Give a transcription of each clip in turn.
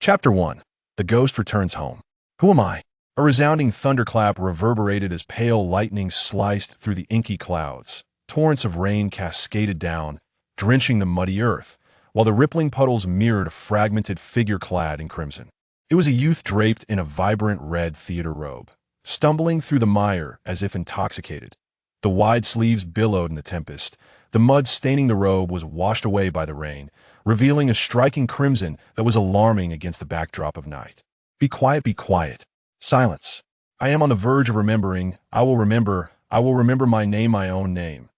Chapter 1. The Ghost Returns Home. Who am I? A resounding thunderclap reverberated as pale lightning sliced through the inky clouds. Torrents of rain cascaded down, drenching the muddy earth, while the rippling puddles mirrored a fragmented figure clad in crimson. It was a youth draped in a vibrant red theater robe, stumbling through the mire as if intoxicated. The wide sleeves billowed in the tempest. The mud staining the robe was washed away by the rain, revealing a striking crimson that was alarming against the backdrop of night. Be quiet, be quiet. Silence. I am on the verge of remembering. I will remember my name, my own name.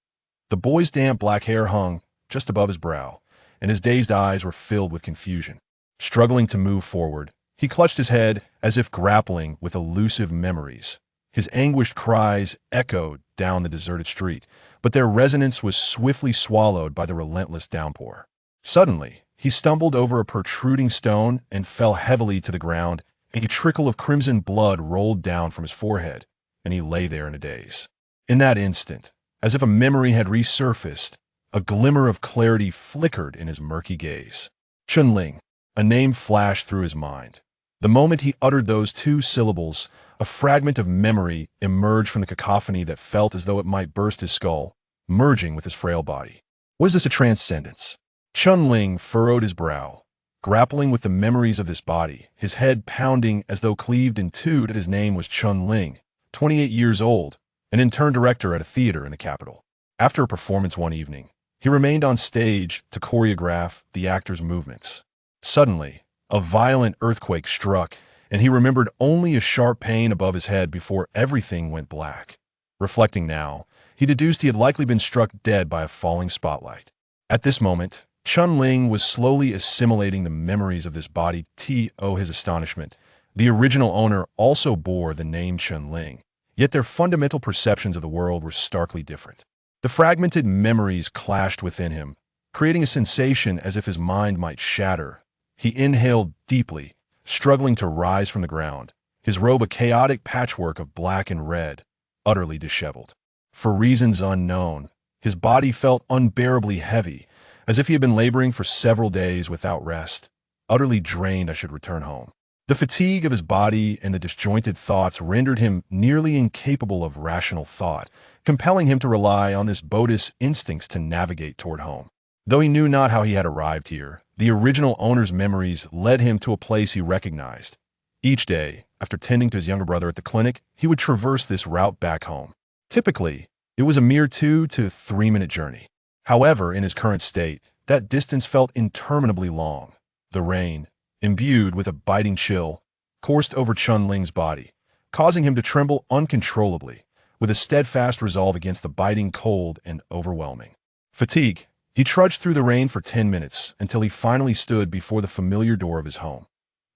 The boy's damp black hair hung just above his brow, and his dazed eyes were filled with confusion. Struggling to move forward, he clutched his head as if grappling with elusive memories. His anguished cries echoed down the deserted street, but their resonance was swiftly swallowed by the relentless downpour. Suddenly, he stumbled over a protruding stone and fell heavily to the ground. A trickle of crimson blood rolled down from his forehead, and he lay there in a daze. In that instant, as if a memory had resurfaced, a glimmer of clarity flickered in his murky gaze. Chunling, a name flashed through his mind. The moment he uttered those two syllables, a fragment of memory emerged from the cacophony that felt as though it might burst his skull, merging with his frail body. Was this a transcendence? Chunling furrowed his brow, grappling with the memories of this body, his head pounding as though cleaved in two. That his name was Chunling, 28 years old, an intern director at a theater in the capital. After a performance one evening, he remained on stage to choreograph the actor's movements. Suddenly, a violent earthquake struck, and he remembered only a sharp pain above his head before everything went black. Reflecting now, he deduced he had likely been struck dead by a falling spotlight. At this moment, Chunling was slowly assimilating the memories of this body. To his astonishment, the original owner also bore the name Chunling, yet their fundamental perceptions of the world were starkly different. The fragmented memories clashed within him, creating a sensation as if his mind might shatter. He inhaled deeply, struggling to rise from the ground, his robe a chaotic patchwork of black and red, utterly disheveled. For reasons unknown, his body felt unbearably heavy, as if he had been laboring for several days without rest. Utterly drained, I should return home. The fatigue of his body and the disjointed thoughts rendered him nearly incapable of rational thought, compelling him to rely on his bodhi's instincts to navigate toward home. Though he knew not how he had arrived here, the original owner's memories led him to a place he recognized. Each day, after tending to his younger brother at the clinic, he would traverse this route back home. Typically, it was a mere 2 to 3 minute journey. However, in his current state, that distance felt interminably long. The rain, imbued with a biting chill, coursed over Chunling's body, causing him to tremble uncontrollably, with a steadfast resolve against the biting cold and overwhelming fatigue. He trudged through the rain for 10 minutes until he finally stood before the familiar door of his home.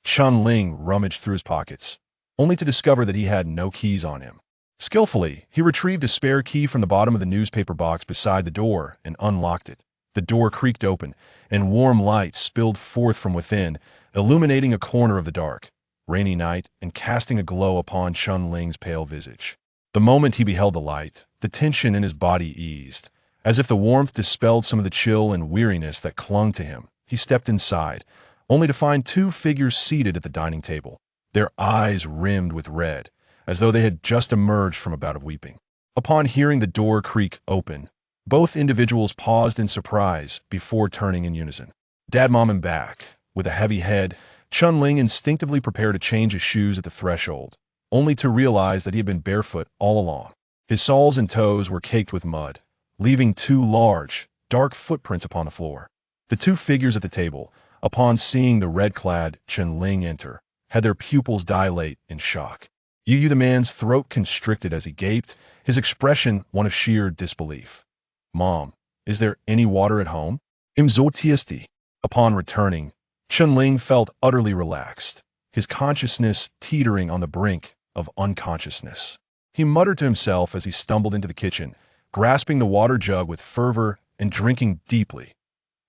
Chunling rummaged through his pockets, only to discover that he had no keys on him. Skillfully, he retrieved a spare key from the bottom of the newspaper box beside the door and unlocked it. The door creaked open, and warm light spilled forth from within, illuminating a corner of the dark, rainy night and casting a glow upon Chunling's pale visage. The moment he beheld the light, the tension in his body eased. As if the warmth dispelled some of the chill and weariness that clung to him, he stepped inside, only to find two figures seated at the dining table, their eyes rimmed with red, as though they had just emerged from a bout of weeping. Upon hearing the door creak open, both individuals paused in surprise before turning in unison. Dad, Mom, and back. With a heavy head, Chunling instinctively prepared to change his shoes at the threshold, only to realize that he had been barefoot all along. His soles and toes were caked with mud, leaving two large, dark footprints upon the floor. The two figures at the table, upon seeing the red-clad Chunling enter, had their pupils dilate in shock. The man's throat constricted as he gaped, his expression one of sheer disbelief. Mom, is there any water at home? Imzotiesti. Upon returning, Chunling felt utterly relaxed, his consciousness teetering on the brink of unconsciousness. He muttered to himself as he stumbled into the kitchen, grasping the water jug with fervor and drinking deeply.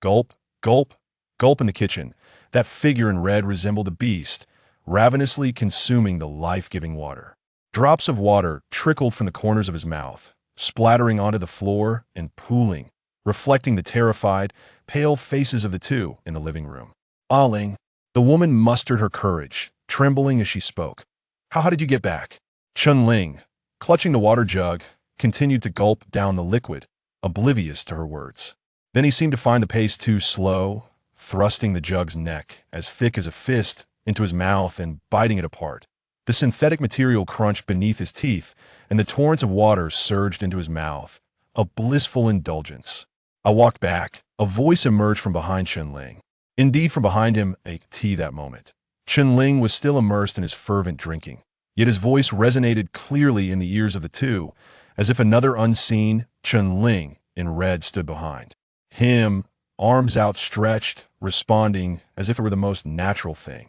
Gulp, gulp, gulp in the kitchen. That figure in red resembled a beast, ravenously consuming the life-giving water. Drops of water trickled from the corners of his mouth, splattering onto the floor and pooling, reflecting the terrified, pale faces of the two in the living room. Aling, The woman mustered her courage, trembling as she spoke. How did you get back? Chun-Ling, clutching the water jug, continued to gulp down the liquid, oblivious to her words. Then he seemed to find the pace too slow, thrusting the jug's neck, as thick as a fist, into his mouth and biting it apart. The synthetic material crunched beneath his teeth, and the torrents of water surged into his mouth, a blissful indulgence. I walked back. A voice emerged from behind Chun-Ling. Indeed, from behind him, a tea that moment. Chun-Ling was still immersed in his fervent drinking, yet his voice resonated clearly in the ears of the two, as if another unseen Chun-Ling in red stood behind him, arms outstretched, responding as if it were the most natural thing.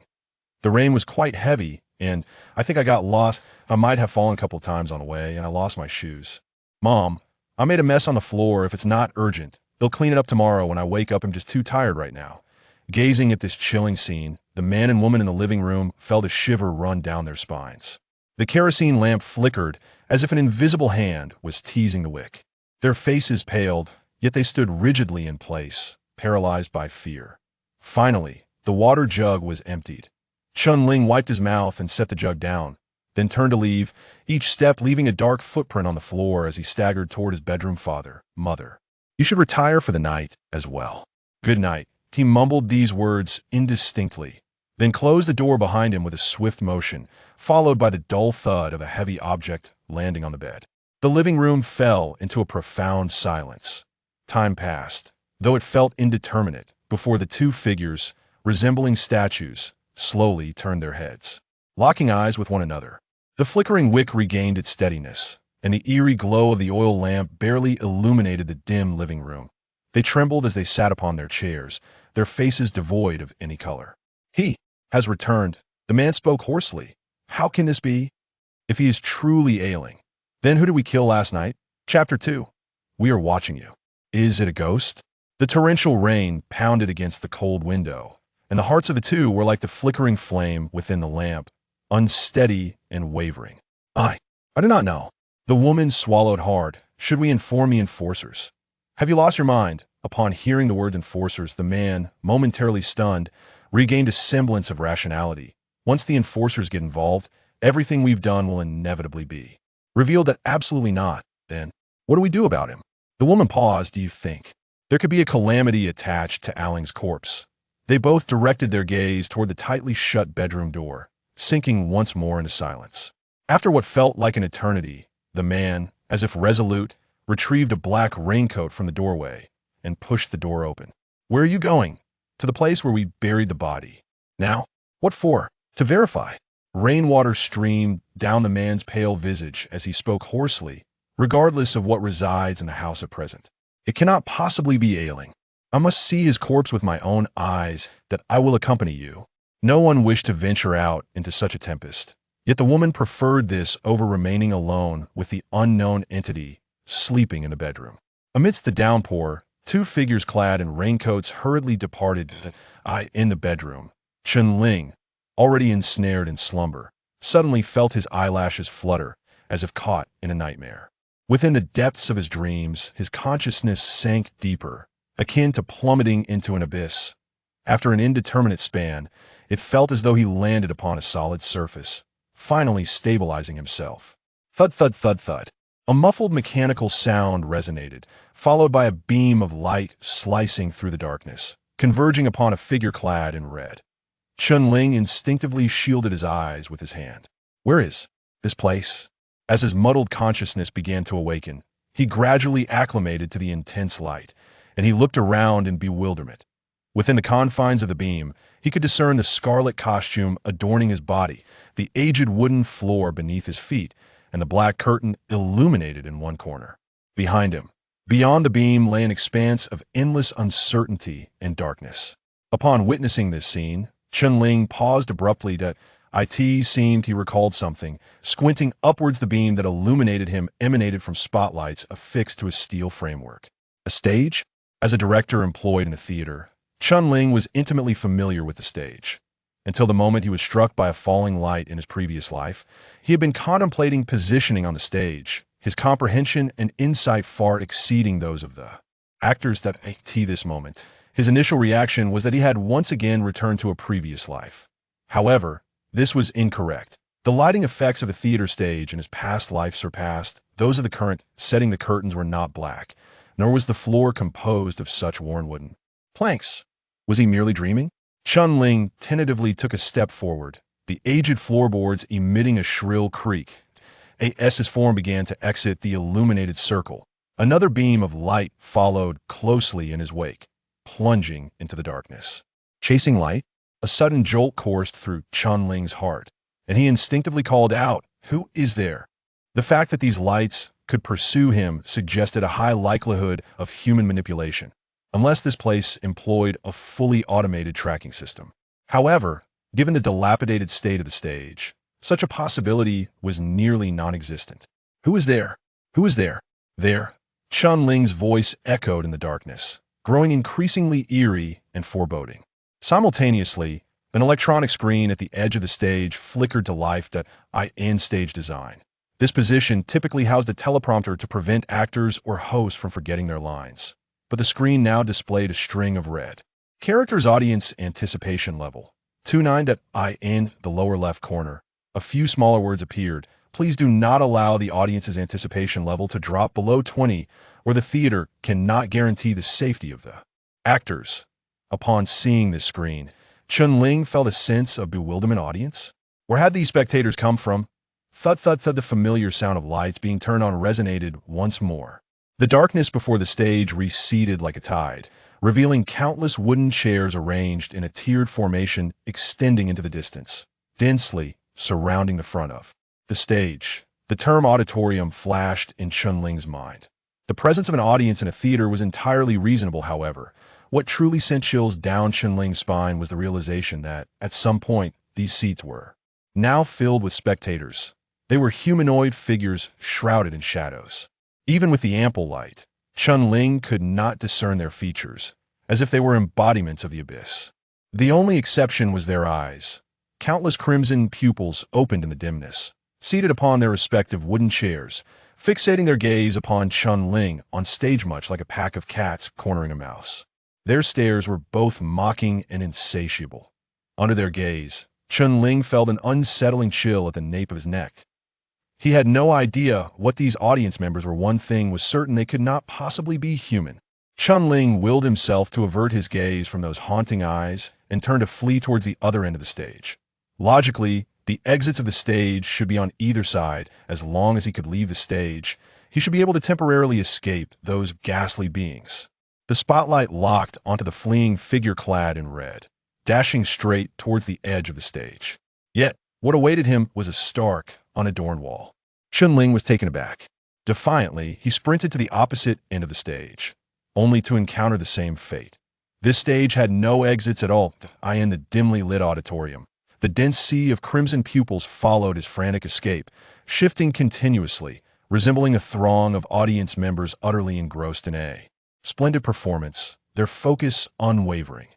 The rain was quite heavy, and I think I got lost. I might have fallen a couple times on the way, and I lost my shoes. Mom, I made a mess on the floor. If it's not urgent, they'll clean it up tomorrow. When I wake up, I'm just too tired right now. Gazing at this chilling scene, the man and woman in the living room felt a shiver run down their spines. The kerosene lamp flickered as if an invisible hand was teasing the wick. Their faces paled, yet they stood rigidly in place, paralyzed by fear. Finally, the water jug was emptied. Chun-Ling wiped his mouth and set the jug down, then turned to leave, each step leaving a dark footprint on the floor as he staggered toward his bedroom. Father, mother, you should retire for the night as well. Good night. He mumbled these words indistinctly, then closed the door behind him with a swift motion, followed by the dull thud of a heavy object landing on the bed. The living room fell into a profound silence. Time passed, though it felt indeterminate, before the two figures, resembling statues, slowly turned their heads, locking eyes with one another. The flickering wick regained its steadiness, and the eerie glow of the oil lamp barely illuminated the dim living room. They trembled as they sat upon their chairs, their faces devoid of any color. He has returned. The man spoke hoarsely. How can this be? If he is truly ailing, then who did we kill last night? Chapter 2. We are watching you. Is it a ghost? The torrential rain pounded against the cold window, and the hearts of the two were like the flickering flame within the lamp, unsteady and wavering. I do not know. The woman swallowed hard. Should we inform the enforcers? Have you lost your mind? Upon hearing the words enforcers, the man, momentarily stunned, regained a semblance of rationality. Once the enforcers get involved, everything we've done will inevitably be revealed. That absolutely not. Then, what do we do about him? The woman paused. Do you think there could be a calamity attached to Alling's corpse? They both directed their gaze toward the tightly shut bedroom door, sinking once more into silence. After what felt like an eternity, the man, as if resolute, retrieved a black raincoat from the doorway and pushed the door open. Where are you going? To the place where we buried the body. Now? What for? To verify. Rainwater streamed down the man's pale visage as he spoke hoarsely, regardless of what resides in the house at present. It cannot possibly be ailing. I must see his corpse with my own eyes. That I will accompany you. No one wished to venture out into such a tempest. Yet the woman preferred this over remaining alone with the unknown entity sleeping in the bedroom. Amidst the downpour, two figures clad in raincoats hurriedly departed in the bedroom. Chun-Ling, already ensnared in slumber, suddenly felt his eyelashes flutter as if caught in a nightmare. Within the depths of his dreams, his consciousness sank deeper, akin to plummeting into an abyss. After an indeterminate span, it felt as though he landed upon a solid surface, finally stabilizing himself. Thud, thud, thud, thud. A muffled mechanical sound resonated, followed by a beam of light slicing through the darkness, converging upon a figure clad in red. Chun-Ling instinctively shielded his eyes with his hand. Where is this place? As his muddled consciousness began to awaken, he gradually acclimated to the intense light, and he looked around in bewilderment. Within the confines of the beam, he could discern the scarlet costume adorning his body, the aged wooden floor beneath his feet, and the black curtain illuminated in one corner. Behind him, beyond the beam, lay an expanse of endless uncertainty and darkness. Upon witnessing this scene, Chun-Ling paused abruptly. It seemed he recalled something. Squinting upwards, the beam that illuminated him emanated from spotlights affixed to a steel framework. A stage? As a director employed in a theater, Chun-Ling was intimately familiar with the stage. Until the moment he was struck by a falling light in his previous life, he had been contemplating positioning on the stage, his comprehension and insight far exceeding those of the actors. At this moment, His initial reaction was that he had once again returned to a previous life. However, this was incorrect. The lighting effects of a theater stage in his past life surpassed those of the current, setting the curtains were not black, nor was the floor composed of such worn wooden planks. Was he merely dreaming? Chun-Ling tentatively took a step forward, the aged floorboards emitting a shrill creak. A S's form began to exit the illuminated circle. Another beam of light followed closely in his wake, plunging into the darkness. Chasing light? A sudden jolt coursed through Chun-Ling's heart, and he instinctively called out, "Who is there?" The fact that these lights could pursue him suggested a high likelihood of human manipulation, unless this place employed a fully automated tracking system. However, given the dilapidated state of the stage, such a possibility was nearly non-existent. "Who is there? Who is there?" "There." Chun-Ling's voice echoed in the darkness, growing increasingly eerie and foreboding. Simultaneously, an electronic screen at the edge of the stage flickered to life in stage design. This position typically housed a teleprompter to prevent actors or hosts from forgetting their lines. But the screen now displayed a string of red characters. Audience anticipation level 29. In the lower left corner, a few smaller words appeared. Please do not allow the audience's anticipation level to drop below 20, or the theater cannot guarantee the safety of the actors. Upon seeing this screen, Chun-Ling felt a sense of bewilderment. Audience? Where had these spectators come from? Thud, thud, thud. The familiar sound of lights being turned on resonated once more. The darkness before the stage receded like a tide, revealing countless wooden chairs arranged in a tiered formation extending into the distance, densely surrounding the front of the stage. The term auditorium flashed in Chun-Ling's mind. The presence of an audience in a theater was entirely reasonable. However, what truly sent chills down Chun-Ling's spine was the realization that, at some point, these seats were now filled with spectators. They were humanoid figures shrouded in shadows. Even with the ample light, Chun-Ling could not discern their features, as if they were embodiments of the abyss. The only exception was their eyes. Countless crimson pupils opened in the dimness, seated upon their respective wooden chairs, fixating their gaze upon Chun-Ling on stage, much like a pack of cats cornering a mouse. Their stares were both mocking and insatiable. Under their gaze, Chun-Ling felt an unsettling chill at the nape of his neck. He had no idea what these audience members were. One thing was certain: they could not possibly be human. Chun-Ling willed himself to avert his gaze from those haunting eyes and turned to flee towards the other end of the stage. Logically, the exits of the stage should be on either side. As long as he could leave the stage, he should be able to temporarily escape those ghastly beings. The spotlight locked onto the fleeing figure clad in red, dashing straight towards the edge of the stage. Yet, what awaited him was a stark, unadorned wall. Chun-Ling was taken aback. Defiantly, he sprinted to the opposite end of the stage, only to encounter the same fate. This stage had no exits at all. In the dimly lit auditorium, the dense sea of crimson pupils followed his frantic escape, shifting continuously, resembling a throng of audience members utterly engrossed in a splendid performance, their focus unwavering.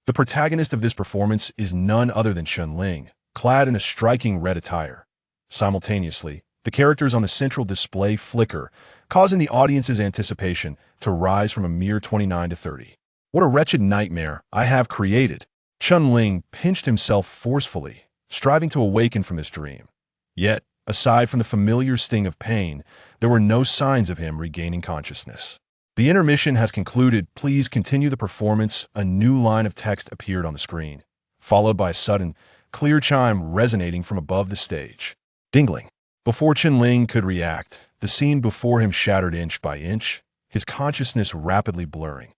The protagonist of this performance is none other than Chun-Ling, clad in a striking red attire. Simultaneously, the characters on the central display flicker, causing the audience's anticipation to rise from a mere 29 to 30. What a wretched nightmare I have created! Chun-Ling pinched himself forcefully, striving to awaken from this dream. Yet, aside from the familiar sting of pain, there were no signs of him regaining consciousness. The intermission has concluded. Please continue the performance. A new line of text appeared on the screen, followed by a sudden, clear chime resonating from above the stage. Dingling. Before Chun-Ling could react, the scene before him shattered inch by inch, his consciousness rapidly blurring.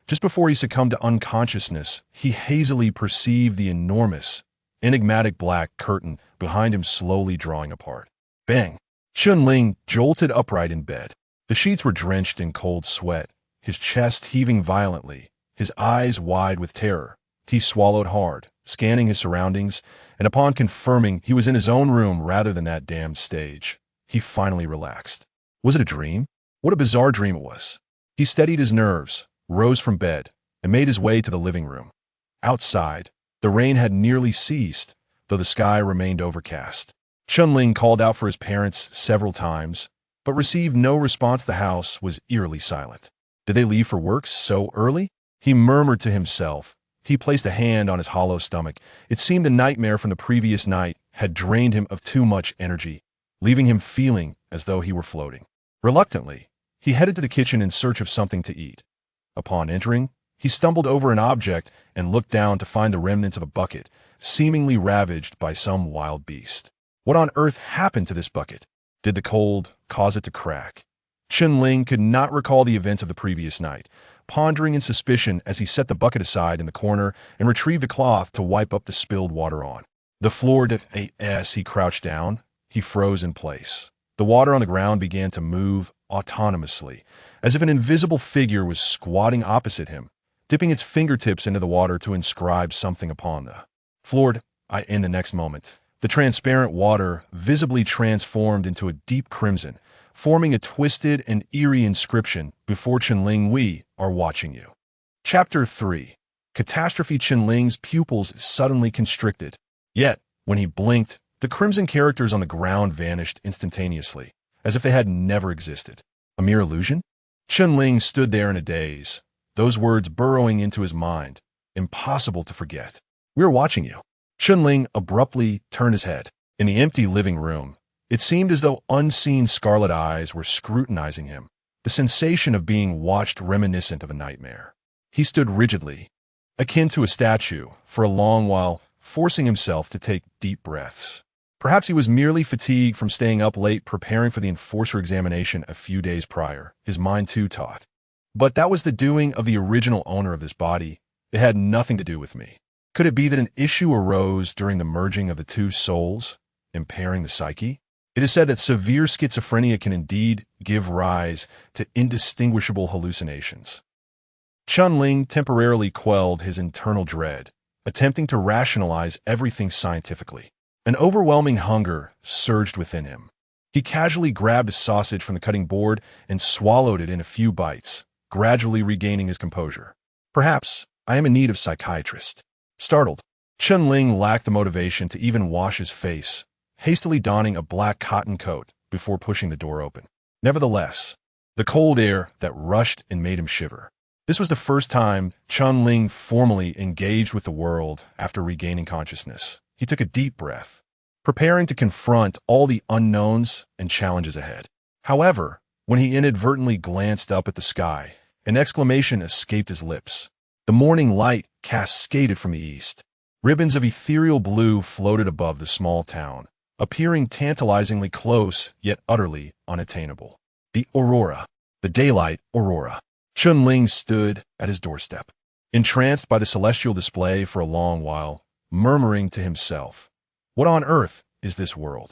Just before he succumbed to unconsciousness, he hazily perceived the enormous, enigmatic black curtain behind him slowly drawing apart. Bang! Chun-Ling jolted upright in bed. The sheets were drenched in cold sweat, his chest heaving violently, his eyes wide with terror. He swallowed hard, scanning his surroundings, and upon confirming he was in his own room rather than that damned stage, he finally relaxed. Was it a dream? What a bizarre dream it was. He steadied his nerves, rose from bed, and made his way to the living room. Outside, the rain had nearly ceased, though the sky remained overcast. Chun-Ling called out for his parents several times, but received no response. The house was eerily silent. Did they leave for work so early? He murmured to himself. He placed a hand on his hollow stomach. It seemed the nightmare from the previous night had drained him of too much energy, leaving him feeling as though he were floating. Reluctantly, he headed to the kitchen in search of something to eat. Upon entering, he stumbled over an object and looked down to find the remnants of a bucket, seemingly ravaged by some wild beast. What on earth happened to this bucket? Did the cold cause it to crack? Chen-Ling could not recall the events of the previous night, pondering in suspicion as he set the bucket aside in the corner and retrieved a cloth to wipe up the spilled water on. The floor as he crouched down, he froze in place. The water on the ground began to move autonomously, as if an invisible figure was squatting opposite him, dipping its fingertips into the water to inscribe something upon the floor. In the next moment, the transparent water visibly transformed into a deep crimson, forming a twisted and eerie inscription, "Before Chen-Ling, we are watching you." Chapter 3. Catastrophe. Chen-Ling's pupils suddenly constricted. Yet, when he blinked, the crimson characters on the ground vanished instantaneously, as if they had never existed. A mere illusion? Chen-Ling stood there in a daze, those words burrowing into his mind. Impossible to forget. "We're watching you." Chen-Ling abruptly turned his head. In the empty living room, it seemed as though unseen scarlet eyes were scrutinizing him, the sensation of being watched reminiscent of a nightmare. He stood rigidly, akin to a statue, for a long while, forcing himself to take deep breaths. Perhaps he was merely fatigued from staying up late preparing for the enforcer examination a few days prior, his mind too taut. But that was the doing of the original owner of this body. It had nothing to do with me. Could it be that an issue arose during the merging of the two souls, impairing the psyche? It is said that severe schizophrenia can indeed give rise to indistinguishable hallucinations. Chen-Ling temporarily quelled his internal dread, attempting to rationalize everything scientifically. An overwhelming hunger surged within him. He casually grabbed a sausage from the cutting board and swallowed it in a few bites, gradually regaining his composure. Perhaps I am in need of a psychiatrist. Startled, Chen-Ling lacked the motivation to even wash his face, hastily donning a black cotton coat before pushing the door open. Nevertheless, the cold air that rushed and made him shiver. This was the first time Chen-Ling formally engaged with the world after regaining consciousness. He took a deep breath, preparing to confront all the unknowns and challenges ahead. However, when he inadvertently glanced up at the sky, an exclamation escaped his lips. The morning light cascaded from the east. Ribbons of ethereal blue floated above the small town, appearing tantalizingly close yet utterly unattainable. The aurora. The daylight aurora. Chen-Ling stood at his doorstep, entranced by the celestial display for a long while, murmuring to himself, "What on earth is this world?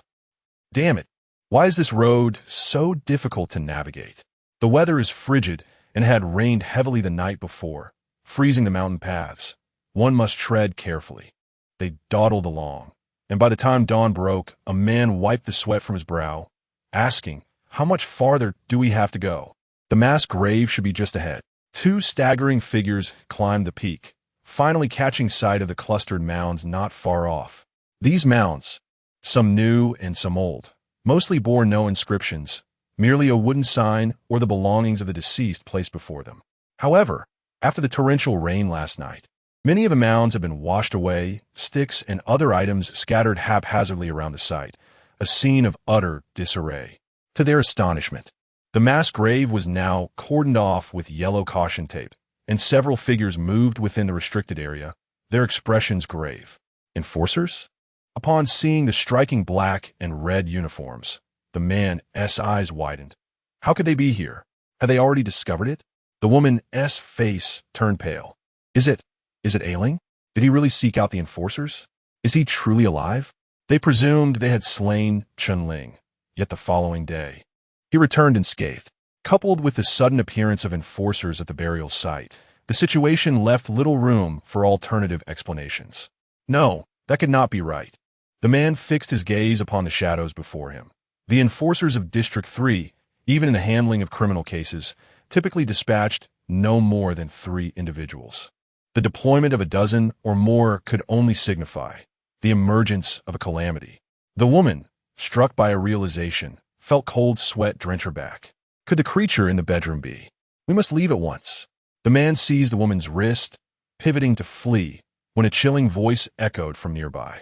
Damn it, why is this road so difficult to navigate? The weather is frigid and had rained heavily the night before, freezing the mountain paths. One must tread carefully." They dawdled along, and by the time dawn broke, a man wiped the sweat from his brow, asking, "How much farther do we have to go?" The mass grave should be just ahead. Two staggering figures climbed the peak, finally catching sight of the clustered mounds not far off. These mounds, some new and some old, mostly bore no inscriptions, merely a wooden sign or the belongings of the deceased placed before them. However, after the torrential rain last night, many of the mounds had been washed away, sticks and other items scattered haphazardly around the site, a scene of utter disarray. To their astonishment, the mass grave was now cordoned off with yellow caution tape, and several figures moved within the restricted area, their expressions grave. Enforcers? Upon seeing the striking black and red uniforms, the man's eyes widened. How could they be here? Had they already discovered it? The woman's face turned pale. Is it ailing? Did he really seek out the enforcers? Is he truly alive? They presumed they had slain Chen-Ling, yet the following day he returned unscathed. Coupled with the sudden appearance of enforcers at the burial site, the situation left little room for alternative explanations. No, that could not be right. The man fixed his gaze upon the shadows before him. The enforcers of District 3, even in the handling of criminal cases, typically dispatched no more than 3 individuals. The deployment of a dozen or more could only signify the emergence of a calamity. The woman, struck by a realization, felt cold sweat drench her back. Could the creature in the bedroom be? We must leave at once. The man seized the woman's wrist, pivoting to flee, when a chilling voice echoed from nearby.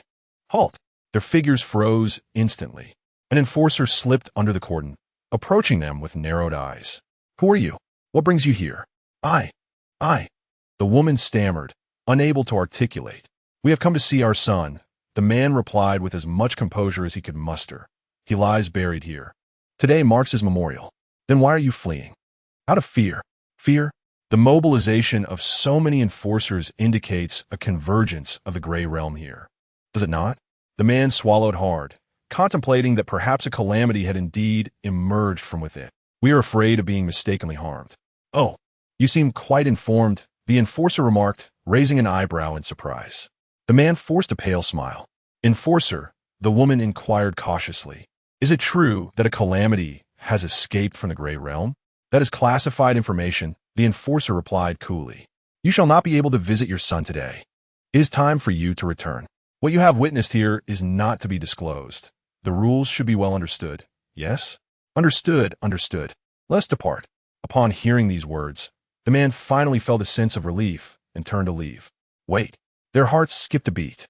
Halt! Their figures froze instantly. An enforcer slipped under the cordon, approaching them with narrowed eyes. Who are you? What brings you here? I. The woman stammered, unable to articulate. We have come to see our son, the man replied with as much composure as he could muster. He lies buried here. Today marks his memorial. Then why are you fleeing? Out of fear. Fear? The mobilization of so many enforcers indicates a convergence of the gray realm here. Does it not? The man swallowed hard, contemplating that perhaps a calamity had indeed emerged from within. We are afraid of being mistakenly harmed. Oh, you seem quite informed, the enforcer remarked, raising an eyebrow in surprise. The man forced a pale smile. Enforcer, the woman inquired cautiously. Is it true that a calamity has escaped from the gray realm? That is classified information, the enforcer replied coolly. You shall not be able to visit your son today. It is time for you to return. What you have witnessed here is not to be disclosed. The rules should be well understood. Yes? Understood. Let's depart. Upon hearing these words, the man finally felt a sense of relief and turned to leave. Wait. Their hearts skipped a beat.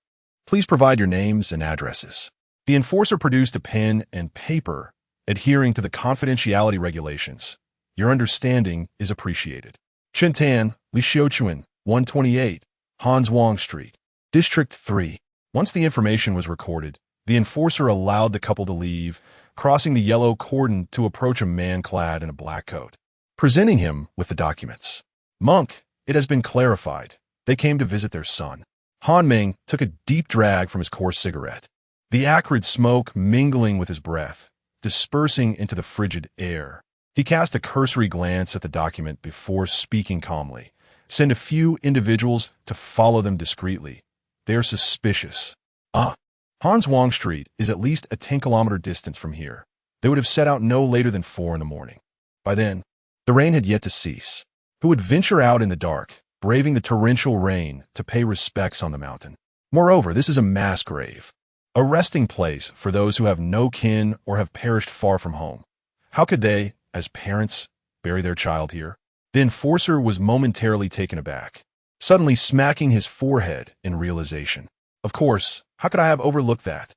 Please provide your names and addresses. The enforcer produced a pen and paper, adhering to the confidentiality regulations. Your understanding is appreciated. Chintan, Li Xiuchuan, 128, Hans Wang Street, District 3. Once the information was recorded, the enforcer allowed the couple to leave, crossing the yellow cordon to approach a man clad in a black coat, presenting him with the documents. Monk, it has been clarified. They came to visit their son. Han Ming took a deep drag from his coarse cigarette, the acrid smoke mingling with his breath, dispersing into the frigid air. He cast a cursory glance at the document before speaking calmly. Send a few individuals to follow them discreetly. They are suspicious. Hans Wang Street is at least a 10-kilometer distance from here. They would have set out no later than 4 in the morning. By then, the rain had yet to cease. Who would venture out in the dark, braving the torrential rain, to pay respects on the mountain? Moreover, this is a mass grave, a resting place for those who have no kin or have perished far from home. How could they, as parents, bury their child here? The enforcer was momentarily taken aback, suddenly smacking his forehead in realization. Of course, how could I have overlooked that?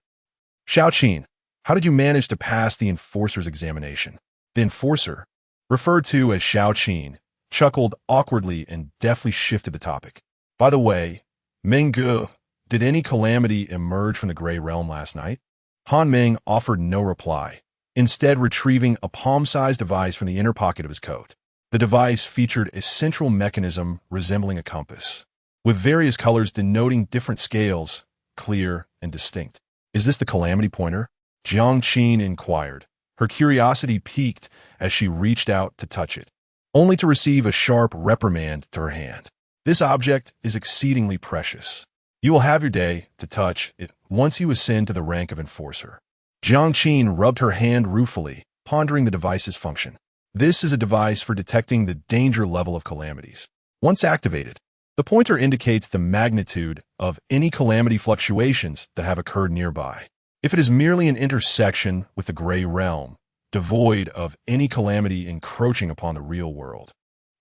Xiaoqin, how did you manage to pass the enforcer's examination? The enforcer, referred to as Xiaoqin, chuckled awkwardly and deftly shifted the topic. By the way, Mengge, did any calamity emerge from the gray realm last night? Han Ming offered no reply, instead retrieving a palm-sized device from the inner pocket of his coat. The device featured a central mechanism resembling a compass, with various colors denoting different scales, clear and distinct. Is this the calamity pointer? Jiang Qin inquired, her curiosity piqued as she reached out to touch it, only to receive a sharp reprimand to her hand. This object is exceedingly precious. You will have your day to touch it once you ascend to the rank of enforcer. Jiang Qin rubbed her hand ruefully, pondering the device's function. This is a device for detecting the danger level of calamities. Once activated, the pointer indicates the magnitude of any calamity fluctuations that have occurred nearby. If it is merely an intersection with the gray realm, devoid of any calamity encroaching upon the real world,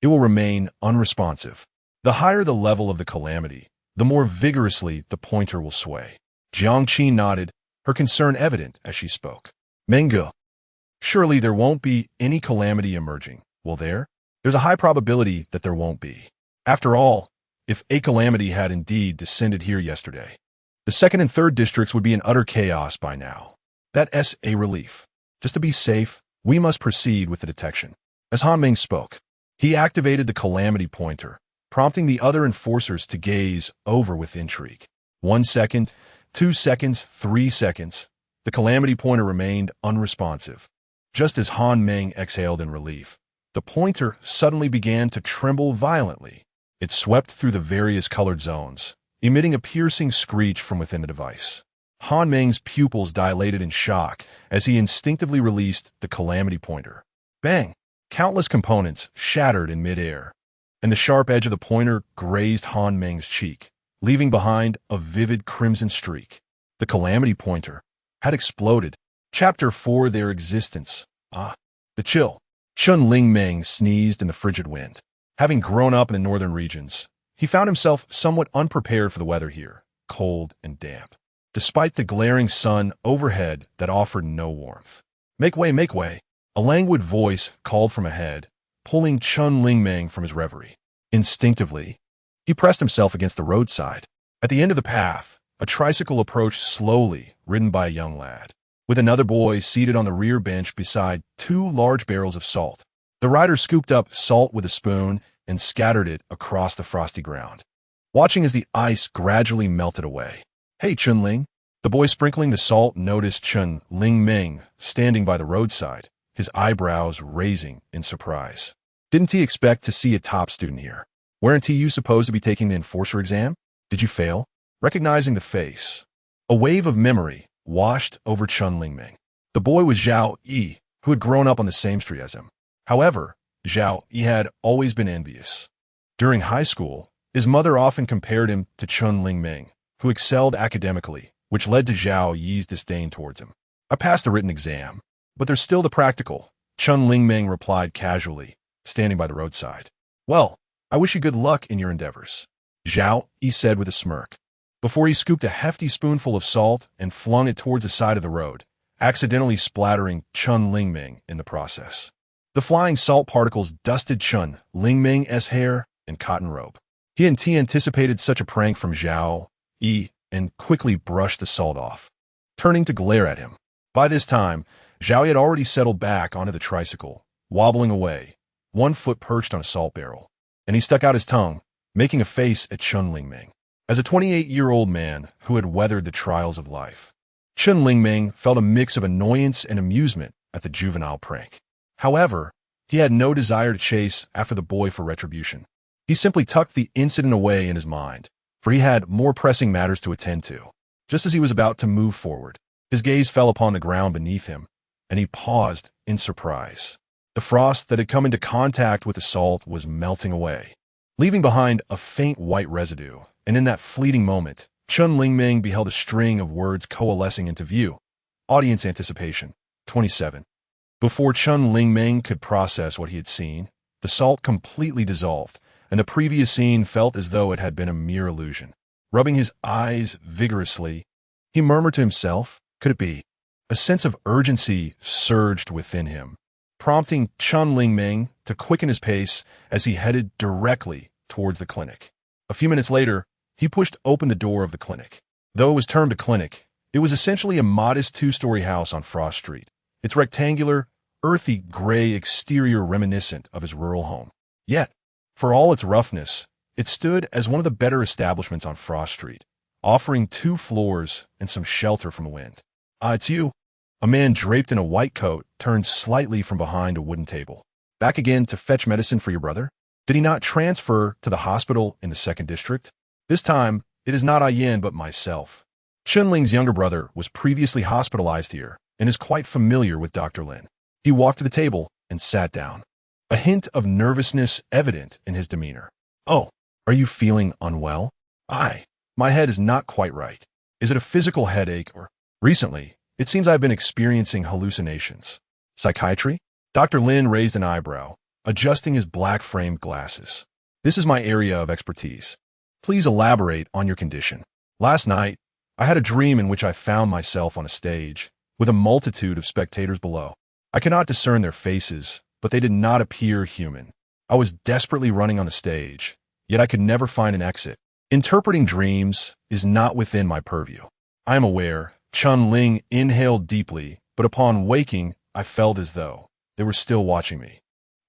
it will remain unresponsive. The higher the level of the calamity, the more vigorously the pointer will sway. Jiang Qin nodded, her concern evident as she spoke. Mengge, surely there won't be any calamity emerging, will there? There's a high probability that there won't be. After all, if a calamity had indeed descended here yesterday, the 2nd and 3rd districts would be in utter chaos by now. That's a relief. Just to be safe, we must proceed with the detection. As Han Ming spoke, he activated the calamity pointer, prompting the other enforcers to gaze over with intrigue. 1 second, 2 seconds, 3 seconds. The calamity pointer remained unresponsive. Just as Han Ming exhaled in relief, the pointer suddenly began to tremble violently. It swept through the various colored zones, emitting a piercing screech from within the device. Han Ming's pupils dilated in shock as he instinctively released the calamity pointer. Bang! Countless components shattered in midair, and the sharp edge of the pointer grazed Han Ming's cheek, leaving behind a vivid crimson streak. The calamity pointer had exploded. Chapter 4: Their Existence. The chill. Chun Ling Meng sneezed in the frigid wind. Having grown up in the northern regions, he found himself somewhat unprepared for the weather here, cold and damp, despite the glaring sun overhead that offered no warmth. Make way, make way! A languid voice called from ahead, pulling Chun Lingmeng from his reverie. Instinctively, he pressed himself against the roadside. At the end of the path, a tricycle approached slowly, ridden by a young lad, with another boy seated on the rear bench beside 2 large barrels of salt. The rider scooped up salt with a spoon and scattered it across the frosty ground, watching as the ice gradually melted away. Hey, Chun Ling. The boy sprinkling the salt noticed Chun Lingmeng standing by the roadside, his eyebrows raising in surprise. Didn't he expect to see a top student here? Weren't you supposed to be taking the enforcer exam? Did you fail? Recognizing the face, a wave of memory washed over Chun Lingmeng. The boy was Zhao Yi, who had grown up on the same street as him. However, Zhao Yi had always been envious. During high school, his mother often compared him to Chun Lingmeng, who excelled academically, which led to Zhao Yi's disdain towards him. I passed the written exam, but there's still the practical, Chun Lingmeng replied casually, standing by the roadside. Well, I wish you good luck in your endeavors, Zhao Yi said with a smirk, before he scooped a hefty spoonful of salt and flung it towards the side of the road, accidentally splattering Chun Lingmeng in the process. The flying salt particles dusted Chun Lingmeng's hair and cotton robe. He anticipated such a prank from Zhao Yi and quickly brushed the salt off, turning to glare at him. By this time, Zhao Yi had already settled back onto the tricycle, wobbling away, 1 foot perched on a salt barrel, and he stuck out his tongue, making a face at Chun Lingmeng. As a 28-year-old man who had weathered the trials of life, Chun Lingmeng felt a mix of annoyance and amusement at the juvenile prank. However, he had no desire to chase after the boy for retribution. He simply tucked the incident away in his mind, for he had more pressing matters to attend to. Just as he was about to move forward, his gaze fell upon the ground beneath him, and he paused in surprise. The frost that had come into contact with the salt was melting away, leaving behind a faint white residue, and in that fleeting moment, Chun Lingmeng beheld a string of words coalescing into view. Audience anticipation, 27. Before Chun Lingmeng could process what he had seen, the salt completely dissolved, and the previous scene felt as though it had been a mere illusion. Rubbing his eyes vigorously, he murmured to himself, could it be? A sense of urgency surged within him, prompting Chun Lingmeng to quicken his pace as he headed directly towards the clinic. A few minutes later, he pushed open the door of the clinic. Though it was termed a clinic, it was essentially a modest 2-story house on Frost Street, its rectangular, earthy gray exterior reminiscent of his rural home. Yet, for all its roughness, it stood as one of the better establishments on Frost Street, offering 2 floors and some shelter from the wind. Ah, it's you. A man draped in a white coat turned slightly from behind a wooden table. Back again to fetch medicine for your brother? Did he not transfer to the hospital in the 2nd district? This time, it is not Ayen but myself. Chun Ling's younger brother was previously hospitalized here and is quite familiar with Dr. Lin. He walked to the table and sat down, a hint of nervousness evident in his demeanor. Oh, are you feeling unwell? Aye, my head is not quite right. Is it a physical headache or... Recently, it seems I've been experiencing hallucinations. Psychiatry? Dr. Lin raised an eyebrow, adjusting his black-framed glasses. This is my area of expertise. Please elaborate on your condition. Last night, I had a dream in which I found myself on a stage, with a multitude of spectators below. I cannot discern their faces, but they did not appear human. I was desperately running on the stage, yet I could never find an exit. Interpreting dreams is not within my purview. I am aware. Chun Ling inhaled deeply, but upon waking, I felt as though they were still watching me.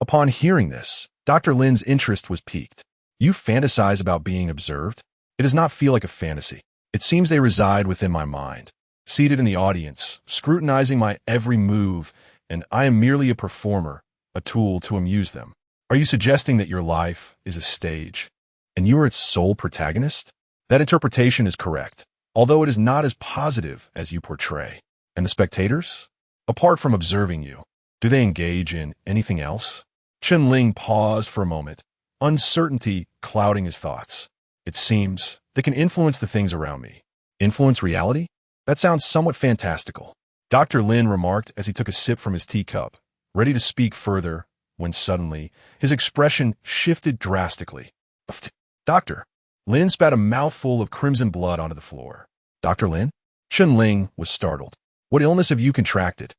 Upon hearing this, Dr. Lin's interest was piqued. You fantasize about being observed? It does not feel like a fantasy. It seems they reside within my mind, seated in the audience, scrutinizing my every move, and I am merely a performer, a tool to amuse them. Are you suggesting that your life is a stage, and you are its sole protagonist? That interpretation is correct, although it is not as positive as you portray. And the spectators? Apart from observing you, do they engage in anything else? Chun Ling paused for a moment, uncertainty clouding his thoughts. It seems they can influence the things around me. Influence reality? That sounds somewhat fantastical. Dr. Lin remarked as he took a sip from his teacup, ready to speak further when suddenly his expression shifted drastically. Doctor. Lin spat a mouthful of crimson blood onto the floor. Dr. Lin? Ling was startled. What illness have you contracted?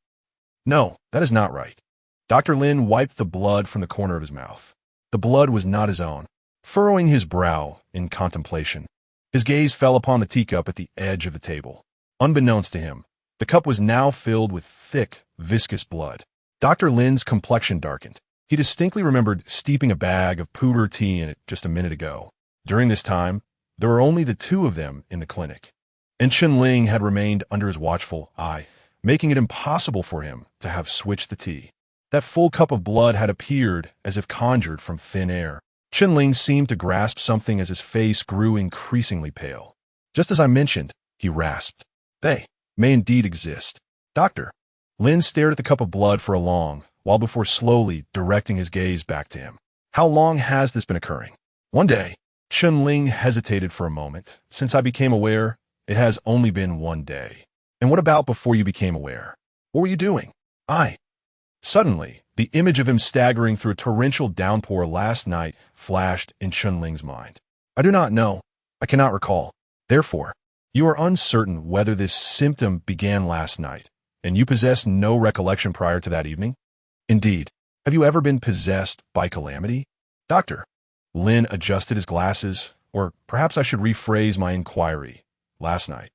No, that is not right. Dr. Lin wiped the blood from the corner of his mouth. The blood was not his own. Furrowing his brow in contemplation, his gaze fell upon the teacup at the edge of the table. Unbeknownst to him, the cup was now filled with thick, viscous blood. Dr. Lin's complexion darkened. He distinctly remembered steeping a bag of powder tea in it just a minute ago. During this time, there were only the two of them in the clinic, and Ling had remained under his watchful eye, making it impossible for him to have switched the tea. That full cup of blood had appeared as if conjured from thin air. Ling seemed to grasp something as his face grew increasingly pale. Just as I mentioned, he rasped, they may indeed exist. Doctor. Lin stared at the cup of blood for a long while before slowly directing his gaze back to him. How long has this been occurring? One day. Ling hesitated for a moment. Since I became aware, it has only been one day. And what about before you became aware? What were you doing? Suddenly, the image of him staggering through a torrential downpour last night flashed in Ling's mind. I do not know. I cannot recall. Therefore, you are uncertain whether this symptom began last night, and you possess no recollection prior to that evening? Indeed. Have you ever been possessed by calamity? Doctor. Lin adjusted his glasses, or perhaps I should rephrase my inquiry. Last night.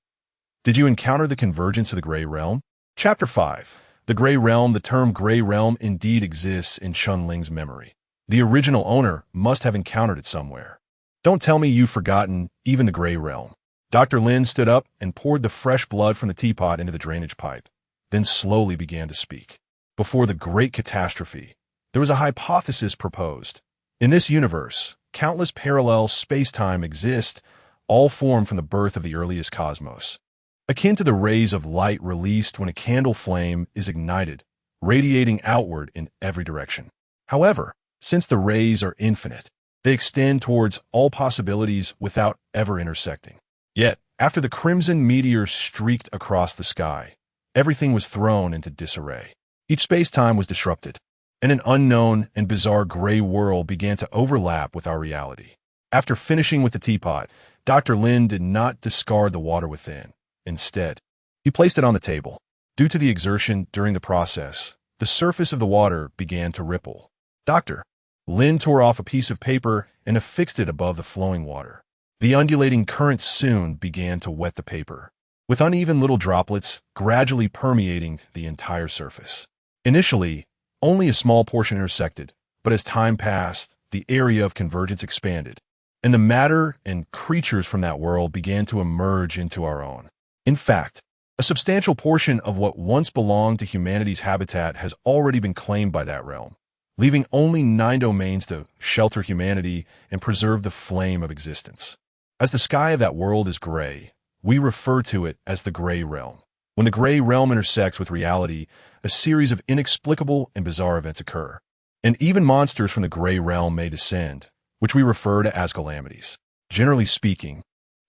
Did you encounter the convergence of the Gray Realm? Chapter 5. The Gray Realm. The term Gray Realm indeed exists in Ling's memory. The original owner must have encountered it somewhere. Don't tell me you've forgotten even the Gray Realm. Dr. Lin stood up and poured the fresh blood from the teapot into the drainage pipe, then slowly began to speak. Before the great catastrophe, there was a hypothesis proposed. In this universe, countless parallel space-time exist, all formed from the birth of the earliest cosmos. Akin to the rays of light released when a candle flame is ignited, radiating outward in every direction. However, since the rays are infinite, they extend towards all possibilities without ever intersecting. Yet, after the crimson meteor streaked across the sky, everything was thrown into disarray. Each space-time was disrupted, and an unknown and bizarre gray world began to overlap with our reality. After finishing with the teapot, Dr. Lin did not discard the water within. Instead, he placed it on the table. Due to the exertion during the process, the surface of the water began to ripple. Dr. Lin tore off a piece of paper and affixed it above the flowing water. The undulating current soon began to wet the paper, with uneven little droplets gradually permeating the entire surface. Initially, only a small portion intersected, but as time passed, the area of convergence expanded, and the matter and creatures from that world began to emerge into our own. In fact, a substantial portion of what once belonged to humanity's habitat has already been claimed by that realm, leaving only 9 domains to shelter humanity and preserve the flame of existence. As the sky of that world is gray, we refer to it as the Gray Realm. When the Gray Realm intersects with reality, a series of inexplicable and bizarre events occur, and even monsters from the Gray Realm may descend, which we refer to as calamities. Generally speaking,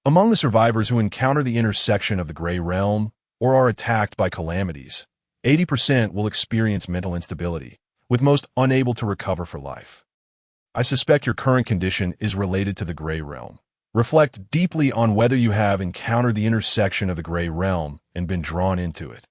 among the survivors who encounter the intersection of the Gray Realm or are attacked by calamities, 80% will experience mental instability, with most unable to recover for life. I suspect your current condition is related to the Gray Realm. Reflect deeply on whether you have encountered the intersection of the Gray Realm and been drawn into it.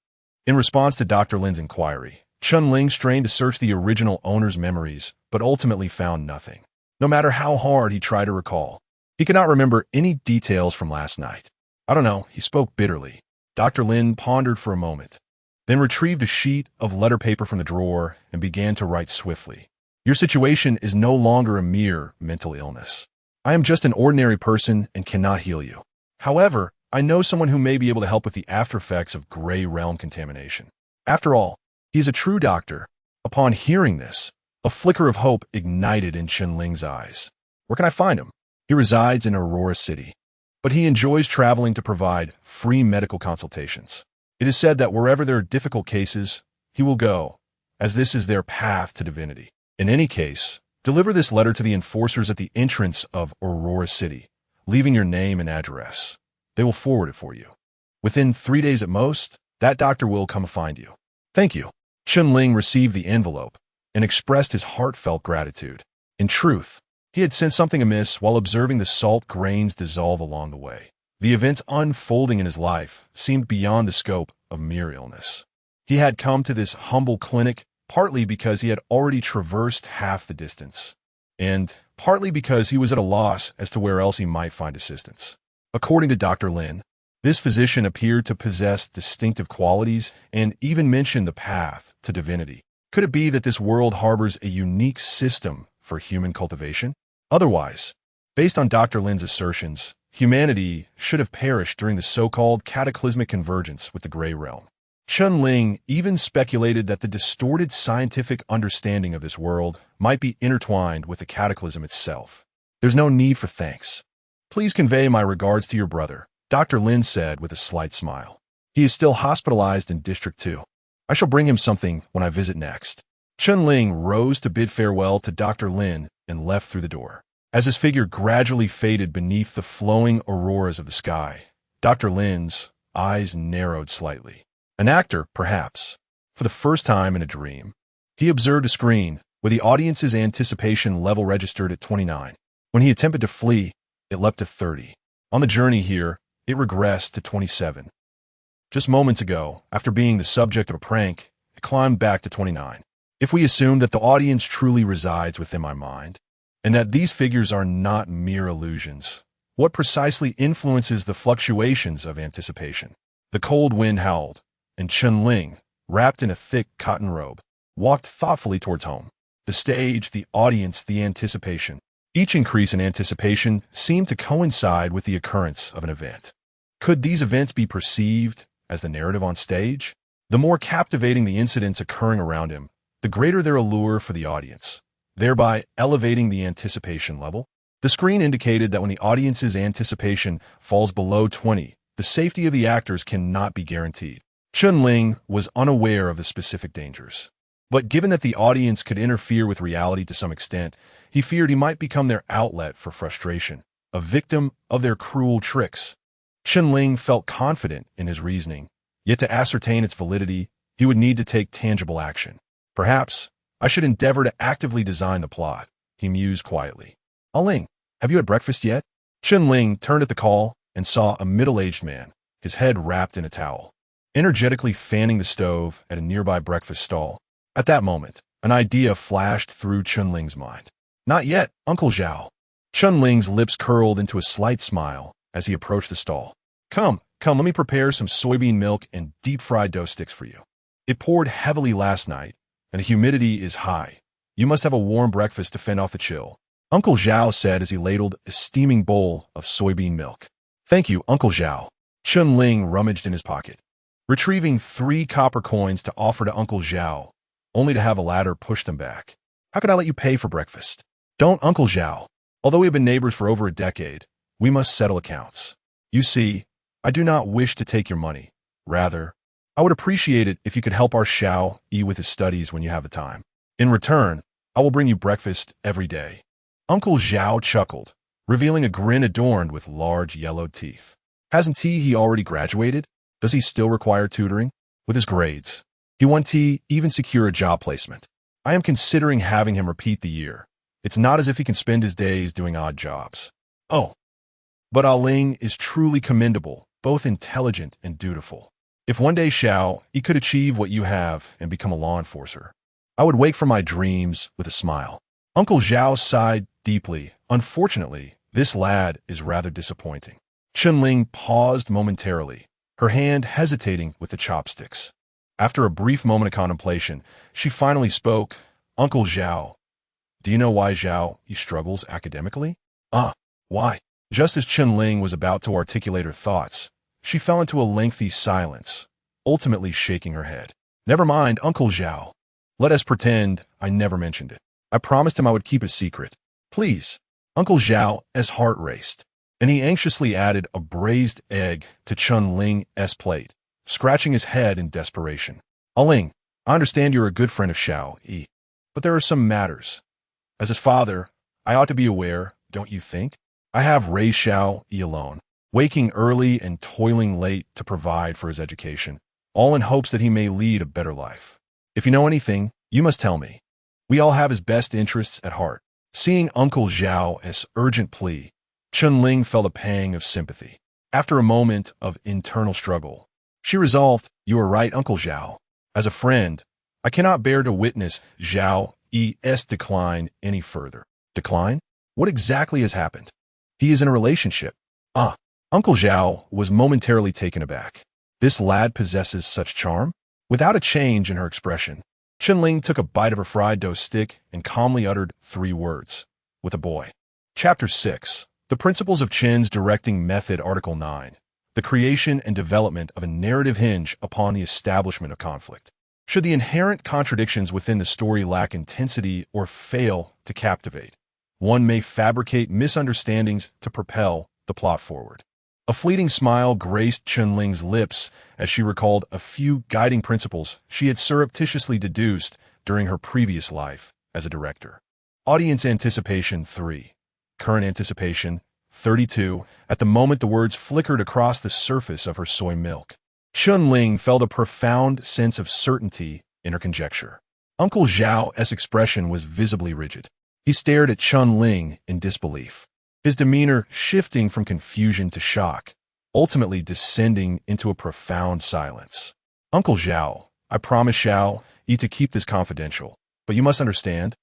In response to Dr. Lin's inquiry, Ling strained to search the original owner's memories, but ultimately found nothing. No matter how hard he tried to recall, he could not remember any details from last night. I don't know, he spoke bitterly. Dr. Lin pondered for a moment, then retrieved a sheet of letter paper from the drawer and began to write swiftly. Your situation is no longer a mere mental illness. I am just an ordinary person and cannot heal you. However, I know someone who may be able to help with the aftereffects of Gray Realm contamination. After all, he is a true doctor. Upon hearing this, a flicker of hope ignited in Ling's eyes. Where can I find him? He resides in Aurora City, but he enjoys traveling to provide free medical consultations. It is said that wherever there are difficult cases, he will go, as this is their path to divinity. In any case, deliver this letter to the enforcers at the entrance of Aurora City, leaving your name and address. They will forward it for you. Within 3 days at most, that doctor will come find you. Thank you. Ling received the envelope, and expressed his heartfelt gratitude. In truth, he had sensed something amiss while observing the salt grains dissolve along the way. The events unfolding in his life seemed beyond the scope of mere illness. He had come to this humble clinic partly because he had already traversed half the distance, and partly because he was at a loss as to where else he might find assistance. According to Dr. Lin, this physician appeared to possess distinctive qualities and even mentioned the path to divinity. Could it be that this world harbors a unique system for human cultivation? Otherwise, based on Dr. Lin's assertions, humanity should have perished during the so-called cataclysmic convergence with the Gray Realm. Chun Ling even speculated that the distorted scientific understanding of this world might be intertwined with the cataclysm itself. There's no need for thanks. Please convey my regards to your brother, Dr. Lin said with a slight smile. He is still hospitalized in District 2. I shall bring him something when I visit next. Chun Ling rose to bid farewell to Dr. Lin and left through the door. As his figure gradually faded beneath the flowing auroras of the sky, Dr. Lin's eyes narrowed slightly. An actor, perhaps. For the first time in a dream, he observed a screen where the audience's anticipation level registered at 29. When he attempted to flee, it leapt to 30. On the journey here, it regressed to 27. Just moments ago, after being the subject of a prank, it climbed back to 29. If we assume that the audience truly resides within my mind, and that these figures are not mere illusions, what precisely influences the fluctuations of anticipation? The cold wind howled, and Chun Ling, wrapped in a thick cotton robe, walked thoughtfully towards home. The stage, the audience, the anticipation. Each increase in anticipation seemed to coincide with the occurrence of an event. Could these events be perceived as the narrative on stage? The more captivating the incidents occurring around him, the greater their allure for the audience, thereby elevating the anticipation level. The screen indicated that when the audience's anticipation falls below 20, the safety of the actors cannot be guaranteed. Chun Ling was unaware of the specific dangers. But given that the audience could interfere with reality to some extent, he feared he might become their outlet for frustration, a victim of their cruel tricks. Chun Ling felt confident in his reasoning, yet to ascertain its validity, he would need to take tangible action. Perhaps I should endeavor to actively design the plot, he mused quietly. Ling, have you had breakfast yet? Chun Ling turned at the call and saw a middle-aged man, his head wrapped in a towel, energetically fanning the stove at a nearby breakfast stall. At that moment, an idea flashed through Chun Ling's mind. Not yet, Uncle Zhao. Chun Ling's lips curled into a slight smile as he approached the stall. Come, let me prepare some soybean milk and deep-fried dough sticks for you. It poured heavily last night, and the humidity is high. You must have a warm breakfast to fend off the chill, Uncle Zhao said as he ladled a steaming bowl of soybean milk. Thank you, Uncle Zhao. Chun Ling rummaged in his pocket, retrieving 3 copper coins to offer to Uncle Zhao, only to have the latter push them back. How could I let you pay for breakfast? Don't, Uncle Zhao. Although we have been neighbors for over a decade, we must settle accounts. You see, I do not wish to take your money. Rather, I would appreciate it if you could help our Xiao Yi with his studies when you have the time. In return, I will bring you breakfast every day. Uncle Zhao chuckled, revealing a grin adorned with large yellow teeth. Hasn't he already graduated? Does he still require tutoring? With his grades, he won't even secure a job placement. I am considering having him repeat the year. It's not as if he can spend his days doing odd jobs. Oh, but Ling is truly commendable, both intelligent and dutiful. If one day Xiao Yi could achieve what you have and become a law enforcer, I would wake from my dreams with a smile. Uncle Zhao sighed deeply. Unfortunately, this lad is rather disappointing. Chun Ling paused momentarily, her hand hesitating with the chopsticks. After a brief moment of contemplation, she finally spoke. Uncle Zhao, do you know why Zhao Yi struggles academically? Why? Just as Chun Ling was about to articulate her thoughts, she fell into a lengthy silence, ultimately shaking her head. Never mind, Uncle Zhao. Let us pretend I never mentioned it. I promised him I would keep it secret. Please. Uncle Zhao's heart raced, and he anxiously added a braised egg to Chun Ling's plate, scratching his head in desperation. Ling, I understand you're a good friend of Xiao Yi, but there are some matters. As his father, I ought to be aware, don't you think? I have raised Xiao Yi alone, waking early and toiling late to provide for his education, all in hopes that he may lead a better life. If you know anything, you must tell me. We all have his best interests at heart. Seeing Uncle Zhao's urgent plea, Chun-Ling felt a pang of sympathy. After a moment of internal struggle, she resolved, "You are right, Uncle Zhao. As a friend, I cannot bear to witness Zhao's decline any further." Decline? What exactly has happened? He is in a relationship. Ah, Uncle Zhao was momentarily taken aback. This lad possesses such charm? Without a change in her expression, Chun-Ling took a bite of her fried dough stick and calmly uttered 3 words. With a boy. Chapter 6. The Principles of Chen's Directing Method. Article 9. The creation and development of a narrative hinge upon the establishment of conflict. Should the inherent contradictions within the story lack intensity or fail to captivate, one may fabricate misunderstandings to propel the plot forward. A fleeting smile graced Chun-Ling's lips as she recalled a few guiding principles she had surreptitiously deduced during her previous life as a director. Audience anticipation 3. Current anticipation 32. At the moment the words flickered across the surface of her soy milk, Chun-Ling felt a profound sense of certainty in her conjecture. Uncle Zhao's expression was visibly rigid. He stared at Chun-Ling in disbelief, his demeanor shifting from confusion to shock, ultimately descending into a profound silence. "Uncle Zhao, I promise Zhao Yi to keep this confidential, but you must understand,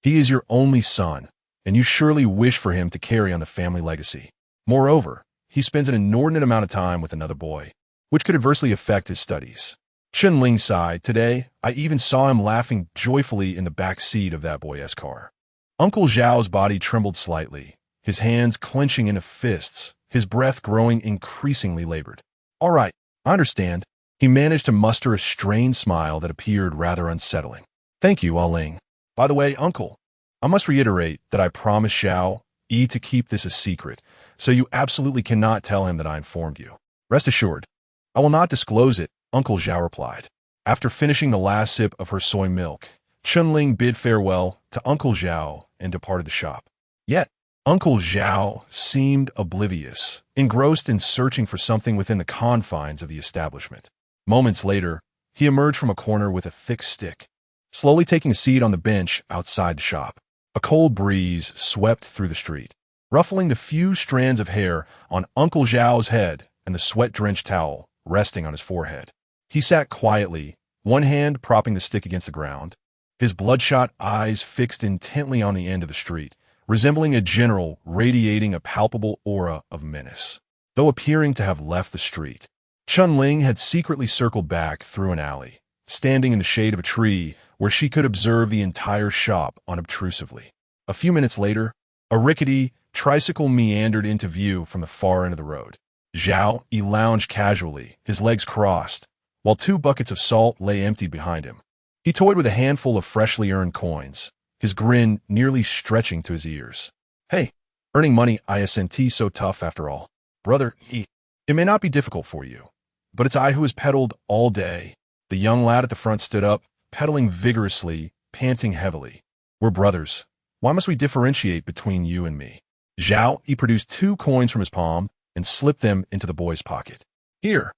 he is your only son, and you surely wish for him to carry on the family legacy. Moreover, he spends an inordinate amount of time with another boy, which could adversely affect his studies." Chun-Ling sighed. "Today, I even saw him laughing joyfully in the back seat of that boy's car." Uncle Zhao's body trembled slightly, his hands clenching into fists, his breath growing increasingly labored. "All right, I understand." He managed to muster a strained smile that appeared rather unsettling. "Thank you, Ling. By the way, Uncle, I must reiterate that I promised Zhao Yi to keep this a secret, so you absolutely cannot tell him that I informed you. Rest assured, I will not disclose it," Uncle Zhao replied. After finishing the last sip of her soy milk, Chun-Ling bid farewell to Uncle Zhao and departed the shop. Yet, Uncle Zhao seemed oblivious, engrossed in searching for something within the confines of the establishment. Moments later, he emerged from a corner with a thick stick, slowly taking a seat on the bench outside the shop. A cold breeze swept through the street, ruffling the few strands of hair on Uncle Zhao's head and the sweat-drenched towel resting on his forehead. He sat quietly, one hand propping the stick against the ground, his bloodshot eyes fixed intently on the end of the street, resembling a general radiating a palpable aura of menace. Though appearing to have left the street, Chun-Ling had secretly circled back through an alley, standing in the shade of a tree where she could observe the entire shop unobtrusively. A few minutes later, a rickety tricycle meandered into view from the far end of the road. Zhao Yi lounged casually, his legs crossed, while 2 buckets of salt lay emptied behind him. He toyed with a handful of freshly earned coins, his grin nearly stretching to his ears. "Hey, earning money isn't so tough after all. Brother Yi, it may not be difficult for you, but it's I who has pedaled all day." The young lad at the front stood up, pedaling vigorously, panting heavily. "We're brothers. Why must we differentiate between you and me?" Zhao Yi produced 2 coins from his palm and slipped them into the boy's pocket. "Here,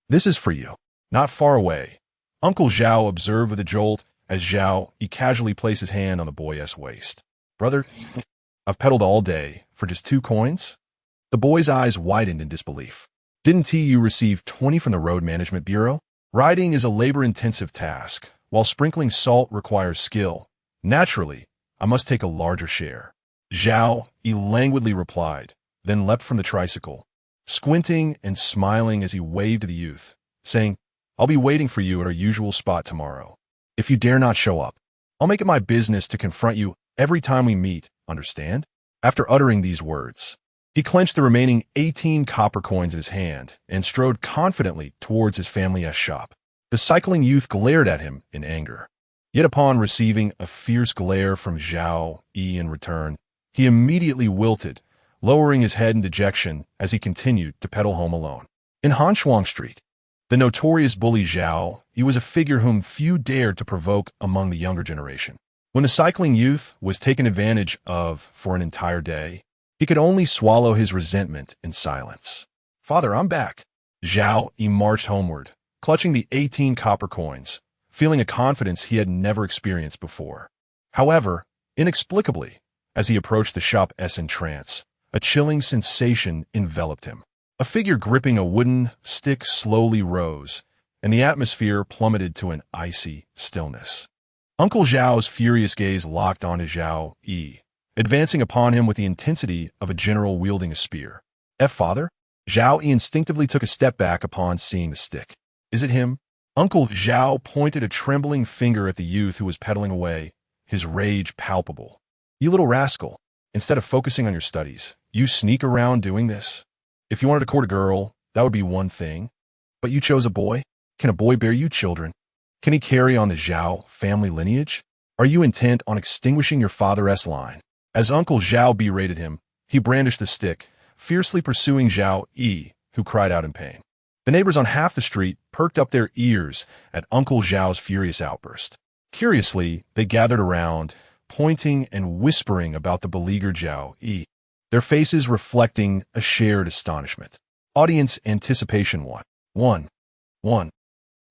this is for you." Not far away, Uncle Zhao observed with a jolt as Zhao Yi casually placed his hand on the boy's waist. "Brother, I've pedaled all day for just 2 coins?" The boy's eyes widened in disbelief. "Didn't you receive 20 from the Road Management Bureau? Riding is a labor-intensive task, while sprinkling salt requires skill. Naturally, I must take a larger share." Zhao Yi languidly replied, then leapt from the tricycle, squinting and smiling as he waved to the youth, saying, "I'll be waiting for you at our usual spot tomorrow. If you dare not show up, I'll make it my business to confront you every time we meet, understand?" After uttering these words, he clenched the remaining 18 copper coins in his hand and strode confidently towards his family's shop. The cycling youth glared at him in anger. Yet upon receiving a fierce glare from Zhao Yi in return, he immediately wilted, lowering his head in dejection as he continued to pedal home alone. In Hanshuang Street, the notorious bully Zhao Yi was a figure whom few dared to provoke among the younger generation. When the cycling youth was taken advantage of for an entire day, he could only swallow his resentment in silence. "Father, I'm back." Zhao Yi marched homeward, clutching the 18 copper coins, feeling a confidence he had never experienced before. However, inexplicably, as he approached the shop's entrance, a chilling sensation enveloped him. A figure gripping a wooden stick slowly rose, and the atmosphere plummeted to an icy stillness. Uncle Zhao's furious gaze locked onto Zhao Yi, advancing upon him with the intensity of a general wielding a spear. Father? Zhao Yi instinctively took a step back upon seeing the stick. Is it him? Uncle Zhao pointed a trembling finger at the youth who was pedaling away, his rage palpable. You little rascal, instead of focusing on your studies, you sneak around doing this? If you wanted to court a girl, that would be one thing. But you chose a boy? Can a boy bear you children? Can he carry on the Zhao family lineage? Are you intent on extinguishing your father's line? As Uncle Zhao berated him, he brandished the stick, fiercely pursuing Zhao Yi, who cried out in pain. The neighbors on half the street perked up their ears at Uncle Zhao's furious outburst. Curiously, they gathered around, pointing and whispering about the beleaguered Zhao Yi, their faces reflecting a shared astonishment. Audience anticipation 1.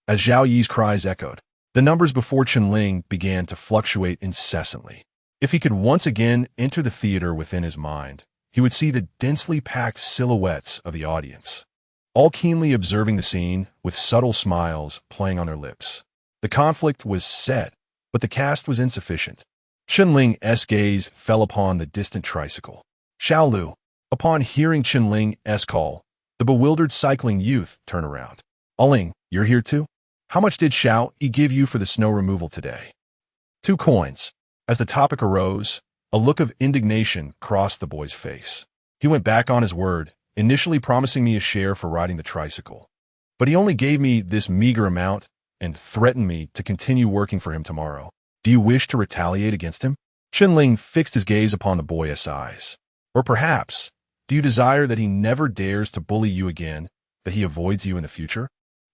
As Zhao Yi's cries echoed, the numbers before Chen began to fluctuate incessantly. If he could once again enter the theater within his mind, he would see the densely packed silhouettes of the audience, all keenly observing the scene with subtle smiles playing on their lips. The conflict was set, but the cast was insufficient. Chen Ling's gaze fell upon the distant tricycle. Xiao Lu. Upon hearing Chen Ling's call, the bewildered cycling youth turned around. Ling, you're here too? How much did Xiao Yi give you for the snow removal today? 2 coins. As the topic arose, a look of indignation crossed the boy's face. He went back on his word, initially promising me a share for riding the tricycle. But he only gave me this meager amount and threatened me to continue working for him tomorrow. Do you wish to retaliate against him? Chen Ling fixed his gaze upon the boy's eyes. Or perhaps, do you desire that he never dares to bully you again, that he avoids you in the future?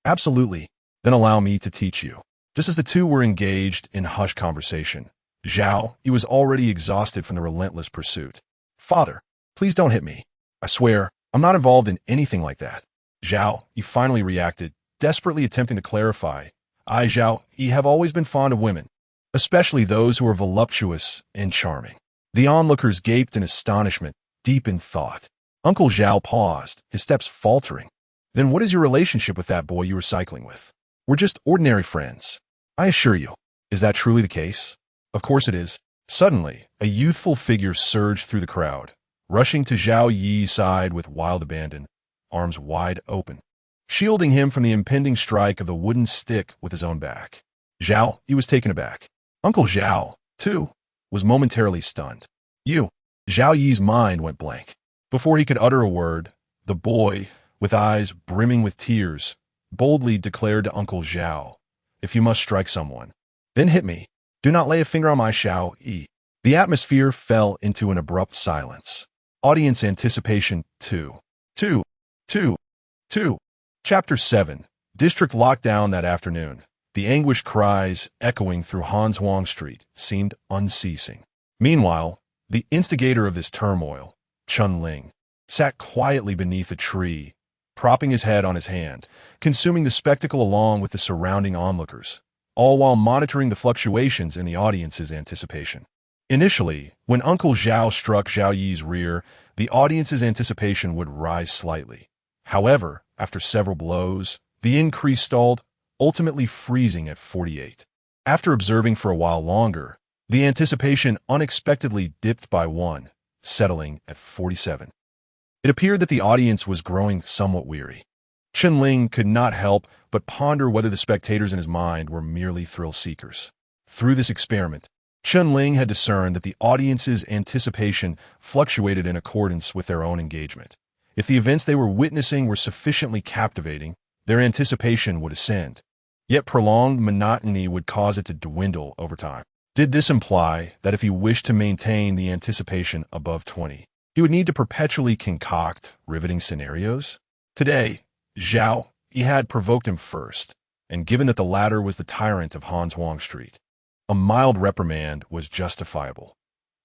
Absolutely. Then allow me to teach you. Just as the two were engaged in hushed conversation, Zhao Yi was already exhausted from the relentless pursuit. Father, please don't hit me. I swear, I'm not involved in anything like that. Zhao Yi finally reacted, desperately attempting to clarify. I, Zhao Yi, have always been fond of women, especially those who are voluptuous and charming. The onlookers gaped in astonishment, deep in thought. Uncle Zhao paused, his steps faltering. Then what is your relationship with that boy you were cycling with? We're just ordinary friends. I assure you. Is that truly the case? Of course it is. Suddenly, a youthful figure surged through the crowd, rushing to Zhao Yi's side with wild abandon, arms wide open, shielding him from the impending strike of the wooden stick with his own back. Zhao Yi was taken aback. Uncle Zhao, too, was momentarily stunned. Zhao Yi's mind went blank. Before he could utter a word, the boy, with eyes brimming with tears, boldly declared to Uncle Zhao, if you must strike someone, then hit me. Do not lay a finger on my Xiao Yi. The atmosphere fell into an abrupt silence. Audience anticipation 2. Chapter 7. District lockdown that afternoon. The anguished cries echoing through Hanshuang Street seemed unceasing. Meanwhile, the instigator of this turmoil, Chen Ling, sat quietly beneath a tree, propping his head on his hand, consuming the spectacle along with the surrounding onlookers, all while monitoring the fluctuations in the audience's anticipation. Initially, when Uncle Zhao struck Zhao Yi's rear, the audience's anticipation would rise slightly. However, after several blows, the increase stalled, ultimately freezing at 48. After observing for a while longer, the anticipation unexpectedly dipped by 1, settling at 47. It appeared that the audience was growing somewhat weary. Chen Ling could not help but ponder whether the spectators in his mind were merely thrill-seekers. Through this experiment, Chen Ling had discerned that the audience's anticipation fluctuated in accordance with their own engagement. If the events they were witnessing were sufficiently captivating, their anticipation would ascend. Yet prolonged monotony would cause it to dwindle over time. Did this imply that if he wished to maintain the anticipation above 20, he would need to perpetually concoct riveting scenarios? Today, Zhao Yi had provoked him first, and given that the latter was the tyrant of Hanshuang Street, a mild reprimand was justifiable.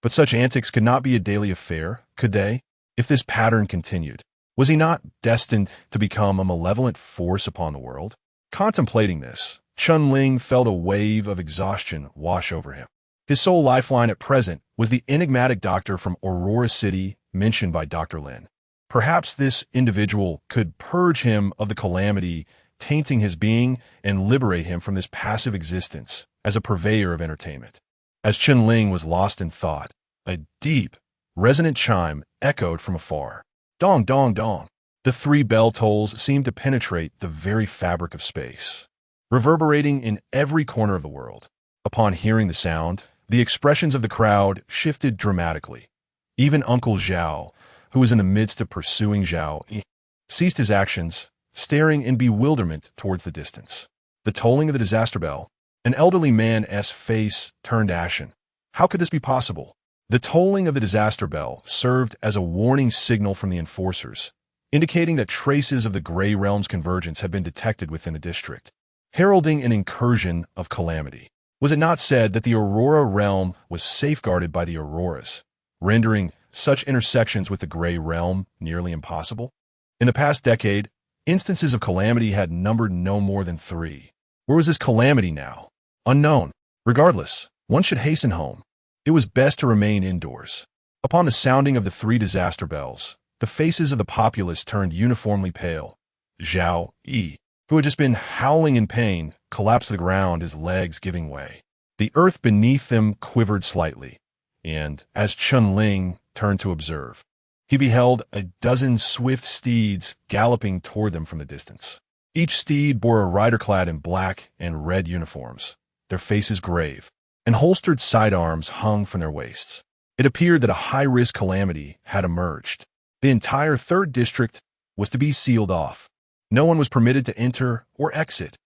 But such antics could not be a daily affair, could they? If this pattern continued, was he not destined to become a malevolent force upon the world? Contemplating this, Chen Ling felt a wave of exhaustion wash over him. His sole lifeline at present was the enigmatic doctor from Aurora City mentioned by Dr. Lin. Perhaps this individual could purge him of the calamity tainting his being and liberate him from this passive existence as a purveyor of entertainment. As Chen Ling was lost in thought, a deep, resonant chime echoed from afar. Dong, dong, dong. The three bell tolls seemed to penetrate the very fabric of space, reverberating in every corner of the world. Upon hearing the sound, the expressions of the crowd shifted dramatically. Even Uncle Zhao, who was in the midst of pursuing Zhao Yi, ceased his actions, staring in bewilderment towards the distance. The tolling of the disaster bell. An elderly man's face turned ashen. How could this be possible? The tolling of the disaster bell served as a warning signal from the enforcers, indicating that traces of the Gray Realm's convergence had been detected within the district, heralding an incursion of calamity. Was it not said that the Aurora Realm was safeguarded by the Auroras, rendering such intersections with the Gray Realm nearly impossible? In the past decade, instances of calamity had numbered no more than 3. Where was this calamity now? Unknown. Regardless, one should hasten home. It was best to remain indoors. Upon the sounding of the 3 disaster bells, the faces of the populace turned uniformly pale. Zhao Yi, who had just been howling in pain, collapsed to the ground, his legs giving way. The earth beneath them quivered slightly, and as Chen Ling turned to observe, he beheld a dozen swift steeds galloping toward them from the distance. Each steed bore a rider clad in black and red uniforms, their faces grave, and holstered sidearms hung from their waists. It appeared that a high-risk calamity had emerged. The entire 3rd district was to be sealed off. No one was permitted to enter or exit.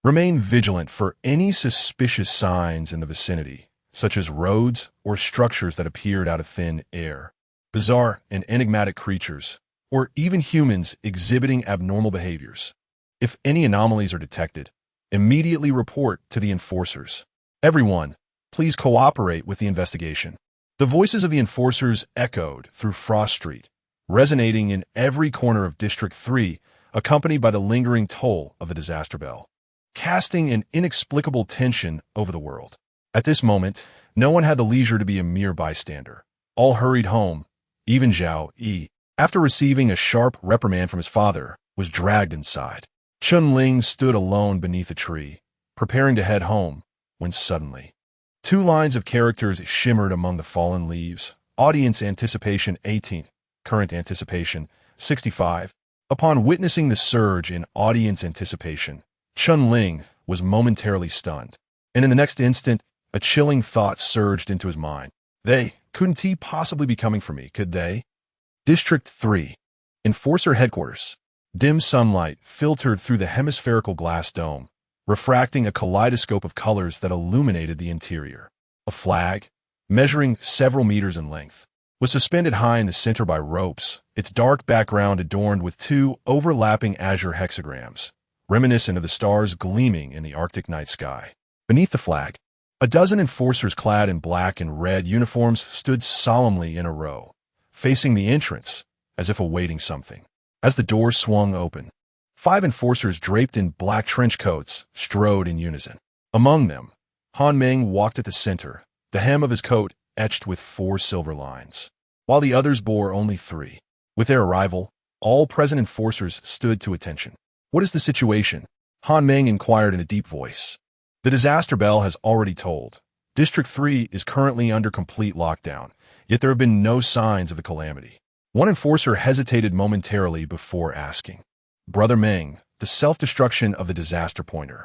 Remain vigilant for any suspicious signs in the vicinity, such as roads or structures that appeared out of thin air, bizarre and enigmatic creatures, or even humans exhibiting abnormal behaviors. If any anomalies are detected, immediately report to the enforcers. Everyone, please cooperate with the investigation. The voices of the enforcers echoed through Frost Street, resonating in every corner of District 3, accompanied by the lingering toll of the disaster bell, casting an inexplicable tension over the world. At this moment, no one had the leisure to be a mere bystander. All hurried home. Even Zhao Yi, after receiving a sharp reprimand from his father, was dragged inside. Chen Ling stood alone beneath a tree, preparing to head home, when suddenly 2 lines of characters shimmered among the fallen leaves. Audience anticipation 18, current anticipation 65. Upon witnessing the surge in audience anticipation, Chen Ling was momentarily stunned, and in the next instant, a chilling thought surged into his mind. Couldn't he possibly be coming for me, could they? District 3. Enforcer Headquarters. Dim sunlight filtered through the hemispherical glass dome, refracting a kaleidoscope of colors that illuminated the interior. A flag, measuring several meters in length, was suspended high in the center by ropes, its dark background adorned with 2 overlapping azure hexagrams, reminiscent of the stars gleaming in the Arctic night sky. Beneath the flag, a dozen enforcers clad in black and red uniforms stood solemnly in a row, facing the entrance, as if awaiting something. As the door swung open, 5 enforcers draped in black trench coats strode in unison. Among them, Han Meng walked at the center, the hem of his coat etched with 4 silver lines, while the others bore only 3. With their arrival, all present enforcers stood to attention. What is the situation? Han Meng inquired in a deep voice. The disaster bell has already tolled. District 3 is currently under complete lockdown, yet there have been no signs of the calamity. One enforcer hesitated momentarily before asking, Brother Meng, the self-destruction of the disaster pointer.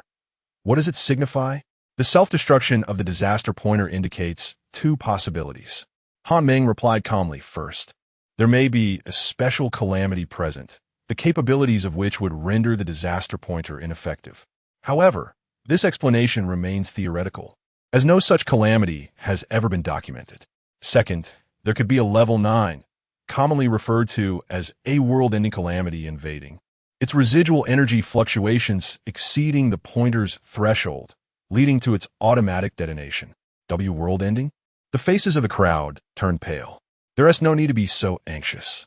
What does it signify? The self-destruction of the disaster pointer indicates 2 possibilities. Han Meng replied calmly. First, there may be a special calamity present, the capabilities of which would render the disaster pointer ineffective. However, this explanation remains theoretical, as no such calamity has ever been documented. Second, there could be a level 9, commonly referred to as a world-ending calamity invading, its residual energy fluctuations exceeding the pointer's threshold, leading to its automatic detonation. World-ending? The faces of the crowd turned pale. There is no need to be so anxious.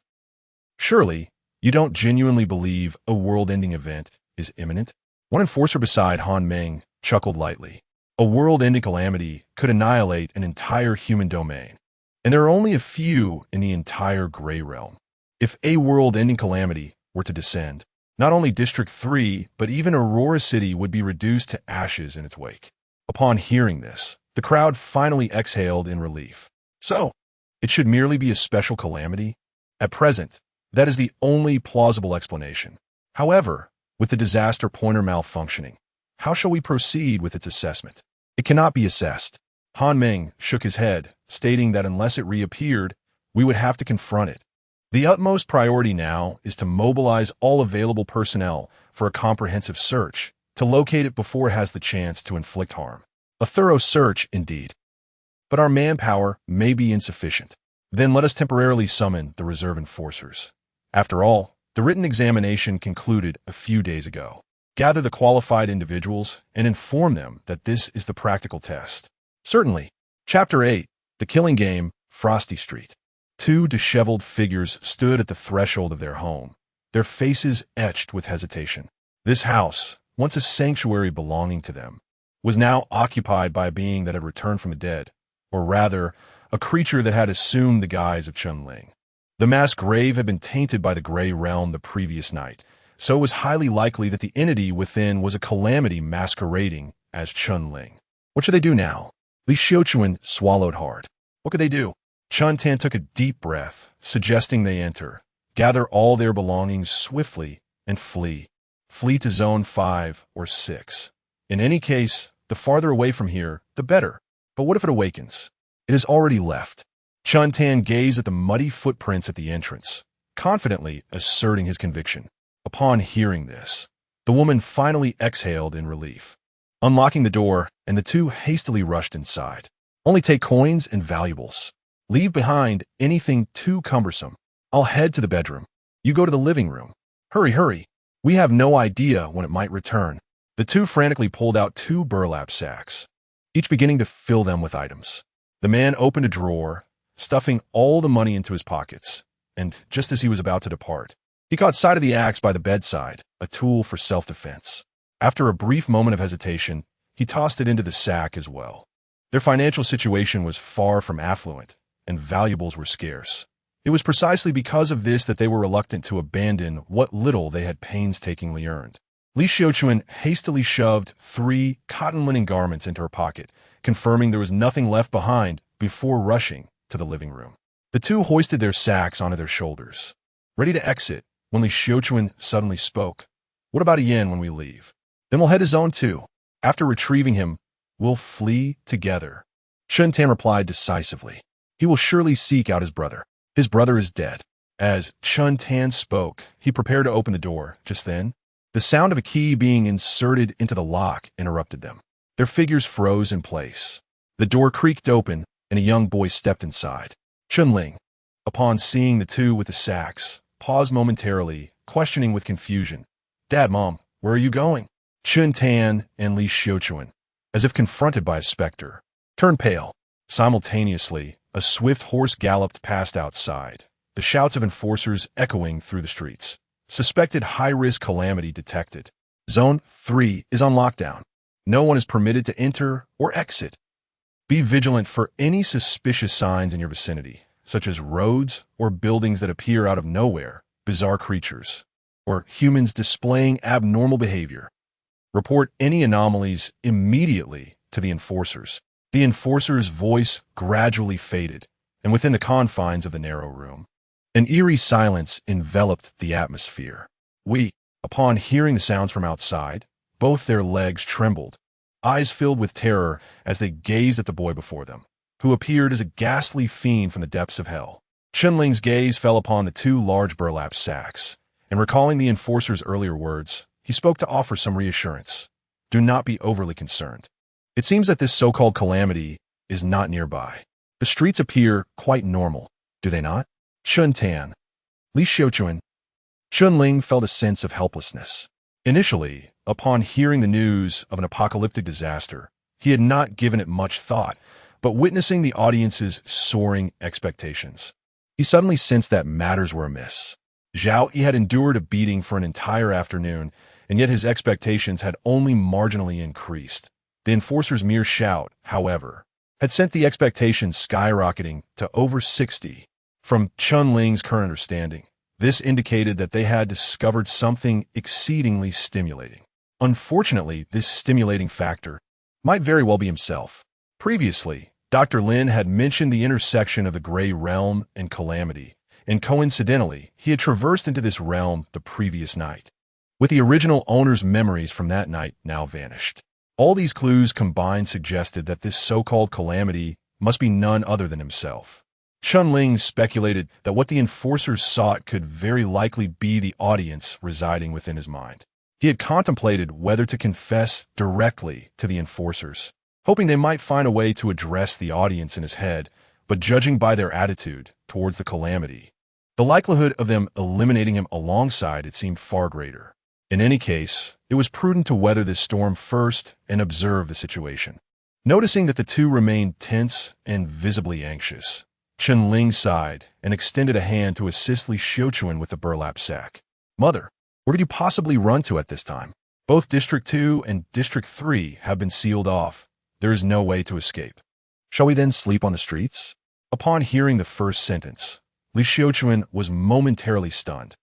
Surely, you don't genuinely believe a world-ending event is imminent? One enforcer beside Han Meng chuckled lightly. A world-ending calamity could annihilate an entire human domain, and there are only a few in the entire gray realm. If a world-ending calamity were to descend, not only District 3, but even Aurora City would be reduced to ashes in its wake. Upon hearing this, the crowd finally exhaled in relief. So, it should merely be a special calamity? At present, that is the only plausible explanation. However, with the disaster pointer malfunctioning, how shall we proceed with its assessment? It cannot be assessed. Han Meng shook his head, stating that unless it reappeared, we would have to confront it. The utmost priority now is to mobilize all available personnel for a comprehensive search to locate it before it has the chance to inflict harm. A thorough search, indeed. But our manpower may be insufficient. Then let us temporarily summon the reserve enforcers. After all, the written examination concluded a few days ago. Gather the qualified individuals and inform them that this is the practical test. Certainly. Chapter 8, The Killing Game, Frosty Street. Two disheveled figures stood at the threshold of their home, their faces etched with hesitation. This house, once a sanctuary belonging to them, was now occupied by a being that had returned from the dead, or rather, a creature that had assumed the guise of Chun-Ling. The mass grave had been tainted by the gray realm the previous night, so it was highly likely that the entity within was a calamity masquerading as Chun-Ling. What should they do now? Li Xiuquan swallowed hard. What could they do? Chun Tan took a deep breath, suggesting they enter, gather all their belongings swiftly, and flee. Flee to Zone 5 or 6. In any case, the farther away from here, the better. But what if it awakens? It has already left. Chun Tan gazed at the muddy footprints at the entrance, confidently asserting his conviction. Upon hearing this, the woman finally exhaled in relief, unlocking the door, and the two hastily rushed inside. Only take coins and valuables. Leave behind anything too cumbersome. I'll head to the bedroom. You go to the living room. Hurry, hurry. We have no idea when it might return. The two frantically pulled out 2 burlap sacks, each beginning to fill them with items. The man opened a drawer, stuffing all the money into his pockets, and just as he was about to depart, he caught sight of the axe by the bedside, a tool for self-defense. After a brief moment of hesitation, he tossed it into the sack as well. Their financial situation was far from affluent, and valuables were scarce. It was precisely because of this that they were reluctant to abandon what little they had painstakingly earned. Li Xiuquan hastily shoved 3 cotton linen garments into her pocket, confirming there was nothing left behind before rushing to the living room. The two hoisted their sacks onto their shoulders, ready to exit when Li Xiuquan suddenly spoke. What about Yin when we leave? Then we'll head to Zone 2. After retrieving him, we'll flee together. Chun Tan replied decisively. He will surely seek out his brother. His brother is dead. As Chun Tan spoke, he prepared to open the door. Just then, the sound of a key being inserted into the lock interrupted them. Their figures froze in place. The door creaked open, and a young boy stepped inside. Chun-Ling, upon seeing the two with the sacks, paused momentarily, questioning with confusion. Dad, Mom, where are you going? Chun Tan and Li Xiuquan, as if confronted by a specter, turned pale. Simultaneously, a swift horse galloped past outside, the shouts of enforcers echoing through the streets. Suspected high-risk calamity detected. Zone 3 is on lockdown. No one is permitted to enter or exit. Be vigilant for any suspicious signs in your vicinity, such as roads or buildings that appear out of nowhere, bizarre creatures, or humans displaying abnormal behavior. Report any anomalies immediately to the enforcers. The enforcer's voice gradually faded, and within the confines of the narrow room, an eerie silence enveloped the atmosphere. Upon hearing the sounds from outside, both their legs trembled, eyes filled with terror as they gazed at the boy before them, who appeared as a ghastly fiend from the depths of hell. Chun-Ling's gaze fell upon the 2 large burlap sacks, and recalling the enforcer's earlier words, he spoke to offer some reassurance. Do not be overly concerned. It seems that this so-called calamity is not nearby. The streets appear quite normal, do they not? Chun Tan, Li Xiuquan. Chun-Ling felt a sense of helplessness. Initially, upon hearing the news of an apocalyptic disaster, he had not given it much thought, but witnessing the audience's soaring expectations, he suddenly sensed that matters were amiss. Zhao Yi had endured a beating for an entire afternoon, and yet his expectations had only marginally increased. The enforcer's mere shout, however, had sent the expectations skyrocketing to over 60. From Chun-Ling's current understanding, this indicated that they had discovered something exceedingly stimulating. Unfortunately, this stimulating factor might very well be himself. Previously, Dr. Lin had mentioned the intersection of the gray realm and calamity, and coincidentally, he had traversed into this realm the previous night, with the original owner's memories from that night now vanished. All these clues combined suggested that this so-called calamity must be none other than himself. Chun-Ling speculated that what the enforcers sought could very likely be the audience residing within his mind. He had contemplated whether to confess directly to the enforcers, hoping they might find a way to address the audience in his head, but judging by their attitude towards the calamity, the likelihood of them eliminating him alongside it seemed far greater. In any case, it was prudent to weather this storm first and observe the situation. Noticing that the two remained tense and visibly anxious, Chun-Ling sighed and extended a hand to assist Li Xiuquan with the burlap sack. "Mother, where did you possibly run to at this time? Both District 2 and District 3 have been sealed off. There is no way to escape. Shall we then sleep on the streets?" Upon hearing the first sentence, Li Xiuquan was momentarily stunned.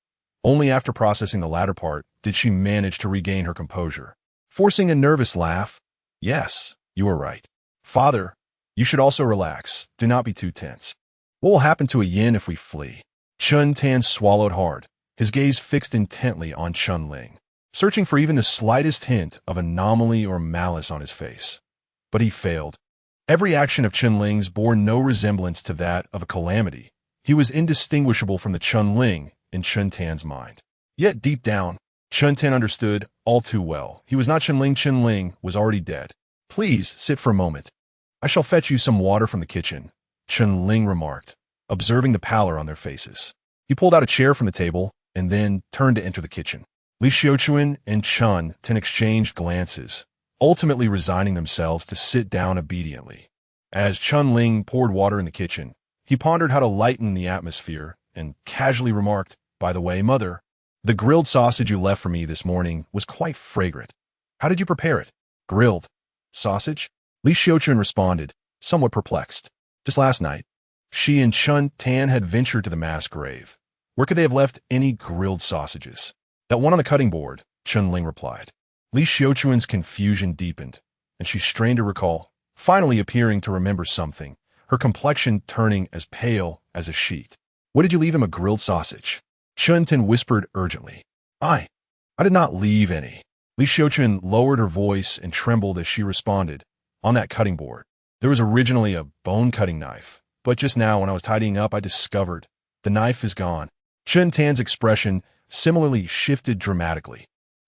Only after processing the latter part did she manage to regain her composure. Forcing a nervous laugh, "Yes, you are right. Father, you should also relax. Do not be too tense. What will happen to a yin if we flee?" Chun Tan swallowed hard, his gaze fixed intently on Chun-Ling, searching for even the slightest hint of anomaly or malice on his face. But he failed. Every action of Chun-Ling's bore no resemblance to that of a calamity. He was indistinguishable from the Chun-Ling in Chun Tan's mind. Yet deep down, Chun Tan understood all too well. He was not Chun-Ling. Chun-Ling was already dead. "Please sit for a moment. I shall fetch you some water from the kitchen," Chun-Ling remarked, observing the pallor on their faces. He pulled out a chair from the table and then turned to enter the kitchen. Li Xiuquan and Chun Tan exchanged glances, ultimately resigning themselves to sit down obediently. As Chun-Ling poured water in the kitchen, he pondered how to lighten the atmosphere and casually remarked, "By the way, Mother, the grilled sausage you left for me this morning was quite fragrant. How did you prepare it?" "Grilled sausage?" Li Xiuquan responded, somewhat perplexed. "Just last night, she and Chun Tan had ventured to the mass grave. Where could they have left any grilled sausages?" "That one on the cutting board," Chun-Ling replied. Li Xiuquan's confusion deepened, and she strained to recall, finally appearing to remember something, her complexion turning as pale as a sheet. "What did you leave him, a grilled sausage?" Chun Tan whispered urgently. I did not leave any." Li Xiuquan lowered her voice and trembled as she responded, "On that cutting board, there was originally a bone-cutting knife, but just now when I was tidying up, I discovered the knife is gone." Chun Tan's expression similarly shifted dramatically.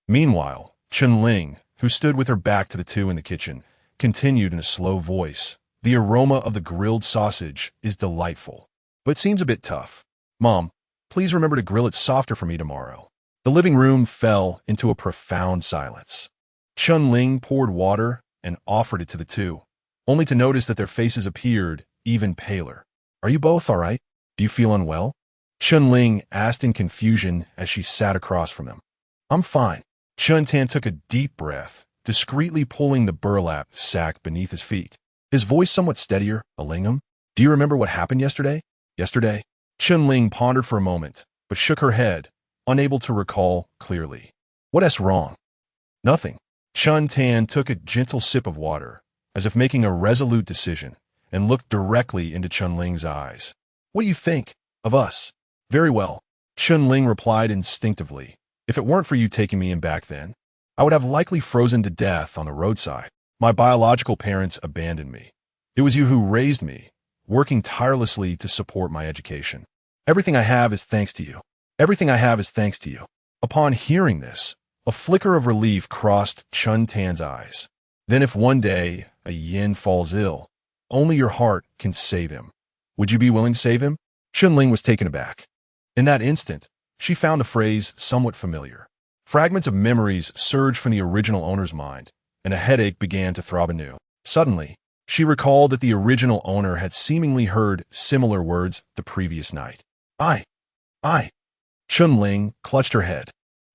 Meanwhile, Chun-Ling, who stood with her back to the two in the kitchen, continued in a slow voice, "The aroma of the grilled sausage is delightful, but seems a bit tough. Mom, please remember to grill it softer for me tomorrow." The living room fell into a profound silence. Chun-Ling poured water and offered it to the two, only to notice that their faces appeared even paler. "Are you both all right? Do you feel unwell?" Chun-Ling asked in confusion as she sat across from them. "I'm fine." Chun Tan took a deep breath, discreetly pulling the burlap sack beneath his feet. His voice somewhat steadier, a lingam. "Do you remember what happened yesterday?" "Yesterday?" Chun-Ling pondered for a moment, but shook her head, unable to recall clearly. "What's wrong?" "Nothing." Chun Tan took a gentle sip of water, as if making a resolute decision, and looked directly into Chun-Ling's eyes. "What do you think of us?" "Very well," Chun-Ling replied instinctively. "If it weren't for you taking me in back then, I would have likely frozen to death on the roadside. My biological parents abandoned me. It was you who raised me, working tirelessly to support my education. Everything I have is thanks to you. Everything I have is thanks to you." Upon hearing this, a flicker of relief crossed Chun Tan's eyes. "Then if one day a yin falls ill, only your heart can save him. Would you be willing to save him?" Chun-Ling was taken aback. In that instant, she found the phrase somewhat familiar. Fragments of memories surged from the original owner's mind, and a headache began to throb anew. Suddenly, she recalled that the original owner had seemingly heard similar words the previous night. I. Chun-Ling clutched her head,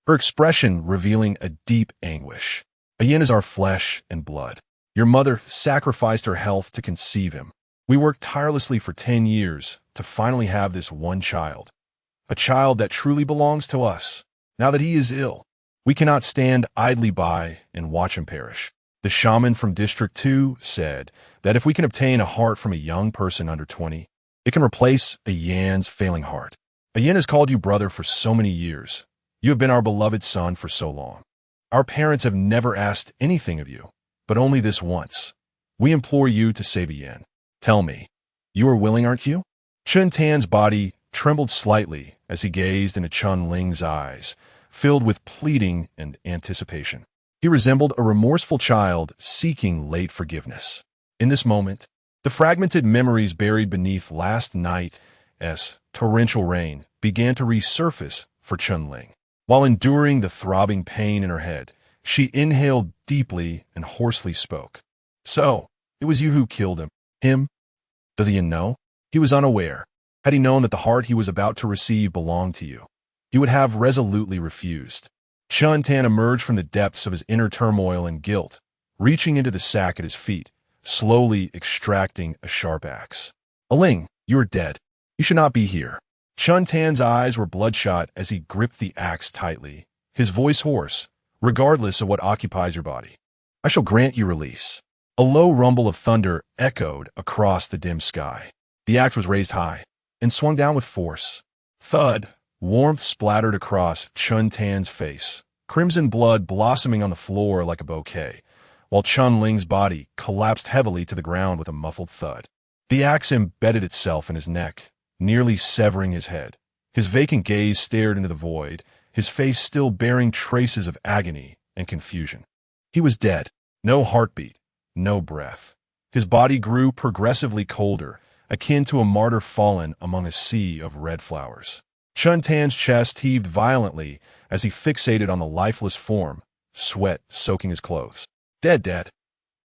her expression revealing a deep anguish. "A yin is our flesh and blood. Your mother sacrificed her health to conceive him. We worked tirelessly for 10 years to finally have this one child. A child that truly belongs to us. Now that he is ill, we cannot stand idly by and watch him perish. The shaman from District 2 said that if we can obtain a heart from a young person under 20, it can replace a Yan's failing heart. A Yan has called you brother for so many years. You have been our beloved son for so long. Our parents have never asked anything of you, but only this once. We implore you to save a Yan. Tell me, you are willing, aren't you? Chun Tan's body trembled slightly as he gazed into Chun Ling's eyes, filled with pleading and anticipation. He resembled a remorseful child seeking late forgiveness. In this moment, the fragmented memories buried beneath last night's torrential rain began to resurface for Chun Ling. While enduring the throbbing pain in her head, she inhaled deeply and hoarsely spoke. So, it was you who killed him. Him? Does he know? He was unaware. Had he known that the heart he was about to receive belonged to you, he would have resolutely refused. Chun Tan emerged from the depths of his inner turmoil and guilt, reaching into the sack at his feet, slowly extracting a sharp axe. Ling, you are dead. You should not be here. Chun Tan's eyes were bloodshot as he gripped the axe tightly, his voice hoarse, regardless of what occupies your body. I shall grant you release. A low rumble of thunder echoed across the dim sky. The axe was raised high and swung down with force. Thud, warmth splattered across Chun Tan's face, crimson blood blossoming on the floor like a bouquet, while Chun Ling's body collapsed heavily to the ground with a muffled thud. The axe embedded itself in his neck, nearly severing his head. His vacant gaze stared into the void, his face still bearing traces of agony and confusion. He was dead. No heartbeat, no breath. His body grew progressively colder, akin to a martyr fallen among a sea of red flowers. Chun Tan's chest heaved violently as he fixated on the lifeless form, sweat soaking his clothes. Dead.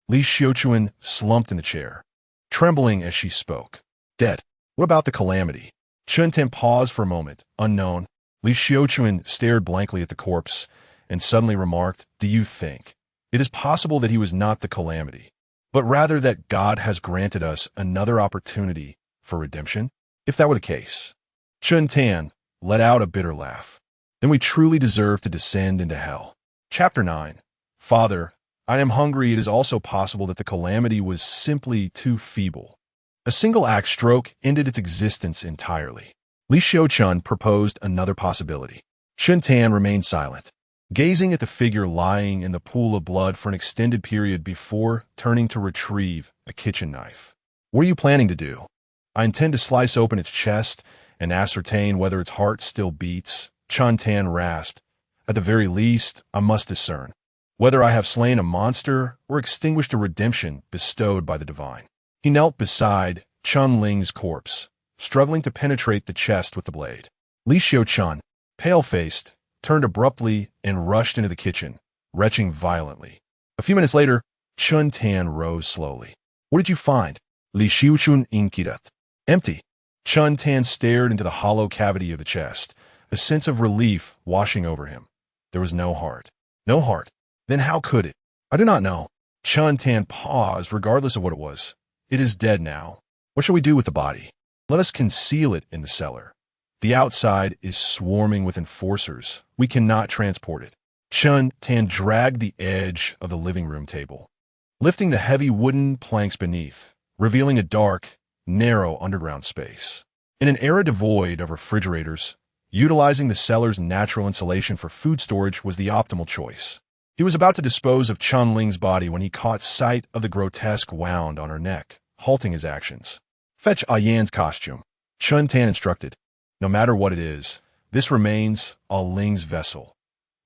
Li Xiuquan slumped in the chair, trembling as she spoke. Dead. What about the calamity? Chun Tan paused for a moment, unknown. Li Xiuquan stared blankly at the corpse and suddenly remarked, Do you think it is possible that he was not the calamity, but rather that God has granted us another opportunity for redemption? If that were the case, Chun Tan let out a bitter laugh. Then we truly deserve to descend into hell. Chapter 9. Father, I am hungry. It is also possible that the calamity was simply too feeble. A single axe stroke ended its existence entirely. Li Xiuquan proposed another possibility. Chun Tan remained silent, gazing at the figure lying in the pool of blood for an extended period before turning to retrieve a kitchen knife. What are you planning to do? I intend to slice open its chest and ascertain whether its heart still beats, Chun Tan rasped. At the very least, I must discern whether I have slain a monster or extinguished a redemption bestowed by the divine. He knelt beside Chun Ling's corpse, struggling to penetrate the chest with the blade. Li Xiuquan, pale-faced, turned abruptly and rushed into the kitchen, retching violently. A few minutes later, Chun Tan rose slowly. What did you find? Li Xiuquan inquired. Empty. Chun Tan stared into the hollow cavity of the chest, a sense of relief washing over him. There was no heart. No heart. Then how could it? I do not know. Chun Tan paused, regardless of what it was. It is dead now. What shall we do with the body? Let us conceal it in the cellar. The outside is swarming with enforcers. We cannot transport it. Chun Tan dragged the edge of the living room table, lifting the heavy wooden planks beneath, revealing a dark, narrow underground space. In an era devoid of refrigerators, utilizing the cellar's natural insulation for food storage was the optimal choice. He was about to dispose of Chun Ling's body when he caught sight of the grotesque wound on her neck, halting his actions. Fetch A Yan's costume, Chun Tan instructed. No matter what it is, this remains A Ling's vessel.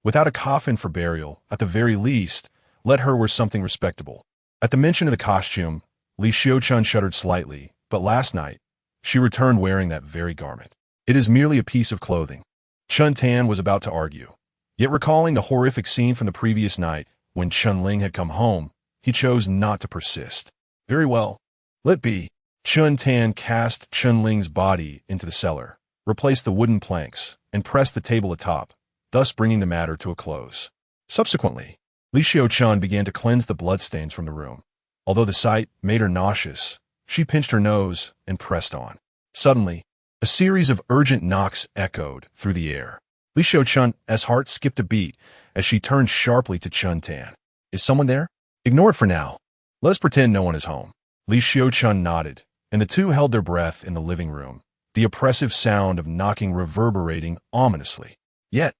Without a coffin for burial, at the very least, let her wear something respectable. At the mention of the costume, Li Xiuquan shuddered slightly, but last night, she returned wearing that very garment. It is merely a piece of clothing. Chun Tan was about to argue. Yet recalling the horrific scene from the previous night, when Chun Ling had come home, he chose not to persist. Very well. Let be. Chun Tan cast Chun Ling's body into the cellar, replaced the wooden planks, and pressed the table atop, thus bringing the matter to a close. Subsequently, Li Xiaochun began to cleanse the bloodstains from the room. Although the sight made her nauseous, she pinched her nose and pressed on. Suddenly, a series of urgent knocks echoed through the air. Li Xiaochun's heart skipped a beat as she turned sharply to Chun Tan. Is someone there? Ignore it for now. Let's pretend no one is home. Li Xiaochun nodded, and the two held their breath in the living room, the oppressive sound of knocking reverberating ominously. Yet,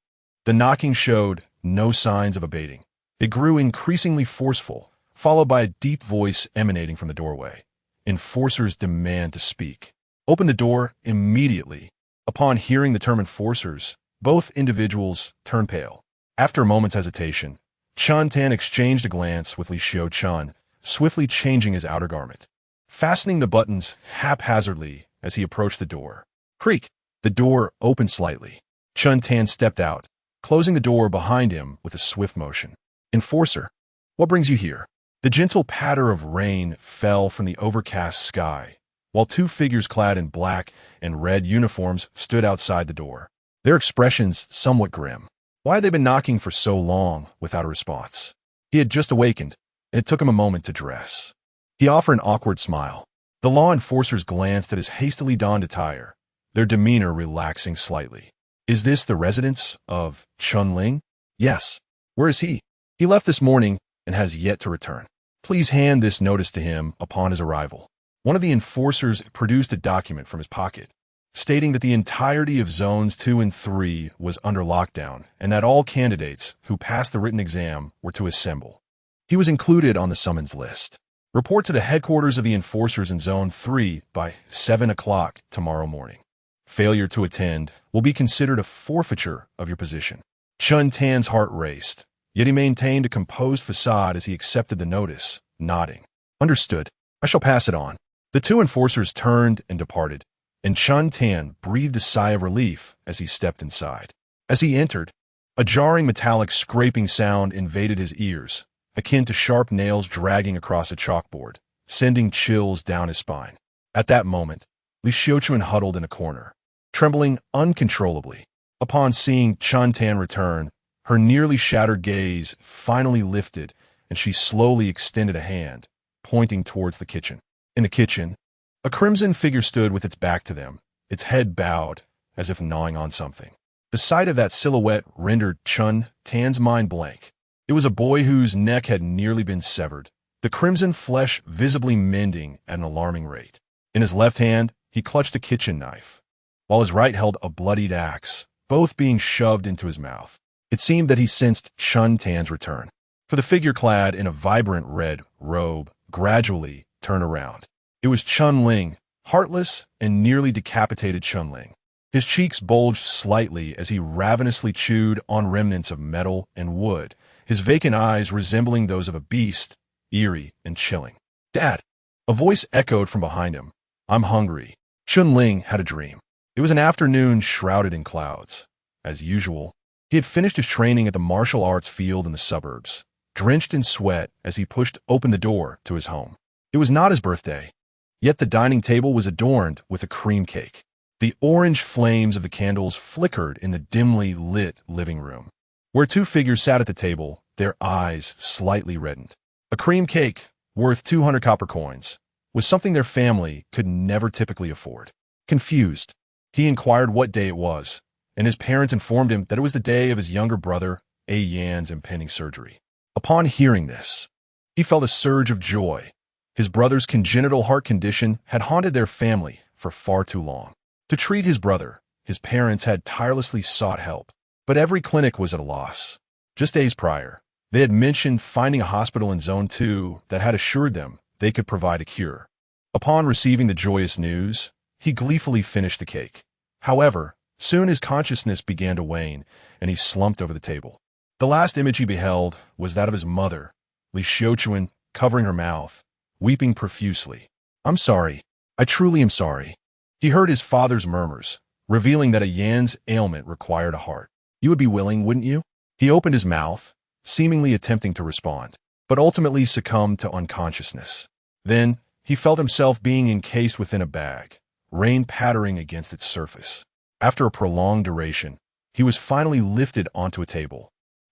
the knocking showed no signs of abating. It grew increasingly forceful, followed by a deep voice emanating from the doorway. Enforcers demand to speak. Open the door immediately. Upon hearing the term enforcers, both individuals turned pale. After a moment's hesitation, Chun Tan exchanged a glance with Li Xiaochun, swiftly changing his outer garment, fastening the buttons haphazardly as he approached the door. Creak! The door opened slightly. Chun Tan stepped out, closing the door behind him with a swift motion. Enforcer, what brings you here? The gentle patter of rain fell from the overcast sky, while two figures clad in black and red uniforms stood outside the door, their expressions somewhat grim. Why had they been knocking for so long without a response? He had just awakened, and it took him a moment to dress. He offered an awkward smile. The law enforcers glanced at his hastily donned attire, their demeanor relaxing slightly. Is this the residence of Chun Ling? Yes. Where is he? He left this morning and has yet to return. Please hand this notice to him upon his arrival. One of the enforcers produced a document from his pocket, stating that the entirety of Zones 2 and 3 was under lockdown and that all candidates who passed the written exam were to assemble. He was included on the summons list. Report to the headquarters of the enforcers in Zone 3 by 7 o'clock tomorrow morning. Failure to attend will be considered a forfeiture of your position. Chun Tan's heart raced, yet he maintained a composed facade as he accepted the notice, nodding. Understood. I shall pass it on. The two enforcers turned and departed, and Chun Tan breathed a sigh of relief as he stepped inside. As he entered, a jarring metallic scraping sound invaded his ears, akin to sharp nails dragging across a chalkboard, sending chills down his spine. At that moment, Li Xiaochun huddled in a corner, trembling uncontrollably. Upon seeing Chun Tan return, her nearly shattered gaze finally lifted, and she slowly extended a hand, pointing towards the kitchen. In the kitchen, a crimson figure stood with its back to them, its head bowed, as if gnawing on something. The sight of that silhouette rendered Chun Tan's mind blank. It was a boy whose neck had nearly been severed, the crimson flesh visibly mending at an alarming rate. In his left hand, he clutched a kitchen knife, while his right held a bloodied axe, both being shoved into his mouth. It seemed that he sensed Chun Tan's return, for the figure clad in a vibrant red robe gradually turned around. It was Chun Ling, heartless and nearly decapitated Chun Ling. His cheeks bulged slightly as he ravenously chewed on remnants of metal and wood, his vacant eyes resembling those of a beast, eerie and chilling. Dad! A voice echoed from behind him. I'm hungry. Chun Ling had a dream. It was an afternoon shrouded in clouds. As usual, he had finished his training at the martial arts field in the suburbs, drenched in sweat as he pushed open the door to his home. It was not his birthday, yet the dining table was adorned with a cream cake. The orange flames of the candles flickered in the dimly lit living room. Where two figures sat at the table, their eyes slightly reddened. A cream cake, worth 200 copper coins, was something their family could never typically afford. Confused, he inquired what day it was, and his parents informed him that it was the day of his younger brother, A. Yan's impending surgery. Upon hearing this, he felt a surge of joy. His brother's congenital heart condition had haunted their family for far too long. To treat his brother, his parents had tirelessly sought help, but every clinic was at a loss. Just days prior, they had mentioned finding a hospital in Zone 2 that had assured them they could provide a cure. Upon receiving the joyous news, he gleefully finished the cake. However, soon his consciousness began to wane, and he slumped over the table. The last image he beheld was that of his mother, Li Xiaochun, covering her mouth, weeping profusely. I'm sorry. I truly am sorry. He heard his father's murmurs, revealing that a Yan's ailment required a heart. You would be willing, wouldn't you? He opened his mouth, seemingly attempting to respond, but ultimately succumbed to unconsciousness. Then, he felt himself being encased within a bag, rain pattering against its surface. After a prolonged duration, he was finally lifted onto a table.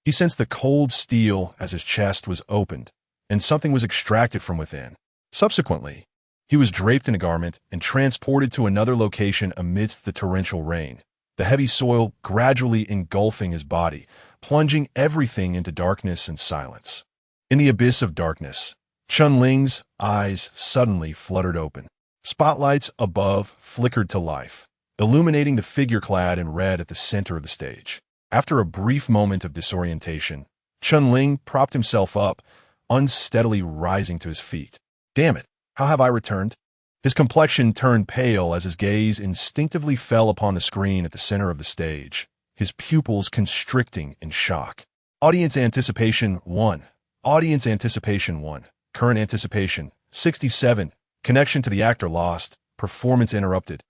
He sensed the cold steel as his chest was opened, and something was extracted from within. Subsequently, he was draped in a garment and transported to another location amidst the torrential rain, the heavy soil gradually engulfing his body, plunging everything into darkness and silence. In the abyss of darkness, Chun-Ling's eyes suddenly fluttered open. Spotlights above flickered to life, illuminating the figure clad in red at the center of the stage. After a brief moment of disorientation, Chun-Ling propped himself up, unsteadily rising to his feet. Damn it, how have I returned? His complexion turned pale as his gaze instinctively fell upon the screen at the center of the stage, his pupils constricting in shock. Audience anticipation 1. Audience anticipation 1. Current anticipation 67. Connection to the actor lost. Performance interrupted.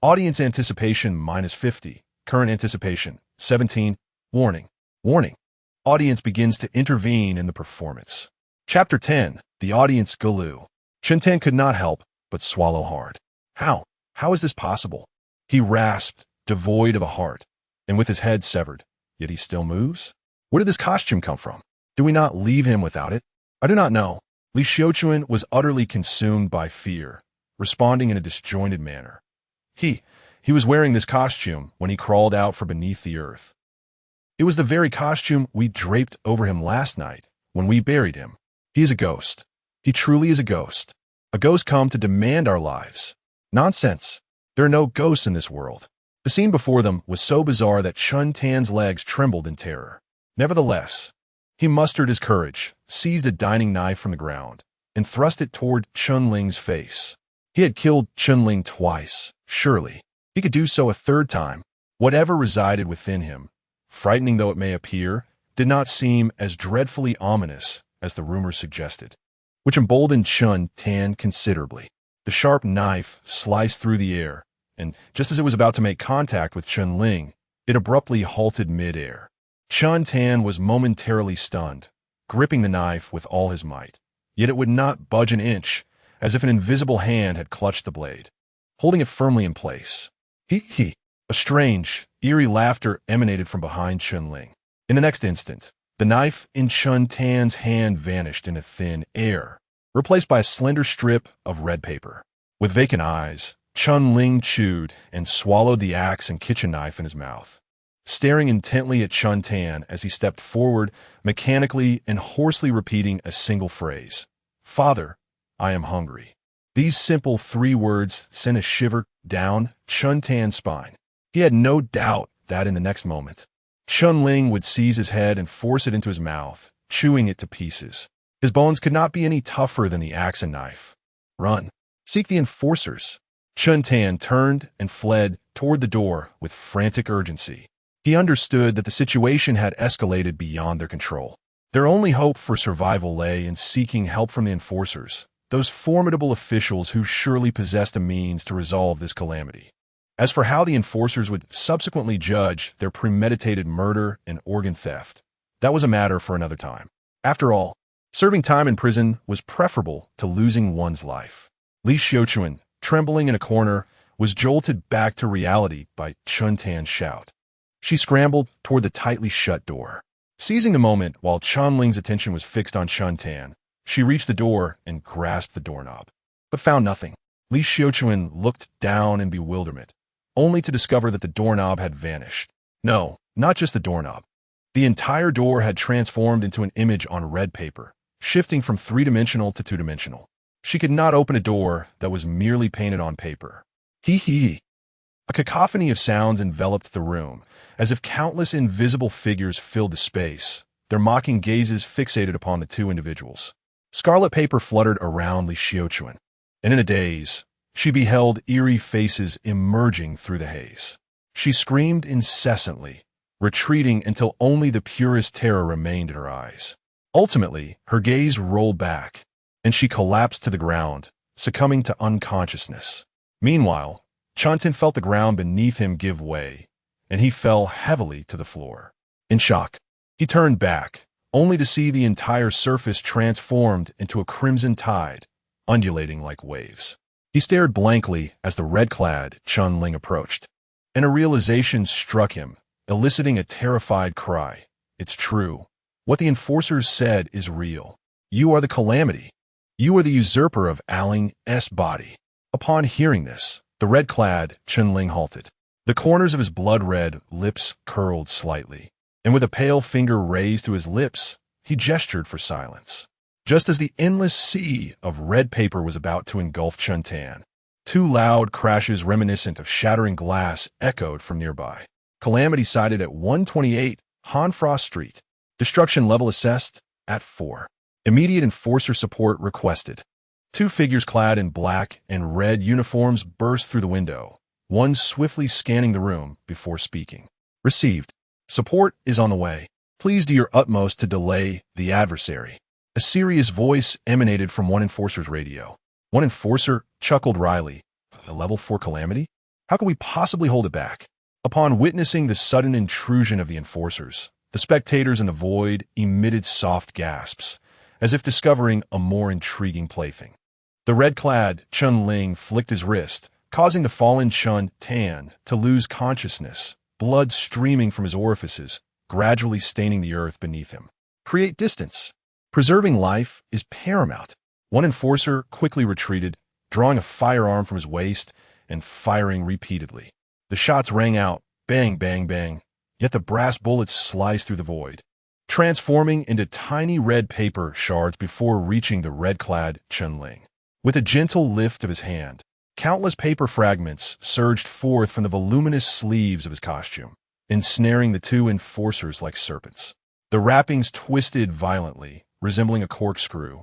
Audience anticipation -50. Current anticipation 17. Warning. Warning. Audience begins to intervene in the performance. Chapter 10. The Audience Galoo. Shintan could not help but swallow hard. How? How is this possible? He rasped, devoid of a heart, and with his head severed. Yet he still moves? Where did this costume come from? Do we not leave him without it? I do not know. Li Xiuquan was utterly consumed by fear, responding in a disjointed manner. He was wearing this costume when he crawled out from beneath the earth. It was the very costume we draped over him last night when we buried him. He is a ghost. He truly is a ghost. A ghost come to demand our lives. Nonsense. There are no ghosts in this world. The scene before them was so bizarre that Chun Tan's legs trembled in terror. Nevertheless, he mustered his courage, seized a dining knife from the ground, and thrust it toward Chun-Ling's face. He had killed Chun-Ling twice. Surely, he could do so a third time. Whatever resided within him, frightening though it may appear, did not seem as dreadfully ominous as the rumors suggested, which emboldened Chun Tan considerably. The sharp knife sliced through the air, and just as it was about to make contact with Chun-Ling, it abruptly halted mid-air. Chun Tan was momentarily stunned, gripping the knife with all his might. Yet it would not budge an inch, as if an invisible hand had clutched the blade, holding it firmly in place. He. A strange, eerie laughter emanated from behind Chun-Ling. In the next instant, the knife in Chun Tan's hand vanished into thin air, replaced by a slender strip of red paper. With vacant eyes, Chun-Ling chewed and swallowed the axe and kitchen knife in his mouth, staring intently at Chun Tan as he stepped forward, mechanically and hoarsely repeating a single phrase. Father, I am hungry. These simple 3 words sent a shiver down Chun Tan's spine. He had no doubt that in the next moment, Chun-Ling would seize his head and force it into his mouth, chewing it to pieces. His bones could not be any tougher than the axe and knife. Run. Seek the enforcers. Chun Tan turned and fled toward the door with frantic urgency. He understood that the situation had escalated beyond their control. Their only hope for survival lay in seeking help from the enforcers, those formidable officials who surely possessed a means to resolve this calamity. As for how the enforcers would subsequently judge their premeditated murder and organ theft, that was a matter for another time. After all, serving time in prison was preferable to losing one's life. Li Xiuquan, trembling in a corner, was jolted back to reality by Chun Tan's shout. She scrambled toward the tightly shut door. Seizing the moment while Chun-Ling's attention was fixed on Chun Tan, she reached the door and grasped the doorknob, but found nothing. Li Xiuquan looked down in bewilderment, only to discover that the doorknob had vanished. No, not just the doorknob. The entire door had transformed into an image on red paper, shifting from 3-dimensional to 2-dimensional. She could not open a door that was merely painted on paper. Hee. A cacophony of sounds enveloped the room, as if countless invisible figures filled the space, their mocking gazes fixated upon the 2 individuals. Scarlet paper fluttered around Li Xiuquan, and in a daze, she beheld eerie faces emerging through the haze. She screamed incessantly, retreating until only the purest terror remained in her eyes. Ultimately, her gaze rolled back, and she collapsed to the ground, succumbing to unconsciousness. Meanwhile, Chun Tan felt the ground beneath him give way, and he fell heavily to the floor. In shock, he turned back, only to see the entire surface transformed into a crimson tide, undulating like waves. He stared blankly as the red-clad Chun-Ling approached, and a realization struck him, eliciting a terrified cry. it's true. What the enforcers said is real. You are the calamity. You are the usurper of Aling's body. Upon hearing this, the red-clad Chunling halted. The corners of his blood-red lips curled slightly, and with a pale finger raised to his lips, he gestured for silence. Just as the endless sea of red paper was about to engulf Chuntan, two loud crashes reminiscent of shattering glass echoed from nearby. Calamity sighted at 128 Hanfrost Street. Destruction level assessed at 4. Immediate enforcer support requested. Two figures clad in black and red uniforms burst through the window, one swiftly scanning the room before speaking. Received. Support is on the way. Please do your utmost to delay the adversary. A serious voice emanated from one enforcer's radio. One enforcer chuckled wryly. A level 4 calamity? How can we possibly hold it back? Upon witnessing the sudden intrusion of the enforcers, the spectators in the void emitted soft gasps, as if discovering a more intriguing plaything. The red-clad Chun-Ling flicked his wrist, causing the fallen Chun-Tan to lose consciousness, blood streaming from his orifices, gradually staining the earth beneath him. Create distance. Preserving life is paramount. One enforcer quickly retreated, drawing a firearm from his waist and firing repeatedly. The shots rang out, bang, bang, bang, yet the brass bullets sliced through the void, transforming into tiny red paper shards before reaching the red-clad Chun-Ling. With a gentle lift of his hand, countless paper fragments surged forth from the voluminous sleeves of his costume, ensnaring the two enforcers like serpents. The wrappings twisted violently, resembling a corkscrew,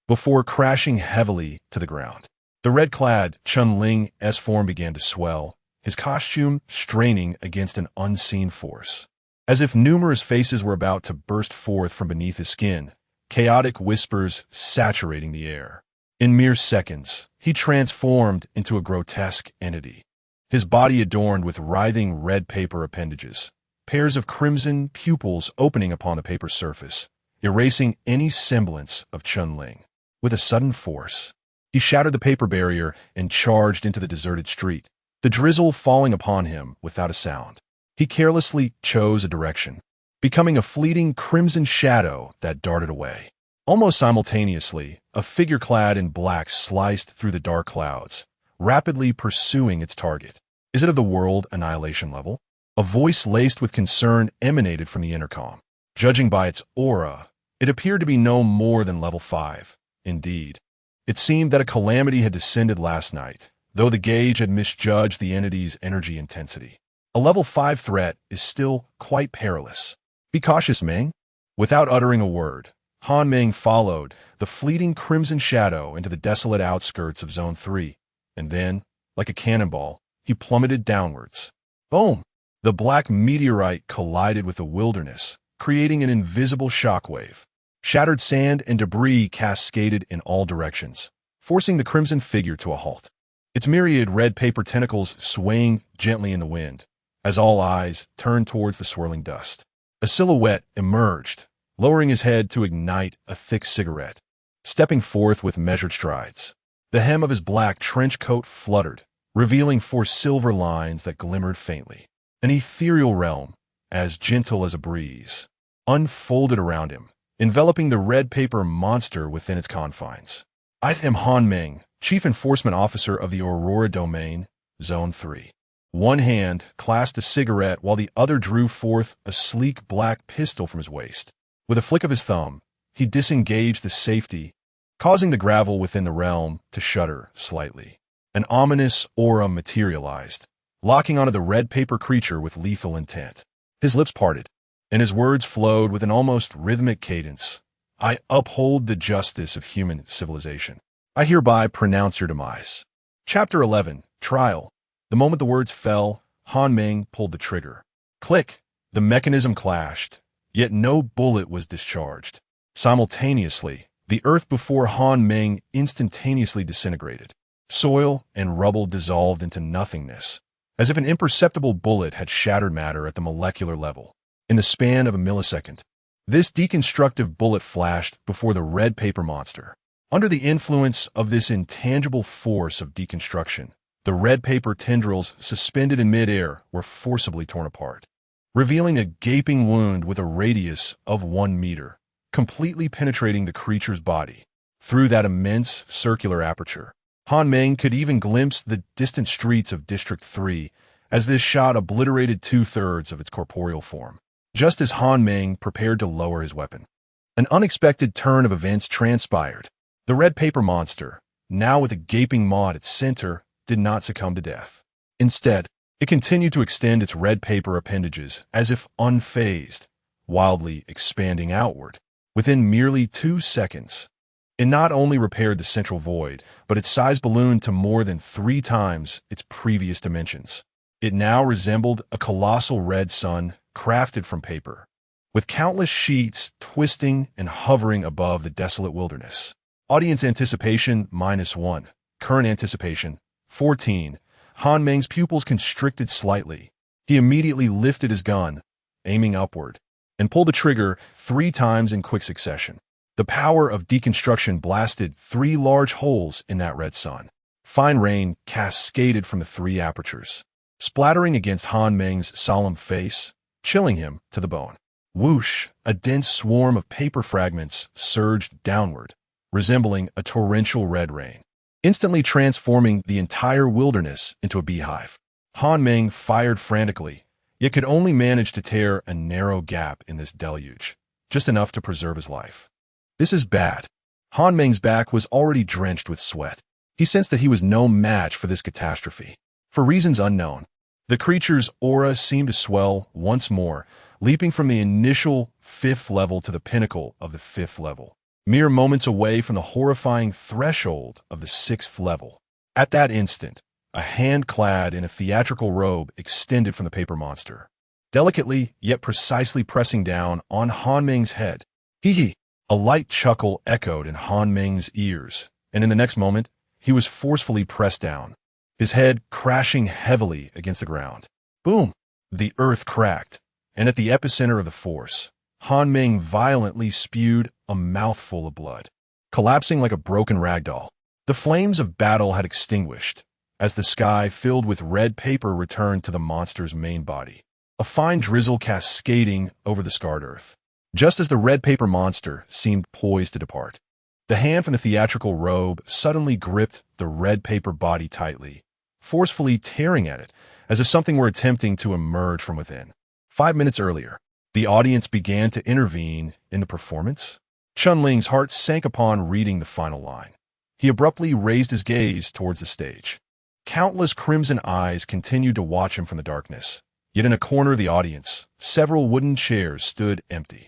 before crashing heavily to the ground. The red-clad Chun-Ling's form began to swell, his costume straining against an unseen force. As if numerous faces were about to burst forth from beneath his skin, chaotic whispers saturating the air. In mere seconds, he transformed into a grotesque entity, his body adorned with writhing red paper appendages, pairs of crimson pupils opening upon the paper surface, erasing any semblance of Chun-Ling. With a sudden force, he shattered the paper barrier and charged into the deserted street, the drizzle falling upon him without a sound. He carelessly chose a direction, becoming a fleeting crimson shadow that darted away. Almost simultaneously, a figure clad in black sliced through the dark clouds, rapidly pursuing its target. Is it of the world annihilation level? A voice laced with concern emanated from the intercom. Judging by its aura, it appeared to be no more than level 5. Indeed, it seemed that a calamity had descended last night, though the gauge had misjudged the entity's energy intensity. A level 5 threat is still quite perilous. Be cautious, Meng. Without uttering a word, Han Meng followed the fleeting crimson shadow into the desolate outskirts of Zone 3, and then, like a cannonball, he plummeted downwards. Boom! The black meteorite collided with the wilderness, creating an invisible shockwave. Shattered sand and debris cascaded in all directions, forcing the crimson figure to a halt. Its myriad red paper tentacles swaying gently in the wind, as all eyes turned towards the swirling dust. A silhouette emerged, lowering his head to ignite a thick cigarette, stepping forth with measured strides. The hem of his black trench coat fluttered, revealing 4 silver lines that glimmered faintly. An ethereal realm, as gentle as a breeze, unfolded around him, enveloping the red paper monster within its confines. I am Han Meng, Chief Enforcement Officer of the Aurora Domain, Zone 3. One hand clasped a cigarette while the other drew forth a sleek black pistol from his waist. With a flick of his thumb, he disengaged the safety, causing the gravel within the realm to shudder slightly. An ominous aura materialized, locking onto the red paper creature with lethal intent. His lips parted, and his words flowed with an almost rhythmic cadence. I uphold the justice of human civilization. I hereby pronounce your demise. Chapter 11, Trial. The moment the words fell, Han Meng pulled the trigger. Click! The mechanism clashed, yet no bullet was discharged. Simultaneously, the earth before Han Meng instantaneously disintegrated. Soil and rubble dissolved into nothingness, as if an imperceptible bullet had shattered matter at the molecular level. In the span of a millisecond, this deconstructive bullet flashed before the red paper monster. Under the influence of this intangible force of deconstruction, the red paper tendrils suspended in midair were forcibly torn apart. revealing a gaping wound with a radius of 1 meter, completely penetrating the creature's body. Through that immense circular aperture, Han Meng could even glimpse the distant streets of District 3 as this shot obliterated 2/3 of its corporeal form. Just as Han Meng prepared to lower his weapon, an unexpected turn of events transpired. The red paper monster, now with a gaping maw at its center, did not succumb to death. Instead, it continued to extend its red paper appendages as if unfazed, wildly expanding outward. Within merely 2 seconds, it not only repaired the central void, but its size ballooned to more than 3 times its previous dimensions. It now resembled a colossal red sun crafted from paper, with countless sheets twisting and hovering above the desolate wilderness. Audience anticipation -1. Current anticipation 14. Han Meng's pupils constricted slightly. He immediately lifted his gun, aiming upward, and pulled the trigger 3 times in quick succession. The power of deconstruction blasted 3 large holes in that red sun. Fine rain cascaded from the 3 apertures, splattering against Han Meng's solemn face, chilling him to the bone. Whoosh! A dense swarm of paper fragments surged downward, resembling a torrential red rain, instantly transforming the entire wilderness into a beehive. Han Meng fired frantically, yet could only manage to tear a narrow gap in this deluge, just enough to preserve his life. This is bad. Han Meng's back was already drenched with sweat. He sensed that he was no match for this catastrophe. For reasons unknown, the creature's aura seemed to swell once more, leaping from the initial 5th level to the pinnacle of the 5th level, mere moments away from the horrifying threshold of the 6th level. At that instant, a hand clad in a theatrical robe extended from the paper monster, delicately yet precisely pressing down on Han Meng's head. Hee hee! A light chuckle echoed in Han Meng's ears, and in the next moment, he was forcefully pressed down, his head crashing heavily against the ground. Boom! The earth cracked, and at the epicenter of the force, Han Meng violently spewed a mouthful of blood, collapsing like a broken ragdoll. The flames of battle had extinguished, as the sky filled with red paper returned to the monster's main body, a fine drizzle cascading over the scarred earth. Just as the red paper monster seemed poised to depart, the hand from the theatrical robe suddenly gripped the red paper body tightly, forcefully tearing at it as if something were attempting to emerge from within. 5 minutes earlier, the audience began to intervene in the performance. Chun Ling's heart sank upon reading the final line. He abruptly raised his gaze towards the stage. Countless crimson eyes continued to watch him from the darkness, yet in a corner of the audience, several wooden chairs stood empty.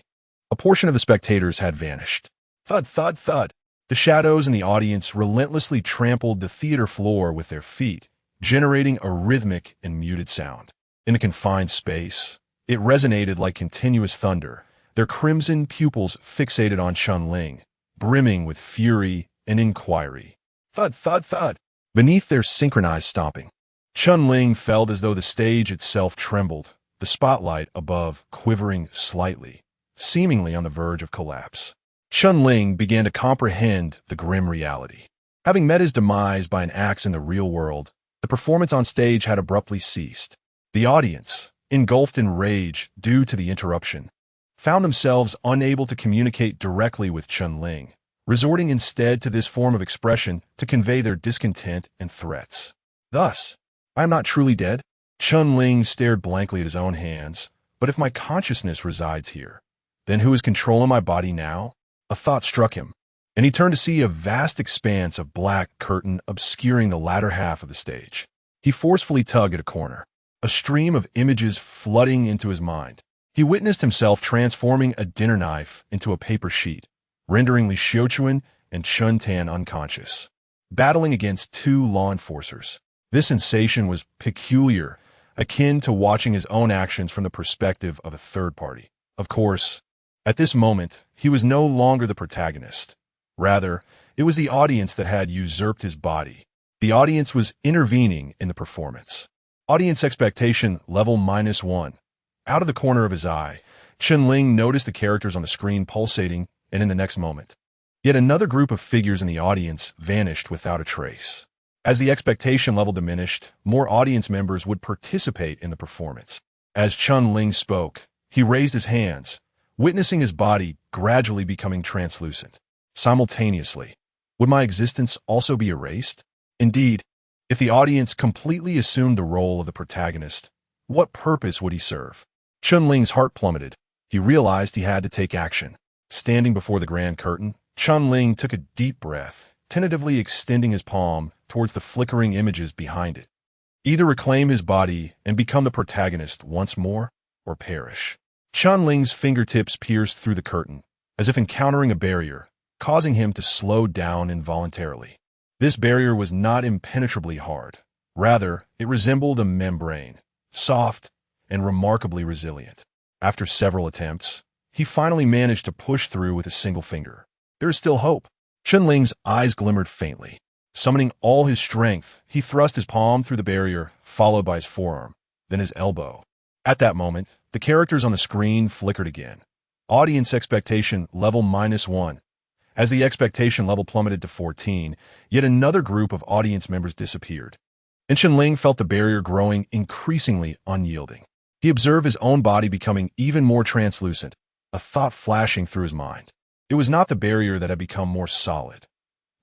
A portion of the spectators had vanished. Thud, thud, thud. The shadows in the audience relentlessly trampled the theater floor with their feet, generating a rhythmic and muted sound. In the confined space, it resonated like continuous thunder, their crimson pupils fixated on Chun Ling, brimming with fury and inquiry. Thud, thud, thud. Beneath their synchronized stomping, Chun Ling felt as though the stage itself trembled, the spotlight above quivering slightly, seemingly on the verge of collapse. Chun Ling began to comprehend the grim reality. Having met his demise by an axe in the real world, the performance on stage had abruptly ceased. The audience, engulfed in rage due to the interruption, found themselves unable to communicate directly with Chun Ling, resorting instead to this form of expression to convey their discontent and threats. Thus, I am not truly dead? Chun Ling stared blankly at his own hands. But if my consciousness resides here, then who is controlling my body now? A thought struck him, and he turned to see a vast expanse of black curtain obscuring the latter half of the stage. He forcefully tugged at a corner, a stream of images flooding into his mind. He witnessed himself transforming a dinner knife into a paper sheet, rendering Li Xiuquan and Chun Tan unconscious, battling against 2 law enforcers. This sensation was peculiar, akin to watching his own actions from the perspective of a third party. Of course, at this moment, he was no longer the protagonist. Rather, it was the audience that had usurped his body. The audience was intervening in the performance. Audience expectation level -1. Out of the corner of his eye, Chun Ling noticed the characters on the screen pulsating, and in the next moment, yet another group of figures in the audience vanished without a trace. As the expectation level diminished, more audience members would participate in the performance. As Chun Ling spoke, he raised his hands, witnessing his body gradually becoming translucent. Simultaneously, would my existence also be erased? Indeed, if the audience completely assumed the role of the protagonist, what purpose would he serve? Chun Ling's heart plummeted. He realized he had to take action. Standing before the grand curtain, Chun Ling took a deep breath, tentatively extending his palm towards the flickering images behind it. Either reclaim his body and become the protagonist once more, or perish. Chun Ling's fingertips pierced through the curtain, as if encountering a barrier, causing him to slow down involuntarily. This barrier was not impenetrably hard. Rather, it resembled a membrane, soft and remarkably resilient. After several attempts, he finally managed to push through with a single finger. There is still hope. Chun Ling's eyes glimmered faintly. Summoning all his strength, he thrust his palm through the barrier, followed by his forearm, then his elbow. At that moment, the characters on the screen flickered again. Audience expectation level -1. As the expectation level plummeted to 14, yet another group of audience members disappeared. And Chun Ling felt the barrier growing increasingly unyielding. He observed his own body becoming even more translucent, a thought flashing through his mind. It was not the barrier that had become more solid,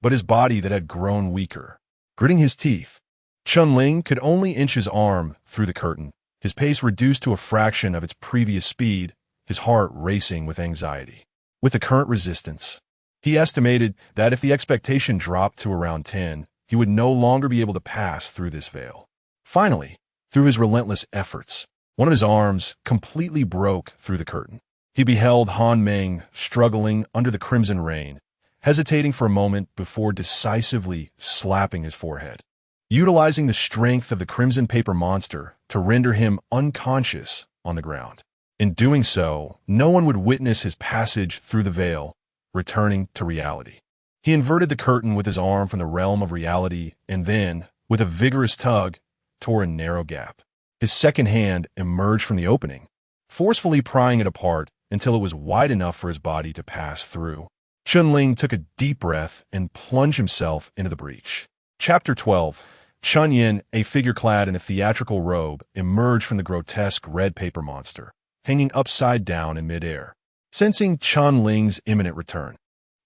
but his body that had grown weaker. Gritting his teeth, Chun Ling could only inch his arm through the curtain, his pace reduced to a fraction of its previous speed, his heart racing with anxiety. With the current resistance, he estimated that if the expectation dropped to around 10, he would no longer be able to pass through this veil. Finally, through his relentless efforts, one of his arms completely broke through the curtain. He beheld Han Meng struggling under the crimson rain, hesitating for a moment before decisively slapping his forehead. Utilizing the strength of the crimson paper monster to render him unconscious on the ground. In doing so, no one would witness his passage through the veil, returning to reality. He inverted the curtain with his arm from the realm of reality and then, with a vigorous tug, tore a narrow gap. His second hand emerged from the opening, forcefully prying it apart until it was wide enough for his body to pass through. Chun Ling took a deep breath and plunged himself into the breach. Chapter 12. Chun Yin, a figure clad in a theatrical robe, emerged from the grotesque red paper monster, hanging upside down in midair. Sensing Chun Ling's imminent return,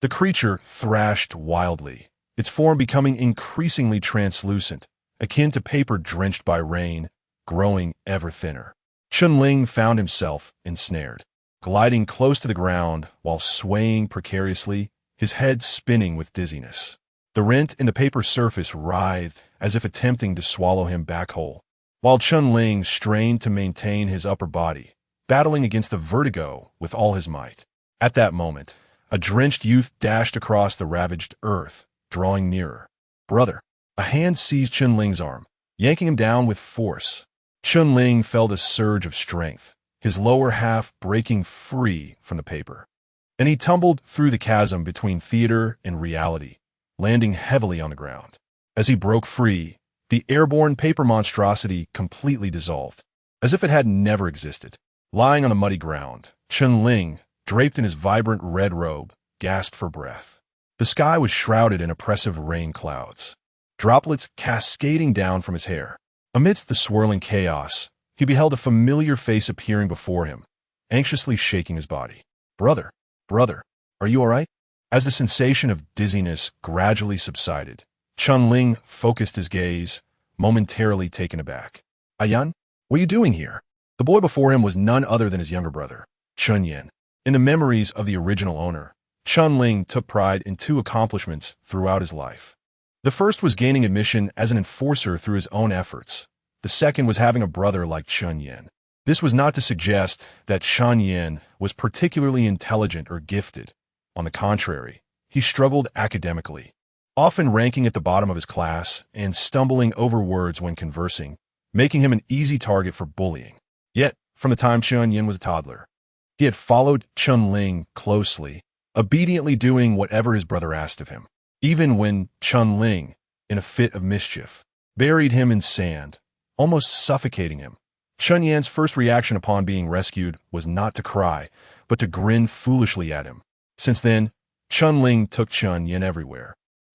the creature thrashed wildly, its form becoming increasingly translucent, akin to paper drenched by rain, growing ever thinner. Chun Ling found himself ensnared, gliding close to the ground while swaying precariously, his head spinning with dizziness. The rent in the paper surface writhed as if attempting to swallow him back whole, while Chun Ling strained to maintain his upper body, battling against the vertigo with all his might. At that moment, a drenched youth dashed across the ravaged earth, drawing nearer. "Brother!" A hand seized Chun Ling's arm, yanking him down with force. Chun Ling felt a surge of strength, his lower half breaking free from the paper. And he tumbled through the chasm between theater and reality, landing heavily on the ground. As he broke free, the airborne paper monstrosity completely dissolved, as if it had never existed. Lying on the muddy ground, Chun Ling, draped in his vibrant red robe, gasped for breath. The sky was shrouded in oppressive rain clouds, droplets cascading down from his hair. Amidst the swirling chaos, he beheld a familiar face appearing before him, anxiously shaking his body. "Brother, brother, are you all right?" As the sensation of dizziness gradually subsided, Chun Ling focused his gaze, momentarily taken aback. "Ayan, what are you doing here?" The boy before him was none other than his younger brother, Chun Yin. In the memories of the original owner, Chun Ling took pride in two accomplishments throughout his life. The first was gaining admission as an enforcer through his own efforts. The second was having a brother like Chun Yin. This was not to suggest that Chun Yin was particularly intelligent or gifted. On the contrary, he struggled academically, often ranking at the bottom of his class and stumbling over words when conversing, making him an easy target for bullying. Yet, from the time Chun Yin was a toddler, he had followed Chun Ling closely, obediently doing whatever his brother asked of him. Even when Chun Ling, in a fit of mischief, buried him in sand, almost suffocating him, Chun Yin's first reaction upon being rescued was not to cry, but to grin foolishly at him. Since then, Chun Ling took Chun Yin everywhere.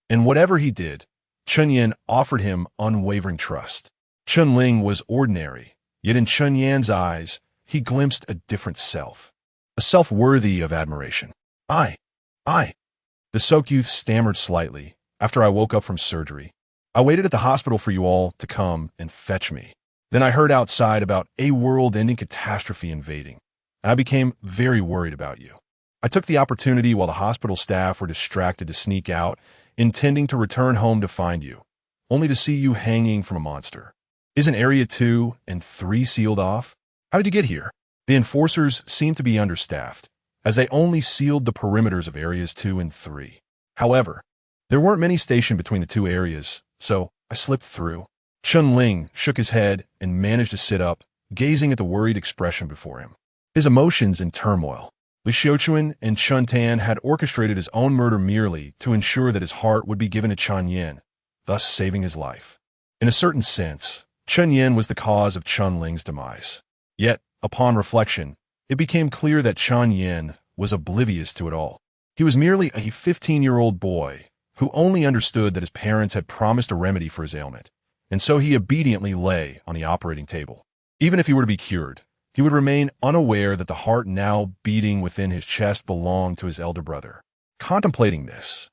And whatever he did, Chun Yin offered him unwavering trust. Chun Ling was ordinary, Yet in Chun Yan's eyes, he glimpsed a different self. A self worthy of admiration. I. The Sok youth stammered slightly after I woke up from surgery. I waited at the hospital for you all to come and fetch me. Then I heard outside about a world-ending catastrophe invading, and I became very worried about you. I took the opportunity while the hospital staff were distracted to sneak out, intending to return home to find you, only to see you hanging from a monster. Isn't Area 2 and 3 sealed off? How did you get here? The enforcers seemed to be understaffed, as they only sealed the perimeters of Areas 2 and 3. However, there weren't many stationed between the two areas, so I slipped through. Chun Ling shook his head and managed to sit up, gazing at the worried expression before him. His emotions in turmoil. Li Xiuquan and Chun Tan had orchestrated his own murder merely to ensure that his heart would be given to Chun Yin, thus saving his life. In a certain sense, Chun Yin was the cause of Chun Ling's demise. Yet, upon reflection, it became clear that Chun Yin was oblivious to it all. He was merely a 15-year-old boy who only understood that his parents had promised a remedy for his ailment, and so he obediently lay on the operating table. Even if he were to be cured, he would remain unaware that the heart now beating within his chest belonged to his elder brother. Contemplating this,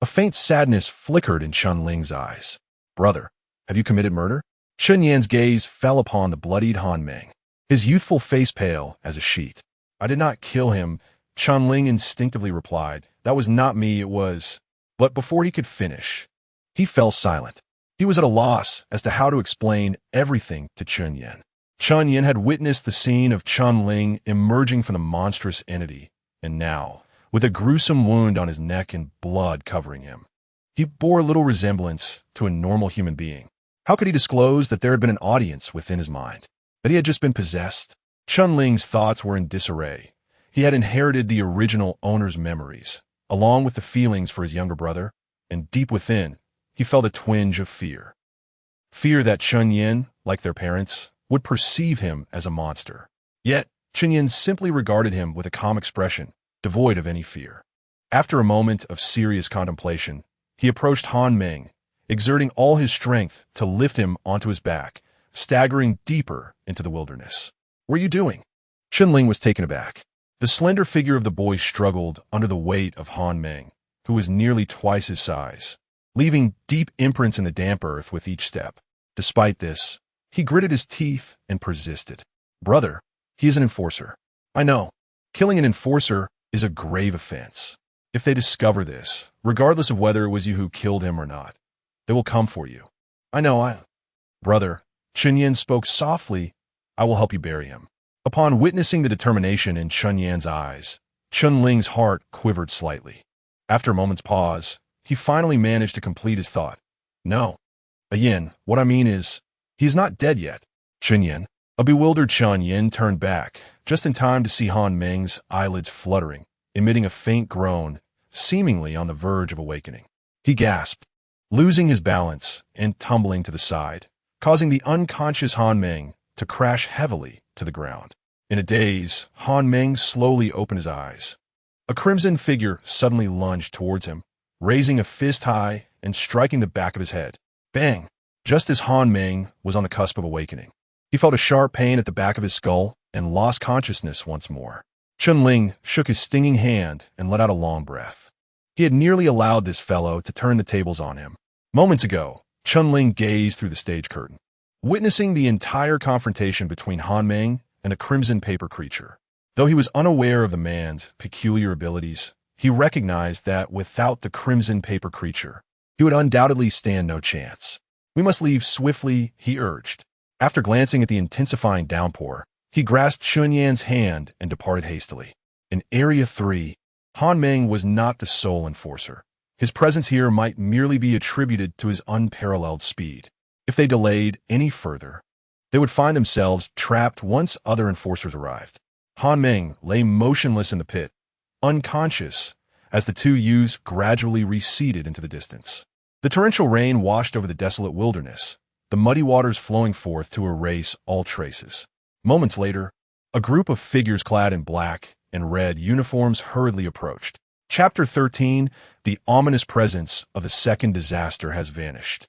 a faint sadness flickered in Chun Ling's eyes. Brother, have you committed murder? Chun Yan's gaze fell upon the bloodied Han Meng, his youthful face pale as a sheet. I did not kill him, Chun Ling instinctively replied. That was not me, it was... But before he could finish, he fell silent. He was at a loss as to how to explain everything to Chun Yin. Chun Yin had witnessed the scene of Chun Ling emerging from the monstrous entity, and now, with a gruesome wound on his neck and blood covering him, he bore little resemblance to a normal human being. How could he disclose that there had been an audience within his mind? That he had just been possessed? Chun Ling's thoughts were in disarray. He had inherited the original owner's memories, along with the feelings for his younger brother, and deep within, he felt a twinge of fear. Fear that Chun Yin, like their parents, would perceive him as a monster. Yet, Chun Yin simply regarded him with a calm expression, devoid of any fear. After a moment of serious contemplation, he approached Han Meng, exerting all his strength to lift him onto his back, staggering deeper into the wilderness. What are you doing? Chun Ling was taken aback. The slender figure of the boy struggled under the weight of Han Meng, who was nearly twice his size, leaving deep imprints in the damp earth with each step. Despite this, he gritted his teeth and persisted. Brother, he is an enforcer. I know. Killing an enforcer is a grave offense. If they discover this, regardless of whether it was you who killed him or not, they will come for you. I know, Brother, Chun Yin spoke softly, I will help you bury him. Upon witnessing the determination in Chun Yan's eyes, Chun Ling's heart quivered slightly. After a moment's pause, he finally managed to complete his thought. No. Yin, what I mean is, he is not dead yet. Chun Yin. A bewildered Chun Yin turned back, just in time to see Han Meng's eyelids fluttering, emitting a faint groan, seemingly on the verge of awakening. He gasped, losing his balance and tumbling to the side, causing the unconscious Han Meng to crash heavily to the ground. In a daze, Han Meng slowly opened his eyes. A crimson figure suddenly lunged towards him, raising a fist high and striking the back of his head. Bang! Just as Han Meng was on the cusp of awakening, he felt a sharp pain at the back of his skull and lost consciousness once more. Chun Ling shook his stinging hand and let out a long breath. He had nearly allowed this fellow to turn the tables on him. Moments ago, Chun Ling gazed through the stage curtain, witnessing the entire confrontation between Han Meng and the crimson paper creature. Though he was unaware of the man's peculiar abilities, he recognized that without the crimson paper creature, he would undoubtedly stand no chance. We must leave swiftly, he urged. After glancing at the intensifying downpour, he grasped Chun Yan's hand and departed hastily. In Area 3, Han Meng was not the sole enforcer. His presence here might merely be attributed to his unparalleled speed. If they delayed any further, they would find themselves trapped once other enforcers arrived. Han Meng lay motionless in the pit, unconscious, as the two youths gradually receded into the distance. The torrential rain washed over the desolate wilderness, the muddy waters flowing forth to erase all traces. Moments later, a group of figures clad in black and red uniforms hurriedly approached. Chapter 13, the ominous presence of the second disaster has vanished,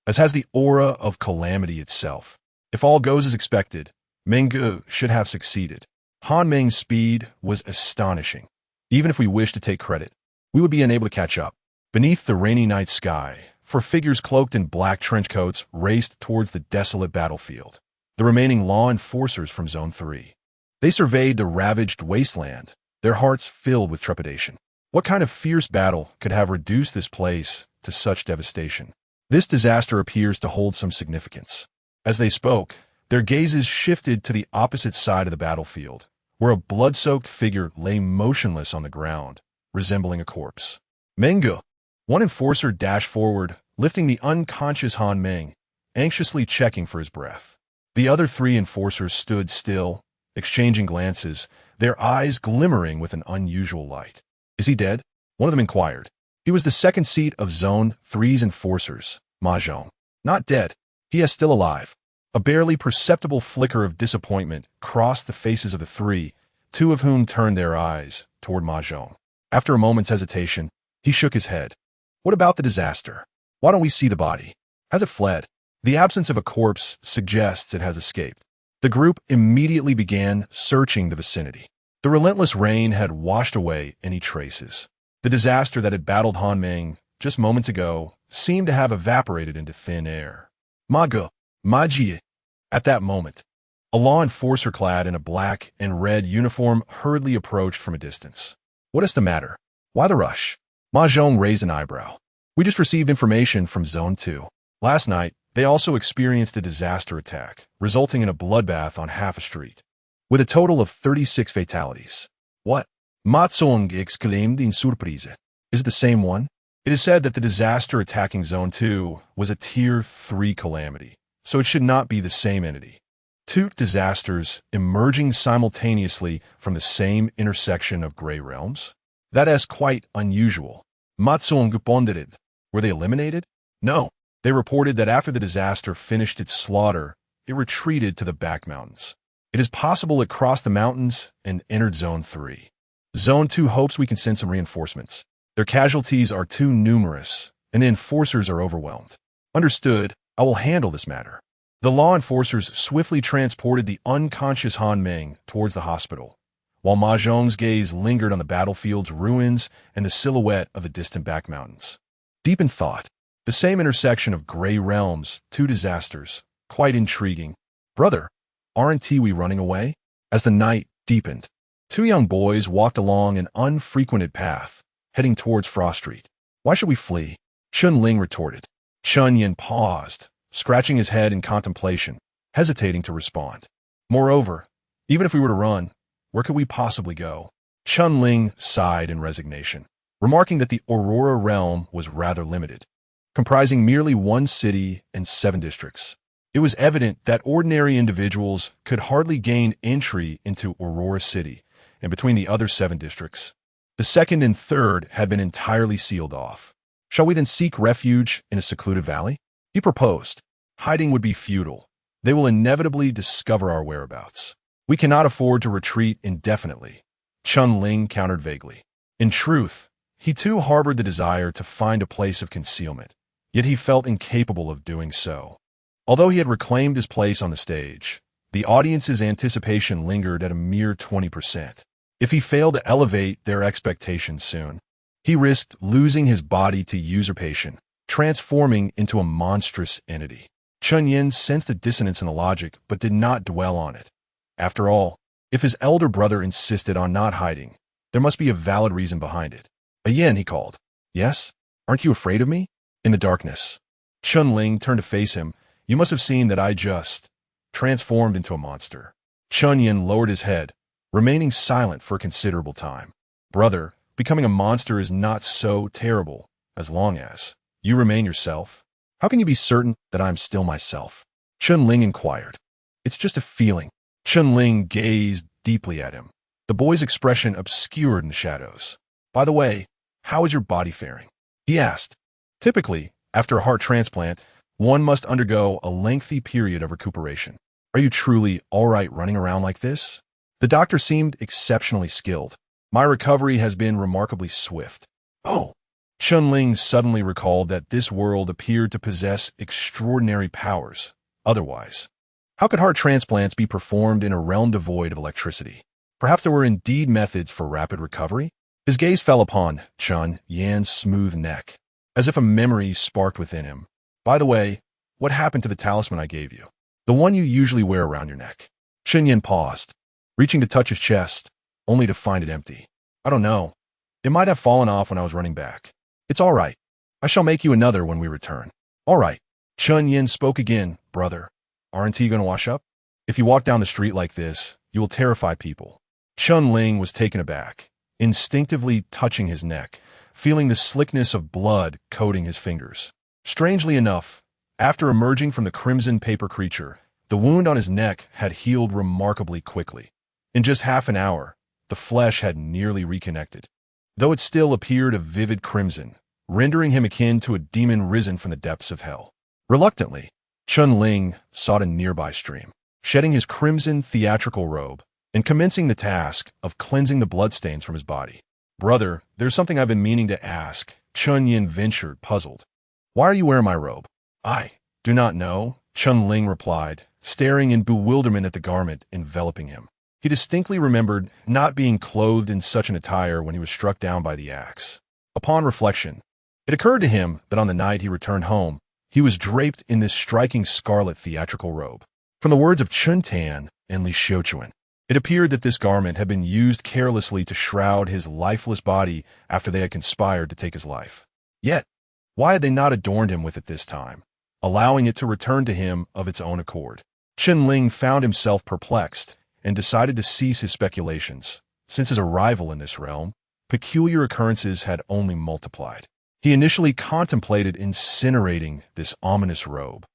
as has the aura of calamity itself. If all goes as expected, Mengge should have succeeded. Han Meng's speed was astonishing. Even if we wished to take credit, we would be unable to catch up. Beneath the rainy night sky, four figures cloaked in black trench coats raced towards the desolate battlefield, the remaining law enforcers from Zone 3. They surveyed the ravaged wasteland, their hearts filled with trepidation. What kind of fierce battle could have reduced this place to such devastation? This disaster appears to hold some significance. As they spoke, their gazes shifted to the opposite side of the battlefield, where a blood-soaked figure lay motionless on the ground, resembling a corpse. Mengge, one enforcer dashed forward, lifting the unconscious Han Meng, anxiously checking for his breath. The other three enforcers stood still, exchanging glances, their eyes glimmering with an unusual light. Is he dead? One of them inquired. He was the second seat of Zone 3's enforcers, Mahjong. Not dead. He is still alive. A barely perceptible flicker of disappointment crossed the faces of the three, two of whom turned their eyes toward Mahjong. After a moment's hesitation, he shook his head. What about the disaster? Why don't we see the body? Has it fled? The absence of a corpse suggests it has escaped. The group immediately began searching the vicinity. The relentless rain had washed away any traces. The disaster that had battled Han Meng just moments ago seemed to have evaporated into thin air. Maji. At that moment, a law enforcer clad in a black and red uniform hurriedly approached from a distance. What is the matter? Why the rush? Mahjong raised an eyebrow. We just received information from Zone 2. Last night, they also experienced a disaster attack, resulting in a bloodbath on half a street, with a total of 36 fatalities. What? Matsong exclaimed in surprise. Is it the same one? It is said that the disaster attacking Zone 2 was a Tier 3 calamity, so it should not be the same entity. Two disasters emerging simultaneously from the same intersection of gray realms? That is quite unusual. Matsong pondered. Were they eliminated? No. They reported that after the disaster finished its slaughter, it retreated to the back mountains. It is possible it crossed the mountains and entered Zone 3. Zone 2 hopes we can send some reinforcements. Their casualties are too numerous, and the enforcers are overwhelmed. Understood, I will handle this matter. The law enforcers swiftly transported the unconscious Han Meng towards the hospital, while Mahjong's gaze lingered on the battlefield's ruins and the silhouette of the distant back mountains. Deep in thought, the same intersection of gray realms, two disasters, quite intriguing. Brother, aren't we running away? As the night deepened, two young boys walked along an unfrequented path, heading towards Frost Street. Why should we flee? Chun Ling retorted. Chun Yin paused, scratching his head in contemplation, hesitating to respond. Moreover, even if we were to run, where could we possibly go? Chun Ling sighed in resignation, remarking that the Aurora realm was rather limited, comprising merely one city and 7 districts. It was evident that ordinary individuals could hardly gain entry into Aurora City and between the other 7 districts. The second and third had been entirely sealed off. Shall we then seek refuge in a secluded valley? He proposed. Hiding would be futile. They will inevitably discover our whereabouts. We cannot afford to retreat indefinitely. Chun Ling countered vaguely. In truth, he too harbored the desire to find a place of concealment, yet he felt incapable of doing so. Although he had reclaimed his place on the stage, the audience's anticipation lingered at a mere 20%. If he failed to elevate their expectations soon, he risked losing his body to usurpation, transforming into a monstrous entity. Chun Yin sensed a dissonance in the logic, but did not dwell on it. After all, if his elder brother insisted on not hiding, there must be a valid reason behind it. Yin, he called. Yes? Aren't you afraid of me? In the darkness, Chun Ling turned to face him. You must have seen that I just transformed into a monster. Chun Yin lowered his head, remaining silent for a considerable time. Brother, becoming a monster is not so terrible, as long as you remain yourself. How can you be certain that I am still myself? Chun Ling inquired. It's just a feeling. Chun Ling gazed deeply at him, the boy's expression obscured in the shadows. By the way, how is your body faring? He asked. Typically, after a heart transplant, one must undergo a lengthy period of recuperation. Are you truly all right running around like this? The doctor seemed exceptionally skilled. My recovery has been remarkably swift. Oh. Chun Ling suddenly recalled that this world appeared to possess extraordinary powers. Otherwise, How could heart transplants be performed in a realm devoid of electricity? Perhaps there were indeed methods for rapid recovery? His gaze fell upon Chun Yan's smooth neck, as if a memory sparked within him. By the way, what happened to the talisman I gave you? The one you usually wear around your neck. Chun Yan paused, reaching to touch his chest, only to find it empty. I don't know. It might have fallen off when I was running back. It's all right. I shall make you another when we return. All right. Chun Yan spoke again. Brother, aren't you going to wash up? If you walk down the street like this, you will terrify people. Chun Ling was taken aback, instinctively touching his neck, feeling the slickness of blood coating his fingers. Strangely enough, after emerging from the crimson paper creature, the wound on his neck had healed remarkably quickly. In just half an hour, the flesh had nearly reconnected, though it still appeared a vivid crimson, rendering him akin to a demon risen from the depths of hell. Reluctantly, Chun Ling sought a nearby stream, shedding his crimson theatrical robe and commencing the task of cleansing the bloodstains from his body. Brother, there's something I've been meaning to ask, Chun Yin ventured, puzzled. Why are you wearing my robe? I do not know, Chun Ling replied, staring in bewilderment at the garment enveloping him. He distinctly remembered not being clothed in such an attire when he was struck down by the axe. Upon reflection, it occurred to him that on the night he returned home, he was draped in this striking scarlet theatrical robe. From the words of Chun Tan and Li Xiuquan, it appeared that this garment had been used carelessly to shroud his lifeless body after they had conspired to take his life. Yet, why had they not adorned him with it this time, allowing it to return to him of its own accord? Chen Ling found himself perplexed and decided to cease his speculations. Since his arrival in this realm, peculiar occurrences had only multiplied. He initially contemplated incinerating this ominous robe,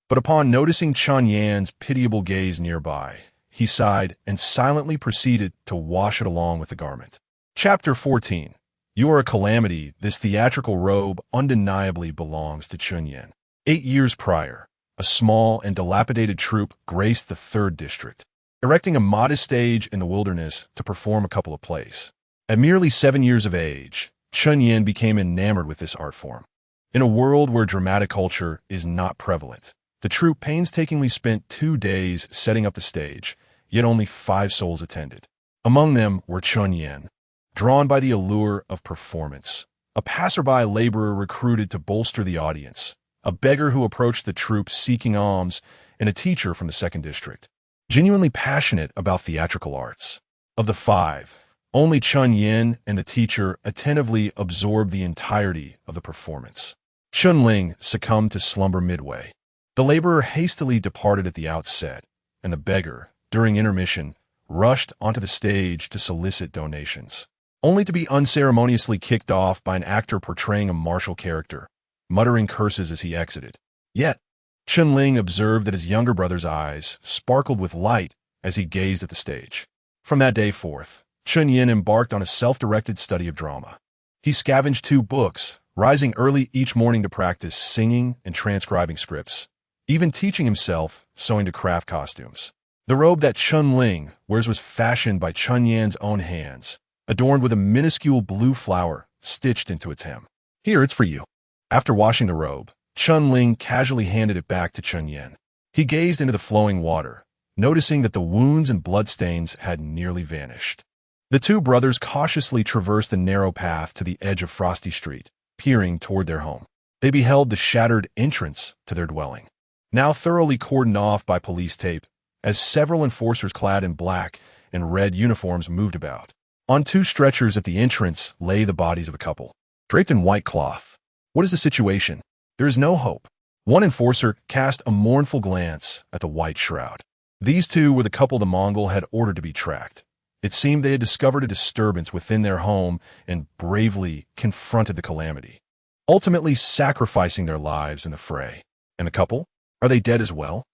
but upon noticing Chun Yan's pitiable gaze nearby, he sighed and silently proceeded to wash it along with the garment. Chapter 14. You are a calamity. This theatrical robe undeniably belongs to Chun Yan. 8 years prior, a small and dilapidated troupe graced the 3rd district, erecting a modest stage in the wilderness to perform a couple of plays. At merely 7 years of age, Chun Yan became enamored with this art form. In a world where dramatic culture is not prevalent, the troupe painstakingly spent 2 days setting up the stage, yet only 5 souls attended. Among them were Chun Yan, drawn by the allure of performance, a passerby laborer recruited to bolster the audience, a beggar who approached the troupe seeking alms, and a teacher from the 2nd district, genuinely passionate about theatrical arts. Of the 5, only Chun Yan and the teacher attentively absorbed the entirety of the performance. Chun Ling succumbed to slumber midway. The laborer hastily departed at the outset, and the beggar, during intermission, rushed onto the stage to solicit donations, only to be unceremoniously kicked off by an actor portraying a martial character, muttering curses as he exited. Yet, Chun Ling observed that his younger brother's eyes sparkled with light as he gazed at the stage. From that day forth, Chun Yin embarked on a self-directed study of drama. He scavenged 2 books, rising early each morning to practice singing and transcribing scripts, even teaching himself sewing to craft costumes. The robe that Chun Ling wears was fashioned by Chun Yan's own hands, adorned with a minuscule blue flower stitched into its hem. Here, it's for you. After washing the robe, Chun Ling casually handed it back to Chun Yan. He gazed into the flowing water, noticing that the wounds and bloodstains had nearly vanished. The 2 brothers cautiously traversed the narrow path to the edge of Frosty Street, peering toward their home. They beheld the shattered entrance to their dwelling, now thoroughly cordoned off by police tape, as several enforcers clad in black and red uniforms moved about. On 2 stretchers at the entrance lay the bodies of a couple, draped in white cloth. What is the situation? There is no hope. One enforcer cast a mournful glance at the white shroud. These 2 were the couple the Mongol had ordered to be tracked. It seemed they had discovered a disturbance within their home and bravely confronted the calamity, ultimately sacrificing their lives in the fray. And the couple? Are they dead as well?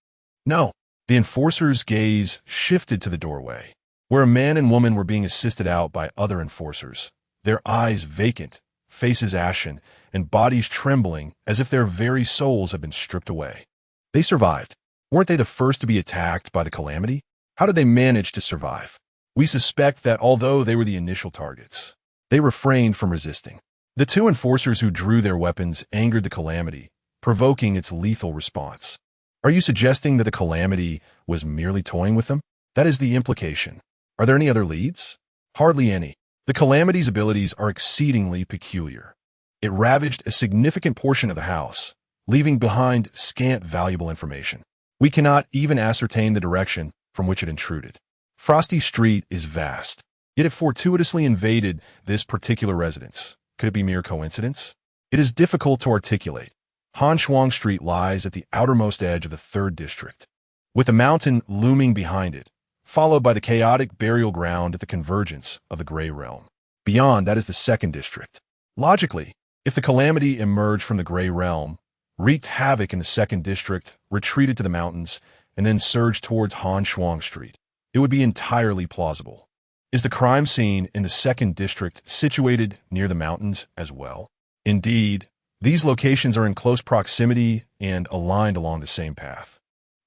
No. The enforcer's gaze shifted to the doorway, where a man and woman were being assisted out by other enforcers, their eyes vacant, faces ashen, and bodies trembling as if their very souls had been stripped away. They survived. Weren't they the first to be attacked by the calamity? How did they manage to survive? We suspect that although they were the initial targets, they refrained from resisting. The 2 enforcers who drew their weapons angered the calamity, provoking its lethal response. Are you suggesting that the calamity was merely toying with them? That is the implication. Are there any other leads? Hardly any. The calamity's abilities are exceedingly peculiar. It ravaged a significant portion of the house, leaving behind scant valuable information. We cannot even ascertain the direction from which it intruded. Frosty Street is vast, yet it fortuitously invaded this particular residence. Could it be mere coincidence? It is difficult to articulate. Shuang Street lies at the outermost edge of the 3rd District, with a mountain looming behind it, followed by the chaotic burial ground at the convergence of the Gray Realm. Beyond that is the 2nd District. Logically, if the calamity emerged from the Gray Realm, wreaked havoc in the 2nd District, retreated to the mountains, and then surged towards Shuang Street, it would be entirely plausible. Is the crime scene in the 2nd District situated near the mountains as well? Indeed, these locations are in close proximity and aligned along the same path.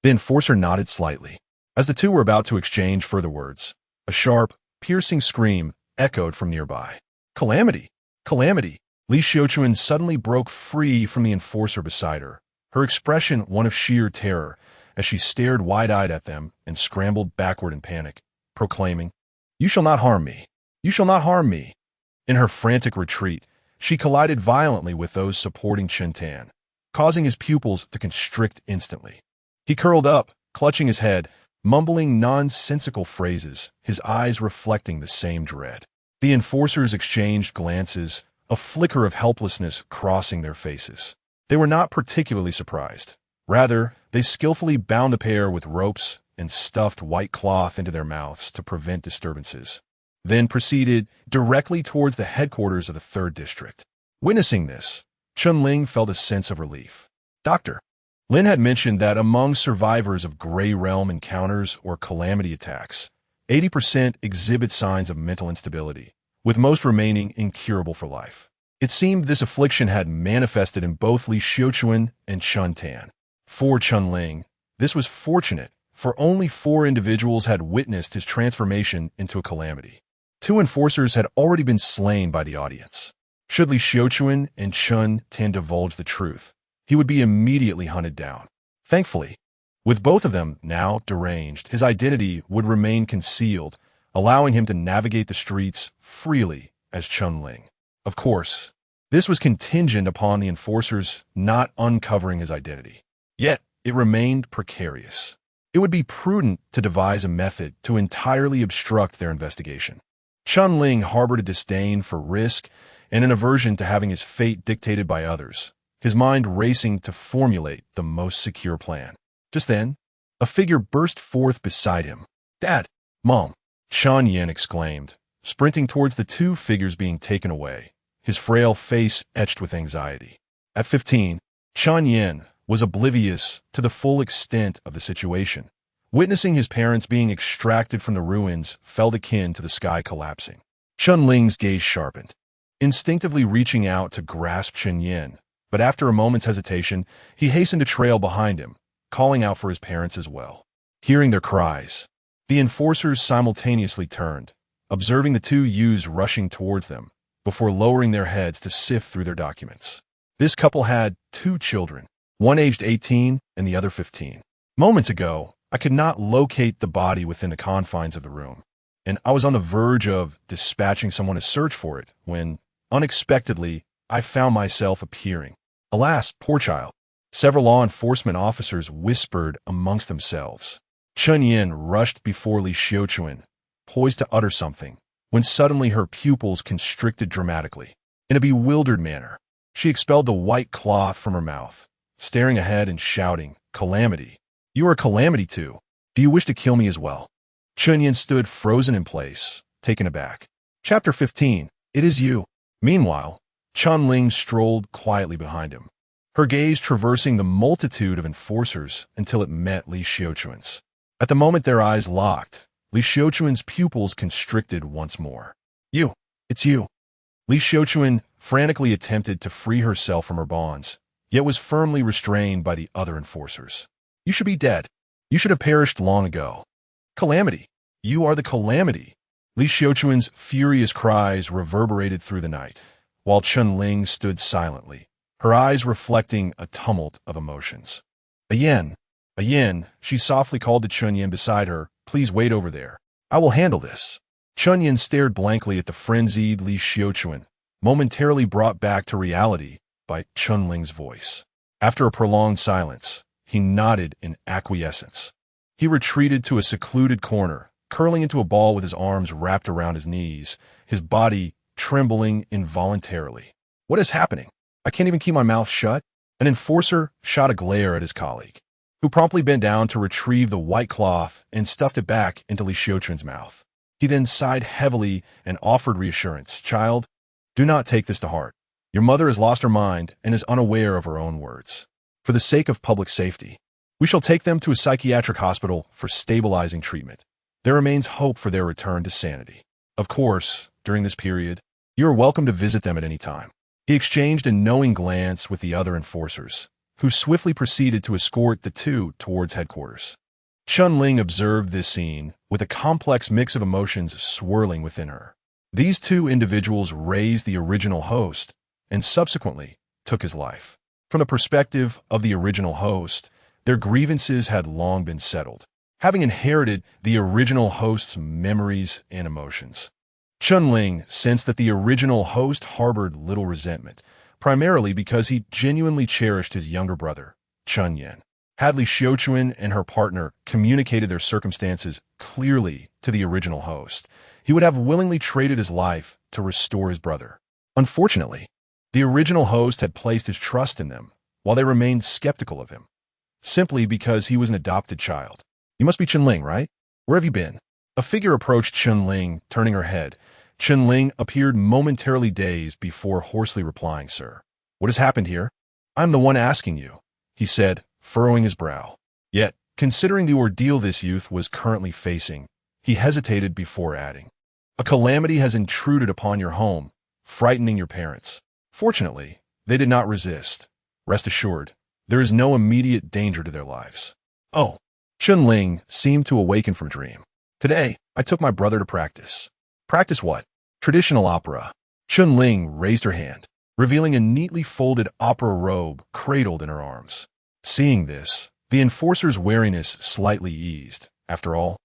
The enforcer nodded slightly. As the two were about to exchange further words, a sharp, piercing scream echoed from nearby. Calamity! Calamity! Li Xiuquan suddenly broke free from the enforcer beside her, her expression one of sheer terror, as she stared wide-eyed at them and scrambled backward in panic, proclaiming, "You shall not harm me! You shall not harm me!" In her frantic retreat, she collided violently with those supporting Chen Tan, causing his pupils to constrict instantly. He curled up, clutching his head, mumbling nonsensical phrases, his eyes reflecting the same dread. The enforcers exchanged glances, a flicker of helplessness crossing their faces. They were not particularly surprised. Rather, they skillfully bound the pair with ropes and stuffed white cloth into their mouths to prevent disturbances, then proceeded directly towards the headquarters of the 3rd District. Witnessing this, Chun-Ling felt a sense of relief. Dr. Lin had mentioned that among survivors of Gray Realm encounters or calamity attacks, 80% exhibit signs of mental instability, with most remaining incurable for life. It seemed this affliction had manifested in both Li Xiuquan and Chun Tan. For Chun-Ling, this was fortunate, for only 4 individuals had witnessed his transformation into a calamity. 2 enforcers had already been slain by the audience. Should Li Xiuquan and Chun Tan divulge the truth, he would be immediately hunted down. Thankfully, with both of them now deranged, his identity would remain concealed, allowing him to navigate the streets freely as Chun-Ling. Of course, this was contingent upon the enforcers not uncovering his identity. Yet, it remained precarious. It would be prudent to devise a method to entirely obstruct their investigation. Chun-Ling harbored a disdain for risk and an aversion to having his fate dictated by others, his mind racing to formulate the most secure plan. Just then, a figure burst forth beside him. "Dad! Mom!" Shan Yin exclaimed, sprinting towards the 2 figures being taken away, his frail face etched with anxiety. At 15, Shan Yin was oblivious to the full extent of the situation. Witnessing his parents being extracted from the ruins felt akin to the sky collapsing. Chun-Ling's gaze sharpened, instinctively reaching out to grasp Chen Yin, but after a moment's hesitation, he hastened to trail behind him, calling out for his parents as well. Hearing their cries, the enforcers simultaneously turned, observing the 2 youths rushing towards them, before lowering their heads to sift through their documents. This couple had 2 children, one aged 18 and the other 15. Moments ago, I could not locate the body within the confines of the room, and I was on the verge of dispatching someone to search for it when, unexpectedly, I found myself appearing. Alas, poor child. Several law enforcement officers whispered amongst themselves. Chun Yin rushed before Li Xiuquan, poised to utter something, when suddenly her pupils constricted dramatically. In a bewildered manner, she expelled the white cloth from her mouth, staring ahead and shouting, "Calamity! You are a calamity too. Do you wish to kill me as well?" Chun Yin stood frozen in place, taken aback. Chapter 15. It is you. Meanwhile, Chun-Ling strolled quietly behind him, her gaze traversing the multitude of enforcers until it met Li Xiuquan's. At the moment their eyes locked, Li Xiuquan's pupils constricted once more. "You! It's you!" Li Xiuquan frantically attempted to free herself from her bonds, yet was firmly restrained by the other enforcers. "You should be dead. You should have perished long ago." "Calamity! You are the calamity!" Li Xiuquan's furious cries reverberated through the night, while Chun-Ling stood silently, her eyes reflecting a tumult of emotions. "Again, A yin, she softly called to Chunyin beside her. Please wait over there. I will handle this. Chunyin stared blankly at the frenzied Li Xiuquan, momentarily brought back to reality by Chunling's voice. After a prolonged silence, he nodded in acquiescence. He retreated to a secluded corner, curling into a ball with his arms wrapped around his knees, his body trembling involuntarily. What is happening? I can't even keep my mouth shut? An enforcer shot a glare at his colleague, who promptly bent down to retrieve the white cloth and stuffed it back into Li Xiuquan's mouth. He then sighed heavily and offered reassurance. Child, do not take this to heart. Your mother has lost her mind and is unaware of her own words. For the sake of public safety, we shall take them to a psychiatric hospital for stabilizing treatment. There remains hope for their return to sanity. Of course, during this period, you are welcome to visit them at any time. He exchanged a knowing glance with the other enforcers, who swiftly proceeded to escort the two towards headquarters. Chunling observed this scene with a complex mix of emotions swirling within her. These two individuals raised the original host and subsequently took his life. From the perspective of the original host, their grievances had long been settled, having inherited the original host's memories and emotions. Chunling sensed that the original host harbored little resentment, primarily because he genuinely cherished his younger brother, Chunyin. Had Li Xiuquan and her partner communicated their circumstances clearly to the original host, he would have willingly traded his life to restore his brother. Unfortunately, the original host had placed his trust in them, while they remained skeptical of him, simply because he was an adopted child. You must be Chunling, right? Where have you been? A figure approached Chunling, turning her head. Chunling appeared momentarily dazed before hoarsely replying, Sir, what has happened here? I'm the one asking you, he said, furrowing his brow. Yet, considering the ordeal this youth was currently facing, he hesitated before adding, a calamity has intruded upon your home, frightening your parents. Fortunately, they did not resist. Rest assured, there is no immediate danger to their lives. Oh, Chunling seemed to awaken from a dream. Today, I took my brother to practice. Practice what? Traditional opera. Chunling raised her hand, revealing a neatly folded opera robe cradled in her arms. Seeing this, the enforcer's wariness slightly eased. After all,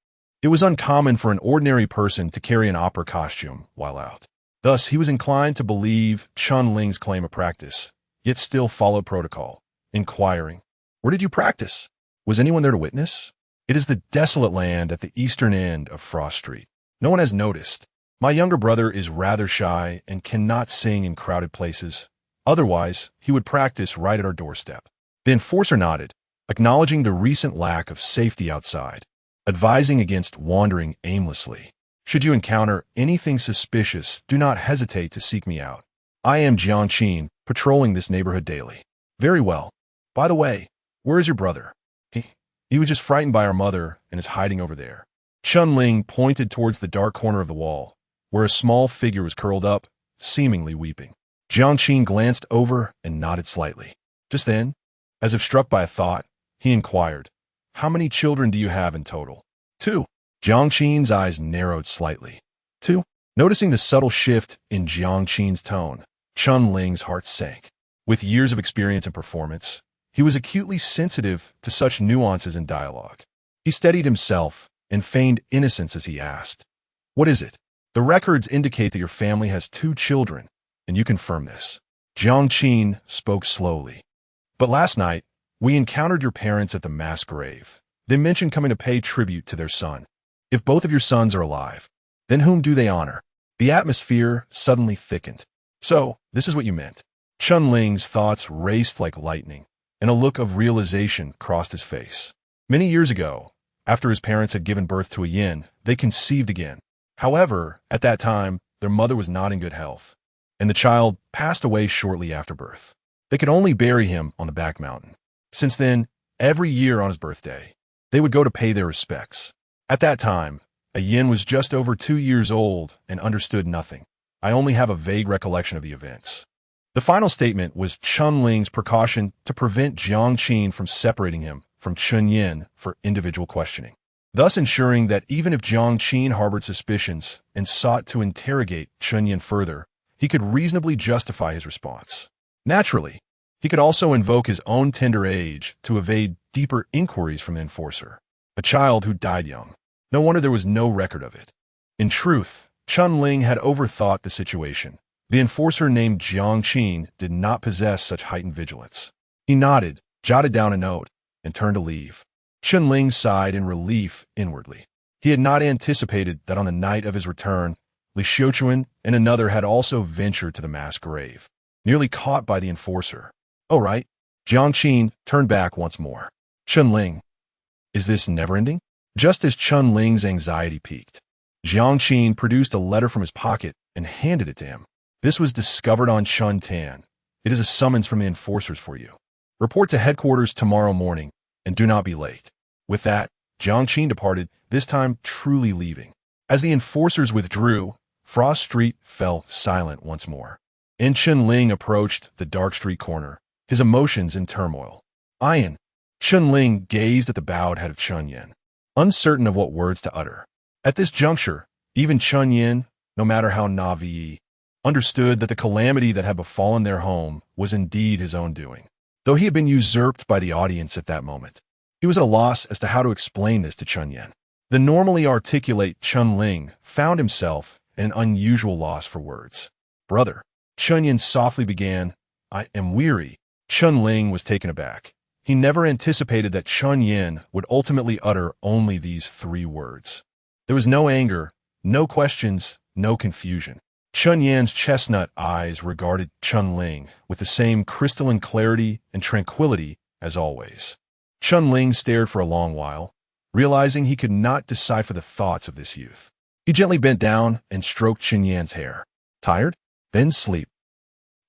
it was uncommon for an ordinary person to carry an opera costume while out. Thus, he was inclined to believe Chunling's claim of practice, yet still followed protocol, inquiring, Where did you practice? Was anyone there to witness? It is the desolate land at the eastern end of Frost Street. No one has noticed. My younger brother is rather shy and cannot sing in crowded places. Otherwise, he would practice right at our doorstep. The enforcer nodded, acknowledging the recent lack of safety outside, advising against wandering aimlessly. Should you encounter anything suspicious, do not hesitate to seek me out. I am Jiangqin, patrolling this neighborhood daily. Very well. By the way, where is your brother? He was just frightened by our mother and is hiding over there. Chunling pointed towards the dark corner of the wall, where a small figure was curled up, seemingly weeping. Jiangqin glanced over and nodded slightly. Just then, as if struck by a thought, he inquired, How many children do you have in total? 2. Jiangqin's eyes narrowed slightly. 2. Noticing the subtle shift in Jiangqin's tone, Chunling's heart sank. With years of experience and performance, he was acutely sensitive to such nuances in dialogue. He steadied himself and feigned innocence as he asked, What is it? The records indicate that your family has 2 children, and you confirm this. Jiangqin spoke slowly. But last night, we encountered your parents at the mass grave. They mentioned coming to pay tribute to their son. If both of your sons are alive, then whom do they honor? The atmosphere suddenly thickened. So, this is what you meant. Chunling's thoughts raced like lightning, and a look of realization crossed his face. Many years ago, after his parents had given birth to a yin, they conceived again. However, at that time, their mother was not in good health, and the child passed away shortly after birth. They could only bury him on the back mountain. Since then, every year on his birthday, they would go to pay their respects. At that time, a yin was just over 2 years old and understood nothing. I only have a vague recollection of the events. The final statement was Chunling's precaution to prevent Jiangqin from separating him from Chunyin for individual questioning, thus ensuring that even if Jiangqin harbored suspicions and sought to interrogate Chunyin further, he could reasonably justify his response. Naturally, He could also invoke his own tender age to evade deeper inquiries from the enforcer. A child who died young. No wonder there was no record of it. In truth, Chun Ling had overthought the situation. The enforcer named Jiang Qin did not possess such heightened vigilance. He nodded, jotted down a note, and turned to leave. Chun Ling sighed in relief inwardly. He had not anticipated that on the night of his return, Li Xiuquan and another had also ventured to the mass grave, nearly caught by the enforcer. Oh, right. Jiang Qin turned back once more. Chun Ling. Is this never-ending? Just as Chun Ling's anxiety peaked, Jiang Qin produced a letter from his pocket and handed it to him. This was discovered on Chun Tan. It is a summons from the enforcers for you. Report to headquarters tomorrow morning, and do not be late. With that, Jiang Qin departed, this time truly leaving. As the enforcers withdrew, Frost Street fell silent once more. And Chun Ling approached the dark street corner, his emotions in turmoil. Ian. Chun Ling gazed at the bowed head of Chun Yin, uncertain of what words to utter. At this juncture, even Chun Yin, no matter how naive, understood that the calamity that had befallen their home was indeed his own doing. Though he had been usurped by the audience at that moment, he was at a loss as to how to explain this to Chun Yin. The normally articulate Chun Ling found himself at an unusual loss for words. Brother, Chun Yin softly began, I am weary. Chun Ling was taken aback. He never anticipated that Chun Yin would ultimately utter only these 3 words. There was no anger, no questions, no confusion. Chun Yin's chestnut eyes regarded Chun Ling with the same crystalline clarity and tranquility as always. Chun Ling stared for a long while, realizing he could not decipher the thoughts of this youth. He gently bent down and stroked Chun Yin's hair. Tired? Then sleep.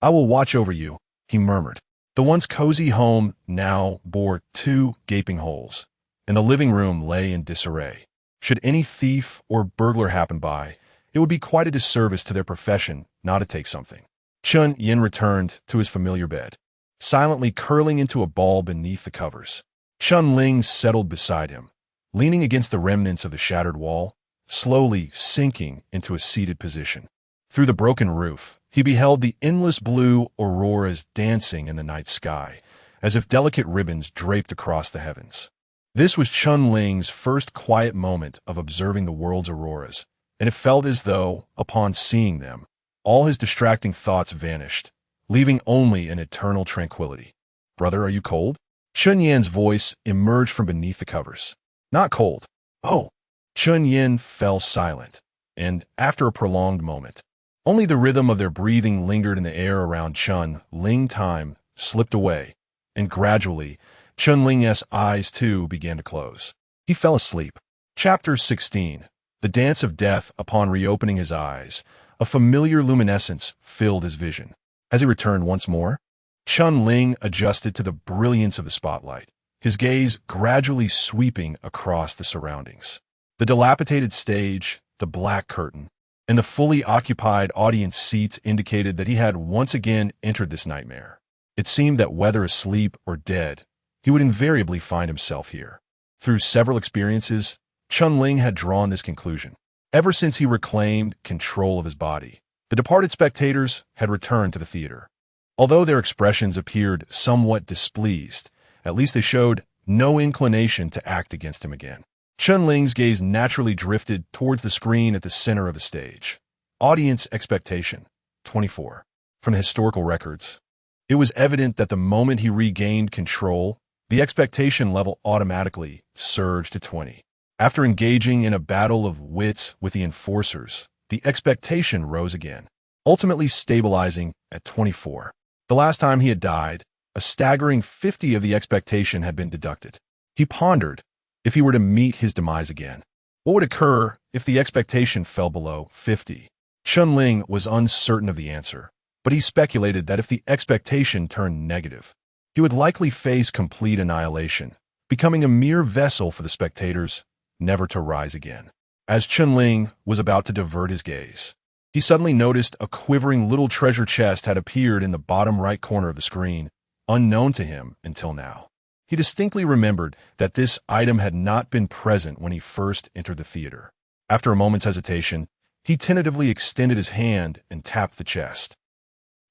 I will watch over you, he murmured. The once cozy home now bore 2 gaping holes, and the living room lay in disarray. Should any thief or burglar happen by, it would be quite a disservice to their profession not to take something. Chun Yin returned to his familiar bed, silently curling into a ball beneath the covers. Chun Ling settled beside him, leaning against the remnants of the shattered wall, slowly sinking into a seated position. Through the broken roof, he beheld the endless blue auroras dancing in the night sky, as if delicate ribbons draped across the heavens. This was Chun Ling's first quiet moment of observing the world's auroras, and it felt as though, upon seeing them, all his distracting thoughts vanished, leaving only an eternal tranquility. Brother, are you cold? Chun Yin's voice emerged from beneath the covers. Not cold. Oh. Chun Yin fell silent, and, after a prolonged moment, only the rhythm of their breathing lingered in the air around Chun Ling. Time slipped away, and gradually, Chun Ling's eyes too began to close. He fell asleep. Chapter 16. The Dance of Death. Upon reopening his eyes, a familiar luminescence filled his vision. As he returned once more, Chun Ling adjusted to the brilliance of the spotlight, his gaze gradually sweeping across the surroundings. The dilapidated stage, the black curtain, and the fully occupied audience seats indicated that he had once again entered this nightmare. It seemed that whether asleep or dead, he would invariably find himself here. Through several experiences, Chun Ling had drawn this conclusion. Ever since he reclaimed control of his body, the departed spectators had returned to the theater. Although their expressions appeared somewhat displeased, at least they showed no inclination to act against him again. Chun Ling's gaze naturally drifted towards the screen at the center of the stage. Audience expectation, 24. From the historical records, it was evident that the moment he regained control, the expectation level automatically surged to 20. After engaging in a battle of wits with the enforcers, the expectation rose again, ultimately stabilizing at 24. The last time he had died, a staggering 50 of the expectation had been deducted. He pondered, if he were to meet his demise again, what would occur if the expectation fell below 50? Chun Ling was uncertain of the answer, but he speculated that if the expectation turned negative, he would likely face complete annihilation, becoming a mere vessel for the spectators, never to rise again. As Chun Ling was about to divert his gaze, he suddenly noticed a quivering little treasure chest had appeared in the bottom right corner of the screen, unknown to him until now. He distinctly remembered that this item had not been present when he first entered the theater. After a moment's hesitation, he tentatively extended his hand and tapped the chest.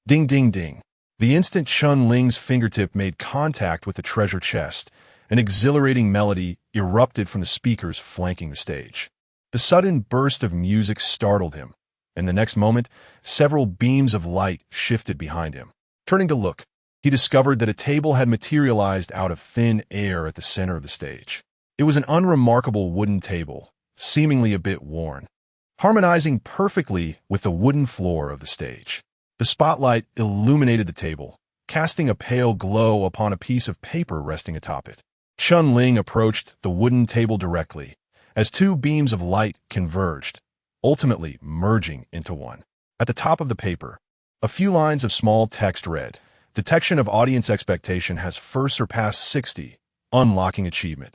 Ding, ding, ding. The instant Chun Ling's fingertip made contact with the treasure chest, an exhilarating melody erupted from the speakers flanking the stage. The sudden burst of music startled him, and the next moment, several beams of light shifted behind him. Turning to look, he discovered that a table had materialized out of thin air at the center of the stage. It was an unremarkable wooden table, seemingly a bit worn, harmonizing perfectly with the wooden floor of the stage. The spotlight illuminated the table, casting a pale glow upon a piece of paper resting atop it. Chun Ling approached the wooden table directly, as two beams of light converged, ultimately merging into one. At the top of the paper, a few lines of small text read, "Detection of audience expectation has first surpassed 60, unlocking achievement.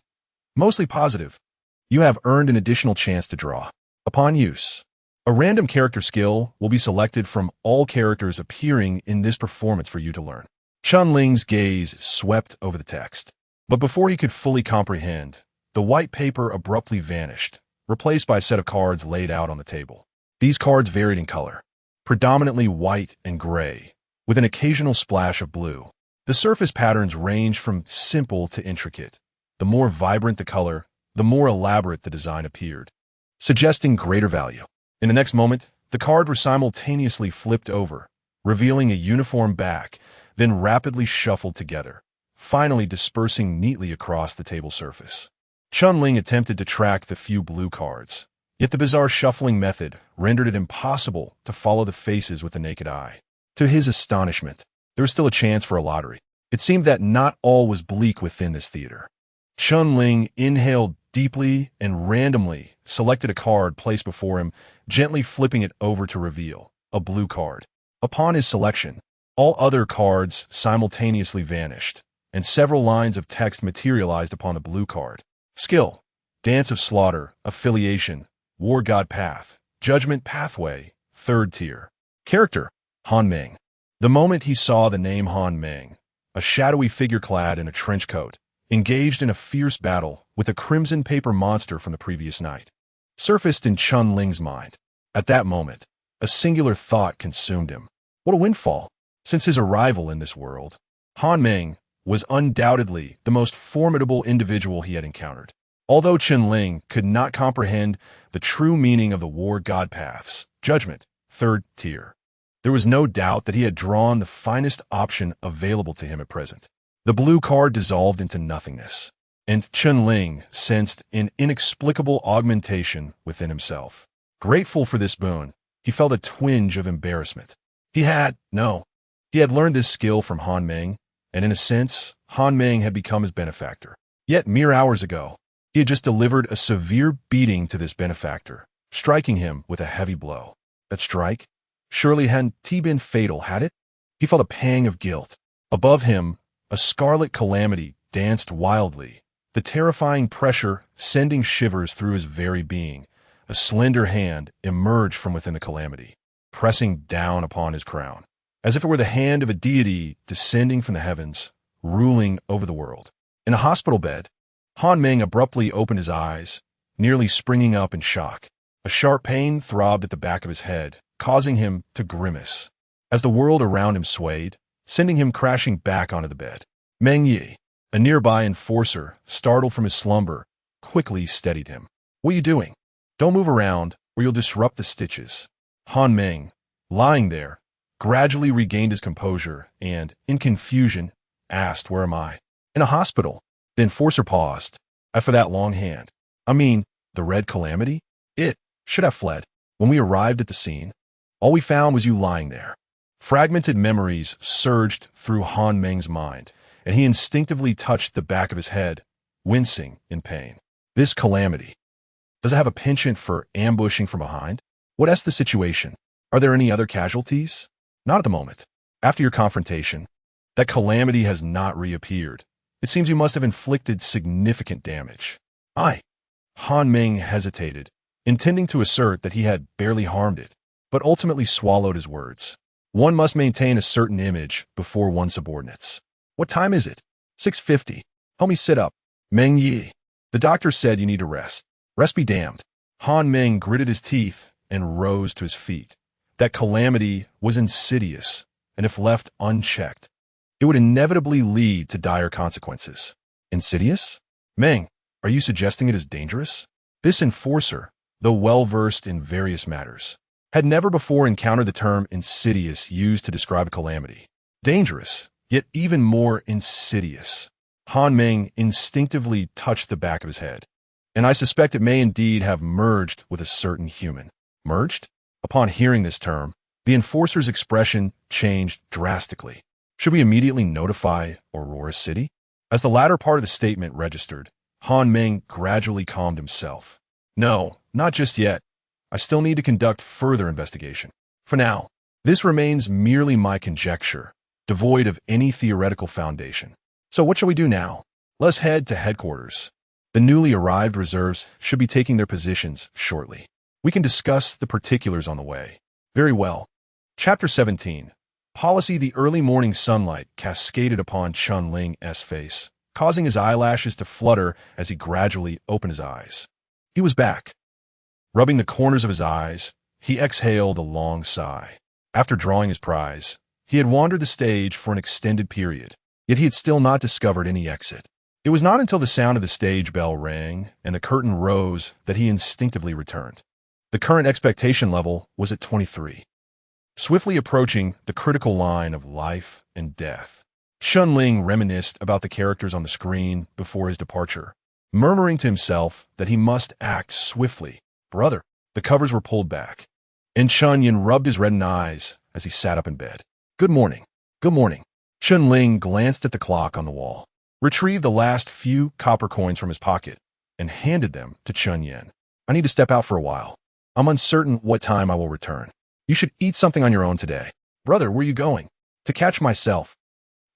Mostly positive. You have earned an additional chance to draw. Upon use, a random character skill will be selected from all characters appearing in this performance for you to learn." Chun Ling's gaze swept over the text. But before he could fully comprehend, the white paper abruptly vanished, replaced by a set of cards laid out on the table. These cards varied in color, predominantly white and gray, with an occasional splash of blue. The surface patterns ranged from simple to intricate. The more vibrant the color, the more elaborate the design appeared, suggesting greater value. In the next moment, the cards were simultaneously flipped over, revealing a uniform back, then rapidly shuffled together, finally dispersing neatly across the table surface. Chun Ling attempted to track the few blue cards, yet the bizarre shuffling method rendered it impossible to follow the faces with the naked eye. To his astonishment, there was still a chance for a lottery. It seemed that not all was bleak within this theater. Chun Ling inhaled deeply and randomly selected a card placed before him, gently flipping it over to reveal a blue card. Upon his selection, all other cards simultaneously vanished, and several lines of text materialized upon the blue card. Skill: Dance of Slaughter, Affiliation, War God Path, Judgment Pathway, 3rd tier. Character: Han Meng. The moment he saw the name Han Meng, a shadowy figure clad in a trench coat, engaged in a fierce battle with a crimson paper monster from the previous night, surfaced in Chun Ling's mind. At that moment, a singular thought consumed him. What a windfall! Since his arrival in this world, Han Meng was undoubtedly the most formidable individual he had encountered. Although Chun Ling could not comprehend the true meaning of the War God Paths, Judgment, 3rd tier, there was no doubt that he had drawn the finest option available to him at present. The blue card dissolved into nothingness, and Chun Ling sensed an inexplicable augmentation within himself. Grateful for this boon, he felt a twinge of embarrassment. He had learned this skill from Han Meng, and in a sense, Han Meng had become his benefactor. Yet mere hours ago, he had just delivered a severe beating to this benefactor, striking him with a heavy blow. That strike surely hadn't been fatal, had it? He felt a pang of guilt. Above him, a scarlet calamity danced wildly, the terrifying pressure sending shivers through his very being. A slender hand emerged from within the calamity, pressing down upon his crown, as if it were the hand of a deity descending from the heavens, ruling over the world. In a hospital bed, Han Meng abruptly opened his eyes, nearly springing up in shock. A sharp pain throbbed at the back of his head, causing him to grimace, as the world around him swayed, sending him crashing back onto the bed. Meng Yi, a nearby enforcer, startled from his slumber, quickly steadied him. "What are you doing? Don't move around, or you'll disrupt the stitches." Han Meng, lying there, gradually regained his composure and, in confusion, asked, "Where am I?" "In a hospital." The enforcer paused. "After that long hand. I mean, the red calamity? It should have fled. When we arrived at the scene, all we found was you lying there." Fragmented memories surged through Han Meng's mind, and he instinctively touched the back of his head, wincing in pain. This calamity. Does it have a penchant for ambushing from behind? What's the situation? Are there any other casualties? Not at the moment. After your confrontation, that calamity has not reappeared. It seems you must have inflicted significant damage. Han Meng hesitated, intending to assert that he had barely harmed it, but ultimately swallowed his words. One must maintain a certain image before one's subordinates. "What time is it?" 6:50. "Help me sit up." "Meng Yi, the doctor said you need to rest." "Rest be damned." Han Meng gritted his teeth and rose to his feet. That calamity was insidious, and if left unchecked, it would inevitably lead to dire consequences. Insidious? Meng, are you suggesting it is dangerous? This enforcer, though well-versed in various matters, had never before encountered the term insidious used to describe a calamity. Dangerous, yet even more insidious. Han Meng instinctively touched the back of his head, and I suspect it may indeed have merged with a certain human. Merged? Upon hearing this term, the enforcer's expression changed drastically. Should we immediately notify Aurora City? As the latter part of the statement registered, Han Meng gradually calmed himself. No, not just yet. I still need to conduct further investigation. For now, this remains merely my conjecture, devoid of any theoretical foundation. So what shall we do now? Let's head to headquarters. The newly arrived reserves should be taking their positions shortly. We can discuss the particulars on the way. Very well. Chapter 17. Policy. The early morning sunlight cascaded upon Chun Ling's face, causing his eyelashes to flutter as he gradually opened his eyes. He was back. Rubbing the corners of his eyes, he exhaled a long sigh. After drawing his prize, he had wandered the stage for an extended period, yet he had still not discovered any exit. It was not until the sound of the stage bell rang and the curtain rose that he instinctively returned. The current expectation level was at 23. Swiftly approaching the critical line of life and death, Chun Ling reminisced about the characters on the screen before his departure, murmuring to himself that he must act swiftly. Brother, the covers were pulled back, and Chun Yin rubbed his reddened eyes as he sat up in bed. Good morning. Good morning. Chun Ling glanced at the clock on the wall, retrieved the last few copper coins from his pocket, and handed them to Chun Yin. I need to step out for a while. I'm uncertain what time I will return. You should eat something on your own today. Brother, where are you going? To catch myself.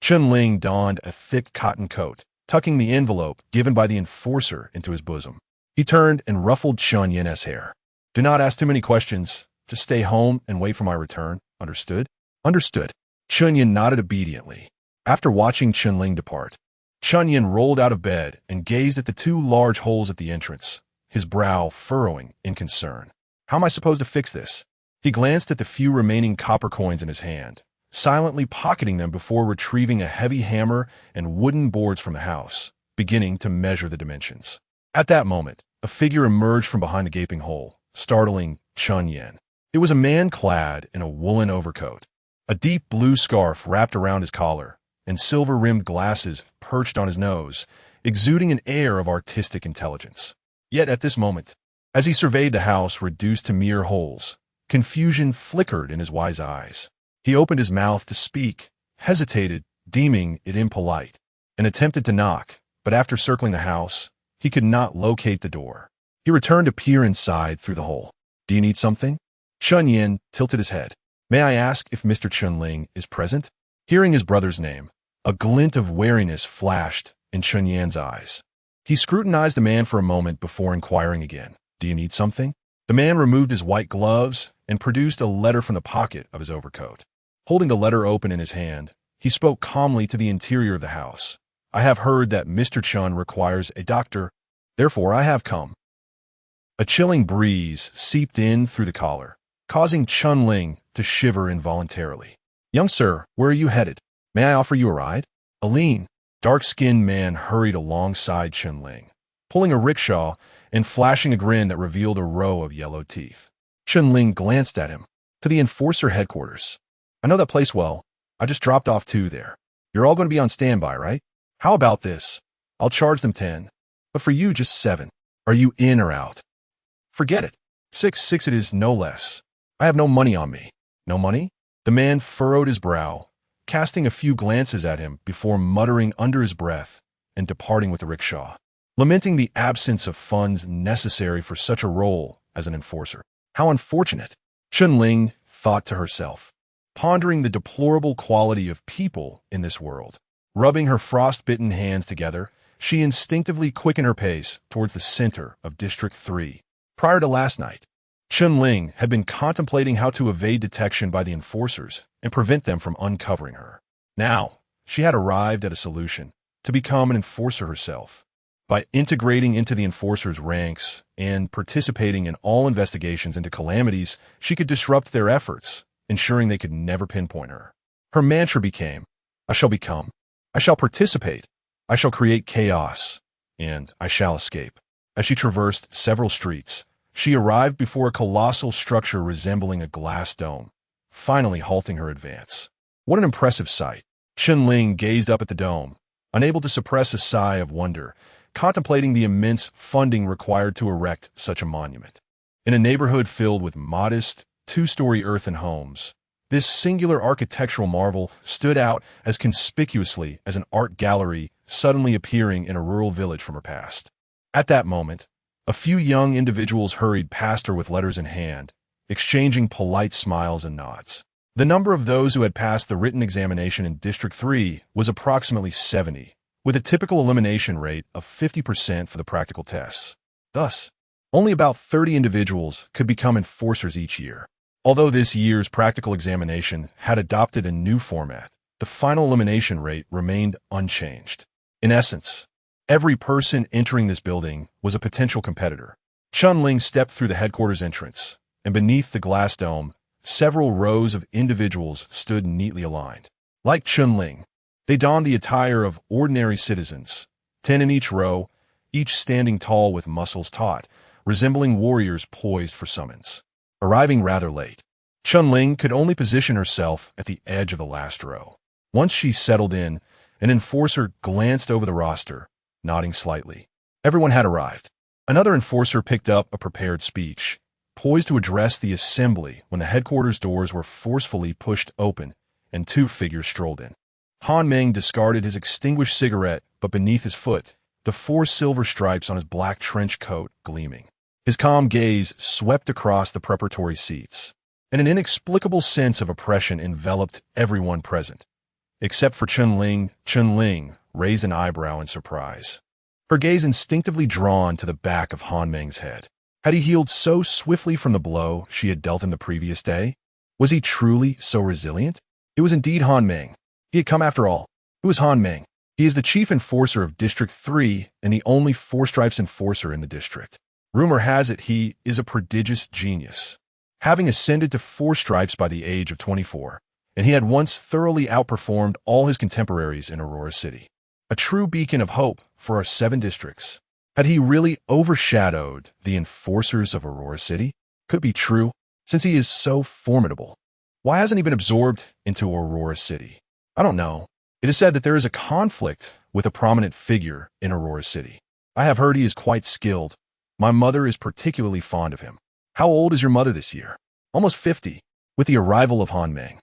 Chun Ling donned a thick cotton coat, tucking the envelope given by the enforcer into his bosom. He turned and ruffled Chun Yin's hair. Do not ask too many questions. Just stay home and wait for my return. Understood? Understood. Chun Yin nodded obediently. After watching Chun Ling depart, Chun Yin rolled out of bed and gazed at the two large holes at the entrance, his brow furrowing in concern. How am I supposed to fix this? He glanced at the few remaining copper coins in his hand, silently pocketing them before retrieving a heavy hammer and wooden boards from the house, beginning to measure the dimensions. At that moment, a figure emerged from behind the gaping hole, startling Chun Yin. It was a man clad in a woolen overcoat, a deep blue scarf wrapped around his collar, and silver-rimmed glasses perched on his nose, exuding an air of artistic intelligence. Yet at this moment, as he surveyed the house reduced to mere holes, confusion flickered in his wise eyes. He opened his mouth to speak, hesitated, deeming it impolite, and attempted to knock, but after circling the house, he could not locate the door. He returned to peer inside through the hole. Do you need something? Chun Yin tilted his head. May I ask if Mr. Chun Ling is present? Hearing his brother's name, a glint of wariness flashed in Chun Yin's eyes. He scrutinized the man for a moment before inquiring again. Do you need something? The man removed his white gloves and produced a letter from the pocket of his overcoat. Holding the letter open in his hand, he spoke calmly to the interior of the house. I have heard that Mr. Chun requires a doctor, therefore I have come. A chilling breeze seeped in through the collar, causing Chun Ling to shiver involuntarily. Young sir, where are you headed? May I offer you a ride? A lean, dark-skinned man hurried alongside Chun Ling, pulling a rickshaw and flashing a grin that revealed a row of yellow teeth. Chun Ling glanced at him. To the enforcer headquarters. I know that place well. I just dropped off 2 there. You're all going to be on standby, right? How about this? I'll charge them 10, but for you just 7. Are you in or out? Forget it. 6 it is, no less. I have no money on me. No money? The man furrowed his brow, casting a few glances at him before muttering under his breath and departing with the rickshaw, lamenting the absence of funds necessary for such a role as an enforcer. How unfortunate, Chun Ling thought to herself, pondering the deplorable quality of people in this world. Rubbing her frost-bitten hands together, she instinctively quickened her pace towards the center of District 3. Prior to last night, Chun Ling had been contemplating how to evade detection by the enforcers and prevent them from uncovering her. Now, she had arrived at a solution: to become an enforcer herself. By integrating into the enforcers' ranks and participating in all investigations into calamities, she could disrupt their efforts, ensuring they could never pinpoint her. Her mantra became, I shall become, I shall participate, I shall create chaos, and I shall escape. As she traversed several streets, she arrived before a colossal structure resembling a glass dome, finally halting her advance. What an impressive sight! Ling gazed up at the dome, unable to suppress a sigh of wonder, contemplating the immense funding required to erect such a monument. In a neighborhood filled with modest, two-story earthen homes, this singular architectural marvel stood out as conspicuously as an art gallery suddenly appearing in a rural village from her past. At that moment, a few young individuals hurried past her with letters in hand, exchanging polite smiles and nods. The number of those who had passed the written examination in District 3 was approximately 70, with a typical elimination rate of 50% for the practical tests. Thus, only about 30 individuals could become enforcers each year. Although this year's practical examination had adopted a new format, the final elimination rate remained unchanged. In essence, every person entering this building was a potential competitor. Ling stepped through the headquarters entrance, and beneath the glass dome, several rows of individuals stood neatly aligned. Like Ling, they donned the attire of ordinary citizens, 10 in each row, each standing tall with muscles taut, resembling warriors poised for summons. Arriving rather late, Ling could only position herself at the edge of the last row. Once she settled in, an enforcer glanced over the roster, nodding slightly. Everyone had arrived. Another enforcer picked up a prepared speech, poised to address the assembly when the headquarters doors were forcefully pushed open and two figures strolled in. Meng discarded his extinguished cigarette, but beneath his foot, the 4 silver stripes on his black trench coat gleaming. His calm gaze swept across the preparatory seats, and an inexplicable sense of oppression enveloped everyone present. Except for Ling raised an eyebrow in surprise, her gaze instinctively drawn to the back of Meng's head. Had he healed so swiftly from the blow she had dealt him the previous day? Was he truly so resilient? It was indeed Meng. He had come after all. Who is Meng? He is the chief enforcer of District 3 and the only 4 stripes enforcer in the district. Rumor has it he is a prodigious genius, having ascended to 4 stripes by the age of 24, and he had once thoroughly outperformed all his contemporaries in Aurora City. A true beacon of hope for our 7 districts. Had he really overshadowed the enforcers of Aurora City? Could be true, since he is so formidable. Why hasn't he been absorbed into Aurora City? I don't know. It is said that there is a conflict with a prominent figure in Aurora City. I have heard he is quite skilled. My mother is particularly fond of him. How old is your mother this year? Almost 50, with the arrival of Meng.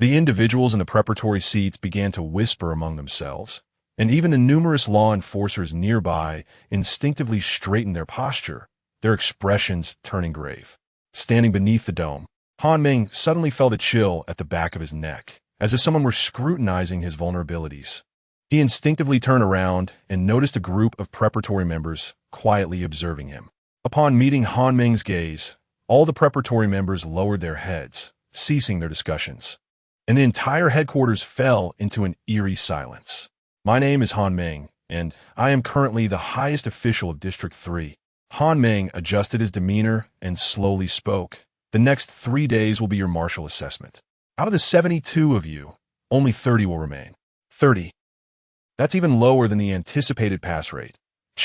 The individuals in the preparatory seats began to whisper among themselves, and even the numerous law enforcers nearby instinctively straightened their posture, their expressions turning grave. Standing beneath the dome, Meng suddenly felt a chill at the back of his neck, as if someone were scrutinizing his vulnerabilities. He instinctively turned around and noticed a group of preparatory members quietly observing him. Upon meeting Meng's gaze, all the preparatory members lowered their heads, ceasing their discussions, and the entire headquarters fell into an eerie silence. My name is Meng, and I am currently the highest official of District 3. Meng adjusted his demeanor and slowly spoke. The next 3 days will be your martial assessment. Out of the 72 of you, only 30 will remain. 30. That's even lower than the anticipated pass rate.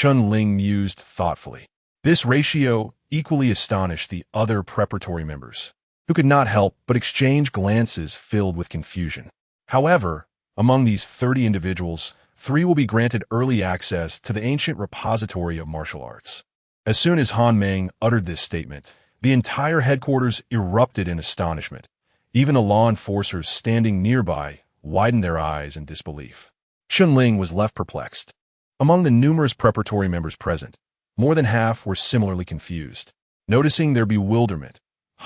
Ling mused thoughtfully. This ratio equally astonished the other preparatory members, who could not help but exchange glances filled with confusion. However, among these 30 individuals, 3 will be granted early access to the ancient repository of martial arts. As soon as Meng uttered this statement, the entire headquarters erupted in astonishment. Even the law enforcers standing nearby widened their eyes in disbelief. Ling was left perplexed. Among the numerous preparatory members present, more than half were similarly confused. Noticing their bewilderment,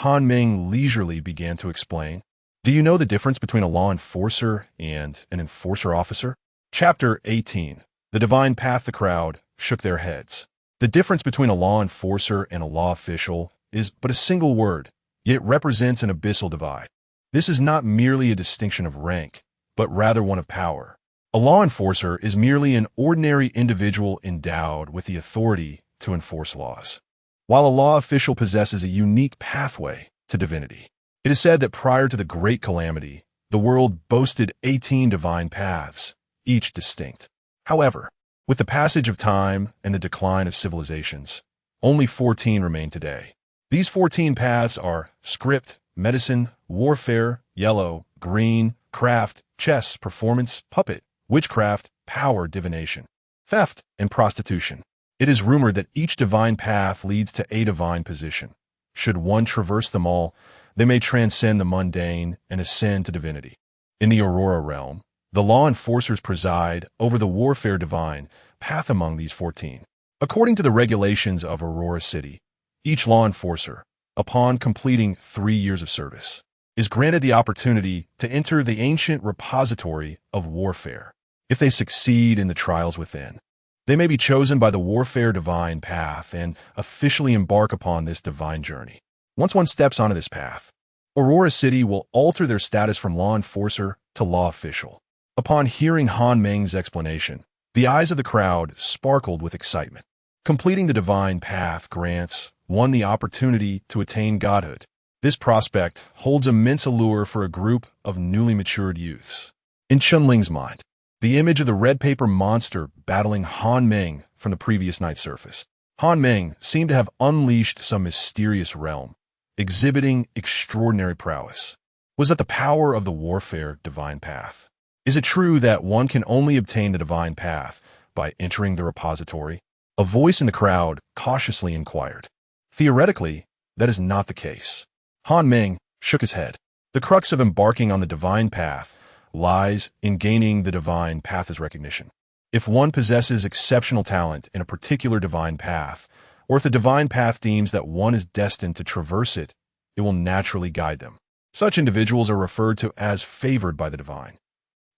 Meng leisurely began to explain. Do you know the difference between a law enforcer and an enforcer officer? Chapter 18. The Divine Path. The crowd shook their heads. The difference between a law enforcer and a law official is but a single word, yet it represents an abyssal divide. This is not merely a distinction of rank, but rather one of power. A law enforcer is merely an ordinary individual endowed with the authority to enforce laws, while a law official possesses a unique pathway to divinity. It is said that prior to the Great Calamity, The world boasted 18 divine paths, each distinct. However, with the passage of time and the decline of civilizations, only 14 remain today. These 14 paths are script, medicine, warfare, yellow, green, craft, chess, performance, puppet, witchcraft, power, divination, theft, and prostitution. It is rumored that each divine path leads to a divine position. Should one traverse them all, they may transcend the mundane and ascend to divinity. In the Aurora realm, the law enforcers preside over the warfare divine path among these 14. According to the regulations of Aurora City, each law enforcer, upon completing 3 years of service, is granted the opportunity to enter the ancient repository of warfare. If they succeed in the trials within, they may be chosen by the warfare divine path and officially embark upon this divine journey. Once one steps onto this path, Aurora City will alter their status from law enforcer to law official. Upon hearing Han Meng's explanation, the eyes of the crowd sparkled with excitement. Completing the divine path grants one the opportunity to attain godhood. This prospect holds immense allure for a group of newly matured youths. In Chunling's mind, the image of the red paper monster battling Han Meng from the previous night surfaced. Han Meng seemed to have unleashed some mysterious realm, exhibiting extraordinary prowess. Was that the power of the warfare divine path? Is it true that one can only obtain the divine path by entering the repository? A voice in the crowd cautiously inquired. Theoretically, that is not the case. Han Meng shook his head. The crux of embarking on the divine path lies in gaining the divine path as recognition. If one possesses exceptional talent in a particular divine path, or if the divine path deems that one is destined to traverse it, it will naturally guide them. Such individuals are referred to as favored by the divine.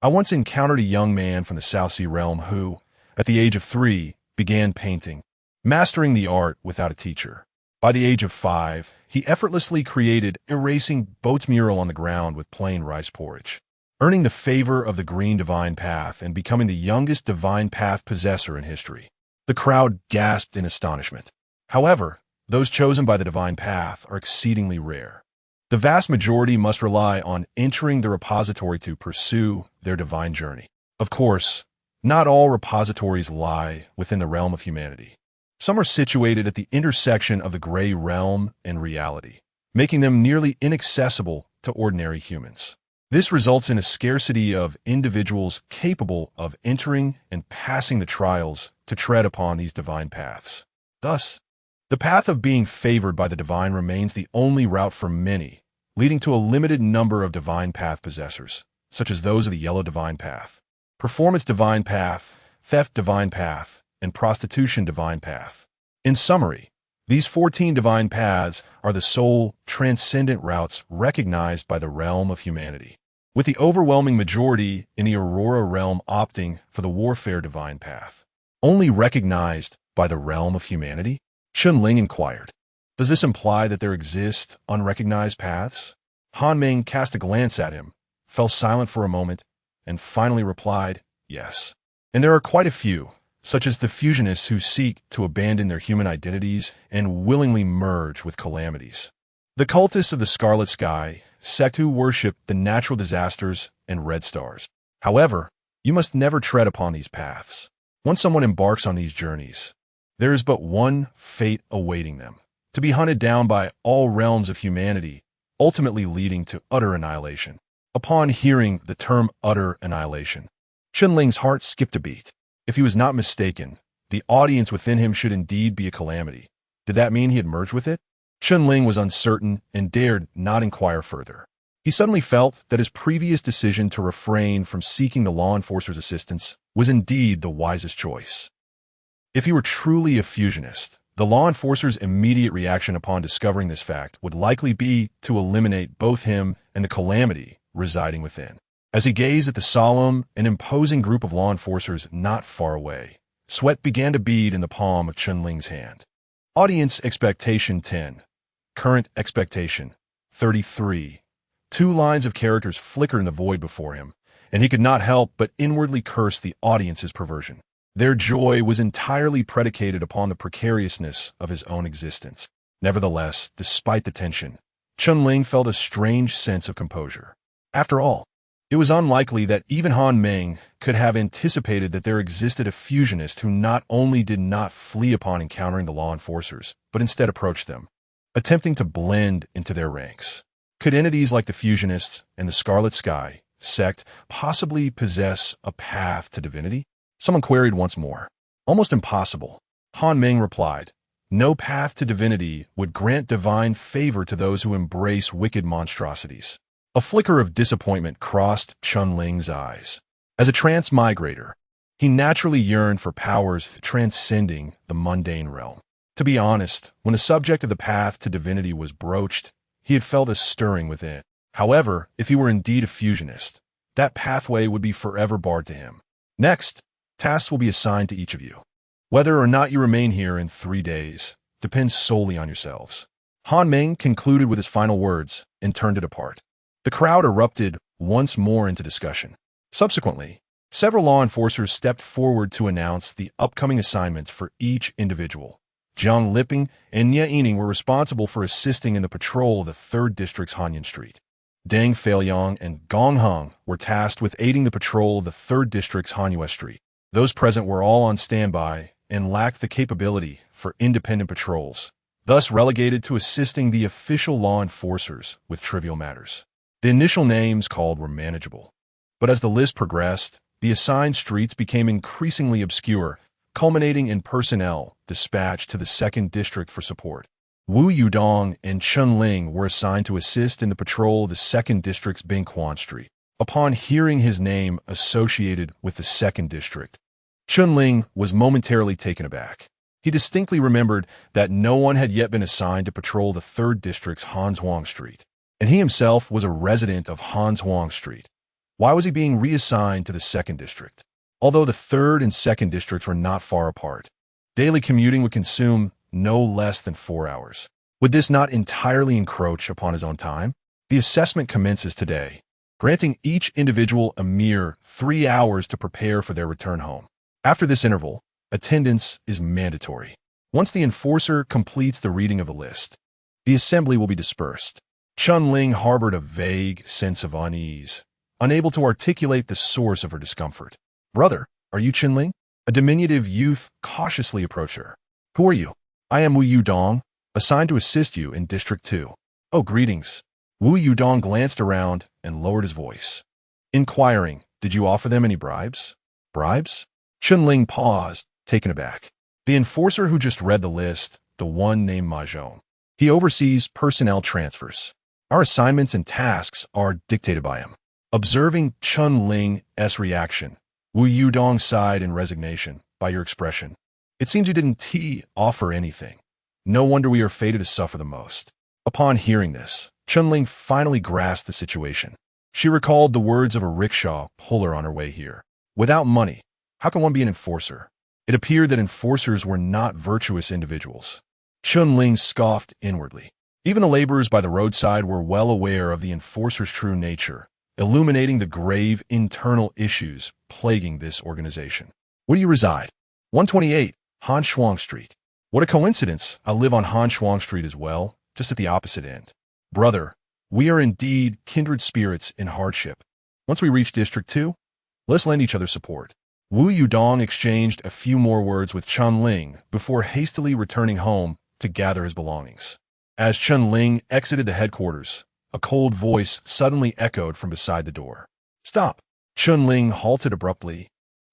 I once encountered a young man from the South Sea realm who, at the age of 3, began painting, mastering the art without a teacher. By the age of 5, he effortlessly created erasing boat's mural on the ground with plain rice porridge, earning the favor of the green divine path and becoming the youngest divine path possessor in history. The crowd gasped in astonishment. However, those chosen by the divine path are exceedingly rare. The vast majority must rely on entering the repository to pursue their divine journey. Of course, not all repositories lie within the realm of humanity. Some are situated at the intersection of the gray realm and reality, making them nearly inaccessible to ordinary humans. This results in a scarcity of individuals capable of entering and passing the trials to tread upon these divine paths. Thus, the path of being favored by the divine remains the only route for many, leading to a limited number of divine path possessors, such as those of the yellow divine path, performance divine path, theft divine path, and prostitution divine path. In summary, these 14 divine paths are the sole transcendent routes recognized by the realm of humanity, with the overwhelming majority in the Aurora realm opting for the warfare divine path. Only recognized by the realm of humanity? Chunling inquired. Does this imply that there exist unrecognized paths? Han Meng cast a glance at him, fell silent for a moment, and finally replied, yes. And there are quite a few, such as the fusionists who seek to abandon their human identities and willingly merge with calamities. The cultists of the Scarlet Sky, sect who worship the natural disasters and red stars. However, you must never tread upon these paths. Once someone embarks on these journeys, there is but one fate awaiting them: to be hunted down by all realms of humanity, ultimately leading to utter annihilation. Upon hearing the term utter annihilation, Chunling's heart skipped a beat. If he was not mistaken, the audience within him should indeed be a calamity. Did that mean he had merged with it? Chunling was uncertain and dared not inquire further. He suddenly felt that his previous decision to refrain from seeking the law enforcer's assistance was indeed the wisest choice. If he were truly a fusionist, the law enforcer's immediate reaction upon discovering this fact would likely be to eliminate both him and the calamity residing within. As he gazed at the solemn and imposing group of law enforcers not far away, sweat began to bead in the palm of Chunling's hand. Audience expectation 10. Current expectation 33. 2 lines of characters flickered in the void before him, and he could not help but inwardly curse the audience's perversion. Their joy was entirely predicated upon the precariousness of his own existence. Nevertheless, despite the tension, Chunling felt a strange sense of composure. After all, It was unlikely that even Han Meng could have anticipated that there existed a fusionist who not only did not flee upon encountering the law enforcers, but instead approached them, attempting to blend into their ranks. Could entities like the fusionists and the Scarlet Sky sect possibly possess a path to divinity? Someone queried once more. Almost impossible. Han Meng replied, no path to divinity would grant divine favor to those who embrace wicked monstrosities. A flicker of disappointment crossed Chunling's eyes. As a transmigrator, he naturally yearned for powers transcending the mundane realm. To be honest, when the subject of the path to divinity was broached, he had felt a stirring within. However, if he were indeed a fusionist, that pathway would be forever barred to him. Next, tasks will be assigned to each of you. Whether or not you remain here in 3 days depends solely on yourselves. Han Meng concluded with his final words and turned to depart. The crowd erupted once more into discussion. Subsequently, several law enforcers stepped forward to announce the upcoming assignments for each individual. Jiang Lipping and Nye Yining were responsible for assisting in the patrol of the 3rd District's Hanyan Street. Deng Feiyang and Gong Heng were tasked with aiding the patrol of the 3rd District's Hanyue Street. Those present were all on standby and lacked the capability for independent patrols, thus relegated to assisting the official law enforcers with trivial matters. The initial names called were manageable, but as the list progressed, the assigned streets became increasingly obscure, culminating in personnel dispatched to the 2nd District for support. Wu Yudong and Chun Ling were assigned to assist in the patrol of the 2nd District's Bingquan Street. Upon hearing his name associated with the 2nd District, Chun Ling was momentarily taken aback. He distinctly remembered that no one had yet been assigned to patrol the 3rd District's Hanshuang Street, and he himself was a resident of Hanshuang Street. Why was he being reassigned to the 2nd District? Although the 3rd and 2nd Districts were not far apart, daily commuting would consume no less than 4 hours. Would this not entirely encroach upon his own time? The assessment commences today, granting each individual a mere 3 hours to prepare for their return home. After this interval, attendance is mandatory. Once the enforcer completes the reading of the list, the assembly will be dispersed. Chun Ling harbored a vague sense of unease, unable to articulate the source of her discomfort. Brother, are you Chun Ling? A diminutive youth cautiously approached her. Who are you? I am Wu Yudong, assigned to assist you in District 2. Oh, greetings. Wu Yudong glanced around and lowered his voice. Inquiring, did you offer them any bribes? Bribes? Chun Ling paused, taken aback. The enforcer who just read the list, the one named Mahjong. He oversees personnel transfers. Our assignments and tasks are dictated by him. Observing Chun Ling's reaction, Wu Yudong sighed in resignation. By your expression, it seems you didn't offer anything. No wonder we are fated to suffer the most. Upon hearing this, Chun Ling finally grasped the situation. She recalled the words of a rickshaw puller on her way here. Without money, how can one be an enforcer? It appeared that enforcers were not virtuous individuals. Chun Ling scoffed inwardly. Even the laborers by the roadside were well aware of the enforcer's true nature, illuminating the grave internal issues plaguing this organization. Where do you reside? 128, Han Shuang Street. What a coincidence. I live on Han Shuang Street as well, just at the opposite end. Brother, we are indeed kindred spirits in hardship. Once we reach District 2, let's lend each other support. Wu Yudong exchanged a few more words with Chun Ling before hastily returning home to gather his belongings. As Chun Ling exited the headquarters, a cold voice suddenly echoed from beside the door. Stop! Chun Ling halted abruptly,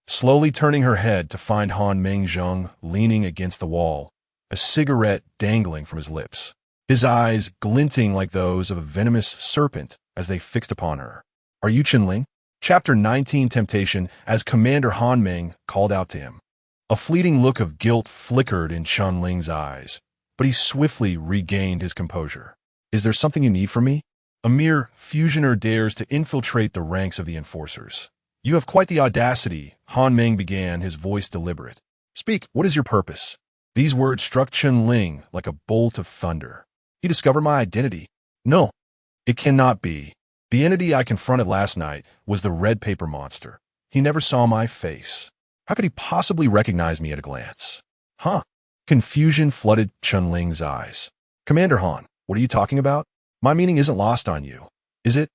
slowly turning her head to find Han Mengzheng leaning against the wall, a cigarette dangling from his lips, his eyes glinting like those of a venomous serpent as they fixed upon her. Are you Chun Ling? Chapter 19 Temptation as Commander Han Meng called out to him. A fleeting look of guilt flickered in Chun Ling's eyes, but he swiftly regained his composure. Is there something you need from me? A mere fusioner dares to infiltrate the ranks of the enforcers. You have quite the audacity, Han Meng began, his voice deliberate. Speak, what is your purpose? These words struck Chun Ling like a bolt of thunder. He discovered my identity. No, it cannot be. The entity I confronted last night was the red paper monster. He never saw my face. How could he possibly recognize me at a glance? Huh? Confusion flooded Chun Ling's eyes. Commander Han, what are you talking about? My meaning isn't lost on you, is it?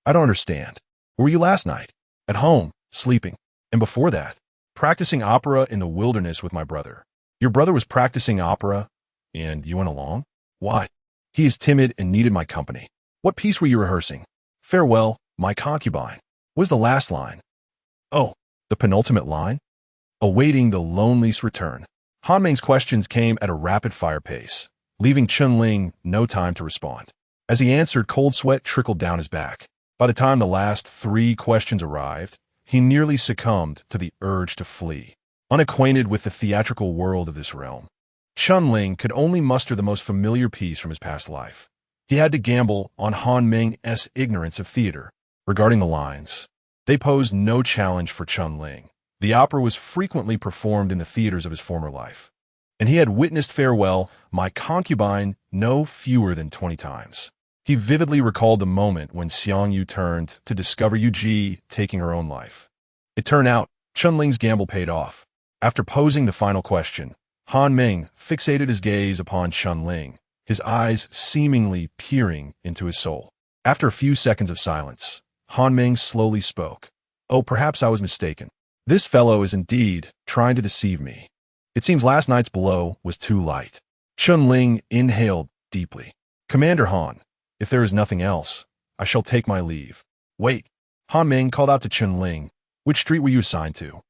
I don't understand. Where were you last night? At home, sleeping. And before that, practicing opera in the wilderness with my brother. Your brother was practicing opera, and you went along? Why? He is timid and needed my company. What piece were you rehearsing? Farewell, my concubine. Was the last line? Oh, the penultimate line? Awaiting the lonely's return. Han Meng's questions came at a rapid-fire pace, leaving Chun-Ling no time to respond. As he answered, cold sweat trickled down his back. By the time the last 3 questions arrived, he nearly succumbed to the urge to flee. Unacquainted with the theatrical world of this realm, Chun-Ling could only muster the most familiar piece from his past life. He had to gamble on Han Meng's ignorance of theater. Regarding the lines, they posed no challenge for Chun-Ling. The opera was frequently performed in the theaters of his former life, and he had witnessed Farewell, My Concubine no fewer than 20 times. He vividly recalled the moment when Xiang Yu turned to discover Yu Ji taking her own life. It turned out Chun-Ling's gamble paid off. After posing the final question, Han Meng fixated his gaze upon Chun-Ling, his eyes seemingly peering into his soul. After a few seconds of silence, Han Meng slowly spoke. Oh, perhaps I was mistaken. This fellow is indeed trying to deceive me. It seems last night's blow was too light. Chun-Ling inhaled deeply. Commander Han, if there is nothing else, I shall take my leave. Wait. Han Meng called out to Chun-Ling. Which street were you assigned to?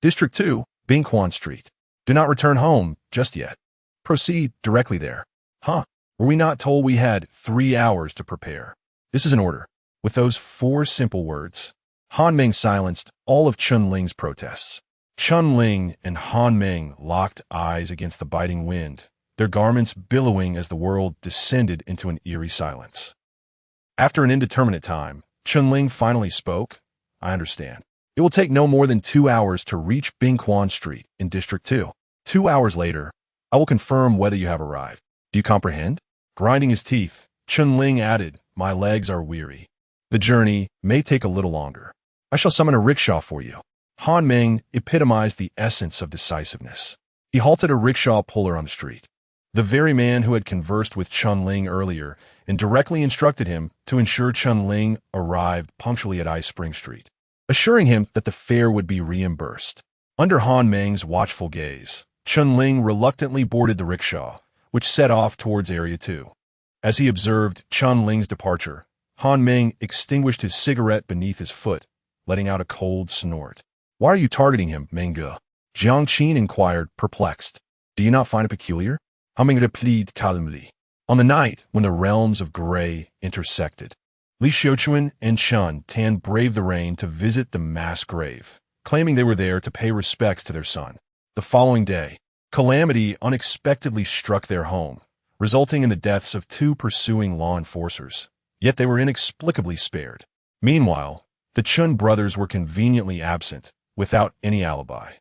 District 2, Bingquan Street. Do not return home just yet. Proceed directly there. Huh? Were we not told we had 3 hours to prepare? This is an order. With those 4 simple words, Han Meng silenced all of Chun-Ling's protests. Chun-Ling and Han Meng locked eyes against the biting wind, their garments billowing as the world descended into an eerie silence. After an indeterminate time, Chun-Ling finally spoke. I understand. It will take no more than 2 hours to reach Bingquan Street in District 2. 2 hours later, I will confirm whether you have arrived. Do you comprehend? Grinding his teeth, Chun-Ling added, my legs are weary. The journey may take a little longer. I shall summon a rickshaw for you. Han Meng epitomized the essence of decisiveness. He halted a rickshaw puller on the street. The very man who had conversed with Chun-Ling earlier and directly instructed him to ensure Chun-Ling arrived punctually at Ice Spring Street, assuring him that the fare would be reimbursed. Under Han Meng's watchful gaze, Chun-Ling reluctantly boarded the rickshaw, which set off towards Area 2. As he observed Chun-Ling's departure, Han Meng extinguished his cigarette beneath his foot, letting out a cold snort. Why are you targeting him, Mengge? Jiang Qin inquired, perplexed. Do you not find it peculiar? Humming replied calamity. On the night when the realms of gray intersected, Li Xiuquan and Chun Tan braved the rain to visit the mass grave, claiming they were there to pay respects to their son. The following day, calamity unexpectedly struck their home, resulting in the deaths of 2 pursuing law enforcers. Yet they were inexplicably spared. Meanwhile, the Chun brothers were conveniently absent, without any alibi.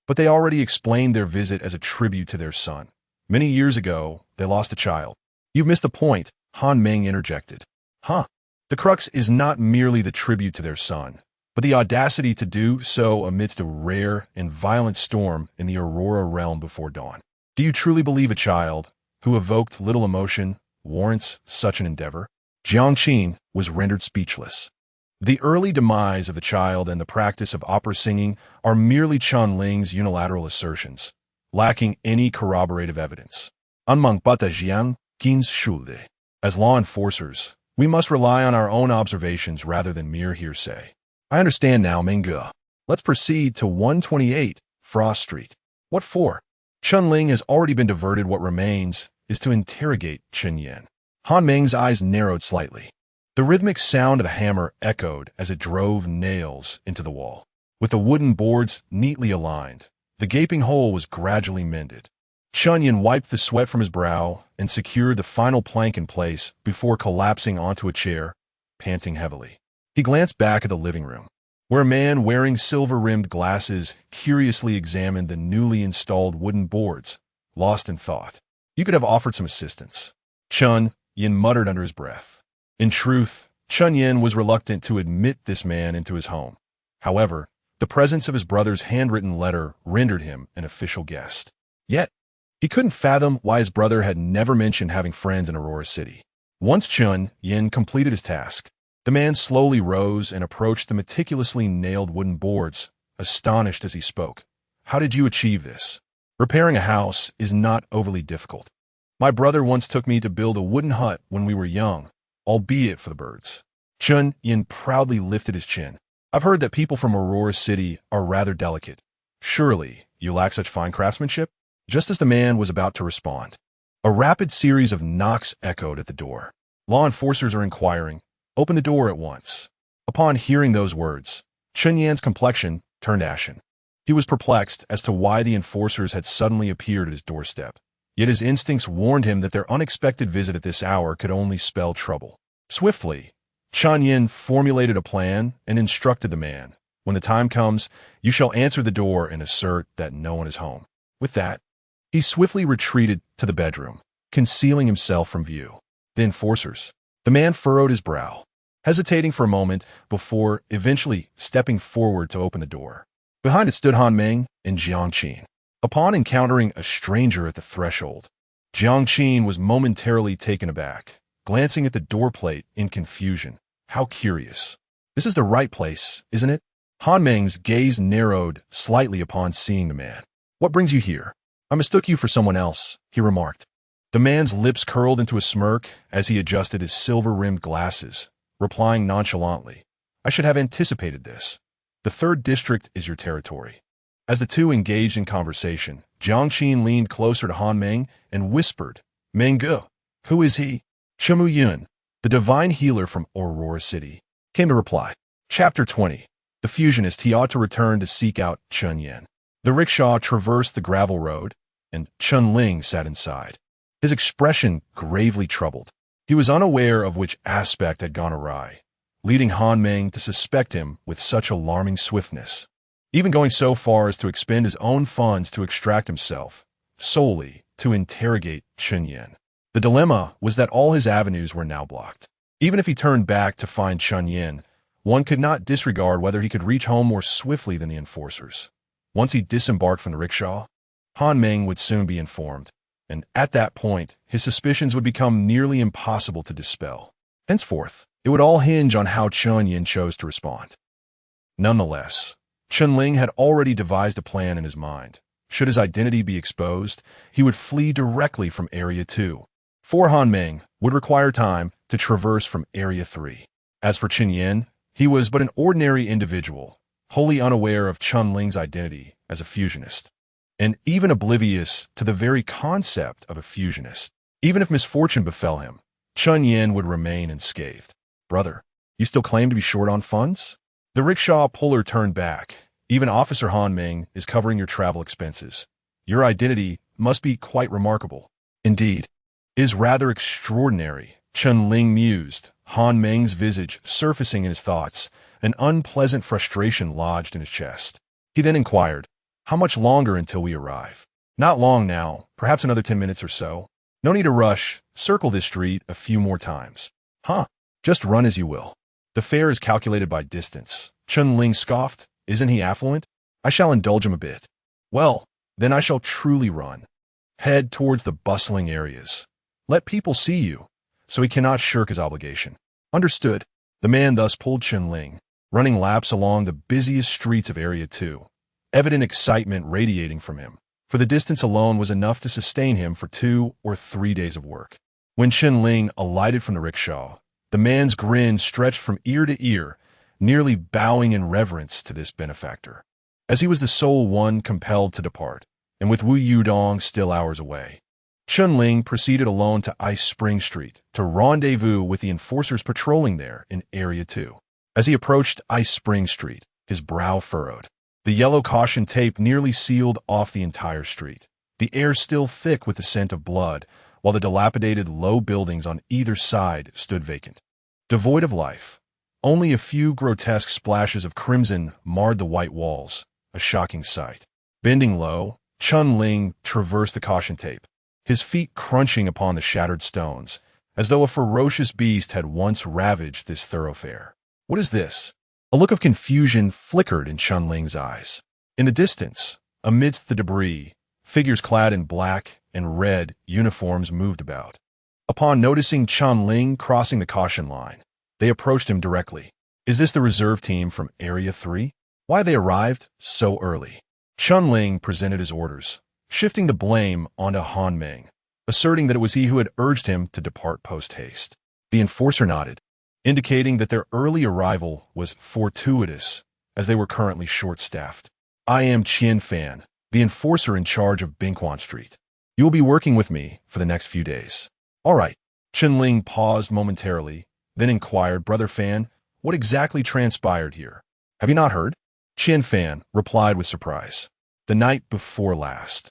But they already explained their visit as a tribute to their son. Many years ago, they lost a child. You've missed the point, Han Meng interjected. Huh? The crux is not merely the tribute to their son, but the audacity to do so amidst a rare and violent storm in the Aurora realm before dawn. Do you truly believe a child, who evoked little emotion, warrants such an endeavor? Jiang Qin was rendered speechless. The early demise of the child and the practice of opera singing are merely Chun-Ling's unilateral assertions, lacking any corroborative evidence. Anmeng bata jiang, qin's shulde. As law enforcers, we must rely on our own observations rather than mere hearsay. I understand now, Mengge. Let's proceed to 128 Frost Street. What for? Chun-Ling has already been diverted. What remains is to interrogate Chen Yan. Han Meng's eyes narrowed slightly. The rhythmic sound of a hammer echoed as it drove nails into the wall. With the wooden boards neatly aligned, the gaping hole was gradually mended. Chun Yan wiped the sweat from his brow and secured the final plank in place before collapsing onto a chair, panting heavily. He glanced back at the living room, where a man wearing silver-rimmed glasses curiously examined the newly installed wooden boards, lost in thought. You could have offered some assistance, Chun Yan muttered under his breath. In truth, Chun Yan was reluctant to admit this man into his home. However, the presence of his brother's handwritten letter rendered him an official guest. Yet, he couldn't fathom why his brother had never mentioned having friends in Aurora City. Once Chun Yan completed his task, The man slowly rose and approached the meticulously nailed wooden boards, astonished as he spoke. How did you achieve this? Repairing a house is not overly difficult. My brother once took me to build a wooden hut when we were young, albeit for the birds. Chun Yin proudly lifted his chin. I've heard that people from Aurora City are rather delicate. Surely you lack such fine craftsmanship? Just as the man was about to respond, a rapid series of knocks echoed at the door. Law enforcers are inquiring. Open the door at once. Upon hearing those words, Chun Yan's complexion turned ashen. He was perplexed as to why the enforcers had suddenly appeared at his doorstep. Yet his instincts warned him that their unexpected visit at this hour could only spell trouble. Swiftly, Chun Yin formulated a plan and instructed the man, when the time comes, you shall answer the door and assert that no one is home. With that, he swiftly retreated to the bedroom, concealing himself from view. The enforcers. The man furrowed his brow, hesitating for a moment before eventually stepping forward to open the door. Behind it stood Han Meng and Jiang Qin. Upon encountering a stranger at the threshold, Jiang Qin was momentarily taken aback, glancing at the doorplate in confusion. How curious. This is the right place, isn't it? Han Meng's gaze narrowed slightly upon seeing the man. What brings you here? I mistook you for someone else, he remarked. The man's lips curled into a smirk as he adjusted his silver-rimmed glasses, replying nonchalantly, I should have anticipated this. The 3rd district is your territory. As the two engaged in conversation, Jiang Qin leaned closer to Han Meng and whispered, Mengge, who is he? Chemu Yun, the divine healer from Aurora City, came to reply. Chapter 20. The fusionist he ought to return to seek out Chun Yin. The rickshaw traversed the gravel road, and Chun Ling sat inside, his expression gravely troubled. He was unaware of which aspect had gone awry, leading Han Meng to suspect him with such alarming swiftness, even going so far as to expend his own funds to extract himself, solely to interrogate Chun Yin. The dilemma was that all his avenues were now blocked. Even if he turned back to find Chun Yin, one could not disregard whether he could reach home more swiftly than the enforcers. Once he disembarked from the rickshaw, Han Meng would soon be informed, and at that point, his suspicions would become nearly impossible to dispel. Henceforth, it would all hinge on how Chun Yin chose to respond. Nonetheless, Chun Ling had already devised a plan in his mind. Should his identity be exposed, he would flee directly from Area 2. For Han Meng would require time to traverse from Area 3. As for Chun Yin, he was but an ordinary individual, wholly unaware of Chun Ling's identity as a fusionist, and even oblivious to the very concept of a fusionist. Even if misfortune befell him, Chun Yin would remain unscathed. Brother, you still claim to be short on funds? The rickshaw puller turned back. Even Officer Han Meng is covering your travel expenses. Your identity must be quite remarkable. Indeed, it is rather extraordinary, Chun Ling mused, Han Meng's visage surfacing in his thoughts, an unpleasant frustration lodged in his chest. He then inquired, how much longer until we arrive? Not long now, perhaps another 10 minutes or so. No need to rush, circle this street a few more times. Huh, just run as you will. The fare is calculated by distance. Chun Ling scoffed, isn't he affluent? I shall indulge him a bit. Well, then I shall truly run. Head towards the bustling areas. Let people see you, so he cannot shirk his obligation. Understood. The man thus pulled Chun Ling, running laps along the busiest streets of Area 2, evident excitement radiating from him, for the distance alone was enough to sustain him for 2 or 3 days of work. When Chun Ling alighted from the rickshaw, the man's grin stretched from ear to ear, nearly bowing in reverence to this benefactor, as he was the sole one compelled to depart, and with Wu Yudong still hours away. Chun Ling proceeded alone to Ice Spring Street to rendezvous with the enforcers patrolling there in Area 2. As he approached Ice Spring Street, his brow furrowed. The yellow caution tape nearly sealed off the entire street, the air still thick with the scent of blood, while the dilapidated low buildings on either side stood vacant. Devoid of life, only a few grotesque splashes of crimson marred the white walls, a shocking sight. Bending low, Chun Ling traversed the caution tape, his feet crunching upon the shattered stones, as though a ferocious beast had once ravaged this thoroughfare. What is this? A look of confusion flickered in Chun Ling's eyes. In the distance, amidst the debris, figures clad in black and red uniforms moved about. Upon noticing Chun Ling crossing the caution line, They approached him directly. Is this the reserve team from Area 3? Why they arrived so early? Chunling presented his orders, shifting the blame onto Han Meng, asserting that it was he who had urged him to depart post-haste. The enforcer nodded, indicating that their early arrival was fortuitous, as they were currently short-staffed. I am Qian Fan, the enforcer in charge of Bingquan Street. You will be working with me for the next few days. All right. Chunling paused momentarily, then inquired, Brother Fan, what exactly transpired here? Have you not heard? Qian Fan replied with surprise. The night before last,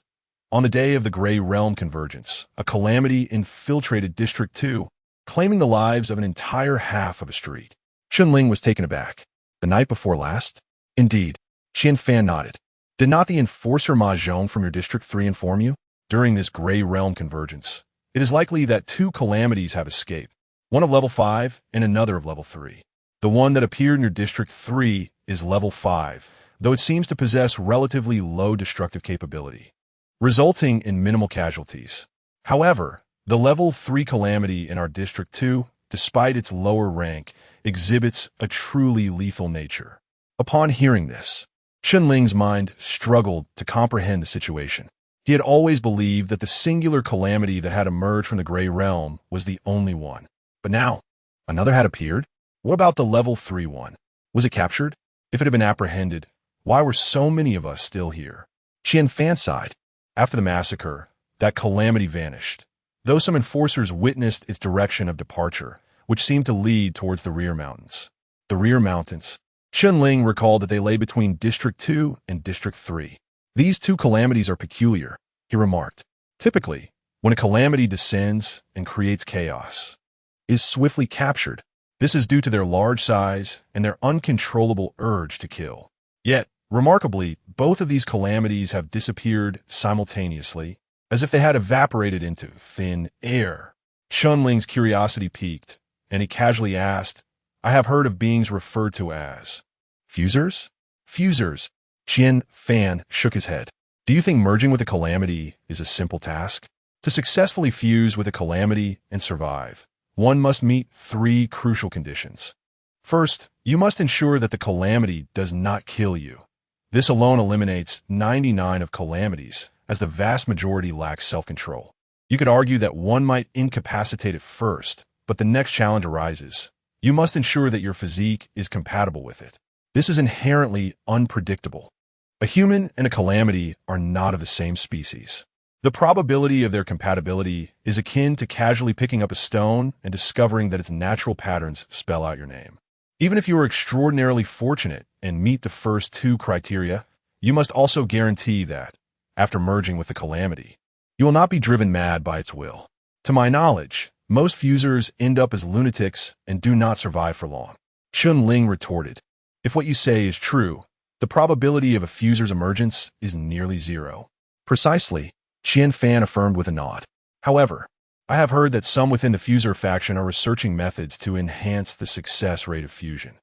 on the day of the Gray Realm convergence, a calamity infiltrated District 2, claiming the lives of an entire half of a street. Chunling was taken aback. The night before last? Indeed. Qian Fan nodded. Did not the enforcer Ma Zhong from your District 3 inform you? During this Gray Realm convergence, it is likely that two calamities have escaped, one of level 5 and another of level 3. The one that appeared in your District 3 is level 5, though it seems to possess relatively low destructive capability, resulting in minimal casualties. However, the level 3 calamity in our District 2, despite its lower rank, exhibits a truly lethal nature. Upon hearing this, Chunling's mind struggled to comprehend the situation. He had always believed that the singular calamity that had emerged from the Gray Realm was the only one. But now, another had appeared? What about the level 3 one? Was it captured? If it had been apprehended, why were so many of us still here? Qian Fan sighed. After the massacre, that calamity vanished, though some enforcers witnessed its direction of departure, which seemed to lead towards the rear mountains. The rear mountains. Chunling recalled that they lay between District 2 and District 3. These two calamities are peculiar, he remarked. Typically, when a calamity descends and creates chaos, is swiftly captured. This is due to their large size and their uncontrollable urge to kill. Yet, remarkably, both of these calamities have disappeared simultaneously, as if they had evaporated into thin air. Chunling's curiosity piqued, and he casually asked, I have heard of beings referred to as fusers? Fusers. Qian Fan shook his head. Do you think merging with a calamity is a simple task? To successfully fuse with a calamity and survive, one must meet 3 crucial conditions. First, you must ensure that the calamity does not kill you. This alone eliminates 99 of calamities, as the vast majority lacks self-control. You could argue that one might incapacitate it first, but the next challenge arises. You must ensure that your physique is compatible with it. This is inherently unpredictable. A human and a calamity are not of the same species. The probability of their compatibility is akin to casually picking up a stone and discovering that its natural patterns spell out your name. Even if you are extraordinarily fortunate and meet the first 2 criteria, you must also guarantee that, after merging with the calamity, you will not be driven mad by its will. To my knowledge, most fusers end up as lunatics and do not survive for long. Chunling retorted, if what you say is true, the probability of a fuser's emergence is nearly 0. Precisely, Qian Fan affirmed with a nod. However, I have heard that some within the fuser faction are researching methods to enhance the success rate of fusion.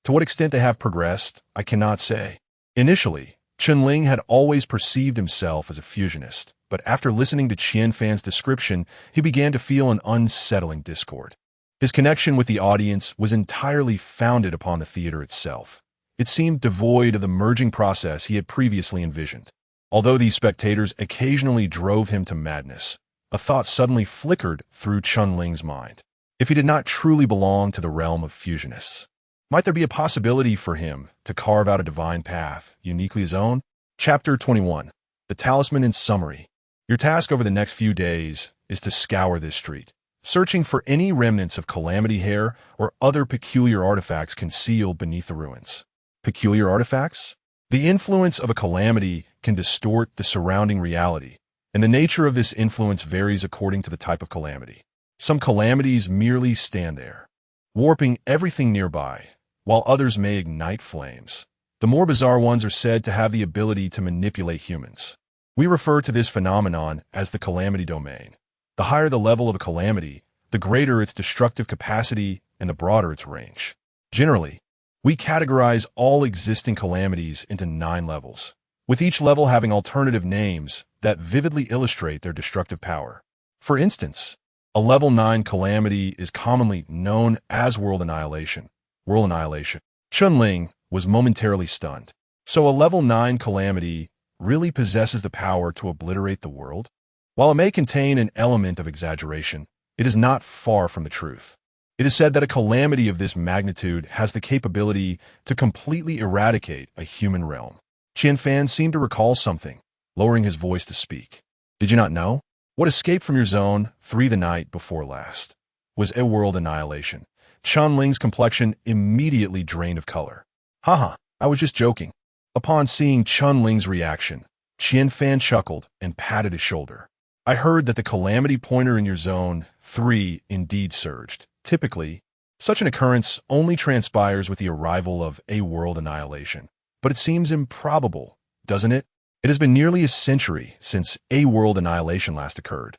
To what extent they have progressed, I cannot say. Initially, Chunling had always perceived himself as a fusionist, but after listening to Qian Fan's description, he began to feel an unsettling discord. His connection with the audience was entirely founded upon the theater itself. It seemed devoid of the merging process he had previously envisioned. Although these spectators occasionally drove him to madness, a thought suddenly flickered through Chunling's mind. If he did not truly belong to the realm of fusionists, might there be a possibility for him to carve out a divine path, uniquely his own? Chapter 21. The Talisman in Summary. Your task over the next few days is to scour this street, searching for any remnants of calamity hair or other peculiar artifacts concealed beneath the ruins. Peculiar artifacts? The influence of a calamity can distort the surrounding reality, and the nature of this influence varies according to the type of calamity. Some calamities merely stand there, warping everything nearby, while others may ignite flames. The more bizarre ones are said to have the ability to manipulate humans. We refer to this phenomenon as the calamity domain. The higher the level of a calamity, the greater its destructive capacity and the broader its range. Generally, we categorize all existing calamities into 9 levels, with each level having alternative names that vividly illustrate their destructive power. For instance, A level 9 calamity is commonly known as world annihilation. World annihilation. Chunling was momentarily stunned. So a level 9 calamity really possesses the power to obliterate the world? While it may contain an element of exaggeration, it is not far from the truth. It is said that a calamity of this magnitude has the capability to completely eradicate a human realm. Qianfan seemed to recall something, lowering his voice to speak. Did you not know? What escaped from your zone 3 the night before last was a world annihilation. Chunling's complexion immediately drained of color. Haha, I was just joking. Upon seeing Chunling's reaction, Qianfan chuckled and patted his shoulder. I heard that the calamity pointer in your zone 3 indeed surged. Typically, such an occurrence only transpires with the arrival of a world annihilation. But it seems improbable, doesn't it? It has been nearly a century since a world annihilation last occurred.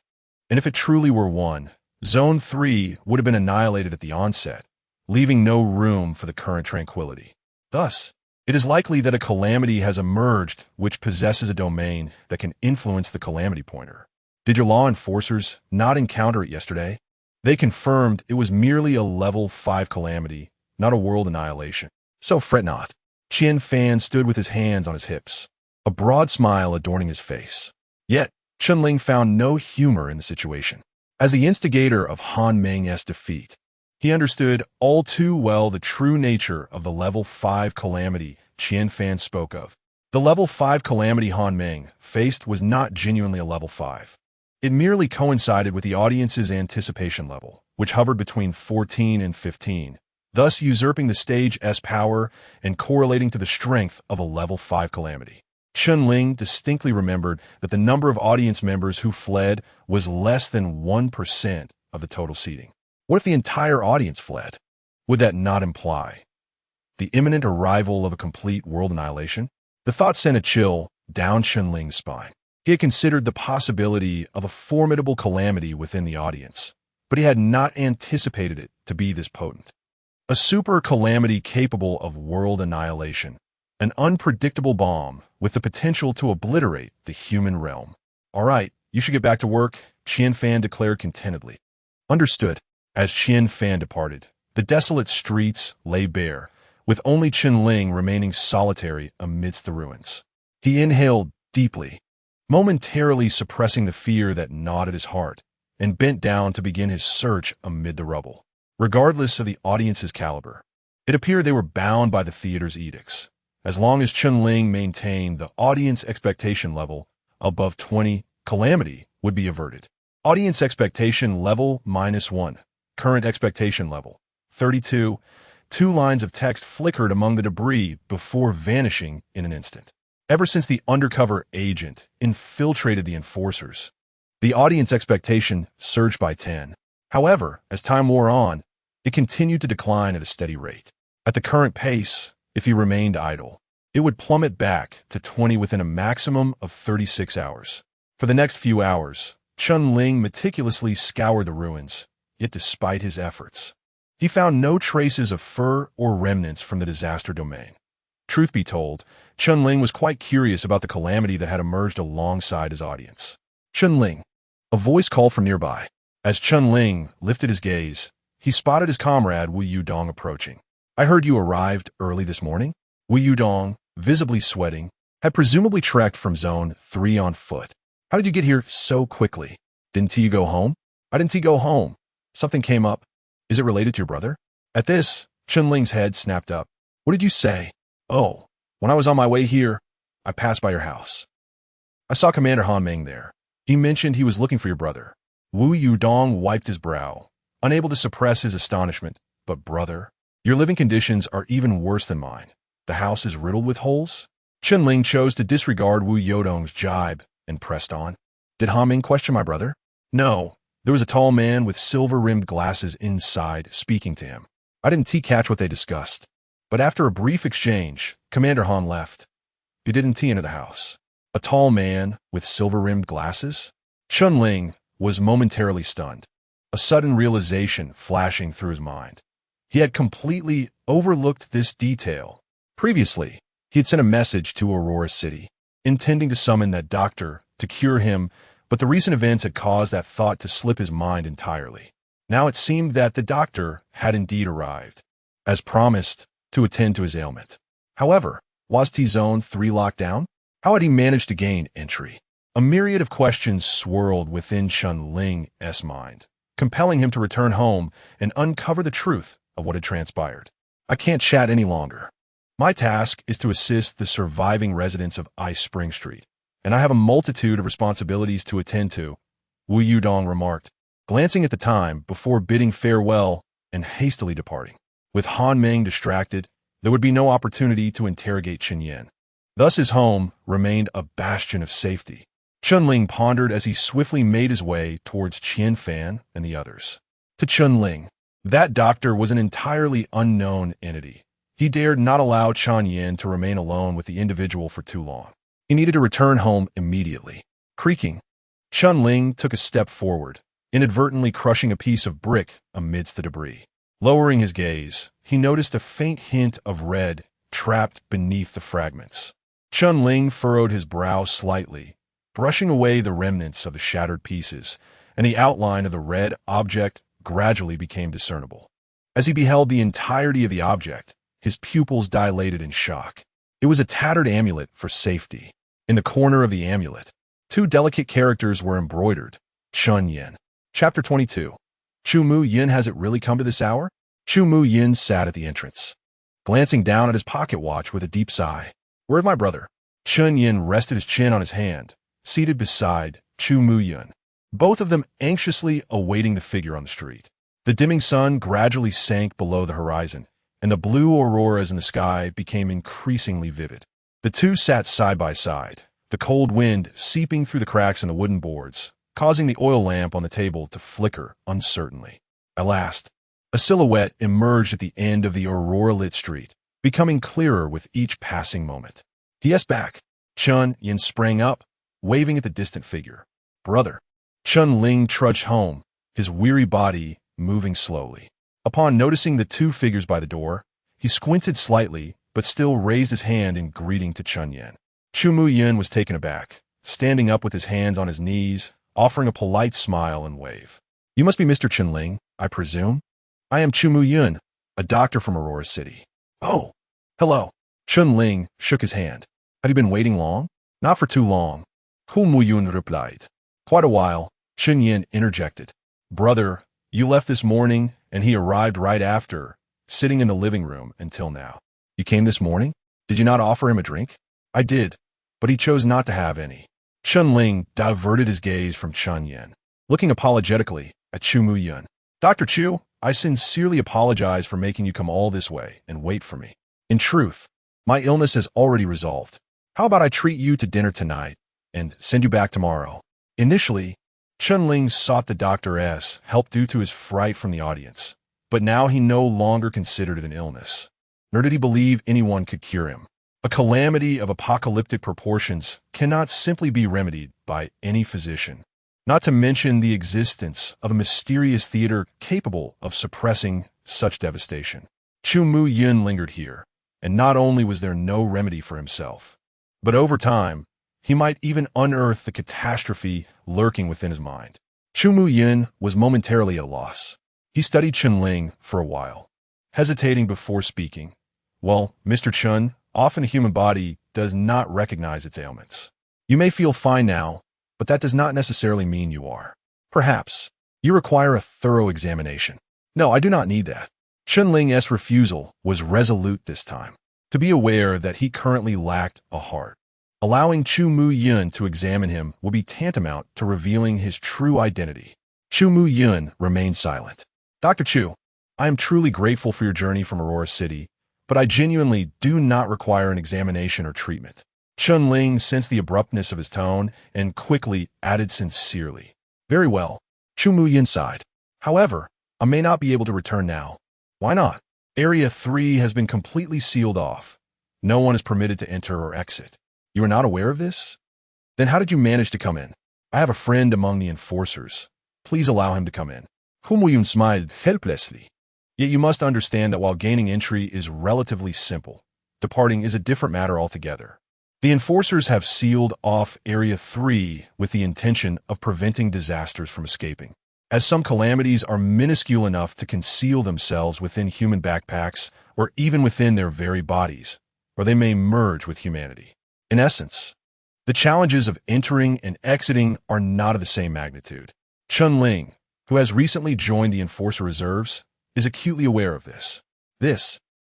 And if it truly were one, Zone 3 would have been annihilated at the onset, leaving no room for the current tranquility. Thus, it is likely that a calamity has emerged which possesses a domain that can influence the calamity pointer. Did your law enforcers not encounter it yesterday? They confirmed it was merely a level 5 calamity, not a world annihilation. So fret not. Qianfan stood with his hands on his hips, a broad smile adorning his face. Yet, Chunling found no humor in the situation. As the instigator of Han Meng's defeat, he understood all too well the true nature of the level 5 calamity Qianfan spoke of. The level 5 calamity Han Meng faced was not genuinely a level 5. It merely coincided with the audience's anticipation level, which hovered between 14 and 15, thus usurping the stage's power and correlating to the strength of a level 5 calamity. Chunling distinctly remembered that the number of audience members who fled was less than 1% of the total seating. What if the entire audience fled? Would that not imply the imminent arrival of a complete world annihilation? The thought sent a chill down Chunling's spine. He had considered the possibility of a formidable calamity within the audience, but he had not anticipated it to be this potent. A super calamity capable of world annihilation, an unpredictable bomb with the potential to obliterate the human realm. All right, you should get back to work, Qianfan declared contentedly. Understood. As Qianfan departed, the desolate streets lay bare, with only Chunling remaining solitary amidst the ruins. He inhaled deeply, momentarily suppressing the fear that gnawed at his heart, and bent down to begin his search amid the rubble. Regardless of the audience's caliber, it appeared they were bound by the theater's edicts. As long as Chunling maintained the audience expectation level above 20, calamity would be averted. Audience expectation level -1. Current expectation level 32. 2 lines of text flickered among the debris before vanishing in an instant. Ever since the undercover agent infiltrated the enforcers, the audience expectation surged by 10. However, as time wore on, it continued to decline at a steady rate. At the current pace, if he remained idle, it would plummet back to 20 within a maximum of 36 hours. For the next few hours, Chunling meticulously scoured the ruins, yet despite his efforts, he found no traces of fur or remnants from the disaster domain. Truth be told, Chunling was quite curious about the calamity that had emerged alongside his audience. Chunling, a voice called from nearby. As Chunling lifted his gaze, he spotted his comrade Wu Yudong approaching. I heard you arrived early this morning? Wu Yudong, visibly sweating, had presumably trekked from Zone 3 on foot. How did you get here so quickly? Didn't you go home? I didn't go home. Something came up. Is it related to your brother? At this, Chunling's head snapped up. What did you say? Oh, when I was on my way here, I passed by your house. I saw Commander Han Meng there. He mentioned he was looking for your brother. Wu Yudong wiped his brow, unable to suppress his astonishment. But brother, your living conditions are even worse than mine. The house is riddled with holes? Chunling chose to disregard Wu Yudong's jibe and pressed on. Did Han Meng question my brother? No. There was a tall man with silver-rimmed glasses inside, speaking to him. I didn't catch what they discussed. But after a brief exchange, Commander Han left. You didn't enter the house. A tall man with silver-rimmed glasses? Chunling was momentarily stunned, a sudden realization flashing through his mind. He had completely overlooked this detail. Previously, he had sent a message to Aurora City, intending to summon that doctor to cure him but the recent events had caused that thought to slip his mind entirely. Now it seemed that the doctor had indeed arrived, as promised, to attend to his ailment. However, was T-Zone 3 locked down? How had he managed to gain entry? A myriad of questions swirled within Chun Ling's mind, compelling him to return home and uncover the truth of what had transpired. I can't chat any longer. My task is to assist the surviving residents of Ice Spring Street, and I have a multitude of responsibilities to attend to, Wu Yudong remarked, glancing at the time before bidding farewell and hastily departing. With Han Meng distracted, there would be no opportunity to interrogate Chen Yin. Thus his home remained a bastion of safety. Chun Ling pondered as he swiftly made his way towards Qian Fan and the others. To Chun Ling, that doctor was an entirely unknown entity. He dared not allow Chan Yin to remain alone with the individual for too long. He needed to return home immediately. Creaking, Chun Ling took a step forward, inadvertently crushing a piece of brick amidst the debris. Lowering his gaze, he noticed a faint hint of red trapped beneath the fragments. Chun Ling furrowed his brow slightly, brushing away the remnants of the shattered pieces, and the outline of the red object gradually became discernible. As he beheld the entirety of the object, his pupils dilated in shock. It was a tattered amulet for safety. In the corner of the amulet, two delicate characters were embroidered. Chun Yin. Chapter 22. Chu Mu Yin, has it really come to this hour? Chu Mu Yin sat at the entrance, glancing down at his pocket watch with a deep sigh. Where's my brother? Chun Yin rested his chin on his hand, seated beside Chu Mu Yin, both of them anxiously awaiting the figure on the street. The dimming sun gradually sank below the horizon, and the blue auroras in the sky became increasingly vivid. The two sat side by side, the cold wind seeping through the cracks in the wooden boards, causing the oil lamp on the table to flicker uncertainly. At last, a silhouette emerged at the end of the aurora-lit street, becoming clearer with each passing moment. He back. Chun Yin sprang up, waving at the distant figure. Brother. Chun Ling trudged home, his weary body moving slowly. Upon noticing the two figures by the door, he squinted slightly, but still raised his hand in greeting to Chun Yin. Chu Mu Yin was taken aback, standing up with his hands on his knees, offering a polite smile and wave. You must be Mr. Chun Ling, I presume? I am Chu Mu Yin, a doctor from Aurora City. Oh, hello. Chun Ling shook his hand. Have you been waiting long? Not for too long, Chu Mu Yin replied. Quite a while, Chun Yin interjected. Brother, you left this morning, and he arrived right after, sitting in the living room until now. You came this morning? Did you not offer him a drink? I did, but he chose not to have any. Chun Ling diverted his gaze from Chun Yin, looking apologetically at Chu Mu Yin. Dr. Chu, I sincerely apologize for making you come all this way and wait for me. In truth, my illness has already resolved. How about I treat you to dinner tonight and send you back tomorrow? Initially, Chun Ling sought the doctor's help due to his fright from the audience, but now he no longer considered it an illness, nor did he believe anyone could cure him. A calamity of apocalyptic proportions cannot simply be remedied by any physician, not to mention the existence of a mysterious theater capable of suppressing such devastation. Chu Mu Yin lingered here, and not only was there no remedy for himself, but over time, he might even unearth the catastrophe lurking within his mind. Chu Mu Yin was momentarily at a loss. He studied Chun Ling for a while, hesitating before speaking. Well, Mr. Chun, often the human body does not recognize its ailments. You may feel fine now, but that does not necessarily mean you are. Perhaps you require a thorough examination. No, I do not need that. Chun Ling's refusal was resolute this time, to be aware that he currently lacked a heart. Allowing Chu Mu Yin to examine him would be tantamount to revealing his true identity. Chu Mu Yin remained silent. Dr. Chu, I am truly grateful for your journey from Aurora City, but I genuinely do not require an examination or treatment. Chun Ling sensed the abruptness of his tone and quickly added sincerely. Very well. Chu Mu Yin sighed. However, I may not be able to return now. Why not? Area 3 has been completely sealed off. No one is permitted to enter or exit. You are not aware of this? Then how did you manage to come in? I have a friend among the enforcers. Please allow him to come in. Chu Mu Yin smiled helplessly. Yet you must understand that while gaining entry is relatively simple, departing is a different matter altogether. The enforcers have sealed off Area 3 with the intention of preventing disasters from escaping. As some calamities are minuscule enough to conceal themselves within human backpacks or even within their very bodies, or they may merge with humanity. In essence, the challenges of entering and exiting are not of the same magnitude. Chun Ling, who has recently joined the Enforcer Reserves, is acutely aware of this.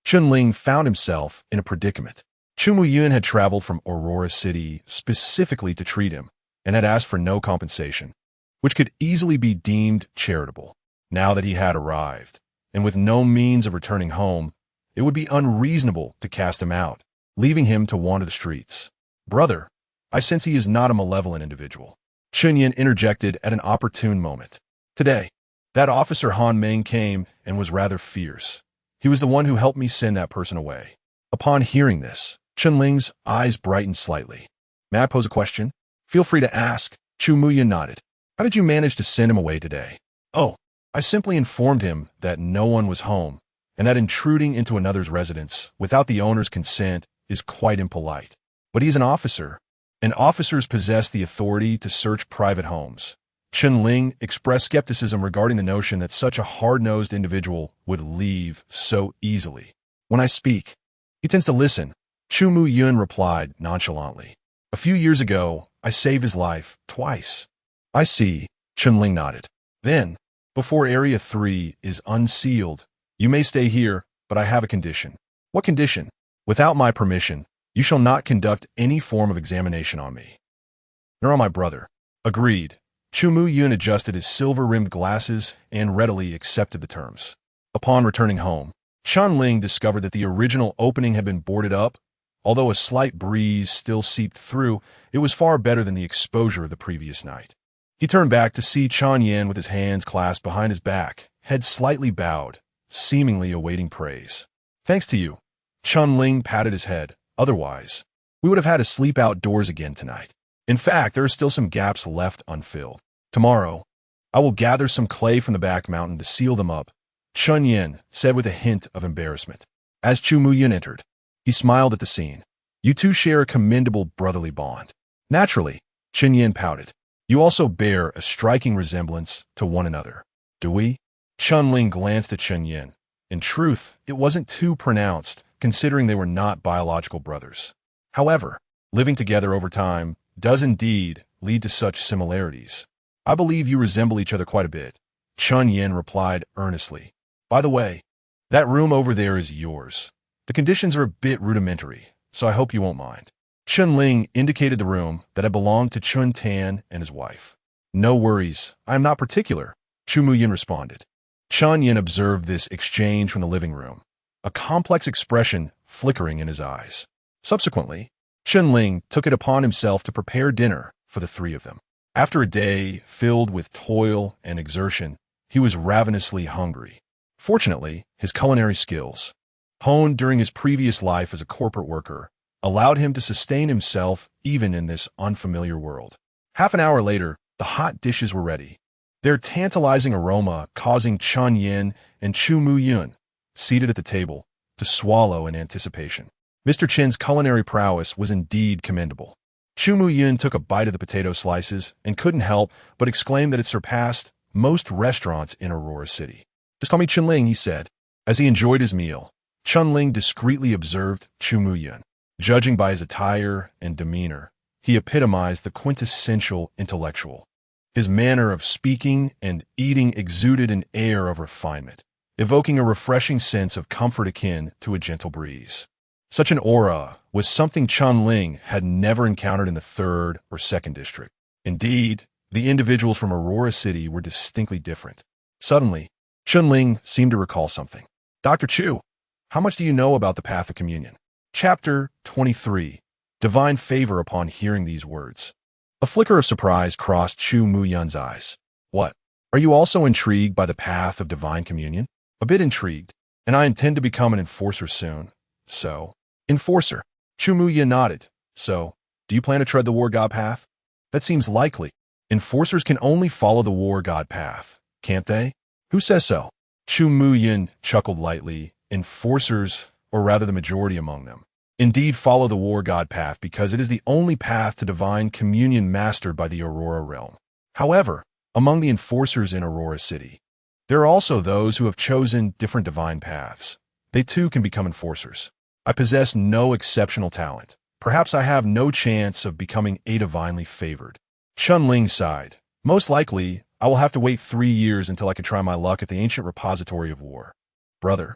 Chun Ling found himself in a predicament. Chu Muyun had traveled from Aurora City specifically to treat him and had asked for no compensation, which could easily be deemed charitable. Now that he had arrived, and with no means of returning home, it would be unreasonable to cast him out, leaving him to wander the streets. "Brother, I sense he is not a malevolent individual," Chun Yin interjected at an opportune moment. "Today, that officer Han Meng came and was rather fierce. He was the one who helped me send that person away." Upon hearing this, Chun Ling's eyes brightened slightly. "May I pose a question?" "Feel free to ask." Chu Muyin nodded. "How did you manage to send him away today?" "Oh, I simply informed him that no one was home, and that intruding into another's residence without the owner's consent is quite impolite. But he's an officer, and officers possess the authority to search private homes." Chun Ling expressed skepticism regarding the notion that such a hard-nosed individual would leave so easily. "When I speak, he tends to listen," Chu Mu Yun replied nonchalantly. "A few years ago, I saved his life twice." "I see," Chun Ling nodded. "Then, before Area 3 is unsealed, you may stay here, but I have a condition." "What condition?" "Without my permission, you shall not conduct any form of examination on me, nor on my brother." "Agreed." Chu Mu Yun adjusted his silver-rimmed glasses and readily accepted the terms. Upon returning home, Chun Ling discovered that the original opening had been boarded up. Although a slight breeze still seeped through, it was far better than the exposure of the previous night. He turned back to see Chun Yin with his hands clasped behind his back, head slightly bowed, seemingly awaiting praise. "Thanks to you." Chun Ling patted his head. "Otherwise, we would have had to sleep outdoors again tonight. In fact, there are still some gaps left unfilled. Tomorrow, I will gather some clay from the back mountain to seal them up," Chun Yin said with a hint of embarrassment. As Chu Muyin entered, he smiled at the scene. "You two share a commendable brotherly bond." "Naturally," Chun Yin pouted. "You also bear a striking resemblance to one another." "Do we?" Chun Ling glanced at Chun Yin. In truth, it wasn't too pronounced, considering they were not biological brothers. However, living together over time does indeed lead to such similarities. "I believe you resemble each other quite a bit," Chun Yin replied earnestly. "By the way, that room over there is yours. The conditions are a bit rudimentary, so I hope you won't mind." Chun Ling indicated the room that had belonged to Chun Tan and his wife. "No worries, I am not particular," Chu Mu Yin responded. Chun Yin observed this exchange from the living room, a complex expression flickering in his eyes. Subsequently, Chun Ling took it upon himself to prepare dinner for the three of them. After a day filled with toil and exertion, he was ravenously hungry. Fortunately, his culinary skills, honed during his previous life as a corporate worker, allowed him to sustain himself even in this unfamiliar world. Half an hour later, the hot dishes were ready, their tantalizing aroma causing Chun Yin and Chu Mu Yun, seated at the table, to swallow in anticipation. Mr. Chen's culinary prowess was indeed commendable. Chu Mu Yun took a bite of the potato slices and couldn't help but exclaim that it surpassed most restaurants in Aurora City. "Just call me Chun Ling," he said. As he enjoyed his meal, Chun Ling discreetly observed Chu Mu Yun. Judging by his attire and demeanor, he epitomized the quintessential intellectual. His manner of speaking and eating exuded an air of refinement, evoking a refreshing sense of comfort akin to a gentle breeze. Such an aura was something Chun Ling had never encountered in the 3rd or 2nd district. Indeed, the individuals from Aurora City were distinctly different. Suddenly, Chun Ling seemed to recall something. "Dr. Chu, how much do you know about the Path of Communion?" Chapter 23. Divine Favor. Upon hearing these words, a flicker of surprise crossed Chu Mu Yun's eyes. "What? Are you also intrigued by the Path of Divine Communion?" "A bit intrigued, and I intend to become an enforcer soon." "So?" "Enforcer." Chu Mu Yun nodded. "So, do you plan to tread the War God path?" "That seems likely. Enforcers can only follow the War God path, can't they?" "Who says so?" Chu Mu Yun chuckled lightly. "Enforcers, or rather the majority among them, Indeed, follow the war god path because it is the only path to divine communion mastered by the Aurora realm. However, among the enforcers in Aurora City, there are also those who have chosen different divine paths. They too can become enforcers. I possess no exceptional talent. Perhaps I have no chance of becoming a divinely favored. Chun-Ling sighed. Most likely, I will have to wait 3 years until I can try my luck at the ancient repository of war. Brother,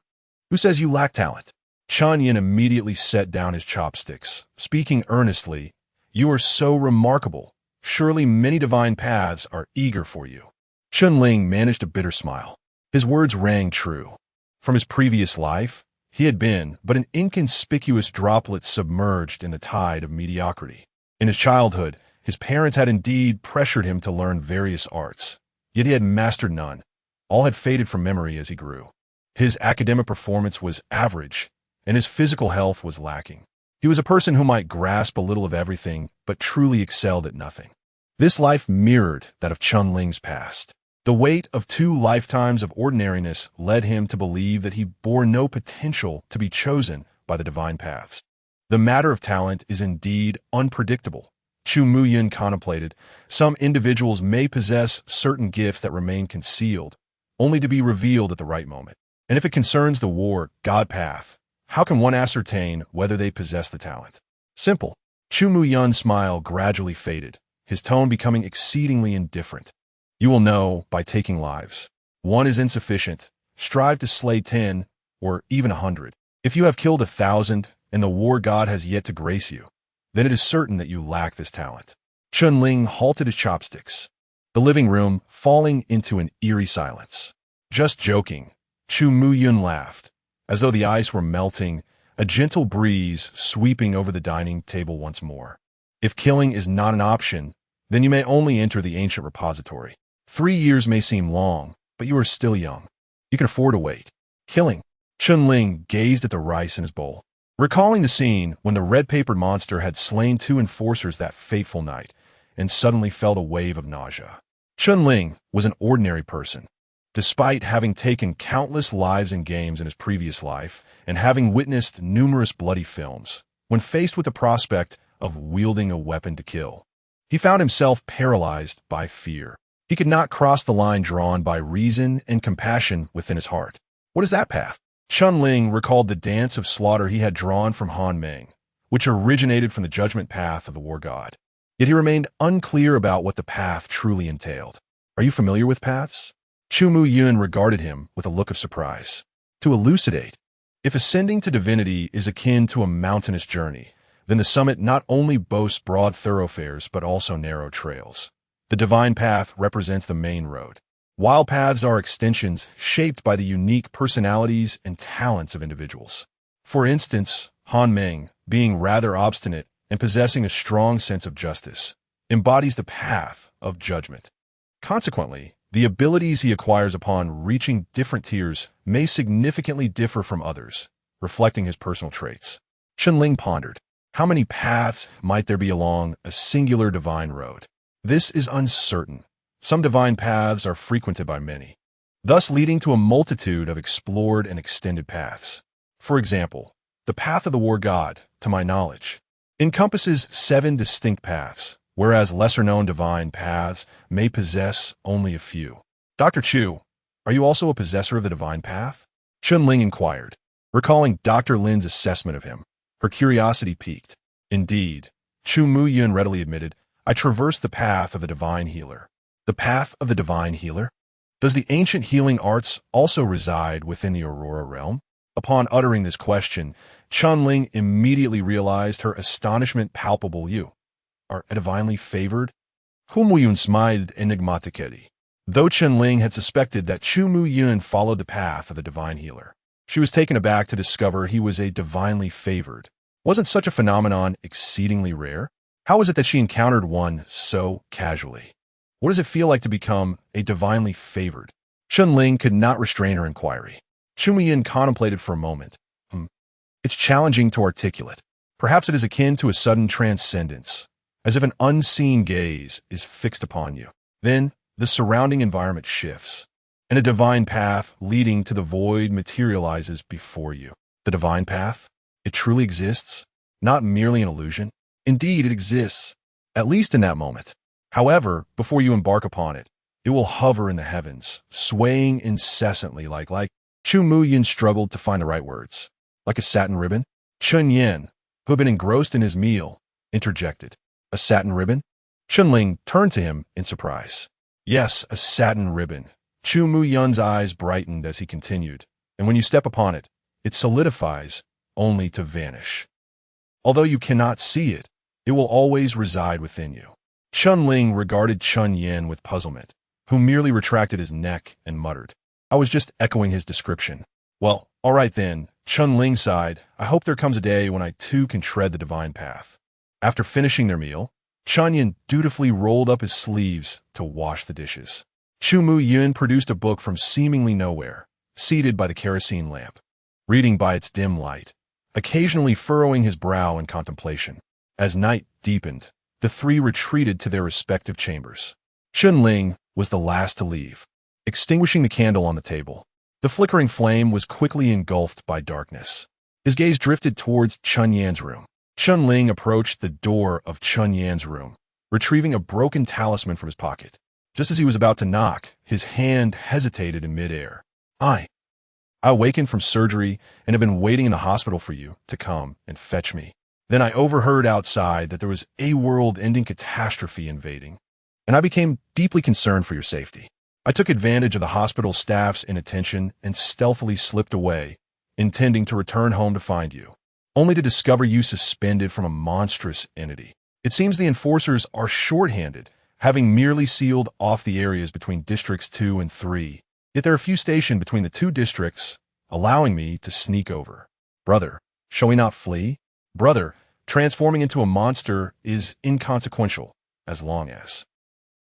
who says you lack talent? Chun Yin immediately set down his chopsticks, speaking earnestly. You are so remarkable. Surely many divine paths are eager for you. Chun-Ling managed a bitter smile. His words rang true. From his previous life, he had been but an inconspicuous droplet submerged in the tide of mediocrity. In his childhood, his parents had indeed pressured him to learn various arts, yet he had mastered none. All had faded from memory as he grew. His academic performance was average, and his physical health was lacking. He was a person who might grasp a little of everything, but truly excelled at nothing. This life mirrored that of Chun-Ling's past. The weight of 2 lifetimes of ordinariness led him to believe that he bore no potential to be chosen by the divine paths. The matter of talent is indeed unpredictable. Chu Muyin contemplated. Some individuals may possess certain gifts that remain concealed, only to be revealed at the right moment. And if it concerns the war god path, how can one ascertain whether they possess the talent? Simple. Chu Muyun's smile gradually faded, his tone becoming exceedingly indifferent. You will know by taking lives. 1 is insufficient. Strive to slay 10, or even 100. If you have killed 1,000, and the war god has yet to grace you, then it is certain that you lack this talent. Chun-Ling halted his chopsticks, the living room falling into an eerie silence. Just joking, Chu Muyun laughed, as though the ice were melting, a gentle breeze sweeping over the dining table once more. If killing is not an option, then you may only enter the ancient repository. 3 years may seem long, but you are still young. You can afford to wait. Killing. Chun-Ling gazed at the rice in his bowl, recalling the scene when the red-papered monster had slain 2 enforcers that fateful night, and suddenly felt a wave of nausea. Chun-Ling was an ordinary person. Despite having taken countless lives in games in his previous life, and having witnessed numerous bloody films, when faced with the prospect of wielding a weapon to kill, he found himself paralyzed by fear. He could not cross the line drawn by reason and compassion within his heart. What is that path? Chun-Ling recalled the dance of slaughter he had drawn from Han Meng, which originated from the judgment path of the war god. Yet he remained unclear about what the path truly entailed. Are you familiar with paths? Chu Muyun regarded him with a look of surprise. To elucidate, if ascending to divinity is akin to a mountainous journey, then the summit not only boasts broad thoroughfares but also narrow trails. The divine path represents the main road, while paths are extensions shaped by the unique personalities and talents of individuals. For instance, Han Meng, being rather obstinate and possessing a strong sense of justice, embodies the path of judgment. Consequently, the abilities he acquires upon reaching different tiers may significantly differ from others, reflecting his personal traits. Chun-Ling pondered. How many paths might there be along a singular divine road? This is uncertain. Some divine paths are frequented by many, thus leading to a multitude of explored and extended paths. For example, the path of the war god, to my knowledge, encompasses 7 distinct paths, whereas lesser-known divine paths may possess only a few. Dr. Chu, are you also a possessor of the divine path? Chun-Ling inquired, recalling Dr. Lin's assessment of him. Her curiosity piqued. Indeed, Chu Muyun readily admitted, I traverse the path of the divine healer. The path of the divine healer? Does the ancient healing arts also reside within the Aurora realm? Upon uttering this question, Chun-Ling immediately realized her astonishment palpable. You are a divinely favored? Chu Muyun smiled enigmatically. Though Chun-Ling had suspected that Chu Muyun followed the path of the divine healer, she was taken aback to discover he was a divinely favored. Wasn't such a phenomenon exceedingly rare? How was it that she encountered one so casually? What does it feel like to become a divinely favored? Chun-Ling could not restrain her inquiry. Chu Muyun contemplated for a moment. It's challenging to articulate. Perhaps it is akin to a sudden transcendence, as if an unseen gaze is fixed upon you. Then, the surrounding environment shifts, and a divine path leading to the void materializes before you. The divine path? It truly exists? not merely an illusion. Indeed, it exists, at least in that moment. However, before you embark upon it, it will hover in the heavens, swaying incessantly like Chu Mu Yin struggled to find the right words. Like a satin ribbon? Chun Yin, who had been engrossed in his meal, interjected. A satin ribbon? Chun Ling turned to him in surprise. Yes, a satin ribbon. Chu Mu Yun's eyes brightened as he continued, and when you step upon it, it solidifies, only to vanish. Although you cannot see it, it will always reside within you. Chun Ling regarded Chun Yin with puzzlement, who merely retracted his neck and muttered. I was just echoing his description. Well, all right then, Chun Ling sighed. I hope there comes a day when I too can tread the divine path. After finishing their meal, Chun Yin dutifully rolled up his sleeves to wash the dishes. Chu Mu Yun produced a book from seemingly nowhere, seated by the kerosene lamp, reading by its dim light, occasionally furrowing his brow in contemplation. As night deepened, the three retreated to their respective chambers. Chun Ling was the last to leave, extinguishing the candle on the table. The flickering flame was quickly engulfed by darkness. His gaze drifted towards Chun Yan's room. Chun Ling approached the door of Chun Yan's room, retrieving a broken talisman from his pocket. Just as he was about to knock, his hand hesitated in midair. I awakened from surgery and have been waiting in the hospital for you to come and fetch me. Then I overheard outside that there was a world-ending catastrophe invading, and I became deeply concerned for your safety. I took advantage of the hospital staff's inattention and stealthily slipped away, intending to return home to find you, only to discover you suspended from a monstrous entity. It seems the enforcers are short-handed, having merely sealed off the areas between Districts 2 and 3. Yet there are few stationed between the two districts, allowing me to sneak over. Brother, shall we not flee? Brother, transforming into a monster is inconsequential, as long as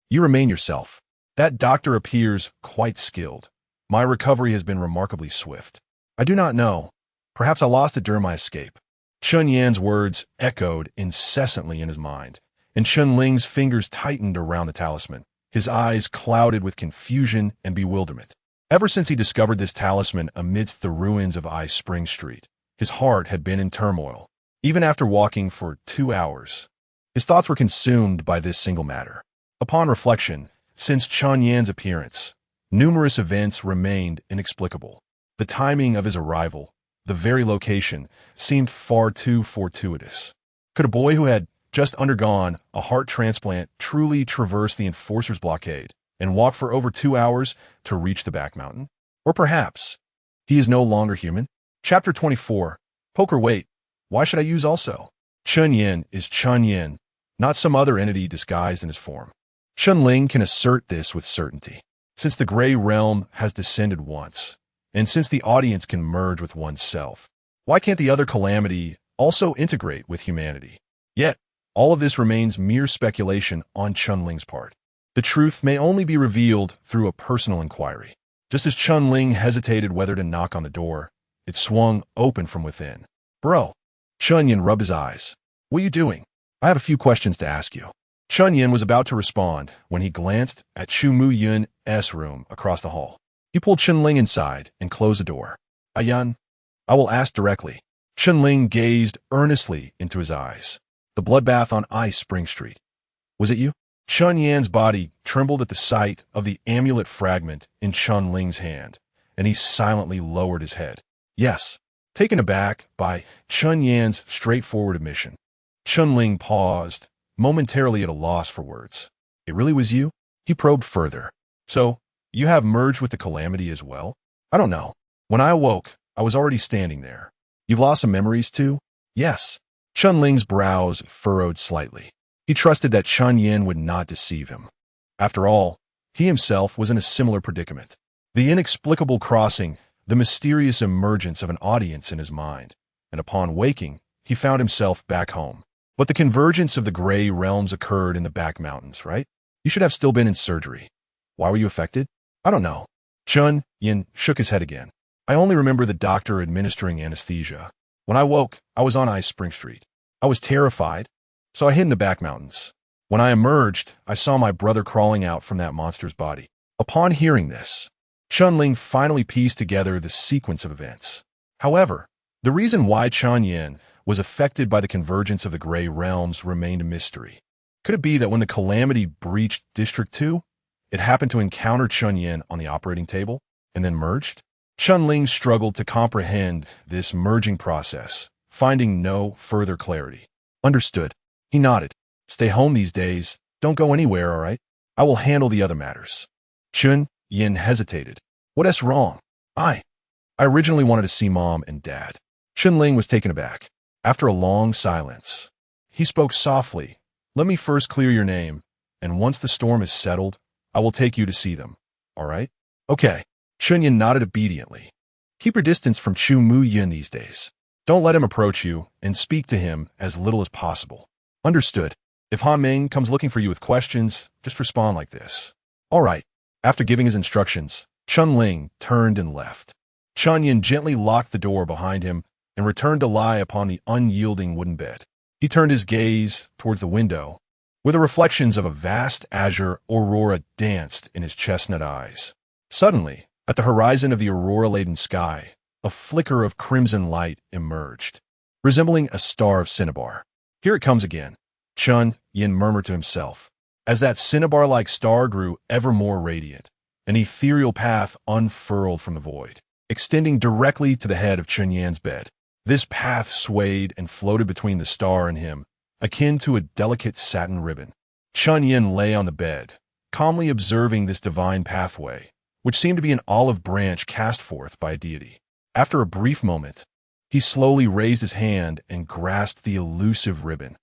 you remain yourself. That doctor appears quite skilled. My recovery has been remarkably swift. I do not know. Perhaps I lost it during my escape. Chun Yan's words echoed incessantly in his mind, and Chun Ling's fingers tightened around the talisman, his eyes clouded with confusion and bewilderment. Ever since he discovered this talisman amidst the ruins of I Spring Street, his heart had been in turmoil. Even after walking for 2 hours, his thoughts were consumed by this single matter. Upon reflection, since Chun Yan's appearance, numerous events remained inexplicable. The timing of his arrival, the very location, seemed far too fortuitous. Could a boy who had just undergone a heart transplant truly traverse the enforcer's blockade and walk for over 2 hours to reach the back mountain? Or perhaps he is no longer human? Chapter 24. Poker wait. Why should I use also? Chun Yin is Chun Yin, not some other entity disguised in his form. Chun Ling can assert this with certainty. Since the gray realm has descended once, and since the audience can merge with oneself, why can't the other calamity also integrate with humanity? Yet, all of this remains mere speculation on Chun Ling's part. The truth may only be revealed through a personal inquiry. Just as Chun Ling hesitated whether to knock on the door, it swung open from within. Bro. Chun Yin rubbed his eyes. What are you doing? I have a few questions to ask you. Chun Yin was about to respond when he glanced at Chu Mu Yun's room across the hall. He pulled Chun Ling inside and closed the door. Ayan, I will ask directly. Chun Ling gazed earnestly into his eyes. The bloodbath on I Spring Street. Was it you? Chun Yan's body trembled at the sight of the amulet fragment in Chun Ling's hand, and he silently lowered his head. Yes. Taken aback by Chun Yan's straightforward admission, Chun Ling paused, momentarily at a loss for words. It really was you? He probed further. So, you have merged with the calamity as well? I don't know. When I awoke, I was already standing there. You've lost some memories too? Yes. Chun Ling's brows furrowed slightly. He trusted that Chun Yin would not deceive him. After all, he himself was in a similar predicament. The inexplicable crossing, the mysterious emergence of an audience in his mind, and upon waking, he found himself back home. But the convergence of the gray realms occurred in the back mountains, right? You should have still been in surgery. Why were you affected? I don't know. Chun Yin shook his head again. I only remember the doctor administering anesthesia. When I woke, I was on I Spring Street. I was terrified, so I hid in the back mountains. When I emerged, I saw my brother crawling out from that monster's body. Upon hearing this, Chun Ling finally pieced together the sequence of events. However, the reason why Chun Yin was affected by the convergence of the gray realms remained a mystery. Could it be that when the calamity breached District 2, it happened to encounter Chun Yin on the operating table and then merged? Chun Ling struggled to comprehend this merging process, finding no further clarity. Understood. He nodded. Stay home these days. Don't go anywhere, all right? I will handle the other matters. Chun Yin hesitated. What's wrong? I originally wanted to see Mom and Dad. Chun Ling was taken aback. After a long silence, he spoke softly. Let me first clear your name, and once the storm is settled, I will take you to see them. All right? Okay. Chun Yin nodded obediently. Keep your distance from Chu Mu Yun these days. Don't let him approach you, and speak to him as little as possible. Understood. If Han Ming comes looking for you with questions, just respond like this. All right. After giving his instructions, Chun Ling turned and left. Chun Yin gently locked the door behind him and returned to lie upon the unyielding wooden bed. He turned his gaze towards the window, where the reflections of a vast azure aurora danced in his chestnut eyes. Suddenly, at the horizon of the aurora-laden sky, a flicker of crimson light emerged, resembling a star of cinnabar. Here it comes again, Chun Yin murmured to himself, as that cinnabar-like star grew ever more radiant. An ethereal path unfurled from the void, extending directly to the head of Chun Yin's bed. This path swayed and floated between the star and him, akin to a delicate satin ribbon. Chun Yin lay on the bed, calmly observing this divine pathway, which seemed to be an olive branch cast forth by a deity. After a brief moment, he slowly raised his hand and grasped the elusive ribbon.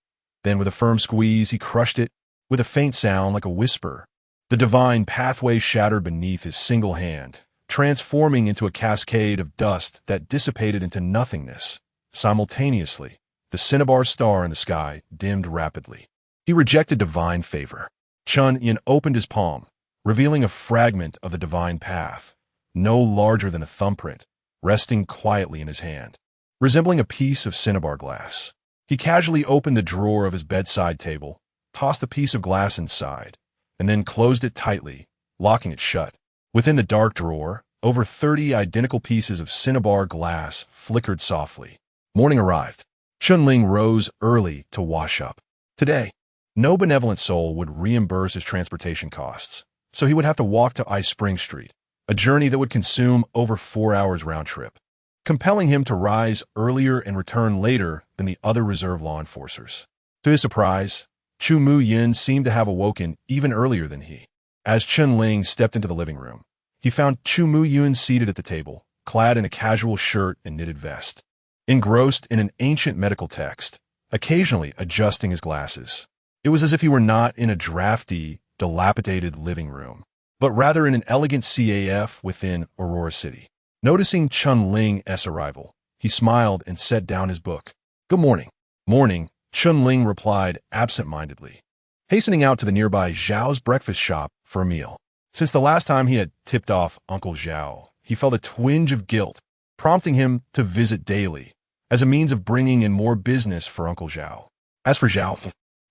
Then, with a firm squeeze, he crushed it, with a faint sound like a whisper. The divine pathway shattered beneath his single hand, transforming into a cascade of dust that dissipated into nothingness. Simultaneously, the cinnabar star in the sky dimmed rapidly. He rejected divine favor. Chun Yin opened his palm, revealing a fragment of the divine path, no larger than a thumbprint, resting quietly in his hand, resembling a piece of cinnabar glass. He casually opened the drawer of his bedside table, tossed the piece of glass inside, and then closed it tightly, locking it shut. Within the dark drawer, over 30 identical pieces of cinnabar glass flickered softly. Morning arrived. Chun Ling rose early to wash up. Today, no benevolent soul would reimburse his transportation costs, so he would have to walk to Ice Spring Street, a journey that would consume over 4 hours round trip, compelling him to rise earlier and return later than the other reserve law enforcers. To his surprise, Chu Mu Yin seemed to have awoken even earlier than he. As Chun Ling stepped into the living room, he found Chu Mu Yun seated at the table, clad in a casual shirt and knitted vest, engrossed in an ancient medical text, occasionally adjusting his glasses. It was as if he were not in a drafty, dilapidated living room, but rather in an elegant CAF within Aurora City. Noticing Chun Ling's arrival, he smiled and set down his book. Good morning. Morning, Chun Ling replied absent-mindedly, hastening out to the nearby Zhao's breakfast shop for a meal. Since the last time he had tipped off Uncle Zhao, he felt a twinge of guilt, prompting him to visit daily, as a means of bringing in more business for Uncle Zhao. As for Zhao,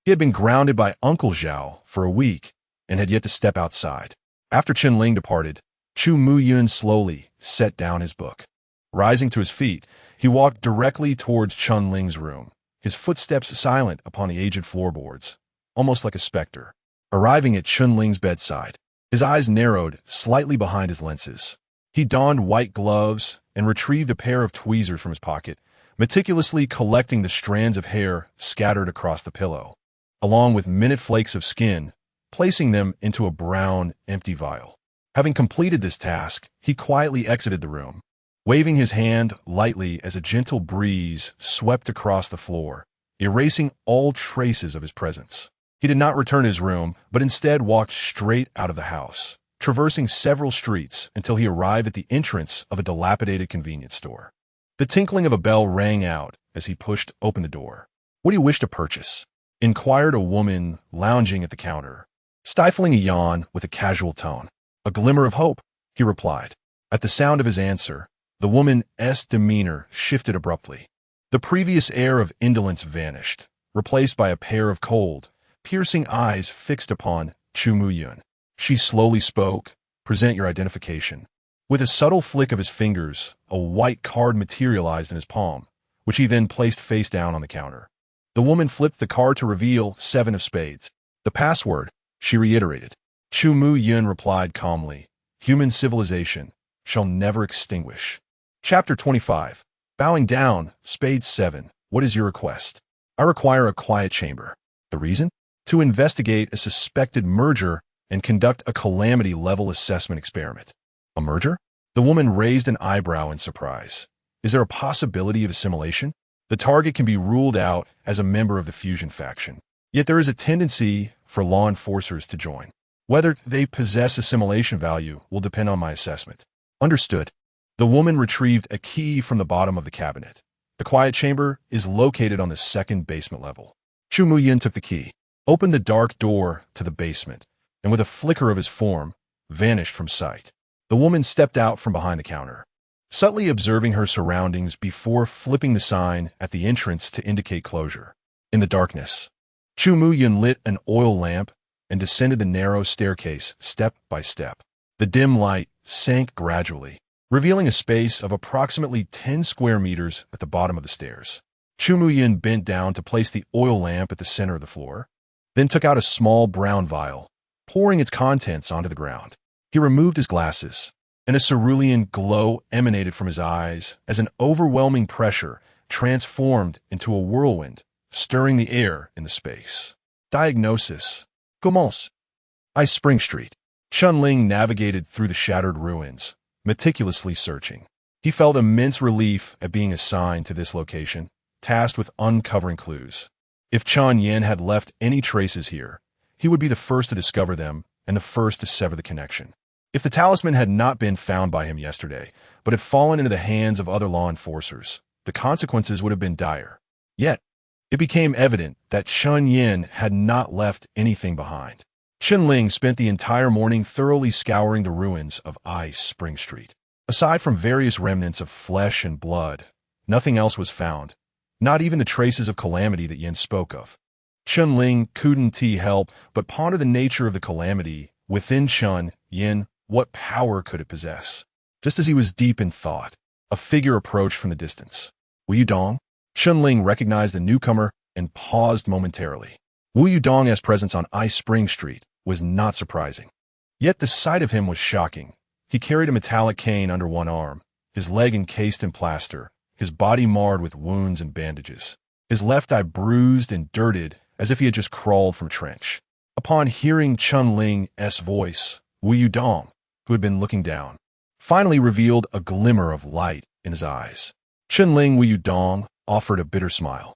he had been grounded by Uncle Zhao for a week and had yet to step outside. After Chun Ling departed, Chu Mu Yun slowly set down his book. Rising to his feet, he walked directly towards Chun Ling's room, his footsteps silent upon the aged floorboards, almost like a specter. Arriving at Chun Ling's bedside, his eyes narrowed slightly behind his lenses. He donned white gloves and retrieved a pair of tweezers from his pocket, meticulously collecting the strands of hair scattered across the pillow, along with minute flakes of skin, placing them into a brown, empty vial. Having completed this task, he quietly exited the room, waving his hand lightly as a gentle breeze swept across the floor, erasing all traces of his presence. He did not return to his room, but instead walked straight out of the house, traversing several streets until he arrived at the entrance of a dilapidated convenience store. The tinkling of a bell rang out as he pushed open the door. "What do you wish to purchase?" inquired a woman lounging at the counter, stifling a yawn with a casual tone. "A glimmer of hope," he replied. At the sound of his answer, the woman's demeanor shifted abruptly. The previous air of indolence vanished, replaced by a pair of cold, piercing eyes fixed upon Chu Mu Yun. She slowly spoke, "Present your identification." With a subtle flick of his fingers, a white card materialized in his palm, which he then placed face down on the counter. The woman flipped the card to reveal 7 of spades. The password, she reiterated. Chu Mu Yun replied calmly, human civilization shall never extinguish. Chapter 25. Bowing down, spades 7. What is your request? I require a quiet chamber. The reason? To investigate a suspected merger and conduct a calamity-level assessment experiment. A merger? The woman raised an eyebrow in surprise. Is there a possibility of assimilation? The target can be ruled out as a member of the fusion faction. Yet there is a tendency for law enforcers to join. Whether they possess assimilation value will depend on my assessment. Understood. The woman retrieved a key from the bottom of the cabinet. The quiet chamber is located on the 2nd basement level. Chu Muyin took the key, opened the dark door to the basement, and with a flicker of his form, vanished from sight. The woman stepped out from behind the counter, subtly observing her surroundings before flipping the sign at the entrance to indicate closure. In the darkness, Chu Muyin lit an oil lamp and descended the narrow staircase step by step. The dim light sank gradually, revealing a space of approximately 10 square meters at the bottom of the stairs. Chu Muyin bent down to place the oil lamp at the center of the floor, then took out a small brown vial, pouring its contents onto the ground. He removed his glasses, and a cerulean glow emanated from his eyes as an overwhelming pressure transformed into a whirlwind, stirring the air in the space. Diagnosis. Commence. Ice Spring Street. Chun-Ling navigated through the shattered ruins, meticulously searching. He felt immense relief at being assigned to this location, tasked with uncovering clues. If Chan Yen had left any traces here, he would be the first to discover them and the first to sever the connection. If the talisman had not been found by him yesterday, but had fallen into the hands of other law enforcers, the consequences would have been dire. Yet, it became evident that Chun Yen had not left anything behind. Chen-Ling spent the entire morning thoroughly scouring the ruins of Ice Spring Street. Aside from various remnants of flesh and blood, nothing else was found, not even the traces of calamity that Yen spoke of. Chen-Ling couldn't help but ponder the nature of the calamity within Chun Yen. What power could it possess? Just as he was deep in thought, a figure approached from the distance. Wu Yudong? Chen-Ling recognized the newcomer and paused momentarily. Wu Yudong's presence on Ice Spring Street was not surprising. Yet the sight of him was shocking. He carried a metallic cane under one arm, his leg encased in plaster, his body marred with wounds and bandages, his left eye bruised and dirted as if he had just crawled from a trench. Upon hearing Chun-Ling's voice, Wu Yudong, who had been looking down, finally revealed a glimmer of light in his eyes. Chen-Ling Wu Yudong offered a bitter smile.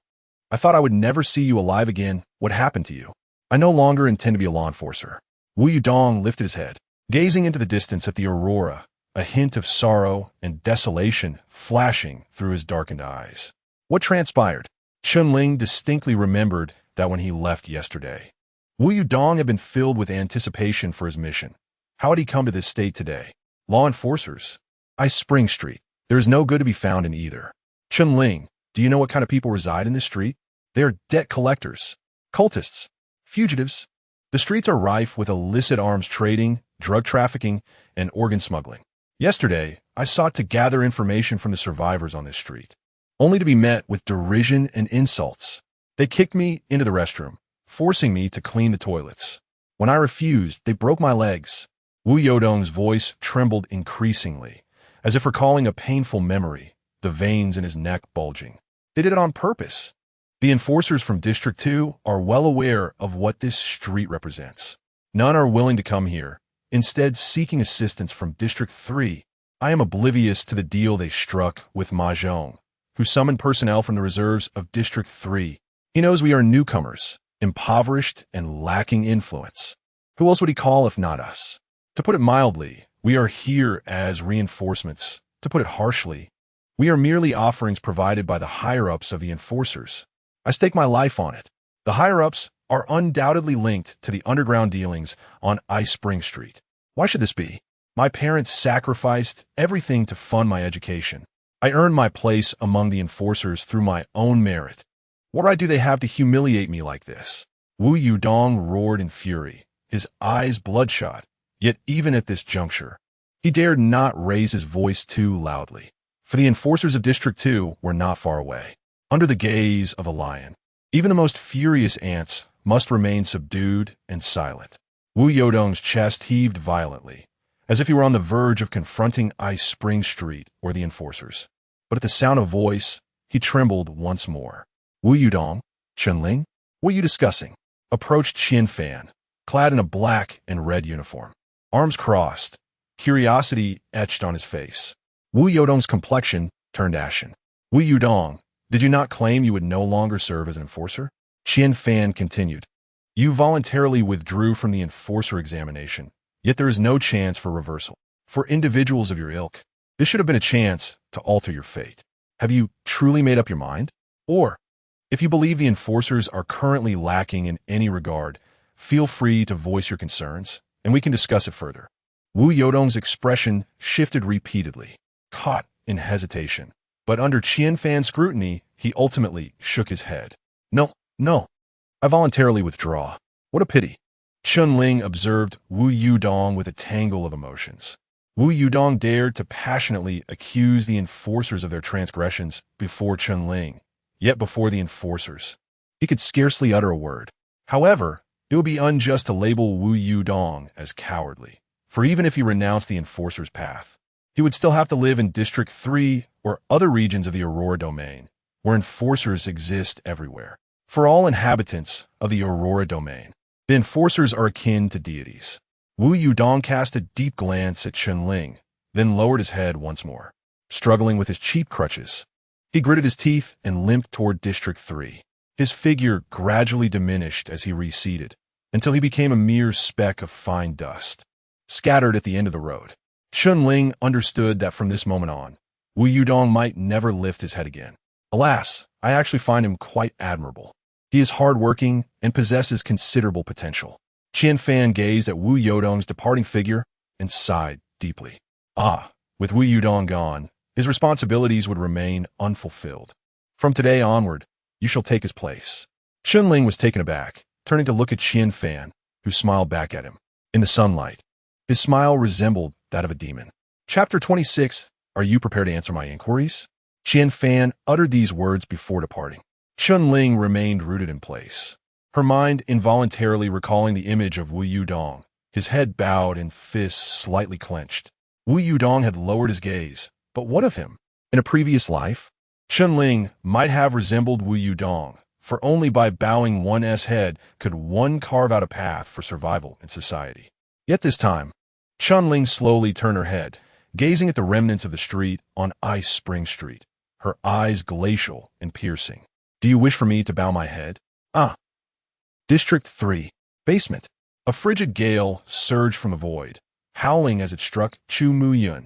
I thought I would never see you alive again. What happened to you? I no longer intend to be a law enforcer. Wu Yudong lifted his head, gazing into the distance at the aurora, a hint of sorrow and desolation flashing through his darkened eyes. What transpired? Chen-Ling distinctly remembered that when he left yesterday, Wu Yudong had been filled with anticipation for his mission. How had he come to this state today? Law enforcers. Ice Spring Street. There is no good to be found in either. Chen-Ling, do you know what kind of people reside in this street? They are debt collectors, cultists, fugitives. The streets are rife with illicit arms trading, drug trafficking, and organ smuggling. Yesterday, I sought to gather information from the survivors on this street, only to be met with derision and insults. They kicked me into the restroom, forcing me to clean the toilets. When I refused, they broke my legs. Wu Yodong's voice trembled increasingly, as if recalling a painful memory, the veins in his neck bulging. They did it on purpose. The enforcers from District 2 are well aware of what this street represents. None are willing to come here, instead seeking assistance from District 3. I am oblivious to the deal they struck with Ma Zhong, who summoned personnel from the reserves of District 3. He knows we are newcomers, impoverished and lacking influence. Who else would he call if not us? To put it mildly, we are here as reinforcements. To put it harshly, we are merely offerings provided by the higher-ups of the enforcers. I stake my life on it. The higher-ups are undoubtedly linked to the underground dealings on Ice Spring Street. Why should this be? My parents sacrificed everything to fund my education. I earned my place among the enforcers through my own merit. What right do they have to humiliate me like this? Wu Yudong roared in fury, his eyes bloodshot. Yet even at this juncture, he dared not raise his voice too loudly, for the enforcers of District 2 were not far away. under the gaze of a lion. Even the most furious ants must remain subdued and silent. Wu Yodong's chest heaved violently, as if he were on the verge of confronting Ice Spring Street or the enforcers. But at the sound of voice, he trembled once more. Wu Yudong, Chunling, what are you discussing? Approached Qian Fan, clad in a black and red uniform. Arms crossed, curiosity etched on his face. Wu Yodong's complexion turned ashen. Wu Yudong, did you not claim you would no longer serve as an enforcer? Qian Fan continued. You voluntarily withdrew from the enforcer examination, yet there is no chance for reversal. For individuals of your ilk, this should have been a chance to alter your fate. Have you truly made up your mind? Or, if you believe the enforcers are currently lacking in any regard, feel free to voice your concerns, and we can discuss it further. Wu Yodong's expression shifted repeatedly, caught in hesitation. But under Qian Fan's scrutiny, he ultimately shook his head. No, I voluntarily withdraw. What a pity. Chunling observed Wu Yudong with a tangle of emotions. Wu Yudong dared to passionately accuse the enforcers of their transgressions before Chunling, yet before the enforcers, he could scarcely utter a word. However, it would be unjust to label Wu Yudong as cowardly, for even if he renounced the enforcer's path, he would still have to live in District 3 or other regions of the Aurora Domain, where enforcers exist everywhere. For all inhabitants of the Aurora Domain, the enforcers are akin to deities. Wu Yudong cast a deep glance at Chunling, then lowered his head once more. Struggling with his cheap crutches, he gritted his teeth and limped toward District 3. His figure gradually diminished as he receded, until he became a mere speck of fine dust, scattered at the end of the road. Chunling understood that from this moment on, Wu Yudong might never lift his head again. Alas, I actually find him quite admirable. He is hardworking and possesses considerable potential. Qian Fan gazed at Wu Yodong's departing figure and sighed deeply. With Wu Yudong gone, his responsibilities would remain unfulfilled. From today onward, you shall take his place. Chunling was taken aback, turning to look at Qian Fan, who smiled back at him. In the sunlight, his smile resembled that of a demon. Chapter 26, Are you prepared to answer my inquiries? Qian Fan uttered these words before departing. Chunling remained rooted in place, her mind involuntarily recalling the image of Wu Yudong, his head bowed and fists slightly clenched. Wu Yudong had lowered his gaze, but what of him? In a previous life, Chunling might have resembled Wu Yudong, for only by bowing one's head could one carve out a path for survival in society. Yet this time, Chunling slowly turned her head, gazing at the remnants of the street on Ice Spring Street, her eyes glacial and piercing. Do you wish for me to bow my head? District 3, basement. A frigid gale surged from the void, howling as it struck Chu Mu Yun.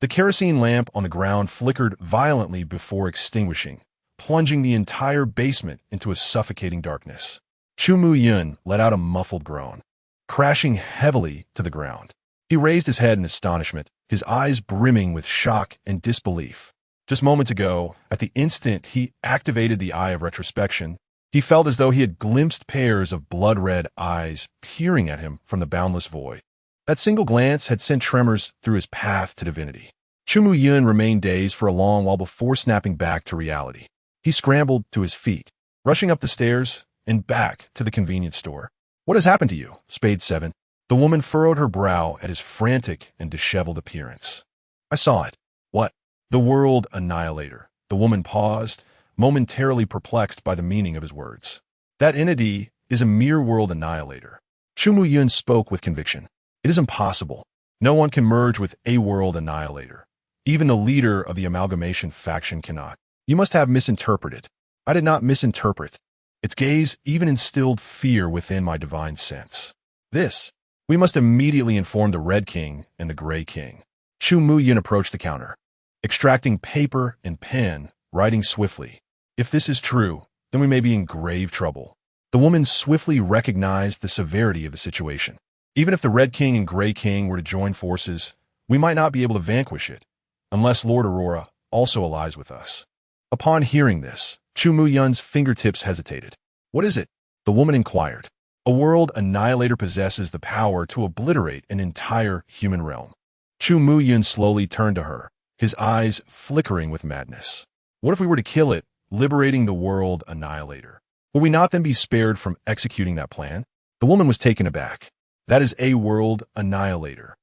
The kerosene lamp on the ground flickered violently before extinguishing, plunging the entire basement into a suffocating darkness. Chu Mu Yun let out a muffled groan, crashing heavily to the ground. He raised his head in astonishment, his eyes brimming with shock and disbelief. Just moments ago, at the instant he activated the eye of retrospection, he felt as though he had glimpsed pairs of blood-red eyes peering at him from the boundless void. That single glance had sent tremors through his path to divinity. Chu Mu Yun remained dazed for a long while before snapping back to reality. He scrambled to his feet, rushing up the stairs and back to the convenience store. What has happened to you, Spade 7? The woman furrowed her brow at his frantic and disheveled appearance. I saw it. What? The world annihilator. The woman paused, momentarily perplexed by the meaning of his words. That entity is a mere world annihilator. Chu Mu Yun spoke with conviction. It is impossible. No one can merge with a world annihilator. Even the leader of the amalgamation faction cannot. You must have misinterpreted. I did not misinterpret. Its gaze even instilled fear within my divine sense. We must immediately inform the Red King and the Gray King. Chu Mu Yun approached the counter, extracting paper and pen, writing swiftly. If this is true, then we may be in grave trouble. The woman swiftly recognized the severity of the situation. Even if the Red King and Gray King were to join forces, we might not be able to vanquish it, unless Lord Aurora also allies with us. Upon hearing this, Chu Mu Yun's fingertips hesitated. What is it? The woman inquired. A world annihilator possesses the power to obliterate an entire human realm. Chu Mu Yun slowly turned to her, his eyes flickering with madness. What if we were to kill it liberating the world annihilator. Will we not then be spared from executing that plan? The woman was taken aback. That is a world annihilator.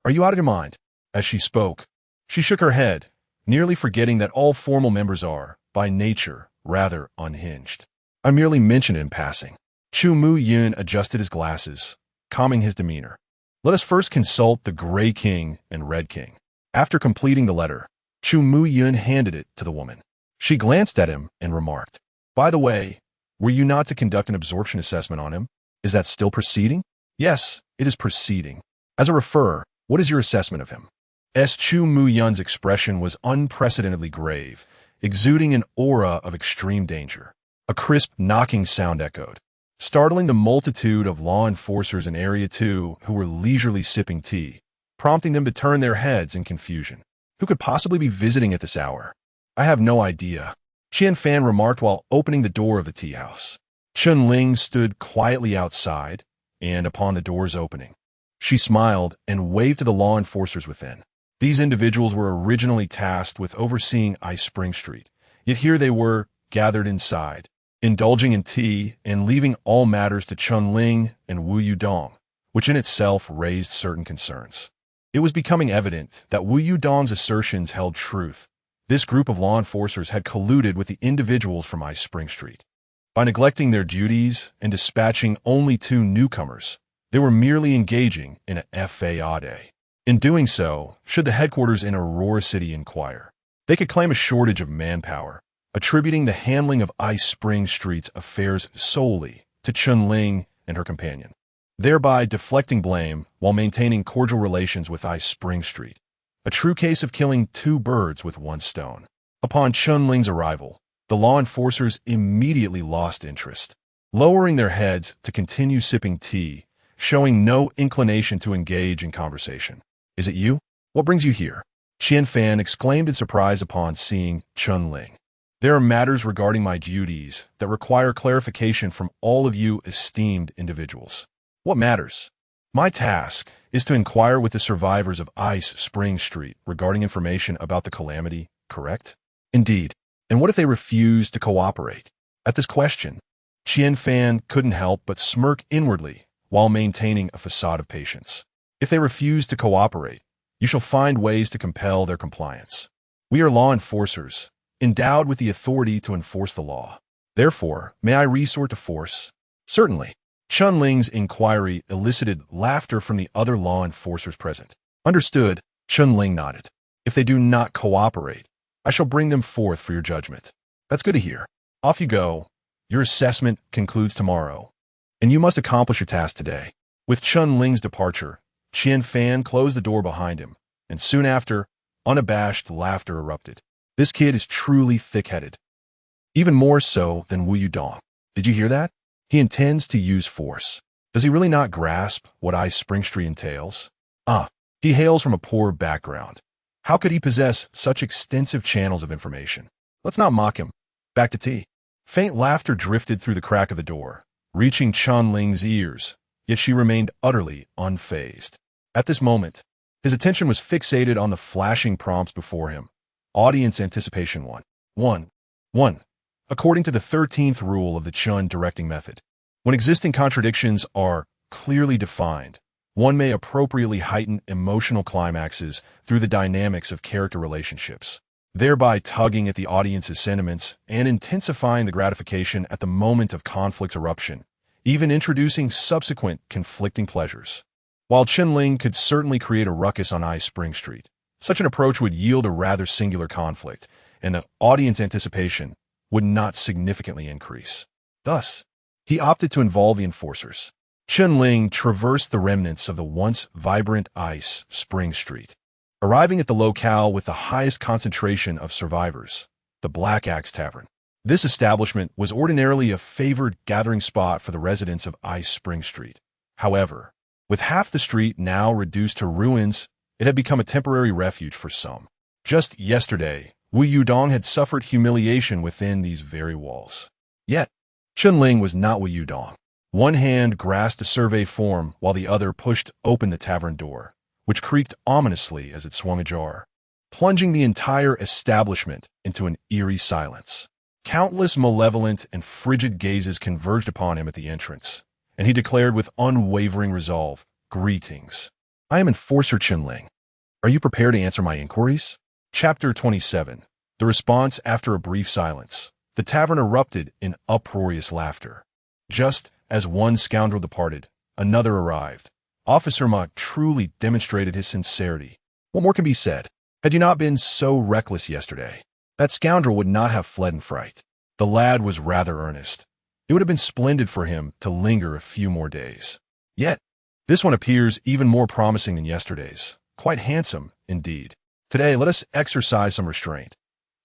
Are you out of your mind? As she spoke, she shook her head, nearly forgetting that all formal members are, by nature, rather unhinged. I merely mentioned it in passing. Chu Mu Yun adjusted his glasses, calming his demeanor. Let us first consult the Gray King and Red King. After completing the letter, Chu Mu Yun handed it to the woman. She glanced at him and remarked, "By the way, were you not to conduct an absorption assessment on him? Is that still proceeding?" "Yes, it is proceeding. As a referrer, what is your assessment of him?" Chu Mu Yun's expression was unprecedentedly grave, exuding an aura of extreme danger. A crisp knocking sound echoed, startling the multitude of law enforcers in Area 2 who were leisurely sipping tea, prompting them to turn their heads in confusion. Who could possibly be visiting at this hour? "I have no idea," Qian Fan remarked while opening the door of the tea house. Chun Ling stood quietly outside, and upon the door's opening, she smiled and waved to the law enforcers within. These individuals were originally tasked with overseeing Ice Spring Street, yet here they were, gathered inside, indulging in tea and leaving all matters to Chun Ling and Wu Yudong, which in itself raised certain concerns. It was becoming evident that Wu Yudong's assertions held truth. This group of law enforcers had colluded with the individuals from Ice Spring Street. By neglecting their duties and dispatching only 2 newcomers, they were merely engaging in a FAAD. In doing so, should the headquarters in Aurora City inquire, they could claim a shortage of manpower, attributing the handling of Ice Spring Street's affairs solely to Chun Ling and her companion, thereby deflecting blame while maintaining cordial relations with Ice Spring Street. A true case of killing 2 birds with 1 stone. Upon Chun Ling's arrival, the law enforcers immediately lost interest, lowering their heads to continue sipping tea, showing no inclination to engage in conversation. "Is it you? What brings you here?" Qian Fan exclaimed in surprise upon seeing Chun Ling. "There are matters regarding my duties that require clarification from all of you esteemed individuals." "What matters?" "My task is to inquire with the survivors of Ice Spring Street regarding information about the calamity, correct?" "Indeed. And what if they refuse to cooperate?" At this question, Qian Fan couldn't help but smirk inwardly while maintaining a facade of patience. "If they refuse to cooperate, you shall find ways to compel their compliance. We are law enforcers, endowed with the authority to enforce the law. Therefore, may I resort to force?" "Certainly." Chun Ling's inquiry elicited laughter from the other law enforcers present. "Understood," Chun Ling nodded. "If they do not cooperate, I shall bring them forth for your judgment." "That's good to hear. Off you go. Your assessment concludes tomorrow, and you must accomplish your task today." With Chun Ling's departure, Qian Fan closed the door behind him, and soon after, unabashed laughter erupted. "This kid is truly thick-headed. Even more so than Wu Yudong. Did you hear that? He intends to use force. Does he really not grasp what Ice Spring Street entails? He hails from a poor background. How could he possess such extensive channels of information? Let's not mock him. Back to tea." Faint laughter drifted through the crack of the door, reaching Chun Ling's ears, yet she remained utterly unfazed. At this moment, his attention was fixated on the flashing prompts before him. Audience Anticipation 1. According to the 13th rule of the Chun directing method, when existing contradictions are clearly defined, one may appropriately heighten emotional climaxes through the dynamics of character relationships, thereby tugging at the audience's sentiments and intensifying the gratification at the moment of conflict's eruption, even introducing subsequent conflicting pleasures. While Chun Ling could certainly create a ruckus on Ice Spring Street, such an approach would yield a rather singular conflict, and the audience anticipation would not significantly increase. Thus, he opted to involve the enforcers. Chun Ling traversed the remnants of the once vibrant Ice Spring Street, arriving at the locale with the highest concentration of survivors, the Black Axe Tavern. This establishment was ordinarily a favored gathering spot for the residents of Ice Spring Street. However, with half the street now reduced to ruins, it had become a temporary refuge for some. Just yesterday, Wu Yudong had suffered humiliation within these very walls. Yet, Chun Ling was not Wu Yudong. One hand grasped a survey form while the other pushed open the tavern door, which creaked ominously as it swung ajar, plunging the entire establishment into an eerie silence. Countless malevolent and frigid gazes converged upon him at the entrance, and he declared with unwavering resolve, "Greetings. I am Enforcer Qinling. Are you prepared to answer my inquiries?" Chapter 27. The response after a brief silence. The tavern erupted in uproarious laughter. Just as one scoundrel departed, another arrived. Officer Ma truly demonstrated his sincerity. What more can be said? Had you not been so reckless yesterday, that scoundrel would not have fled in fright. The lad was rather earnest. It would have been splendid for him to linger a few more days. Yet, this one appears even more promising than yesterday's. Quite handsome, indeed. Today, let us exercise some restraint.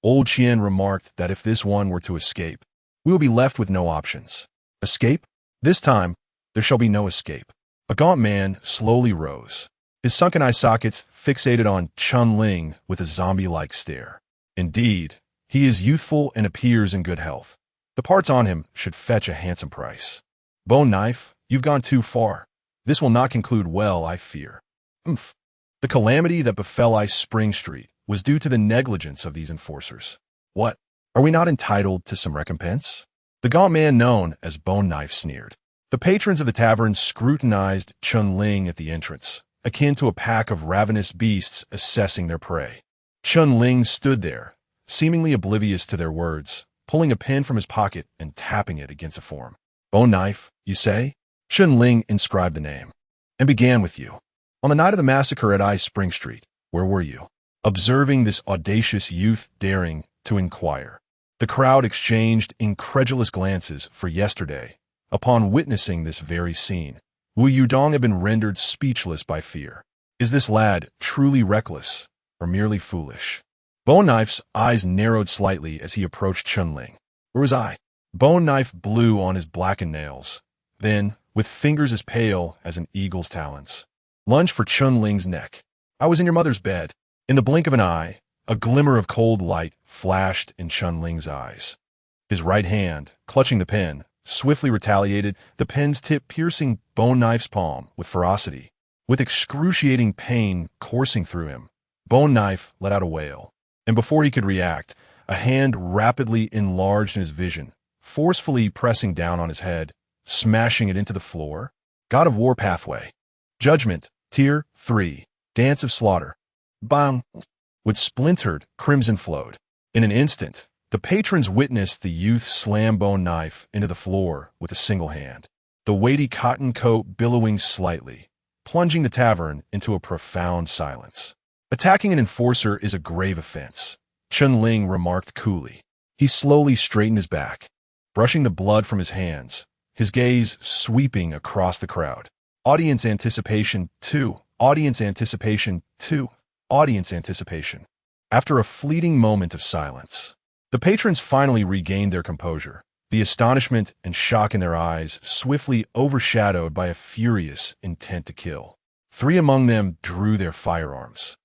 Old Qian remarked that if this one were to escape, we will be left with no options. Escape? This time, there shall be no escape. A gaunt man slowly rose, his sunken eye sockets fixated on Qinling with a zombie-like stare. Indeed, he is youthful and appears in good health. The parts on him should fetch a handsome price. Bone knife, you've gone too far. This will not conclude well, I fear. Umph. The calamity that befell Ice Spring Street was due to the negligence of these enforcers. What? Are we not entitled to some recompense? The gaunt man known as Bone Knife sneered. The patrons of the tavern scrutinized Qinling at the entrance, akin to a pack of ravenous beasts assessing their prey. Qinling stood there, seemingly oblivious to their words, pulling a pen from his pocket and tapping it against a form. Bone Knife, you say? Qinling inscribed the name. And began with you. On the night of the massacre at Ice Spring Street, where were you? Observing this audacious youth daring to inquire, the crowd exchanged incredulous glances for yesterday. Upon witnessing this very scene, Wu Yudong had been rendered speechless by fear. Is this lad truly reckless or merely foolish? Bone Knife's eyes narrowed slightly as he approached Qinling. Where was I? Bone Knife blew on his blackened nails. Then, with fingers as pale as an eagle's talons, lunged for Qinling's neck. I was in your mother's bed. In the blink of an eye, a glimmer of cold light flashed in Qinling's eyes. His right hand, clutching the pen, swiftly retaliated, the pen's tip piercing Bone Knife's palm with ferocity. With excruciating pain coursing through him, Bone Knife let out a wail. And before he could react, a hand rapidly enlarged in his vision, forcefully pressing down on his head, smashing it into the floor. God of War Pathway. Judgment, Tier 3, Dance of Slaughter. Bang! With splintered, crimson flowed. In an instant, the patrons witnessed the youth slam Bone Knife into the floor with a single hand, the weighty cotton coat billowing slightly, plunging the tavern into a profound silence. Attacking an enforcer is a grave offense, Qinling remarked coolly. He slowly straightened his back, brushing the blood from his hands, his gaze sweeping across the crowd. Audience anticipation 2, audience anticipation 2, audience anticipation. After a fleeting moment of silence, the patrons finally regained their composure, the astonishment and shock in their eyes swiftly overshadowed by a furious intent to kill. 3 among them drew their firearms,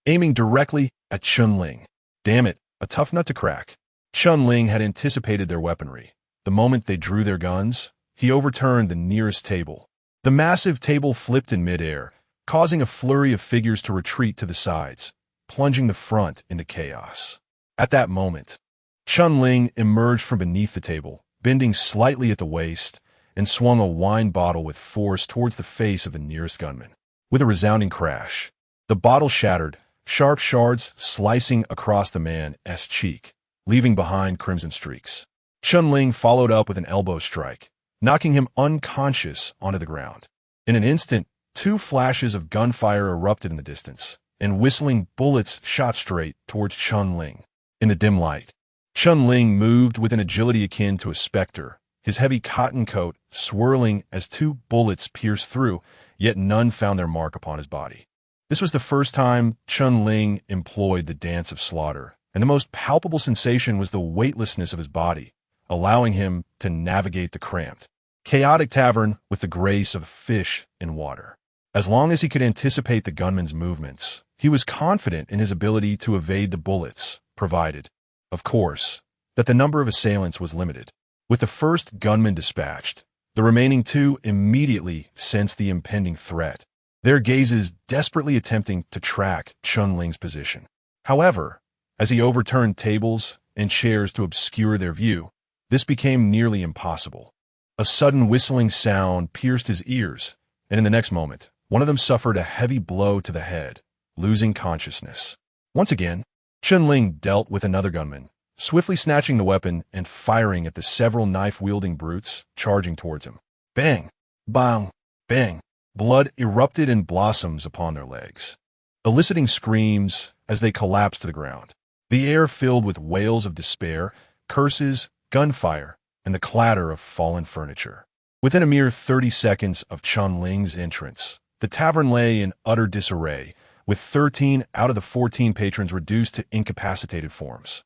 aiming directly at Qinling. Damn it, a tough nut to crack. Qinling had anticipated their weaponry. The moment they drew their guns, he overturned the nearest table. The massive table flipped in midair, causing a flurry of figures to retreat to the sides, plunging the front into chaos. At that moment, Qinling emerged from beneath the table, bending slightly at the waist, and swung a wine bottle with force towards the face of the nearest gunman. With a resounding crash, the bottle shattered, sharp shards slicing across the man's cheek, leaving behind crimson streaks. Qinling followed up with an elbow strike, knocking him unconscious onto the ground. In an instant, 2 flashes of gunfire erupted in the distance, and whistling bullets shot straight towards Qinling. In the dim light, Qinling moved with an agility akin to a specter, his heavy cotton coat swirling as 2 bullets pierced through, yet none found their mark upon his body. This was the first time Qinling employed the dance of slaughter, and the most palpable sensation was the weightlessness of his body, allowing him to navigate the cramped, chaotic tavern with the grace of a fish in water. As long as he could anticipate the gunman's movements, he was confident in his ability to evade the bullets, provided, of course, that the number of assailants was limited. With the first gunman dispatched, the remaining 2 immediately sensed the impending threat, their gazes desperately attempting to track Qinling's position. However, as he overturned tables and chairs to obscure their view, this became nearly impossible. A sudden whistling sound pierced his ears, and in the next moment, one of them suffered a heavy blow to the head, losing consciousness. Once again, Chun-Ling dealt with another gunman, swiftly snatching the weapon and firing at the several knife-wielding brutes charging towards him. Bang! Bang! Bang! Blood erupted in blossoms upon their legs, eliciting screams as they collapsed to the ground. The air filled with wails of despair, curses, gunfire, and the clatter of fallen furniture. Within a mere 30 seconds of Chun-Ling's entrance, the tavern lay in utter disarray, with 13 out of the 14 patrons reduced to incapacitated forms.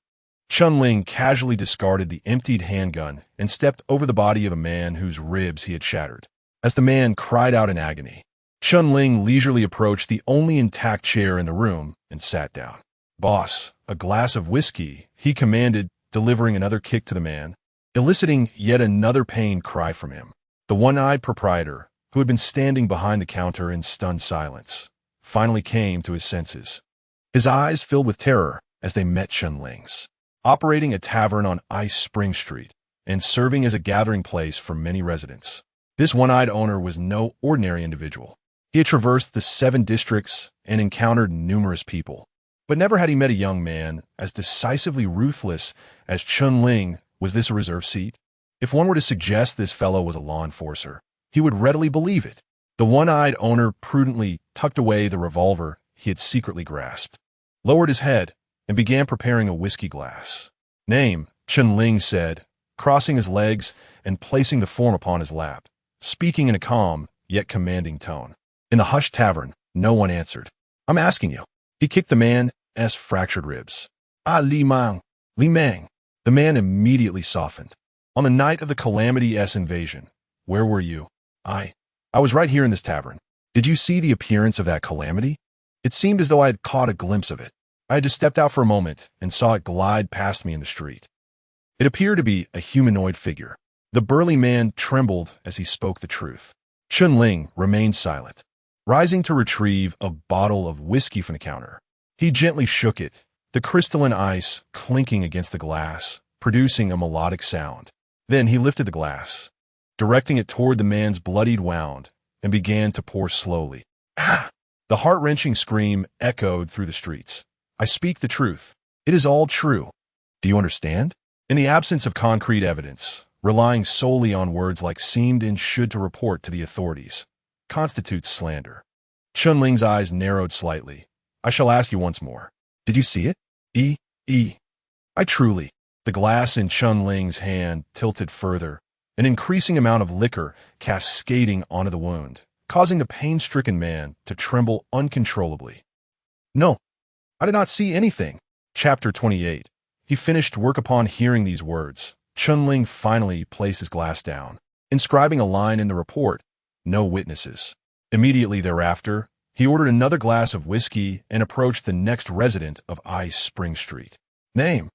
Chun-Ling casually discarded the emptied handgun and stepped over the body of a man whose ribs he had shattered. As the man cried out in agony, Chun-Ling leisurely approached the only intact chair in the room and sat down. "Boss, a glass of whiskey," he commanded, delivering another kick to the man, eliciting yet another pained cry from him. The one-eyed proprietor, who had been standing behind the counter in stunned silence, finally came to his senses. His eyes filled with terror as they met Chun-Ling's. Operating a tavern on Ice Spring Street and serving as a gathering place for many residents, this one-eyed owner was no ordinary individual. He had traversed the 7 districts and encountered numerous people, but never had he met a young man as decisively ruthless as Chun-Ling. Was this a reserve seat? If one were to suggest this fellow was a law enforcer, he would readily believe it. The one-eyed owner prudently tucked away the revolver he had secretly grasped, lowered his head, and began preparing a whiskey glass. "Name," Chun-Ling said, crossing his legs and placing the form upon his lap, speaking in a calm yet commanding tone. In the hushed tavern, no one answered. "I'm asking you." He kicked the man's fractured ribs. "Ah, Li Mang, Li Mang." The man immediately softened. "On the night of the Calamity's invasion, where were you?" I was right here in this tavern." "Did you see the appearance of that calamity?" "It seemed as though I had caught a glimpse of it. I had just stepped out for a moment and saw it glide past me in the street." It appeared to be a humanoid figure. The burly man trembled as he spoke the truth. Chun-Ling remained silent, rising to retrieve a bottle of whiskey from the counter. He gently shook it, the crystalline ice clinking against the glass, producing a melodic sound. Then he lifted the glass, directing it toward the man's bloodied wound, and began to pour slowly. "Ah!" The heart-wrenching scream echoed through the streets. "I speak the truth. It is all true. Do you understand?" In the absence of concrete evidence, relying solely on words like "seemed" and "should" to report to the authorities constitutes slander. Chun-Ling's eyes narrowed slightly. "I shall ask you once more. Did you see it?" I truly." The glass in Chun-Ling's hand tilted further, an increasing amount of liquor cascading onto the wound, causing the pain-stricken man to tremble uncontrollably. "No, I did not see anything." Chapter 28. He finished work upon hearing these words. Chun-Ling finally placed his glass down, inscribing a line in the report, "No witnesses." Immediately thereafter, he ordered another glass of whiskey and approached the next resident of Ice Spring Street. Name.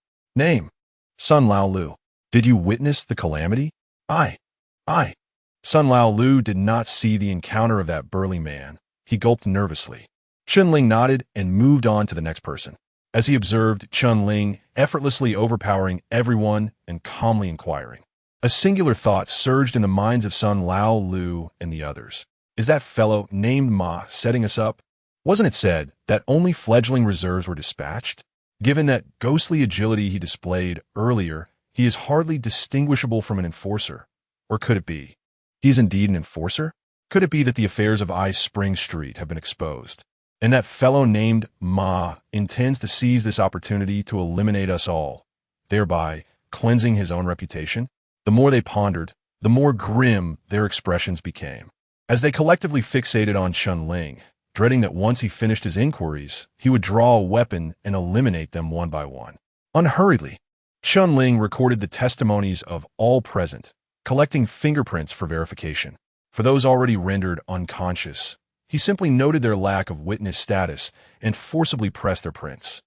Sun Lao Lu. "Did you witness the calamity?" I. Sun Lao Lu did not see the encounter of that burly man. He gulped nervously. Chun-Ling nodded and moved on to the next person. As he observed Chun-Ling effortlessly overpowering everyone and calmly inquiring, a singular thought surged in the minds of Sun Lao Lu and the others. Is that fellow named Ma setting us up? Wasn't it said that only fledgling reserves were dispatched? Given that ghostly agility he displayed earlier, he is hardly distinguishable from an enforcer. Or could it be? He is indeed an enforcer? Could it be that the affairs of Ice Spring Street have been exposed, and that fellow named Ma intends to seize this opportunity to eliminate us all, thereby cleansing his own reputation? The more they pondered, the more grim their expressions became. As they collectively fixated on Chun-Ling, dreading that once he finished his inquiries, he would draw a weapon and eliminate them one by one. Unhurriedly, Chun-Ling recorded the testimonies of all present, collecting fingerprints for verification. For those already rendered unconscious, he simply noted their lack of witness status and forcibly pressed their prints.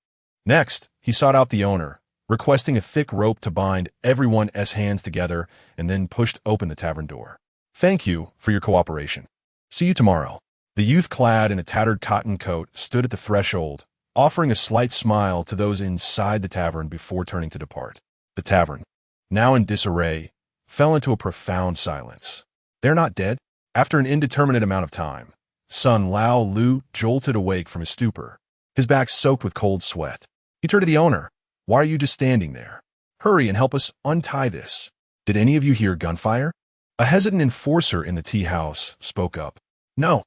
Next, he sought out the owner, requesting a thick rope to bind everyone's hands together, and then pushed open the tavern door. "Thank you for your cooperation. See you tomorrow." The youth clad in a tattered cotton coat stood at the threshold, offering a slight smile to those inside the tavern before turning to depart. The tavern, now in disarray, fell into a profound silence. They're not dead? After an indeterminate amount of time, Sun Lao Lu jolted awake from his stupor, his back soaked with cold sweat. He turned to the owner. Why are you just standing there? Hurry and help us untie this. Did any of you hear gunfire? A hesitant enforcer in the tea house spoke up. No.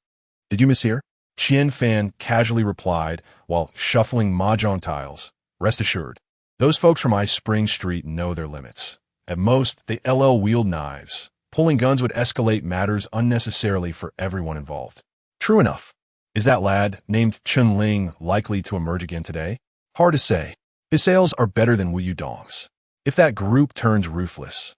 Did you mishear? Qian Fan casually replied while shuffling mahjong tiles. Rest assured, those folks from Ice Spring Street know their limits. At most, they wield knives. Pulling guns would escalate matters unnecessarily for everyone involved. True enough. Is that lad, named Chun Ling, likely to emerge again today? Hard to say. His sales are better than Wu Dong's. If that group turns ruthless.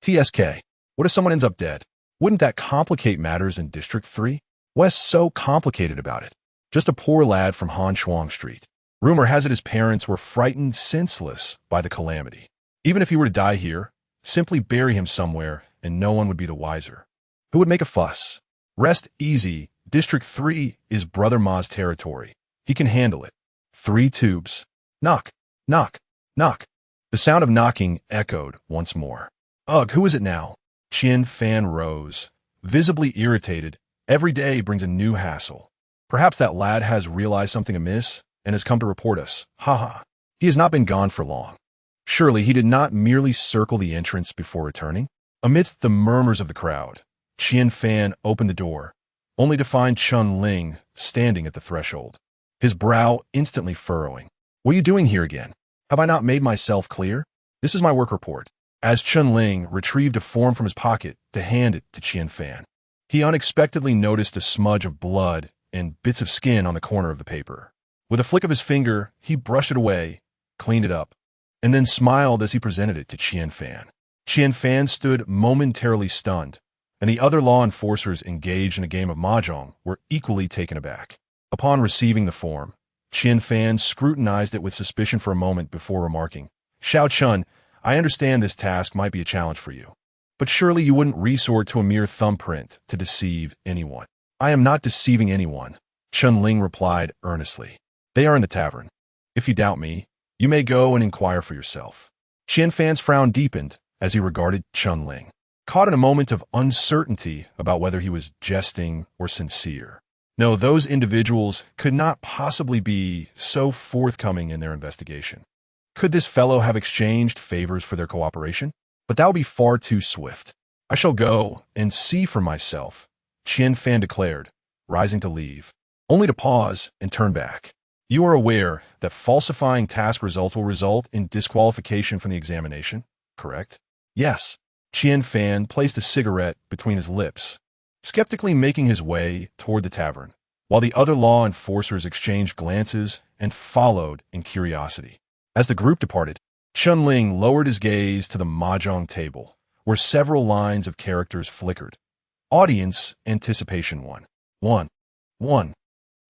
TSK. What if someone ends up dead? Wouldn't that complicate matters in District 3? What's so complicated about it? Just a poor lad from Han Shuang Street. Rumor has it his parents were frightened senseless by the calamity. Even if he were to die here, simply bury him somewhere and no one would be the wiser. Who would make a fuss? Rest easy. District 3 is Brother Ma's territory. He can handle it. 3 tubes. Knock, knock, knock. The sound of knocking echoed once more. Ugh, who is it now? Qian Fan rose, visibly irritated. Every day brings a new hassle. Perhaps that lad has realized something amiss and has come to report us. Ha. He has not been gone for long. Surely he did not merely circle the entrance before returning? Amidst the murmurs of the crowd, Qian Fan opened the door, only to find Chun Ling standing at the threshold, his brow instantly furrowing. What are you doing here again? Have I not made myself clear? This is my work report. As Chun Ling retrieved a form from his pocket to hand it to Qian Fan, he unexpectedly noticed a smudge of blood and bits of skin on the corner of the paper. With a flick of his finger, he brushed it away, cleaned it up, and then smiled as he presented it to Qian Fan. Qian Fan stood momentarily stunned, and the other law enforcers engaged in a game of mahjong were equally taken aback. Upon receiving the form, Qian Fan scrutinized it with suspicion for a moment before remarking, Xiao Chun, I understand this task might be a challenge for you, but surely you wouldn't resort to a mere thumbprint to deceive anyone. I am not deceiving anyone, Chun Ling replied earnestly. They are in the tavern. If you doubt me, you may go and inquire for yourself. Qian Fan's frown deepened as he regarded Chun Ling, caught in a moment of uncertainty about whether he was jesting or sincere. No, those individuals could not possibly be so forthcoming in their investigation. Could this fellow have exchanged favors for their cooperation? But that would be far too swift. I shall go and see for myself, Qian Fan declared, rising to leave, only to pause and turn back. You are aware that falsifying task results will result in disqualification from the examination, correct? Yes. Qian Fan placed a cigarette between his lips, skeptically making his way toward the tavern, while the other law enforcers exchanged glances and followed in curiosity. As the group departed, Chun Ling lowered his gaze to the mahjong table, where several lines of characters flickered. Audience Anticipation 1.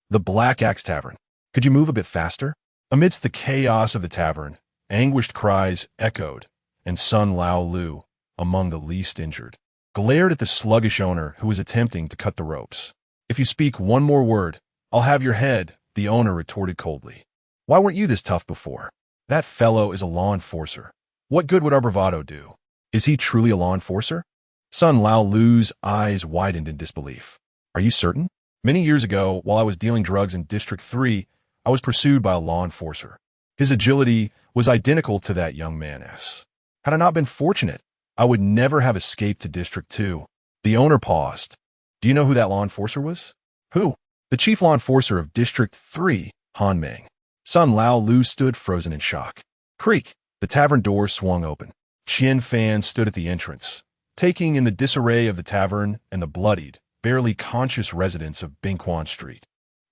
The Black Axe Tavern. Could you move a bit faster? Amidst the chaos of the tavern, anguished cries echoed, and Sun Lao Lu, among the least injured, glared at the sluggish owner who was attempting to cut the ropes. If you speak one more word, I'll have your head, the owner retorted coldly. Why weren't you this tough before? That fellow is a law enforcer. What good would our bravado do? Is he truly a law enforcer? Sun Lao Lu's eyes widened in disbelief. Are you certain? Many years ago, while I was dealing drugs in District 3, I was pursued by a law enforcer. His agility was identical to that young man's. Had I not been fortunate, I would never have escaped to District 2. The owner paused. Do you know who that law enforcer was? Who? The chief law enforcer of District 3, Han Meng. Sun Lao Lu stood frozen in shock. Creak! The tavern door swung open. Qian Fan stood at the entrance, taking in the disarray of the tavern and the bloodied, barely conscious residents of Bingquan Street.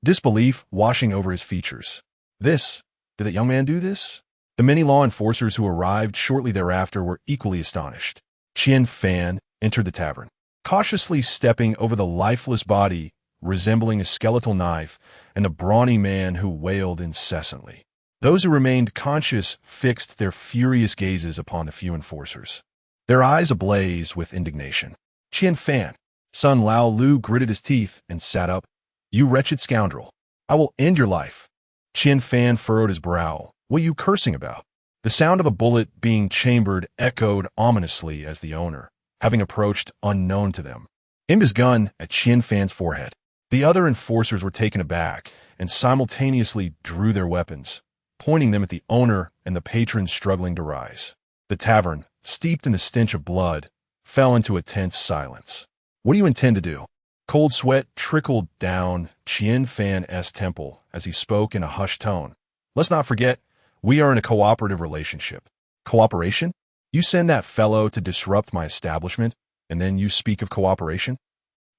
Disbelief washing over his features. Did that young man do this? The many law enforcers who arrived shortly thereafter were equally astonished. Qian Fan entered the tavern, cautiously stepping over the lifeless body resembling a skeletal knife and the brawny man who wailed incessantly. Those who remained conscious fixed their furious gazes upon the few enforcers, their eyes ablaze with indignation. Qian Fan. Sun Lao Lu gritted his teeth and sat up. You wretched scoundrel. I will end your life. Qian Fan furrowed his brow. What are you cursing about? The sound of a bullet being chambered echoed ominously as the owner, having approached unknown to them, aimed his gun at Qian Fan's forehead. The other enforcers were taken aback and simultaneously drew their weapons, pointing them at the owner and the patrons struggling to rise. The tavern, steeped in the stench of blood, fell into a tense silence. What do you intend to do? Cold sweat trickled down Qian Fan's temple as he spoke in a hushed tone. Let's not forget, we are in a cooperative relationship. Cooperation? You send that fellow to disrupt my establishment, and then you speak of cooperation?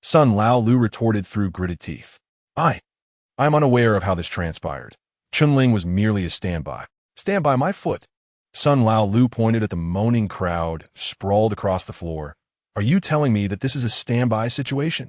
Sun Lao Lu retorted through gritted teeth. I am unaware of how this transpired. Chunling was merely a standby. Stand by my foot. Sun Lao Lu pointed at the moaning crowd sprawled across the floor. Are you telling me that this is a standby situation?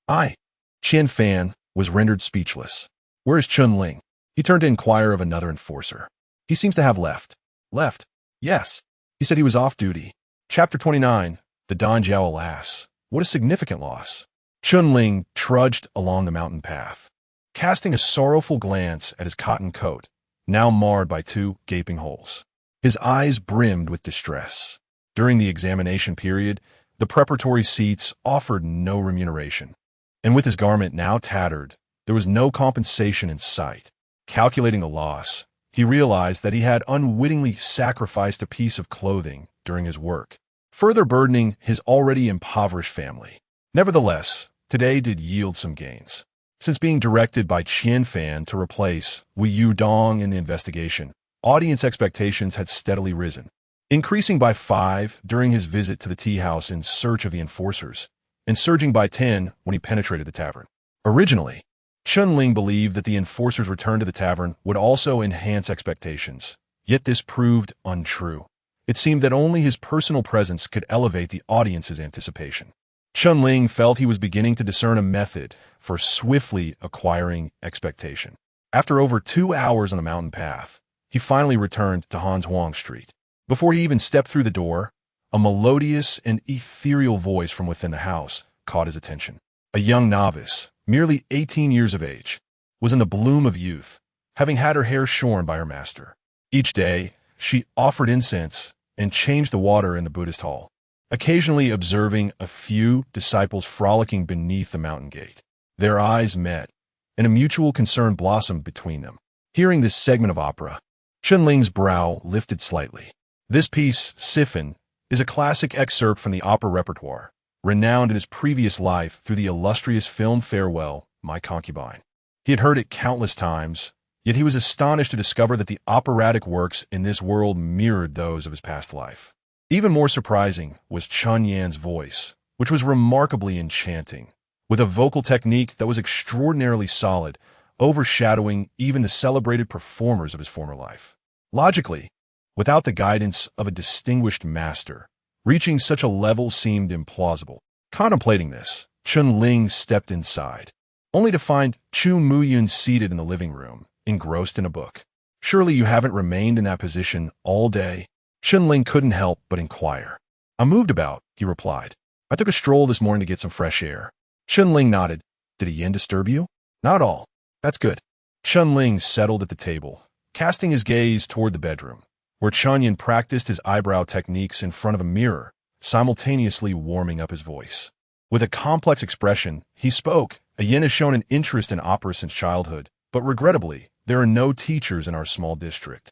Qian Fan was rendered speechless. Where is Chunling? He turned to inquire of another enforcer. He seems to have left. Left? Yes. He said he was off duty. Chapter 29. The Danjiao, alas. What a significant loss. Chunling trudged along the mountain path, casting a sorrowful glance at his cotton coat, now marred by 2 gaping holes. His eyes brimmed with distress. During the examination period, the preparatory seats offered no remuneration, and with his garment now tattered, there was no compensation in sight. Calculating the loss, he realized that he had unwittingly sacrificed a piece of clothing during his work, further burdening his already impoverished family. Nevertheless, today did yield some gains. Since being directed by Qian Fan to replace Wei Yudong in the investigation, audience expectations had steadily risen, increasing by 5 during his visit to the tea house in search of the enforcers, and surging by 10 when he penetrated the tavern. Originally, Chunling believed that the enforcer's return to the tavern would also enhance expectations, yet this proved untrue. It seemed that only his personal presence could elevate the audience's anticipation. Chunling felt he was beginning to discern a method for swiftly acquiring expectation. After over 2 hours on the mountain path, he finally returned to Hans Huang Street. Before he even stepped through the door, a melodious and ethereal voice from within the house caught his attention. A young novice, merely 18 years of age, was in the bloom of youth, having had her hair shorn by her master. Each day, she offered incense and changed the water in the Buddhist hall, occasionally observing a few disciples frolicking beneath the mountain gate. Their eyes met, and a mutual concern blossomed between them. Hearing this segment of opera, Chunling's brow lifted slightly. This piece, Siphon, is a classic excerpt from the opera repertoire, renowned in his previous life through the illustrious film Farewell, My Concubine. He had heard it countless times, yet he was astonished to discover that the operatic works in this world mirrored those of his past life. Even more surprising was Chun Yan's voice, which was remarkably enchanting, with a vocal technique that was extraordinarily solid, overshadowing even the celebrated performers of his former life. Logically, without the guidance of a distinguished master, reaching such a level seemed implausible. Contemplating this, Chunling stepped inside, only to find Chu Muyun seated in the living room, engrossed in a book. Surely you haven't remained in that position all day? Chunling couldn't help but inquire. I moved about, he replied. I took a stroll this morning to get some fresh air. Chunling nodded. Did a yin disturb you? Not at all. That's good. Chunling settled at the table, casting his gaze toward the bedroom, where Chunyan practiced his eyebrow techniques in front of a mirror, simultaneously warming up his voice. With a complex expression, he spoke. A yin has shown an interest in opera since childhood, but regrettably, there are no teachers in our small district,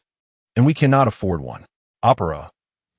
and we cannot afford one. Opera.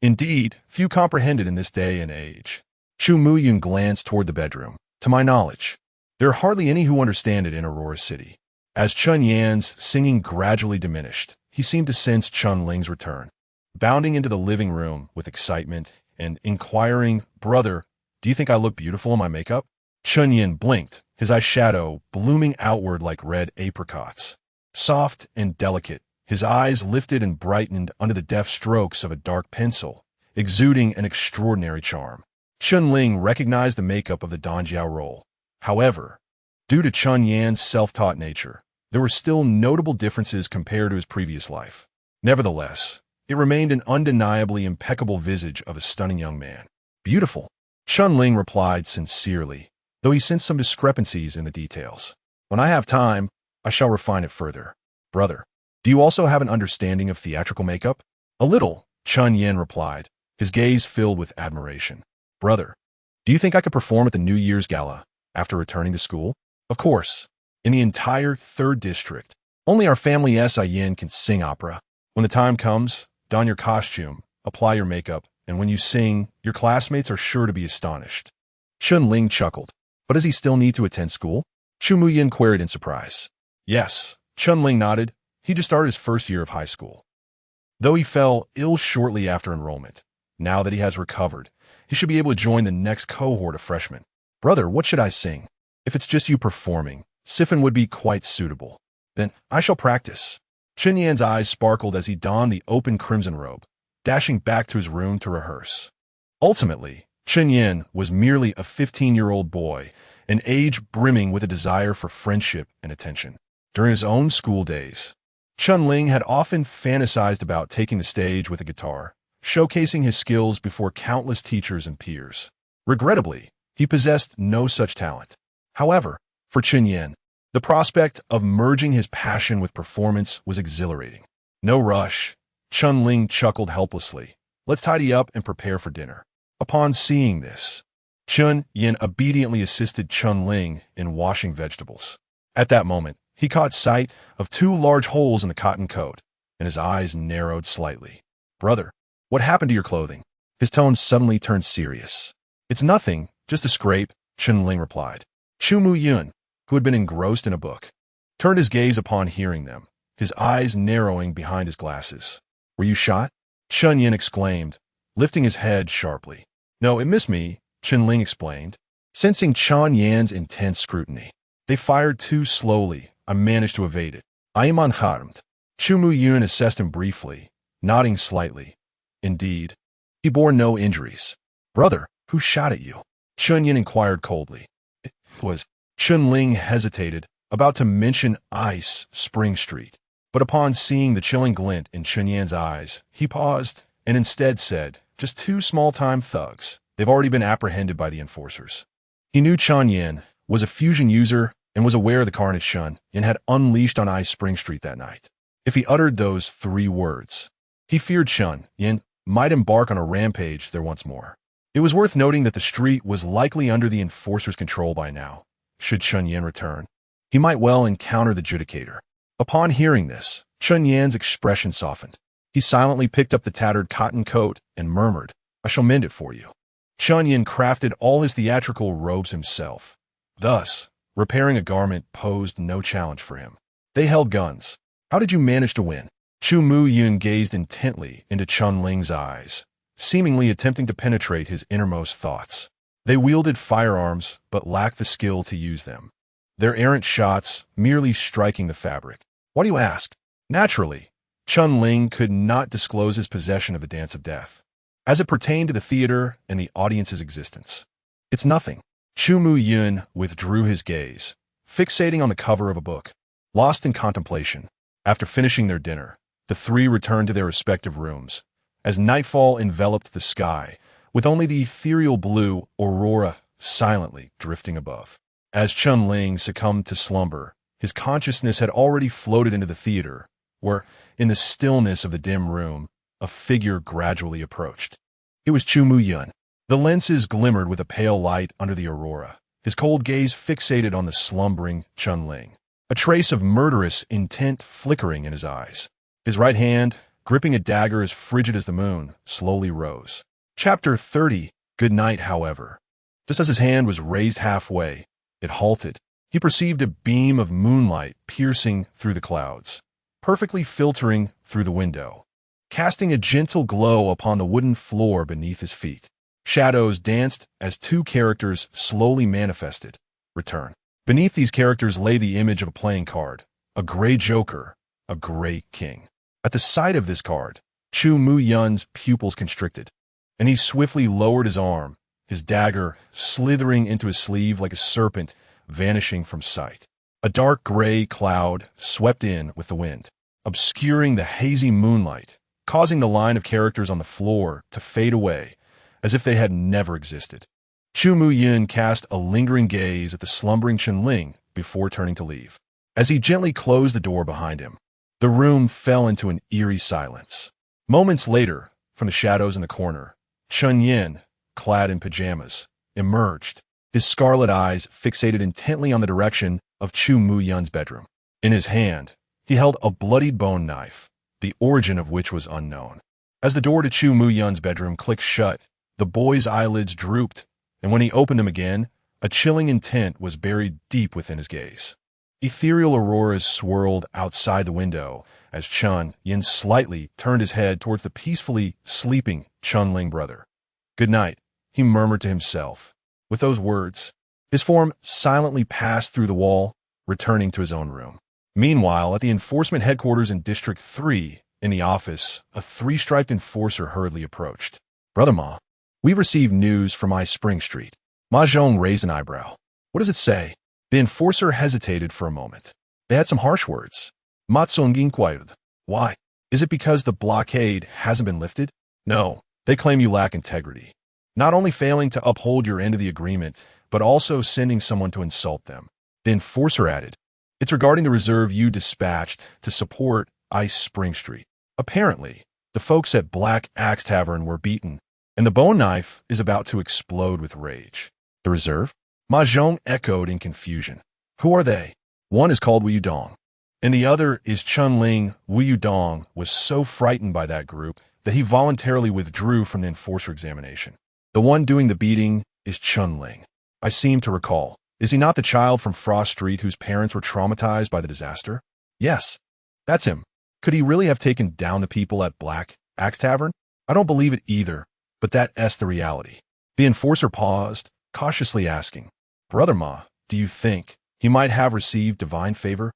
Indeed, few comprehend it in this day and age. Chu Muyun glanced toward the bedroom. To my knowledge, there are hardly any who understand it in Aurora City. As Chun Yan's singing gradually diminished, he seemed to sense Chunling's return, bounding into the living room with excitement and inquiring, Brother, do you think I look beautiful in my makeup? Chun Yan blinked, his eyeshadow blooming outward like red apricots. Soft and delicate, his eyes lifted and brightened under the deft strokes of a dark pencil, exuding an extraordinary charm. Chunling recognized the makeup of the Danjiao role. However, due to Chun Yan's self-taught nature, there were still notable differences compared to his previous life. Nevertheless, it remained an undeniably impeccable visage of a stunning young man. Beautiful, Chunling replied sincerely, though he sensed some discrepancies in the details. When I have time, I shall refine it further. Brother, do you also have an understanding of theatrical makeup? A little, Chun Yin replied, his gaze filled with admiration. Brother, do you think I could perform at the New Year's Gala after returning to school? Of course. In the entire 3rd district, only our family Yin can sing opera. When the time comes, don your costume, apply your makeup, and when you sing, your classmates are sure to be astonished. Chun Ling chuckled. But does he still need to attend school? Chu Muyin queried in surprise. Yes, Chun Ling nodded. He just started his first year of high school. Though he fell ill shortly after enrollment, now that he has recovered, he should be able to join the next cohort of freshmen. Brother, what should I sing? If it's just you performing, Siphon would be quite suitable. Then I shall practice. Chen Yan's eyes sparkled as he donned the open crimson robe, dashing back to his room to rehearse. Ultimately, Chen Yan was merely a 15-year-old boy, an age brimming with a desire for friendship and attention. During his own school days, Chun Ling had often fantasized about taking the stage with a guitar, showcasing his skills before countless teachers and peers. Regrettably, he possessed no such talent. However, for Chen Yan, the prospect of merging his passion with performance was exhilarating. No rush, Chun Ling chuckled helplessly. Let's tidy up and prepare for dinner. Upon seeing this, Chun Yan obediently assisted Chun Ling in washing vegetables. At that moment, he caught sight of 2 large holes in the cotton coat, and his eyes narrowed slightly. Brother, what happened to your clothing? His tone suddenly turned serious. It's nothing, just a scrape, Chun Ling replied. Chu Mu Yun, who had been engrossed in a book, turned his gaze upon hearing them, his eyes narrowing behind his glasses. Were you shot? Chun Yin exclaimed, lifting his head sharply. No, it missed me, Chen Ling explained, sensing Chun Yan's intense scrutiny. They fired too slowly. I managed to evade it. I am unharmed. Chu Mu Yun assessed him briefly, nodding slightly. Indeed, he bore no injuries. Brother, who shot at you? Chun Yin inquired coldly. It was. Chun Ling hesitated, about to mention Ice Spring Street. But upon seeing the chilling glint in Chun Yan's eyes, he paused and instead said, just 2 small-time thugs. They've already been apprehended by the enforcers. He knew Chun Yan was a fusion user and was aware of the carnage Chun Yan had unleashed on Ice Spring Street that night. If he uttered those 3 words, he feared Chun Yan might embark on a rampage there once more. It was worth noting that the street was likely under the enforcers' control by now. Should Chun Yan return, he might well encounter the Judicator. Upon hearing this, Chun Yan's expression softened. He silently picked up the tattered cotton coat and murmured, I shall mend it for you. Chun Yan crafted all his theatrical robes himself. Thus, repairing a garment posed no challenge for him. They held guns. How did you manage to win? Chu Mu Yun gazed intently into Chun Ling's eyes, seemingly attempting to penetrate his innermost thoughts. They wielded firearms, but lacked the skill to use them. Their errant shots merely striking the fabric. Why do you ask? Naturally, Chun Ling could not disclose his possession of the Dance of Death, as it pertained to the theater and the audience's existence. It's nothing. Chu Mu Yun withdrew his gaze, fixating on the cover of a book. Lost in contemplation, after finishing their dinner, the 3 returned to their respective rooms, as nightfall enveloped the sky, with only the ethereal blue aurora silently drifting above. As Chun Ling succumbed to slumber, his consciousness had already floated into the theater, where, in the stillness of the dim room, a figure gradually approached. It was Chu Mu Yun. The lenses glimmered with a pale light under the aurora, his cold gaze fixated on the slumbering Chun Ling, a trace of murderous intent flickering in his eyes. His right hand, gripping a dagger as frigid as the moon, slowly rose. Chapter 30. Good night, however. Just as his hand was raised halfway, it halted. He perceived a beam of moonlight piercing through the clouds, perfectly filtering through the window, casting a gentle glow upon the wooden floor beneath his feet. Shadows danced as 2 characters slowly manifested. Return. Beneath these characters lay the image of a playing card, a gray joker, a gray king. At the sight of this card, Chu Mu Yun's pupils constricted, and he swiftly lowered his arm, his dagger slithering into his sleeve like a serpent, vanishing from sight. A dark gray cloud swept in with the wind, obscuring the hazy moonlight, causing the line of characters on the floor to fade away, as if they had never existed. Chu Mu Yun cast a lingering gaze at the slumbering Chun Ling before turning to leave. As he gently closed the door behind him, The room fell into an eerie silence. Moments later, from the shadows in the corner, Chun Yin, clad in pajamas, emerged, his scarlet eyes fixated intently on the direction of Chu Mu-yun's bedroom. In his hand, he held a bloodied bone knife, the origin of which was unknown. As the door to Chu Mu-yun's bedroom clicked shut, the boy's eyelids drooped, and when he opened them again, a chilling intent was buried deep within his gaze. Ethereal auroras swirled outside the window as Chun Yin slightly turned his head towards the peacefully sleeping Chun Ling brother. "Good night," he murmured to himself. With those words, his form silently passed through the wall, returning to his own room. Meanwhile, at the enforcement headquarters in District 3, in the office, a three-striped enforcer hurriedly approached. "Brother Ma, we've received news from I Spring Street." Ma Zhong raised an eyebrow. "What does it say?" The enforcer hesitated for a moment. "They had some harsh words." Ma Zhong inquired, "Why? Is it because the blockade hasn't been lifted?" "No, they claim you lack integrity. Not only failing to uphold your end of the agreement, but also sending someone to insult them." The enforcer added, "It's regarding the reserve you dispatched to support Ice Spring Street. Apparently, the folks at Black Axe Tavern were beaten, and the bone knife is about to explode with rage." "The reserve?" Ma Zhong echoed in confusion. "Who are they?" "One is called Wu Yudong, and the other is Chun Ling." Wu Yudong was so frightened by that group that he voluntarily withdrew from the enforcer examination. "The one doing the beating is Chun Ling. I seem to recall. Is he not the child from Frost Street whose parents were traumatized by the disaster?" "Yes, that's him. Could he really have taken down the people at Black Axe Tavern?" "I don't believe it either, but that's the reality." The enforcer paused, cautiously asking, "Brother Ma, do you think he might have received divine favor?"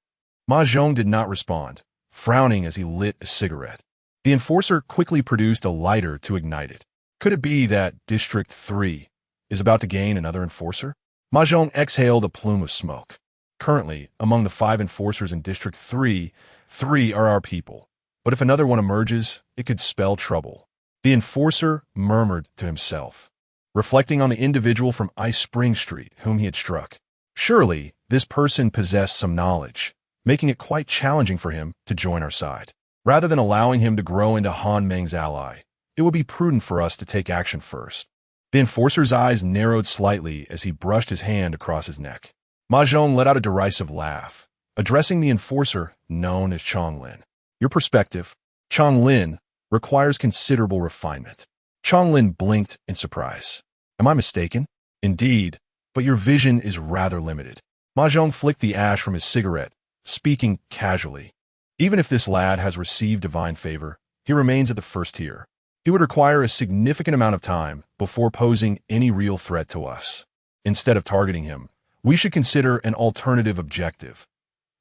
Ma Zhong did not respond, frowning as he lit a cigarette. The enforcer quickly produced a lighter to ignite it. Could it be that District 3 is about to gain another enforcer? Ma Zhong exhaled a plume of smoke. "Currently, among the 5 enforcers in District 3, 3 are our people. But if another one emerges, it could spell trouble." The enforcer murmured to himself, reflecting on the individual from Ice Spring Street whom he had struck. Surely, this person possessed some knowledge, making it quite challenging for him to join our side. Rather than allowing him to grow into Han Meng's ally, it would be prudent for us to take action first. The enforcer's eyes narrowed slightly as he brushed his hand across his neck. Ma Zhong let out a derisive laugh, addressing the enforcer known as Chong Lin. "Your perspective, Chong Lin, requires considerable refinement." Chong Lin blinked in surprise. "Am I mistaken?" "Indeed, but your vision is rather limited." Ma Zhong flicked the ash from his cigarette, speaking casually. "Even if this lad has received divine favor, he remains at the first tier. He would require a significant amount of time before posing any real threat to us. Instead of targeting him, we should consider an alternative objective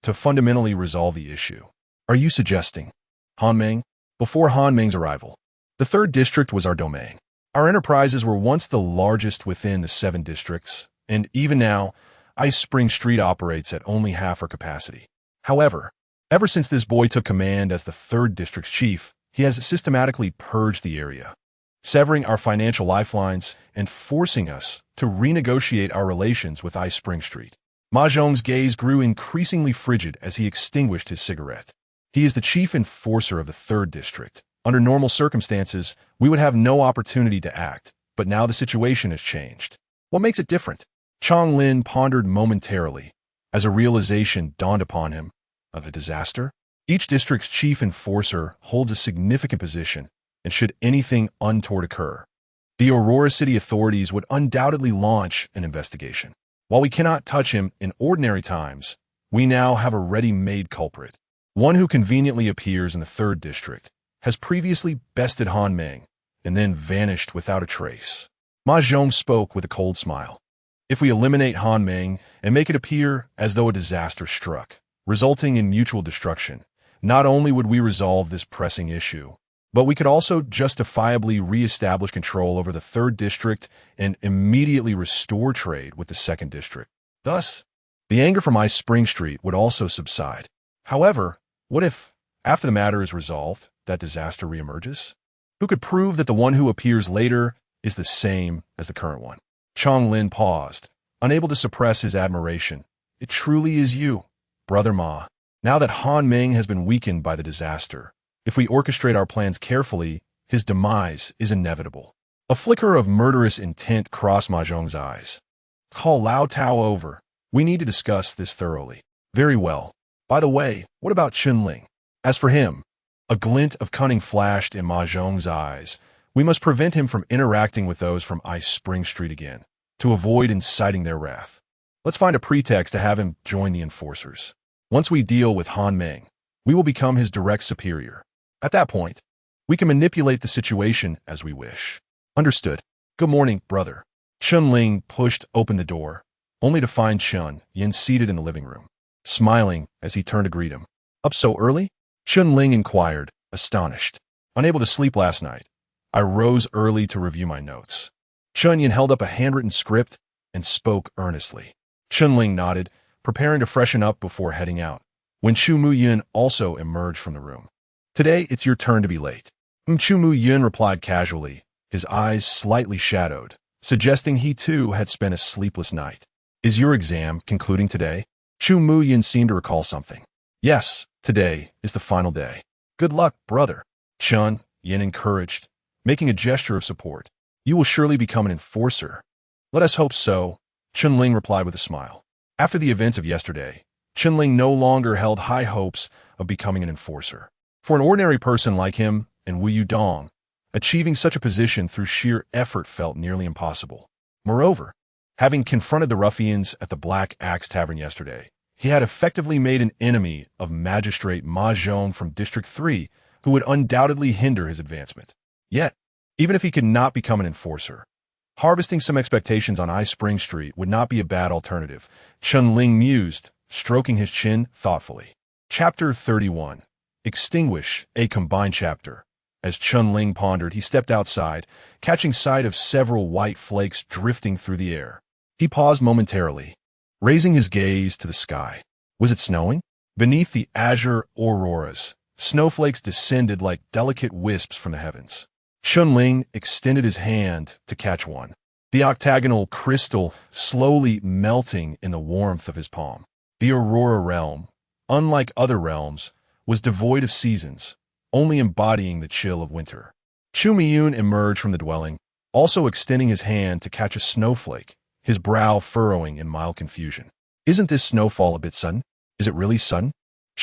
to fundamentally resolve the issue." "Are you suggesting Han Meng?" "Before Han Meng's arrival, the 3rd district was our domain. Our enterprises were once the largest within the 7 districts, and even now, Ice Spring Street operates at only half our capacity. However, ever since this boy took command as the 3rd district's chief, he has systematically purged the area, severing our financial lifelines and forcing us to renegotiate our relations with Ice Spring Street." Ma Zhong's gaze grew increasingly frigid as he extinguished his cigarette. "He is the chief enforcer of the 3rd district. Under normal circumstances, we would have no opportunity to act, but now the situation has changed. What makes it different?" Chong Lin pondered momentarily as a realization dawned upon him of a disaster. Each district's chief enforcer holds a significant position, and should anything untoward occur, the Aurora City authorities would undoubtedly launch an investigation. While we cannot touch him in ordinary times, we now have a ready-made culprit. One who conveniently appears in the 3rd district, has previously bested Han Meng, and then vanished without a trace. Ma Zhong spoke with a cold smile. "If we eliminate Han Meng and make it appear as though a disaster struck, resulting in mutual destruction, not only would we resolve this pressing issue, but we could also justifiably re-establish control over the 3rd district and immediately restore trade with the 2nd district. Thus, the anger from Ice Spring Street would also subside. However, what if, after the matter is resolved, that disaster reemerges? Who could prove that the one who appears later is the same as the current one?" Chong Lin paused, unable to suppress his admiration. "It truly is you, Brother Ma." Now that Han Ming has been weakened by the disaster, if we orchestrate our plans carefully, his demise is inevitable. A flicker of murderous intent crossed Ma Zhong's eyes. Call Lao Tao over. We need to discuss this thoroughly. Very well. By the way, what about Ling? As for him, a glint of cunning flashed in Ma Zhong's eyes. We must prevent him from interacting with those from Ice Spring Street again, to avoid inciting their wrath. Let's find a pretext to have him join the enforcers. Once we deal with Han Ming, we will become his direct superior. At that point, we can manipulate the situation as we wish. Understood. Good morning, brother. Ling pushed open the door, only to find Chun Yin seated in the living room, smiling as he turned to greet him. Up so early? Ling inquired, astonished. Unable to sleep last night, I rose early to review my notes. Chun Yin held up a handwritten script and spoke earnestly. Ling nodded, preparing to freshen up before heading out, when Chu Mu Yun also emerged from the room. Today, it's your turn to be late. Chu Mu Yun replied casually, his eyes slightly shadowed, suggesting he too had spent a sleepless night. Is your exam concluding today? Chu Mu Yun seemed to recall something. Yes, today is the final day. Good luck, brother. Chun Yin encouraged, making a gesture of support. You will surely become an enforcer. Let us hope so, Ling replied with a smile. After the events of yesterday, Ling no longer held high hopes of becoming an enforcer. For an ordinary person like him and Wu Yudong, achieving such a position through sheer effort felt nearly impossible. Moreover, having confronted the ruffians at the Black Axe Tavern yesterday, he had effectively made an enemy of Magistrate Ma Zhong from District 3, who would undoubtedly hinder his advancement. Yet, even if he could not become an enforcer, harvesting some expectations on Ice Spring Street would not be a bad alternative, Ling mused, stroking his chin thoughtfully. Chapter 31. Extinguish, a combined chapter. As Ling pondered, he stepped outside, catching sight of several white flakes drifting through the air. He paused momentarily, raising his gaze to the sky. Was it snowing? Beneath the azure auroras, snowflakes descended like delicate wisps from the heavens. Ling extended his hand to catch one, the octagonal crystal slowly melting in the warmth of his palm. The Aurora realm, unlike other realms, was devoid of seasons, only embodying the chill of winter. Chu Miyun emerged from the dwelling, also extending his hand to catch a snowflake, his brow furrowing in mild confusion. Isn't this snowfall a bit sudden? Is it really sudden?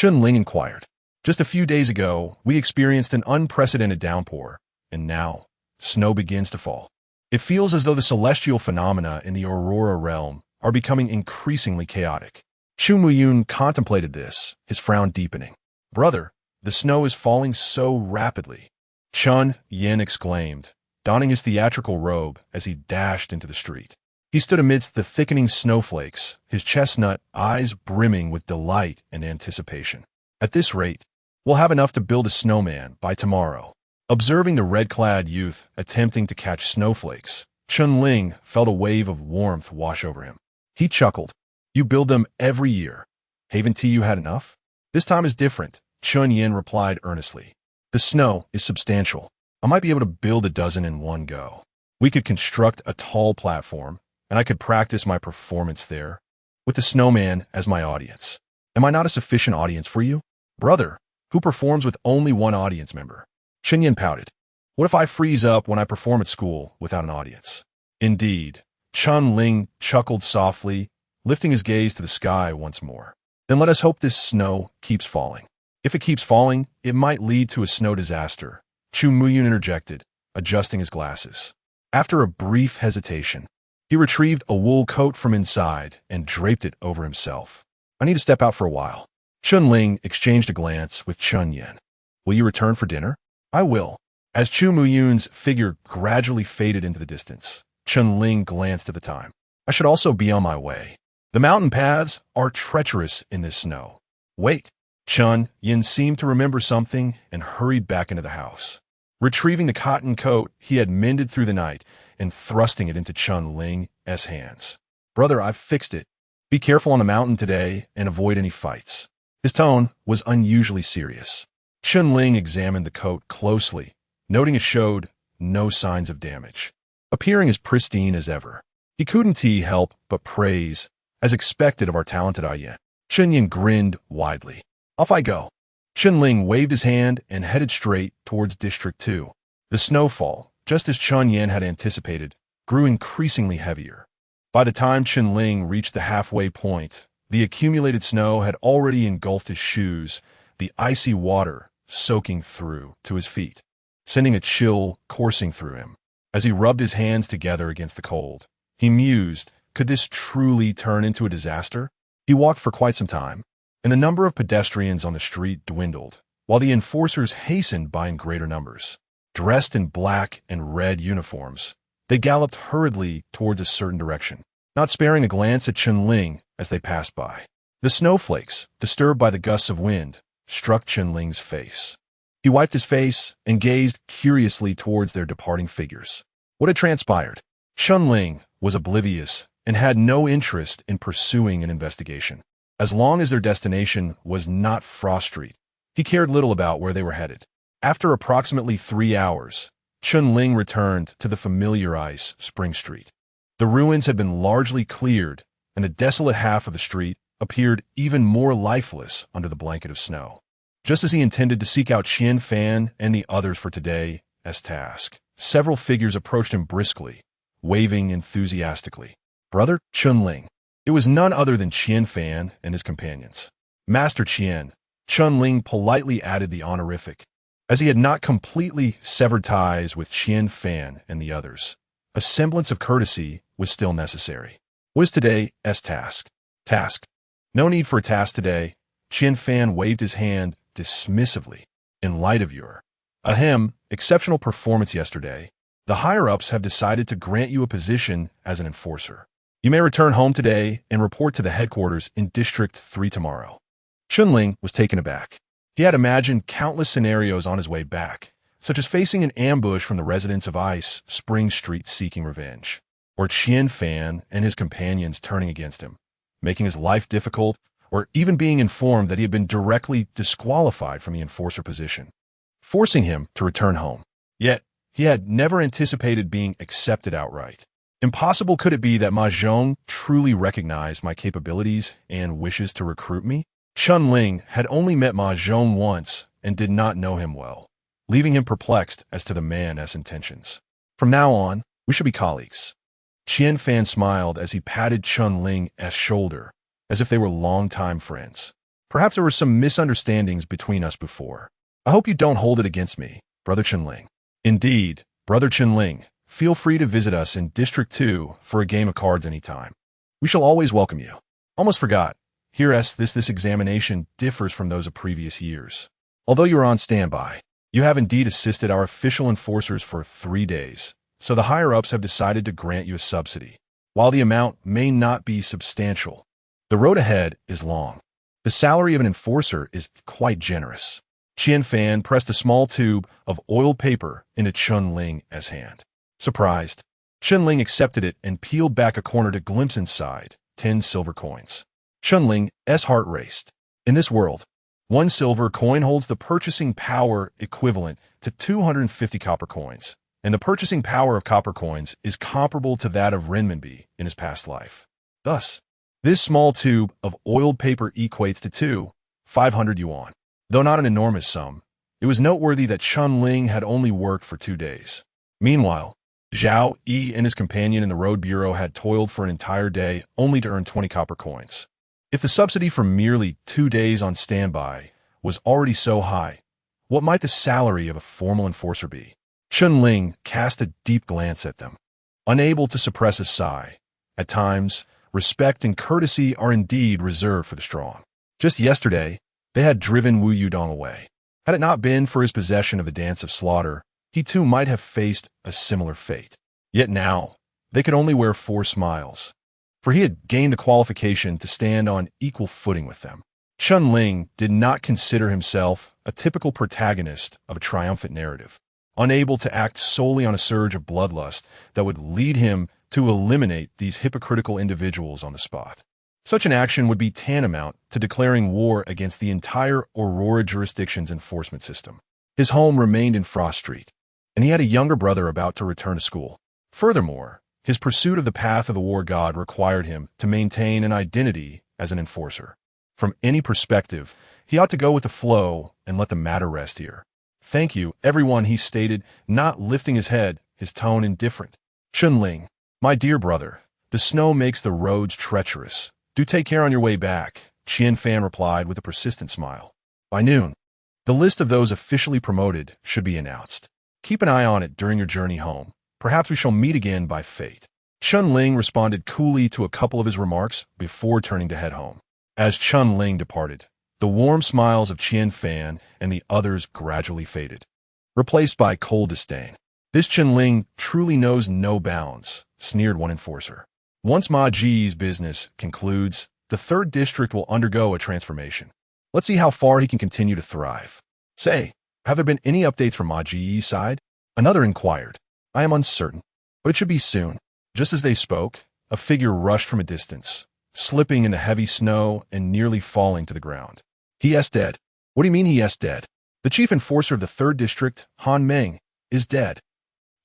Ling inquired. Just a few days ago, we experienced an unprecedented downpour, and now, snow begins to fall. It feels as though the celestial phenomena in the Aurora realm are becoming increasingly chaotic. Chu Muyun contemplated this, his frown deepening. Brother, the snow is falling so rapidly. Chun Yin exclaimed, donning his theatrical robe as he dashed into the street. He stood amidst the thickening snowflakes, his chestnut eyes brimming with delight and anticipation. At this rate, we'll have enough to build a snowman by tomorrow. Observing the red-clad youth attempting to catch snowflakes, Ling felt a wave of warmth wash over him. He chuckled. You build them every year. Haven't you had enough? This time is different, Chun Yin replied earnestly. The snow is substantial. I might be able to build a dozen in one go. We could construct a tall platform, and I could practice my performance there, with the snowman as my audience. Am I not a sufficient audience for you? Brother, who performs with only one audience member? Chen Yin pouted. What if I freeze up when I perform at school without an audience? Indeed. Ling chuckled softly, lifting his gaze to the sky once more. Then let us hope this snow keeps falling. If it keeps falling, it might lead to a snow disaster, Chu Muyun interjected, adjusting his glasses. After a brief hesitation, he retrieved a wool coat from inside and draped it over himself. I need to step out for a while. Ling exchanged a glance with Chun Yin. Will you return for dinner? I will. As Chu Muyun's figure gradually faded into the distance, Ling glanced at the time. I should also be on my way. The mountain paths are treacherous in this snow. Wait. Chun Yin seemed to remember something and hurried back into the house. Retrieving the cotton coat he had mended through the night and thrusting it into Ling's hands. Brother, I've fixed it. Be careful on the mountain today and avoid any fights. His tone was unusually serious. Ling examined the coat closely, noting it showed no signs of damage. Appearing as pristine as ever, he couldn't help but praise, as expected of our talented Ayan. Yin grinned widely. Off I go. Ling waved his hand and headed straight towards District 2. The snowfall, just as Chun Yan had anticipated, grew increasingly heavier. By the time Ling reached the halfway point, the accumulated snow had already engulfed his shoes, the icy water soaking through to his feet, sending a chill coursing through him. As he rubbed his hands together against the cold, he mused, could this truly turn into a disaster? He walked for quite some time, and the number of pedestrians on the street dwindled, while the enforcers hastened by in greater numbers. Dressed in black and red uniforms, they galloped hurriedly towards a certain direction, not sparing a glance at Ling as they passed by. The snowflakes, disturbed by the gusts of wind, struck Ling's face. He wiped his face and gazed curiously towards their departing figures. What had transpired? Ling was oblivious and had no interest in pursuing an investigation. As long as their destination was not Frost Street, he cared little about where they were headed. After approximately 3 hours, Ling returned to the familiar ice Spring Street. The ruins had been largely cleared, and the desolate half of the street appeared even more lifeless under the blanket of snow. Just as he intended to seek out Qian Fan and the others for today's task, several figures approached him briskly, waving enthusiastically. Brother Ling. It was none other than Qian Fan and his companions. Master Qian, Ling politely added the honorific, as he had not completely severed ties with Qian Fan and the others. A semblance of courtesy was still necessary. What is today's task? Task. No need for a task today. Qian Fan waved his hand dismissively. In light of your exceptional performance yesterday, the higher-ups have decided to grant you a position as an enforcer. You may return home today and report to the headquarters in District 3 tomorrow. Ling was taken aback. He had imagined countless scenarios on his way back, such as facing an ambush from the residents of Ice Spring Street seeking revenge, or Qian Fan and his companions turning against him, making his life difficult, or even being informed that he had been directly disqualified from the enforcer position, forcing him to return home. Yet, he had never anticipated being accepted outright. Impossible could it be that Ma Zhong truly recognized my capabilities and wishes to recruit me? Ling had only met Ma Zhong once and did not know him well, leaving him perplexed as to the man's intentions. From now on, we should be colleagues. Qian Fan smiled as he patted Ling's shoulder, as if they were longtime friends. Perhaps there were some misunderstandings between us before. I hope you don't hold it against me, Brother Ling. Indeed, Brother Ling, feel free to visit us in District 2 for a game of cards anytime. We shall always welcome you. Almost forgot. This examination differs from those of previous years. Although you are on standby, you have indeed assisted our official enforcers for 3 days, so the higher-ups have decided to grant you a subsidy. While the amount may not be substantial, the road ahead is long. The salary of an enforcer is quite generous. Qian Fan pressed a small tube of oiled paper into Ling's hand. Surprised, Ling accepted it and peeled back a corner to glimpse inside 10 silver coins. Ling's heart raced. In this world, 1 silver coin holds the purchasing power equivalent to 250 copper coins, and the purchasing power of copper coins is comparable to that of renminbi in his past life. Thus, this small tube of oiled paper equates to 500 yuan. Though not an enormous sum, it was noteworthy that Ling had only worked for 2 days. Meanwhile, Zhao Yi and his companion in the road bureau had toiled for an entire day only to earn 20 copper coins. If the subsidy for merely 2 days on standby was already so high, what might the salary of a formal enforcer be? Ling cast a deep glance at them, unable to suppress a sigh. At times, respect and courtesy are indeed reserved for the strong. Just yesterday, they had driven Wu Yudong away. Had it not been for his possession of the Dance of Slaughter, he too might have faced a similar fate. Yet now, they could only wear 4 smiles, for he had gained the qualification to stand on equal footing with them. Ling did not consider himself a typical protagonist of a triumphant narrative, unable to act solely on a surge of bloodlust that would lead him to eliminate these hypocritical individuals on the spot. Such an action would be tantamount to declaring war against the entire Aurora jurisdiction's enforcement system. His home remained in Frost Street, and he had a younger brother about to return to school. Furthermore, his pursuit of the path of the war god required him to maintain an identity as an enforcer. From any perspective, He ought to go with the flow and let the matter rest here. Thank you, everyone, he stated, not lifting his head, his tone indifferent. Chunling, my dear brother, the snow makes the roads treacherous. Do take care on your way back, Qian Fan replied with a persistent smile. By noon, the list of those officially promoted should be announced. Keep an eye on it during your journey home. Perhaps we shall meet again by fate. Chunling responded coolly to a couple of his remarks before turning to head home. As Chunling departed, the warm smiles of Qian Fan and the others gradually faded, replaced by cold disdain. This Chunling truly knows no bounds, sneered one enforcer. Once Ma Ji's business concludes, the 3rd district will undergo a transformation. Let's see how far he can continue to thrive. Say, have there been any updates from Ma Ji's side? Another inquired. I am uncertain, but it should be soon. Just as they spoke, a figure rushed from a distance, slipping in the heavy snow and nearly falling to the ground. He is dead. What do you mean he is dead? The chief enforcer of the 3rd district, Han Meng, is dead.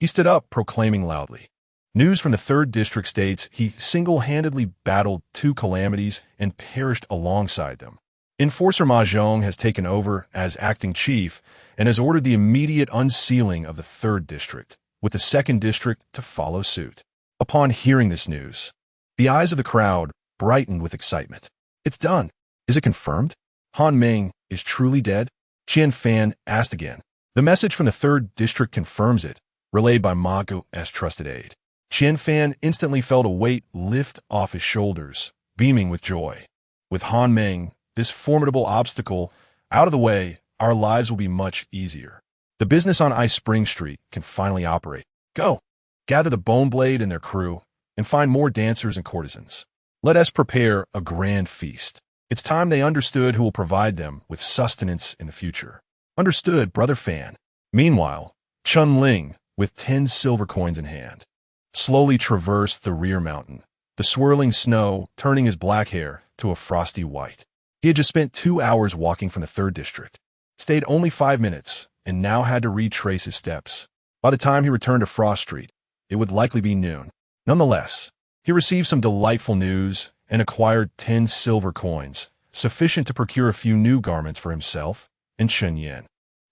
He stood up, proclaiming loudly. News from the 3rd district states he single-handedly battled 2 calamities and perished alongside them. Enforcer Ma Zhong has taken over as acting chief and has ordered the immediate unsealing of the 3rd district, with the 2nd district to follow suit. Upon hearing this news, the eyes of the crowd brightened with excitement. It's done. Is it confirmed? Han Meng is truly dead? Qian Fan asked again. The message from the 3rd district confirms it, relayed by Ma Gu's trusted aide. Qian Fan instantly felt a weight lift off his shoulders, beaming with joy. With Han Meng, this formidable obstacle, out of the way, our lives will be much easier. The business on Ice Spring Street can finally operate. Go! Gather the Bone Blade and their crew, and find more dancers and courtesans. Let us prepare a grand feast. It's time they understood who will provide them with sustenance in the future. Understood, Brother Fan. Meanwhile, Chunling, with 10 silver coins in hand, slowly traversed the rear mountain, the swirling snow turning his black hair to a frosty white. He had just spent 2 hours walking from the 3rd district, stayed only 5 minutes, and now had to retrace his steps. By the time he returned to Frost Street, it would likely be noon. Nonetheless, he received some delightful news and acquired 10 silver coins, sufficient to procure a few new garments for himself and Chen Yan,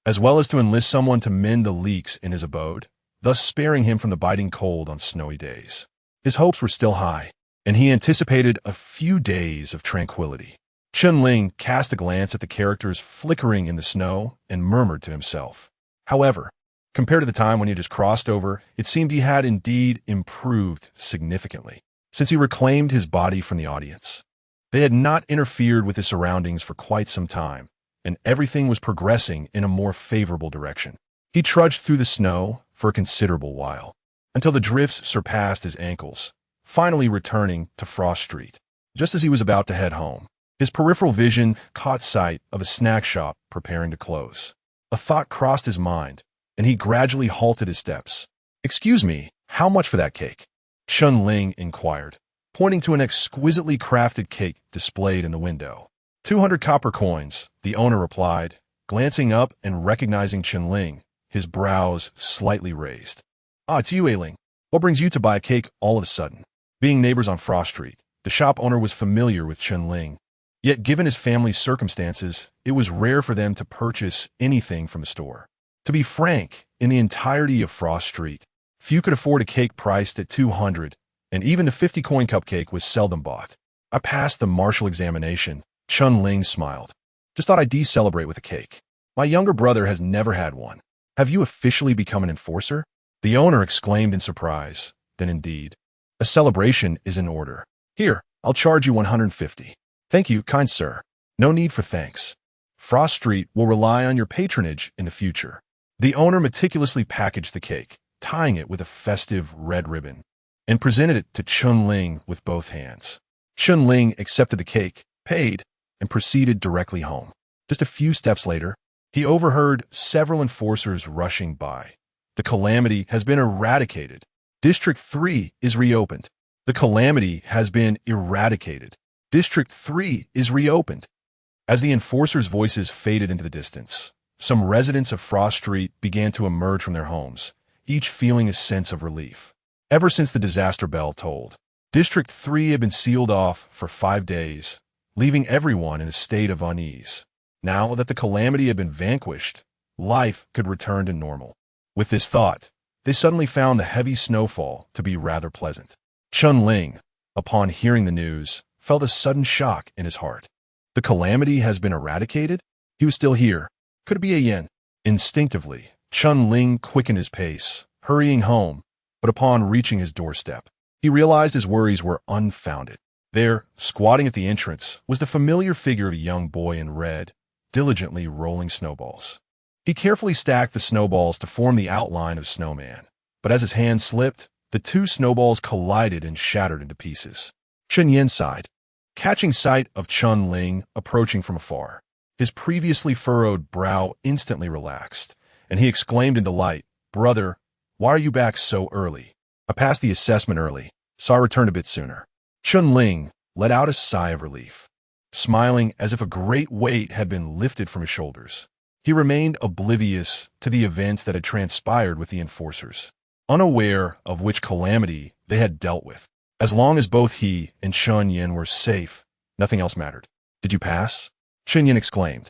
as well as to enlist someone to mend the leaks in his abode, thus sparing him from the biting cold on snowy days. His hopes were still high, and he anticipated a few days of tranquility. Chunling cast a glance at the characters flickering in the snow and murmured to himself. However, compared to the time when he had just crossed over, it seemed he had indeed improved significantly, since he reclaimed his body from the audience. They had not interfered with his surroundings for quite some time, and everything was progressing in a more favorable direction. He trudged through the snow for a considerable while, until the drifts surpassed his ankles, finally returning to Frost Street. Just as he was about to head home, his peripheral vision caught sight of a snack shop preparing to close. A thought crossed his mind, and he gradually halted his steps. Excuse me, how much for that cake? Chunling inquired, pointing to an exquisitely crafted cake displayed in the window. 200 copper coins, the owner replied, glancing up and recognizing Chunling, his brows slightly raised. Ah, it's you, Ailing. What brings you to buy a cake all of a sudden? Being neighbors on Frost Street, the shop owner was familiar with Chunling. Yet given his family's circumstances, it was rare for them to purchase anything from the store. To be frank, in the entirety of Frost Street, few could afford a cake priced at 200, and even the 50-coin cupcake was seldom bought. I passed the martial examination. Chunling smiled. Just thought I'd celebrate with a cake. My younger brother has never had one. Have you officially become an enforcer? The owner exclaimed in surprise. Then indeed, a celebration is in order. Here, I'll charge you 150. Thank you, kind sir. No need for thanks. Frost Street will rely on your patronage in the future. The owner meticulously packaged the cake, tying it with a festive red ribbon, and presented it to Chunling with both hands. Chunling accepted the cake, paid, and proceeded directly home. Just a few steps later, he overheard several enforcers rushing by. The calamity has been eradicated. District 3 is reopened. The calamity has been eradicated. District 3 is reopened. As the enforcers' voices faded into the distance, some residents of Frost Street began to emerge from their homes, each feeling a sense of relief. Ever since the disaster bell tolled, District 3 had been sealed off for 5 days, leaving everyone in a state of unease. Now that the calamity had been vanquished, life could return to normal. With this thought, they suddenly found the heavy snowfall to be rather pleasant. Chun-Ling, upon hearing the news, felt a sudden shock in his heart. The calamity has been eradicated? He was still here. Could it be a yin? Instinctively, Chun-Ling quickened his pace, hurrying home, but upon reaching his doorstep, he realized his worries were unfounded. There, squatting at the entrance, was the familiar figure of a young boy in red, diligently rolling snowballs. He carefully stacked the snowballs to form the outline of Snowman, but as his hand slipped, the two snowballs collided and shattered into pieces. Chen Yin sighed, catching sight of Chun-Ling approaching from afar. His previously furrowed brow instantly relaxed, and he exclaimed in delight, "Brother, why are you back so early? I passed the assessment early, so I returned a bit sooner." Chun-Ling let out a sigh of relief, smiling as if a great weight had been lifted from his shoulders. He remained oblivious to the events that had transpired with the enforcers, unaware of which calamity they had dealt with. As long as both he and Shun Yin were safe, nothing else mattered. "Did you pass?" Shen Yin exclaimed,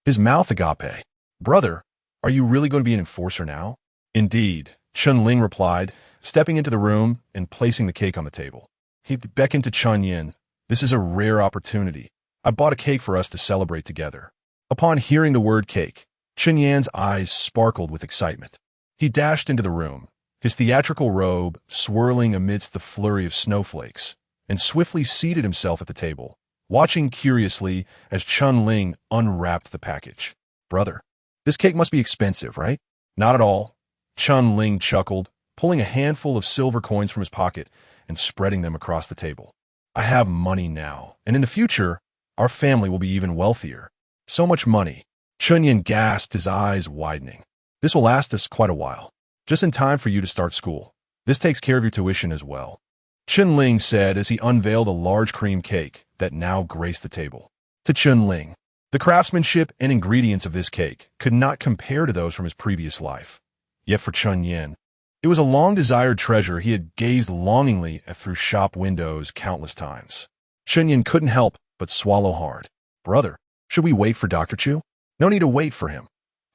his mouth agape. "Brother, are you really going to be an enforcer now?" "Indeed," Chun-Ling replied, stepping into the room and placing the cake on the table. He beckoned to Chun Yin. "This is a rare opportunity. I bought a cake for us to celebrate together." Upon hearing the word cake, Chen Yan's eyes sparkled with excitement. He dashed into the room, his theatrical robe swirling amidst the flurry of snowflakes, and swiftly seated himself at the table, watching curiously as Chun-Ling unwrapped the package. "Brother, this cake must be expensive, right?" "Not at all." Chun-Ling chuckled, pulling a handful of silver coins from his pocket and spreading them across the table. "I have money now, and in the future, our family will be even wealthier." "So much money." Chun-Yin gasped, his eyes widening. "This will last us quite a while. Just in time for you to start school. This takes care of your tuition as well," Chun-Ling said as he unveiled a large cream cake that now graced the table. To Chun-Ling, the craftsmanship and ingredients of this cake could not compare to those from his previous life. Yet for Chun-Yin, it was a long-desired treasure he had gazed longingly at through shop windows countless times. Chun-Yin couldn't help but swallow hard. "Brother, should we wait for Dr. Chu?" "No need to wait for him.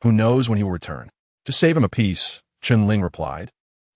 Who knows when he will return?" "Just save him a piece," Chun-Ling replied,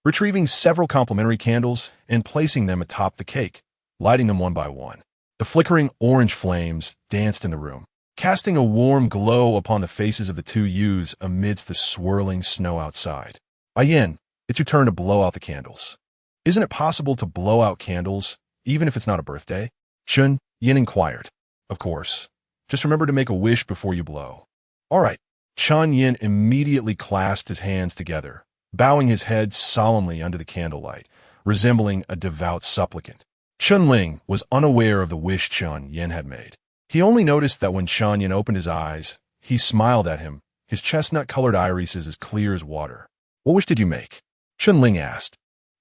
retrieving several complimentary candles and placing them atop the cake, lighting them one by one. The flickering orange flames danced in the room, casting a warm glow upon the faces of the two youths amidst the swirling snow outside. "Yin, it's your turn to blow out the candles." "Isn't it possible to blow out candles, even if it's not a birthday?" Chun Yin inquired. "Of course. Just remember to make a wish before you blow." "All right." Chun Yin immediately clasped his hands together, bowing his head solemnly under the candlelight, resembling a devout supplicant. Chun-Ling was unaware of the wish Chun Yin had made. He only noticed that when Chun Yin opened his eyes, he smiled at him, his chestnut-colored irises as clear as water. "What wish did you make?" Chun-Ling asked.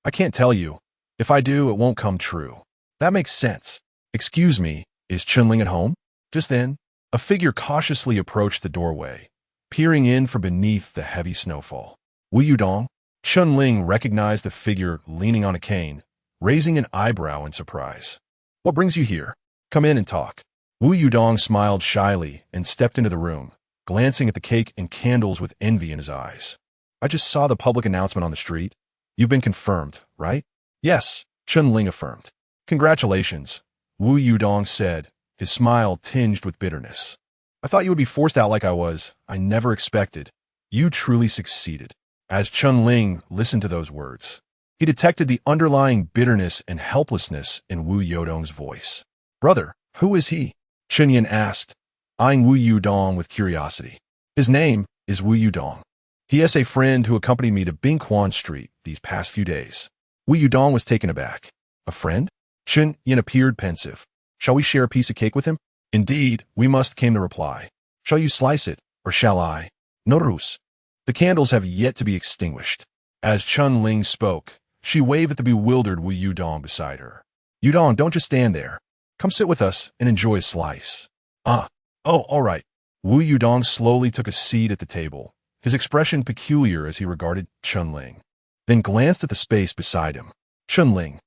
"I can't tell you. If I do, it won't come true." "That makes sense. Excuse me, is Chun-Ling at home?" Just then, a figure cautiously approached the doorway, peering in from beneath the heavy snowfall. "Wu Yudong?" Chun-Ling recognized the figure leaning on a cane, raising an eyebrow in surprise. "What brings you here? Come in and talk." Wu Yudong smiled shyly and stepped into the room, glancing at the cake and candles with envy in his eyes. "I just saw the public announcement on the street. You've been confirmed, right?" "Yes," Chun-Ling affirmed. "Congratulations," Wu Yudong said, his smile tinged with bitterness. "I thought you would be forced out like I was. I never expected. You truly succeeded." As Chun-Ling listened to those words, he detected the underlying bitterness and helplessness in Wu Yudong's voice. "Brother, who is he?" Chen Yin asked, eyeing Wu Yudong with curiosity. "His name is Wu Yudong. He is a friend who accompanied me to Bingquan Street these past few days." Wu Yudong was taken aback. "A friend?" Chen Yin appeared pensive. "Shall we share a piece of cake with him?" "Indeed, we must," came the reply. "Shall you slice it, or shall I?" "Norus." The candles have yet to be extinguished. As Chun-Ling spoke, she waved at the bewildered Wu Yudong beside her. "Yudong, don't just stand there. Come sit with us and enjoy a slice." "Oh, all right." Wu Yudong slowly took a seat at the table, his expression peculiar as he regarded Chun-Ling, then glanced at the space beside him. "Chun-Ling."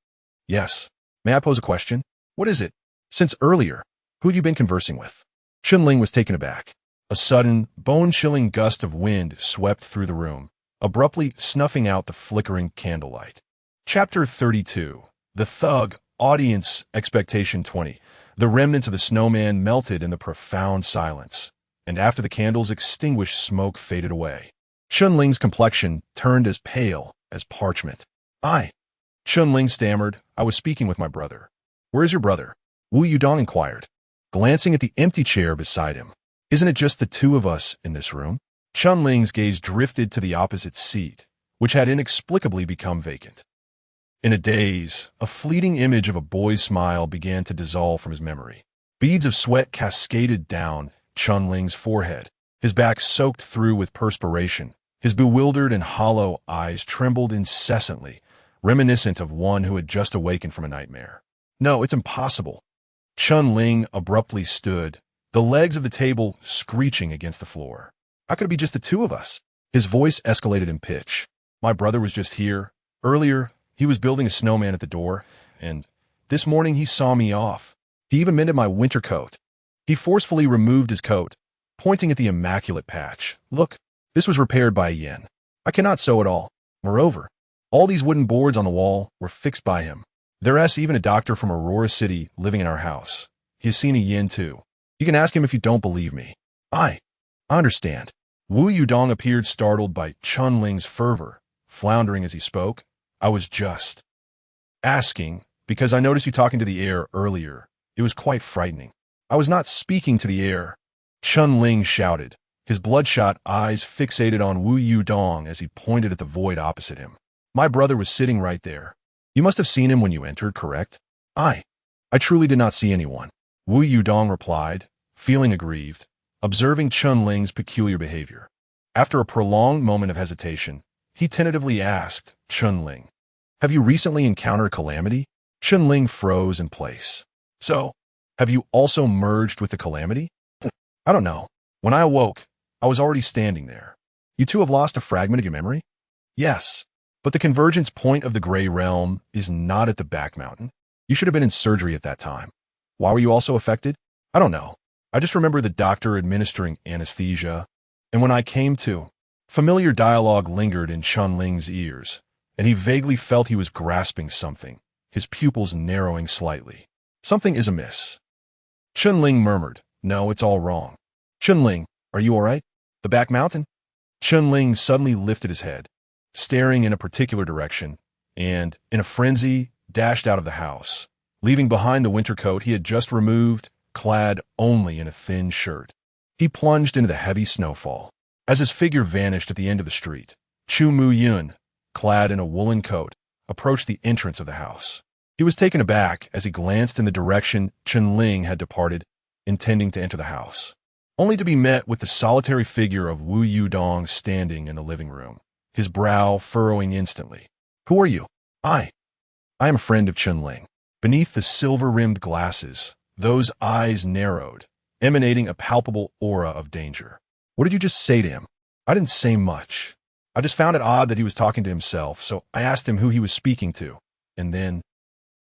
"Yes. May I pose a question?" "What is it?" "Since earlier, who have you been conversing with?" Chun-Ling was taken aback. A sudden, bone-chilling gust of wind swept through the room, abruptly snuffing out the flickering candlelight. Chapter 32. The Thug, Audience Expectation 20. The remnants of the snowman melted in the profound silence, and after the candle's extinguished smoke faded away, Chun-Ling's complexion turned as pale as parchment. Chun-Ling stammered, "I was speaking with my brother." "Where is your brother?" Wu Yudong inquired, glancing at the empty chair beside him. "Isn't it just the two of us in this room?" Chun-Ling's gaze drifted to the opposite seat, which had inexplicably become vacant. In a daze, a fleeting image of a boy's smile began to dissolve from his memory. Beads of sweat cascaded down Chun-Ling's forehead, his back soaked through with perspiration. His bewildered and hollow eyes trembled incessantly, reminiscent of one who had just awakened from a nightmare. "No, it's impossible." Chun-Ling abruptly stood, the legs of the table screeching against the floor. "How could it be just the two of us?" His voice escalated in pitch. "My brother was just here. Earlier, he was building a snowman at the door, and this morning he saw me off. He even mended my winter coat." He forcefully removed his coat, pointing at the immaculate patch. "Look, this was repaired by a yen. I cannot sew it all. Moreover, all these wooden boards on the wall were fixed by him. There's even a doctor from Aurora City living in our house. He has seen a yen too. You can ask him if you don't believe me." I understand." Wu Yudong appeared startled by Chun-Ling's fervor, floundering as he spoke. "I was just asking, because I noticed you talking to the air earlier. It was quite frightening." "I was not speaking to the air," Chun-Ling shouted, his bloodshot eyes fixated on Wu Yudong as he pointed at the void opposite him. "My brother was sitting right there. You must have seen him when you entered, correct?" I truly did not see anyone," Wu Yudong replied, feeling aggrieved, observing Chun-Ling's peculiar behavior. After a prolonged moment of hesitation, he tentatively asked Chun-Ling, "Have you recently encountered calamity?" Chun-Ling froze in place. "So, have you also merged with the calamity?" "I don't know. When I awoke, I was already standing there." "You two have lost a fragment of your memory?" "Yes, but the convergence point of the Gray Realm is not at the back mountain. You should have been in surgery at that time." "Why were you also affected?" "I don't know. I just remember the doctor administering anesthesia, and when I came to..." Familiar dialogue lingered in Chun-Ling's ears, and he vaguely felt he was grasping something, his pupils narrowing slightly. "Something is amiss." Chun-Ling murmured, "No, it's all wrong." "Chun-Ling, are you all right? The back mountain?" Chun-Ling suddenly lifted his head, staring in a particular direction, and, in a frenzy, dashed out of the house, leaving behind the winter coat he had just removed, clad only in a thin shirt. He plunged into the heavy snowfall. As his figure vanished at the end of the street, Chu Mu-yun, clad in a woolen coat, approached the entrance of the house. He was taken aback as he glanced in the direction Chun-Ling had departed, intending to enter the house, only to be met with the solitary figure of Wu Yudong standing in the living room, his brow furrowing instantly. "Who are you?" I am a friend of Chun-Ling." Beneath the silver-rimmed glasses, those eyes narrowed, emanating a palpable aura of danger. "What did you just say to him?" "I didn't say much. I just found it odd that he was talking to himself, so I asked him who he was speaking to. And then..."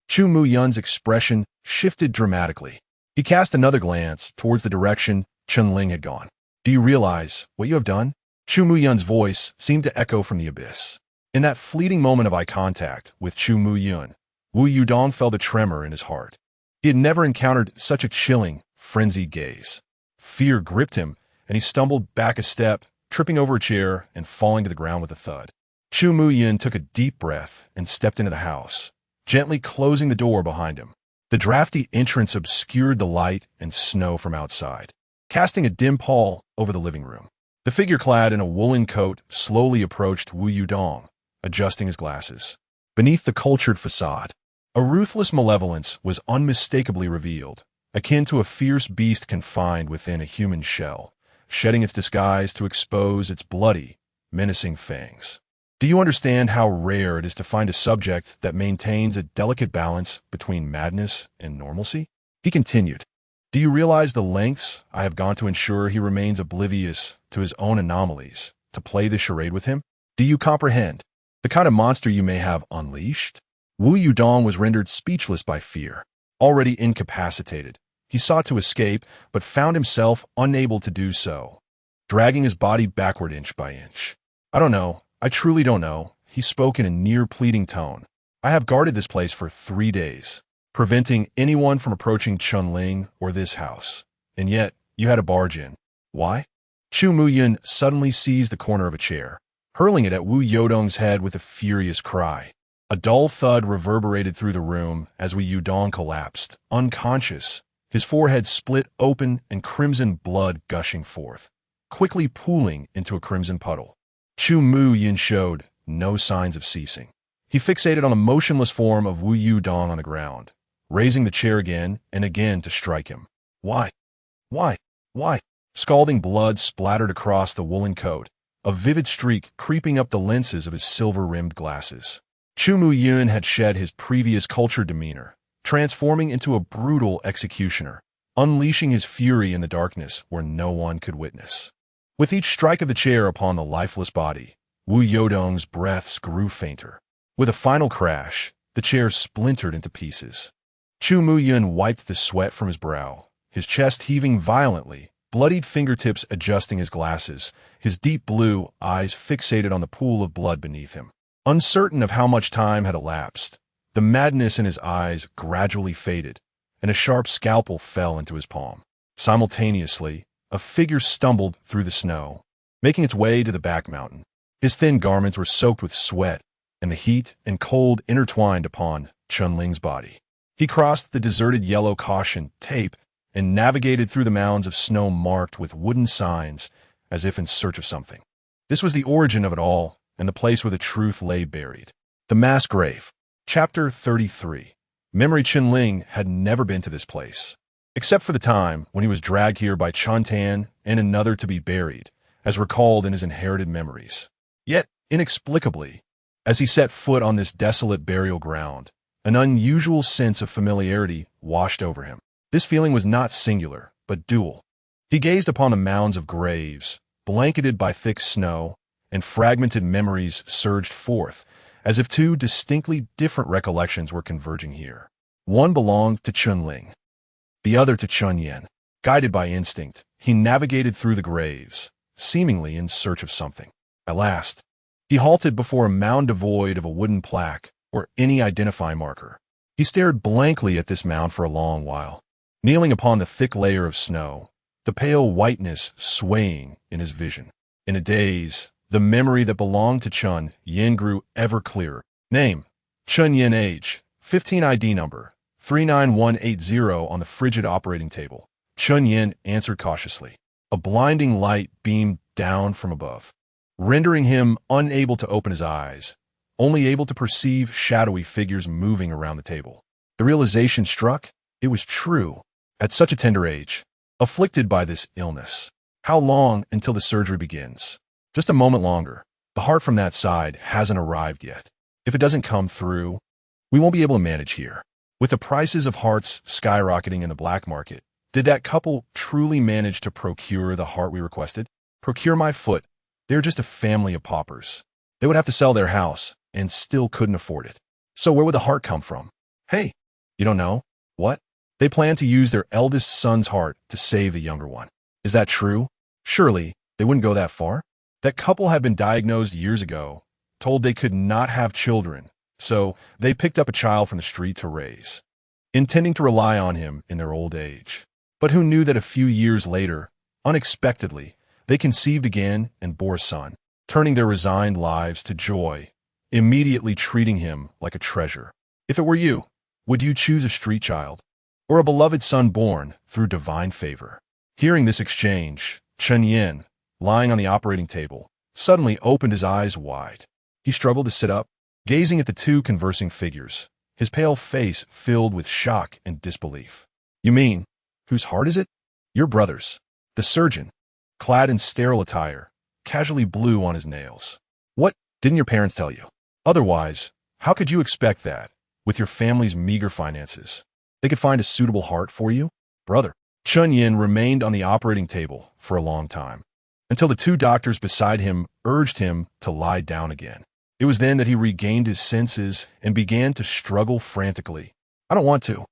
Chu Mu-yun's expression shifted dramatically. He cast another glance towards the direction Chun-Ling had gone. "Do you realize what you have done?" Chu Mu-yun's voice seemed to echo from the abyss. In that fleeting moment of eye contact with Chu Mu-yun, Wu Yudong felt a tremor in his heart. He had never encountered such a chilling, frenzied gaze. Fear gripped him, and he stumbled back a step, tripping over a chair and falling to the ground with a thud. Chu Mu-yun took a deep breath and stepped into the house, gently closing the door behind him. The drafty entrance obscured the light and snow from outside, casting a dim pall over the living room. The figure clad in a woolen coat slowly approached Wu Yudong, adjusting his glasses. Beneath the cultured facade, a ruthless malevolence was unmistakably revealed, akin to a fierce beast confined within a human shell, shedding its disguise to expose its bloody, menacing fangs. "Do you understand how rare it is to find a subject that maintains a delicate balance between madness and normalcy?" He continued. "Do you realize the lengths I have gone to ensure he remains oblivious to his own anomalies, to play the charade with him? Do you comprehend the kind of monster you may have unleashed?" Wu Yudong was rendered speechless by fear. Already incapacitated, He sought to escape, but found himself unable to do so, dragging his body backward inch by inch. I don't know. I truly don't know. He spoke in a near-pleading tone. I have guarded this place for 3 days, preventing anyone from approaching Chunling or this house. And yet, you had to barge in. Why? Chu Muyun suddenly seized the corner of a chair, hurling it at Wu Yodong's head with a furious cry. A dull thud reverberated through the room as Wu Yodong collapsed, unconscious, his forehead split open and crimson blood gushing forth, quickly pooling into a crimson puddle. Chu Muyun showed no signs of ceasing. He fixated on the motionless form of Wu Yodong on the ground, raising the chair again and again to strike him. Why? Why? Why? Scalding blood splattered across the woolen coat, a vivid streak creeping up the lenses of his silver-rimmed glasses. Chu Muyun had shed his previous cultured demeanor, transforming into a brutal executioner, unleashing his fury in the darkness where no one could witness. With each strike of the chair upon the lifeless body, Wu Yodong's breaths grew fainter. With a final crash, the chair splintered into pieces. Chu Muyun wiped the sweat from his brow, his chest heaving violently, bloodied fingertips adjusting his glasses, his deep blue eyes fixated on the pool of blood beneath him. Uncertain of how much time had elapsed, the madness in his eyes gradually faded, and a sharp scalpel fell into his palm. Simultaneously, a figure stumbled through the snow, making its way to the back mountain. His thin garments were soaked with sweat, and the heat and cold intertwined upon Chunling's body. He crossed the deserted yellow caution tape and navigated through the mounds of snow marked with wooden signs as if in search of something. This was the origin of it all, and the place where the truth lay buried. The Mass Grave. Chapter 33. Memory Chunling had never been to this place, except for the time when he was dragged here by Chuntan and another to be buried, as recalled in his inherited memories. Yet, inexplicably, as he set foot on this desolate burial ground, an unusual sense of familiarity washed over him. This feeling was not singular, but dual. He gazed upon the mounds of graves, blanketed by thick snow, and fragmented memories surged forth, as if two distinctly different recollections were converging here. One belonged to Chunling, the other to Chunyan. Guided by instinct, he navigated through the graves, seemingly in search of something. At last, he halted before a mound devoid of a wooden plaque or any identifying marker. He stared blankly at this mound for a long while, kneeling upon the thick layer of snow, the pale whiteness swaying in his vision. In a daze, the memory that belonged to Chun Yin grew ever clearer. Name: Chun Yin. Age: 15. ID number: 39180 on the frigid operating table. Chun Yin answered cautiously. A blinding light beamed down from above, rendering him unable to open his eyes, only able to perceive shadowy figures moving around the table. The realization struck: it was true. At such a tender age, afflicted by this illness. How long until the surgery begins? Just a moment longer. The heart from that side hasn't arrived yet. If it doesn't come through, we won't be able to manage here. With the prices of hearts skyrocketing in the black market, did that couple truly manage to procure the heart we requested? Procure my foot. They're just a family of paupers. They would have to sell their house and still couldn't afford it. So where would the heart come from? Hey, you don't know? What? They plan to use their eldest son's heart to save the younger one. Is that true? Surely they wouldn't go that far. That couple had been diagnosed years ago, told they could not have children, so they picked up a child from the street to raise, intending to rely on him in their old age. But who knew that a few years later, unexpectedly, they conceived again and bore a son, turning their resigned lives to joy, immediately treating him like a treasure. If it were you, would you choose a street child or a beloved son born through divine favor? Hearing this exchange, Chen Yin, lying on the operating table, suddenly opened his eyes wide. He struggled to sit up, gazing at the two conversing figures, his pale face filled with shock and disbelief. You mean, whose heart is it? Your brother's. The surgeon, clad in sterile attire, casually blew on his nails. What, didn't your parents tell you? Otherwise, how could you expect that, with your family's meager finances? They could find a suitable heart for you? Brother. Chun Yin remained on the operating table for a long time, until the two doctors beside him urged him to lie down again. It was then that he regained his senses and began to struggle frantically. I don't want to.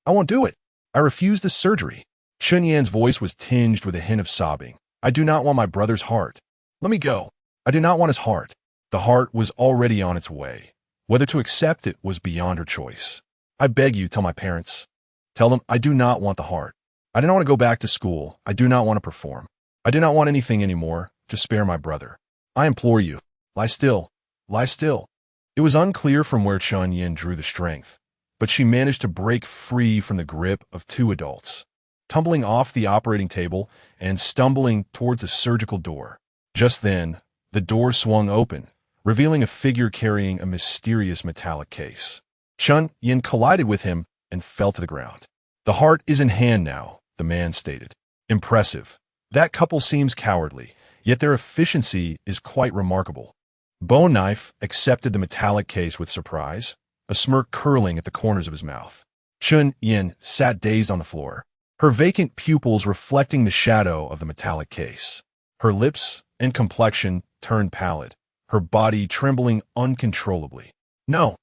I won't do it. I refuse this surgery. Chun Yan's voice was tinged with a hint of sobbing. I do not want my brother's heart. Let me go. I do not want his heart. The heart was already on its way. Whether to accept it was beyond her choice. I beg you, tell my parents. Tell them I do not want the heart. I do not want to go back to school. I do not want to perform. I do not want anything anymore. Just spare my brother. I implore you. Lie still. Lie still. It was unclear from where Chun Yin drew the strength, but she managed to break free from the grip of two adults, tumbling off the operating table and stumbling towards the surgical door. Just then, the door swung open, revealing a figure carrying a mysterious metallic case. Chun Yin collided with him and fell to the ground. The heart is in hand now, the man stated. Impressive. That couple seems cowardly, yet their efficiency is quite remarkable. Bone Knife accepted the metallic case with surprise, a smirk curling at the corners of his mouth. Chun Yin sat dazed on the floor, her vacant pupils reflecting the shadow of the metallic case. Her lips and complexion turned pallid, her body trembling uncontrollably. No,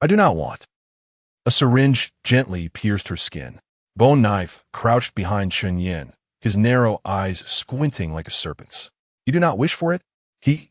I do not want. A syringe gently pierced her skin. Bone Knife crouched behind Chun Yin, his narrow eyes squinting like a serpent's. You do not wish for it? He.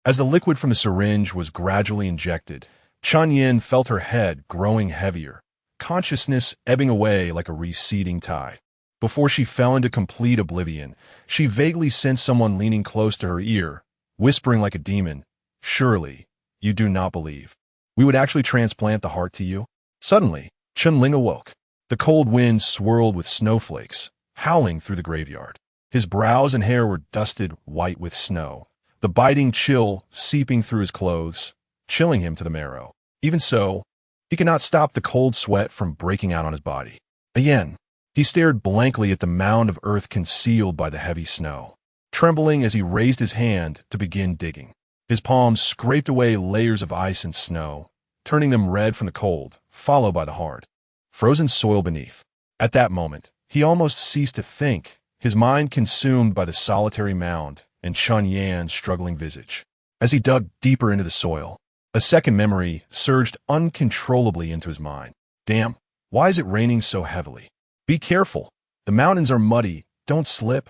As the liquid from the syringe was gradually injected, Chun Yin felt her head growing heavier, consciousness ebbing away like a receding tide. Before she fell into complete oblivion, she vaguely sensed someone leaning close to her ear, whispering like a demon, "Surely, you do not believe. We would actually transplant the heart to you?" Suddenly, Chun Ling awoke. The cold wind swirled with snowflakes, howling through the graveyard. His brows and hair were dusted white with snow, the biting chill seeping through his clothes, chilling him to the marrow. Even so, he could not stop the cold sweat from breaking out on his body. Again, he stared blankly at the mound of earth concealed by the heavy snow, trembling as he raised his hand to begin digging. His palms scraped away layers of ice and snow, turning them red from the cold, followed by the hard, frozen soil beneath. At that moment, he almost ceased to think, his mind consumed by the solitary mound and Chun Yan's struggling visage. As he dug deeper into the soil, a second memory surged uncontrollably into his mind. Damn, why is it raining so heavily? Be careful. The mountains are muddy. Don't slip.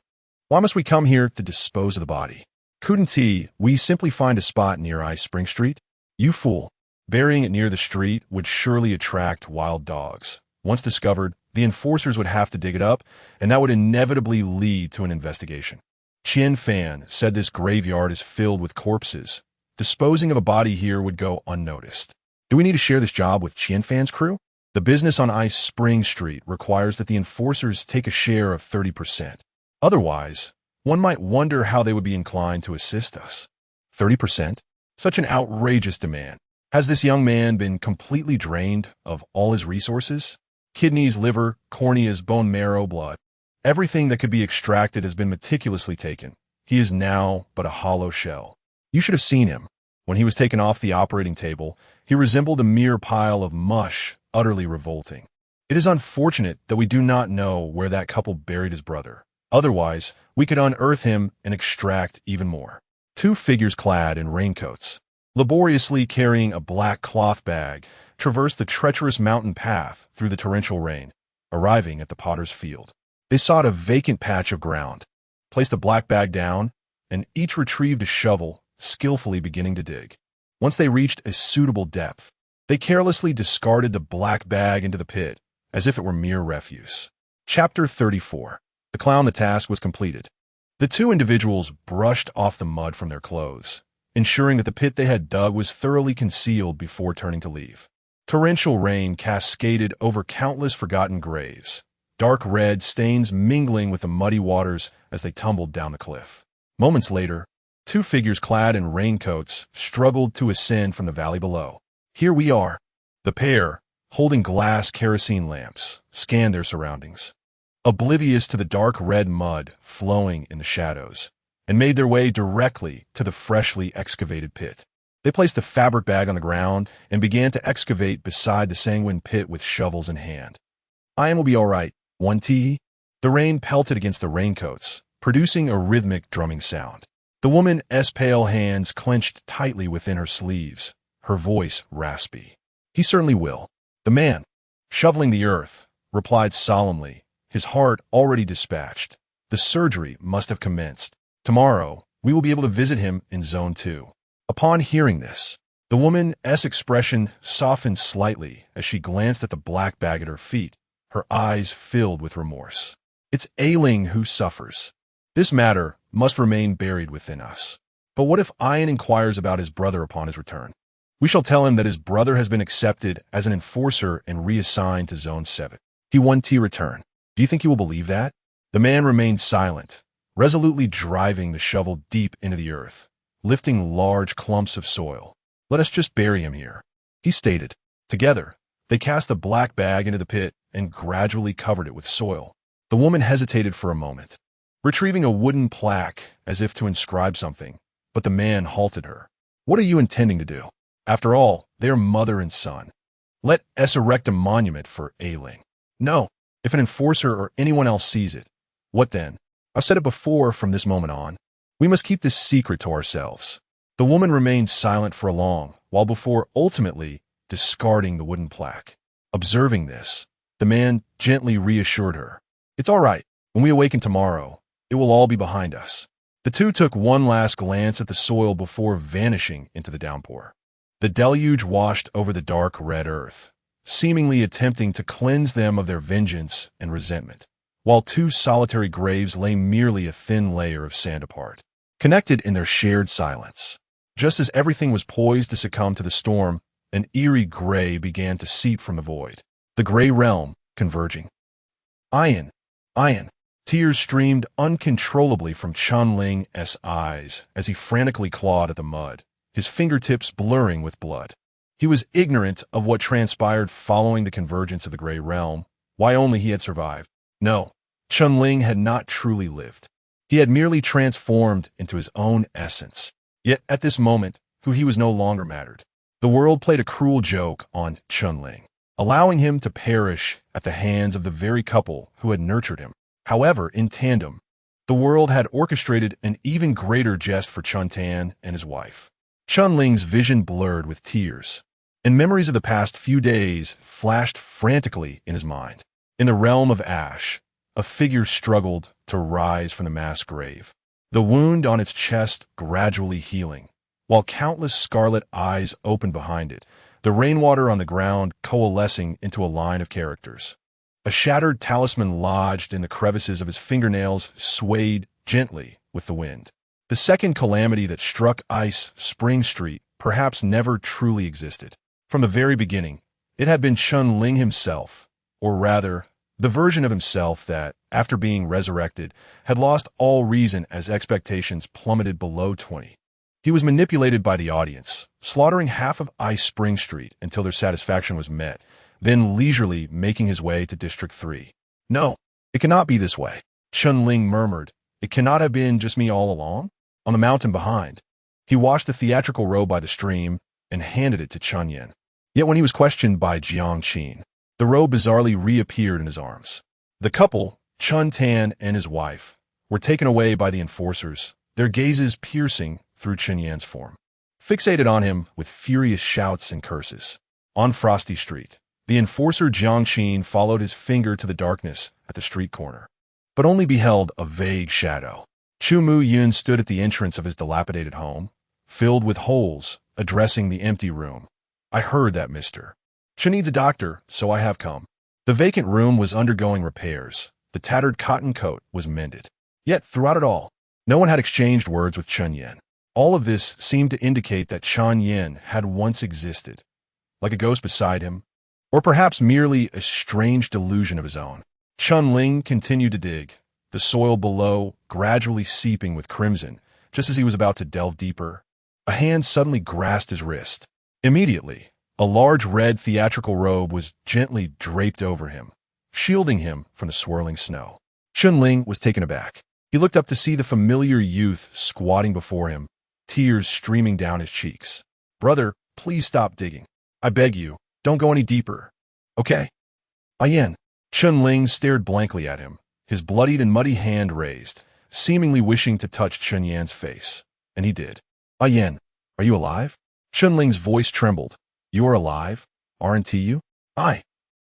Why must we come here to dispose of the body? Couldn't we simply find a spot near Ice Spring Street? You fool. Burying it near the street would surely attract wild dogs. Once discovered, the enforcers would have to dig it up, and that would inevitably lead to an investigation. Qian Fan said this graveyard is filled with corpses. Disposing of a body here would go unnoticed. Do we need to share this job with Qian Fan's crew? The business on Ice Spring Street requires that the enforcers take a share of 30%. Otherwise, one might wonder how they would be inclined to assist us. 30%? Such an outrageous demand. Has this young man been completely drained of all his resources? Kidneys, liver, corneas, bone marrow, blood. Everything that could be extracted has been meticulously taken. He is now but a hollow shell. You should have seen him. When he was taken off the operating table, he resembled a mere pile of mush, utterly revolting. It is unfortunate that we do not know where that couple buried his brother. Otherwise, we could unearth him and extract even more. Two figures clad in raincoats, laboriously carrying a black cloth bag, traversed the treacherous mountain path through the torrential rain, arriving at the potter's field. They sought a vacant patch of ground, placed the black bag down, and each retrieved a shovel, skillfully beginning to dig. Once they reached a suitable depth, they carelessly discarded the black bag into the pit, as if it were mere refuse. Chapter 34. The clown. The task was completed. The two individuals brushed off the mud from their clothes, ensuring that the pit they had dug was thoroughly concealed before turning to leave. Torrential rain cascaded over countless forgotten graves, dark red stains mingling with the muddy waters as they tumbled down the cliff. Moments later, two figures clad in raincoats struggled to ascend from the valley below. Here we are. The pair, holding glass kerosene lamps, scanned their surroundings, oblivious to the dark red mud flowing in the shadows, and made their way directly to the freshly excavated pit. They placed the fabric bag on the ground and began to excavate beside the sanguine pit with shovels in hand. "Ian will be all right, won't he?" The rain pelted against the raincoats, producing a rhythmic drumming sound. The woman's pale hands clenched tightly within her sleeves, her voice raspy. "He certainly will." The man, shoveling the earth, replied solemnly, his heart already dispatched. The surgery must have commenced. Tomorrow, we will be able to visit him in Zone 2. Upon hearing this, the woman's expression softened slightly as she glanced at the black bag at her feet, her eyes filled with remorse. It's Ailing who suffers. This matter must remain buried within us. But what if Ian inquires about his brother upon his return? We shall tell him that his brother has been accepted as an enforcer and reassigned to Zone 7. He won T return. Do you think he will believe that? The man remained silent, resolutely driving the shovel deep into the earth, lifting large clumps of soil. Let us just bury him here, he stated. Together, they cast the black bag into the pit and gradually covered it with soil. The woman hesitated for a moment, retrieving a wooden plaque as if to inscribe something, but the man halted her. What are you intending to do? After all, they are mother and son. Let us erect a monument for Ailing. No, if an enforcer or anyone else sees it, what then? I've said it before from this moment on. We must keep this secret to ourselves. The woman remained silent for a long while before ultimately discarding the wooden plaque. Observing this, the man gently reassured her. It's all right. When we awaken tomorrow, it will all be behind us. The two took one last glance at the soil before vanishing into the downpour. The deluge washed over the dark red earth, seemingly attempting to cleanse them of their vengeance and resentment, while two solitary graves lay merely a thin layer of sand apart, connected in their shared silence. Just as everything was poised to succumb to the storm, an eerie gray began to seep from the void, the gray realm converging. Ian. Tears streamed uncontrollably from Chunling's eyes as he frantically clawed at the mud, his fingertips blurring with blood. He was ignorant of what transpired following the convergence of the gray realm, why only he had survived. No, Chunling had not truly lived. He had merely transformed into his own essence. Yet at this moment, who he was no longer mattered. The world played a cruel joke on Chunling, allowing him to perish at the hands of the very couple who had nurtured him. However, in tandem, the world had orchestrated an even greater jest for Chuntan and his wife. Chunling's vision blurred with tears, and memories of the past few days flashed frantically in his mind. In the realm of ash, a figure struggled to rise from the mass grave, the wound on its chest gradually healing, while countless scarlet eyes opened behind it, the rainwater on the ground coalescing into a line of characters. A shattered talisman lodged in the crevices of his fingernails swayed gently with the wind. The second calamity that struck Ice Spring Street perhaps never truly existed. From the very beginning, it had been Chunling himself, or rather, the version of himself that, after being resurrected, had lost all reason as expectations plummeted below 20. He was manipulated by the audience, slaughtering half of Ice Spring Street until their satisfaction was met, then leisurely making his way to District 3. No, it cannot be this way, Chunling murmured. It cannot have been just me all along? On the mountain behind. He washed the theatrical robe by the stream and handed it to Chunyan. Yet when he was questioned by Jiang Qin, the robe bizarrely reappeared in his arms. The couple, Chun Tan and his wife, were taken away by the enforcers, their gazes piercing through Chunyan's form, fixated on him with furious shouts and curses. On Frosty Street, the enforcer Jiang Qin followed his finger to the darkness at the street corner, but only beheld a vague shadow. Chu Mu Yun stood at the entrance of his dilapidated home, filled with holes, addressing the empty room. I heard that, mister. She needs a doctor, so I have come. The vacant room was undergoing repairs. The tattered cotton coat was mended. Yet, throughout it all, no one had exchanged words with Chun Yen. All of this seemed to indicate that Chun Yen had once existed, like a ghost beside him, or perhaps merely a strange delusion of his own. Chun Ling continued to dig, the soil below gradually seeping with crimson. Just as he was about to delve deeper, a hand suddenly grasped his wrist. Immediately, a large red theatrical robe was gently draped over him, shielding him from the swirling snow. Chun Ling was taken aback. He looked up to see the familiar youth squatting before him, tears streaming down his cheeks. Brother, please stop digging. I beg you, don't go any deeper. Okay? Ayen. Chun Ling stared blankly at him, his bloodied and muddy hand raised, seemingly wishing to touch Chun Yan's face. And he did. Ayen, are you alive? Chun Ling's voice trembled. You are alive, aren't you? Aye.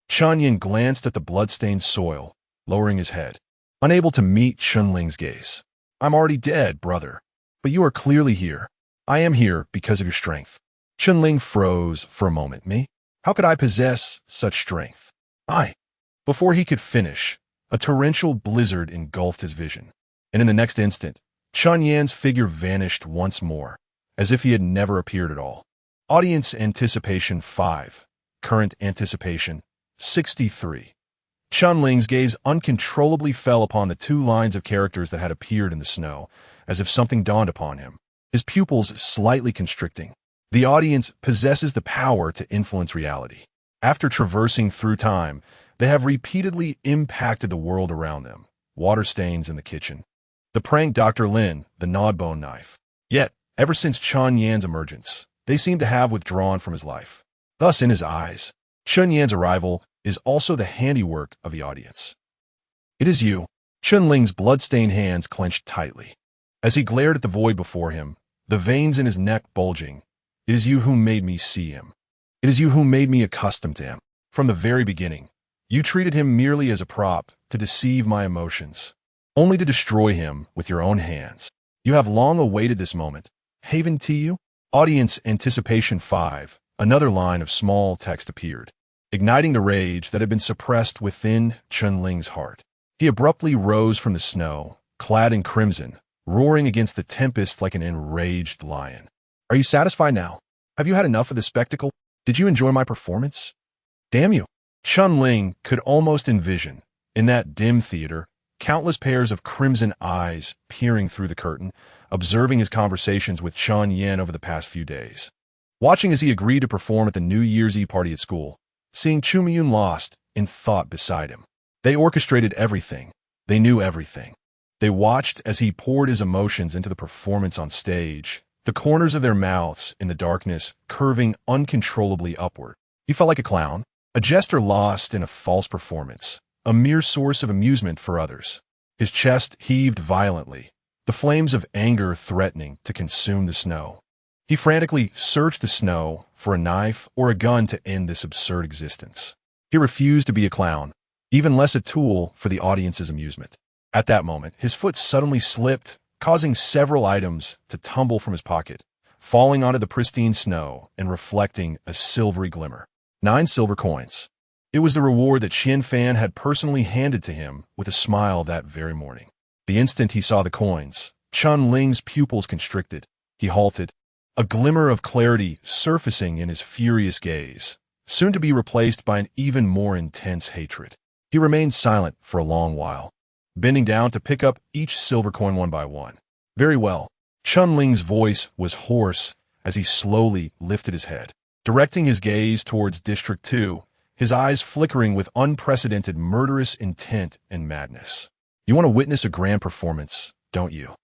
Chunyin glanced at the blood-stained soil, lowering his head, unable to meet Chunling's gaze. I'm already dead, brother. But you are clearly here. I am here because of your strength. Chunling froze for a moment. Me? How could I possess such strength? I. Before he could finish, a torrential blizzard engulfed his vision. And in the next instant, Chun Yan's figure vanished once more, as if he had never appeared at all. Audience anticipation 5. Current anticipation 63. Chunling's gaze uncontrollably fell upon the 2 lines of characters that had appeared in the snow, as if something dawned upon him, his pupils slightly constricting. The audience possesses the power to influence reality. After traversing through time, they have repeatedly impacted the world around them. Water stains in the kitchen. The prank Dr. Lin, the gnawbone knife. Yet, ever since Chun Yan's emergence, they seem to have withdrawn from his life. Thus, in his eyes, Chun Yan's arrival is also the handiwork of the audience. It is you. Chunling's blood-stained hands clenched tightly. As he glared at the void before him, the veins in his neck bulging, it is you who made me see him. It is you who made me accustomed to him. From the very beginning, you treated him merely as a prop to deceive my emotions, only to destroy him with your own hands. You have long awaited this moment. Haven to you? Audience anticipation 5. Another line of small text appeared, igniting the rage that had been suppressed within Chunling's heart. He abruptly rose from the snow, clad in crimson, roaring against the tempest like an enraged lion. Are you satisfied now? Have you had enough of this spectacle? Did you enjoy my performance? Damn you! Chunling could almost envision, in that dim theater, countless pairs of crimson eyes peering through the curtain, observing his conversations with Chun Yan over the past few days. Watching as he agreed to perform at the New Year's Eve party at school, seeing Chumyun lost in thought beside him. They orchestrated everything. They knew everything. They watched as he poured his emotions into the performance on stage, the corners of their mouths in the darkness curving uncontrollably upward. He felt like a clown, a jester lost in a false performance, a mere source of amusement for others. His chest heaved violently, the flames of anger threatening to consume the snow. He frantically searched the snow for a knife or a gun to end this absurd existence. He refused to be a clown, even less a tool for the audience's amusement. At that moment, his foot suddenly slipped, causing several items to tumble from his pocket, falling onto the pristine snow and reflecting a silvery glimmer. 9 silver coins. It was the reward that Qian Fan had personally handed to him with a smile that very morning. The instant he saw the coins, Chun Ling's pupils constricted. He halted, a glimmer of clarity surfacing in his furious gaze, soon to be replaced by an even more intense hatred. He remained silent for a long while, bending down to pick up each silver coin one by one. Very well. Chun Ling's voice was hoarse as he slowly lifted his head, directing his gaze towards District 2, his eyes flickering with unprecedented murderous intent and madness. You want to witness a grand performance, don't you?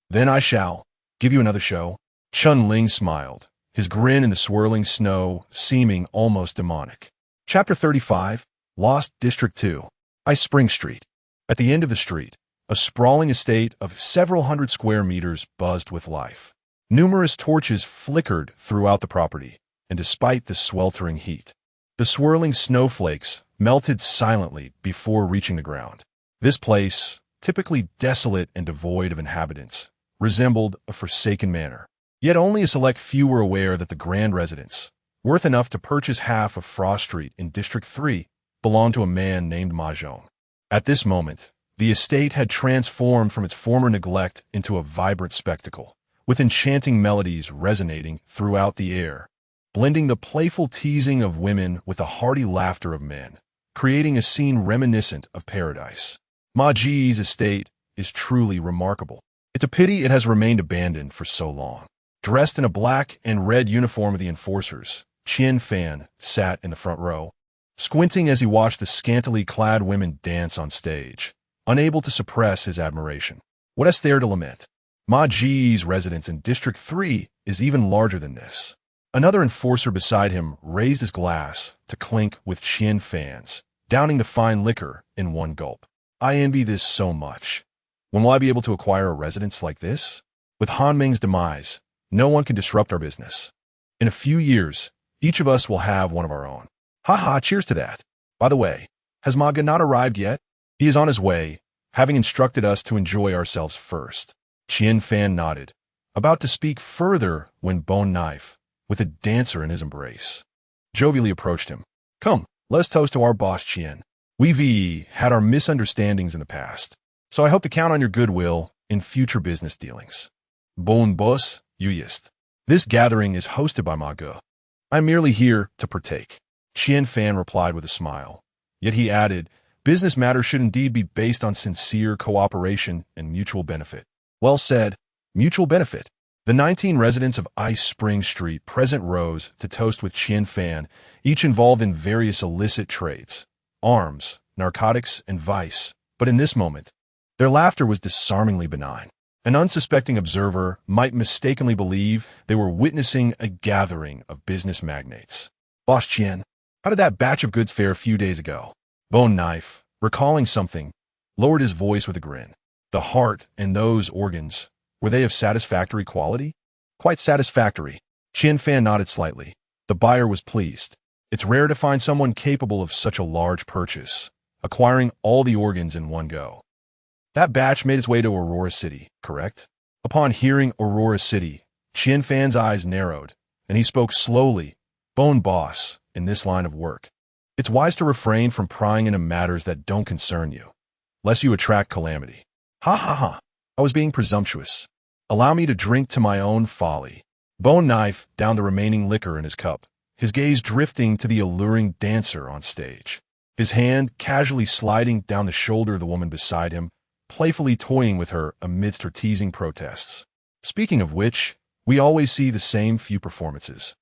Then I shall give you another show. Chun Ling smiled, his grin in the swirling snow seeming almost demonic. Chapter 35, Lost District 2, Ice Spring Street. At the end of the street, a sprawling estate of several hundred square meters buzzed with life. Numerous torches flickered throughout the property, and despite the sweltering heat, the swirling snowflakes melted silently before reaching the ground. This place, typically desolate and devoid of inhabitants, resembled a forsaken manor. Yet only a select few were aware that the grand residence, worth enough to purchase half of Frost Street in District 3, belonged to a man named Ma Zhong. At this moment, the estate had transformed from its former neglect into a vibrant spectacle, with enchanting melodies resonating throughout the air, blending the playful teasing of women with the hearty laughter of men, creating a scene reminiscent of paradise. Ma Ji's estate is truly remarkable. It's a pity it has remained abandoned for so long. Dressed in a black and red uniform of the enforcers, Qian Fan sat in the front row, squinting as he watched the scantily clad women dance on stage, unable to suppress his admiration. What is there to lament? Ma Ji's residence in District 3 is even larger than this. Another enforcer beside him raised his glass to clink with Qian Fan's, downing the fine liquor in one gulp. I envy this so much. When will I be able to acquire a residence like this? With Han Ming's demise, no one can disrupt our business. In a few years, each of us will have one of our own. Ha ha, cheers to that. By the way, has Maga not arrived yet? He is on his way, having instructed us to enjoy ourselves first. Qian Fan nodded, about to speak further when Bone Knife, with a dancer in his embrace, jovially approached him. Come, let's toast to our boss Qian. We've had our misunderstandings in the past, so I hope to count on your goodwill in future business dealings. Bon boss, Yuyist. This gathering is hosted by Maga. I'm merely here to partake. Qian Fan replied with a smile. Yet he added, business matters should indeed be based on sincere cooperation and mutual benefit. Well said, mutual benefit. The 19 residents of Ice Spring Street present rose to toast with Qian Fan, each involved in various illicit trades, arms, narcotics, and vice. But in this moment, their laughter was disarmingly benign. An unsuspecting observer might mistakenly believe they were witnessing a gathering of business magnates. Boss Qian, how did that batch of goods fare a few days ago? Bone Knife, recalling something, lowered his voice with a grin. The heart and those organs, were they of satisfactory quality? Quite satisfactory. Qian Fan nodded slightly. The buyer was pleased. It's rare to find someone capable of such a large purchase, acquiring all the organs in one go. That batch made its way to Aurora City, correct? Upon hearing Aurora City, Qian Fan's eyes narrowed, and he spoke slowly. Bone boss, in this line of work, it's wise to refrain from prying into matters that don't concern you, lest you attract calamity. Ha ha ha, I was being presumptuous. Allow me to drink to my own folly. Bone Knife downed the remaining liquor in his cup, his gaze drifting to the alluring dancer on stage, his hand casually sliding down the shoulder of the woman beside him, playfully toying with her amidst her teasing protests. Speaking of which, we always see the same few performances.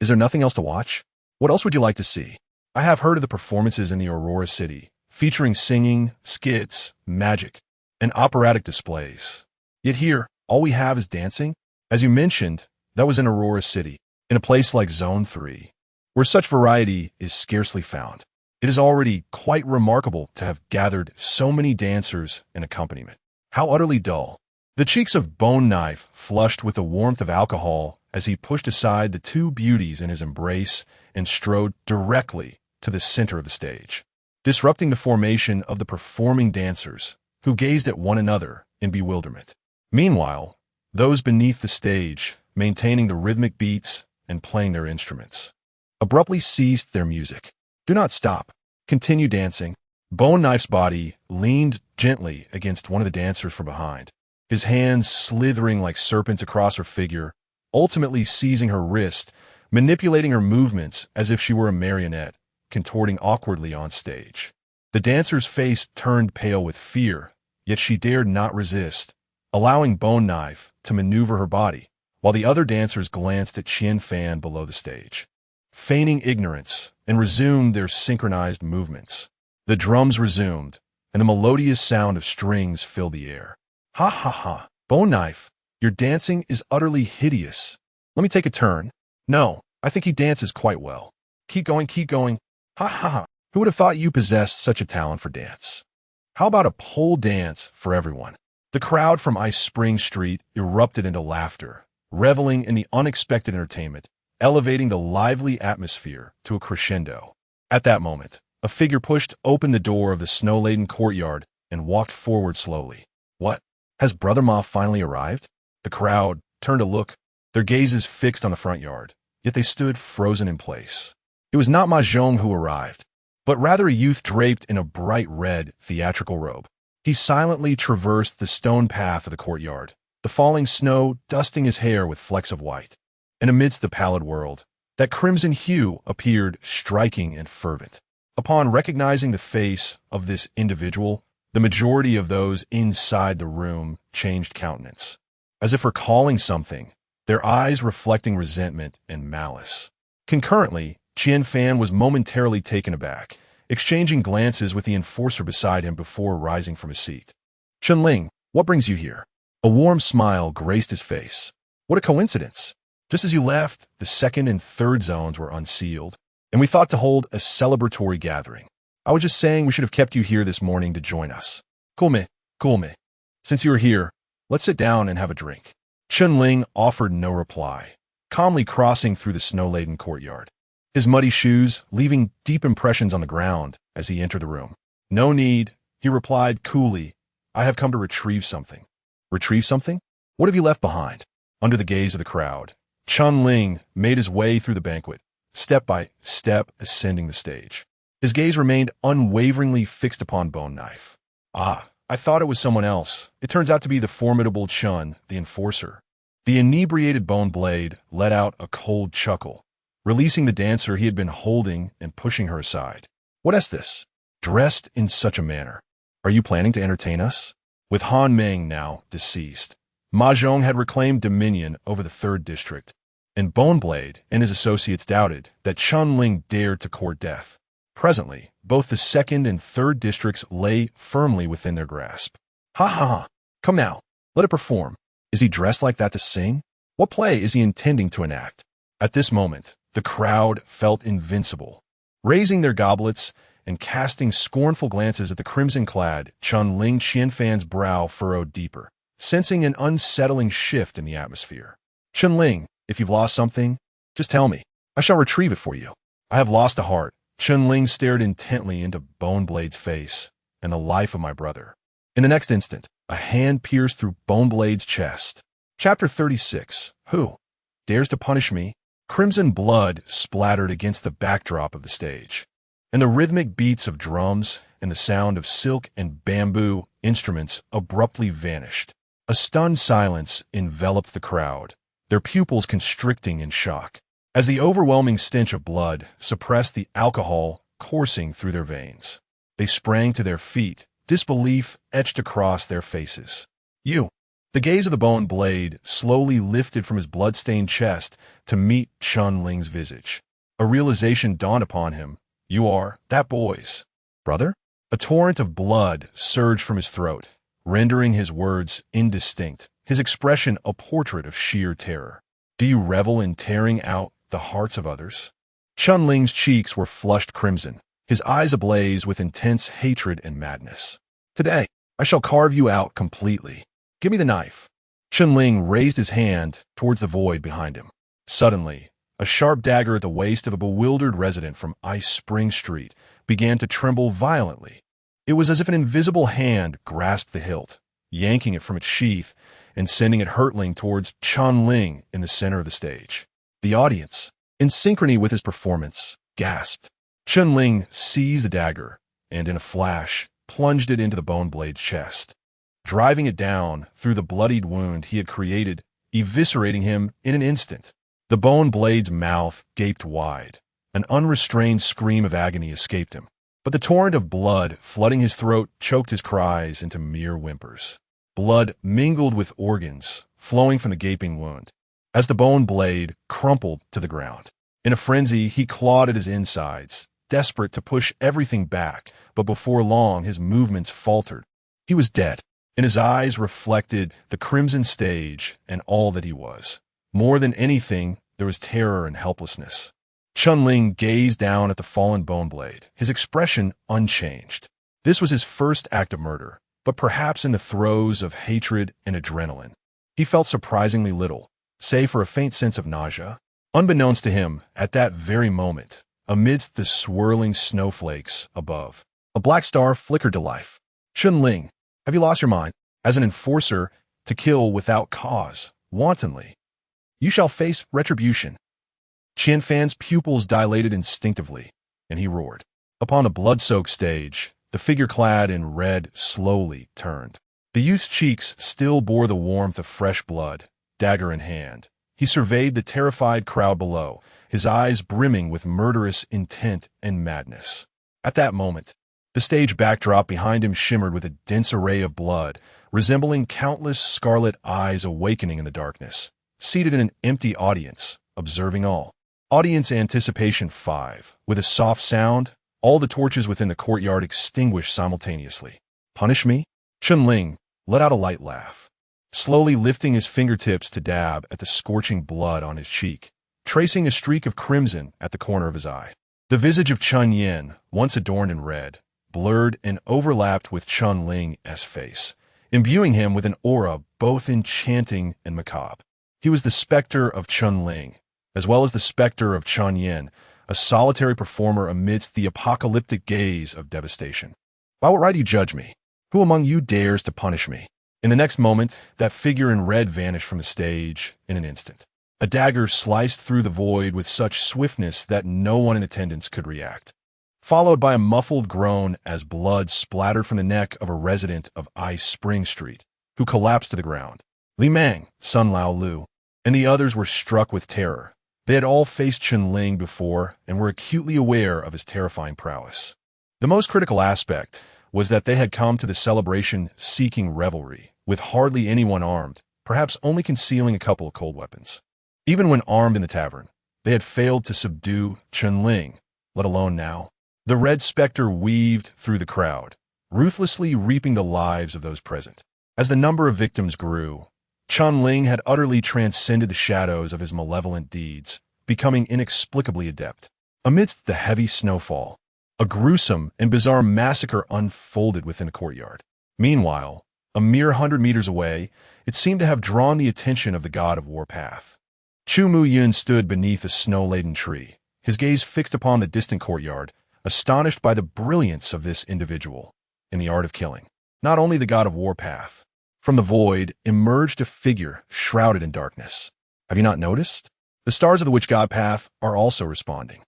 Is there nothing else to watch? What else would you like to see? I have heard of the performances in the Aurora City, featuring singing, skits, magic, and operatic displays. Yet here, all we have is dancing? As you mentioned, that was in Aurora City, in a place like Zone 3, where such variety is scarcely found. It is already quite remarkable to have gathered so many dancers and accompaniment. How utterly dull. The cheeks of Bone Knife flushed with the warmth of alcohol as he pushed aside the two beauties in his embrace and strode directly to the center of the stage, disrupting the formation of the performing dancers, who gazed at one another in bewilderment. Meanwhile, those beneath the stage, maintaining the rhythmic beats and playing their instruments, abruptly ceased their music. Do not stop. Continue dancing. Bone Knife's body leaned gently against one of the dancers from behind, his hands slithering like serpents across her figure, ultimately seizing her wrist, manipulating her movements as if she were a marionette, contorting awkwardly on stage. The dancer's face turned pale with fear, yet she dared not resist, allowing Bone Knife to maneuver her body, while the other dancers glanced at Qian Fan below the stage, feigning ignorance, and resumed their synchronized movements. The drums resumed, and the melodious sound of strings filled the air. Ha ha ha, Bone Knife, your dancing is utterly hideous. Let me take a turn. No, I think he dances quite well. Keep going, keep going. Ha ha ha, who would have thought you possessed such a talent for dance? How about a pole dance for everyone? The crowd from Ice Spring Street erupted into laughter, reveling in the unexpected entertainment, elevating the lively atmosphere to a crescendo. At that moment, a figure pushed open the door of the snow-laden courtyard and walked forward slowly. What? Has Brother Ma finally arrived? The crowd turned to look, their gazes fixed on the front yard, yet they stood frozen in place. It was not Ma Zhong who arrived, but rather a youth draped in a bright red theatrical robe. He silently traversed the stone path of the courtyard, the falling snow dusting his hair with flecks of white. And amidst the pallid world, that crimson hue appeared striking and fervent. Upon recognizing the face of this individual, the majority of those inside the room changed countenance, as if recalling something, their eyes reflecting resentment and malice. Concurrently, Qian Fan was momentarily taken aback, exchanging glances with the enforcer beside him before rising from his seat. Chunling, what brings you here? A warm smile graced his face. What a coincidence! Just as you left, the second and third zones were unsealed, and we thought to hold a celebratory gathering. I was just saying we should have kept you here this morning to join us. Cool me. Since you are here, let's sit down and have a drink. Chunling offered no reply, calmly crossing through the snow-laden courtyard. his muddy shoes leaving deep impressions on the ground as he entered the room. "No need," he replied coolly. "I have come to retrieve something." "Retrieve something? What have you left behind?" Under the gaze of the crowd, Chun Ling made his way through the banquet, step by step ascending the stage. His gaze remained unwaveringly fixed upon Bone Knife. "Ah, I thought it was someone else. It turns out to be the formidable Chun, the enforcer." The inebriated Bone Blade let out a cold chuckle, releasing the dancer he had been holding and pushing her aside. "What is this? Dressed in such a manner? Are you planning to entertain us?" With Han Meng now deceased, Mahjong had reclaimed dominion over the 3rd District, and Bone Blade and his associates doubted that Chun Ling dared to court death. Presently, both the 2nd and 3rd Districts lay firmly within their grasp. "Ha ha ha! Come now, let it perform. Is he dressed like that to sing? What play is he intending to enact?" At this moment, the crowd felt invincible. Raising their goblets and casting scornful glances at the crimson-clad Chun Ling, Qianfan's brow furrowed deeper, sensing an unsettling shift in the atmosphere. "Chun Ling, if you've lost something, just tell me. I shall retrieve it for you." "I have lost a heart." Chun Ling stared intently into Bone Blade's face, "and the life of my brother." In the next instant, a hand pierced through Bone Blade's chest. Chapter 36. Who dares to punish me? Crimson blood splattered against the backdrop of the stage, and the rhythmic beats of drums and the sound of silk and bamboo instruments abruptly vanished. A stunned silence enveloped the crowd, their pupils constricting in shock, as the overwhelming stench of blood suppressed the alcohol coursing through their veins. They sprang to their feet, disbelief etched across their faces. "You!" The gaze of the Bone Blade slowly lifted from his blood-stained chest to meet Chun Ling's visage. A realization dawned upon him. "You are that boy's brother?" A torrent of blood surged from his throat, rendering his words indistinct, his expression a portrait of sheer terror. "Do you revel in tearing out the hearts of others?" Chun Ling's cheeks were flushed crimson, his eyes ablaze with intense hatred and madness. "Today, I shall carve you out completely. Give me the knife." Chun Ling raised his hand towards the void behind him. Suddenly, a sharp dagger at the waist of a bewildered resident from Ice Spring Street began to tremble violently. It was as if an invisible hand grasped the hilt, yanking it from its sheath and sending it hurtling towards Chun Ling in the center of the stage. The audience, in synchrony with his performance, gasped. Chun Ling seized the dagger and, in a flash, plunged it into the Bone Blade's chest, driving it down through the bloodied wound he had created, eviscerating him in an instant. The Bone Blade's mouth gaped wide. An unrestrained scream of agony escaped him, but the torrent of blood flooding his throat choked his cries into mere whimpers. Blood mingled with organs, flowing from the gaping wound, as the Bone Blade crumpled to the ground. In a frenzy, he clawed at his insides, desperate to push everything back, but before long his movements faltered. He was dead. In his eyes reflected the crimson stage and all that he was. More than anything, there was terror and helplessness. Chun Ling gazed down at the fallen Bone Blade, his expression unchanged. This was his first act of murder, but perhaps in the throes of hatred and adrenaline. He felt surprisingly little, save for a faint sense of nausea. Unbeknownst to him, at that very moment, amidst the swirling snowflakes above, a black star flickered to life. "Chun Ling, have you lost your mind? As an enforcer, to kill without cause, wantonly. You shall face retribution." Qianfan's pupils dilated instinctively, and he roared. Upon the blood-soaked stage, the figure clad in red slowly turned. The youth's cheeks still bore the warmth of fresh blood, dagger in hand. He surveyed the terrified crowd below, his eyes brimming with murderous intent and madness. At that moment, the stage backdrop behind him shimmered with a dense array of blood, resembling countless scarlet eyes awakening in the darkness, seated in an empty audience, observing all. Audience Anticipation 5. With a soft sound, all the torches within the courtyard extinguished simultaneously. "Punish me?" Chun Ling let out a light laugh, slowly lifting his fingertips to dab at the scorching blood on his cheek, tracing a streak of crimson at the corner of his eye. The visage of Chun Yin, once adorned in red, blurred and overlapped with Chun Ling's face, imbuing him with an aura both enchanting and macabre. He was the specter of Chun Ling, as well as the specter of Chun Yin, a solitary performer amidst the apocalyptic gaze of devastation. By what right do you judge me? Who among you dares to punish me? In the next moment, that figure in red vanished from the stage in an instant. A dagger sliced through the void with such swiftness that no one in attendance could react, followed by a muffled groan as blood splattered from the neck of a resident of Ice Spring Street, who collapsed to the ground. Li Mang, Sun Lao Lu, and the others were struck with terror. They had all faced Chen Ling before and were acutely aware of his terrifying prowess. The most critical aspect was that they had come to the celebration seeking revelry, with hardly anyone armed, perhaps only concealing a couple of cold weapons. Even when armed in the tavern, they had failed to subdue Chen Ling, let alone now. The red specter weaved through the crowd, ruthlessly reaping the lives of those present. As the number of victims grew, Chen Ling had utterly transcended the shadows of his malevolent deeds, becoming inexplicably adept. Amidst the heavy snowfall, a gruesome and bizarre massacre unfolded within the courtyard. Meanwhile, a mere 100 meters away, it seemed to have drawn the attention of the god of Warpath. Chu Mu Yun stood beneath a snow-laden tree, his gaze fixed upon the distant courtyard, astonished by the brilliance of this individual in the art of killing. Not only the god of Warpath. From the void emerged a figure shrouded in darkness. Have you not noticed? The stars of the Witch God Path are also responding.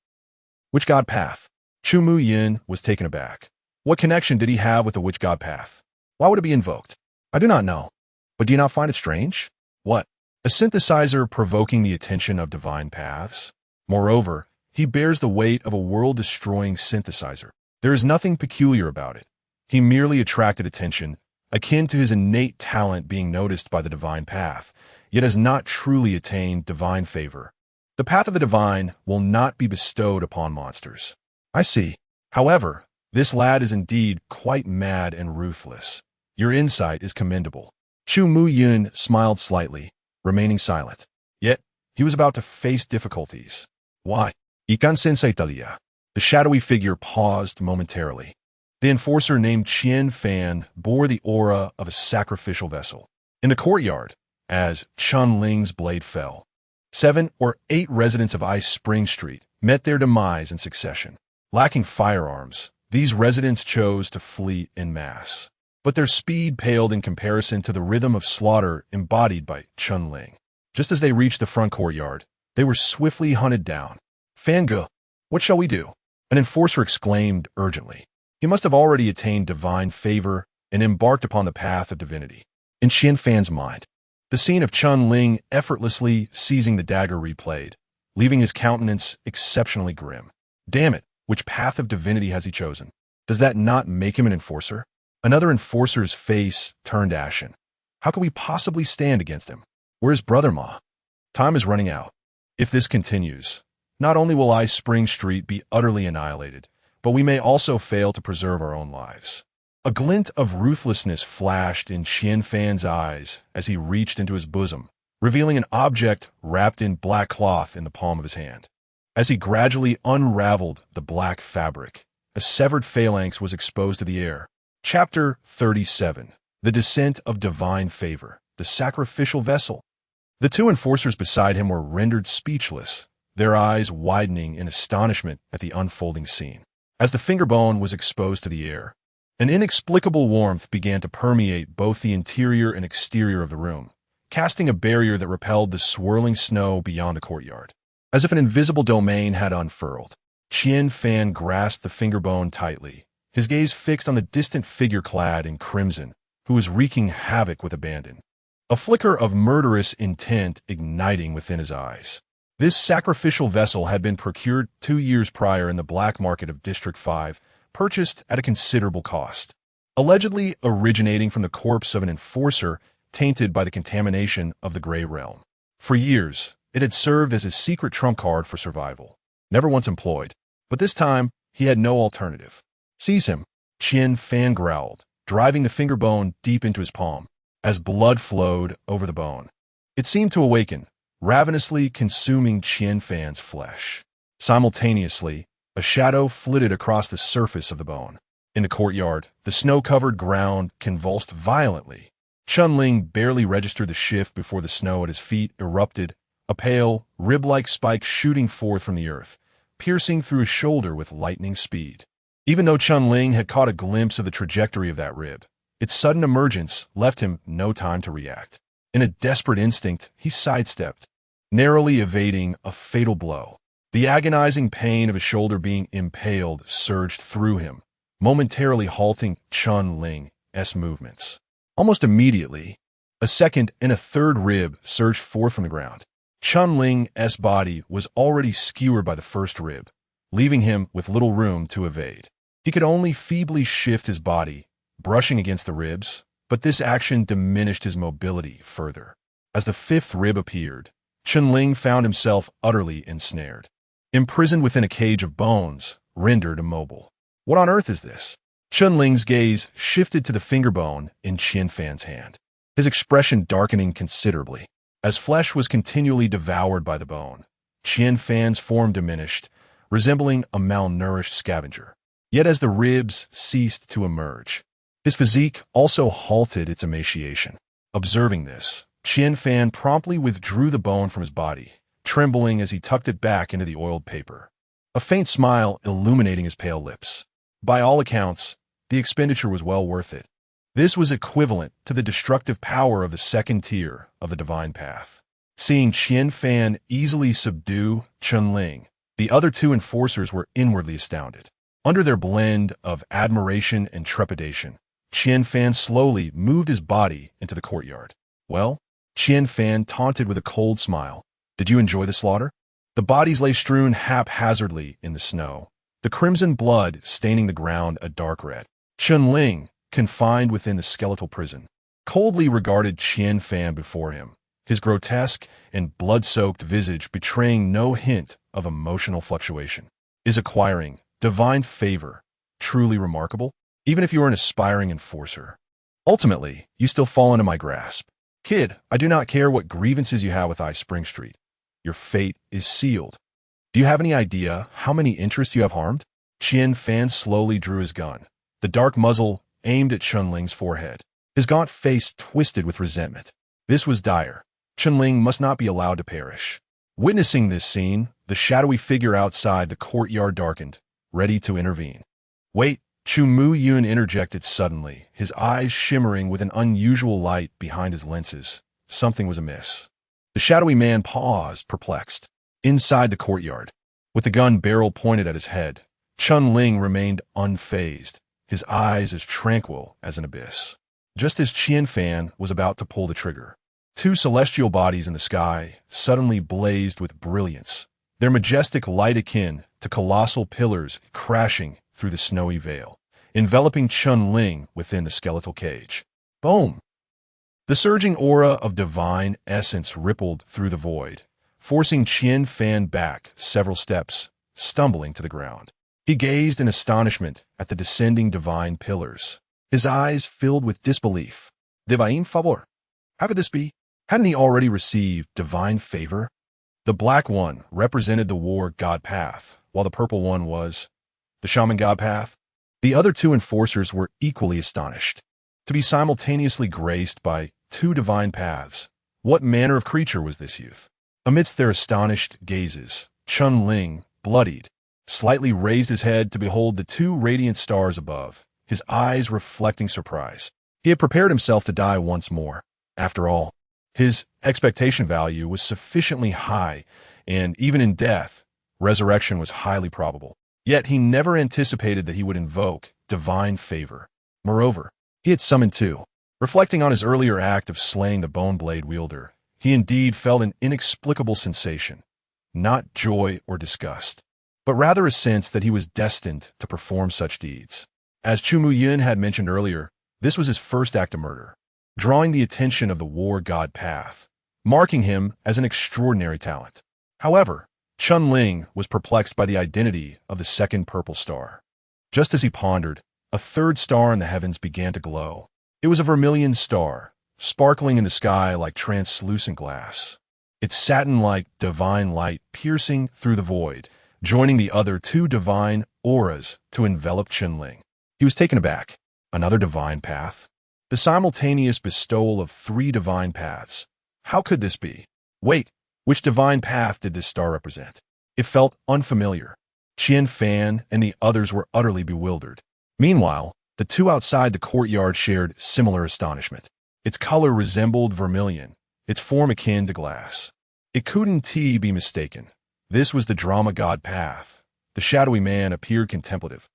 Witch God Path. Chu Mu Yin was taken aback. What connection did he have with the Witch God Path? Why would it be invoked? I do not know. But do you not find it strange? What? A synthesizer provoking the attention of divine paths? Moreover, he bears the weight of a world-destroying synthesizer. There is nothing peculiar about it. He merely attracted attention, akin to his innate talent being noticed by the divine path, yet has not truly attained divine favor. The path of the divine will not be bestowed upon monsters. I see. However, this lad is indeed quite mad and ruthless. Your insight is commendable. Chu Mu Yun smiled slightly, remaining silent. Yet, he was about to face difficulties. Why? Ikan sensei talia. The shadowy figure paused momentarily. The enforcer named Qian Fan bore the aura of a sacrificial vessel. In the courtyard, as Chen Ling's blade fell, 7 or 8 residents of Ice Spring Street met their demise in succession. Lacking firearms, these residents chose to flee en masse. But their speed paled in comparison to the rhythm of slaughter embodied by Chen Ling. Just as they reached the front courtyard, they were swiftly hunted down. Fangge, what shall we do? An enforcer exclaimed urgently. He must have already attained divine favor and embarked upon the path of divinity. In Qian Fan's mind, the scene of Chen Ling effortlessly seizing the dagger replayed, leaving his countenance exceptionally grim. Damn it, which path of divinity has he chosen? Does that not make him an enforcer? Another enforcer's face turned ashen. How could we possibly stand against him? Where's Brother Ma? Time is running out. If this continues, not only will Ice Spring Street be utterly annihilated, but we may also fail to preserve our own lives. A glint of ruthlessness flashed in Qian Fan's eyes as he reached into his bosom, revealing an object wrapped in black cloth in the palm of his hand. As he gradually unraveled the black fabric, a severed phalanx was exposed to the air. Chapter 37. The Descent of Divine Favor, the Sacrificial Vessel. The 2 enforcers beside him were rendered speechless, their eyes widening in astonishment at the unfolding scene. As the finger bone was exposed to the air, an inexplicable warmth began to permeate both the interior and exterior of the room, casting a barrier that repelled the swirling snow beyond the courtyard. As if an invisible domain had unfurled, Qian Fan grasped the finger bone tightly, his gaze fixed on the distant figure clad in crimson, who was wreaking havoc with abandon. A flicker of murderous intent igniting within his eyes. This sacrificial vessel had been procured 2 years prior in the black market of District 5, purchased at a considerable cost. Allegedly originating from the corpse of an enforcer tainted by the contamination of the Grey Realm. For years, it had served as his secret trump card for survival. Never once employed, but this time he had no alternative. Seize him, Qian Fan growled, driving the finger bone deep into his palm, as blood flowed over the bone. It seemed to awaken, ravenously consuming Qian Fan's flesh. Simultaneously, a shadow flitted across the surface of the bone. In the courtyard, the snow-covered ground convulsed violently. Chen Ling barely registered the shift before the snow at his feet erupted, a pale, rib-like spike shooting forth from the earth, piercing through his shoulder with lightning speed. Even though Chun-Ling had caught a glimpse of the trajectory of that rib, its sudden emergence left him no time to react. In a desperate instinct, he sidestepped, narrowly evading a fatal blow. The agonizing pain of his shoulder being impaled surged through him, momentarily halting Chun-Ling's movements. Almost immediately, a second and a third rib surged forth from the ground. Chun-Ling's body was already skewered by the first rib, leaving him with little room to evade. He could only feebly shift his body, brushing against the ribs, but this action diminished his mobility further. As the fifth rib appeared, Chun-Ling found himself utterly ensnared, imprisoned within a cage of bones, rendered immobile. What on earth is this? Chun-Ling's gaze shifted to the finger bone in Qian Fan's hand, his expression darkening considerably. As flesh was continually devoured by the bone, Qian Fan's form diminished, resembling a malnourished scavenger. Yet as the ribs ceased to emerge, his physique also halted its emaciation. Observing this, Qian Fan promptly withdrew the bone from his body, trembling as he tucked it back into the oiled paper, a faint smile illuminating his pale lips. By all accounts, the expenditure was well worth it. This was equivalent to the destructive power of the second tier of the divine path. Seeing Qian Fan easily subdue Chun-Ling, the other two enforcers were inwardly astounded. Under their blend of admiration and trepidation, Qian Fan slowly moved his body into the courtyard. Well, Qian Fan taunted with a cold smile. Did you enjoy the slaughter? The bodies lay strewn haphazardly in the snow, the crimson blood staining the ground a dark red. Chun-Ling, confined within the skeletal prison, coldly regarded Qian Fan before him, his grotesque and blood-soaked visage betraying no hint of emotional fluctuation. Is acquiring divine favor truly remarkable? Even if you are an aspiring enforcer, ultimately, you still fall into my grasp. Kid, I do not care what grievances you have with I Spring Street. Your fate is sealed. Do you have any idea how many interests you have harmed? Qian Fan slowly drew his gun, the dark muzzle aimed at Chun-Ling's forehead, his gaunt face twisted with resentment. This was dire. Chun-Ling must not be allowed to perish. Witnessing this scene, the shadowy figure outside the courtyard darkened, ready to intervene. Wait, Chu Mu Yun interjected suddenly, his eyes shimmering with an unusual light behind his lenses. Something was amiss. The shadowy man paused, perplexed. Inside the courtyard, with the gun barrel pointed at his head, Chun-Ling remained unfazed, his eyes as tranquil as an abyss. Just as Qian Fan was about to pull the trigger, two celestial bodies in the sky suddenly blazed with brilliance, their majestic light akin to colossal pillars crashing through the snowy veil, enveloping Chun-Ling within the skeletal cage. Boom! The surging aura of divine essence rippled through the void, forcing Qian Fan back several steps, stumbling to the ground. He gazed in astonishment at the descending divine pillars, his eyes filled with disbelief. Divine favor? How could this be? Hadn't he already received divine favor? The black one represented the war god path, while the purple one was the shaman god path. The other two enforcers were equally astonished. To be simultaneously graced by two divine paths, what manner of creature was this youth? Amidst their astonished gazes, Chun-Ling, bloodied, slightly raised his head to behold the two radiant stars above, his eyes reflecting surprise. He had prepared himself to die once more. After all, his expectation value was sufficiently high, and even in death, resurrection was highly probable. Yet he never anticipated that he would invoke divine favor. Moreover, he had summoned two. Reflecting on his earlier act of slaying the bone blade wielder, he indeed felt an inexplicable sensation, not joy or disgust, but rather a sense that he was destined to perform such deeds. As Chu Mu Yun had mentioned earlier, this was his first act of murder, drawing the attention of the war god path, marking him as an extraordinary talent. However, Chun-Ling was perplexed by the identity of the second purple star. Just as he pondered, a third star in the heavens began to glow. It was a vermilion star, sparkling in the sky like translucent glass, its satin-like divine light piercing through the void, joining the other two divine auras to envelop Chun-Ling. He was taken aback. Another divine path? The simultaneous bestowal of three divine paths. How could this be? Wait, which divine path did this star represent? It felt unfamiliar. Qian Fan and the others were utterly bewildered. Meanwhile, the two outside the courtyard shared similar astonishment. Its color resembled vermilion, its form akin to glass. It couldn't be mistaken. This was the drama god path. The shadowy man appeared contemplative.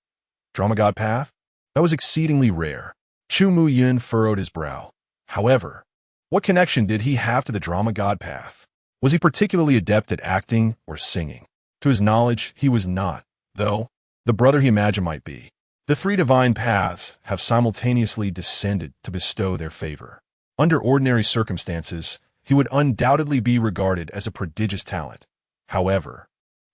Drama god path? That was exceedingly rare. Chu Mu Yun furrowed his brow. However, what connection did he have to the drama god path? Was he particularly adept at acting or singing? To his knowledge, he was not, though the brother he imagined might be. The three divine paths have simultaneously descended to bestow their favor. Under ordinary circumstances, he would undoubtedly be regarded as a prodigious talent. However,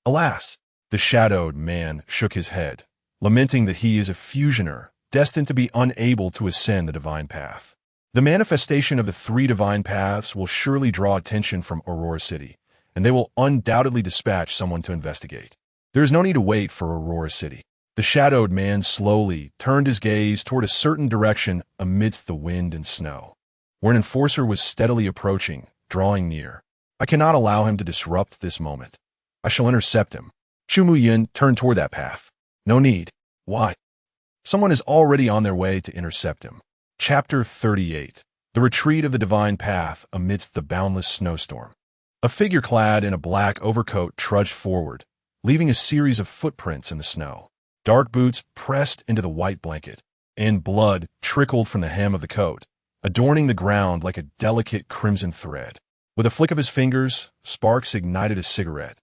alas, the shadowed man shook his head, lamenting that he is a fusioner destined to be unable to ascend the divine path. The manifestation of the three divine paths will surely draw attention from Aurora City, and they will undoubtedly dispatch someone to investigate. There is no need to wait for Aurora City. The shadowed man slowly turned his gaze toward a certain direction amidst the wind and snow, where an enforcer was steadily approaching, drawing near. I cannot allow him to disrupt this moment. I shall intercept him. Chu Mu Yun turned toward that path. No need. Why? Someone is already on their way to intercept him. Chapter 38. The Retreat of the Divine Path Amidst the Boundless Snowstorm. A figure clad in a black overcoat trudged forward, leaving a series of footprints in the snow. Dark boots pressed into the white blanket, and blood trickled from the hem of the coat, adorning the ground like a delicate crimson thread. With a flick of his fingers, Sparks ignited a cigarette,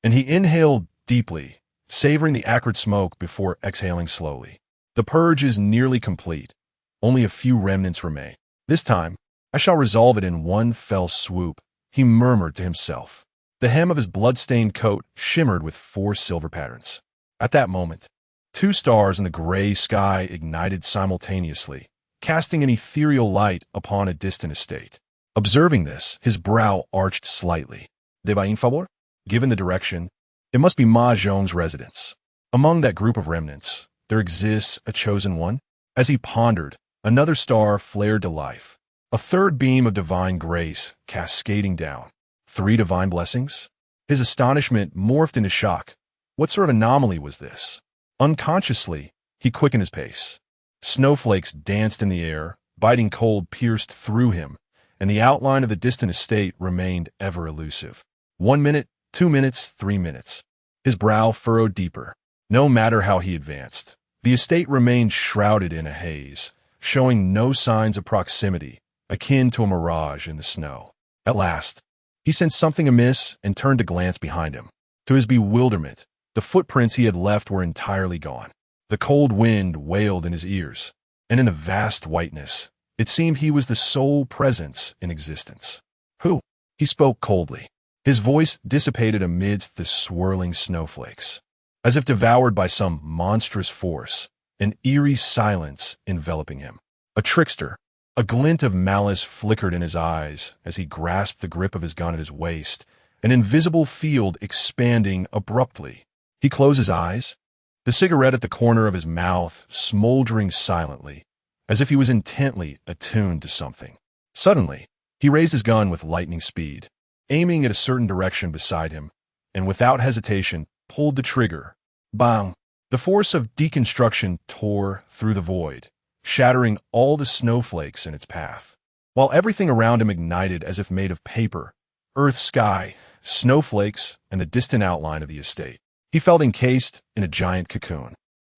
and he inhaled deeply, savoring the acrid smoke before exhaling slowly. The purge is nearly complete. Only a few remnants remain. This time, I shall resolve it in one fell swoop, he murmured to himself. The hem of his blood-stained coat shimmered with 4 silver patterns. At that moment, 2 stars in the gray sky ignited simultaneously, casting an ethereal light upon a distant estate. Observing this, his brow arched slightly. Deba un favor? Given the direction, it must be Ma Zhong's residence. Among that group of remnants, there exists a chosen one? As he pondered, another star flared to life. A third beam of divine grace cascading down. 3 divine blessings? His astonishment morphed into shock. What sort of anomaly was this? Unconsciously, he quickened his pace. Snowflakes danced in the air, biting cold pierced through him, and the outline of the distant estate remained ever elusive. 1 minute, 2 minutes, 3 minutes. His brow furrowed deeper. No matter how he advanced, the estate remained shrouded in a haze, showing no signs of proximity, akin to a mirage in the snow. At last, he sensed something amiss and turned to glance behind him. To his bewilderment, the footprints he had left were entirely gone. The cold wind wailed in his ears, and in the vast whiteness, it seemed he was the sole presence in existence. Who? He spoke coldly. His voice dissipated amidst the swirling snowflakes. As if devoured by some monstrous force, an eerie silence enveloping him. A trickster. A glint of malice flickered in his eyes as he grasped the grip of his gun at his waist, an invisible field expanding abruptly. He closed his eyes, the cigarette at the corner of his mouth smoldering silently, as if he was intently attuned to something. Suddenly, he raised his gun with lightning speed, aiming at a certain direction beside him, and without hesitation pulled the trigger. Bang! The force of deconstruction tore through the void, shattering all the snowflakes in its path. While everything around him ignited as if made of paper, earth, sky, snowflakes, and the distant outline of the estate, he felt encased in a giant cocoon,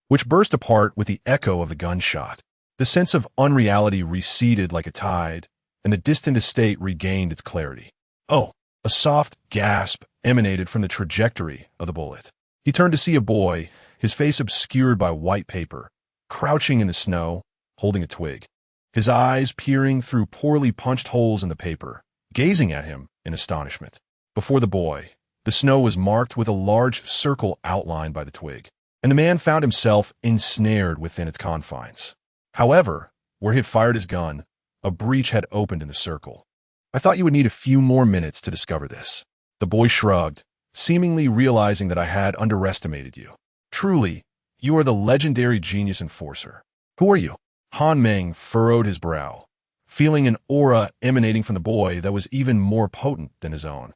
which burst apart with the echo of the gunshot. The sense of unreality receded like a tide, and the distant estate regained its clarity. Oh! A soft gasp emanated from the trajectory of the bullet. He turned to see a boy, his face obscured by white paper, crouching in the snow, holding a twig, his eyes peering through poorly punched holes in the paper, gazing at him in astonishment. Before the boy, the snow was marked with a large circle outlined by the twig, and the man found himself ensnared within its confines. However, where he had fired his gun, a breach had opened in the circle. I thought you would need a few more minutes to discover this. The boy shrugged, seemingly realizing that I had underestimated you. Truly, you are the legendary genius enforcer. Who are you? Han Meng furrowed his brow, feeling an aura emanating from the boy that was even more potent than his own.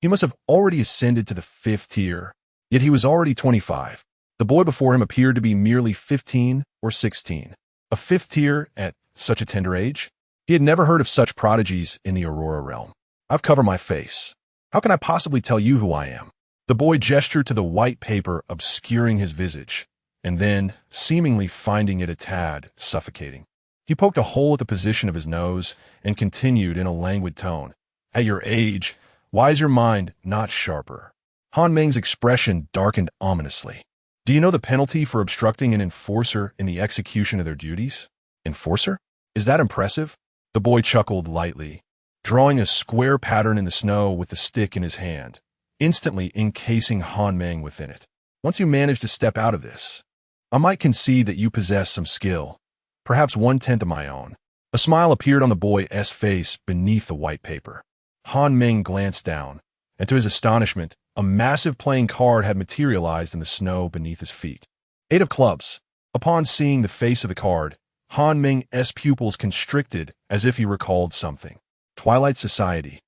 He must have already ascended to the 5th tier, Yet he was already 25. The boy before him appeared to be merely 15 or 16. A fifth tier at such a tender age? He had never heard of such prodigies in the Aurora realm. I've covered my face. How can I possibly tell you who I am? The boy gestured to the white paper obscuring his visage, and then, seemingly finding it a tad suffocating, he poked a hole at the position of his nose and continued in a languid tone. At your age, why is your mind not sharper? Han Meng's expression darkened ominously. Do you know the penalty for obstructing an enforcer in the execution of their duties? Enforcer? Is that impressive? The boy chuckled lightly, drawing a square pattern in the snow with the stick in his hand, instantly encasing Han Meng within it. Once you manage to step out of this, I might concede that you possess some skill, perhaps 1/10 of my own. A smile appeared on the boy's face beneath the white paper. Han Meng glanced down, and to his astonishment, a massive playing card had materialized in the snow beneath his feet. 8 of clubs. Upon seeing the face of the card, Han Meng's pupils constricted as if he recalled something. Twilight Society.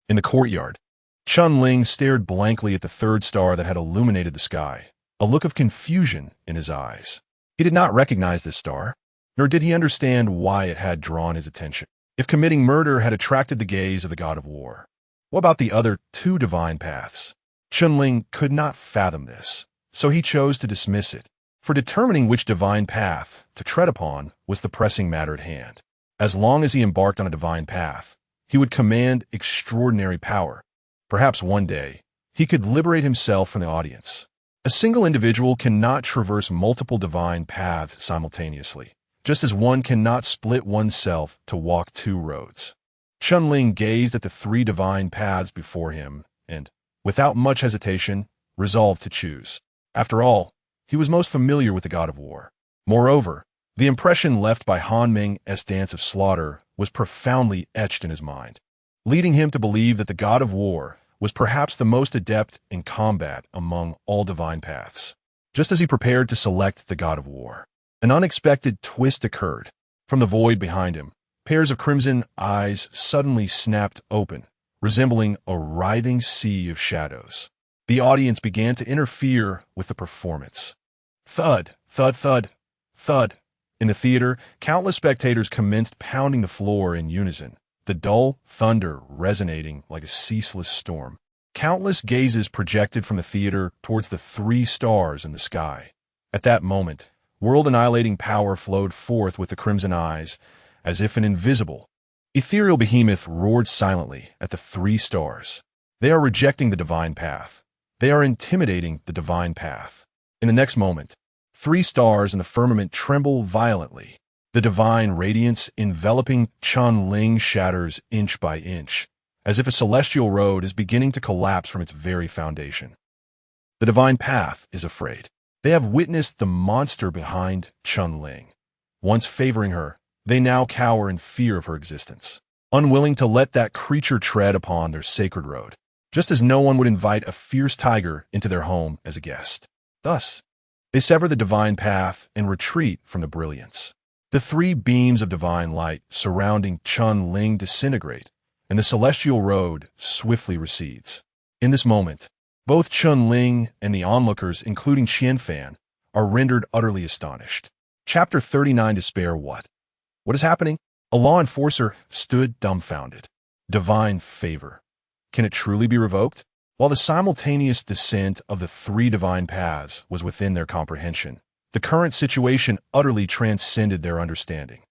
In the courtyard, Chun Ling stared blankly at the third star that had illuminated the sky, a look of confusion in his eyes. He did not recognize this star, nor did he understand why it had drawn his attention. If committing murder had attracted the gaze of the god of war, what about the other 2 divine paths? Chun Ling could not fathom this, so he chose to dismiss it, for determining which divine path to tread upon was the pressing matter at hand. As long as he embarked on a divine path, he would command extraordinary power. Perhaps one day, he could liberate himself from the audience. A single individual cannot traverse multiple divine paths simultaneously, just as one cannot split oneself to walk 2 roads. Chun Ling gazed at the 3 divine paths before him and, without much hesitation, resolved to choose. After all, he was most familiar with the god of war. Moreover, the impression left by Han Meng's dance of slaughter was profoundly etched in his mind, leading him to believe that the god of war was perhaps the most adept in combat among all divine paths. Just as he prepared to select the god of war, an unexpected twist occurred. From the void behind him, pairs of crimson eyes suddenly snapped open, resembling a writhing sea of shadows. The audience began to interfere with the performance. Thud, thud, thud, thud. In the theater, countless spectators commenced pounding the floor in unison, the dull thunder resonating like a ceaseless storm. Countless gazes projected from the theater towards the 3 stars in the sky. At that moment, world-annihilating power flowed forth with the crimson eyes, as if an invisible, ethereal behemoth roared silently at the 3 stars. They are rejecting the divine path. They are intimidating the divine path. In the next moment, 3 stars in the firmament tremble violently. The divine radiance enveloping Chun Ling shatters inch by inch, as if a celestial road is beginning to collapse from its very foundation. The divine path is afraid. They have witnessed the monster behind Chun Ling. Once favoring her, they now cower in fear of her existence, unwilling to let that creature tread upon their sacred road, just as no one would invite a fierce tiger into their home as a guest. Thus, they sever the divine path and retreat from the brilliance. The 3 beams of divine light surrounding Chun Ling disintegrate, and the celestial road swiftly recedes. In this moment, both Chun Ling and the onlookers, including Qian Fan, are rendered utterly astonished. Chapter 39. Despair. What is happening? A law enforcer stood dumbfounded. Divine favor. Can it truly be revoked? While the simultaneous descent of the 3 divine paths was within their comprehension, the current situation utterly transcended their understanding.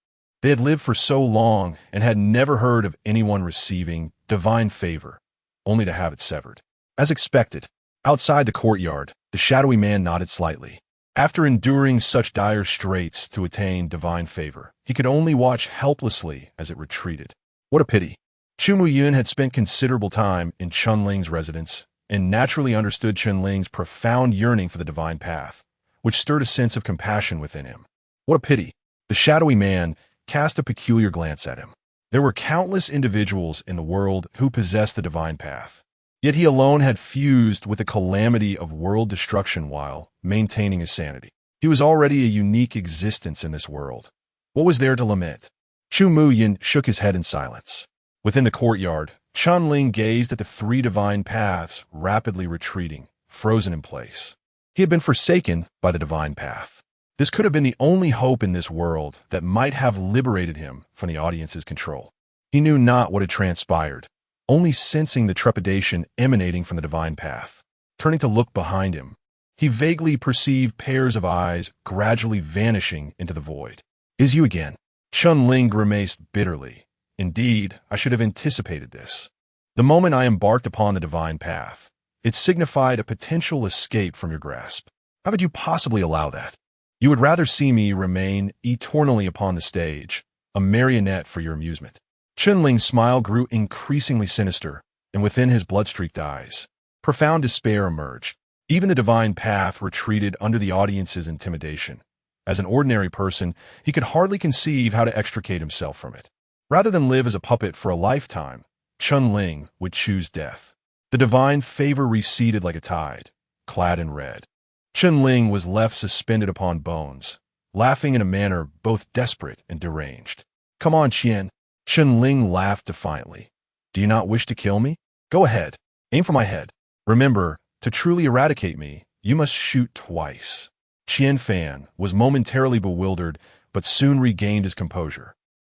They had lived for so long and had never heard of anyone receiving divine favor, only to have it severed. As expected, outside the courtyard, the shadowy man nodded slightly. After enduring such dire straits to attain divine favor, he could only watch helplessly as it retreated. What a pity. Chu Muyun had spent considerable time in Chun Ling's residence and naturally understood Chun Ling's profound yearning for the divine path, which stirred a sense of compassion within him. What a pity. The shadowy man cast a peculiar glance at him. There were countless individuals in the world who possessed the divine path, yet he alone had fused with the calamity of world destruction while maintaining his sanity. He was already a unique existence in this world. What was there to lament? Chu Muyin shook his head in silence. Within the courtyard, Chun Ling gazed at the 3 divine paths rapidly retreating, frozen in place. He had been forsaken by the divine path. This could have been the only hope in this world that might have liberated him from the audience's control. He knew not what had transpired, only sensing the trepidation emanating from the divine path. Turning to look behind him, he vaguely perceived pairs of eyes gradually vanishing into the void. "Is you again?" Chun-Ling grimaced bitterly. "Indeed, I should have anticipated this. The moment I embarked upon the divine path, it signified a potential escape from your grasp. How could you possibly allow that? You would rather see me remain eternally upon the stage, a marionette for your amusement." Chun-Ling's smile grew increasingly sinister, and within his blood-streaked eyes, profound despair emerged. Even the divine path retreated under the audience's intimidation. As an ordinary person, he could hardly conceive how to extricate himself from it. Rather than live as a puppet for a lifetime, Chun-Ling would choose death. The divine favor receded like a tide, clad in red. Chun-Ling was left suspended upon bones, laughing in a manner both desperate and deranged. "Come on, Qian." Chun-Ling laughed defiantly. "Do you not wish to kill me? Go ahead. Aim for my head. Remember, to truly eradicate me, you must shoot twice." Qian Fan was momentarily bewildered, but soon regained his composure.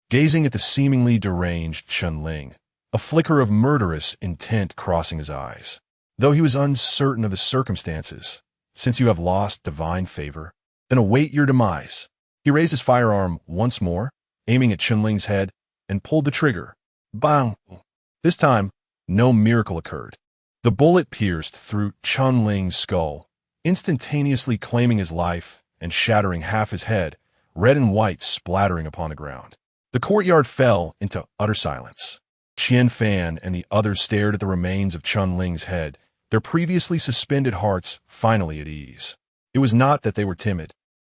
Gazing at the seemingly deranged Chun-Ling, a flicker of murderous intent crossing his eyes. Though he was uncertain of the circumstances, "Since you have lost divine favor, then await your demise." He raised his firearm once more, aiming at Chun-Ling's head, and pulled the trigger. Bang! This time, no miracle occurred. The bullet pierced through Chun-Ling's skull, instantaneously claiming his life and shattering half his head, red and white splattering upon the ground. The courtyard fell into utter silence. Qian Fan and the others stared at the remains of Chun-Ling's head, their previously suspended hearts finally at ease. It was not that they were timid,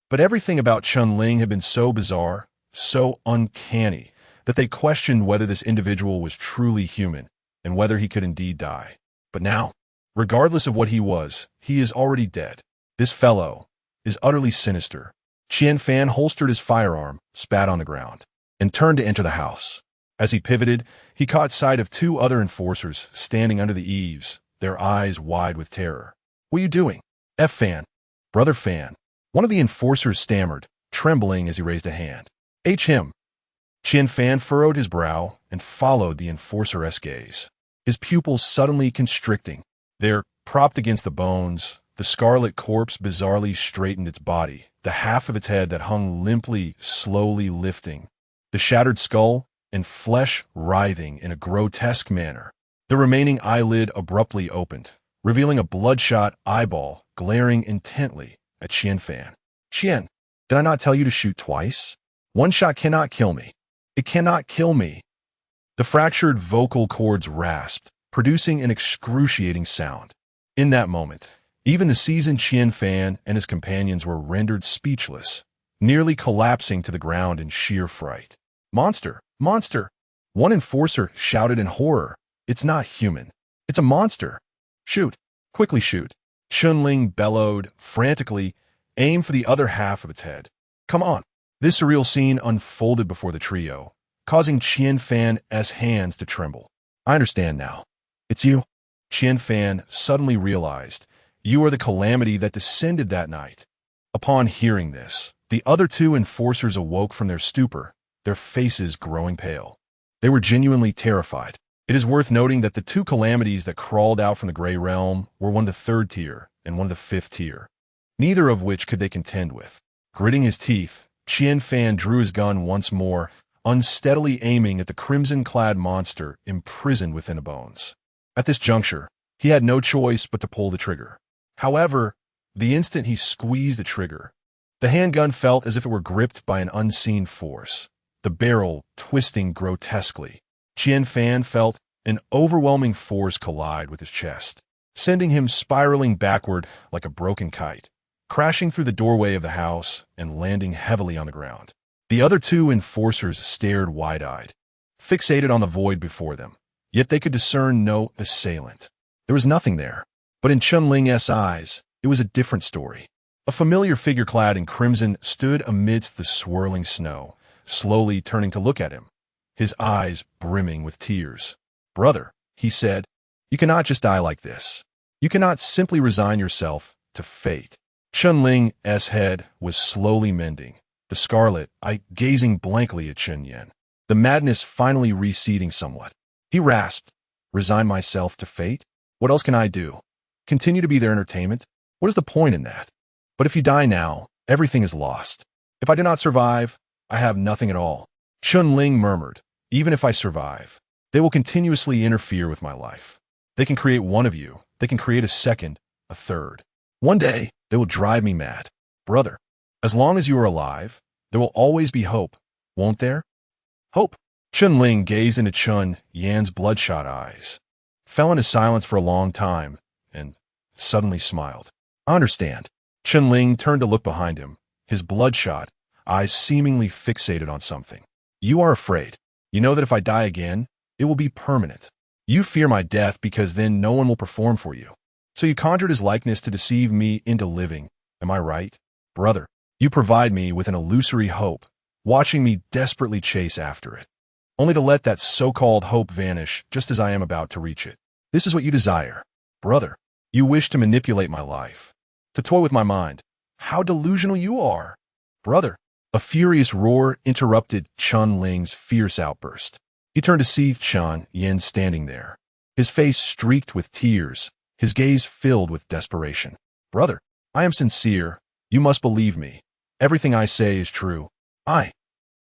but everything about Chun-Ling had been so bizarre, so uncanny, that they questioned whether this individual was truly human and whether he could indeed die. But now, regardless of what he was, he is already dead. This fellow is utterly sinister. Qian Fan holstered his firearm, spat on the ground, and turned to enter the house. As he pivoted, he caught sight of two other enforcers standing under the eaves, their eyes wide with terror. "What are you doing?" "F. Fan. Brother Fan." One of the enforcers stammered, trembling as he raised a hand. "H. him." Qian Fan furrowed his brow and followed the enforcer's gaze, his pupils suddenly constricting. There, propped against the bones, the scarlet corpse bizarrely straightened its body, the half of its head that hung limply, slowly lifting, the shattered skull and flesh writhing in a grotesque manner. The remaining eyelid abruptly opened, revealing a bloodshot eyeball glaring intently at Qian Fan. "Qian, did I not tell you to shoot twice? One shot cannot kill me. It cannot kill me." The fractured vocal cords rasped, producing an excruciating sound. In that moment, even the seasoned Qian Fan and his companions were rendered speechless, nearly collapsing to the ground in sheer fright. "Monster! Monster!" One enforcer shouted in horror. "It's not human. It's a monster. Shoot! Quickly shoot!" Chun-Ling bellowed frantically, aim for the other half of its head. "Come on!" This surreal scene unfolded before the trio, causing Qian Fan's hands to tremble. "I understand now. It's you." Qian Fan suddenly realized, "You are the calamity that descended that night." Upon hearing this, the other two enforcers awoke from their stupor, their faces growing pale. They were genuinely terrified. It is worth noting that the two calamities that crawled out from the Gray Realm were one of the third tier and one of the fifth tier, neither of which could they contend with. Gritting his teeth, Qian Fan drew his gun once more, unsteadily aiming at the crimson-clad monster imprisoned within the bones. At this juncture, he had no choice but to pull the trigger. However, the instant he squeezed the trigger, the handgun felt as if it were gripped by an unseen force, the barrel twisting grotesquely. Qian Fan felt an overwhelming force collide with his chest, sending him spiraling backward like a broken kite, crashing through the doorway of the house and landing heavily on the ground. The other two enforcers stared wide-eyed, fixated on the void before them, yet they could discern no assailant. There was nothing there, but in Chun-Ling's eyes, it was a different story. A familiar figure clad in crimson stood amidst the swirling snow, slowly turning to look at him, his eyes brimming with tears. "Brother," he said, "you cannot just die like this. You cannot simply resign yourself to fate. Chunling's head was slowly mending, the scarlet eye gazing blankly at Chen Yin, the madness finally receding somewhat. He rasped, "Resign myself to fate? What else can I do? Continue to be their entertainment? What is the point in that? But if you die now, everything is lost. If I do not survive, I have nothing at all." Chunling murmured, "Even if I survive, they will continuously interfere with my life. They can create one of you. They can create a second, a third. One day, they will drive me mad. Brother, as long as you are alive, there will always be hope, won't there?" Hope. Chunling gazed into Chun Yan's bloodshot eyes, fell into silence for a long time, and suddenly smiled. "I understand." Chunling turned to look behind him, his bloodshot eyes seemingly fixated on something. "You are afraid. You know that if I die again, it will be permanent. You fear my death because then no one will perform for you. So you conjured his likeness to deceive me into living. Am I right? Brother, you provide me with an illusory hope, watching me desperately chase after it, only to let that so-called hope vanish just as I am about to reach it. This is what you desire. Brother, you wish to manipulate my life, to toy with my mind. How delusional you are. Brother." A furious roar interrupted Chunling's fierce outburst. He turned to see Chun Yin standing there, his face streaked with tears, his gaze filled with desperation. "Brother, I am sincere. You must believe me. Everything I say is true.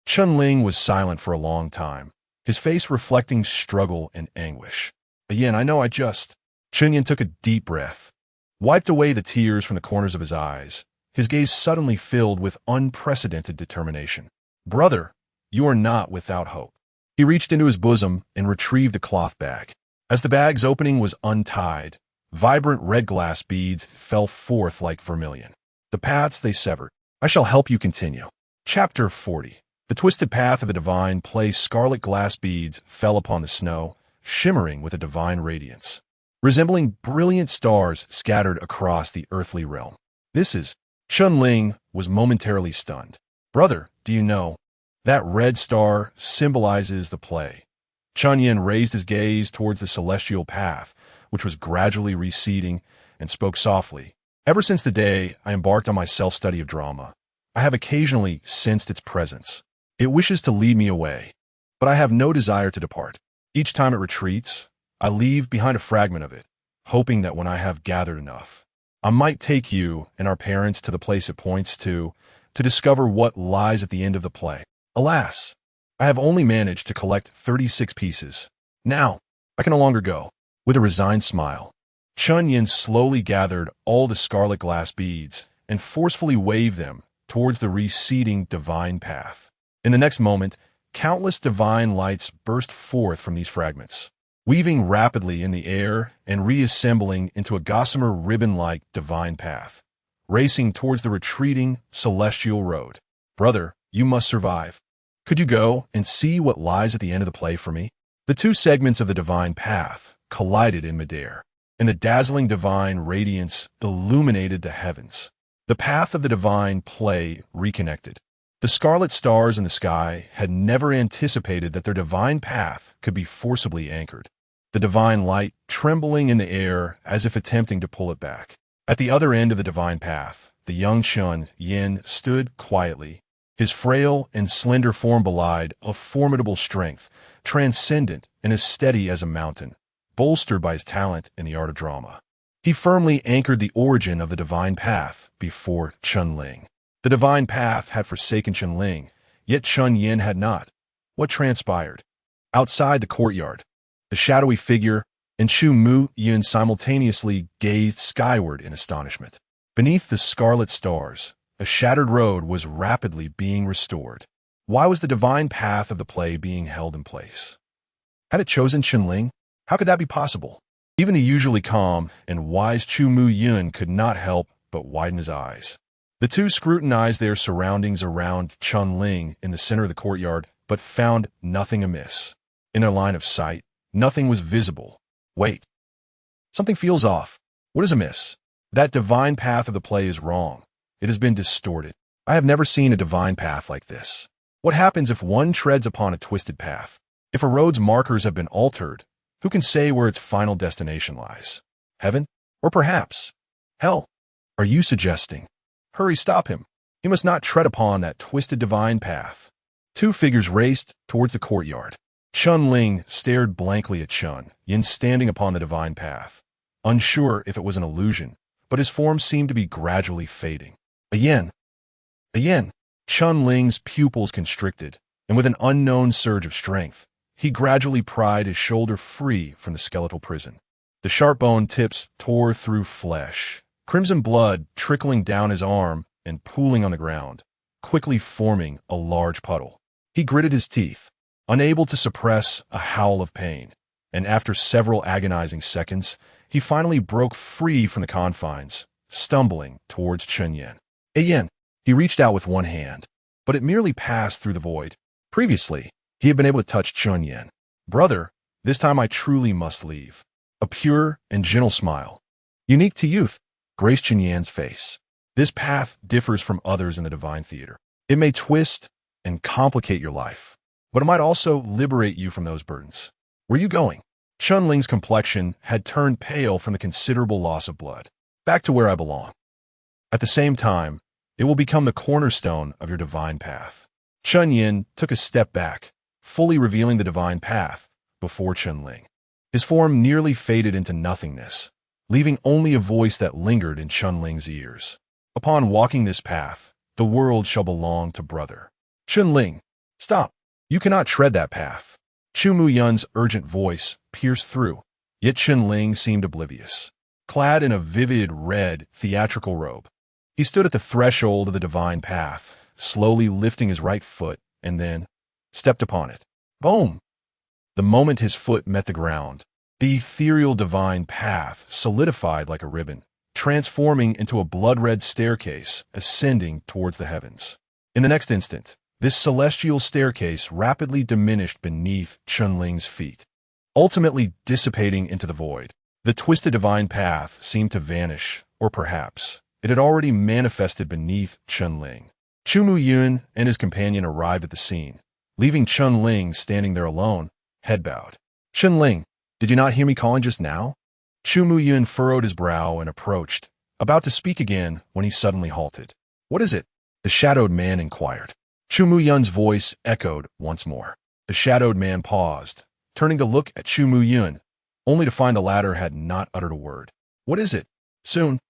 Chunling was silent for a long time, his face reflecting struggle and anguish. "Yin, I know I just—" Chunyin took a deep breath, wiped away the tears from the corners of his eyes, his gaze suddenly filled with unprecedented determination. "Brother, you are not without hope." He reached into his bosom and retrieved a cloth bag. As the bag's opening was untied, vibrant red glass beads fell forth like vermilion. The paths they severed. I shall help you continue. Chapter 40. The twisted path of the divine play. Scarlet glass beads fell upon the snow, shimmering with a divine radiance, resembling brilliant stars scattered across the earthly realm. "This is—" Chunling was momentarily stunned. "Brother, do you know? That red star symbolizes the play." Chunyin raised his gaze towards the celestial path, which was gradually receding, and spoke softly. "Ever since the day I embarked on my self-study of drama, I have occasionally sensed its presence. It wishes to lead me away, but I have no desire to depart. Each time it retreats, I leave behind a fragment of it, hoping that when I have gathered enough, I might take you and our parents to the place it points to discover what lies at the end of the play. Alas, I have only managed to collect 36 pieces. Now, I can no longer go." With a resigned smile, Chunyin slowly gathered all the scarlet glass beads and forcefully waved them towards the receding divine path. In the next moment, countless divine lights burst forth from these fragments, weaving rapidly in the air and reassembling into a gossamer ribbon-like divine path, racing towards the retreating celestial road. "Brother, you must survive. Could you go and see what lies at the end of the play for me?" The two segments of the divine path collided in midair, and the dazzling divine radiance illuminated the heavens. The path of the divine play reconnected. The scarlet stars in the sky had never anticipated that their divine path could be forcibly anchored, the divine light trembling in the air as if attempting to pull it back. At the other end of the divine path, the young Chun Yin stood quietly, his frail and slender form belied of formidable strength, transcendent and as steady as a mountain, bolstered by his talent in the art of drama. He firmly anchored the origin of the divine path before Chunling. The divine path had forsaken Chunling, yet Chun Yin had not. What transpired? Outside the courtyard, the shadowy figure and Chu Mu Yun simultaneously gazed skyward in astonishment. Beneath the scarlet stars, a shattered road was rapidly being restored. Why was the divine path of the play being held in place? Had it chosen Chunling? How could that be possible? Even the usually calm and wise Chu Mu Yun could not help but widen his eyes. The two scrutinized their surroundings around Chunling in the center of the courtyard, but found nothing amiss. In their line of sight, nothing was visible. Wait. Something feels off. What is amiss? That divine path of the play is wrong. It has been distorted. I have never seen a divine path like this. What happens if one treads upon a twisted path? If a road's markers have been altered, who can say where its final destination lies? Heaven? Or perhaps, hell, are you suggesting? Hurry, stop him. He must not tread upon that twisted divine path. Two figures raced towards the courtyard. Chun Ling stared blankly at Chun Yin standing upon the divine path, unsure if it was an illusion, but his form seemed to be gradually fading. Again. Chun Ling's pupils constricted, and with an unknown surge of strength, he gradually pried his shoulder free from the skeletal prison. The sharp bone tips tore through flesh, crimson blood trickling down his arm and pooling on the ground, quickly forming a large puddle. He gritted his teeth, unable to suppress a howl of pain, and after several agonizing seconds, he finally broke free from the confines, stumbling towards Chun Yin. Yin. He reached out with one hand, but it merely passed through the void. Previously, he had been able to touch Chun Yin. Brother, this time I truly must leave. A pure and gentle smile, unique to youth, graced Chun Yin's face. This path differs from others in the divine theater. It may twist and complicate your life, but it might also liberate you from those burdens. Where are you going? Chun Ling's complexion had turned pale from the considerable loss of blood. Back to where I belong. At the same time, it will become the cornerstone of your divine path. Chun Yin took a step back, fully revealing the divine path before Chun Ling. His form nearly faded into nothingness, leaving only a voice that lingered in Chun Ling's ears. Upon walking this path, the world shall belong to brother. Chun Ling, stop. You cannot tread that path. Chu Mu Yun's urgent voice pierced through, yet Chun Ling seemed oblivious. Clad in a vivid red theatrical robe, he stood at the threshold of the divine path, slowly lifting his right foot, and then stepped upon it. Boom! The moment his foot met the ground, the ethereal divine path solidified like a ribbon, transforming into a blood-red staircase ascending towards the heavens. In the next instant, this celestial staircase rapidly diminished beneath Chun Ling's feet, ultimately dissipating into the void. The twisted divine path seemed to vanish, or perhaps it had already manifested beneath Chun Ling. Chu Mu Yun and his companion arrived at the scene, leaving Chun Ling standing there alone, head bowed. Chun Ling, did you not hear me calling just now? Chu Mu Yun furrowed his brow and approached, about to speak again when he suddenly halted. What is it? The shadowed man inquired. Chu Mu Yun's voice echoed once more. The shadowed man paused, turning to look at Chu Mu Yun, only to find the latter had not uttered a word. What is it? Soon,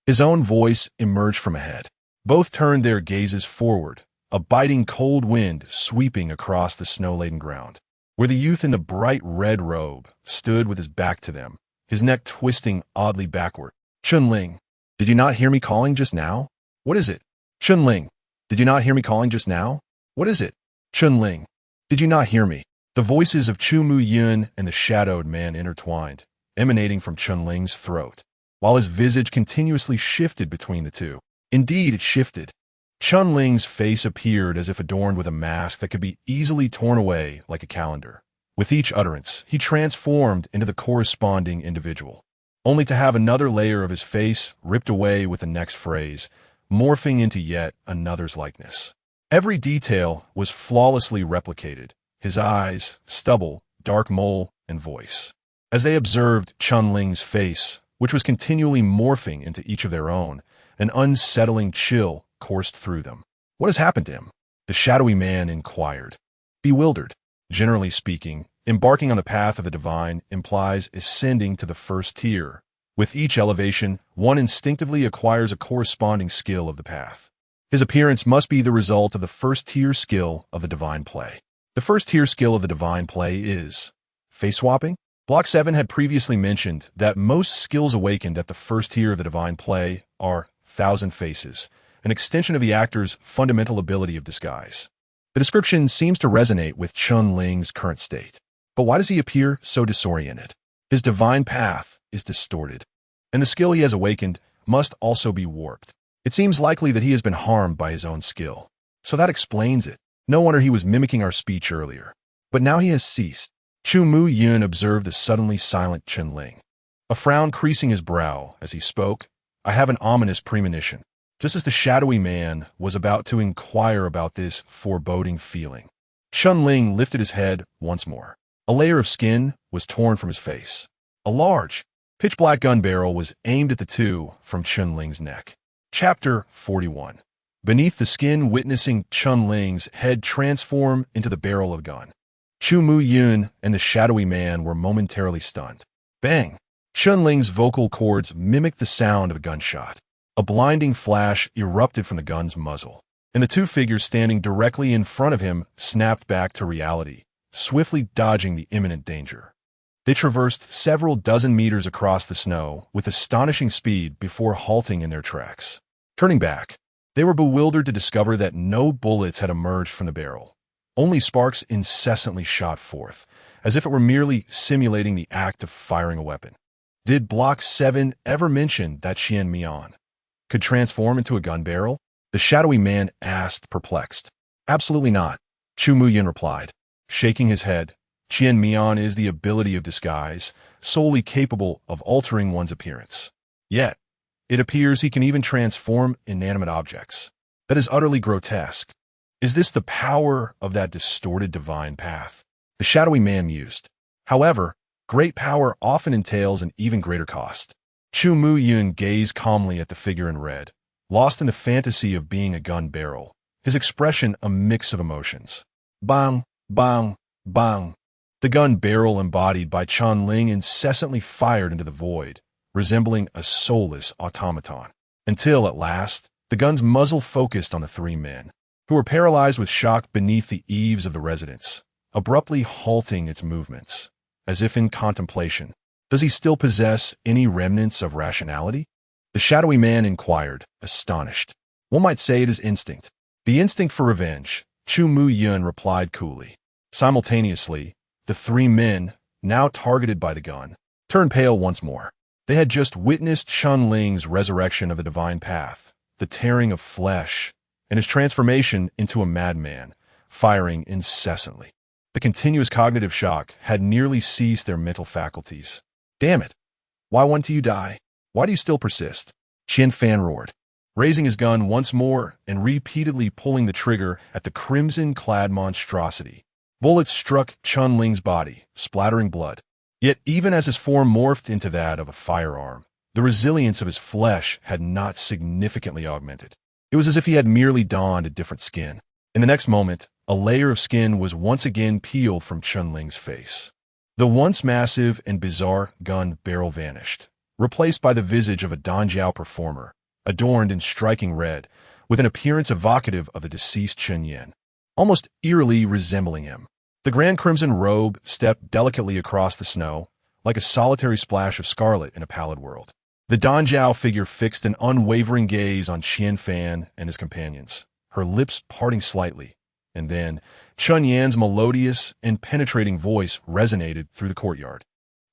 his own voice emerged from ahead. Both turned their gazes forward, a biting cold wind sweeping across the snow-laden ground, where the youth in the bright red robe stood with his back to them, his neck twisting oddly backward. Chun Ling, did you not hear me calling just now? What is it? Chun Ling, did you not hear me calling just now? What is it? Chun Ling, did you not hear me? The voices of Chu Mu Yun and the shadowed man intertwined, emanating from Chun Ling's throat, while his visage continuously shifted between the two. Indeed, it shifted. Chun Ling's face appeared as if adorned with a mask that could be easily torn away like a calendar. With each utterance, he transformed into the corresponding individual, only to have another layer of his face ripped away with the next phrase, morphing into yet another's likeness. Every detail was flawlessly replicated, his eyes, stubble, dark mole, and voice. As they observed Chun Ling's face, which was continually morphing into each of their own, an unsettling chill coursed through them. What has happened to him? The shadowy man inquired. Bewildered. Generally speaking, embarking on the path of the divine implies ascending to the first tier. With each elevation, one instinctively acquires a corresponding skill of the path. His appearance must be the result of the first tier skill of the divine play. The first tier skill of the divine play is face swapping. Block 7 had previously mentioned that most skills awakened at the first tier of the divine play are thousand faces, an extension of the actor's fundamental ability of disguise. The description seems to resonate with Chun Ling's current state. But why does he appear so disoriented? His divine path is distorted, and the skill he has awakened must also be warped. It seems likely that he has been harmed by his own skill. So that explains it. No wonder he was mimicking our speech earlier. But now he has ceased. Chu Mu Yun observed the suddenly silent Chun Ling, a frown creasing his brow as he spoke. I have an ominous premonition. Just as the shadowy man was about to inquire about this foreboding feeling, Chun Ling lifted his head once more. A layer of skin was torn from his face. A large, Pitch-black gun barrel was aimed at the two from Chun-Ling's neck. Chapter 41. Beneath the skin, witnessing Chun-Ling's head transform into the barrel of a gun. Chu Mu-yun and the shadowy man were momentarily stunned. Bang! Chun-Ling's vocal cords mimicked the sound of a gunshot. A blinding flash erupted from the gun's muzzle, and the two figures standing directly in front of him snapped back to reality, swiftly dodging the imminent danger. They traversed several dozen meters across the snow with astonishing speed before halting in their tracks. Turning back, they were bewildered to discover that no bullets had emerged from the barrel. Only sparks incessantly shot forth, as if it were merely simulating the act of firing a weapon. Did Block 7 ever mention that Qian Mian could transform into a gun barrel? The shadowy man asked, perplexed. Absolutely not, Chu Muyin replied, shaking his head. Qian Mian is the ability of disguise, solely capable of altering one's appearance. Yet, it appears he can even transform inanimate objects. That is utterly grotesque. Is this the power of that distorted divine path? The shadowy man mused. However, great power often entails an even greater cost. Chu Mu-yun gazed calmly at the figure in red, lost in the fantasy of being a gun barrel, his expression a mix of emotions. Bang, bang, bang. The gun barrel embodied by Chun-Ling incessantly fired into the void, resembling a soulless automaton, until, at last, the gun's muzzle focused on the three men, who were paralyzed with shock beneath the eaves of the residence, abruptly halting its movements, as if in contemplation. Does he still possess any remnants of rationality? The shadowy man inquired, astonished. One might say it is instinct. The instinct for revenge, Chu Mu-yun replied coolly. Simultaneously, the three men, now targeted by the gun, turned pale once more. They had just witnessed Chun-Ling's resurrection of the divine path, the tearing of flesh, and his transformation into a madman, firing incessantly. The continuous cognitive shock had nearly ceased their mental faculties. Damn it! Why won't you die? Why do you still persist? Qian Fan roared, raising his gun once more and repeatedly pulling the trigger at the crimson-clad monstrosity. Bullets struck Chun-Ling's body, splattering blood. Yet even as his form morphed into that of a firearm, the resilience of his flesh had not significantly augmented. It was as if he had merely donned a different skin. In the next moment, a layer of skin was once again peeled from Chun-Ling's face. The once massive and bizarre gun barrel vanished, replaced by the visage of a Danjiao performer, adorned in striking red, with an appearance evocative of the deceased Chen Yin, almost eerily resembling him. The grand crimson robe stepped delicately across the snow, like a solitary splash of scarlet in a pallid world. The Danjiao figure fixed an unwavering gaze on Qian Fan and his companions, her lips parting slightly, and then Chun Yan's melodious and penetrating voice resonated through the courtyard.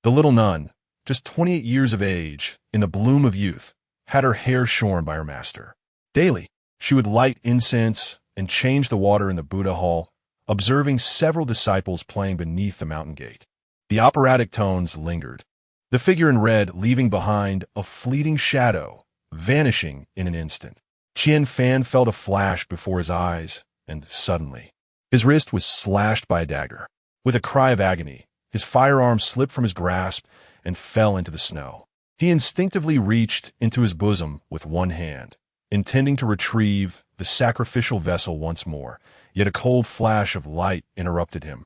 The little nun, just 28 years of age, in the bloom of youth, had her hair shorn by her master. Daily, she would light incense and change the water in the Buddha hall, observing several disciples playing beneath the mountain gate. The operatic tones lingered, the figure in red leaving behind a fleeting shadow, vanishing in an instant. Qian Fan felt a flash before his eyes, and suddenly, his wrist was slashed by a dagger. With a cry of agony, his firearm slipped from his grasp and fell into the snow. He instinctively reached into his bosom with one hand, intending to retrieve the sacrificial vessel once more, yet a cold flash of light interrupted him,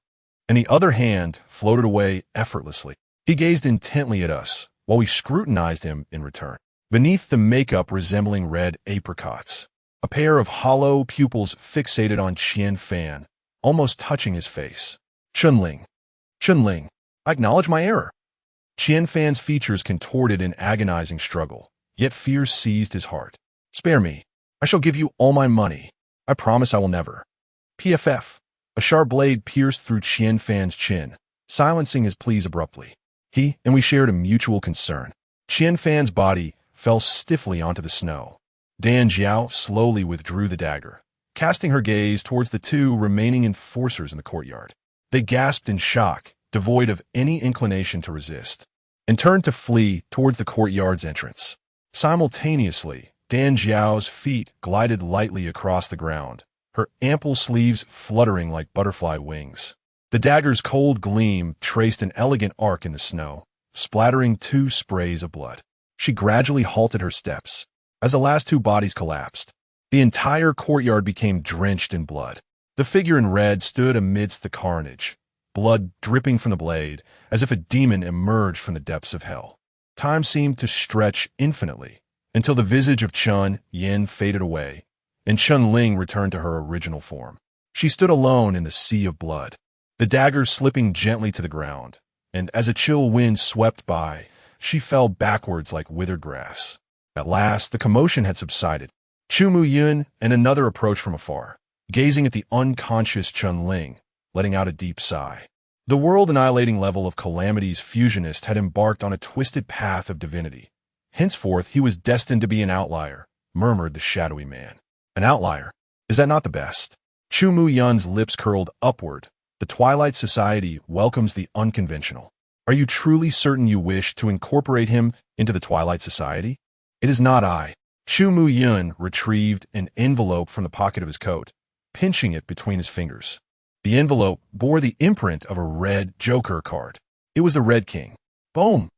and the other hand floated away effortlessly. He gazed intently at us, while we scrutinized him in return. Beneath the makeup resembling red apricots, a pair of hollow pupils fixated on Qian Fan, almost touching his face. Chun-Ling, Chun-Ling, I acknowledge my error. Qian Fan's features contorted in agonizing struggle, yet fear seized his heart. Spare me. I shall give you all my money. I promise I will never. PFF. A sharp blade pierced through Qian Fan's chin, silencing his pleas abruptly. He and we shared a mutual concern. Qian Fan's body fell stiffly onto the snow. Dan Jiao slowly withdrew the dagger, casting her gaze towards the two remaining enforcers in the courtyard. They gasped in shock, devoid of any inclination to resist, and turned to flee towards the courtyard's entrance. Simultaneously, Dan Jiao's feet glided lightly across the ground, her ample sleeves fluttering like butterfly wings. The dagger's cold gleam traced an elegant arc in the snow, splattering 2 sprays of blood. She gradually halted her steps. As the last 2 bodies collapsed, the entire courtyard became drenched in blood. The figure in red stood amidst the carnage, blood dripping from the blade, as if a demon emerged from the depths of hell. Time seemed to stretch infinitely, until the visage of Chun Yin faded away, and Chun Ling returned to her original form. She stood alone in the sea of blood, the dagger slipping gently to the ground, and as a chill wind swept by, she fell backwards like withered grass. At last, the commotion had subsided. Chu Mu Yun and another approached from afar, gazing at the unconscious Chun Ling, letting out a deep sigh. The world-annihilating level of Calamity's fusionist had embarked on a twisted path of divinity. Henceforth, he was destined to be an outlier, murmured the shadowy man. An outlier? Is that not the best? Chu Mu Yun's lips curled upward. The Twilight Society welcomes the unconventional. Are you truly certain you wish to incorporate him into the Twilight Society? It is not I. Chu Mu Yun retrieved an envelope from the pocket of his coat, pinching it between his fingers. The envelope bore the imprint of a red Joker card. It was the Red King. Boom!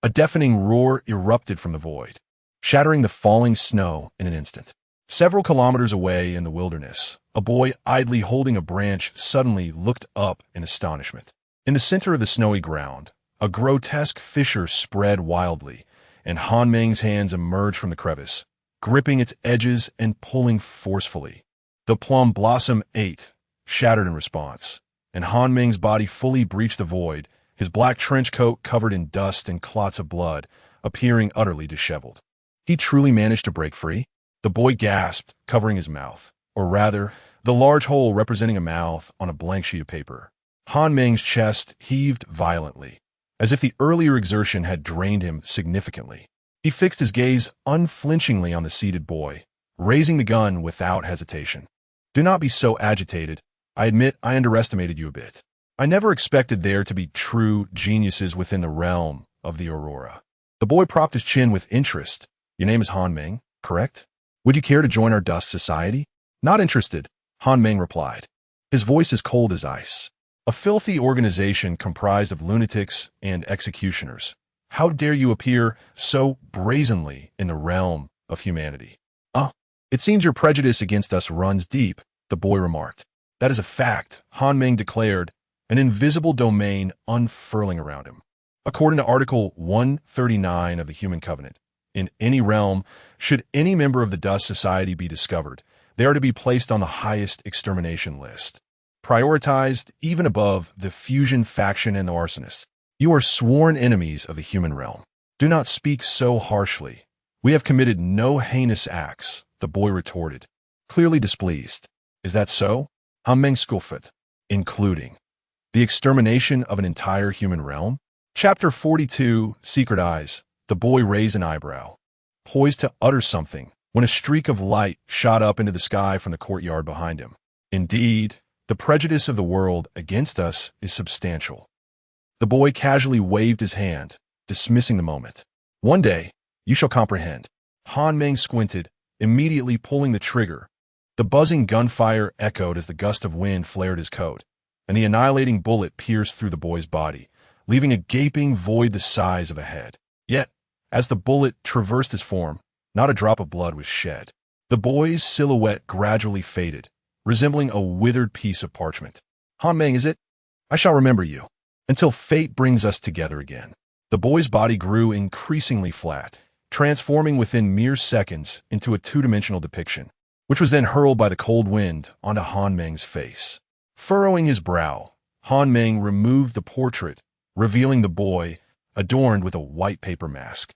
A deafening roar erupted from the void, shattering the falling snow in an instant. Several kilometers away in the wilderness, a boy idly holding a branch suddenly looked up in astonishment. In the center of the snowy ground, a grotesque fissure spread wildly, and Han Meng's hands emerged from the crevice, gripping its edges and pulling forcefully. The plum blossom ate, shattered in response, and Han Meng's body fully breached the void, his black trench coat covered in dust and clots of blood, appearing utterly disheveled. He truly managed to break free? The boy gasped, covering his mouth, or rather, the large hole representing a mouth on a blank sheet of paper. Han Meng's chest heaved violently, as if the earlier exertion had drained him significantly. He fixed his gaze unflinchingly on the seated boy, raising the gun without hesitation. Do not be so agitated. I admit I underestimated you a bit. I never expected there to be true geniuses within the realm of the Aurora. The boy propped his chin with interest. Your name is Han Meng, correct? Would you care to join our dust society? Not interested, Han Meng replied, his voice as cold as ice. A filthy organization comprised of lunatics and executioners. How dare you appear so brazenly in the realm of humanity? It seems your prejudice against us runs deep, the boy remarked. That is a fact, Han Meng declared, an invisible domain unfurling around him. According to Article 139 of the Human Covenant, in any realm, should any member of the Dust Society be discovered, they are to be placed on the highest extermination list, prioritized even above the fusion faction and the arsonists. You are sworn enemies of the human realm. Do not speak so harshly. We have committed no heinous acts, the boy retorted, clearly displeased. Is that so? Han Meng scoffed, including the extermination of an entire human realm? Chapter 42, Secret Eyes. The boy raised an eyebrow, poised to utter something, when a streak of light shot up into the sky from the courtyard behind him. Indeed, the prejudice of the world against us is substantial. The boy casually waved his hand, dismissing the moment. One day, you shall comprehend. Han Meng squinted, immediately pulling the trigger. The buzzing gunfire echoed as the gust of wind flared his coat, and the annihilating bullet pierced through the boy's body, leaving a gaping void the size of a head. Yet, as the bullet traversed his form, not a drop of blood was shed. The boy's silhouette gradually faded, resembling a withered piece of parchment. Han Meng, is it? I shall remember you, until fate brings us together again. The boy's body grew increasingly flat, transforming within mere seconds into a two-dimensional depiction, which was then hurled by the cold wind onto Han Meng's face. Furrowing his brow, Han Meng removed the portrait, revealing the boy, adorned with a white paper mask,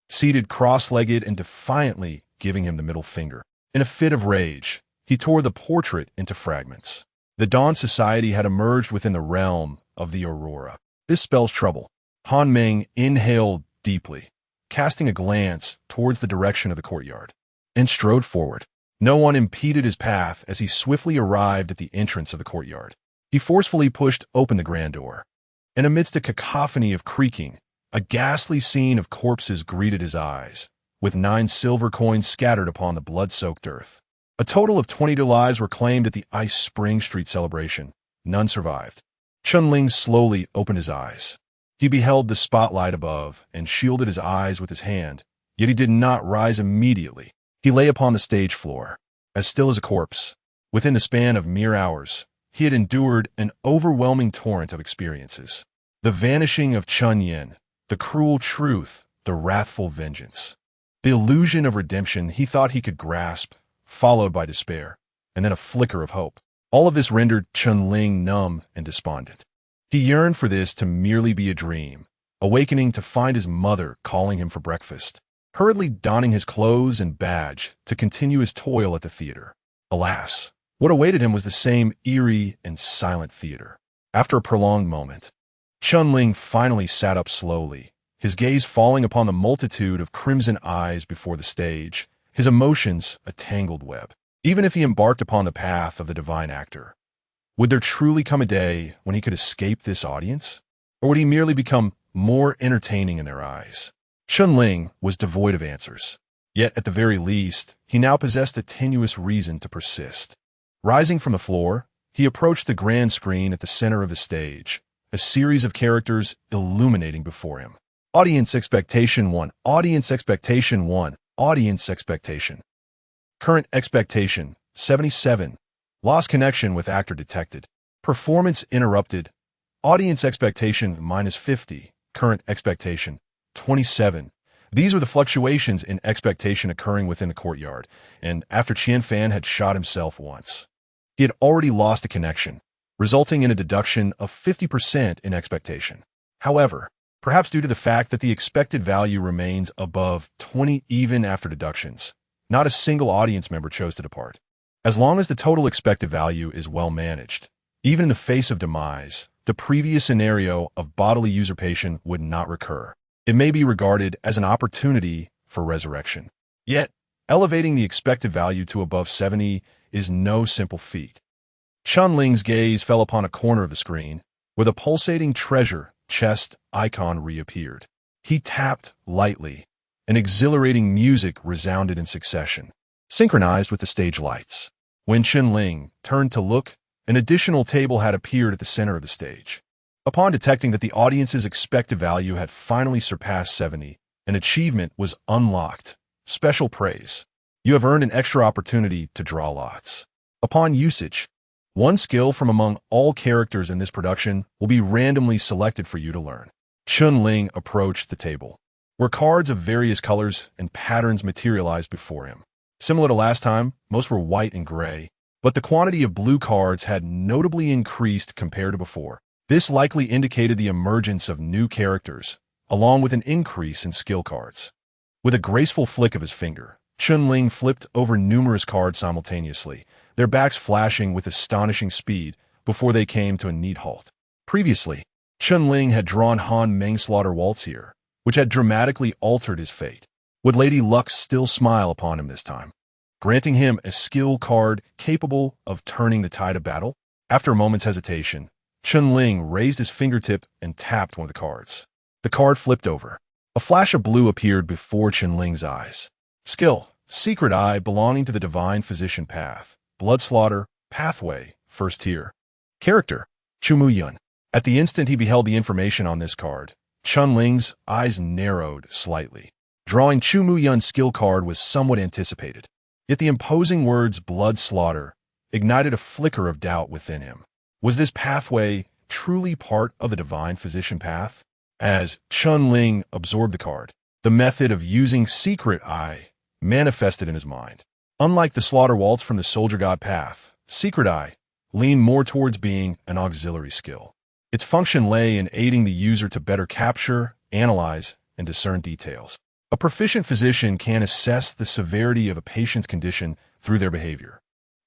seated cross-legged and defiantly giving him the middle finger. In a fit of rage, he tore the portrait into fragments. The Dawn Society had emerged within the realm of the Aurora. This spells trouble. Han Meng inhaled deeply, casting a glance towards the direction of the courtyard, and strode forward. No one impeded his path as he swiftly arrived at the entrance of the courtyard. He forcefully pushed open the grand door, and amidst a cacophony of creaking, a ghastly scene of corpses greeted his eyes, with 9 silver coins scattered upon the blood-soaked earth. A total of 22 lives were claimed at the Ice Spring Street celebration. None survived. Chun Ling slowly opened his eyes. He beheld the spotlight above and shielded his eyes with his hand, yet he did not rise immediately. He lay upon the stage floor, as still as a corpse. Within the span of mere hours, he had endured an overwhelming torrent of experiences. The vanishing of Chun Yin, the cruel truth, the wrathful vengeance. The illusion of redemption he thought he could grasp, followed by despair, and then a flicker of hope. All of this rendered Chun Ling numb and despondent. He yearned for this to merely be a dream, awakening to find his mother calling him for breakfast, hurriedly donning his clothes and badge to continue his toil at the theater. Alas, what awaited him was the same eerie and silent theater. After a prolonged moment, Chun Ling finally sat up slowly, his gaze falling upon the multitude of crimson eyes before the stage, his emotions a tangled web. Even if he embarked upon the path of the divine actor, would there truly come a day when he could escape this audience? Or would he merely become more entertaining in their eyes? Chun Ling was devoid of answers. Yet, at the very least, he now possessed a tenuous reason to persist. Rising from the floor, he approached the grand screen at the center of the stage, a series of characters illuminating before him. Audience expectation 1, audience expectation 1, audience expectation. Current expectation, 77. Lost connection with actor detected. Performance interrupted. Audience expectation -50. Current expectation, 27. These were the fluctuations in expectation occurring within the courtyard, and after Qian Fan had shot himself once, he had already lost a connection, resulting in a deduction of 50% in expectation. However, perhaps due to the fact that the expected value remains above 20 even after deductions, not a single audience member chose to depart. As long as the total expected value is well managed, even in the face of demise, the previous scenario of bodily usurpation would not recur. It may be regarded as an opportunity for resurrection. Yet, elevating the expected value to above 70 is no simple feat. Chun Ling's gaze fell upon a corner of the screen, where the pulsating treasure chest icon reappeared. He tapped lightly, and exhilarating music resounded in succession, synchronized with the stage lights. When Chun Ling turned to look, an additional table had appeared at the center of the stage. Upon detecting that the audience's expected value had finally surpassed 70, an achievement was unlocked. Special praise. You have earned an extra opportunity to draw lots. Upon usage, one skill from among all characters in this production will be randomly selected for you to learn. Chun Ling approached the table, where cards of various colors and patterns materialized before him. Similar to last time, most were white and gray, but the quantity of blue cards had notably increased compared to before. This likely indicated the emergence of new characters, along with an increase in skill cards. With a graceful flick of his finger, Chun Ling flipped over numerous cards simultaneously, their backs flashing with astonishing speed before they came to a neat halt. Previously, Chun Ling had drawn Han Mengslaughter Waltz here, which had dramatically altered his fate. Would Lady Luck still smile upon him this time, granting him a skill card capable of turning the tide of battle? After a moment's hesitation, Chun Ling raised his fingertip and tapped one of the cards. The card flipped over. A flash of blue appeared before Chun Ling's eyes. Skill, Secret Eye belonging to the Divine Physician Path. Blood Slaughter, Pathway, First Tier. Character, Chu Mu Yun. At the instant he beheld the information on this card, Chun Ling's eyes narrowed slightly. Drawing Chu Mu Yun's skill card was somewhat anticipated, yet the imposing words Blood Slaughter ignited a flicker of doubt within him. Was this pathway truly part of the Divine Physician Path? As Chun Ling absorbed the card, the method of using Secret Eye manifested in his mind. Unlike the Slaughter Waltz from the Soldier God Path, Secret Eye leaned more towards being an auxiliary skill. Its function lay in aiding the user to better capture, analyze, and discern details. A proficient physician can assess the severity of a patient's condition through their behavior,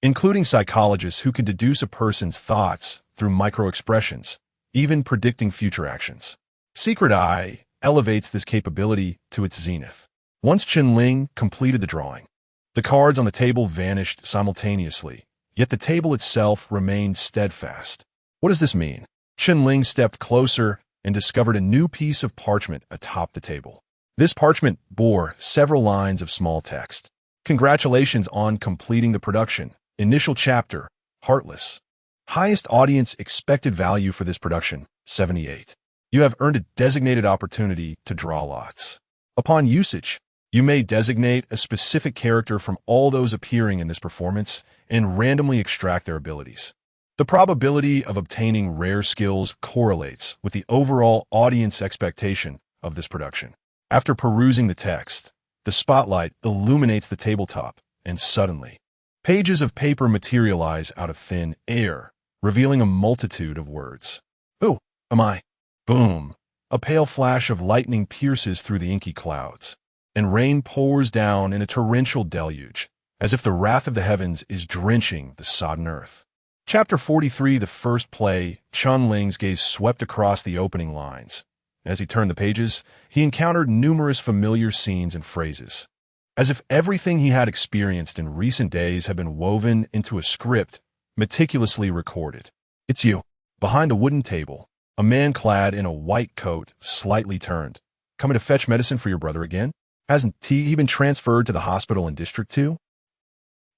including psychologists who can deduce a person's thoughts through micro-expressions, even predicting future actions. Secret Eye elevates this capability to its zenith. Once Chun Ling completed the drawing, the cards on the table vanished simultaneously, yet the table itself remained steadfast. What does this mean? Chun Ling stepped closer and discovered a new piece of parchment atop the table. This parchment bore several lines of small text. Congratulations on completing the production. Initial chapter, Heartless. Highest audience expected value for this production, 78. You have earned a designated opportunity to draw lots. Upon usage, you may designate a specific character from all those appearing in this performance and randomly extract their abilities. The probability of obtaining rare skills correlates with the overall audience expectation of this production. After perusing the text, the spotlight illuminates the tabletop, and suddenly, pages of paper materialize out of thin air, revealing a multitude of words. Who am I? Boom! A pale flash of lightning pierces through the inky clouds, and rain pours down in a torrential deluge, as if the wrath of the heavens is drenching the sodden earth. Chapter 43, the first play, Chun Ling's gaze swept across the opening lines. As he turned the pages, he encountered numerous familiar scenes and phrases, as if everything he had experienced in recent days had been woven into a script meticulously recorded. It's you. Behind the wooden table, a man clad in a white coat slightly turned. Coming to fetch medicine for your brother again? Hasn't he been transferred to the hospital in District 2?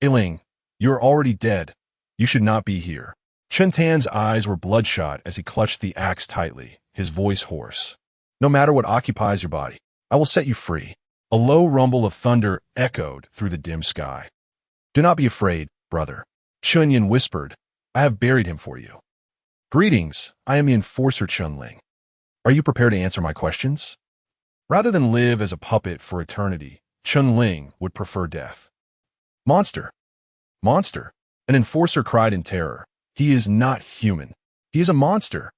Iling, you're already dead. You should not be here. Chen Tan's eyes were bloodshot as he clutched the axe tightly, his voice hoarse. No matter what occupies your body, I will set you free. A low rumble of thunder echoed through the dim sky. Do not be afraid, brother. Chunyin whispered. I have buried him for you. Greetings, I am the enforcer Chun Ling. Are you prepared to answer my questions? Rather than live as a puppet for eternity, Chun Ling would prefer death. Monster! Monster! An enforcer cried in terror. He is not human. He is a monster.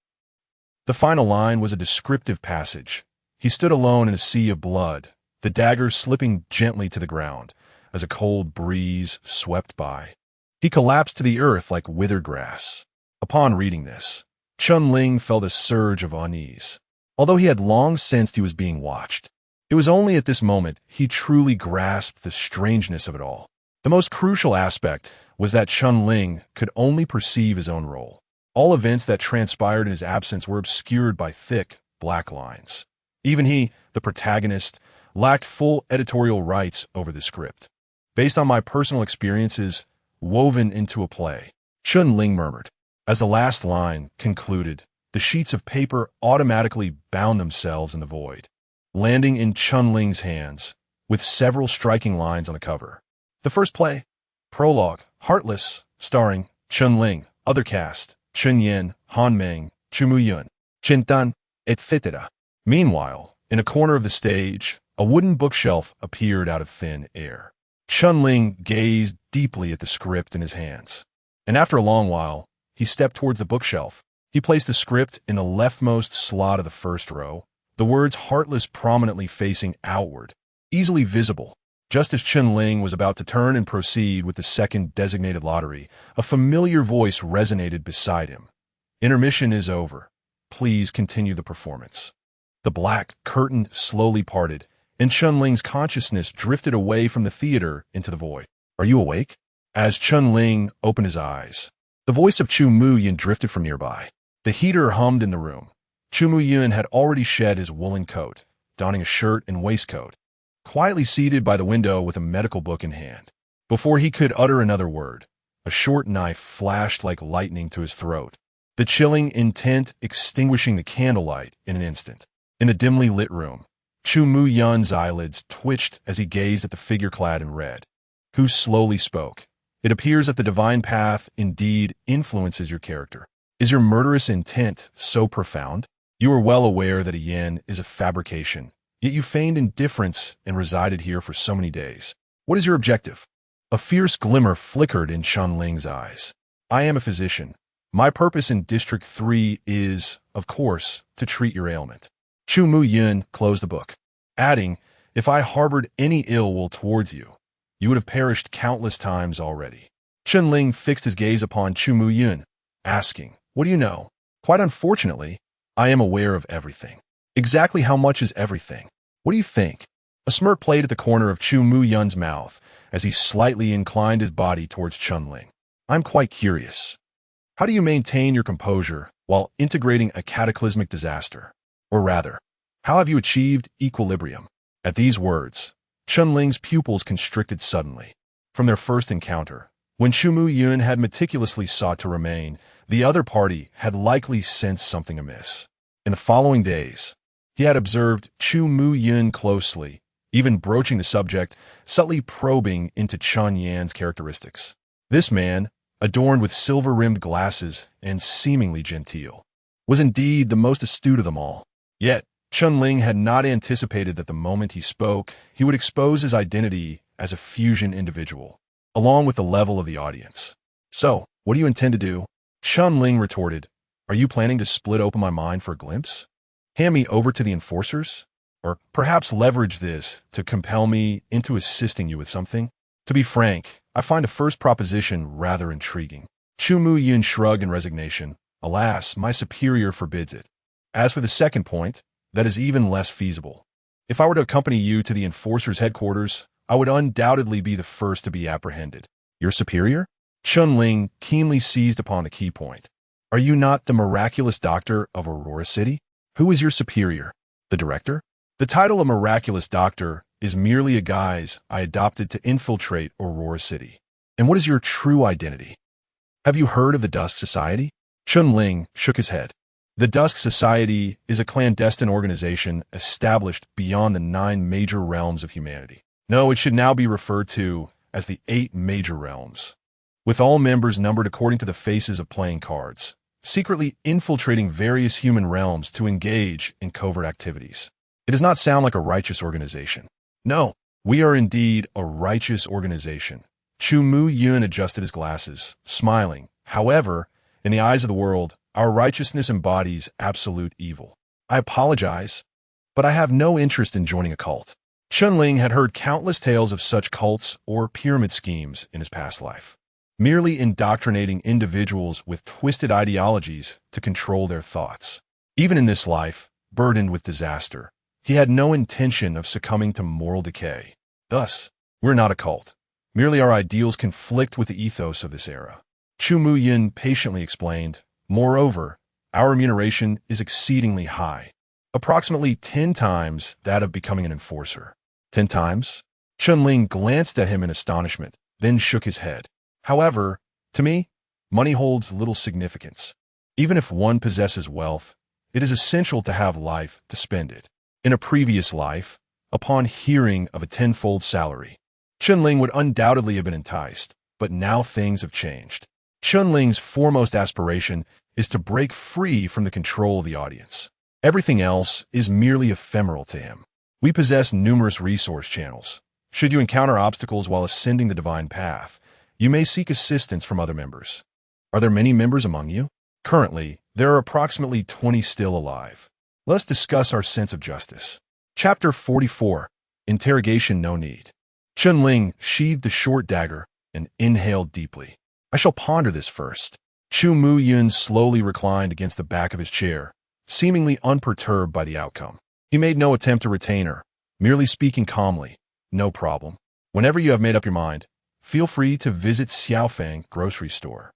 The final line was a descriptive passage. He stood alone in a sea of blood, the dagger slipping gently to the ground as a cold breeze swept by. He collapsed to the earth like withered grass. Upon reading this, Chun Ling felt a surge of unease. Although he had long sensed he was being watched, it was only at this moment he truly grasped the strangeness of it all. The most crucial aspect was that Chun Ling could only perceive his own role. All events that transpired in his absence were obscured by thick, black lines. Even he, the protagonist, lacked full editorial rights over the script. Based on my personal experiences woven into a play, Chun Ling murmured. As the last line concluded, the sheets of paper automatically bound themselves in the void, landing in Chun Ling's hands, with several striking lines on the cover. The first play, Prologue, Heartless, starring Chun Ling, other cast, Chun Yin, Han Meng, Chu Mu Yun, Chen Dan, etc. Meanwhile, in a corner of the stage, a wooden bookshelf appeared out of thin air. Chun Ling gazed deeply at the script in his hands, and after a long while, he stepped towards the bookshelf. He placed the script in the leftmost slot of the first row, the words Heartless prominently facing outward, easily visible. Just as Chun Ling was about to turn and proceed with the second designated lottery, a familiar voice resonated beside him. Intermission is over. Please continue the performance. The black curtain slowly parted, and Chun Ling's consciousness drifted away from the theater into the void. Are you awake? As Chun Ling opened his eyes, the voice of Chu Mu Yun drifted from nearby. The heater hummed in the room. Chu Mu Yun had already shed his woolen coat, donning a shirt and waistcoat, quietly seated by the window with a medical book in hand. Before he could utter another word, a short knife flashed like lightning to his throat, the chilling intent extinguishing the candlelight in an instant. In the dimly lit room, Chu Mu Yun's eyelids twitched as he gazed at the figure clad in red, who slowly spoke. It appears that the divine path indeed influences your character. Is your murderous intent so profound? You are well aware that a yin is a fabrication, yet you feigned indifference and resided here for so many days. What is your objective? A fierce glimmer flickered in Chun Ling's eyes. I am a physician. My purpose in District 3 is, of course, to treat your ailment. Chu Mu Yun closed the book, adding, if I harbored any ill will towards you, you would have perished countless times already. Chun Ling fixed his gaze upon Chu Mu Yun, asking, what do you know? Quite unfortunately, I am aware of everything. Exactly how much is everything? What do you think? A smirk played at the corner of Chu Mu Yun's mouth as he slightly inclined his body towards Chun Ling. I'm quite curious. How do you maintain your composure while integrating a cataclysmic disaster? Or rather, how have you achieved equilibrium? At these words, Chun Ling's pupils constricted suddenly. From their first encounter, when Chu Mu Yun had meticulously sought to remain, the other party had likely sensed something amiss. In the following days, he had observed Chu Mu-yun closely, even broaching the subject, subtly probing into Chun Yan's characteristics. This man, adorned with silver-rimmed glasses and seemingly genteel, was indeed the most astute of them all. Yet, Chun-Ling had not anticipated that the moment he spoke, he would expose his identity as a fusion individual, along with the level of the audience. "So, what do you intend to do?" Chun-Ling retorted. "Are you planning to split open my mind for a glimpse? Hand me over to the enforcers? Or perhaps leverage this to compel me into assisting you with something? To be frank, I find the first proposition rather intriguing." Chu Mu-yun shrugged in resignation. "Alas, my superior forbids it. As for the second point, that is even less feasible. If I were to accompany you to the enforcer's headquarters, I would undoubtedly be the first to be apprehended." "Your superior?" Chun-Ling keenly seized upon the key point. "Are you not the miraculous doctor of Aurora City? Who is your superior? The director?" "The title of miraculous doctor is merely a guise I adopted to infiltrate Aurora City. And what is your true identity? Have you heard of the Dusk Society?" Chun-Ling shook his head. "The Dusk Society is a clandestine organization established beyond the 9 major realms of humanity. No, it should now be referred to as the 8 major realms, with all members numbered according to the faces of playing cards, secretly infiltrating various human realms to engage in covert activities. It does not sound like a righteous organization." "No, we are indeed a righteous organization." Chu Mu-yun adjusted his glasses, smiling. "However, in the eyes of the world, our righteousness embodies absolute evil. I apologize, but I have no interest in joining a cult." Chun-Ling had heard countless tales of such cults or pyramid schemes in his past life, merely indoctrinating individuals with twisted ideologies to control their thoughts. Even in this life, burdened with disaster, he had no intention of succumbing to moral decay. Thus, we're not a cult. Merely our ideals conflict with the ethos of this era. Chu Mu-yun patiently explained. "Moreover, our remuneration is exceedingly high, approximately 10 times that of becoming an enforcer." 10 times? Chun-Ling glanced at him in astonishment, then shook his head. "However, to me, money holds little significance. Even if one possesses wealth, it is essential to have life to spend it. In a previous life, upon hearing of a 10-fold salary, Chun-Ling would undoubtedly have been enticed, but now things have changed. Chun-Ling's foremost aspiration is to break free from the control of the audience. Everything else is merely ephemeral to him. We possess numerous resource channels. Should you encounter obstacles while ascending the divine path, you may seek assistance from other members. Are there many members among you? Currently, there are approximately 20 still alive. Let's discuss our sense of justice." Chapter 44. Interrogation No Need. Chun-Ling sheathed the short dagger and inhaled deeply. "I shall ponder this first." Chu Mu-yun slowly reclined against the back of his chair, seemingly unperturbed by the outcome. He made no attempt to retain her, merely speaking calmly. "No problem. Whenever you have made up your mind, feel free to visit Xiaofang grocery store.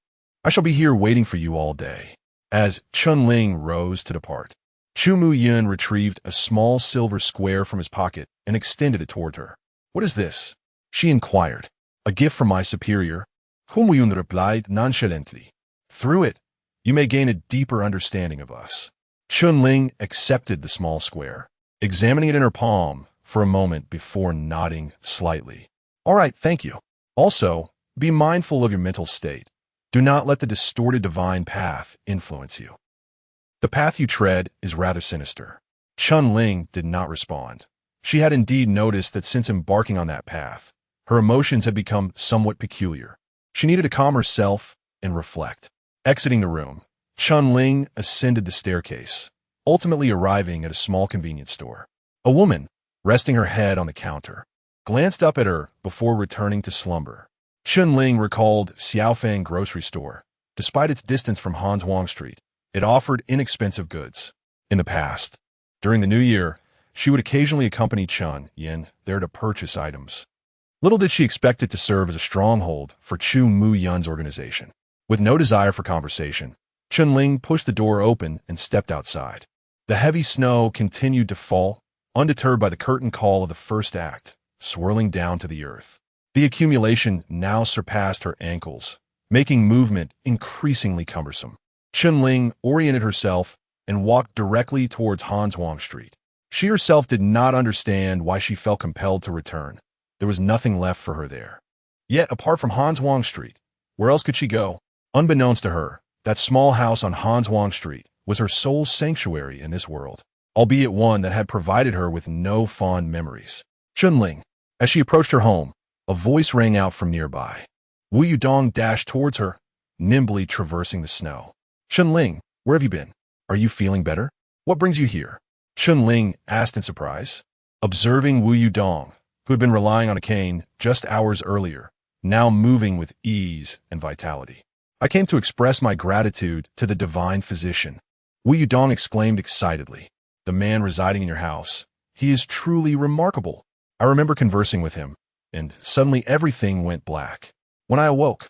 I shall be here waiting for you all day." As Chun-Ling rose to depart, Chu Mu-yun retrieved a small silver square from his pocket and extended it toward her. "What is this?" she inquired. "A gift from my superior." Chu Mu-yun replied nonchalantly. "Through it, you may gain a deeper understanding of us." Chun-Ling accepted the small square, examining it in her palm for a moment before nodding slightly. "All right, thank you. Also, be mindful of your mental state. Do not let the distorted divine path influence you. The path you tread is rather sinister." Chun-Ling did not respond. She had indeed noticed that since embarking on that path, her emotions had become somewhat peculiar. She needed to calm herself and reflect. Exiting the room, Chun-Ling ascended the staircase, ultimately arriving at a small convenience store. A woman, resting her head on the counter, glanced up at her before returning to slumber. Chun-Ling recalled Xiaofang grocery store. Despite its distance from Hanzhuang Street, it offered inexpensive goods. In the past, during the new year, she would occasionally accompany Chun-Yin there to purchase items. Little did she expect it to serve as a stronghold for Chu Mu-yun's organization. With no desire for conversation, Chun-Ling pushed the door open and stepped outside. The heavy snow continued to fall, undeterred by the curtain call of the first act, swirling down to the earth. The accumulation now surpassed her ankles, making movement increasingly cumbersome. Chun-Ling oriented herself and walked directly towards Hanswang Street. She herself did not understand why she felt compelled to return. There was nothing left for her there. Yet, apart from Hanswang Street, where else could she go? Unbeknownst to her, that small house on Hanswang Street was her sole sanctuary in this world, albeit one that had provided her with no fond memories. Chunling. As she approached her home, a voice rang out from nearby. Wu Yudong dashed towards her, nimbly traversing the snow. Chunling, where have you been? Are you feeling better? What brings you here? Chunling asked in surprise, observing Wu Yudong, who had been relying on a cane just hours earlier, now moving with ease and vitality. I came to express my gratitude to the divine physician. Wu Yudong exclaimed excitedly. The man residing in your house. He is truly remarkable. I remember conversing with him, and suddenly everything went black. When I awoke,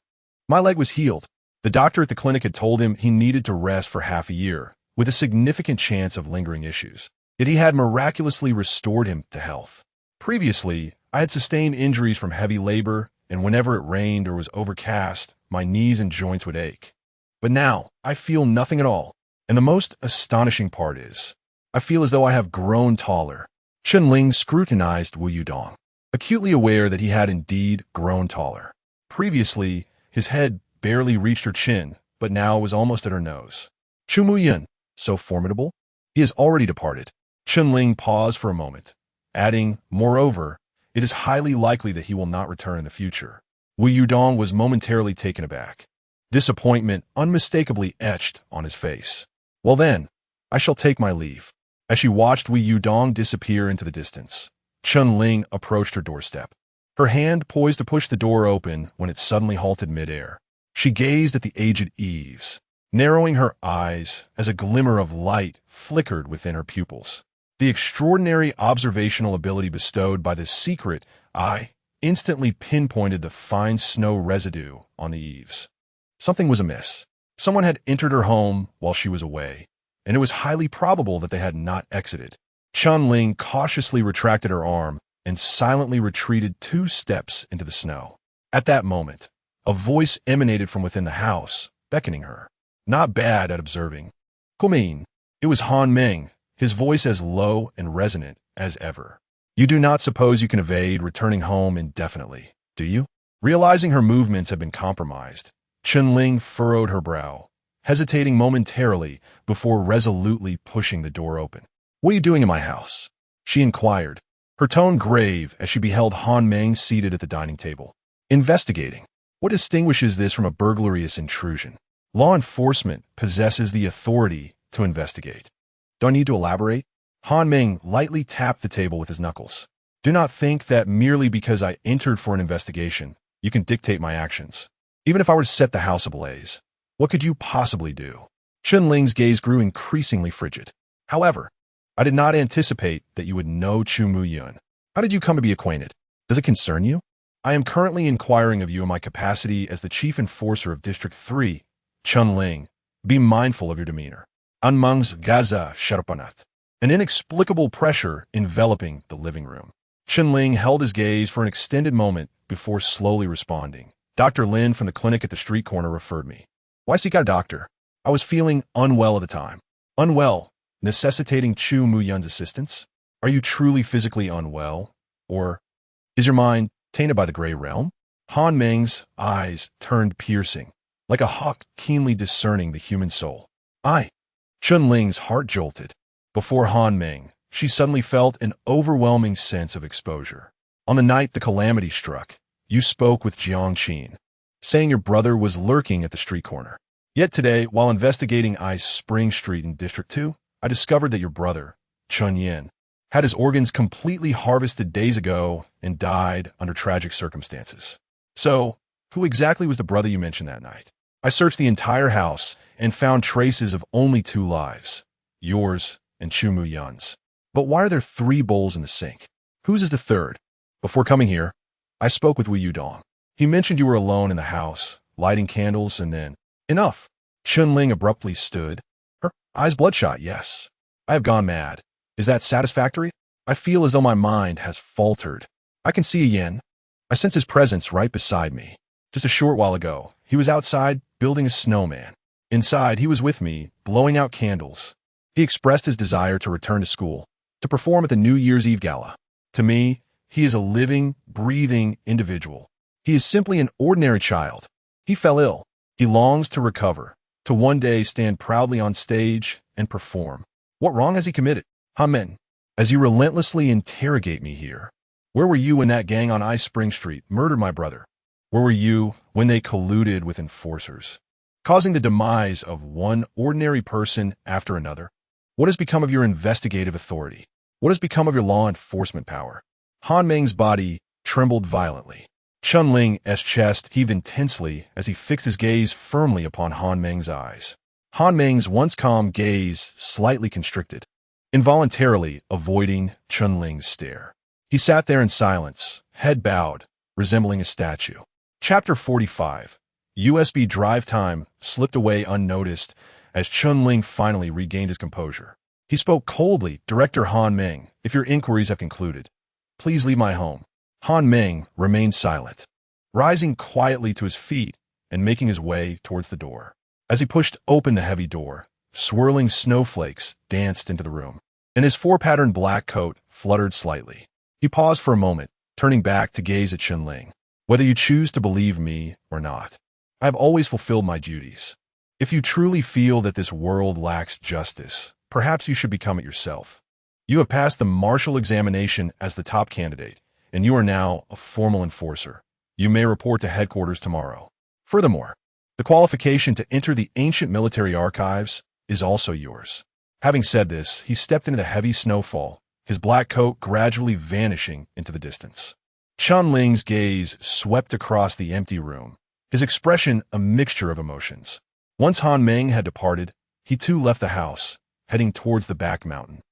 my leg was healed. The doctor at the clinic had told him he needed to rest for half a year, with a significant chance of lingering issues. Yet he had miraculously restored him to health. Previously, I had sustained injuries from heavy labor, and whenever it rained or was overcast, my knees and joints would ache. But now, I feel nothing at all. And the most astonishing part is, I feel as though I have grown taller. Chunling scrutinized Wu Yudong, acutely aware that he had indeed grown taller. Previously, his head barely reached her chin, but now it was almost at her nose. Chu Muyun, so formidable? He has already departed. Chunling paused for a moment, adding, moreover, it is highly likely that he will not return in the future. Wu Yudong was momentarily taken aback. Disappointment unmistakably etched on his face. Well then, I shall take my leave. As she watched Wu Yudong disappear into the distance, Chunling approached her doorstep. Her hand poised to push the door open when it suddenly halted midair. She gazed at the aged eaves, narrowing her eyes as a glimmer of light flickered within her pupils. The extraordinary observational ability bestowed by this secret eye instantly pinpointed the fine snow residue on the eaves. Something was amiss. Someone had entered her home while she was away, and it was highly probable that they had not exited. Chunling cautiously retracted her arm and silently retreated 2 steps into the snow. At that moment, a voice emanated from within the house, beckoning her. Not bad at observing. Kumin. It was Han Meng, his voice as low and resonant as ever. You do not suppose you can evade returning home indefinitely, do you? Realizing her movements had been compromised, Chunling furrowed her brow, hesitating momentarily before resolutely pushing the door open. What are you doing in my house? She inquired, her tone grave as she beheld Han Meng seated at the dining table. Investigating. What distinguishes this from a burglarious intrusion? Law enforcement possesses the authority to investigate. Do I need to elaborate? Han Meng lightly tapped the table with his knuckles. Do not think that merely because I entered for an investigation, you can dictate my actions. Even if I were to set the house ablaze, what could you possibly do? Chunling's gaze grew increasingly frigid. However, I did not anticipate that you would know Chu Muyun. How did you come to be acquainted? Does it concern you? I am currently inquiring of you in my capacity as the chief enforcer of District 3. Chunling, be mindful of your demeanor. Anmang's Gaza Sharpanath. An inexplicable pressure enveloping the living room. Chunling held his gaze for an extended moment before slowly responding. Dr. Lin from the clinic at the street corner referred me. Why seek out a doctor? I was feeling unwell at the time. Unwell, necessitating Chu Muyun's assistance? Are you truly physically unwell? Or is your mind tainted by the gray realm? Han Meng's eyes turned piercing, like a hawk keenly discerning the human soul. Chunling's heart jolted. Before Han Meng, she suddenly felt an overwhelming sense of exposure. On the night the calamity struck, you spoke with Jiang Qin, saying your brother was lurking at the street corner. Yet today, while investigating Ice Spring Street in District 2, I discovered that your brother, Chun Yin, had his organs completely harvested days ago and died under tragic circumstances. So, who exactly was the brother you mentioned that night? I searched the entire house and found traces of only 2 lives, yours and Chu Muyun's. But why are there 3 bowls in the sink? Whose is the 3rd? Before coming here, I spoke with Wu Yudong. He mentioned you were alone in the house, lighting candles, and then... Enough! Chunling abruptly stood, her eyes bloodshot. Yes, I have gone mad. Is that satisfactory? I feel as though my mind has faltered. I can see Yin. I sense his presence right beside me. Just a short while ago, he was outside building a snowman. Inside, he was with me, blowing out candles. He expressed his desire to return to school, to perform at the New Year's Eve gala. To me, he is a living, breathing individual. He is simply an ordinary child. He fell ill. He longs to recover, to one day stand proudly on stage and perform. What wrong has he committed? Amen. As you relentlessly interrogate me here, where were you when that gang on Ice Spring Street murdered my brother? Where were you when they colluded with enforcers, causing the demise of one ordinary person after another? What has become of your investigative authority? What has become of your law enforcement power? Han Meng's body trembled violently. Chun Ling's chest heaved intensely as he fixed his gaze firmly upon Han Meng's eyes. Han Meng's once calm gaze slightly constricted, involuntarily avoiding Chun Ling's stare. He sat there in silence, head bowed, resembling a statue. Chapter 45. USB drive time slipped away unnoticed as Chun Ling finally regained his composure. He spoke coldly. Director Han Meng, if your inquiries have concluded, please leave my home. Han Meng remained silent, rising quietly to his feet and making his way towards the door. As he pushed open the heavy door, swirling snowflakes danced into the room, and his four-patterned black coat fluttered slightly. He paused for a moment, turning back to gaze at Chun Ling. Whether you choose to believe me or not, I have always fulfilled my duties. If you truly feel that this world lacks justice, perhaps you should become it yourself. You have passed the martial examination as the top candidate, and you are now a formal enforcer. You may report to headquarters tomorrow. Furthermore, the qualification to enter the ancient military archives is also yours. Having said this, he stepped into the heavy snowfall, his black coat gradually vanishing into the distance. Chun Ling's gaze swept across the empty room, his expression a mixture of emotions. Once Han Meng had departed, he too left the house, heading towards the back mountain.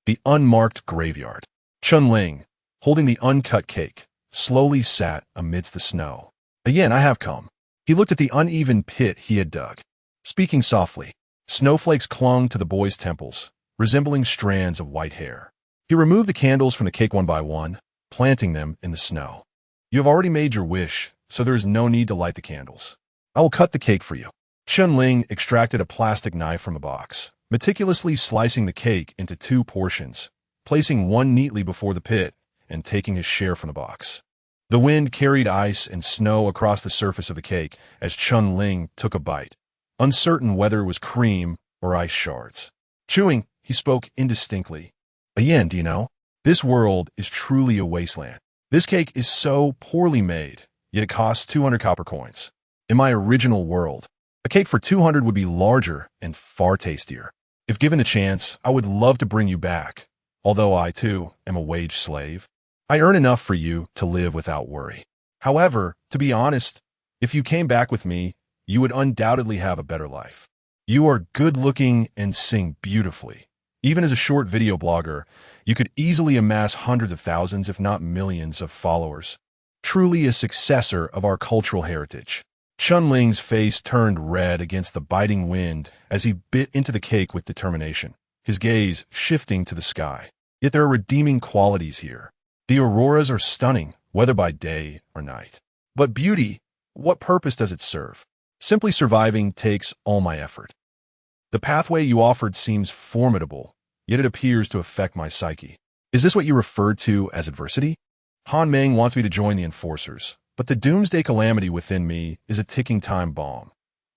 The unmarked graveyard. Chun Ling, holding the uncut cake, slowly sat amidst the snow. Again, I have come. He looked at the uneven pit he had dug. Speaking softly, snowflakes clung to the boy's temples, resembling strands of white hair. He removed the candles from the cake one by one, planting them in the snow. You have already made your wish, so there is no need to light the candles. I will cut the cake for you. Chun Ling extracted a plastic knife from a box, meticulously slicing the cake into 2 portions, placing one neatly before the pit and taking his share from the box. The wind carried ice and snow across the surface of the cake as Chun Ling took a bite, uncertain whether it was cream or ice shards. Chewing, he spoke indistinctly. Again, do you know? This world is truly a wasteland. This cake is so poorly made, yet it costs 200 copper coins. In my original world, a cake for 200 would be larger and far tastier. If given a chance, I would love to bring you back, although I, too, am a wage slave. I earn enough for you to live without worry. However, to be honest, if you came back with me, you would undoubtedly have a better life. You are good-looking and sing beautifully. Even as a short video blogger, you could easily amass hundreds of thousands, if not millions, of followers. Truly a successor of our cultural heritage. Chun Ling's face turned red against the biting wind as he bit into the cake with determination, his gaze shifting to the sky. Yet there are redeeming qualities here. The auroras are stunning, whether by day or night. But beauty, what purpose does it serve? Simply surviving takes all my effort. The pathway you offered seems formidable, yet it appears to affect my psyche. Is this what you referred to as adversity? Han Meng wants me to join the enforcers, but the doomsday calamity within me is a ticking time bomb.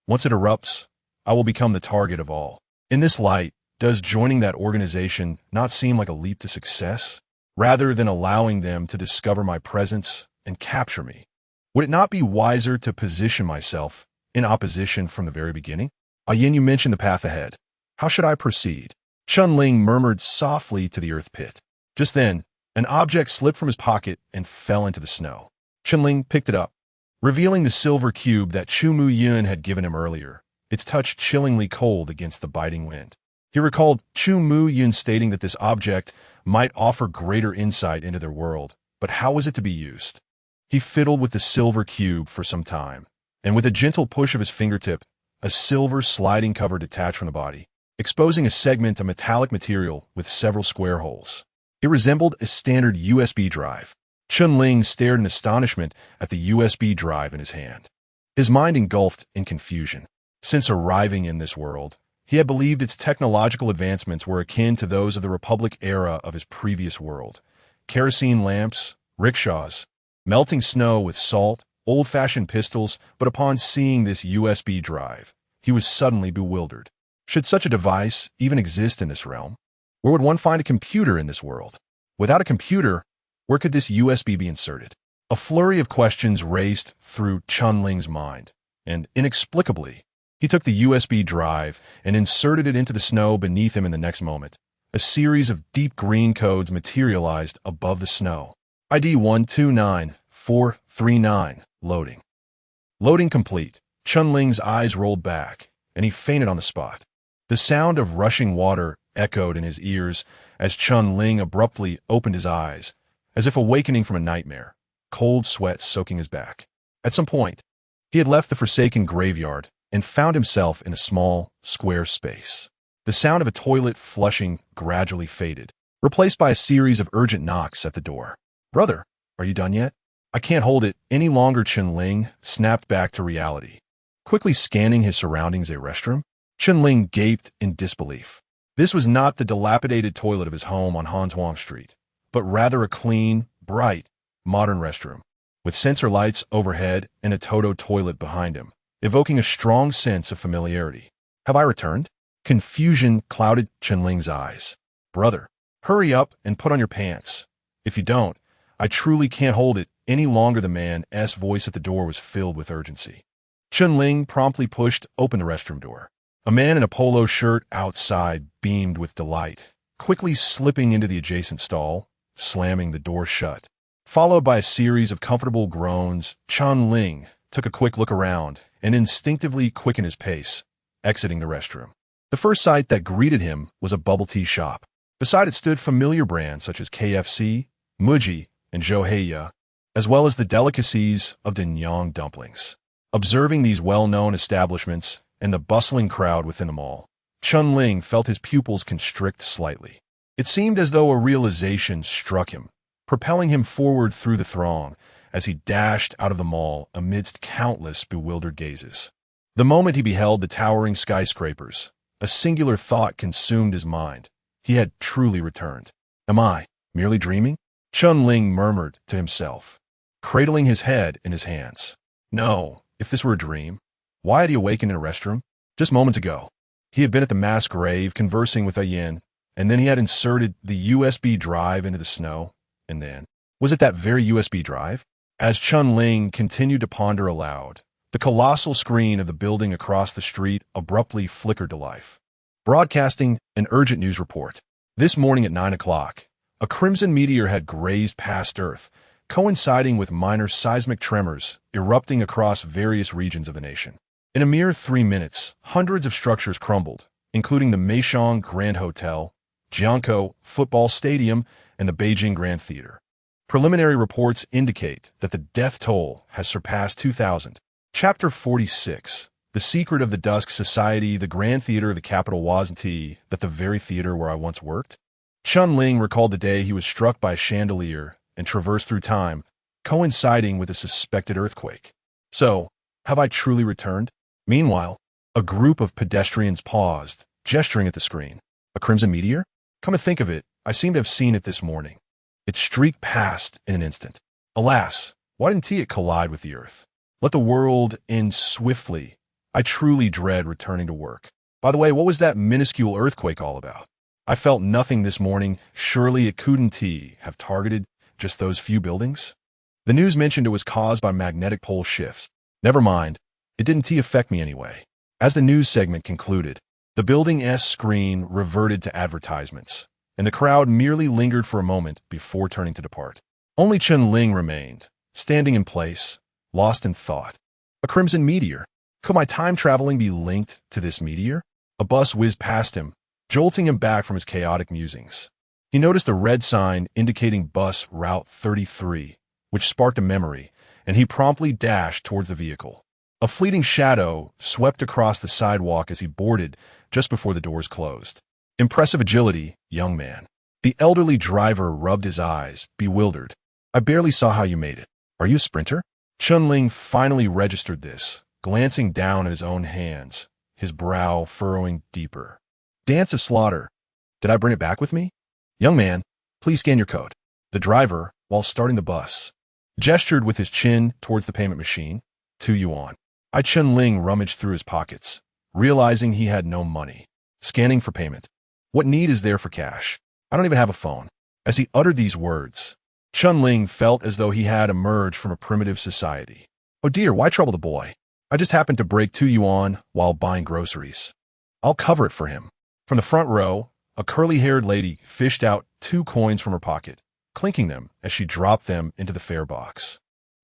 Once it erupts, I will become the target of all. In this light, does joining that organization not seem like a leap to success, rather than allowing them to discover my presence and capture me? Would it not be wiser to position myself in opposition from the very beginning? Yin, you mentioned the path ahead. How should I proceed? Chun Ling murmured softly to the earth pit. Just then, an object slipped from his pocket and fell into the snow. Chun Ling picked it up, revealing the silver cube that Chu Mu Yun had given him earlier, its touch chillingly cold against the biting wind. He recalled Chu Mu Yun stating that this object might offer greater insight into their world, but how was it to be used? He fiddled with the silver cube for some time, and with a gentle push of his fingertip, a silver sliding cover detached from the body, exposing a segment of metallic material with several square holes. It resembled a standard USB drive. Chun Ling stared in astonishment at the USB drive in his hand. His mind engulfed in confusion. Since arriving in this world, He had believed its technological advancements were akin to those of the Republic era of his previous world. Kerosene lamps, rickshaws, melting snow with salt, old-fashioned pistols, but upon seeing this USB drive, he was suddenly bewildered. Should such a device even exist in this realm? Where would one find a computer in this world? Without a computer, where could this USB be inserted? A flurry of questions raced through Chun-Ling's mind, and inexplicably, he took the USB drive and inserted it into the snow beneath him in the next moment. A series of deep green codes materialized above the snow. ID 129439. Loading. Loading complete. Chun-Ling's eyes rolled back, and he fainted on the spot. The sound of rushing water echoed in his ears as Chun-Ling abruptly opened his eyes, as if awakening from a nightmare, cold sweat soaking his back. At some point, he had left the forsaken graveyard and found himself in a small, square space. The sound of a toilet flushing gradually faded, replaced by a series of urgent knocks at the door. "Brother, are you done yet? I can't hold it any longer." Chun-Ling snapped back to reality. Quickly scanning his surroundings, a restroom, Chun-Ling gaped in disbelief. This was not the dilapidated toilet of his home on Hanzhuang Street, but rather a clean, bright, modern restroom, with sensor lights overhead and a Toto toilet behind him, evoking a strong sense of familiarity. "Have I returned?" Confusion clouded Chun-Ling's eyes. "Brother, hurry up and put on your pants. If you don't, I truly can't hold it any longer." The man's voice at the door was filled with urgency. Chun-Ling promptly pushed open the restroom door. A man in a polo shirt outside beamed with delight, quickly slipping into the adjacent stall, slamming the door shut. Followed by a series of comfortable groans, Chun-Ling took a quick look around and instinctively quickened his pace, exiting the restroom. The first sight that greeted him was a bubble tea shop. Beside it stood familiar brands such as KFC, Muji, and Zhouheya, as well as the delicacies of Denyang dumplings. Observing these well-known establishments and the bustling crowd within them all, Chun-Ling felt his pupils constrict slightly. It seemed as though a realization struck him, propelling him forward through the throng as he dashed out of the mall amidst countless bewildered gazes. The moment he beheld the towering skyscrapers, a singular thought consumed his mind. He had truly returned. "Am I merely dreaming?" Chun-Ling murmured to himself, cradling his head in his hands. No, if this were a dream, why had he awakened in a restroom? Just moments ago, he had been at the mass grave conversing with a yin, and then he had inserted the USB drive into the snow, and then, was it that very USB drive? As Chun-Ling continued to ponder aloud, the colossal screen of the building across the street abruptly flickered to life, broadcasting an urgent news report. This morning at 9 o'clock, a crimson meteor had grazed past Earth, coinciding with minor seismic tremors erupting across various regions of the nation. In a mere 3 minutes, hundreds of structures crumbled, including the Meishong Grand Hotel, Jiangkou Football Stadium, and the Beijing Grand Theater. Preliminary reports indicate that the death toll has surpassed 2,000. Chapter 46. The Secret of the Dusk Society. The Grand Theater of the capital. Wasn't that the very theater where I once worked? Chun-Ling recalled the day he was struck by a chandelier and traversed through time, coinciding with a suspected earthquake. So, have I truly returned? Meanwhile, a group of pedestrians paused, gesturing at the screen. A crimson meteor? Come to think of it, I seem to have seen it this morning. It streaked past in an instant. Alas, why didn't it collide with the Earth? Let the world end swiftly. I truly dread returning to work. By the way, what was that minuscule earthquake all about? I felt nothing this morning. Surely it couldn't have targeted just those few buildings? The news mentioned it was caused by magnetic pole shifts. Never mind, it didn't affect me anyway. As the news segment concluded, the building's screen reverted to advertisements, and the crowd merely lingered for a moment before turning to depart. Only Chun-Ling remained, standing in place, lost in thought. A crimson meteor. Could my time traveling be linked to this meteor? A bus whizzed past him, jolting him back from his chaotic musings. He noticed a red sign indicating bus route 33, which sparked a memory, and he promptly dashed towards the vehicle. A fleeting shadow swept across the sidewalk as he boarded just before the doors closed. Impressive agility, young man. The elderly driver rubbed his eyes, bewildered. I barely saw how you made it. Are you a sprinter? Chun-Ling finally registered this, glancing down at his own hands, his brow furrowing deeper. Dance of slaughter. Did I bring it back with me? Young man, please scan your code. The driver, while starting the bus, gestured with his chin towards the payment machine. 2 yuan. Chun-Ling rummaged through his pockets, realizing he had no money. Scanning for payment. What need is there for cash? I don't even have a phone. As he uttered these words, Chun-Ling felt as though he had emerged from a primitive society. Oh dear, why trouble the boy? I just happened to break 2 yuan while buying groceries. I'll cover it for him. From the front row, a curly-haired lady fished out 2 coins from her pocket, clinking them as she dropped them into the fare box.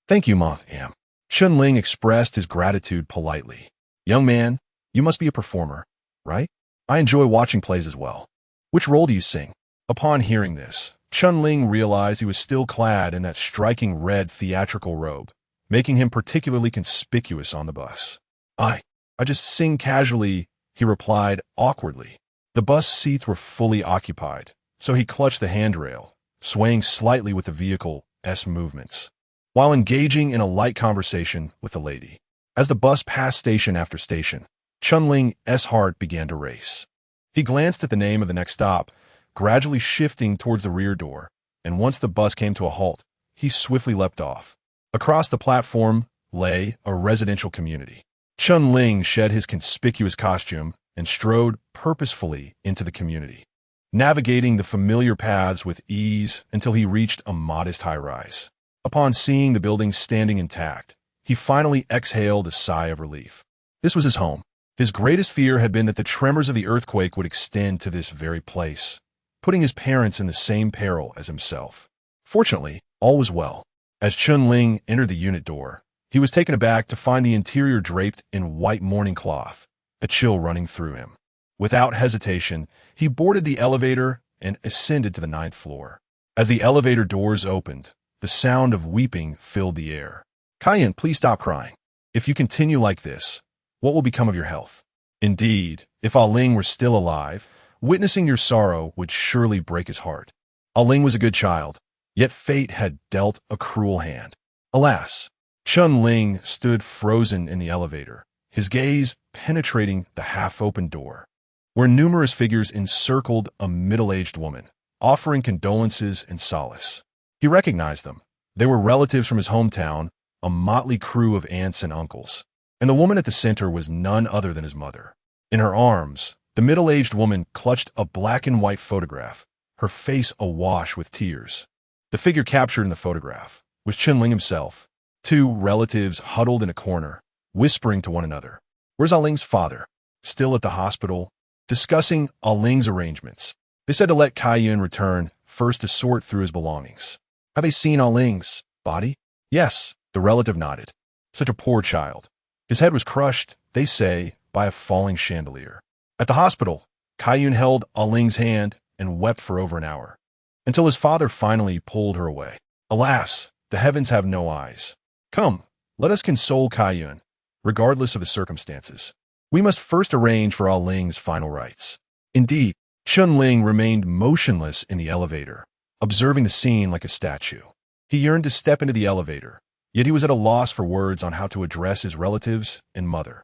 Thank you, ma'am. Chun-Ling expressed his gratitude politely. Young man, you must be a performer, right? I enjoy watching plays as well. Which role do you sing? Upon hearing this, Chun-Ling realized he was still clad in that striking red theatrical robe, making him particularly conspicuous on the bus. I just sing casually, he replied awkwardly. The bus seats were fully occupied, so he clutched the handrail, swaying slightly with the vehicle's movements, while engaging in a light conversation with the lady. As the bus passed station after station, Chun-Ling's heart began to race. He glanced at the name of the next stop, gradually shifting towards the rear door, and once the bus came to a halt, he swiftly leapt off. Across the platform lay a residential community. Chun-Ling shed his conspicuous costume and strode purposefully into the community, navigating the familiar paths with ease until he reached a modest high-rise. Upon seeing the building standing intact, he finally exhaled a sigh of relief. This was his home. His greatest fear had been that the tremors of the earthquake would extend to this very place, putting his parents in the same peril as himself. Fortunately, all was well. As Chun-Ling entered the unit door, he was taken aback to find the interior draped in white mourning cloth, a chill running through him. Without hesitation, he boarded the elevator and ascended to the 9th floor. As the elevator doors opened, the sound of weeping filled the air. Cayenne, please stop crying. If you continue like this, what will become of your health? Indeed, if Ling were still alive, witnessing your sorrow would surely break his heart. Ling was a good child, yet fate had dealt a cruel hand. Alas, Chun-Ling stood frozen in the elevator, his gaze penetrating the half-open door, where numerous figures encircled a middle-aged woman, offering condolences and solace. He recognized them. They were relatives from his hometown, a motley crew of aunts and uncles, and the woman at the center was none other than his mother. In her arms, the middle-aged woman clutched a black-and-white photograph, her face awash with tears. The figure captured in the photograph was Chun-Ling himself, 2 relatives huddled in a corner, whispering to one another. Where's Ling's father? Still at the hospital, discussing Ling's arrangements. They said to let Cayenne return first to sort through his belongings. Have they seen Ling's body? Yes, the relative nodded. Such a poor child. His head was crushed, they say, by a falling chandelier. At the hospital, Cayenne held Ling's hand and wept for over an hour, until his father finally pulled her away. Alas, the heavens have no eyes. Come, let us console Cayenne, regardless of the circumstances. We must first arrange for Ling's final rites. Indeed, Chun-Ling remained motionless in the elevator, observing the scene like a statue. He yearned to step into the elevator, yet he was at a loss for words on how to address his relatives and mother.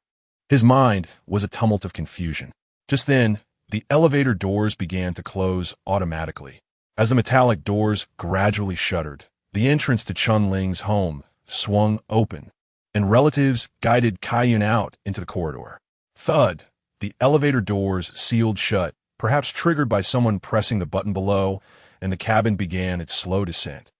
His mind was a tumult of confusion. Just then, the elevator doors began to close automatically. As the metallic doors gradually shuttered, the entrance to Chun-Ling's home swung open, and relatives guided Cayenne out into the corridor. Thud! The elevator doors sealed shut, perhaps triggered by someone pressing the button below, and the cabin began its slow descent.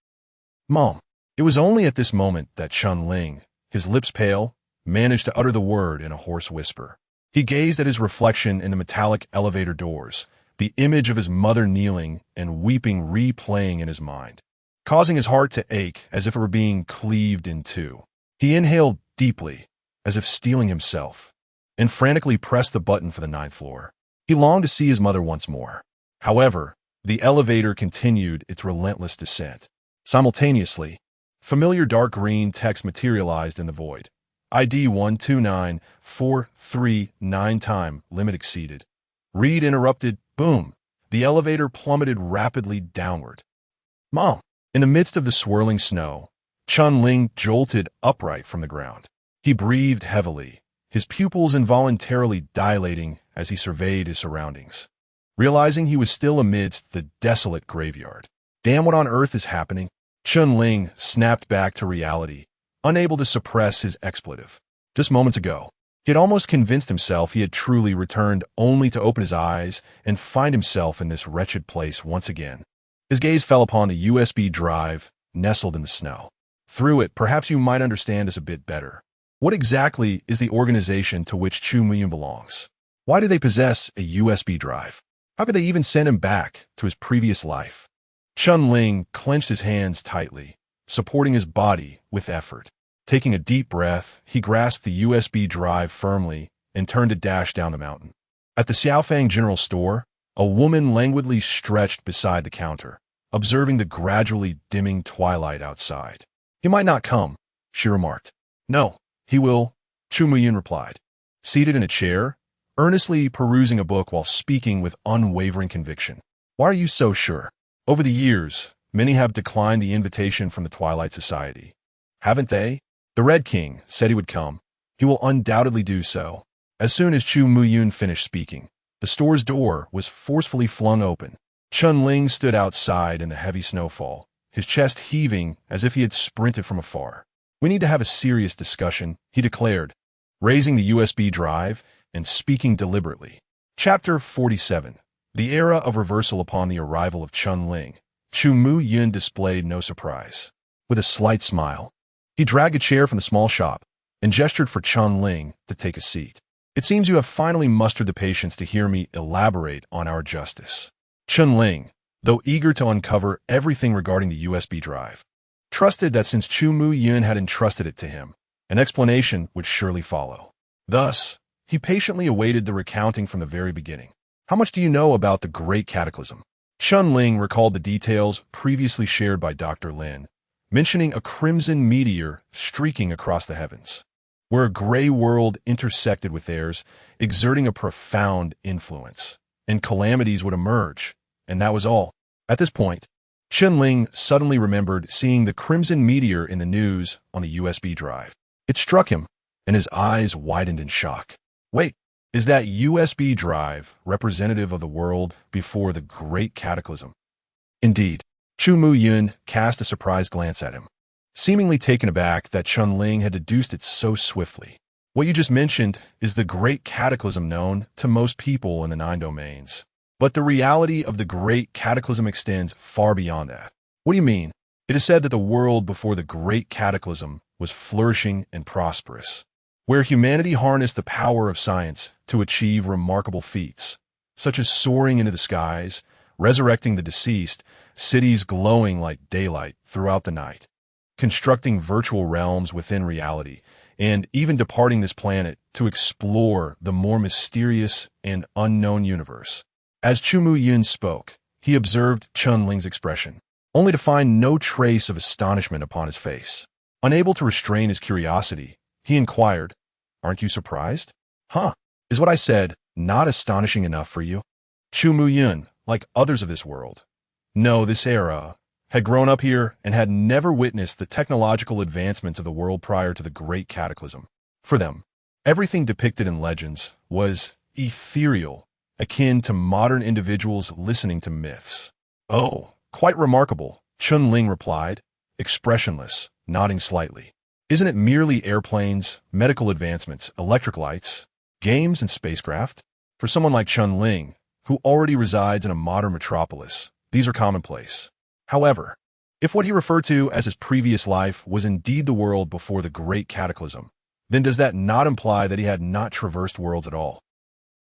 Mom! It was only at this moment that Chun-Ling, his lips pale, managed to utter the word in a hoarse whisper. He gazed at his reflection in the metallic elevator doors, the image of his mother kneeling and weeping replaying in his mind, causing his heart to ache as if it were being cleaved in two. He inhaled deeply, as if steeling himself, and frantically pressed the button for the 9th floor. He longed to see his mother once more. However, the elevator continued its relentless descent. Simultaneously, familiar dark green text materialized in the void. ID 129439 time limit exceeded. Read interrupted. Boom. The elevator plummeted rapidly downward. Mom! In the midst of the swirling snow, Chun-Ling jolted upright from the ground. He breathed heavily, his pupils involuntarily dilating as he surveyed his surroundings, realizing he was still amidst the desolate graveyard. Damn, what on earth is happening? Chun-Ling snapped back to reality, unable to suppress his expletive. Just moments ago, he had almost convinced himself he had truly returned, only to open his eyes and find himself in this wretched place once again. His gaze fell upon the USB drive nestled in the snow. Through it, perhaps you might understand us a bit better. What exactly is the organization to which Chu Muyun belongs? Why do they possess a USB drive? How could they even send him back to his previous life? Chun-Ling clenched his hands tightly, supporting his body with effort. Taking a deep breath, he grasped the USB drive firmly and turned to dash down the mountain. At the Xiaofang General Store, a woman languidly stretched beside the counter, observing the gradually dimming twilight outside. "He might not come," she remarked. "No, he will," Chu Muyun replied, seated in a chair, earnestly perusing a book while speaking with unwavering conviction. "Why are you so sure? Over the years, many have declined the invitation from the Twilight Society. Haven't they? The Red King said he would come. He will undoubtedly do so." As soon as Chu Muyun finished speaking, the store's door was forcefully flung open. Chun-Ling stood outside in the heavy snowfall, his chest heaving as if he had sprinted from afar. "We need to have a serious discussion," he declared, raising the USB drive and speaking deliberately. Chapter 47. The era of reversal. Upon the arrival of Chun-Ling, Chu Muyun displayed no surprise. With a slight smile, he dragged a chair from the small shop and gestured for Chun-Ling to take a seat. "It seems you have finally mustered the patience to hear me elaborate on our justice." Chun-Ling, though eager to uncover everything regarding the USB drive, trusted that since Chu Muyun had entrusted it to him, an explanation would surely follow. Thus, he patiently awaited the recounting from the very beginning. "How much do you know about the Great Cataclysm?" Chun-Ling recalled the details previously shared by Dr. Lin, mentioning a crimson meteor streaking across the heavens, where a gray world intersected with theirs, exerting a profound influence, and calamities would emerge, and that was all. At this point, Chun-Ling suddenly remembered seeing the crimson meteor in the news on the USB drive. It struck him, and his eyes widened in shock. "Wait, is that USB drive representative of the world before the Great Cataclysm?" Indeed. Chu Muyun cast a surprised glance at him, seemingly taken aback that Chun-Ling had deduced it so swiftly. "What you just mentioned is the Great Cataclysm known to most people in the 9 domains. But the reality of the Great Cataclysm extends far beyond that." "What do you mean?" "It is said that the world before the Great Cataclysm was flourishing and prosperous, where humanity harnessed the power of science to achieve remarkable feats, such as soaring into the skies, resurrecting the deceased, cities glowing like daylight throughout the night, constructing virtual realms within reality, and even departing this planet to explore the more mysterious and unknown universe." As Chu Muyun spoke, he observed Chun-Ling's expression, only to find no trace of astonishment upon his face. Unable to restrain his curiosity, he inquired, "Aren't you surprised?" "Huh, is what I said not astonishing enough for you?" Chu Muyun, like others of this world, no, this era, had grown up here and had never witnessed the technological advancements of the world prior to the Great Cataclysm. For them, everything depicted in legends was ethereal, akin to modern individuals listening to myths. "Oh, quite remarkable," Chun-Ling replied, expressionless, nodding slightly. "Isn't it merely airplanes, medical advancements, electric lights, games, and spacecraft? For someone like Chun-Ling, who already resides in a modern metropolis, these are commonplace. However, if what he referred to as his previous life was indeed the world before the Great Cataclysm, then does that not imply that he had not traversed worlds at all,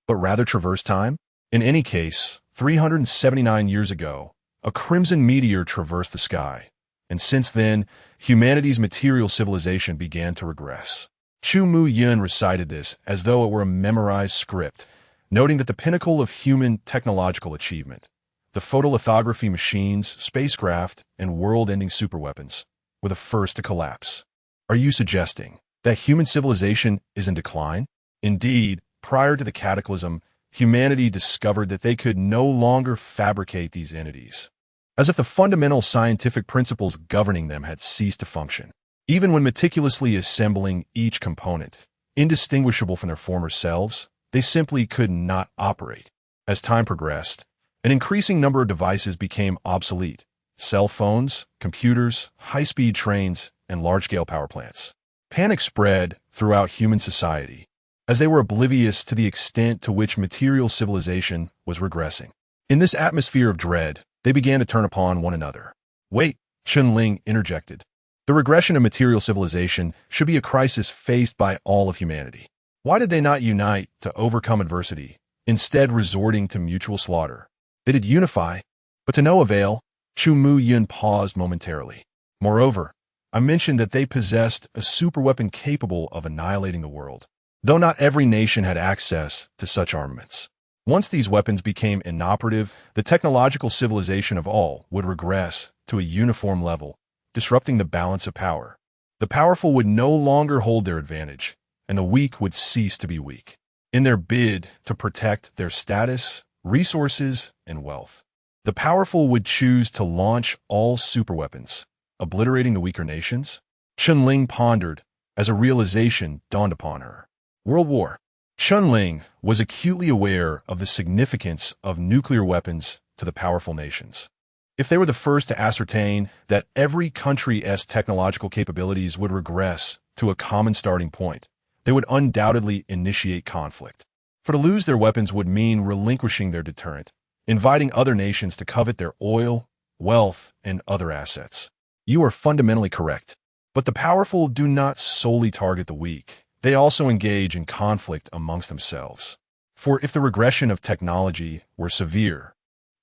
but rather traversed time? In any case, 379 years ago, a crimson meteor traversed the sky, and since then, humanity's material civilization began to regress." Chu Muyun recited this as though it were a memorized script, noting that the pinnacle of human technological achievement, the photolithography machines, spacecraft, and world-ending superweapons, were the first to collapse. "Are you suggesting that human civilization is in decline?" Indeed, prior to the cataclysm, humanity discovered that they could no longer fabricate these entities, as if the fundamental scientific principles governing them had ceased to function. Even when meticulously assembling each component, indistinguishable from their former selves. They simply could not operate. As time progressed, an increasing number of devices became obsolete. Cell phones, computers, high-speed trains, and large-scale power plants. Panic spread throughout human society, as they were oblivious to the extent to which material civilization was regressing. In this atmosphere of dread, they began to turn upon one another. Wait, Chun-Ling interjected. The regression of material civilization should be a crisis faced by all of humanity. Why did they not unite to overcome adversity, instead resorting to mutual slaughter? They did unify, but to no avail. Chu Mu Yun paused momentarily. Moreover, I mentioned that they possessed a superweapon capable of annihilating the world, though not every nation had access to such armaments. Once these weapons became inoperative, the technological civilization of all would regress to a uniform level, disrupting the balance of power. The powerful would no longer hold their advantage, and the weak would cease to be weak, in their bid to protect their status, resources, and wealth. The powerful would choose to launch all superweapons, obliterating the weaker nations. Chun-Ling pondered as a realization dawned upon her. World War. Chun-Ling was acutely aware of the significance of nuclear weapons to the powerful nations. If they were the first to ascertain that every country's technological capabilities would regress to a common starting point, they would undoubtedly initiate conflict. For to lose their weapons would mean relinquishing their deterrent, inviting other nations to covet their oil, wealth, and other assets. You are fundamentally correct. But the powerful do not solely target the weak. They also engage in conflict amongst themselves. For if the regression of technology were severe,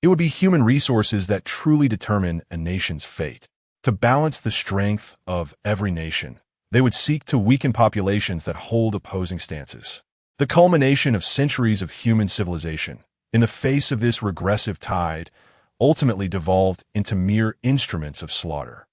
it would be human resources that truly determine a nation's fate. To balance the strength of every nation, they would seek to weaken populations that hold opposing stances. The culmination of centuries of human civilization, in the face of this regressive tide, ultimately devolved into mere instruments of slaughter.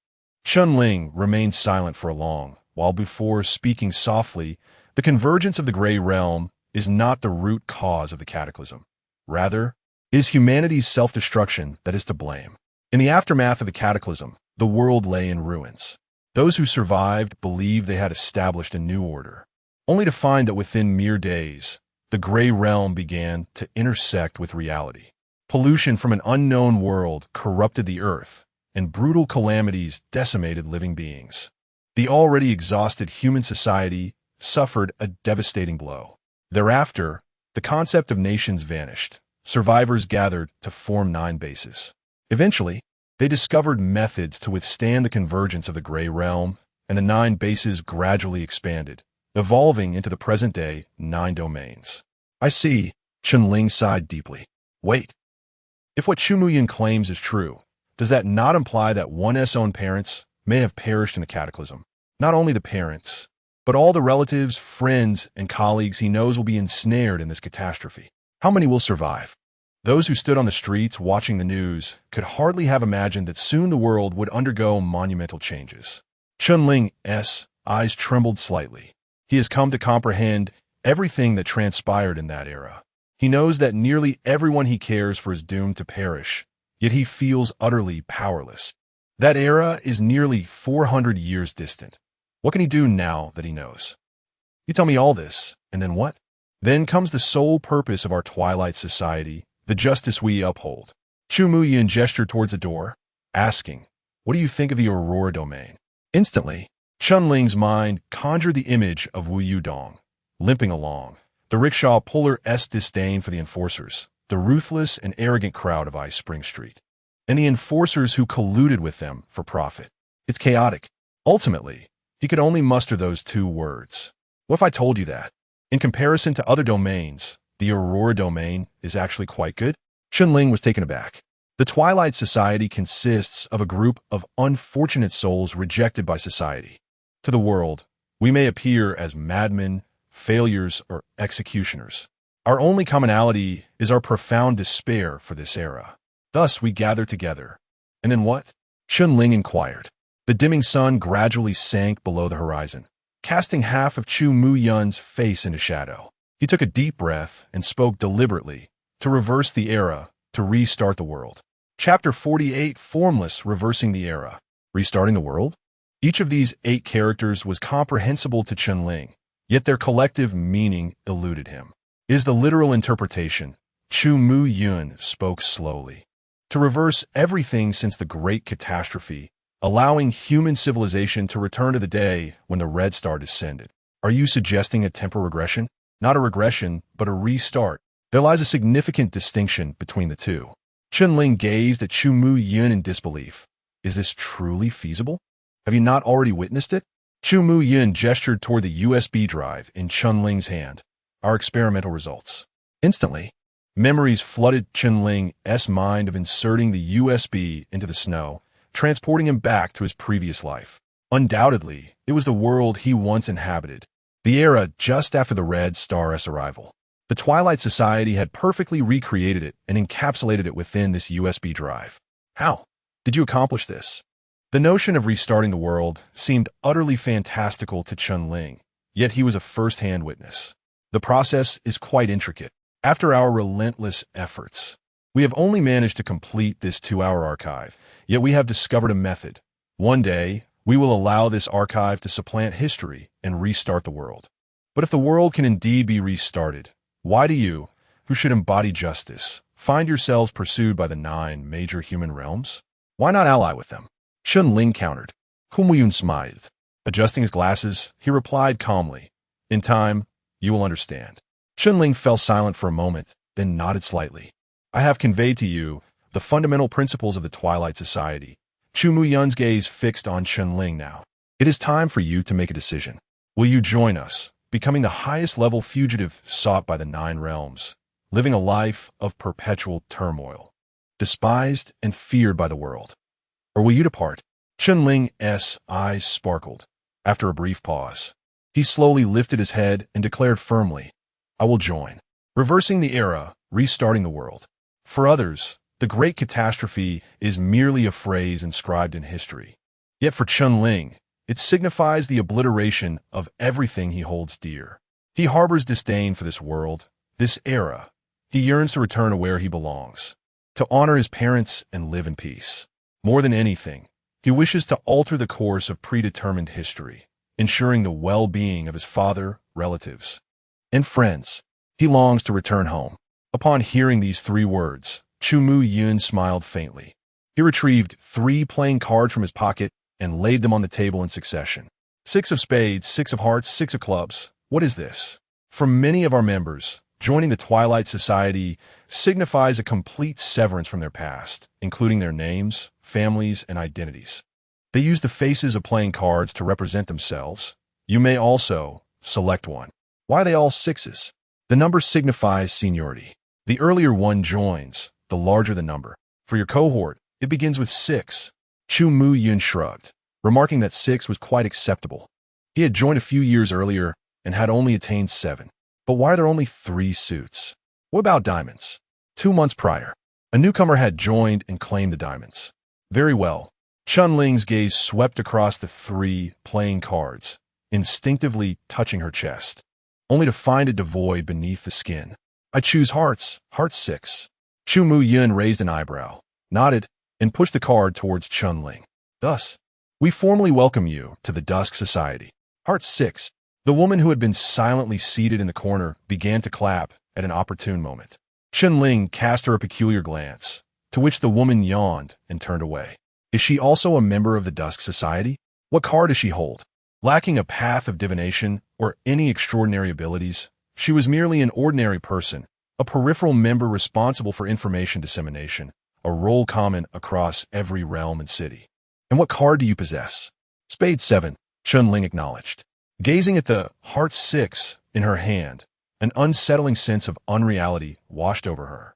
Chun-Ling remained silent for a long while before speaking softly. The convergence of the gray realm is not the root cause of the cataclysm. Rather, it is humanity's self-destruction that is to blame. In the aftermath of the cataclysm, the world lay in ruins. Those who survived believed they had established a new order, only to find that within mere days, the gray realm began to intersect with reality. Pollution from an unknown world corrupted the earth, and brutal calamities decimated living beings. The already exhausted human society suffered a devastating blow. Thereafter, the concept of nations vanished. Survivors gathered to form 9 bases. Eventually, they discovered methods to withstand the convergence of the gray realm, and the 9 bases gradually expanded, evolving into the present-day 9 domains. I see, Chun-Ling sighed deeply. Wait. If what Chu Muyin claims is true, does that not imply that one's own parents may have perished in the cataclysm? Not only the parents, but all the relatives, friends, and colleagues he knows will be ensnared in this catastrophe. How many will survive? Those who stood on the streets watching the news could hardly have imagined that soon the world would undergo monumental changes. Chun-Ling's eyes trembled slightly. He has come to comprehend everything that transpired in that era. He knows that nearly everyone he cares for is doomed to perish, yet he feels utterly powerless. That era is nearly 400 years distant. What can he do now that he knows? You tell me all this, and then what? Then comes the sole purpose of our twilight society, the justice we uphold. Chu Muyin gestured towards the door, asking, what do you think of the Aurora domain? Instantly, Chun-Ling's mind conjured the image of Wu Yudong, limping along, the rickshaw puller's disdain for the enforcers, the ruthless and arrogant crowd of Ice Spring Street, and the enforcers who colluded with them for profit. It's chaotic. Ultimately, he could only muster those 2 words. What if I told you that, in comparison to other domains, the Aurora domain is actually quite good? Chun-Ling was taken aback. The Twilight Society consists of a group of unfortunate souls rejected by society. To the world, we may appear as madmen, failures, or executioners. Our only commonality is our profound despair for this era. Thus we gather together. And then what? Chun-Ling inquired. The dimming sun gradually sank below the horizon, casting half of Chu Mu-Yun's face into shadow. He took a deep breath and spoke deliberately, to reverse the era, to restart the world. Chapter 48, Formless, Reversing the Era. Restarting the world? Each of these 8 characters was comprehensible to Chun-Ling, Yet their collective meaning eluded him. Is the literal interpretation, Chu Mu Yun spoke slowly. To reverse everything since the Great Catastrophe, allowing human civilization to return to the day when the Red Star descended. Are you suggesting a temporal regression? Not a regression, but a restart. There lies a significant distinction between the two. Chunling gazed at Chu Mu Yun in disbelief. Is this truly feasible? Have you not already witnessed it? Chu Mu Yun gestured toward the USB drive in Chunling's hand. Our experimental results. Instantly, memories flooded Chunling's mind of inserting the USB into the snow, transporting him back to his previous life. Undoubtedly, it was the world he once inhabited, the era just after the Red Star's arrival. The Twilight Society had perfectly recreated it and encapsulated it within this USB drive. How did you accomplish this? The notion of restarting the world seemed utterly fantastical to Chunling, yet he was a first-hand witness. The process is quite intricate. After our relentless efforts, we have only managed to complete this 2-hour archive, yet we have discovered a method. One day, we will allow this archive to supplant history and restart the world. But if the world can indeed be restarted, why do you, who should embody justice, find yourselves pursued by the 9 major human realms? Why not ally with them? Chunling countered. Kumuyun smiled. Adjusting his glasses, he replied calmly. In time, you will understand. Chunling fell silent for a moment, then nodded slightly. I have conveyed to you the fundamental principles of the Twilight Society. Chu Muyun's gaze fixed on Chunling now. It is time for you to make a decision. Will you join us, becoming the highest-level fugitive sought by the 9 realms, living a life of perpetual turmoil, despised and feared by the world? Or will you depart? Chunling's eyes sparkled. After a brief pause, he slowly lifted his head and declared firmly, I will join. Reversing the era, restarting the world. For others, the Great Catastrophe is merely a phrase inscribed in history. Yet for Chunling, it signifies the obliteration of everything he holds dear. He harbors disdain for this world, this era. He yearns to return to where he belongs, to honor his parents and live in peace. More than anything, he wishes to alter the course of predetermined history, ensuring the well-being of his father, relatives, and friends. He longs to return home. Upon hearing these 3 words, Chu Mu Yun smiled faintly. He retrieved 3 playing cards from his pocket and laid them on the table in succession. 6 of spades, 6 of hearts, 6 of clubs. What is this? For many of our members, joining the Twilight Society signifies a complete severance from their past, including their names, families, and identities. They use the faces of playing cards to represent themselves. You may also select one. Why are they all 6s? The number signifies seniority. The earlier one joins, the larger the number. For your cohort, it begins with 6. Chu Mu Yun shrugged, remarking that 6 was quite acceptable. He had joined a few years earlier and had only attained 7. But why are there only 3 suits? What about diamonds? 2 months prior, a newcomer had joined and claimed the diamonds. Very well. Chunling's gaze swept across the 3 playing cards, instinctively touching her chest, only to find it devoid beneath the skin. I choose hearts, heart 6. Chu Mu Yun raised an eyebrow, nodded, and pushed the card towards Chunling. Thus, we formally welcome you to the Dusk Society. Heart 6. The woman who had been silently seated in the corner began to clap at an opportune moment. Chunling cast her a peculiar glance, to which the woman yawned and turned away. Is she also a member of the Dusk Society? What card does she hold? Lacking a path of divination or any extraordinary abilities, she was merely an ordinary person, a peripheral member responsible for information dissemination, a role common across every realm and city. And what card do you possess? Spade 7, Chunling acknowledged. Gazing at the heart 6 in her hand, an unsettling sense of unreality washed over her.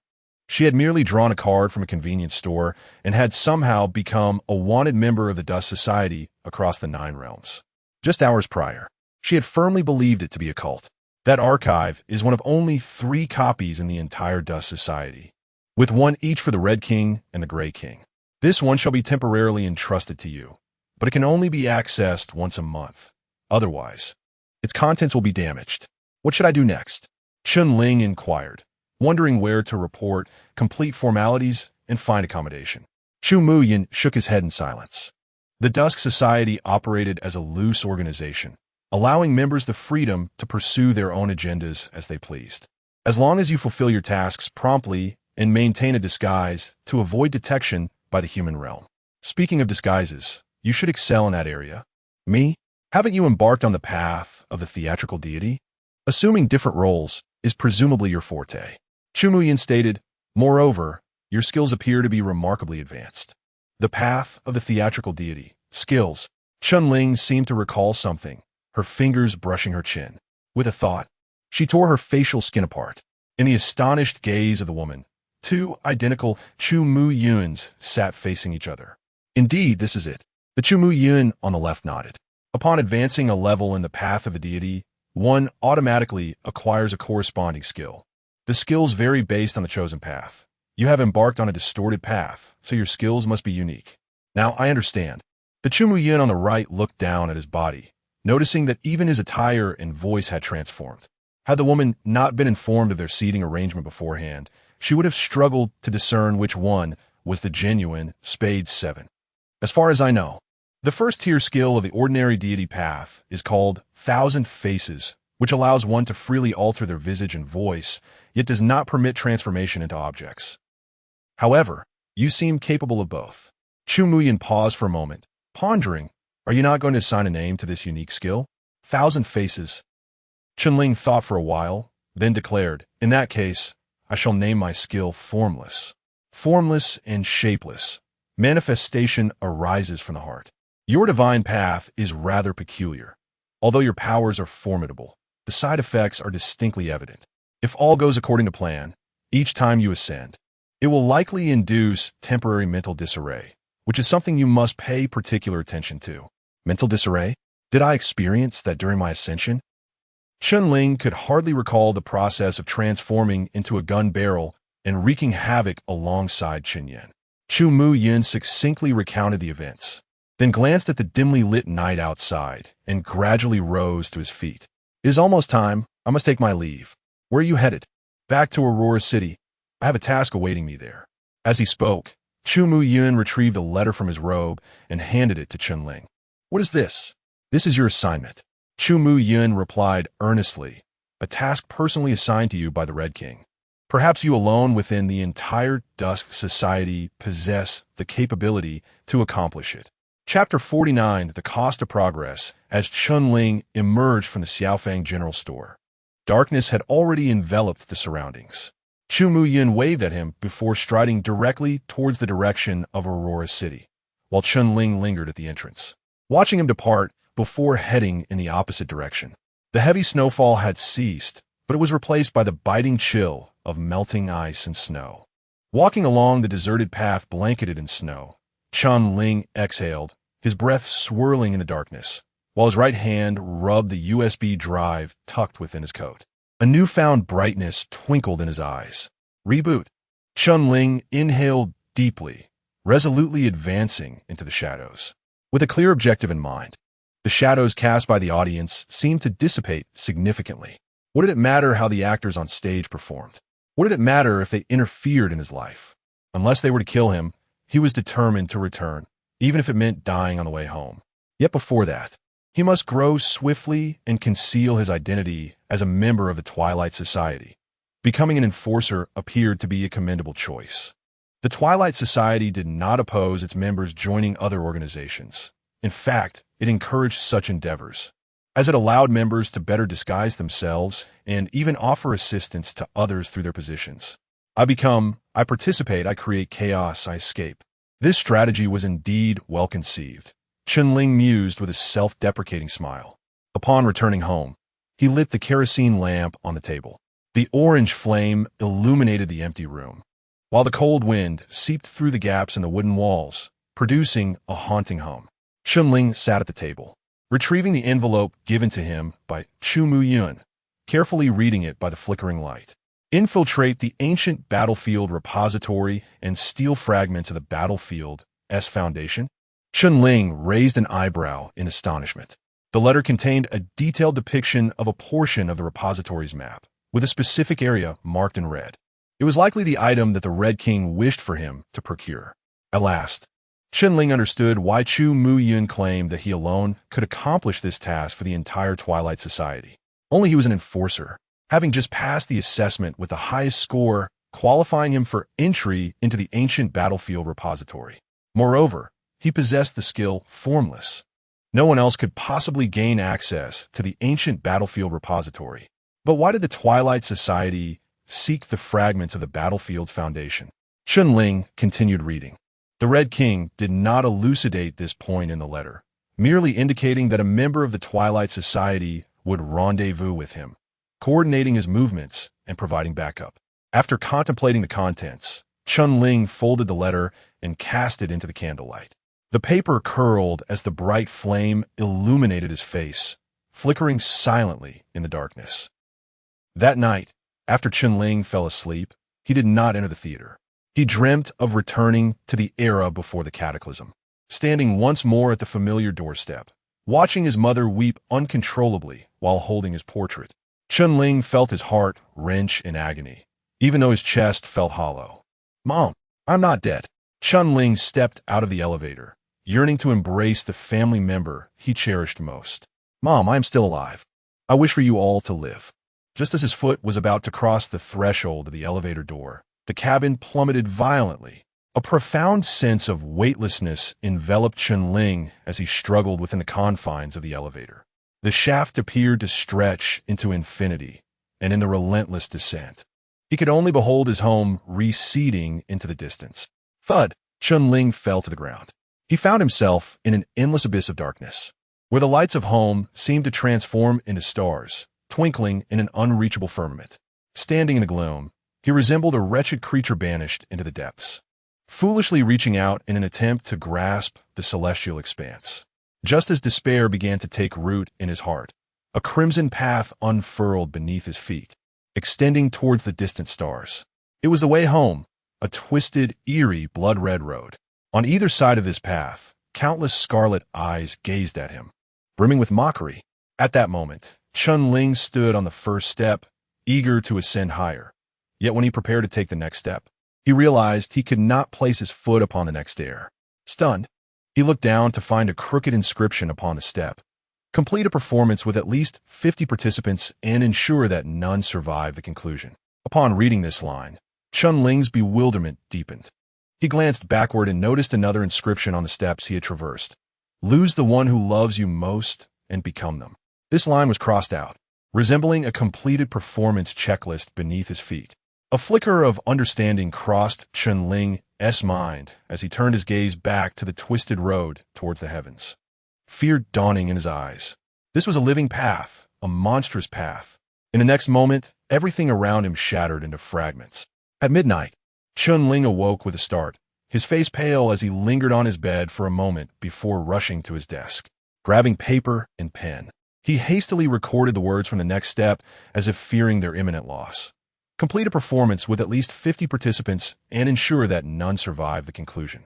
She had merely drawn a card from a convenience store and had somehow become a wanted member of the Dust Society across the 9 realms. Just hours prior, she had firmly believed it to be a cult. That archive is one of only 3 copies in the entire Dust Society, with one each for the Red King and the Gray King. This one shall be temporarily entrusted to you, but it can only be accessed once a month. Otherwise, its contents will be damaged. What should I do next? Chunling inquired, wondering where to report, complete formalities, and find accommodation. Chu Muyin shook his head in silence. The Dusk Society operated as a loose organization, allowing members the freedom to pursue their own agendas as they pleased. As long as you fulfill your tasks promptly and maintain a disguise to avoid detection by the human realm. Speaking of disguises, you should excel in that area. Me? Haven't you embarked on the path of the theatrical deity? Assuming different roles is presumably your forte. Chumuyin stated, moreover, your skills appear to be remarkably advanced. The path of the theatrical deity. Skills. Chunling seemed to recall something, her fingers brushing her chin. With a thought, she tore her facial skin apart. In the astonished gaze of the woman, two identical Chumuyuns sat facing each other. Indeed, this is it. The Chumuyun on the left nodded. Upon advancing a level in the path of the deity, one automatically acquires a corresponding skill. The skills vary based on the chosen path. You have embarked on a distorted path, so your skills must be unique. Now, I understand. The Chumuyun on the right looked down at his body, noticing that even his attire and voice had transformed. Had the woman not been informed of their seating arrangement beforehand, she would have struggled to discern which one was the genuine Spade 7. As far as I know, the first-tier skill of the ordinary deity path is called Thousand Faces, which allows one to freely alter their visage and voice, yet does not permit transformation into objects. However, you seem capable of both. Chumuyin paused for a moment, pondering, are you not going to assign a name to this unique skill? Thousand Faces. Chunling thought for a while, then declared, in that case, I shall name my skill Formless. Formless and shapeless. Manifestation arises from the heart. Your divine path is rather peculiar. Although your powers are formidable, the side effects are distinctly evident. If all goes according to plan, each time you ascend, it will likely induce temporary mental disarray, which is something you must pay particular attention to. Mental disarray? Did I experience that during my ascension? Chunling could hardly recall the process of transforming into a gun barrel and wreaking havoc alongside Chinyan. Chu Mu Yin succinctly recounted the events, then glanced at the dimly lit night outside and gradually rose to his feet. It is almost time. I must take my leave. Where are you headed? Back to Aurora City. I have a task awaiting me there. As he spoke, Chu Mu Yin retrieved a letter from his robe and handed it to Chunling. What is this? This is your assignment. Chu Mu Yin replied earnestly, a task personally assigned to you by the Red King. Perhaps you alone within the entire Dusk Society possess the capability to accomplish it. Chapter 49, The Cost of Progress, as Chunling emerged from the Xiaofang General Store. Darkness had already enveloped the surroundings. Chu Mu Yin waved at him before striding directly towards the direction of Aurora City, while Chunling lingered at the entrance, watching him depart before heading in the opposite direction. The heavy snowfall had ceased, but it was replaced by the biting chill of melting ice and snow. Walking along the deserted path blanketed in snow, Chunling exhaled, his breath swirling in the darkness, while his right hand rubbed the USB drive tucked within his coat. A newfound brightness twinkled in his eyes. Reboot. Chunling inhaled deeply, resolutely advancing into the shadows. With a clear objective in mind, the shadows cast by the audience seemed to dissipate significantly. What did it matter how the actors on stage performed? What did it matter if they interfered in his life? Unless they were to kill him, he was determined to return, even if it meant dying on the way home. Yet before that, he must grow swiftly and conceal his identity as a member of the Twilight Society. Becoming an enforcer appeared to be a commendable choice. The Twilight Society did not oppose its members joining other organizations. In fact, it encouraged such endeavors, as it allowed members to better disguise themselves and even offer assistance to others through their positions. I participate, I create chaos, I escape. This strategy was indeed well conceived. Chunling mused with a self-deprecating smile. Upon returning home, he lit the kerosene lamp on the table. The orange flame illuminated the empty room, while the cold wind seeped through the gaps in the wooden walls, producing a haunting hum. Chunling sat at the table, retrieving the envelope given to him by Chu Mu Yun, carefully reading it by the flickering light. Infiltrate the ancient battlefield repository and steal fragments of the battlefield's foundation? Chunling raised an eyebrow in astonishment. The letter contained a detailed depiction of a portion of the repository's map, with a specific area marked in red. It was likely the item that the Red King wished for him to procure. At last, Chen-Ling understood why Chu Mu-Yun claimed that he alone could accomplish this task for the entire Twilight Society. Only he was an enforcer, having just passed the assessment with the highest score, qualifying him for entry into the ancient battlefield repository. Moreover, he possessed the skill Formless. No one else could possibly gain access to the ancient battlefield repository. But why did the Twilight Society seek the fragments of the battlefield's foundation? Chen-Ling continued reading. The Red King did not elucidate this point in the letter, merely indicating that a member of the Twilight Society would rendezvous with him, coordinating his movements and providing backup. After contemplating the contents, Chen-Ling folded the letter and cast it into the candlelight. The paper curled as the bright flame illuminated his face, flickering silently in the darkness. That night, after Chen-Ling fell asleep, he did not enter the theater. He dreamt of returning to the era before the cataclysm, standing once more at the familiar doorstep, watching his mother weep uncontrollably while holding his portrait. Chen-Ling felt his heart wrench in agony, even though his chest felt hollow. "Mom, I'm not dead." Chen-Ling stepped out of the elevator, yearning to embrace the family member he cherished most. "Mom, I'm still alive. I wish for you all to live." Just as his foot was about to cross the threshold of the elevator door, the cabin plummeted violently. A profound sense of weightlessness enveloped Chen-Ling as he struggled within the confines of the elevator. The shaft appeared to stretch into infinity, and in the relentless descent, he could only behold his home receding into the distance. Thud! Chen-Ling fell to the ground. He found himself in an endless abyss of darkness, where the lights of home seemed to transform into stars, twinkling in an unreachable firmament. Standing in the gloom, he resembled a wretched creature banished into the depths, foolishly reaching out in an attempt to grasp the celestial expanse. Just as despair began to take root in his heart, a crimson path unfurled beneath his feet, extending towards the distant stars. It was the way home, a twisted, eerie, blood-red road. On either side of this path, countless scarlet eyes gazed at him, brimming with mockery. At that moment, Chen-Ling stood on the first step, eager to ascend higher. Yet when he prepared to take the next step, he realized he could not place his foot upon the next stair. Stunned, he looked down to find a crooked inscription upon the step. Complete a performance with at least 50 participants and ensure that none survive the conclusion. Upon reading this line, Chen-Ling's bewilderment deepened. He glanced backward and noticed another inscription on the steps he had traversed. Lose the one who loves you most and become them. This line was crossed out, resembling a completed performance checklist beneath his feet. A flicker of understanding crossed Chen-Ling's mind as he turned his gaze back to the twisted road towards the heavens, fear dawning in his eyes. This was a living path, a monstrous path. In the next moment, everything around him shattered into fragments. At midnight, Chen-Ling awoke with a start, his face pale as he lingered on his bed for a moment before rushing to his desk. Grabbing paper and pen, he hastily recorded the words from the next step as if fearing their imminent loss. Complete a performance with at least 50 participants and ensure that none survive the conclusion.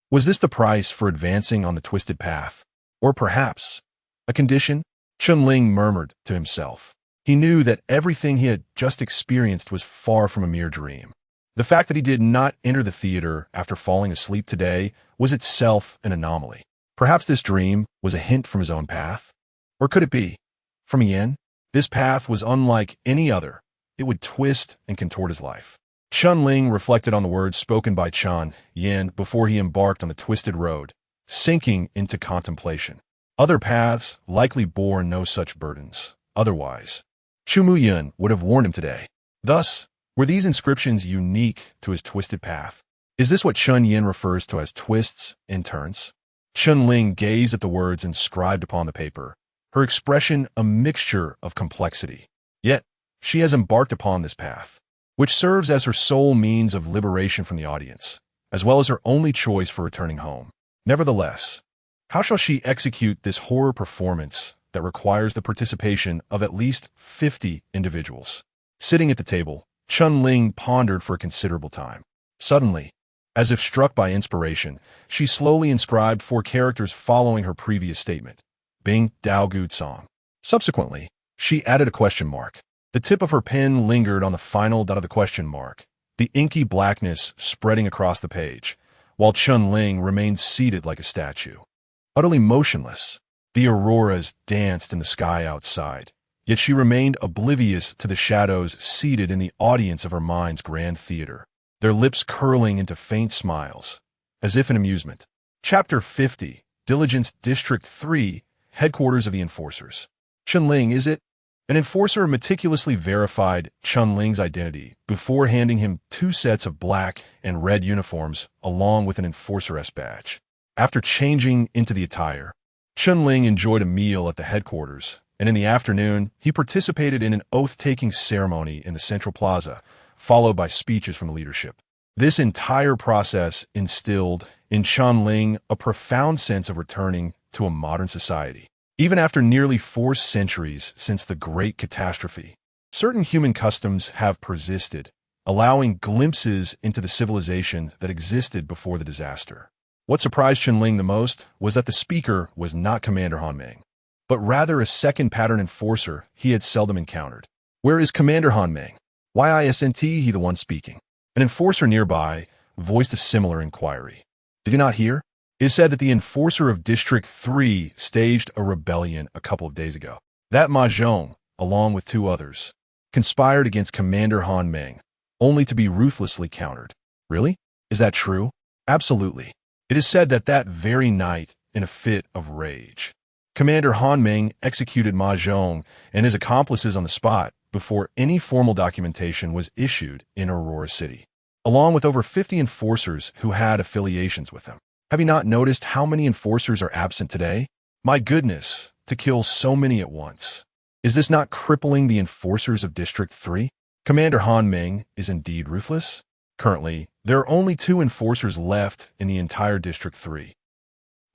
Was this the price for advancing on the twisted path? Or perhaps a condition? Chen-Ling murmured to himself. He knew that everything he had just experienced was far from a mere dream. The fact that he did not enter the theater after falling asleep today was itself an anomaly. Perhaps this dream was a hint from his own path? Or could it be from Yin? This path was unlike any other. It would twist and contort his life. Chen-Ling reflected on the words spoken by Chan Yin before he embarked on the twisted road, sinking into contemplation. Other paths likely bore no such burdens. Otherwise, Chu Mu-Yun would have warned him today. Thus, were these inscriptions unique to his twisted path? Is this what Chen Yin refers to as twists and turns? Chen-Ling gazed at the words inscribed upon the paper, her expression a mixture of complexity. Yet, she has embarked upon this path, which serves as her sole means of liberation from the audience, as well as her only choice for returning home. Nevertheless, how shall she execute this horror performance that requires the participation of at least 50 individuals? Sitting at the table, Chen-Ling pondered for a considerable time. Suddenly, as if struck by inspiration, she slowly inscribed 4 characters following her previous statement, Bing Dao Gu Song. Subsequently, she added a question mark. The tip of her pen lingered on the final dot of the question mark, the inky blackness spreading across the page, while Chun Ling remained seated like a statue, utterly motionless. The auroras danced in the sky outside, yet she remained oblivious to the shadows seated in the audience of her mind's grand theater, their lips curling into faint smiles, as if in amusement. Chapter 50, Diligence District 3, Headquarters of the Enforcers. Chun Ling, is it? An enforcer meticulously verified Chun Ling's identity before handing him 2 sets of black and red uniforms along with an enforcer-S badge. After changing into the attire, Chun Ling enjoyed a meal at the headquarters, and in the afternoon, he participated in an oath-taking ceremony in the central plaza, followed by speeches from the leadership. This entire process instilled in Chun Ling a profound sense of returning to a modern society. Even after nearly 4 centuries since the Great Catastrophe, certain human customs have persisted, allowing glimpses into the civilization that existed before the disaster. What surprised Chun Ling the most was that the speaker was not Commander Han Meng, but rather a second pattern enforcer he had seldom encountered. Where is Commander Han Meng? Why isn't he the one speaking? An enforcer nearby voiced a similar inquiry. Did you not hear? It is said that the enforcer of District 3 staged a rebellion a couple of days ago. That Ma Zhong, along with 2 others, conspired against Commander Han Meng, only to be ruthlessly countered. Really? Is that true? Absolutely. It is said that that very night, in a fit of rage, Commander Han Meng executed Ma Zhong and his accomplices on the spot before any formal documentation was issued in Aurora City, along with over 50 enforcers who had affiliations with them. Have you not noticed how many enforcers are absent today? My goodness, to kill so many at once. Is this not crippling the enforcers of District 3? Commander Han Meng is indeed ruthless. Currently, there are only 2 enforcers left in the entire District 3.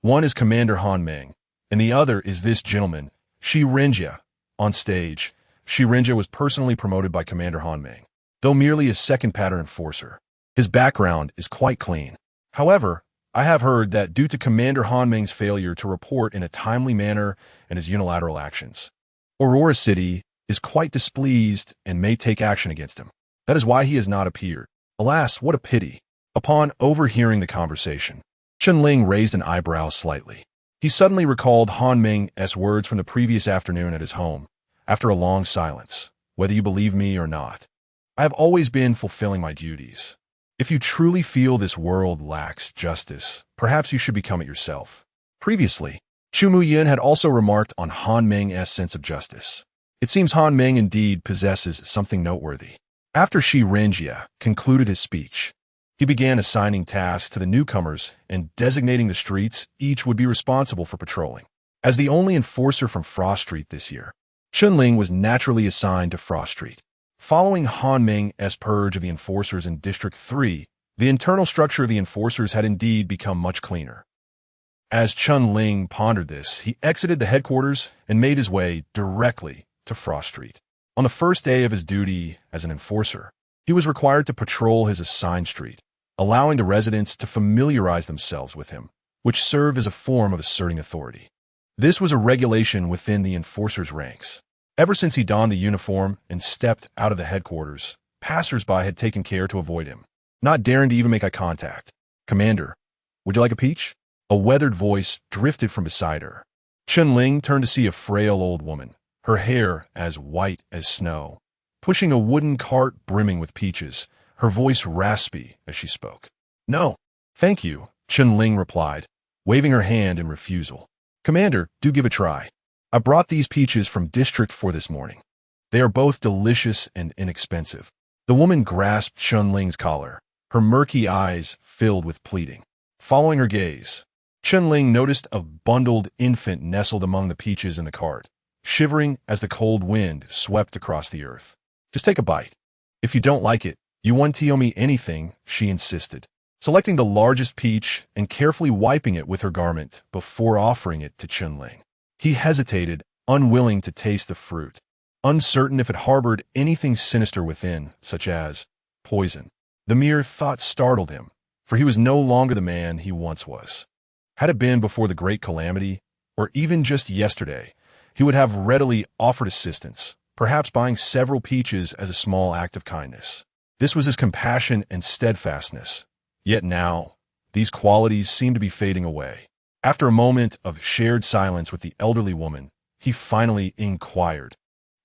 One is Commander Han Meng, and the other is this gentleman, Shi Renjia. On stage, Shi Renjia was personally promoted by Commander Han Meng, though merely a second pattern enforcer. His background is quite clean. However, I have heard that due to Commander Han Meng's failure to report in a timely manner and his unilateral actions, Aurora City is quite displeased and may take action against him. That is why he has not appeared. Alas, what a pity. Upon overhearing the conversation, Chun Ling raised an eyebrow slightly. He suddenly recalled Han Meng's words from the previous afternoon at his home, after a long silence. Whether you believe me or not, I have always been fulfilling my duties. If you truly feel this world lacks justice, perhaps you should become it yourself. Previously, Chu Muyin had also remarked on Han Meng's sense of justice. It seems Han Meng indeed possesses something noteworthy. After Shi Renjia concluded his speech, he began assigning tasks to the newcomers and designating the streets each would be responsible for patrolling. As the only enforcer from Frost Street this year, Chun Ling was naturally assigned to Frost Street. Following Han Meng's purge of the enforcers in District 3, the internal structure of the enforcers had indeed become much cleaner. As Chun Ling pondered this, he exited the headquarters and made his way directly to Frost Street. On the first day of his duty as an enforcer, he was required to patrol his assigned street, allowing the residents to familiarize themselves with him, which served as a form of asserting authority. This was a regulation within the enforcer's ranks. Ever since he donned the uniform and stepped out of the headquarters, passers-by had taken care to avoid him, not daring to even make eye contact. "Commander, would you like a peach?" A weathered voice drifted from beside her. Chun Ling turned to see a frail old woman, her hair as white as snow, pushing a wooden cart brimming with peaches, her voice raspy as she spoke. "No, thank you," Chun Ling replied, waving her hand in refusal. "Commander, do give a try. I brought these peaches from District 4 this morning. They are both delicious and inexpensive." The woman grasped Chun Ling's collar, her murky eyes filled with pleading. Following her gaze, Chun Ling noticed a bundled infant nestled among the peaches in the cart, shivering as the cold wind swept across the earth. "Just take a bite. If you don't like it, you won't owe me anything," she insisted, selecting the largest peach and carefully wiping it with her garment before offering it to Chun Ling. He hesitated, unwilling to taste the fruit, uncertain if it harbored anything sinister within, such as poison. The mere thought startled him, for he was no longer the man he once was. Had it been before the Great Calamity, or even just yesterday, he would have readily offered assistance, perhaps buying several peaches as a small act of kindness. This was his compassion and steadfastness. Yet now, these qualities seemed to be fading away. After a moment of shared silence with the elderly woman, he finally inquired,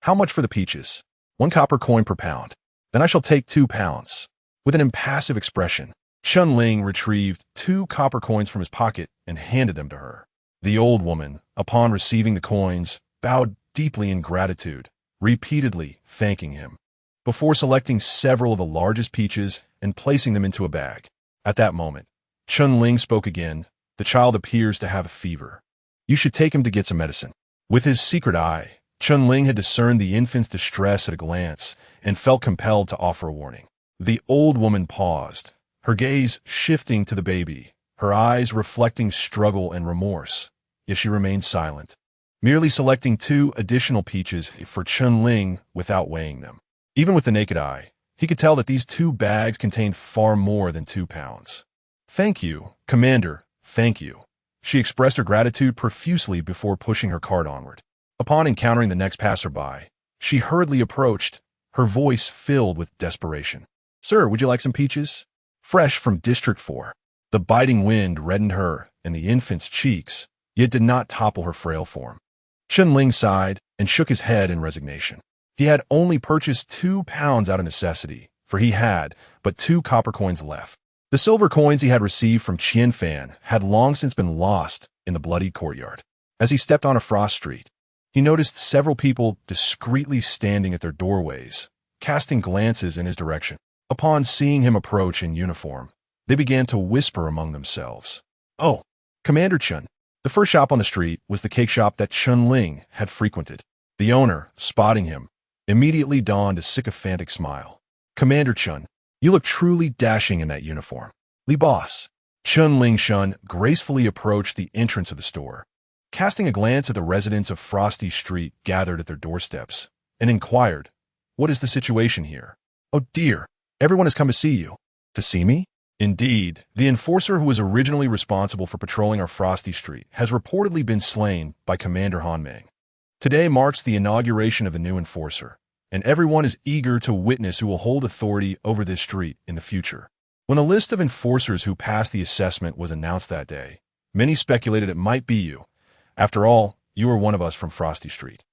"How much for the peaches?" "1 copper coin per pound." "Then I shall take 2 pounds. With an impassive expression, Chun Ling retrieved 2 copper coins from his pocket and handed them to her. The old woman, upon receiving the coins, bowed deeply in gratitude, repeatedly thanking him, before selecting several of the largest peaches and placing them into a bag. At that moment, Chun Ling spoke again. "The child appears to have a fever. You should take him to get some medicine." With his secret eye, Chun Ling had discerned the infant's distress at a glance and felt compelled to offer a warning. The old woman paused, her gaze shifting to the baby, her eyes reflecting struggle and remorse, yet she remained silent, merely selecting 2 additional peaches for Chun Ling without weighing them. Even with the naked eye, he could tell that these 2 bags contained far more than 2 pounds. "Thank you, Commander, thank you." She expressed her gratitude profusely before pushing her cart onward. Upon encountering the next passerby, she hurriedly approached, her voice filled with desperation. "Sir, would you like some peaches? Fresh from District 4. The biting wind reddened her and the infant's cheeks, yet did not topple her frail form. Chun Ling sighed and shook his head in resignation. He had only purchased 2 pounds out of necessity, for he had but 2 copper coins left. The silver coins he had received from Chien Fan had long since been lost in the bloody courtyard. As he stepped on a frost street, he noticed several people discreetly standing at their doorways, casting glances in his direction. Upon seeing him approach in uniform, they began to whisper among themselves. "Oh, Commander Chun." The first shop on the street was the cake shop that Chun Ling had frequented. The owner, spotting him, immediately donned a sycophantic smile. "Commander Chun, you look truly dashing in that uniform." "Li boss." Chun Ling Shun gracefully approached the entrance of the store, casting a glance at the residents of Frosty Street gathered at their doorsteps, and inquired, "What is the situation here?" "Oh dear, everyone has come to see you." "To see me?" "Indeed, the enforcer who was originally responsible for patrolling our Frosty Street has reportedly been slain by Commander Hanmeng. Today marks the inauguration of the new enforcer, and everyone is eager to witness who will hold authority over this street in the future." When a list of enforcers who passed the assessment was announced that day, many speculated it might be you. After all, you are one of us from Frosty Street.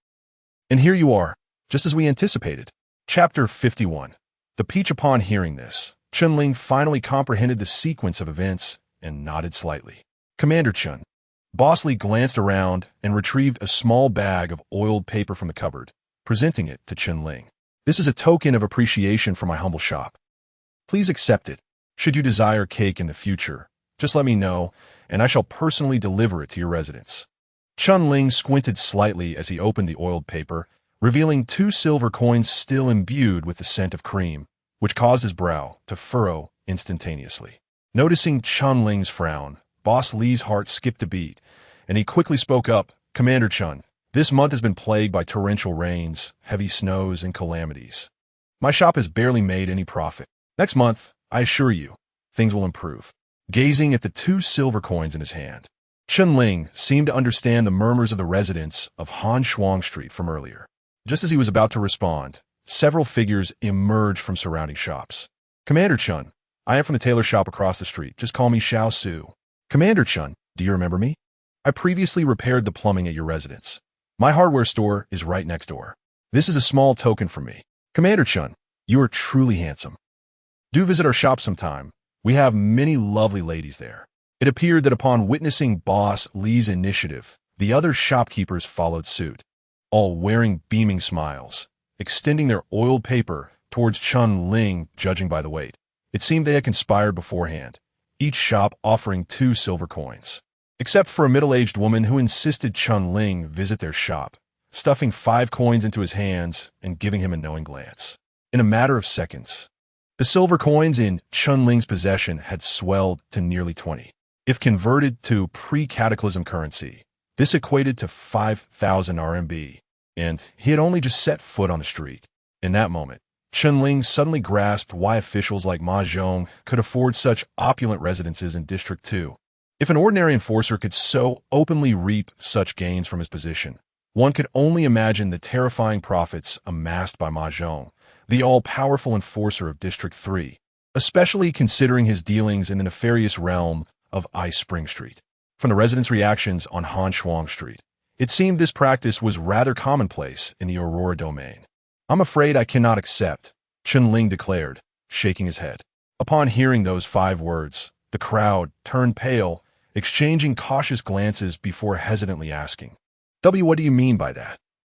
And here you are, just as we anticipated. Chapter 51. The Peach. Upon hearing this, Chun Ling finally comprehended the sequence of events and nodded slightly. "Commander Chun." Boss Lee glanced around and retrieved a small bag of oiled paper from the cupboard, presenting it to Chun Ling. "This is a token of appreciation for my humble shop. Please accept it. Should you desire cake in the future, just let me know, and I shall personally deliver it to your residence." Chun Ling squinted slightly as he opened the oiled paper, revealing 2 silver coins still imbued with the scent of cream, which caused his brow to furrow instantaneously. Noticing Chun Ling's frown, Boss Lee's heart skipped a beat, and he quickly spoke up, "Commander Chun, this month has been plagued by torrential rains, heavy snows, and calamities. My shop has barely made any profit. Next month, I assure you, things will improve." Gazing at the 2 silver coins in his hand, Chun Ling seemed to understand the murmurs of the residents of Han Shuang Street from earlier. Just as he was about to respond, several figures emerged from surrounding shops. "Commander Chun, I am from the tailor shop across the street. Just call me Xiao Su." "Commander Chun, do you remember me? I previously repaired the plumbing at your residence. My hardware store is right next door. This is a small token from me." "Commander Chun, you are truly handsome. Do visit our shop sometime. We have many lovely ladies there." It appeared that upon witnessing Boss Lee's initiative, the other shopkeepers followed suit, all wearing beaming smiles, extending their oiled paper towards Chun Ling, judging by the weight. It seemed they had conspired beforehand, each shop offering 2 silver coins. Except for a middle-aged woman who insisted Chun Ling visit their shop, stuffing 5 coins into his hands and giving him a knowing glance. In a matter of seconds, the silver coins in Chun Ling's possession had swelled to nearly 20. If converted to pre-cataclysm currency, this equated to 5,000 RMB, and he had only just set foot on the street. In that moment, Chun Ling suddenly grasped why officials like Ma Zhong could afford such opulent residences in District 2. If an ordinary enforcer could so openly reap such gains from his position, one could only imagine the terrifying profits amassed by Ma Zhong, the all-powerful enforcer of District 3. especially considering his dealings in the nefarious realm of Ice Spring Street. From the residents' reactions on Han Shuang Street, it seemed this practice was rather commonplace in the Aurora domain. "I'm afraid I cannot accept," Chen Ling declared, shaking his head. Upon hearing those 5 words, the crowd turned pale, exchanging cautious glances before hesitantly asking, What do you mean by that?"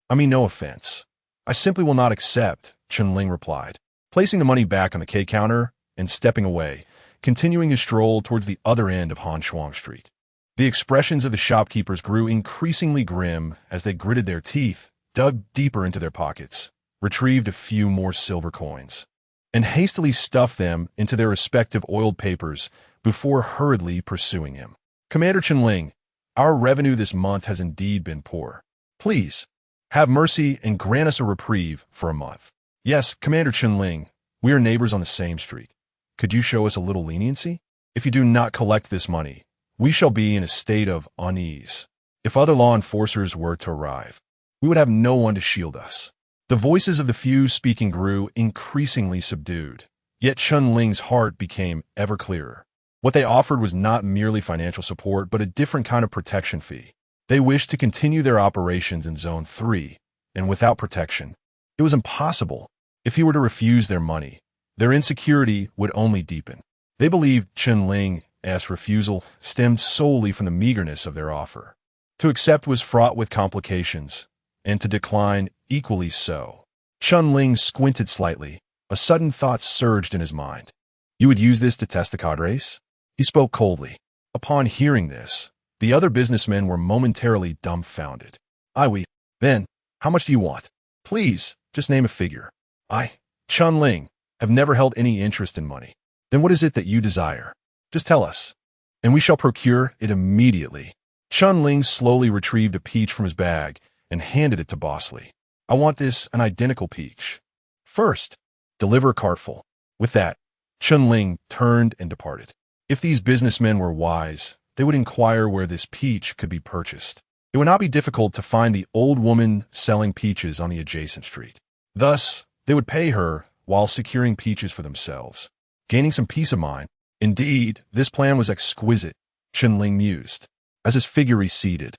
"I mean no offense. I simply will not accept," Chen Ling replied, placing the money back on the K counter and stepping away, continuing his stroll towards the other end of Han Shuang Street. The expressions of the shopkeepers grew increasingly grim as they gritted their teeth, dug deeper into their pockets, retrieved a few more silver coins, and hastily stuffed them into their respective oiled papers before hurriedly pursuing him. "Commander Chen Ling, our revenue this month has indeed been poor. Please, have mercy and grant us a reprieve for a month." "Yes, Commander Chen Ling, we are neighbors on the same street. Could you show us a little leniency? If you do not collect this money, we shall be in a state of unease. If other law enforcers were to arrive, we would have no one to shield us." The voices of the few speaking grew increasingly subdued, yet Chen Ling's heart became ever clearer. What they offered was not merely financial support, but a different kind of protection fee. They wished to continue their operations in Zone 3, and without protection, it was impossible. If he were to refuse their money, their insecurity would only deepen. They believed Chen Ling's refusal stemmed solely from the meagerness of their offer. To accept was fraught with complications, and to decline equally so. Chen Ling squinted slightly. A sudden thought surged in his mind. "You would use this to test the cadres?" He spoke coldly. Upon hearing this, the other businessmen were momentarily dumbfounded. "Oui. Then, how much do you want? Please, just name a figure." "I, Chen Ling, have never held any interest in money." "Then what is it that you desire? Just tell us, and we shall procure it immediately." Chen Ling slowly retrieved a peach from his bag and handed it to Boss Lee. "I want an identical peach. First, deliver a cartful." With that, Chen Ling turned and departed. If these businessmen were wise, they would inquire where this peach could be purchased. It would not be difficult to find the old woman selling peaches on the adjacent street. Thus, they would pay her while securing peaches for themselves, gaining some peace of mind. Indeed, this plan was exquisite, Chen Ling mused, as his figure receded.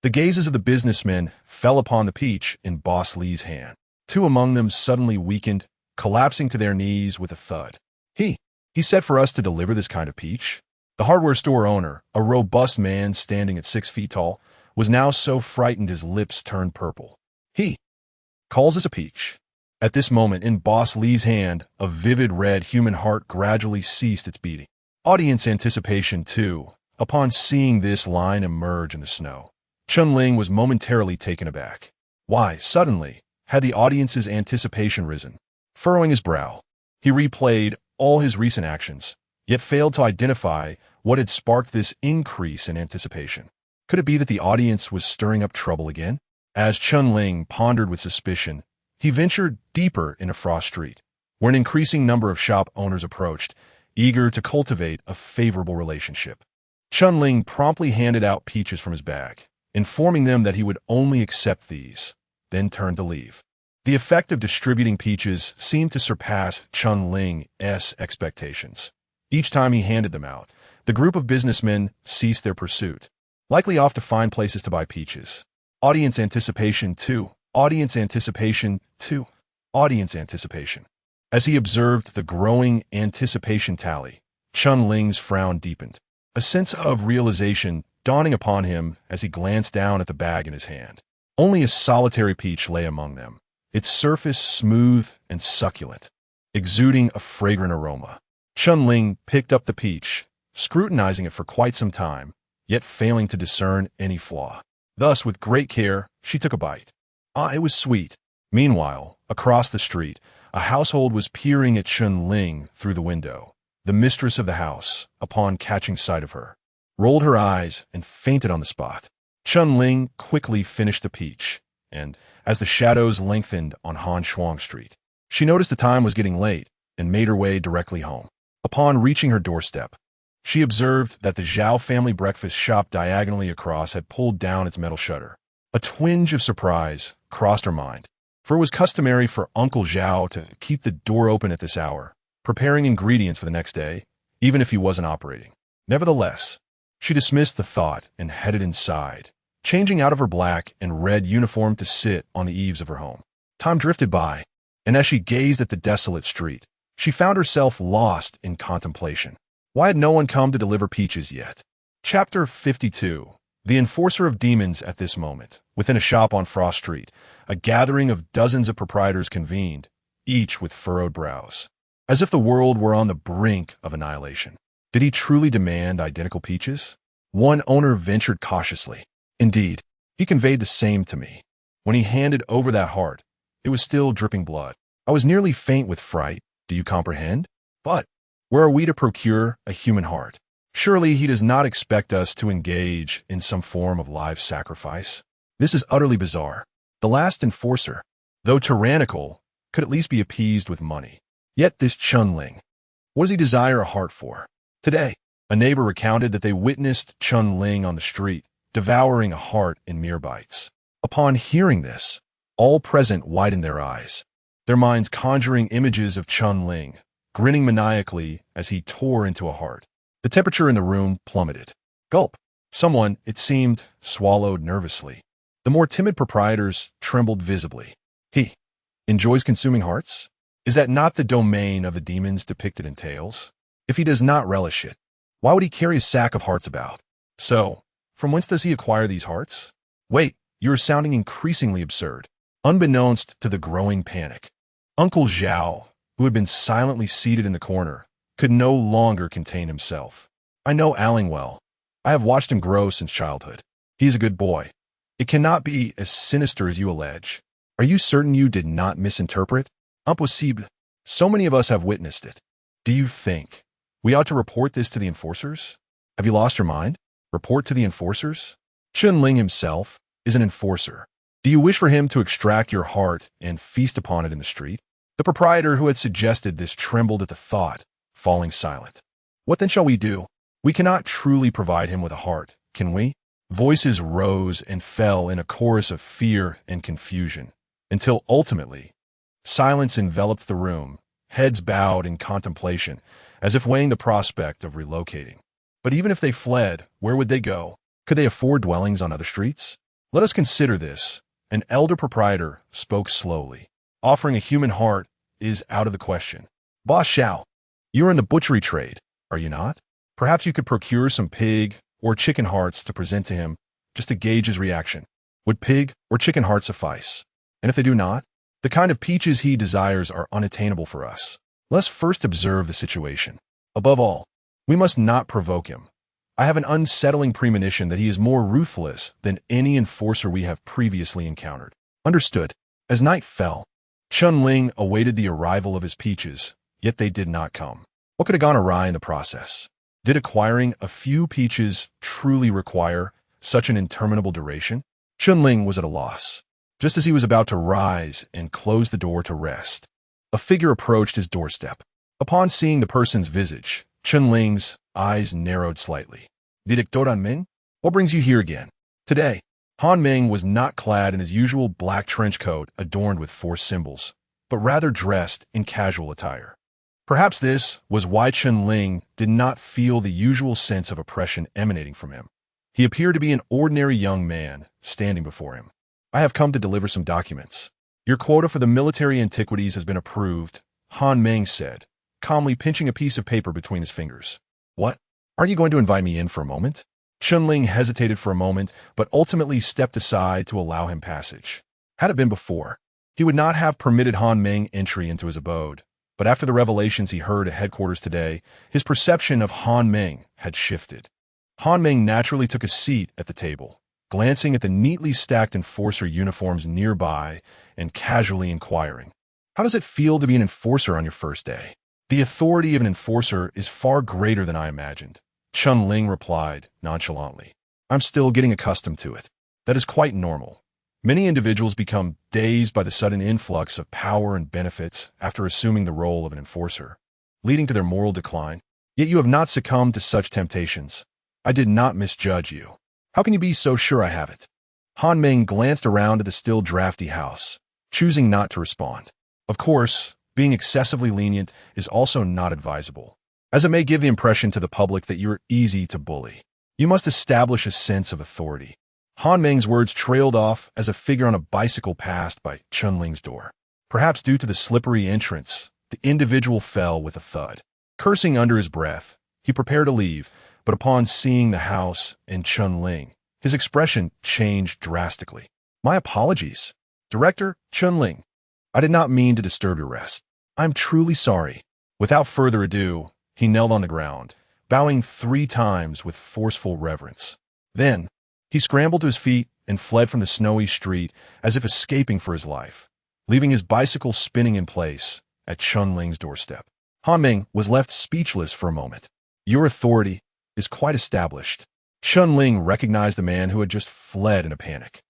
The gazes of the businessmen fell upon the peach in Boss Lee's hand. 2 among them suddenly weakened, collapsing to their knees with a thud. He said for us to deliver this kind of peach." The hardware store owner, a robust man standing at 6 feet tall, was now so frightened his lips turned purple. "He calls us a peach." At this moment, in Boss Lee's hand, a vivid red human heart gradually ceased its beating. Audience anticipation, too. Upon seeing this line emerge in the snow, Chen Ling was momentarily taken aback. Why, suddenly, had the audience's anticipation risen? Furrowing his brow, he replayed all his recent actions, yet failed to identify what had sparked this increase in anticipation. Could it be that the audience was stirring up trouble again? As Chen Ling pondered with suspicion, he ventured deeper into Frost Street, where an increasing number of shop owners approached, eager to cultivate a favorable relationship. Chen Ling promptly handed out peaches from his bag, informing them that he would only accept these, then turned to leave. The effect of distributing peaches seemed to surpass Chen Ling's expectations. Each time he handed them out, the group of businessmen ceased their pursuit, likely off to find places to buy peaches. Audience anticipation 2. Audience anticipation 2. Audience anticipation. As he observed the growing anticipation tally, Chen Ling's frown deepened, a sense of realization dawning upon him as he glanced down at the bag in his hand. Only a solitary peach lay among them, its surface smooth and succulent, exuding a fragrant aroma. Chen Ling picked up the peach, scrutinizing it for quite some time, yet failing to discern any flaw. Thus, with great care, she took a bite. It was sweet. Meanwhile, across the street, a household was peering at Chen Ling through the window. The mistress of the house, upon catching sight of her, rolled her eyes and fainted on the spot. Chen Ling quickly finished the peach, and, as the shadows lengthened on Han Shuang Street, she noticed the time was getting late and made her way directly home. Upon reaching her doorstep, she observed that the Zhao family breakfast shop diagonally across had pulled down its metal shutter. A twinge of surprise crossed her mind, for it was customary for Uncle Zhao to keep the door open at this hour. preparing ingredients for the next day, even if he wasn't operating. Nevertheless, she dismissed the thought and headed inside, changing out of her black and red uniform to sit on the eaves of her home. Time drifted by, and as she gazed at the desolate street, she found herself lost in contemplation. Why had no one come to deliver peaches yet? Chapter 52. The Enforcer of Demons. At this moment, within a shop on Frost Street, a gathering of dozens of proprietors convened, each with furrowed brows, as if the world were on the brink of annihilation. Did he truly demand identical peaches? One owner ventured cautiously. Indeed, he conveyed the same to me. When he handed over that heart, it was still dripping blood. I was nearly faint with fright. Do you comprehend? But where are we to procure a human heart? Surely he does not expect us to engage in some form of live sacrifice. This is utterly bizarre. The last enforcer, though tyrannical, could at least be appeased with money. Yet this Chun Ling, what does he desire a heart for? Today, a neighbor recounted that they witnessed Chun Ling on the street, devouring a heart in mere bites. Upon hearing this, all present widened their eyes, their minds conjuring images of Chun Ling, grinning maniacally as he tore into a heart. The temperature in the room plummeted. Gulp. Someone, it seemed, swallowed nervously. The more timid proprietors trembled visibly. He enjoys consuming hearts? Is that not the domain of the demons depicted in tales? If he does not relish it, why would he carry a sack of hearts about? So, from whence does he acquire these hearts? Wait, you are sounding increasingly absurd. Unbeknownst to the growing panic, Uncle Zhao, who had been silently seated in the corner, could no longer contain himself. I know Aling well. I have watched him grow since childhood. He is a good boy. It cannot be as sinister as you allege. Are you certain you did not misinterpret? Impossible. So many of us have witnessed it. Do you think we ought to report this to the enforcers? Have you lost your mind? Report to the enforcers? Chun Ling himself is an enforcer. Do you wish for him to extract your heart and feast upon it in the street? The proprietor who had suggested this trembled at the thought, falling silent. What then shall we do? We cannot truly provide him with a heart, can we? Voices rose and fell in a chorus of fear and confusion, until ultimately, silence enveloped the room, heads bowed in contemplation, as if weighing the prospect of relocating. But even if they fled, where would they go? Could they afford dwellings on other streets? Let us consider this. An elder proprietor spoke slowly. Offering a human heart is out of the question. Boss Xiao, you are in the butchery trade, are you not? Perhaps you could procure some pig or chicken hearts to present to him, just to gauge his reaction. Would pig or chicken hearts suffice? And if they do not, the kind of peaches he desires are unattainable for us. Let's first observe the situation. Above all, we must not provoke him. I have an unsettling premonition that he is more ruthless than any enforcer we have previously encountered. Understood. As night fell, Chun Ling awaited the arrival of his peaches, yet they did not come. What could have gone awry in the process? Did acquiring a few peaches truly require such an interminable duration? Chun Ling was at a loss. Just as he was about to rise and close the door to rest, a figure approached his doorstep. Upon seeing the person's visage, Chun Ling's eyes narrowed slightly. Director Han Ming? What brings you here again? Today, Han Ming was not clad in his usual black trench coat adorned with 4 symbols, but rather dressed in casual attire. Perhaps this was why Chun Ling did not feel the usual sense of oppression emanating from him. He appeared to be an ordinary young man standing before him. I have come to deliver some documents. Your quota for the military antiquities has been approved, Han Ming said, calmly pinching a piece of paper between his fingers. What? Aren't you going to invite me in for a moment? Chun Ling hesitated for a moment, but ultimately stepped aside to allow him passage. Had it been before, he would not have permitted Han Ming entry into his abode. But after the revelations he heard at headquarters today, his perception of Han Ming had shifted. Han Ming naturally took a seat at the table, glancing at the neatly stacked enforcer uniforms nearby and casually inquiring, "How does it feel to be an enforcer on your first day?" "The authority of an enforcer is far greater than I imagined," Chun Ling replied nonchalantly. "I'm still getting accustomed to it. That is quite normal. Many individuals become dazed by the sudden influx of power and benefits after assuming the role of an enforcer, leading to their moral decline. Yet you have not succumbed to such temptations. I did not misjudge you. How can you be so sure I haven't?" Han Ming glanced around at the still drafty house, choosing not to respond. Of course, being excessively lenient is also not advisable, as it may give the impression to the public that you're easy to bully. You must establish a sense of authority. Han Meng's words trailed off as a figure on a bicycle passed by Chunling's door. Perhaps due to the slippery entrance, the individual fell with a thud. Cursing under his breath, he prepared to leave, but upon seeing the house and Chunling, his expression changed drastically. "My apologies, Director Chunling. I did not mean to disturb your rest. I'm truly sorry." Without further ado, he knelt on the ground, bowing 3 times with forceful reverence. Then, he scrambled to his feet and fled from the snowy street as if escaping for his life, leaving his bicycle spinning in place at Chunling's doorstep. Han Meng was left speechless for a moment. "Your authority is quite established." Chunling recognized the man who had just fled in a panic.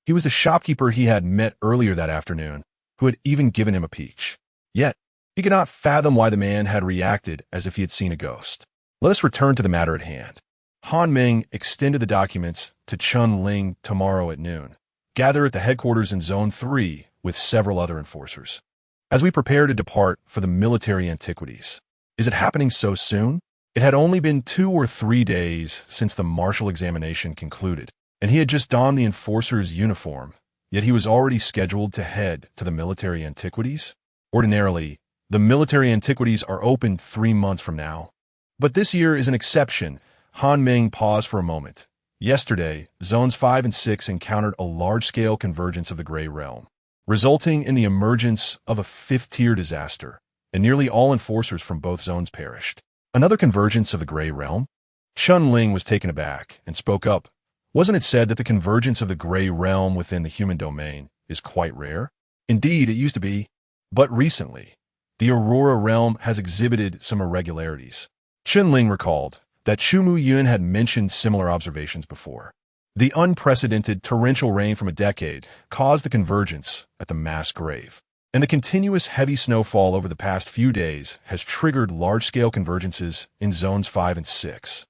He was the shopkeeper he had met earlier that afternoon, who had even given him a peach. Yet, he could not fathom why the man had reacted as if he had seen a ghost. Let us return to the matter at hand. Han Meng extended the documents to Chunling tomorrow at noon. Gather at the headquarters in Zone 3 with several other enforcers, as we prepare to depart for the military antiquities. Is it happening so soon? It had only been 2 or 3 days since the martial examination concluded, and he had just donned the enforcer's uniform, yet he was already scheduled to head to the military antiquities. Ordinarily, the military antiquities are opened 3 months from now. But this year is an exception. Han Meng paused for a moment. Yesterday, Zones 5 and 6 encountered a large-scale convergence of the Gray Realm, resulting in the emergence of a 5th-tier disaster, and nearly all enforcers from both zones perished. Another convergence of the Gray Realm? Chunling was taken aback and spoke up. Wasn't it said that the convergence of the Gray Realm within the human domain is quite rare? Indeed, it used to be. But recently, the Aurora Realm has exhibited some irregularities. Chunling recalled that Chumu Yun had mentioned similar observations before. The unprecedented torrential rain from a decade caused the convergence at the mass grave, and the continuous heavy snowfall over the past few days has triggered large-scale convergences in Zones 5 and 6.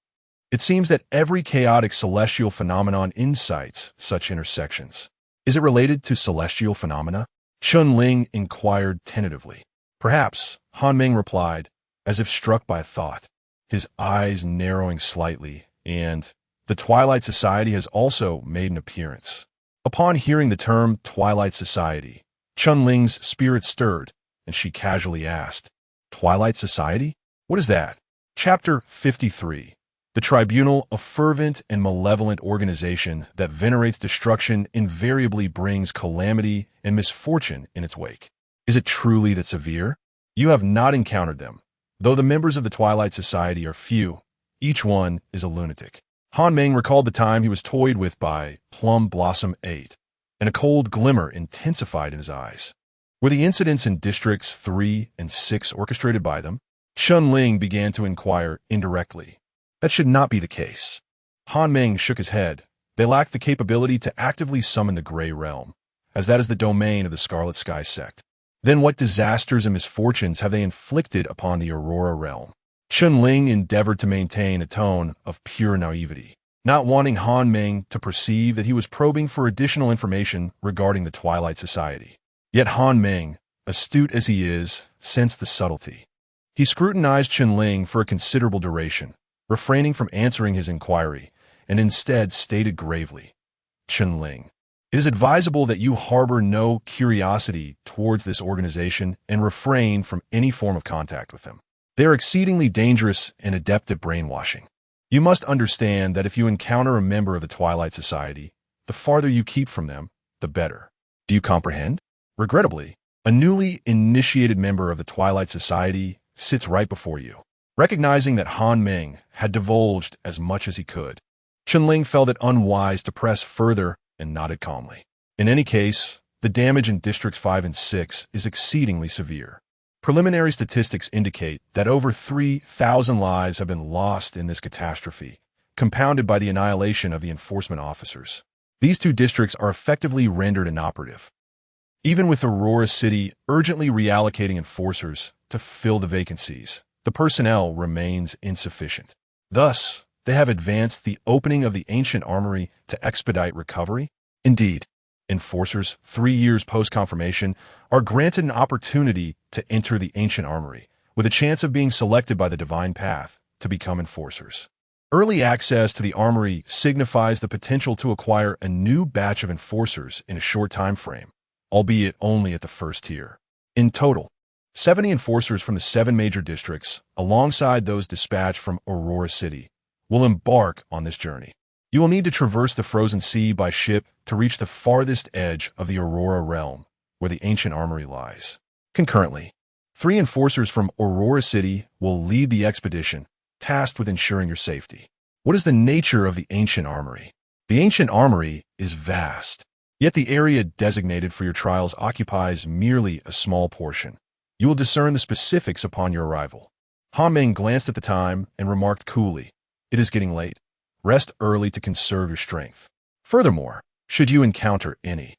It seems that every chaotic celestial phenomenon incites such intersections. Is it related to celestial phenomena? Chunling inquired tentatively. Perhaps, Han Meng replied, as if struck by a thought, his eyes narrowing slightly, and the Twilight Society has also made an appearance. Upon hearing the term Twilight Society, Chunling's spirit stirred, and she casually asked, "Twilight Society? What is that?" Chapter 53. The tribunal, a fervent and malevolent organization that venerates destruction, invariably brings calamity and misfortune in its wake. Is it truly that severe? You have not encountered them. Though the members of the Twilight Society are few, each one is a lunatic. Han Meng recalled the time he was toyed with by Plum Blossom 8, and a cold glimmer intensified in his eyes. Were the incidents in Districts 3 and 6 orchestrated by them? Chunling began to inquire indirectly. That should not be the case. Han Meng shook his head. They lack the capability to actively summon the Gray Realm, as that is the domain of the Scarlet Sky sect. Then what disasters and misfortunes have they inflicted upon the Aurora Realm? Chunling endeavored to maintain a tone of pure naivety, not wanting Han Meng to perceive that he was probing for additional information regarding the Twilight Society. Yet Han Meng, astute as he is, sensed the subtlety. He scrutinized Chunling for a considerable duration, refraining from answering his inquiry, and instead stated gravely, "Chunling, it is advisable that you harbor no curiosity towards this organization and refrain from any form of contact with them. They are exceedingly dangerous and adept at brainwashing. You must understand that if you encounter a member of the Twilight Society, the farther you keep from them, the better. Do you comprehend?" Regrettably, a newly initiated member of the Twilight Society sits right before you. Recognizing that Han Meng had divulged as much as he could, Chunling felt it unwise to press further and nodded calmly. In any case, the damage in Districts 5 and 6 is exceedingly severe. Preliminary statistics indicate that over 3,000 lives have been lost in this catastrophe, compounded by the annihilation of the enforcement officers. These 2 districts are effectively rendered inoperative. Even with Aurora City urgently reallocating enforcers to fill the vacancies, the personnel remains insufficient. Thus, they have advanced the opening of the ancient armory to expedite recovery. Indeed, Enforcers, 3 years post-confirmation, are granted an opportunity to enter the ancient armory, with a chance of being selected by the divine path to become enforcers. Early access to the armory signifies the potential to acquire a new batch of enforcers in a short time frame, albeit only at the first tier. In total, 70 enforcers from the 7 major districts, alongside those dispatched from Aurora City, will embark on this journey. You will need to traverse the frozen sea by ship to reach the farthest edge of the Aurora realm, where the ancient armory lies. Concurrently, 3 enforcers from Aurora City will lead the expedition, tasked with ensuring your safety. What is the nature of the ancient armory? The ancient armory is vast, yet the area designated for your trials occupies merely a small portion. You will discern the specifics upon your arrival. Han Meng glanced at the time and remarked coolly, "It is getting late. Rest early to conserve your strength. Furthermore, should you encounter any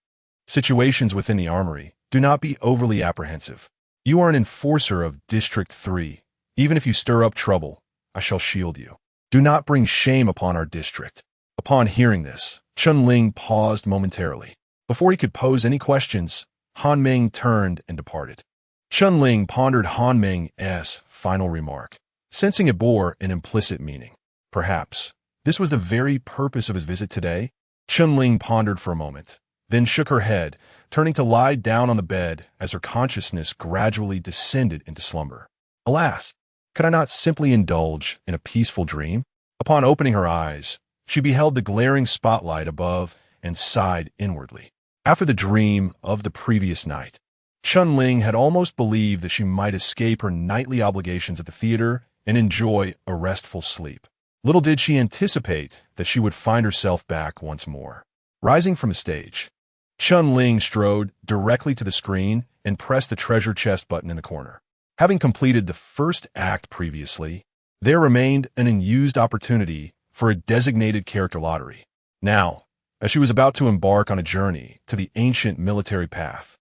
situations within the armory, do not be overly apprehensive. You are an enforcer of District 3. Even if you stir up trouble, I shall shield you. Do not bring shame upon our district." Upon hearing this, Chunling paused momentarily. Before he could pose any questions, Han Meng turned and departed. Chunling pondered Han Meng's final remark, sensing it bore an implicit meaning. Perhaps this was the very purpose of his visit today? Chunling pondered for a moment, then shook her head, turning to lie down on the bed as her consciousness gradually descended into slumber. Alas, could I not simply indulge in a peaceful dream? Upon opening her eyes, she beheld the glaring spotlight above and sighed inwardly. After the dream of the previous night, Chunling had almost believed that she might escape her nightly obligations at the theater and enjoy a restful sleep. Little did she anticipate that she would find herself back once more. Rising from the stage, Chunling strode directly to the screen and pressed the treasure chest button in the corner. Having completed the first act previously, there remained an unused opportunity for a designated character lottery. Now, as she was about to embark on a journey to the ancient military path,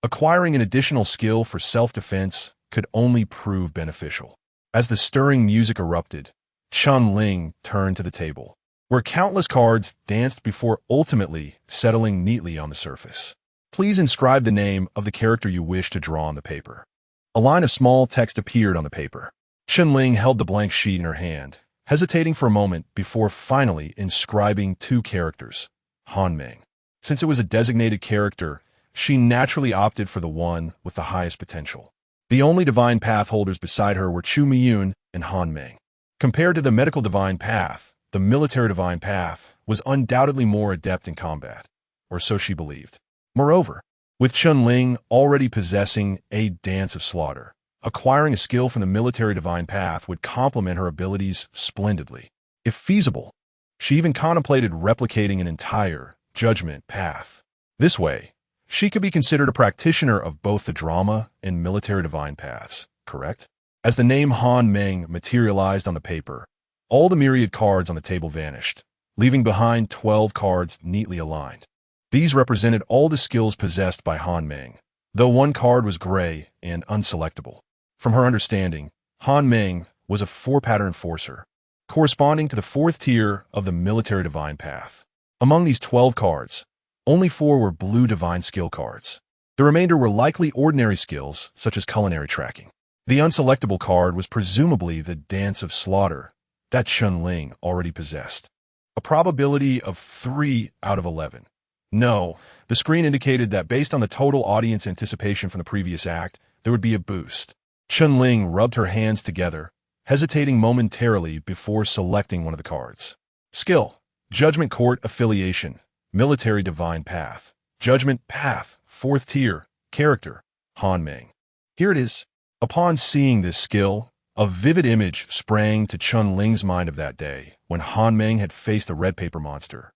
acquiring an additional skill for self-defense could only prove beneficial. As the stirring music erupted, Chunling turned to the table, where countless cards danced before ultimately settling neatly on the surface. Please inscribe the name of the character you wish to draw on the paper. A line of small text appeared on the paper. Chunling held the blank sheet in her hand, hesitating for a moment before finally inscribing 2 characters, Han Meng. Since it was a designated character, she naturally opted for the one with the highest potential. The only divine path holders beside her were Chu Miyun and Han Meng. Compared to the medical divine path, the military divine path was undoubtedly more adept in combat, or so she believed. Moreover, with Chunling already possessing a dance of slaughter, acquiring a skill from the military divine path would complement her abilities splendidly. If feasible, she even contemplated replicating an entire judgment path. This way, she could be considered a practitioner of both the drama and military divine paths, correct? As the name Han Meng materialized on the paper, all the myriad cards on the table vanished, leaving behind 12 cards neatly aligned. These represented all the skills possessed by Han Meng, though one card was gray and unselectable. From her understanding, Han Meng was a 4-pattern enforcer, corresponding to the 4th tier of the military divine path. Among these 12 cards, only 4 were blue divine skill cards. The remainder were likely ordinary skills, such as culinary tracking. The unselectable card was presumably the Dance of Slaughter that Chunling already possessed. A probability of 3 out of 11. No, the screen indicated that based on the total audience anticipation from the previous act, there would be a boost. Chunling rubbed her hands together, hesitating momentarily before selecting one of the cards. Skill: Judgment Court Affiliation, Military Divine Path. Judgment Path, 4th tier. Character: Han Meng. Here it is. Upon seeing this skill, a vivid image sprang to Chunling's mind of that day when Han Meng had faced the red paper monster,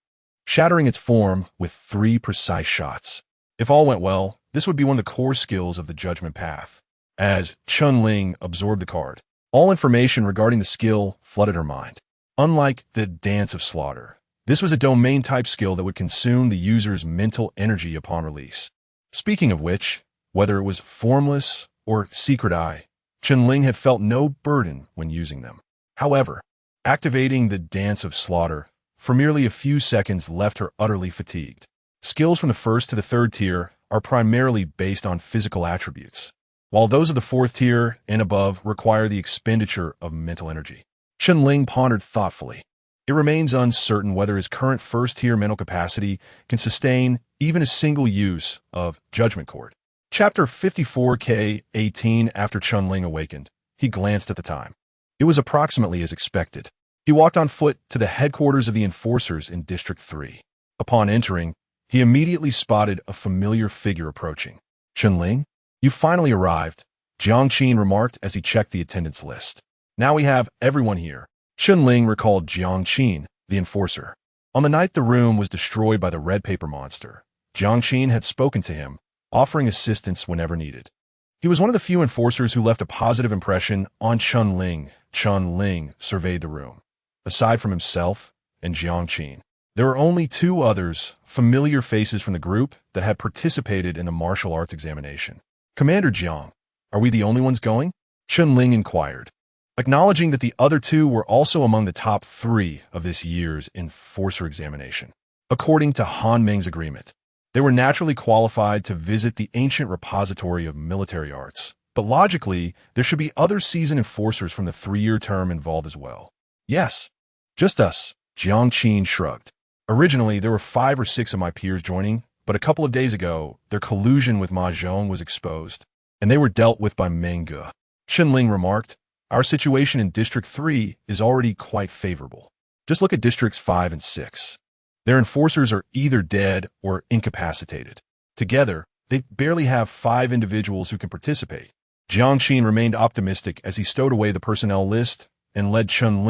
shattering its form with 3 precise shots. If all went well, this would be one of the core skills of the Judgment Path. As Chunling absorbed the card, all information regarding the skill flooded her mind. Unlike the Dance of Slaughter, this was a domain-type skill that would consume the user's mental energy upon release. Speaking of which, whether it was Formless or Secret Eye, Chunling had felt no burden when using them. However, activating the Dance of Slaughter for merely a few seconds left her utterly fatigued. Skills from the first to the third tier are primarily based on physical attributes, while those of the fourth tier and above require the expenditure of mental energy. Chen pondered thoughtfully. It remains uncertain whether his current first-tier mental capacity can sustain even a single use of Judgment Cord. Chapter 54K18. After Chen awakened, he glanced at the time. It was approximately as expected. He walked on foot to the headquarters of the enforcers in District 3. Upon entering, he immediately spotted a familiar figure approaching. Chen, you finally arrived, Jiang Qin remarked as he checked the attendance list. Now we have everyone here. Chen recalled Jiang Qin, the enforcer. On the night the room was destroyed by the red paper monster, Jiang Qin had spoken to him, offering assistance whenever needed. He was one of the few enforcers who left a positive impression on Chen Ling. Chen surveyed the room. Aside from himself and Jiang Qin, there were only two others, familiar faces from the group that had participated in the martial arts examination. Commander Jiang, are we the only ones going? Chen inquired, acknowledging that the other two were also among the top 3 of this year's enforcer examination. According to Han Meng's agreement, they were naturally qualified to visit the ancient repository of military arts, but logically, there should be other seasoned enforcers from the 3-year term involved as well. Yes, just us, Jiang Qin shrugged. Originally, there were 5 or 6 of my peers joining, but a couple of days ago, their collusion with Ma Zhong was exposed, and they were dealt with by Meng Ge. Chen remarked, our situation in District 3 is already quite favorable. Just look at Districts 5 and 6. Their enforcers are either dead or incapacitated. Together, they barely have 5 individuals who can participate. Jiang Qin remained optimistic as he stowed away the personnel list and led Chen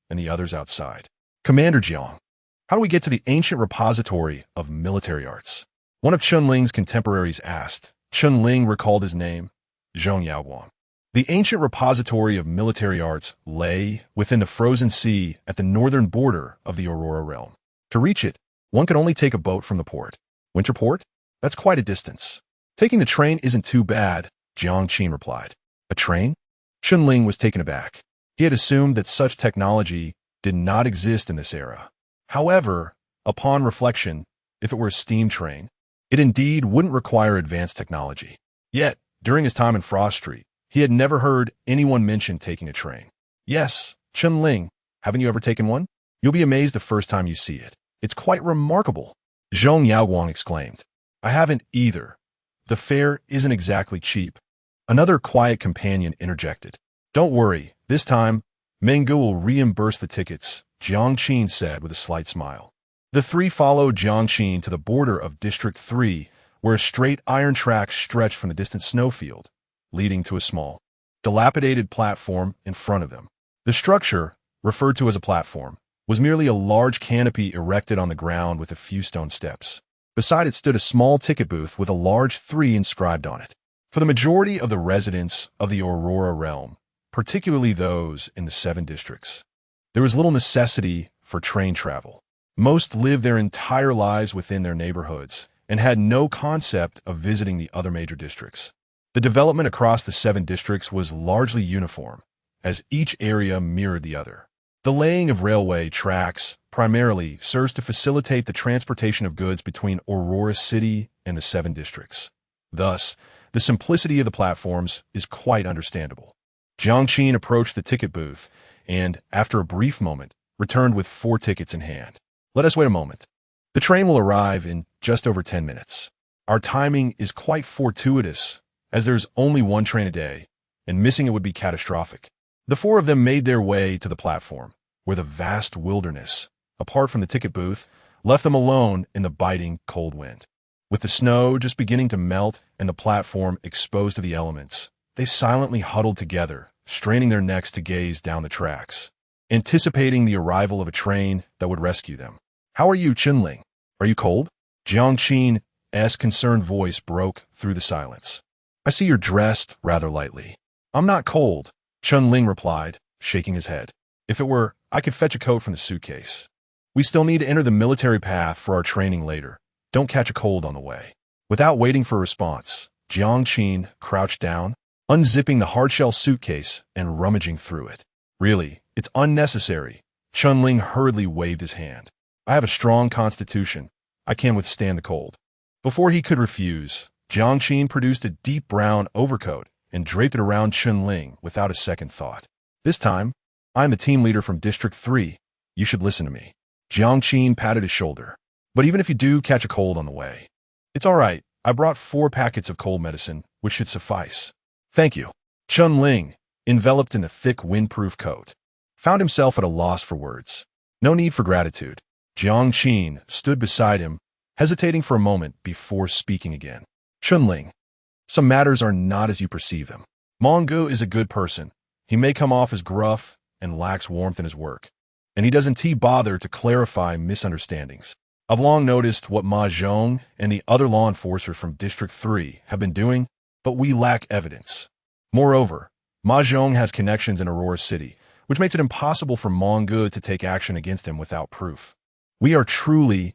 and the others outside. Commander Jiang, how do we get to the ancient repository of military arts? One of Chen contemporaries asked. Chen recalled his name, Zhong Yaoguang. The ancient repository of military arts lay within the frozen sea at the northern border of the Aurora realm. To reach it, one could only take a boat from the port. Winterport? That's quite a distance. Taking the train isn't too bad, Jiang Qin replied. A train? Chen was taken aback. He had assumed that such technology did not exist in this era. However, upon reflection, if it were a steam train, it indeed wouldn't require advanced technology. Yet, during his time in Frost Street, he had never heard anyone mention taking a train. Yes, Chen haven't you ever taken one? You'll be amazed the first time you see it. It's quite remarkable, Zhong Yaoguang exclaimed. I haven't either. The fare isn't exactly cheap. Another quiet companion interjected. Don't worry, this time, Meng Ge will reimburse the tickets, Jiang Qin said with a slight smile. The 3 followed Jiang Qin to the border of District 3, where a straight iron track stretched from the distant snowfield, leading to a small, dilapidated platform in front of them. The structure, referred to as a platform, was merely a large canopy erected on the ground with a few stone steps. Beside it stood a small ticket booth with a large 3 inscribed on it. For the majority of the residents of the Aurora realm, particularly those in the 7 districts, there was little necessity for train travel. Most lived their entire lives within their neighborhoods and had no concept of visiting the other major districts. The development across the 7 districts was largely uniform, as each area mirrored the other. The laying of railway tracks primarily serves to facilitate the transportation of goods between Aurora City and the 7 districts. Thus, the simplicity of the platforms is quite understandable. Jiang Qin approached the ticket booth and, after a brief moment, returned with 4 tickets in hand. Let us wait a moment. The train will arrive in just over 10 minutes. Our timing is quite fortuitous, as there's only 1 train a day, and missing it would be catastrophic. The 4 of them made their way to the platform, where the vast wilderness, apart from the ticket booth, left them alone in the biting cold wind. With the snow just beginning to melt and the platform exposed to the elements, they silently huddled together, straining their necks to gaze down the tracks, anticipating the arrival of a train that would rescue them. How are you, Chen? Are you cold? Jiang Qin's concerned voice broke through the silence. I see you're dressed rather lightly. I'm not cold, Chen replied, shaking his head. If it were, I could fetch a coat from the suitcase. We still need to enter the military path for our training later. Don't catch a cold on the way. Without waiting for a response, Jiang Qin crouched down, unzipping the hardshell suitcase and rummaging through it. Really, it's unnecessary. Chen hurriedly waved his hand. I have a strong constitution. I can withstand the cold. Before he could refuse, Jiang Qin produced a deep brown overcoat and draped it around Chun-Ling without a second thought. This time, I'm the team leader from District 3. You should listen to me. Jiang Qin patted his shoulder. But even if you do catch a cold on the way, it's all right. I brought 4 packets of cold medicine, which should suffice. Thank you. Chun-Ling, enveloped in the thick windproof coat, found himself at a loss for words. No need for gratitude. Jiang Qin stood beside him, hesitating for a moment before speaking again. Chun-Ling, some matters are not as you perceive them. Mongu is a good person. He may come off as gruff and lacks warmth in his work, and he doesn't bother to clarify misunderstandings. I've long noticed what Ma Zhong and the other law enforcers from District 3 have been doing, but we lack evidence. Moreover, Ma Zhong has connections in Aurora City, which makes it impossible for Mongu to take action against him without proof. We are truly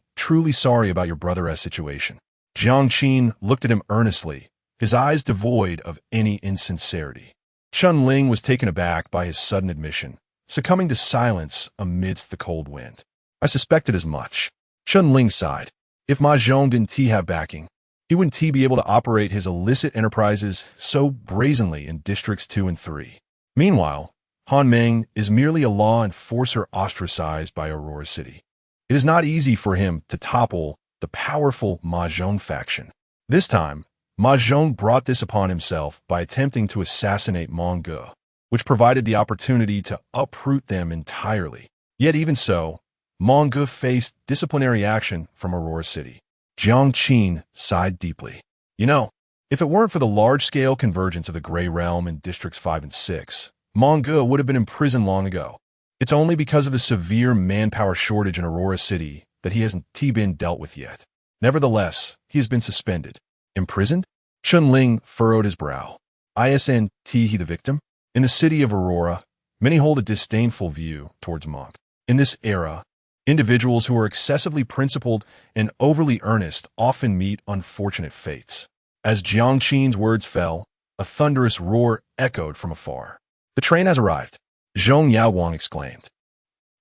sorry about your brother's situation. Jiang Qin looked at him earnestly, his eyes devoid of any insincerity. Chun-Ling was taken aback by his sudden admission, succumbing to silence amidst the cold wind. I suspected as much. Chun-Ling sighed. If Ma Zhong didn't have backing, he wouldn't be able to operate his illicit enterprises so brazenly in Districts 2 and 3. Meanwhile, Han Meng is merely a law enforcer ostracized by Aurora City. It is not easy for him to topple the powerful Ma Zhong faction. This time, Ma Zhong brought this upon himself by attempting to assassinate Mongu, which provided the opportunity to uproot them entirely. Yet even so, Mongu faced disciplinary action from Aurora City. Jiang Qin sighed deeply. You know, if it weren't for the large-scale convergence of the Gray Realm in Districts 5 and 6, Mongu would have been imprisoned long ago. It's only because of the severe manpower shortage in Aurora City that he hasn't been dealt with yet. Nevertheless, he has been suspended. Imprisoned? Chun-Ling furrowed his brow. Isn't he the victim? In the city of Aurora, many hold a disdainful view towards Monk. In this era, individuals who are excessively principled and overly earnest often meet unfortunate fates. As Jiang Qin's words fell, a thunderous roar echoed from afar. The train has arrived, Zhong Yaowang exclaimed.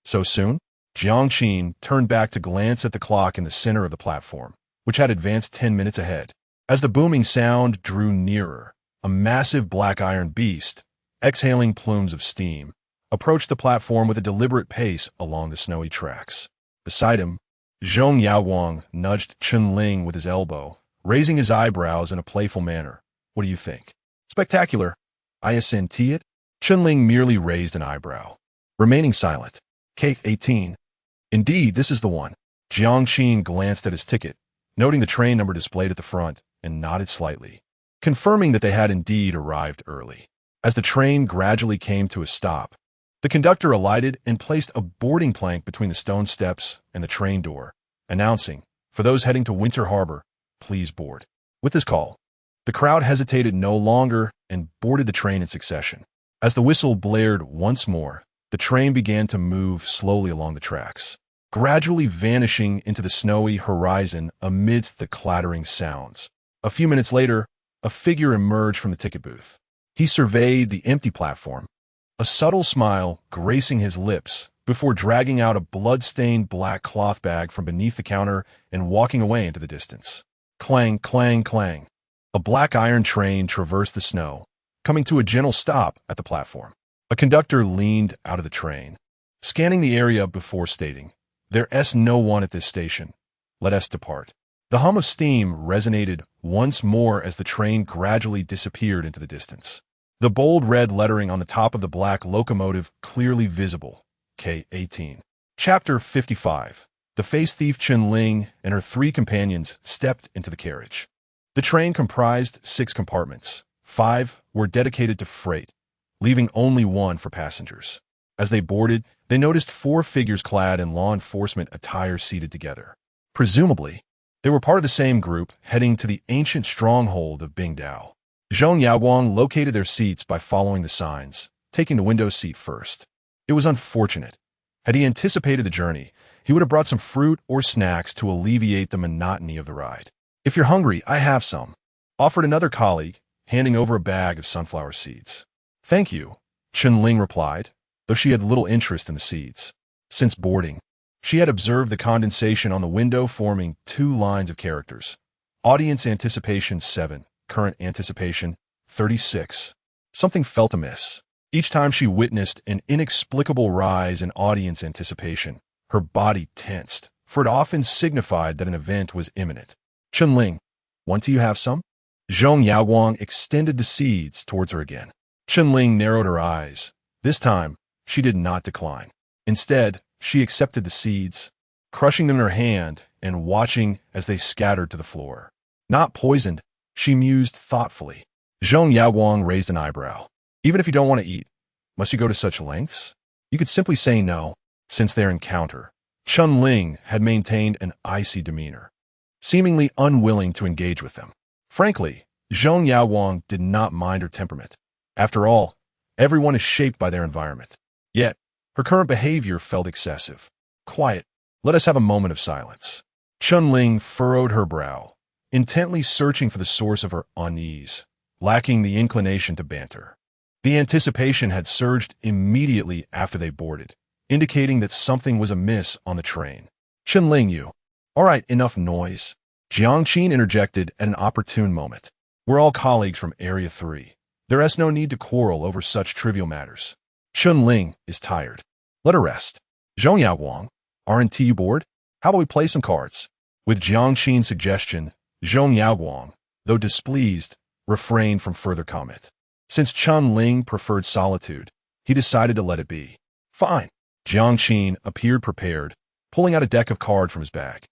So soon? Jiang Qin turned back to glance at the clock in the center of the platform, which had advanced 10 minutes ahead. As the booming sound drew nearer, a massive black iron beast, exhaling plumes of steam, approached the platform with a deliberate pace along the snowy tracks. Beside him, Zhong Yaowang nudged Chun-Ling with his elbow, raising his eyebrows in a playful manner. What do you think? Spectacular. Isn't it? Chun-Ling merely raised an eyebrow, remaining silent. Cake 18. Indeed, this is the one. Jiang Qin glanced at his ticket, noting the train number displayed at the front, and nodded slightly, confirming that they had indeed arrived early. As the train gradually came to a stop, the conductor alighted and placed a boarding plank between the stone steps and the train door, announcing, "For those heading to Winter Harbor, please board." With this call, the crowd hesitated no longer and boarded the train in succession. As the whistle blared once more, the train began to move slowly along the tracks, gradually vanishing into the snowy horizon amidst the clattering sounds. A few minutes later, a figure emerged from the ticket booth. He surveyed the empty platform, a subtle smile gracing his lips before dragging out a blood-stained black cloth bag from beneath the counter and walking away into the distance. Clang, clang, clang. A black iron train traversed the snow, coming to a gentle stop at the platform. A conductor leaned out of the train, scanning the area before stating, "There's no one at this station. Let us depart." The hum of steam resonated once more as the train gradually disappeared into the distance. The bold red lettering on the top of the black locomotive clearly visible. K18. Chapter 55. The face thief Chun-Ling and her 3 companions stepped into the carriage. The train comprised 6 compartments. 5 were dedicated to freight, leaving only 1 for passengers. As they boarded, they noticed 4 figures clad in law enforcement attire seated together. Presumably, they were part of the same group heading to the ancient stronghold of Bingdao. Zhong Yaowang located their seats by following the signs, taking the window seat first. It was unfortunate. Had he anticipated the journey, he would have brought some fruit or snacks to alleviate the monotony of the ride. "If you're hungry, I have some," offered another colleague, handing over a bag of sunflower seeds. "Thank you," Chun-Ling replied, though she had little interest in the seeds. Since boarding, She had observed the condensation on the window forming two lines of characters. Audience anticipation 7, current anticipation 36. Something felt amiss. Each time she witnessed an inexplicable rise in audience anticipation, her body tensed, for it often signified that an event was imminent. Chunling, want you have some? Zhong Yaoguang extended the seeds towards her again. Chunling narrowed her eyes. This time, she did not decline. Instead, she accepted the seeds, crushing them in her hand and watching as they scattered to the floor. Not poisoned, she mused thoughtfully. Zhong Yaoguang raised an eyebrow. Even if you don't want to eat, must you go to such lengths? You could simply say no. Since their encounter, Chunling had maintained an icy demeanor, seemingly unwilling to engage with them. Frankly, Zhong Yaoguang did not mind her temperament. After all, everyone is shaped by their environment. Yet, her current behavior felt excessive. Quiet. Let us have a moment of silence. Chunling furrowed her brow, intently searching for the source of her unease, lacking the inclination to banter. The anticipation had surged immediately after they boarded, indicating that something was amiss on the train. Chunling, you. All right, enough noise. Jiangqin interjected at an opportune moment. We're all colleagues from Area 3. There is no need to quarrel over such trivial matters. Chunling is tired. Let her rest. Zhong Yaoguang, aren't you bored? How about we play some cards? With Jiangqin's suggestion, Zhong Yaoguang, though displeased, refrained from further comment. Since Chunling preferred solitude, he decided to let it be. Fine. Jiangqin appeared prepared, pulling out a deck of cards from his bag,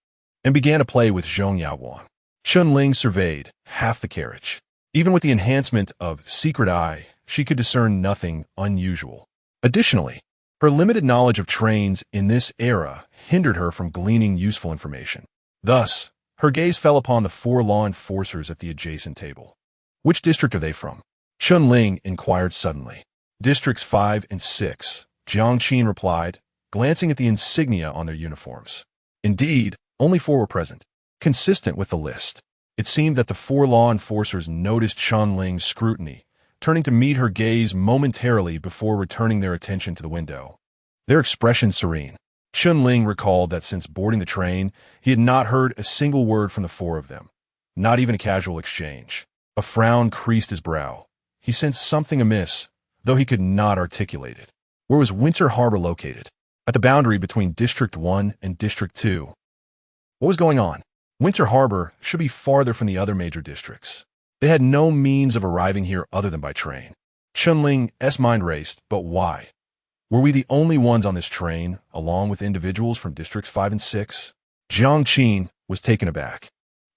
and began to play with Zhong Yaoguang. Chunling surveyed half the carriage. Even with the enhancement of Secret Eye, she could discern nothing unusual. Additionally, her limited knowledge of trains in this era hindered her from gleaning useful information. Thus, her gaze fell upon the 4 law enforcers at the adjacent table. Which district are they from? Chunling inquired suddenly. Districts 5 and 6, Jiangqin replied, glancing at the insignia on their uniforms. Indeed, only 4 were present. Consistent with the list, it seemed that the 4 law enforcers noticed Chunling's scrutiny, turning to meet her gaze momentarily before returning their attention to the window. Their expression serene. Chunling recalled that since boarding the train, he had not heard a single word from the 4 of them, not even a casual exchange. A frown creased his brow. He sensed something amiss, though he could not articulate it. Where was Winter Harbor located? At the boundary between District 1 and District 2. What was going on? Winter Harbor should be farther from the other major districts. They had no means of arriving here other than by train. Chunling's mind raced, but why? Were we the only ones on this train, along with individuals from Districts 5 and 6? Jiangqin was taken aback.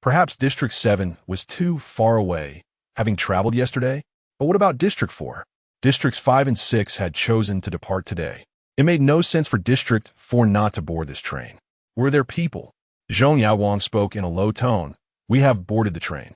Perhaps District 7 was too far away, having traveled yesterday? But what about District 4? Districts 5 and 6 had chosen to depart today. It made no sense for District 4 not to board this train. Were there people? Zhong Yaoguang spoke in a low tone. We have boarded the train.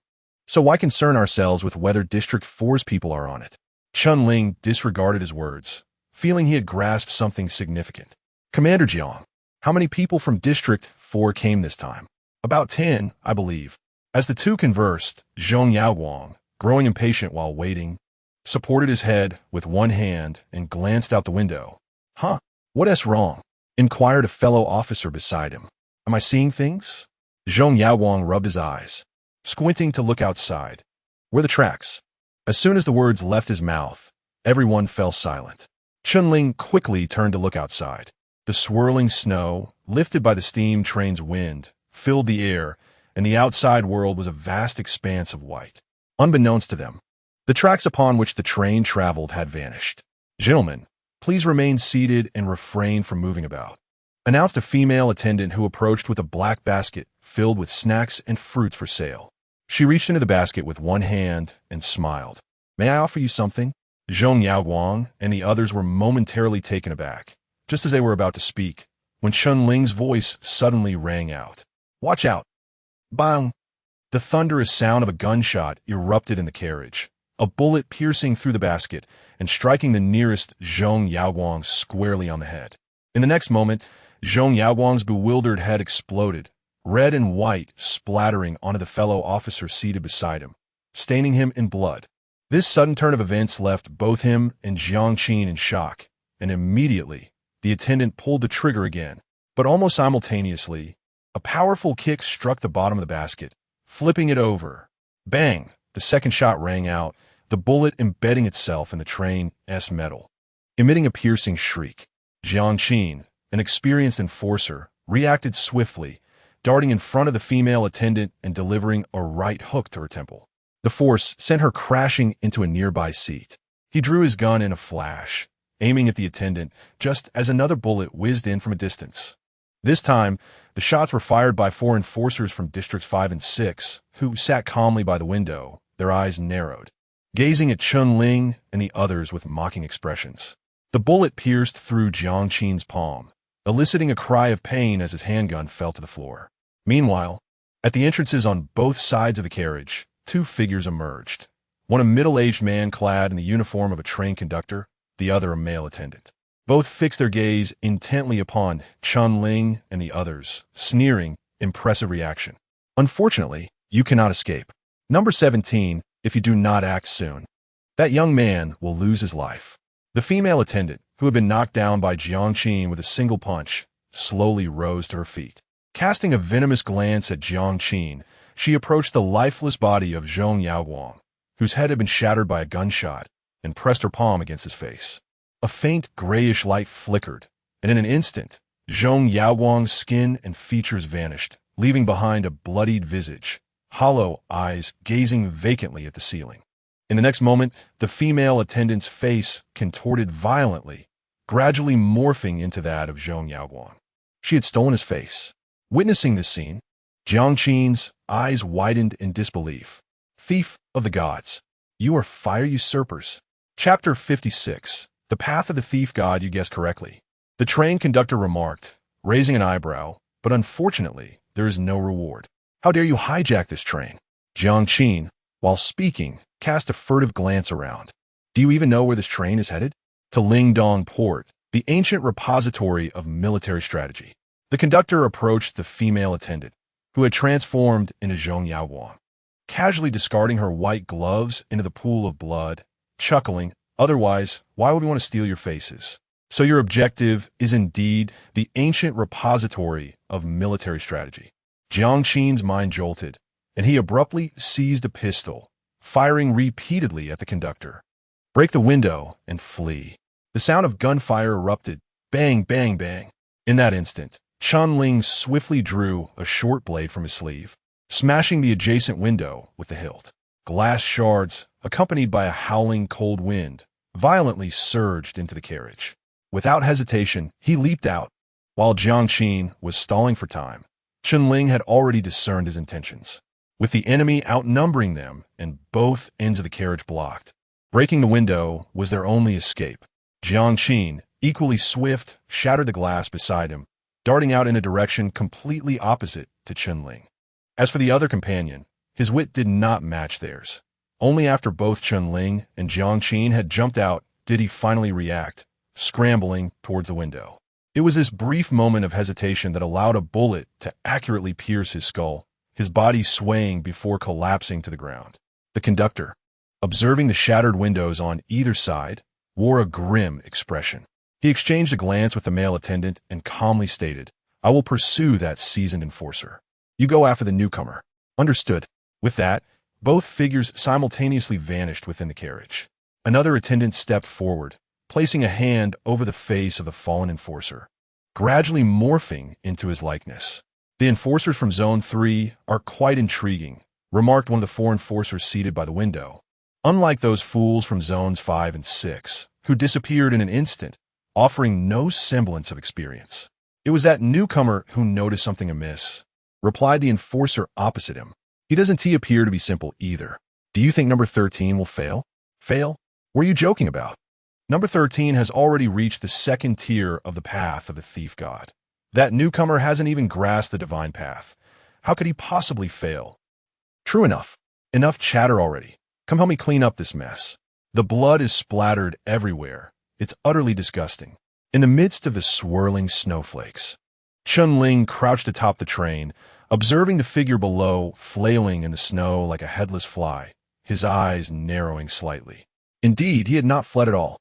So why concern ourselves with whether District 4's people are on it? Chunling disregarded his words, feeling he had grasped something significant. Commander Jiang, how many people from District 4 came this time? About 10, I believe. As the two conversed, Zhong Yaoguang, growing impatient while waiting, supported his head with one hand and glanced out the window. Huh? What's wrong? Inquired a fellow officer beside him. Am I seeing things? Zhong Yaoguang rubbed his eyes, squinting to look outside. Where the tracks? As soon as the words left his mouth, everyone fell silent. Chunling quickly turned to look outside. The swirling snow, lifted by the steam train's wind, filled the air, and the outside world was a vast expanse of white. Unbeknownst to them, the tracks upon which the train traveled had vanished. Gentlemen, please remain seated and refrain from moving about, announced a female attendant who approached with a black basket filled with snacks and fruits for sale. She reached into the basket with one hand and smiled. May I offer you something? Zhong Yaoguang and the others were momentarily taken aback, just as they were about to speak, when Chunling's voice suddenly rang out. Watch out! Bang! The thunderous sound of a gunshot erupted in the carriage, a bullet piercing through the basket and striking the nearest Zhong Yaoguang squarely on the head. In the next moment, Zhong Yaoguang's bewildered head exploded, red and white splattering onto the fellow officer seated beside him, staining him in blood. This sudden turn of events left both him and Jiangqin in shock, and immediately, the attendant pulled the trigger again. But almost simultaneously, a powerful kick struck the bottom of the basket, flipping it over. Bang! The second shot rang out, the bullet embedding itself in the train's metal. Emitting a piercing shriek, Jiangqin, an experienced enforcer, reacted swiftly, darting in front of the female attendant and delivering a right hook to her temple. The force sent her crashing into a nearby seat. He drew his gun in a flash, aiming at the attendant just as another bullet whizzed in from a distance. This time, the shots were fired by 4 enforcers from Districts 5 and 6, who sat calmly by the window, their eyes narrowed, gazing at Chun-Ling and the others with mocking expressions. The bullet pierced through Jiangqin's palm, eliciting a cry of pain as his handgun fell to the floor. Meanwhile, at the entrances on both sides of the carriage, 2 figures emerged. One a middle-aged man clad in the uniform of a train conductor, the other a male attendant. Both fixed their gaze intently upon Chun-Ling and the others, sneering, impressive reaction. Unfortunately, you cannot escape. Number 17, if you do not act soon. That young man will lose his life. The female attendant, who had been knocked down by Jiangqin with a single punch, slowly rose to her feet. Casting a venomous glance at Jiangqin, she approached the lifeless body of Zhong Yaoguang, whose head had been shattered by a gunshot, and pressed her palm against his face. A faint grayish light flickered, and in an instant, Zhong Yaoguang's skin and features vanished, leaving behind a bloodied visage, hollow eyes gazing vacantly at the ceiling. In the next moment, the female attendant's face contorted violently, gradually morphing into that of Zhong Yaoguang. She had stolen his face. Witnessing this scene, Jiangqin's eyes widened in disbelief. Thief of the gods, you are fire usurpers. Chapter 56. The Path of the Thief God. You guessed correctly. The train conductor remarked, raising an eyebrow, but unfortunately, there is no reward. How dare you hijack this train? Jiangqin, while speaking, cast a furtive glance around. Do you even know where this train is headed? To Lingdong Port, the ancient repository of military strategy. The conductor approached the female attendant, who had transformed into Zhong Yaoguang, casually discarding her white gloves into the pool of blood, chuckling, otherwise, why would we want to steal your faces? So your objective is indeed the ancient repository of military strategy. Jiangqin's mind jolted, and he abruptly seized a pistol, firing repeatedly at the conductor. Break the window and flee. The sound of gunfire erupted. Bang, bang, bang. In that instant, Chun-Ling swiftly drew a short blade from his sleeve, smashing the adjacent window with the hilt. Glass shards, accompanied by a howling cold wind, violently surged into the carriage. Without hesitation, he leaped out. While Jiangqin was stalling for time, Chun-Ling had already discerned his intentions. With the enemy outnumbering them and both ends of the carriage blocked, breaking the window was their only escape. Jiangqin, equally swift, shattered the glass beside him, darting out in a direction completely opposite to Chun-Ling. As for the other companion, his wit did not match theirs. Only after both Chun-Ling and Jiangqin had jumped out did he finally react, scrambling towards the window. It was this brief moment of hesitation that allowed a bullet to accurately pierce his skull, his body swaying before collapsing to the ground. The conductor, observing the shattered windows on either side, wore a grim expression. He exchanged a glance with the male attendant and calmly stated, I will pursue that seasoned enforcer. You go after the newcomer. Understood. With that, both figures simultaneously vanished within the carriage. Another attendant stepped forward, placing a hand over the face of the fallen enforcer, gradually morphing into his likeness. The enforcers from Zone 3 are quite intriguing, remarked one of the 4 enforcers seated by the window. Unlike those fools from Zones 5 and 6, who disappeared in an instant, offering no semblance of experience. It was that newcomer who noticed something amiss, replied the enforcer opposite him. He doesn't appear to be simple either. Do you think number 13 will fail? Fail? What are you joking about? Number 13 has already reached the second tier of the path of the thief god. That newcomer hasn't even grasped the divine path. How could he possibly fail? True enough. Enough chatter already. Come help me clean up this mess. The blood is splattered everywhere. It's utterly disgusting. In the midst of the swirling snowflakes, Chun-Ling crouched atop the train, observing the figure below flailing in the snow like a headless fly, his eyes narrowing slightly. Indeed, he had not fled at all.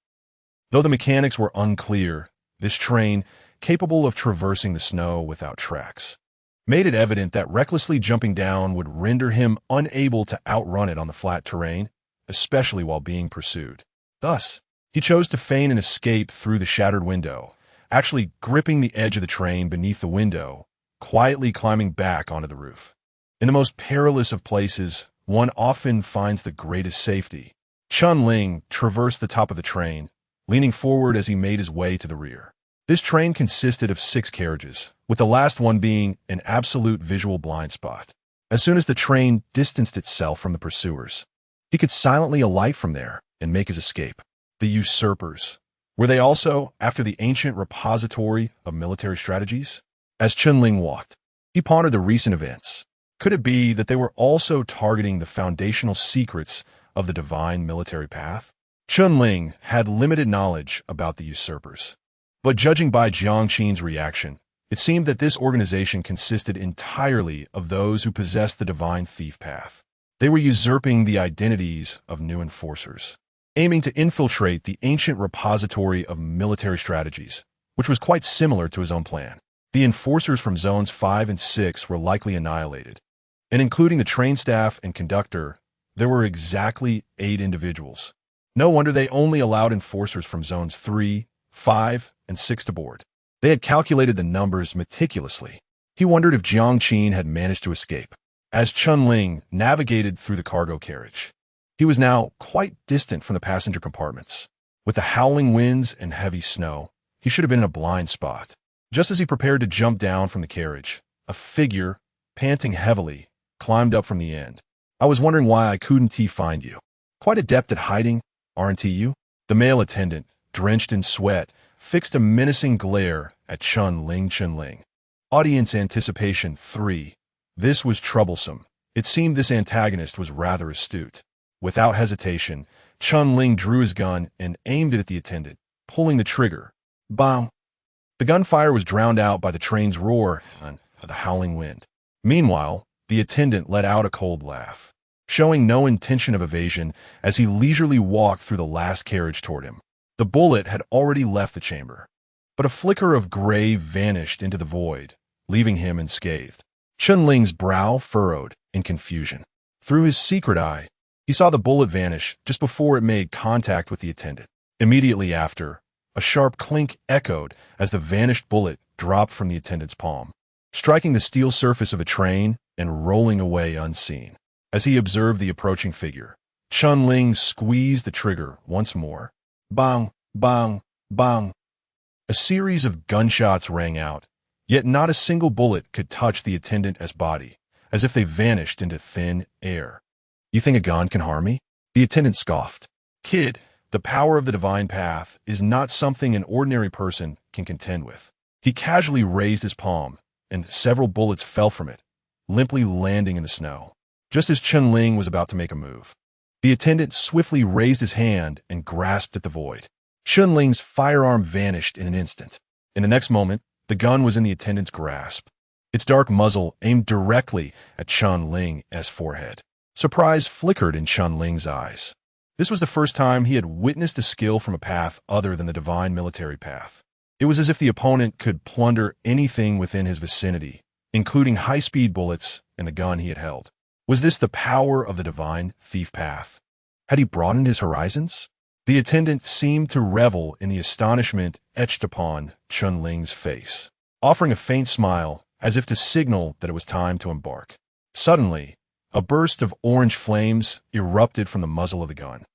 Though the mechanics were unclear, this train, capable of traversing the snow without tracks, made it evident that recklessly jumping down would render him unable to outrun it on the flat terrain, especially while being pursued. Thus, he chose to feign an escape through the shattered window, actually gripping the edge of the train beneath the window, quietly climbing back onto the roof. In the most perilous of places, one often finds the greatest safety. Chun-Ling traversed the top of the train, leaning forward as he made his way to the rear. This train consisted of 6 carriages, with the last one being an absolute visual blind spot. As soon as the train distanced itself from the pursuers, he could silently alight from there and make his escape. The usurpers. Were they also after the ancient repository of military strategies? As Chun-Ling walked, he pondered the recent events. Could it be that they were also targeting the foundational secrets of the divine military path? Chun-Ling had limited knowledge about the usurpers, but judging by Jiang Qin's reaction, it seemed that this organization consisted entirely of those who possessed the divine thief path. They were usurping the identities of new enforcers, aiming to infiltrate the ancient repository of military strategies, which was quite similar to his own plan. The enforcers from Zones 5 and 6 were likely annihilated, and including the train staff and conductor, there were exactly 8 individuals. No wonder they only allowed enforcers from Zones 3, 5, and 6 to board. They had calculated the numbers meticulously. He wondered if Jiang Qin had managed to escape. As Chun-Ling navigated through the cargo carriage, he was now quite distant from the passenger compartments. With the howling winds and heavy snow, he should have been in a blind spot. Just as he prepared to jump down from the carriage, a figure, panting heavily, climbed up from the end. "I was wondering why I couldn't find you. Quite adept at hiding, aren't you?" The male attendant, drenched in sweat, fixed a menacing glare at Chun-Ling. Audience anticipation 3. This was troublesome. It seemed this antagonist was rather astute. Without hesitation, Chun-Ling drew his gun and aimed it at the attendant, pulling the trigger. Bang! The gunfire was drowned out by the train's roar and the howling wind. Meanwhile, the attendant let out a cold laugh, showing no intention of evasion as he leisurely walked through the last carriage toward him. The bullet had already left the chamber, but a flicker of gray vanished into the void, leaving him unscathed. Chun-Ling's brow furrowed in confusion. Through his secret eye, he saw the bullet vanish just before it made contact with the attendant. Immediately after, a sharp clink echoed as the vanished bullet dropped from the attendant's palm, striking the steel surface of a train and rolling away unseen. As he observed the approaching figure, Chun-Ling squeezed the trigger once more. Bang, bang, bang. A series of gunshots rang out, yet not a single bullet could touch the attendant's body, as if they vanished into thin air. "You think a gun can harm me?" The attendant scoffed. "Kid, the power of the divine path is not something an ordinary person can contend with." He casually raised his palm, and several bullets fell from it, limply landing in the snow. Just as Chun-Ling was about to make a move, the attendant swiftly raised his hand and grasped at the void. Chun-Ling's firearm vanished in an instant. In the next moment, the gun was in the attendant's grasp, its dark muzzle aimed directly at Chun-Ling's forehead. Surprise flickered in Chun-Ling's eyes. This was the first time he had witnessed a skill from a path other than the divine military path. It was as if the opponent could plunder anything within his vicinity, including high-speed bullets and the gun he had held. Was this the power of the divine thief path? Had he broadened his horizons? The attendant seemed to revel in the astonishment etched upon Chun-Ling's face, offering a faint smile as if to signal that it was time to embark. Suddenly, a burst of orange flames erupted from the muzzle of the gun,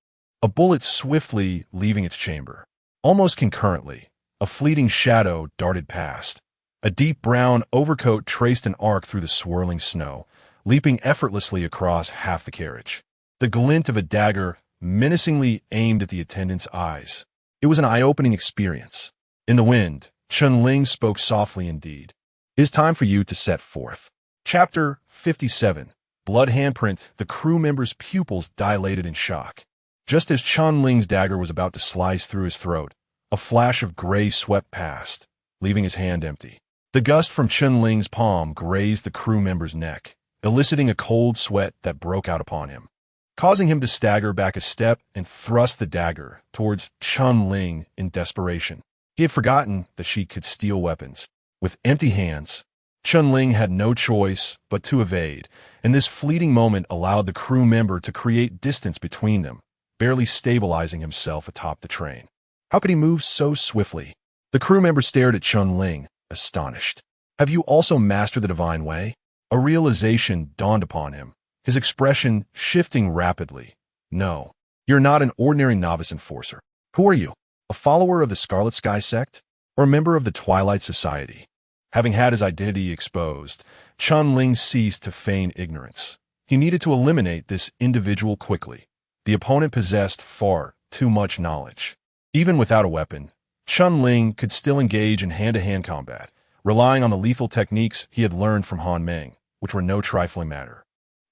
a bullet swiftly leaving its chamber. Almost concurrently, a fleeting shadow darted past. A deep brown overcoat traced an arc through the swirling snow, leaping effortlessly across half the carriage. The glint of a dagger menacingly aimed at the attendant's eyes. It was an eye-opening experience. In the wind, Chun-Ling spoke softly indeed. "It is time for you to set forth." Chapter 57. Blood handprint. The crew member's pupils dilated in shock. Just as Chun-Ling's dagger was about to slice through his throat, a flash of gray swept past, leaving his hand empty. The gust from Chun-Ling's palm grazed the crew member's neck, eliciting a cold sweat that broke out upon him, causing him to stagger back a step and thrust the dagger towards Chun-Ling in desperation. He had forgotten that she could steal weapons. With empty hands, Chun-Ling had no choice but to evade, and this fleeting moment allowed the crew member to create distance between them, barely stabilizing himself atop the train. How could he move so swiftly? The crew member stared at Chun-Ling, astonished. Have you also mastered the divine way? A realization dawned upon him, his expression shifting rapidly. No, you're not an ordinary novice enforcer. Who are you? A follower of the Scarlet Sky sect? Or a member of the Twilight Society? Having had his identity exposed, Chun-Ling ceased to feign ignorance. He needed to eliminate this individual quickly. The opponent possessed far too much knowledge. Even without a weapon, Chun-Ling could still engage in hand-to-hand combat, relying on the lethal techniques he had learned from Han Meng, which were no trifling matter.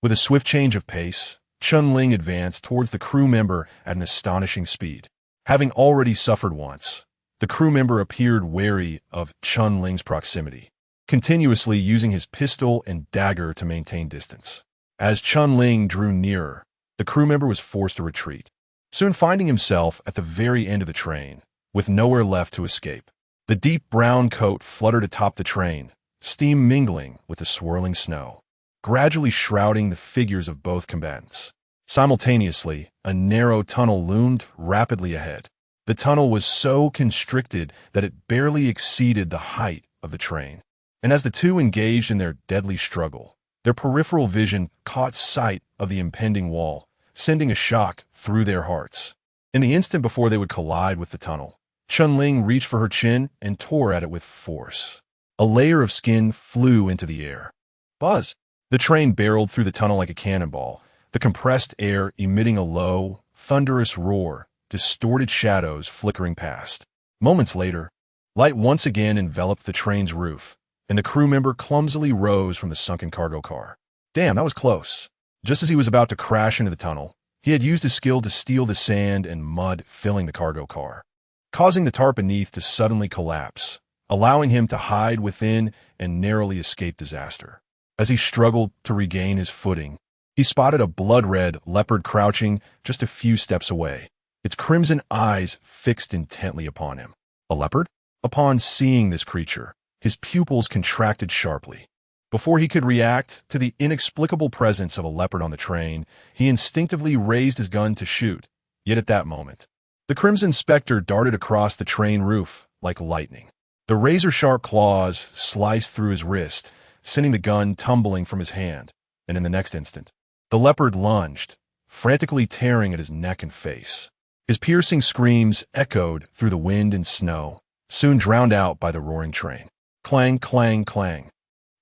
With a swift change of pace, Chun-Ling advanced towards the crew member at an astonishing speed. Having already suffered once, the crew member appeared wary of Chun-Ling's proximity, continuously using his pistol and dagger to maintain distance. As Chun-Ling drew nearer, the crew member was forced to retreat, soon finding himself at the very end of the train, with nowhere left to escape. The deep brown coat fluttered atop the train, steam mingling with the swirling snow, gradually shrouding the figures of both combatants. Simultaneously, a narrow tunnel loomed rapidly ahead. The tunnel was so constricted that it barely exceeded the height of the train. And as the two engaged in their deadly struggle, their peripheral vision caught sight of the impending wall, sending a shock through their hearts. In the instant before they would collide with the tunnel, Chun-Ling reached for her chin and tore at it with force. A layer of skin flew into the air. Buzz! The train barreled through the tunnel like a cannonball, the compressed air emitting a low, thunderous roar, distorted shadows flickering past. Moments later, light once again enveloped the train's roof, and the crew member clumsily rose from the sunken cargo car. Damn, that was close. Just as he was about to crash into the tunnel, he had used his skill to steal the sand and mud filling the cargo car, causing the tarp beneath to suddenly collapse, allowing him to hide within and narrowly escape disaster. As he struggled to regain his footing, he spotted a blood-red leopard crouching just a few steps away, its crimson eyes fixed intently upon him. A leopard? Upon seeing this creature, his pupils contracted sharply. Before he could react to the inexplicable presence of a leopard on the train, he instinctively raised his gun to shoot. Yet at that moment, the crimson specter darted across the train roof like lightning. The razor-sharp claws sliced through his wrist, sending the gun tumbling from his hand, and in the next instant, the leopard lunged, frantically tearing at his neck and face. His piercing screams echoed through the wind and snow, soon drowned out by the roaring train. Clang, clang, clang.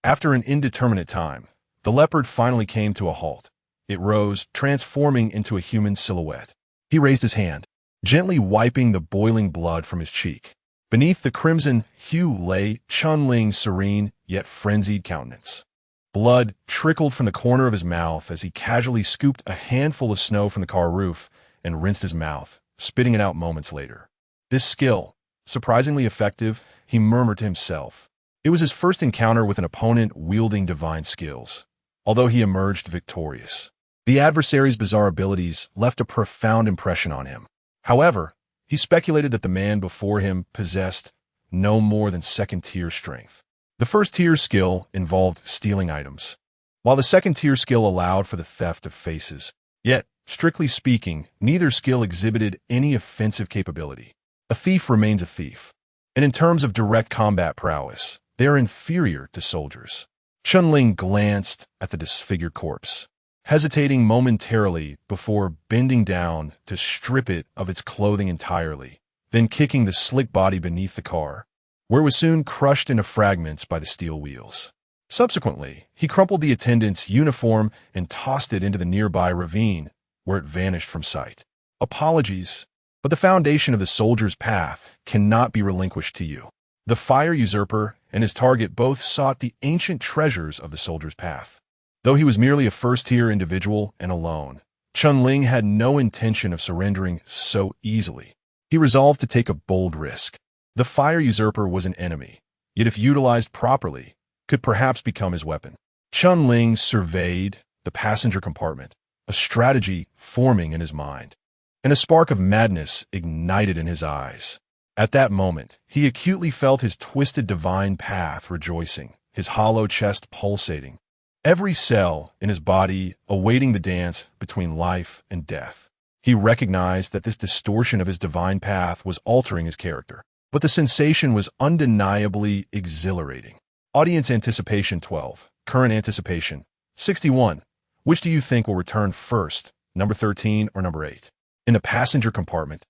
After an indeterminate time, the leopard finally came to a halt. It rose, transforming into a human silhouette. He raised his hand, gently wiping the boiling blood from his cheek. Beneath the crimson hue lay Chun-Ling's serene yet frenzied countenance. Blood trickled from the corner of his mouth as he casually scooped a handful of snow from the car roof and rinsed his mouth, spitting it out moments later. This skill, surprisingly effective, he murmured to himself. It was his first encounter with an opponent wielding divine skills, although he emerged victorious. The adversary's bizarre abilities left a profound impression on him. However, he speculated that the man before him possessed no more than second-tier strength. The first-tier skill involved stealing items, while the second-tier skill allowed for the theft of faces. Yet, strictly speaking, neither skill exhibited any offensive capability. A thief remains a thief, and in terms of direct combat prowess, they are inferior to soldiers. Chun-Ling glanced at the disfigured corpse, hesitating momentarily before bending down to strip it of its clothing entirely, then kicking the slick body beneath the car, where it was soon crushed into fragments by the steel wheels. Subsequently, he crumpled the attendant's uniform and tossed it into the nearby ravine, where it vanished from sight. Apologies, but the foundation of the soldier's path cannot be relinquished to you. The fire usurper and his target both sought the ancient treasures of the soldier's path. Though he was merely a first-tier individual and alone, Chun-Ling had no intention of surrendering so easily. He resolved to take a bold risk. The fire usurper was an enemy, yet if utilized properly, could perhaps become his weapon. Chun-Ling surveyed the passenger compartment, a strategy forming in his mind, and a spark of madness ignited in his eyes. At that moment, he acutely felt his twisted divine path rejoicing, his hollow chest pulsating, every cell in his body awaiting the dance between life and death. He recognized that this distortion of his divine path was altering his character, but the sensation was undeniably exhilarating. Audience anticipation 12. Current anticipation 61. Which do you think will return first, number 13 or number 8? In the passenger compartment,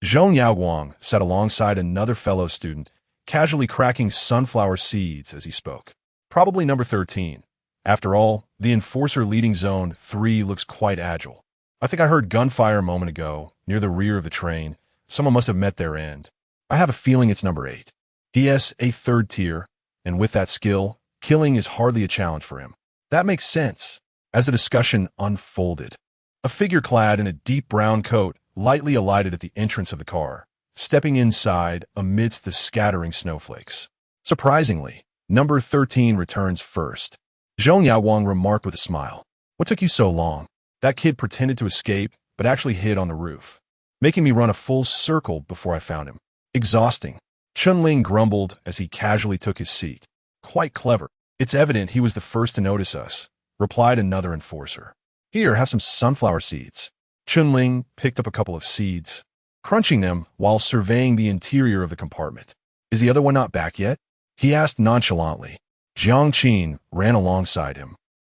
Zhong Yaoguang sat alongside another fellow student, casually cracking sunflower seeds as he spoke. Probably number 13. After all, the enforcer leading Zone 3 looks quite agile. I think I heard gunfire a moment ago, near the rear of the train. Someone must have met their end. I have a feeling it's number 8. He has a third tier, and with that skill, killing is hardly a challenge for him. That makes sense. As the discussion unfolded, a figure clad in a deep brown coat lightly alighted at the entrance of the car, stepping inside amidst the scattering snowflakes. Surprisingly, number 13 returns first. Zhong Yaoguang remarked with a smile. What took you so long? That kid pretended to escape, but actually hid on the roof, making me run a full circle before I found him. Exhausting. Chunling grumbled as he casually took his seat. Quite clever. It's evident he was the first to notice us, replied another enforcer. Here, have some sunflower seeds. Chunling picked up a couple of seeds, crunching them while surveying the interior of the compartment. Is the other one not back yet? He asked nonchalantly. Jiang Qin ran alongside him,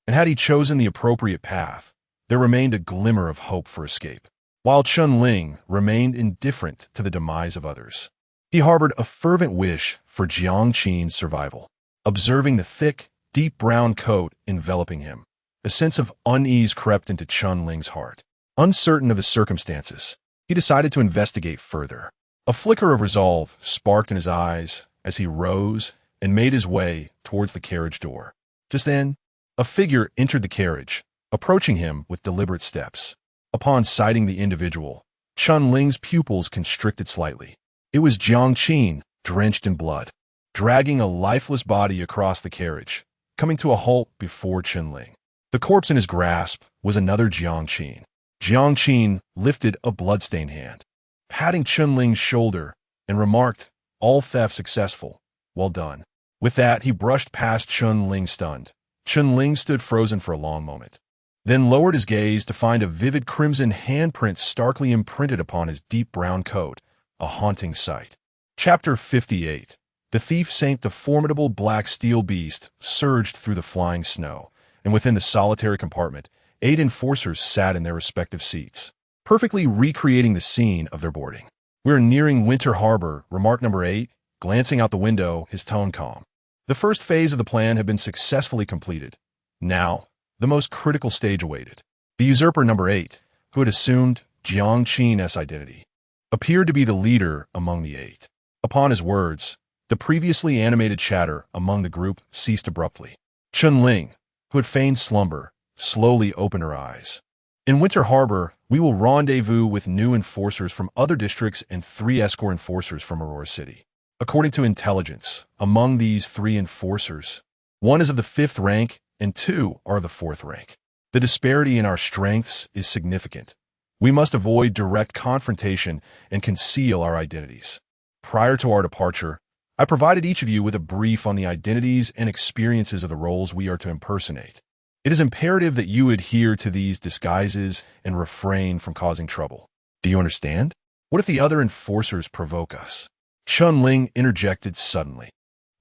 and had he chosen the appropriate path, there remained a glimmer of hope for escape, while Chunling remained indifferent to the demise of others. He harbored a fervent wish for Jiang Qin's survival. Observing the thick, deep brown coat enveloping him, a sense of unease crept into Chunling's heart. Uncertain of the circumstances, he decided to investigate further. A flicker of resolve sparked in his eyes as he rose and made his way towards the carriage door. Just then, a figure entered the carriage, approaching him with deliberate steps. Upon sighting the individual, Chunling's pupils constricted slightly. It was Jiang Qin, drenched in blood, dragging a lifeless body across the carriage, coming to a halt before Chunling. The corpse in his grasp was another Jiang Qin. Jiang Qin lifted a bloodstained hand, patting Chunling's shoulder, and remarked, "All theft successful. Well done." With that, he brushed past Chunling stunned. Chunling stood frozen for a long moment, then lowered his gaze to find a vivid crimson handprint starkly imprinted upon his deep brown coat, a haunting sight. Chapter 58. The thief saint, the formidable black steel beast, surged through the flying snow, and within the solitary compartment, 8 enforcers sat in their respective seats, perfectly recreating the scene of their boarding. "We're nearing Winter Harbor," remarked number 8, glancing out the window, his tone calm. The first phase of the plan had been successfully completed. Now, the most critical stage awaited. The usurper number 8, who had assumed Jiang Qin's identity, appeared to be the leader among the 8. Upon his words, the previously animated chatter among the group ceased abruptly. Chunling, who had feigned slumber, slowly opened her eyes. "In Winter Harbor, we will rendezvous with new enforcers from other districts and 3 escort enforcers from Aurora City. According to intelligence, among these 3 enforcers, 1 is of the 5th rank and 2 are of the 4th rank. The disparity in our strengths is significant. We must avoid direct confrontation and conceal our identities. Prior to our departure, I provided each of you with a brief on the identities and experiences of the roles we are to impersonate. It is imperative that you adhere to these disguises and refrain from causing trouble. Do you understand? What if the other enforcers provoke us?" Chunling interjected suddenly.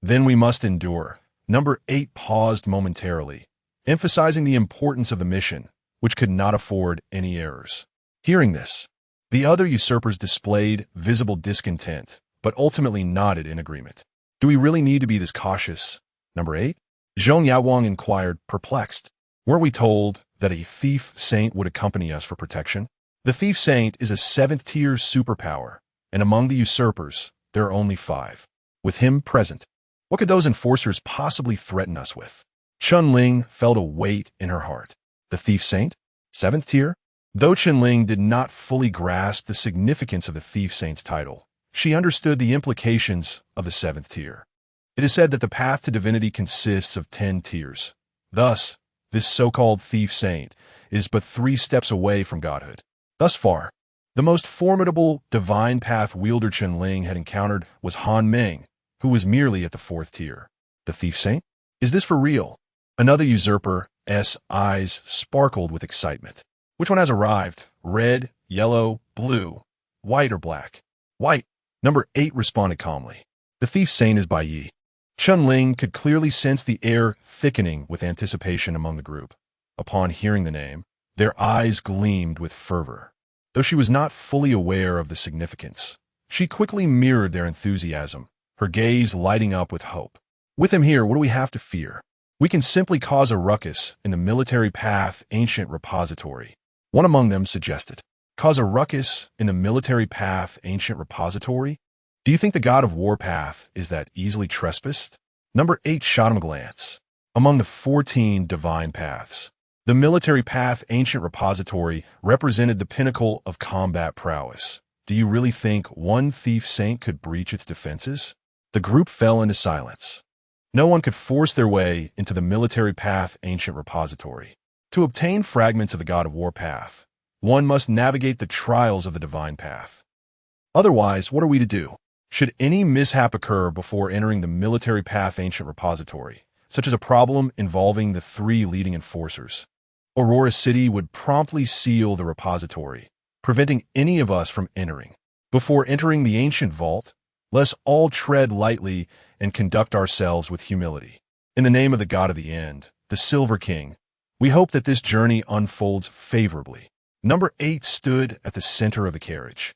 "Then we must endure." Number 8 paused momentarily, emphasizing the importance of the mission, which could not afford any errors. Hearing this, the other usurpers displayed visible discontent, but ultimately nodded in agreement. "Do we really need to be this cautious?" Number 8? Zhong Yaoguang inquired, perplexed. "Weren't we told that a thief saint would accompany us for protection?" The thief saint is a 7th-tier superpower, and among the usurpers, there are only 5. With him present, what could those enforcers possibly threaten us with? Chunling felt a weight in her heart. The thief saint? 7th tier? Though Chunling did not fully grasp the significance of the thief saint's title, she understood the implications of the 7th tier. It is said that the path to divinity consists of 10 tiers. Thus, this so-called thief saint is but 3 steps away from godhood. Thus far, The most formidable divine path wielder Chen Ling had encountered was Han Meng, who was merely at the fourth tier. The thief saint? Is this for real? Another usurper's eyes sparkled with excitement. Which one has arrived? Red, yellow, blue, white or black? White. Number 8 responded calmly. The thief saint is Bai Yi. Chen Ling could clearly sense the air thickening with anticipation among the group. Upon hearing the name, their eyes gleamed with fervor. Though she was not fully aware of the significance, she quickly mirrored their enthusiasm, her gaze lighting up with hope. With him here, what do we have to fear? We can simply cause a ruckus in the military path ancient repository. One among them suggested. Cause a ruckus in the military path ancient repository? Do you think the god of war path is that easily trespassed? Number 8 shot him a glance. Among the 14 divine paths, the military path ancient repository represented the pinnacle of combat prowess. Do you really think one thief saint could breach its defenses? The group fell into silence. No one could force their way into the military path ancient repository. To obtain fragments of the god of war path, one must navigate the trials of the divine path. Otherwise, what are we to do? Should any mishap occur before entering the military path ancient repository, such as a problem involving the 3 leading enforcers, Aurora City would promptly seal the repository, preventing any of us from entering. Before entering the ancient vault, let's all tread lightly and conduct ourselves with humility. In the name of the God of the End, the Silver King, we hope that this journey unfolds favorably. Number 8 stood at the center of the carriage,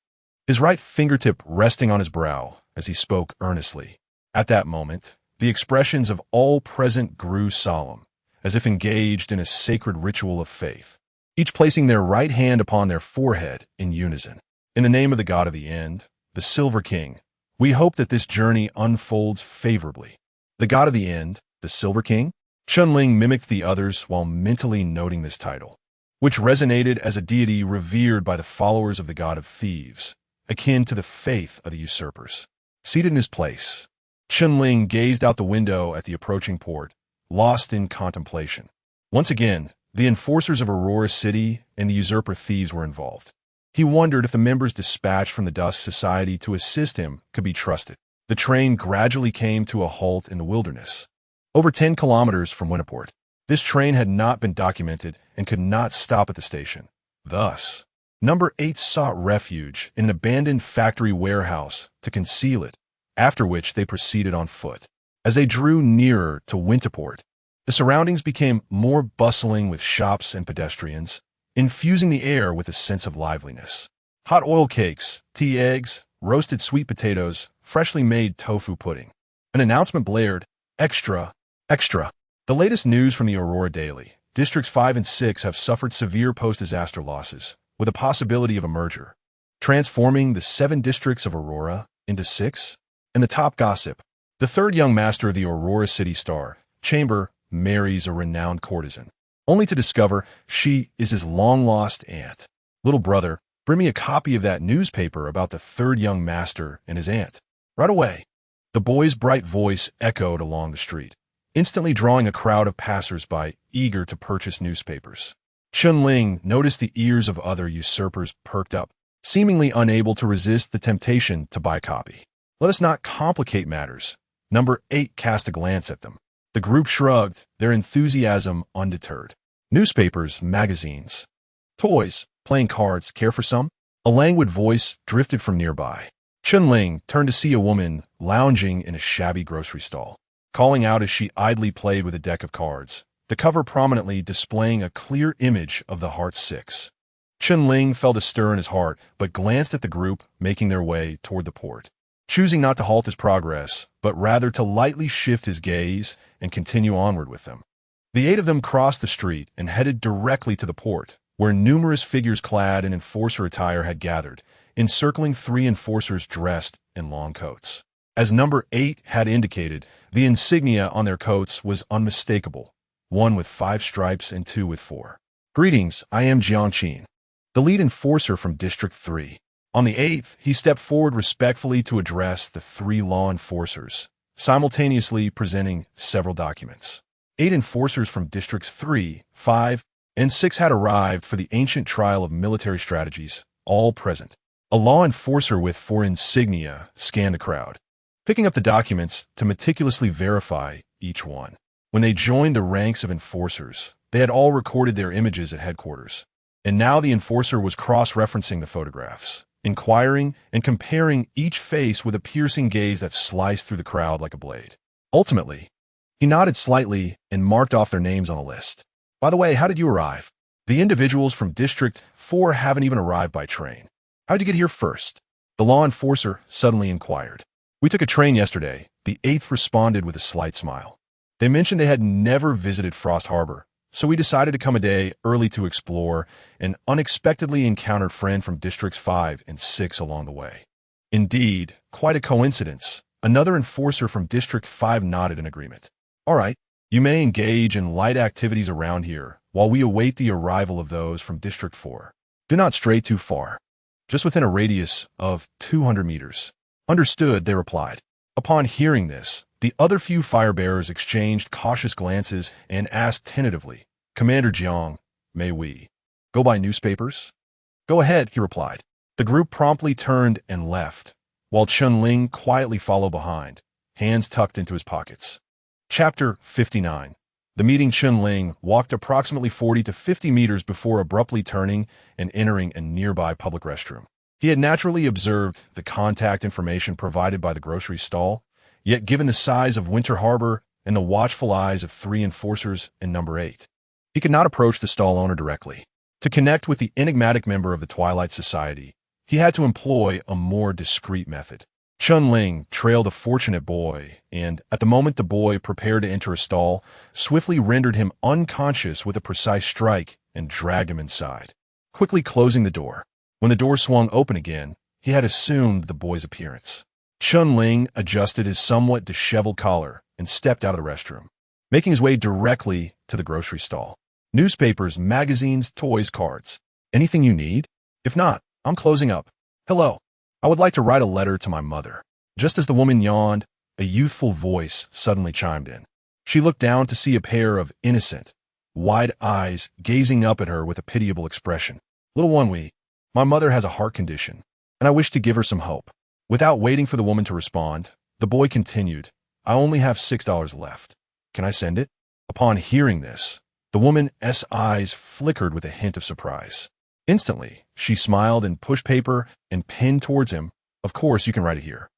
his right fingertip resting on his brow as he spoke earnestly. At that moment, the expressions of all present grew solemn, as if engaged in a sacred ritual of faith, each placing their right hand upon their forehead in unison. In the name of the God of the End, the Silver King, we hope that this journey unfolds favorably. The God of the End, the Silver King? Chen Ling mimicked the others while mentally noting this title, which resonated as a deity revered by the followers of the God of Thieves, akin to the faith of the usurpers. Seated in his place, Chen Ling gazed out the window at the approaching port, lost in contemplation. Once again, the enforcers of Aurora City and the usurper thieves were involved. He wondered if the members dispatched from the Dust Society to assist him could be trusted. The train gradually came to a halt in the wilderness, over 10 kilometers from Winniport. This train had not been documented and could not stop at the station. Thus, Number 8 sought refuge in an abandoned factory warehouse to conceal it, after which they proceeded on foot. As they drew nearer to Winterport, the surroundings became more bustling with shops and pedestrians, infusing the air with a sense of liveliness. Hot oil cakes, tea eggs, roasted sweet potatoes, freshly made tofu pudding. An announcement blared, "Extra, extra." The latest news from the Aurora Daily. Districts 5 and 6 have suffered severe post-disaster losses, with a possibility of a merger, transforming the 7 districts of Aurora into 6. And the top gossip. The third young master of the Aurora City Star Chamber marries a renowned courtesan, only to discover she is his long-lost aunt. "Little brother, bring me a copy of that newspaper about the third young master and his aunt. Right away." The boy's bright voice echoed along the street, instantly drawing a crowd of passers-by eager to purchase newspapers. Chen Ling noticed the ears of other usurpers perked up, seemingly unable to resist the temptation to buy a copy. Let us not complicate matters. Number 8 cast a glance at them. The group shrugged, their enthusiasm undeterred. Newspapers, magazines, toys, playing cards, care for some? A languid voice drifted from nearby. Chen Ling turned to see a woman lounging in a shabby grocery stall, calling out as she idly played with a deck of cards, the cover prominently displaying a clear image of the Heart 6. Chen Ling felt a stir in his heart, but glanced at the group making their way toward the port, choosing not to halt his progress, but rather to lightly shift his gaze and continue onward with them. The 8 of them crossed the street and headed directly to the port, where numerous figures clad in enforcer attire had gathered, encircling 3 enforcers dressed in long coats. As number 8 had indicated, the insignia on their coats was unmistakable, 1 with 5 stripes and 2 with 4. "Greetings, I am Jiangqin, the lead enforcer from District 3. On the 8th, he stepped forward respectfully to address the 3 law enforcers, simultaneously presenting several documents. 8 enforcers from Districts 3, 5, and 6 had arrived for the ancient trial of military strategies, all present. A law enforcer with four insignia scanned the crowd, picking up the documents to meticulously verify each one. When they joined the ranks of enforcers, they had all recorded their images at headquarters. And now the enforcer was cross-referencing the photographs, inquiring and comparing each face with a piercing gaze that sliced through the crowd like a blade. Ultimately, he nodded slightly and marked off their names on a list. By the way, how did you arrive? The individuals from District 4 haven't even arrived by train. How'd you get here first? The law enforcer suddenly inquired. We took a train yesterday, the 8th responded with a slight smile. They mentioned they had never visited Frost Harbor, so we decided to come a day early to explore and unexpectedly encountered friend from Districts 5 and 6 along the way. Indeed, quite a coincidence. Another enforcer from District 5 nodded in agreement. All right, you may engage in light activities around here while we await the arrival of those from District 4. Do not stray too far. Just within a radius of 200 meters. Understood, they replied. Upon hearing this, the other few firebearers exchanged cautious glances and asked tentatively, Commander Jiang, may we go by newspapers? Go ahead, he replied. The group promptly turned and left, while Chun-Ling quietly followed behind, hands tucked into his pockets. Chapter 59. The meeting Chun-Ling walked approximately 40 to 50 meters before abruptly turning and entering a nearby public restroom. He had naturally observed the contact information provided by the grocery stall, yet given the size of Winter Harbor and the watchful eyes of 3 enforcers in number 8, he could not approach the stall owner directly. To connect with the enigmatic member of the Twilight Society, he had to employ a more discreet method. Chun-Ling trailed a fortunate boy, and, at the moment the boy prepared to enter a stall, swiftly rendered him unconscious with a precise strike and dragged him inside, quickly closing the door. When the door swung open again, he had assumed the boy's appearance. Chun-Ling adjusted his somewhat disheveled collar and stepped out of the restroom, making his way directly to the grocery stall. Newspapers, magazines, toys, cards. Anything you need? If not, I'm closing up. Hello. I would like to write a letter to my mother. Just as the woman yawned, a youthful voice suddenly chimed in. She looked down to see a pair of innocent, wide eyes gazing up at her with a pitiable expression. Little one, my mother has a heart condition, and I wish to give her some hope. Without waiting for the woman to respond, the boy continued, I only have $6 left. Can I send it? Upon hearing this, the woman's eyes flickered with a hint of surprise. Instantly, she smiled and pushed paper and pen towards him. Of course, you can write it here.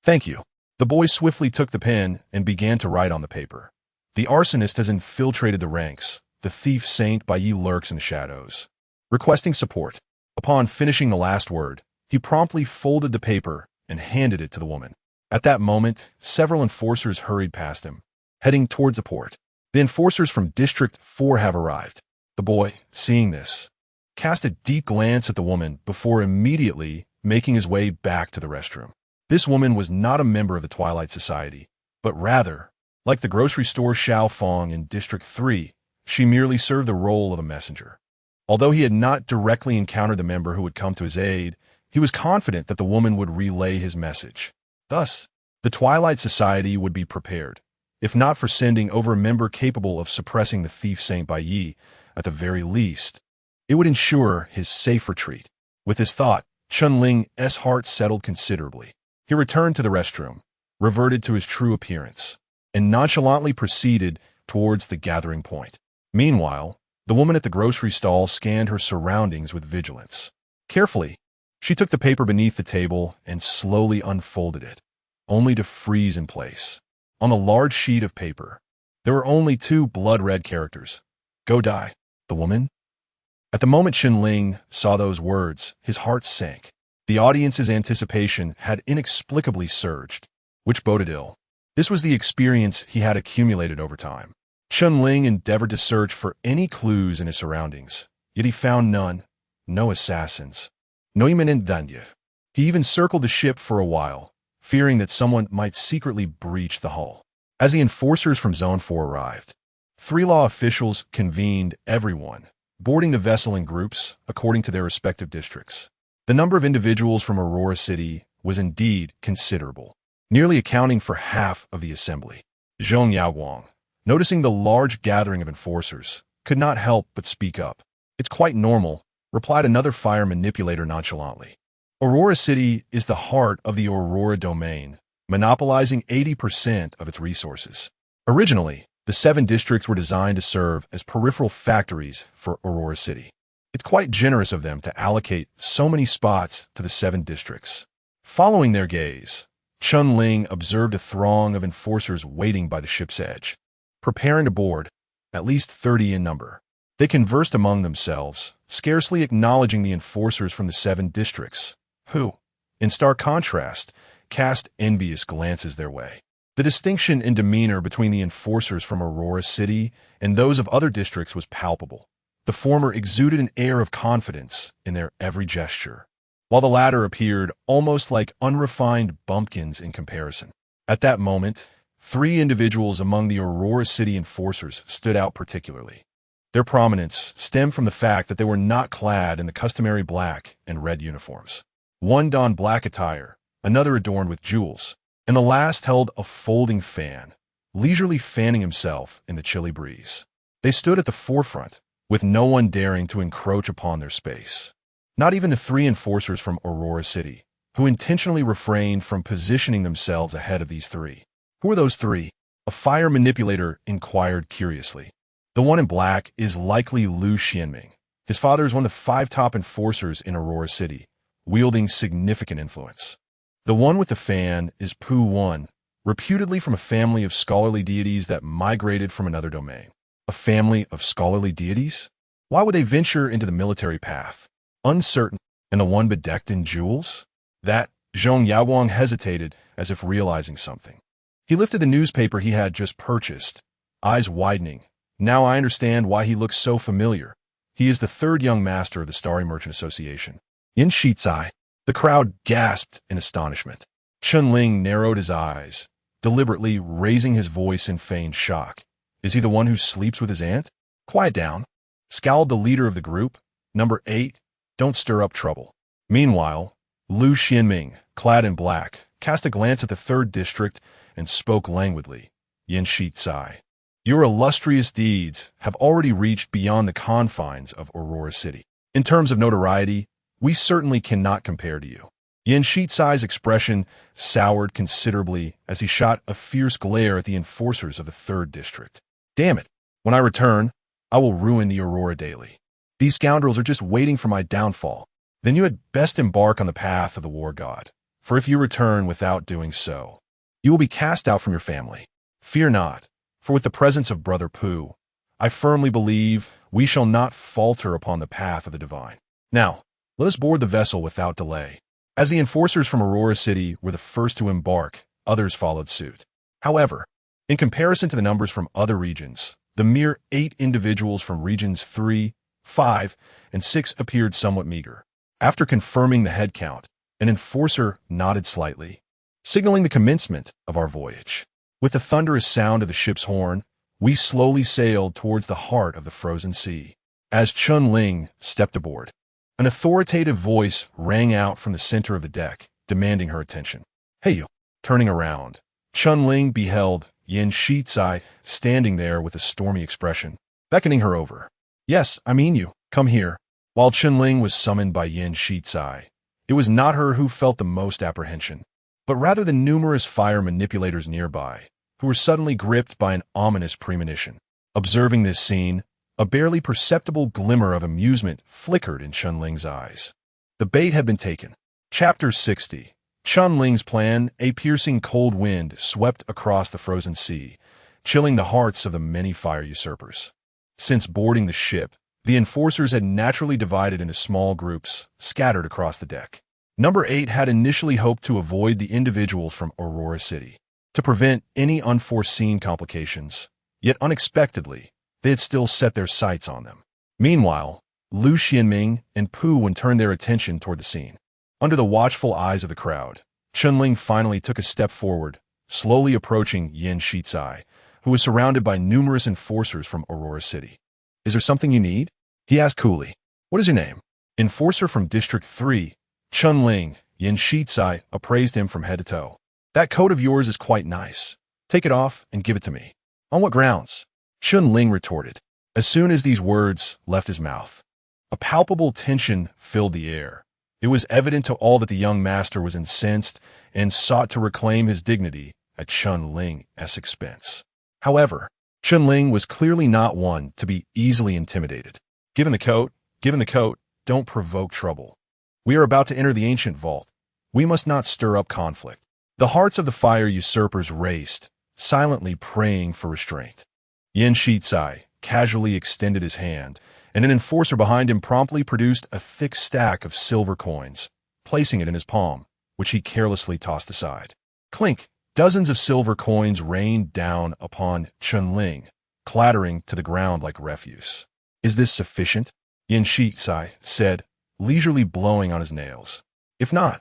Thank you. The boy swiftly took the pen and began to write on the paper. The arsonist has infiltrated the ranks. The thief Saint Bai Yi lurks in the shadows, requesting support. Upon finishing the last word, he promptly folded the paper and handed it to the woman. At that moment, several enforcers hurried past him, heading towards the port. The enforcers from District 4 have arrived. The boy, seeing this, cast a deep glance at the woman before immediately making his way back to the restroom. This woman was not a member of the Twilight Society, but rather, like the grocery store Xiao Fong in District 3, she merely served the role of a messenger. Although he had not directly encountered the member who would come to his aid, he was confident that the woman would relay his message. Thus, the Twilight Society would be prepared, if not for sending over a member capable of suppressing the thief Saint Bai Yi, at the very least, it would ensure his safe retreat. With this thought, Chun-Ling's heart settled considerably. He returned to the restroom, reverted to his true appearance, and nonchalantly proceeded towards the gathering point. Meanwhile, the woman at the grocery stall scanned her surroundings with vigilance. Carefully, she took the paper beneath the table and slowly unfolded it, only to freeze in place. On the large sheet of paper, there were only 2 blood-red characters. Go die. The woman? At the moment Chun-Ling saw those words, his heart sank. The audience's anticipation had inexplicably surged, which boded ill. This was the experience he had accumulated over time. Chun-Ling endeavored to search for any clues in his surroundings, yet he found none. No assassins. No imminent danger. He even circled the ship for a while, fearing that someone might secretly breach the hull. As the enforcers from Zone 4 arrived, 3 law officials convened everyone, boarding the vessel in groups according to their respective districts. The number of individuals from Aurora City was indeed considerable, nearly accounting for half of the assembly. Zhong Yaoguang, noticing the large gathering of enforcers, could not help but speak up. It's quite normal, replied another fire manipulator nonchalantly. Aurora City is the heart of the Aurora domain, monopolizing 80% of its resources. Originally, the 7 districts were designed to serve as peripheral factories for Aurora City. It's quite generous of them to allocate so many spots to the 7 districts. Following their gaze, Chun-Ling observed a throng of enforcers waiting by the ship's edge, preparing to board, at least 30 in number. They conversed among themselves, scarcely acknowledging the enforcers from the 7 districts, who, in stark contrast, cast envious glances their way. The distinction in demeanor between the enforcers from Aurora City and those of other districts was palpable. The former exuded an air of confidence in their every gesture, while the latter appeared almost like unrefined bumpkins in comparison. At that moment, 3 individuals among the Aurora City enforcers stood out particularly. Their prominence stemmed from the fact that they were not clad in the customary black and red uniforms. One donned black attire, another adorned with jewels, and the last held a folding fan, leisurely fanning himself in the chilly breeze. They stood at the forefront, with no one daring to encroach upon their space. Not even the 3 enforcers from Aurora City, who intentionally refrained from positioning themselves ahead of these 3. Who are those 3? A fire manipulator inquired curiously. The one in black is likely Lu Xianming. His father is one of the 5 top enforcers in Aurora City, wielding significant influence. The one with the fan is Pu Wan, reputedly from a family of scholarly deities that migrated from another domain. A family of scholarly deities? Why would they venture into the military path? Uncertain, and the one bedecked in jewels? That Zhong Yaowang hesitated, as if realizing something. He lifted the newspaper he had just purchased, eyes widening. Now I understand why he looks so familiar. He is the 3rd young master of the Starry Merchant Association. Yin Shizai. The crowd gasped in astonishment. Chun-Ling narrowed his eyes, deliberately raising his voice in feigned shock. Is he the one who sleeps with his aunt? Quiet down, scowled the leader of the group. Number 8, don't stir up trouble. Meanwhile, Lu Xianming, clad in black, cast a glance at the 3rd district and spoke languidly. Yin Shizai. Your illustrious deeds have already reached beyond the confines of Aurora City. In terms of notoriety, we certainly cannot compare to you. Yin Shizai's expression soured considerably as he shot a fierce glare at the enforcers of the 3rd district. Damn it, when I return, I will ruin the Aurora Daily. These scoundrels are just waiting for my downfall. Then you had best embark on the path of the war god, for if you return without doing so, you will be cast out from your family. Fear not, for with the presence of Brother Pu, I firmly believe we shall not falter upon the path of the divine. Now, let us board the vessel without delay. As the enforcers from Aurora City were the first to embark, others followed suit. However, in comparison to the numbers from other regions, the mere 8 individuals from regions 3, 5, and 6 appeared somewhat meager. After confirming the head count, an enforcer nodded slightly, signaling the commencement of our voyage. With the thunderous sound of the ship's horn, we slowly sailed towards the heart of the frozen sea. As Chun-Ling stepped aboard, an authoritative voice rang out from the center of the deck, demanding her attention. Hey you! Turning around, Chun-Ling beheld Yin Shizai standing there with a stormy expression, beckoning her over. Yes, I mean you. Come here. While Chun-Ling was summoned by Yin Shizai, it was not her who felt the most apprehension, but rather the numerous fire manipulators nearby, who were suddenly gripped by an ominous premonition. Observing this scene, a barely perceptible glimmer of amusement flickered in Chun-Ling's eyes. The bait had been taken. Chapter 60. Chun-Ling's plan. A piercing cold wind swept across the frozen sea, chilling the hearts of the many fire usurpers. Since boarding the ship, the enforcers had naturally divided into small groups, scattered across the deck. Number 8 had initially hoped to avoid the individuals from Aurora City, to prevent any unforeseen complications, yet unexpectedly, they had still set their sights on them. Meanwhile, Lu Xianming and Pu Wan turned their attention toward the scene. Under the watchful eyes of the crowd, Chun-Ling finally took a step forward, slowly approaching Yin Shizai, who was surrounded by numerous enforcers from Aurora City. Is there something you need? He asked coolly. What is your name? Enforcer from District 3, Chun-Ling. Yin Shizai appraised him from head to toe. That coat of yours is quite nice. Take it off and give it to me. On what grounds? Chun-Ling retorted, as soon as these words left his mouth. A palpable tension filled the air. It was evident to all that the young master was incensed and sought to reclaim his dignity at Chun-Ling's expense. However, Chun-Ling was clearly not one to be easily intimidated. Given the coat, don't provoke trouble. We are about to enter the ancient vault. We must not stir up conflict. The hearts of the fire usurpers raced, silently praying for restraint. Yin Shizai casually extended his hand, and an enforcer behind him promptly produced a thick stack of silver coins, placing it in his palm, which he carelessly tossed aside. Clink! Dozens of silver coins rained down upon Chun-Ling, clattering to the ground like refuse. Is this sufficient? Yin Shizai said, leisurely blowing on his nails. If not,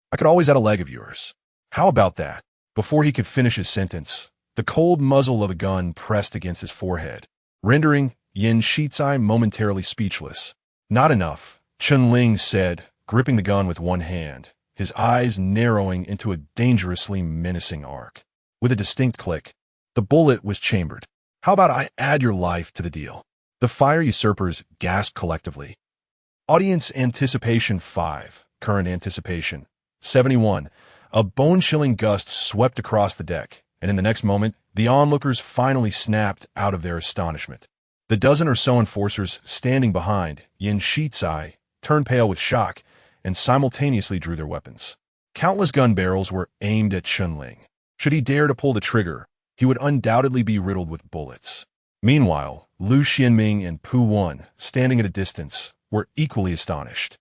I could always add a leg of yours. How about that? Before he could finish his sentence, the cold muzzle of a gun pressed against his forehead, rendering Yin Shizai momentarily speechless. Not enough, Chun-Ling said, gripping the gun with one hand, his eyes narrowing into a dangerously menacing arc. With a distinct click, the bullet was chambered. How about I add your life to the deal? The fire usurpers gasped collectively. Audience anticipation 5, current anticipation 71. A bone-chilling gust swept across the deck, and in the next moment, the onlookers finally snapped out of their astonishment. The dozen or so enforcers standing behind Yin Shizai turned pale with shock and simultaneously drew their weapons. Countless gun barrels were aimed at Chun-Ling. Should he dare to pull the trigger, he would undoubtedly be riddled with bullets. Meanwhile, Lu Xianming and Pu Wan, standing at a distance, were equally astonished.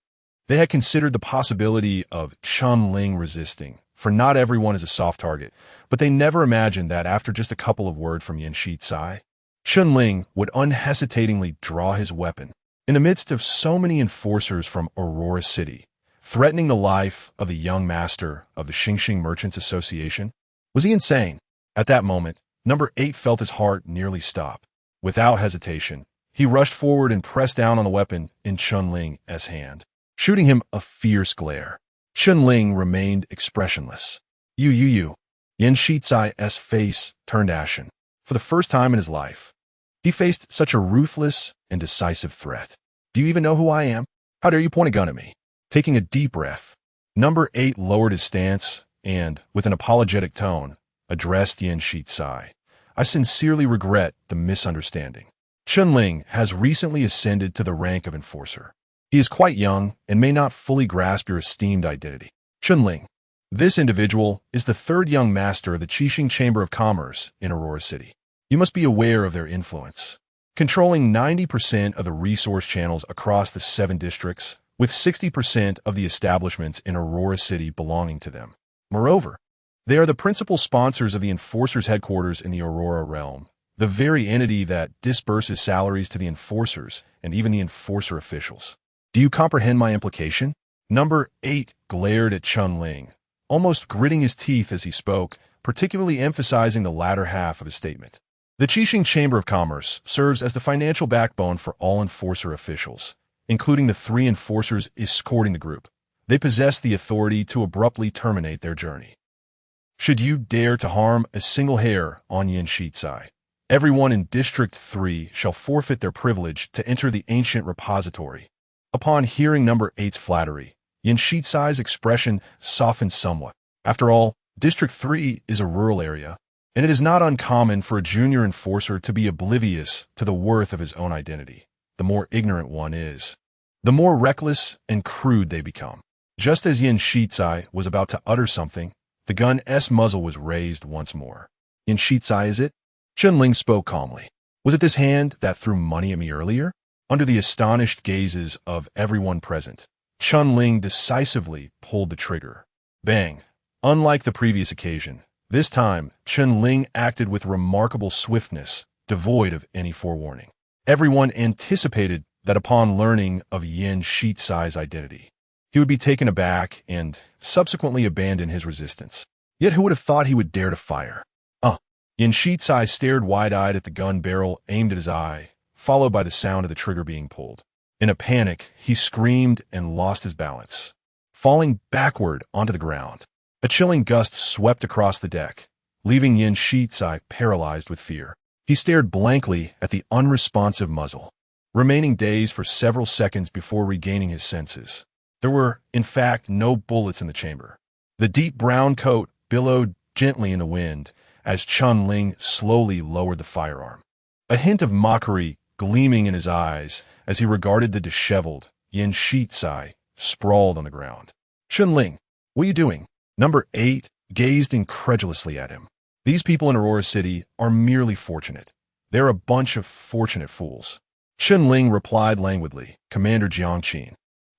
They had considered the possibility of Chun-Ling resisting, for not everyone is a soft target, but they never imagined that after just a couple of words from Yin Shizai, Chun-Ling would unhesitatingly draw his weapon. In the midst of so many enforcers from Aurora City, threatening the life of the young master of the Xingxing Merchants Association? Was he insane? At that moment, number 8 felt his heart nearly stop. Without hesitation, he rushed forward and pressed down on the weapon in Chun-Ling's hand, shooting him a fierce glare. Chun-Ling remained expressionless. Yin Shizai's face turned ashen. For the first time in his life, he faced such a ruthless and decisive threat. Do you even know who I am? How dare you point a gun at me? Taking a deep breath, number 8 lowered his stance and, with an apologetic tone, addressed Yin Shizai. I sincerely regret the misunderstanding. Chun-Ling has recently ascended to the rank of enforcer. He is quite young and may not fully grasp your esteemed identity. Chun-Ling, this individual is the 3rd young master of the Qixing Chamber of Commerce in Aurora City. You must be aware of their influence, controlling 90% of the resource channels across the 7 districts, with 60% of the establishments in Aurora City belonging to them. Moreover, they are the principal sponsors of the Enforcers' headquarters in the Aurora realm, the very entity that disburses salaries to the enforcers and even the enforcer officials. Do you comprehend my implication? Number 8 glared at Chun-Ling, almost gritting his teeth as he spoke, particularly emphasizing the latter half of his statement. The Qixing Chamber of Commerce serves as the financial backbone for all enforcer officials, including the 3 enforcers escorting the group. They possess the authority to abruptly terminate their journey. Should you dare to harm a single hair on Yin Shizai, everyone in District 3 shall forfeit their privilege to enter the ancient repository. Upon hearing number 8's flattery, Yin Shizai's expression softened somewhat. After all, District 3 is a rural area, and it is not uncommon for a junior enforcer to be oblivious to the worth of his own identity. The more ignorant one is, the more reckless and crude they become. Just as Yin Shizai was about to utter something, the gun's muzzle was raised once more. Yin Shizai, is it? Chun-Ling spoke calmly. Was it this hand that threw money at me earlier? Under the astonished gazes of everyone present, Chun-Ling decisively pulled the trigger. Bang! Unlike the previous occasion, this time Chun-Ling acted with remarkable swiftness, devoid of any forewarning. Everyone anticipated that upon learning of Yin Shizai's identity, he would be taken aback and subsequently abandon his resistance. Yet who would have thought he would dare to fire? Yin Shizai stared wide-eyed at the gun barrel aimed at his eye, followed by the sound of the trigger being pulled. In a panic, he screamed and lost his balance, falling backward onto the ground. A chilling gust swept across the deck, leaving Yin Shizai paralyzed with fear. He stared blankly at the unresponsive muzzle. remaining dazed for several seconds before regaining his senses. There were, in fact, no bullets in the chamber. The deep brown coat billowed gently in the wind as Chun Ling slowly lowered the firearm, a hint of mockery gleaming in his eyes as he regarded the disheveled Yin Shitsai sprawled on the ground. Chun Ling, what are you doing? Number 8 gazed incredulously at him. These people in Aurora City are merely fortunate. They're a bunch of fortunate fools. Chun Ling replied languidly, Commander Jiangqin.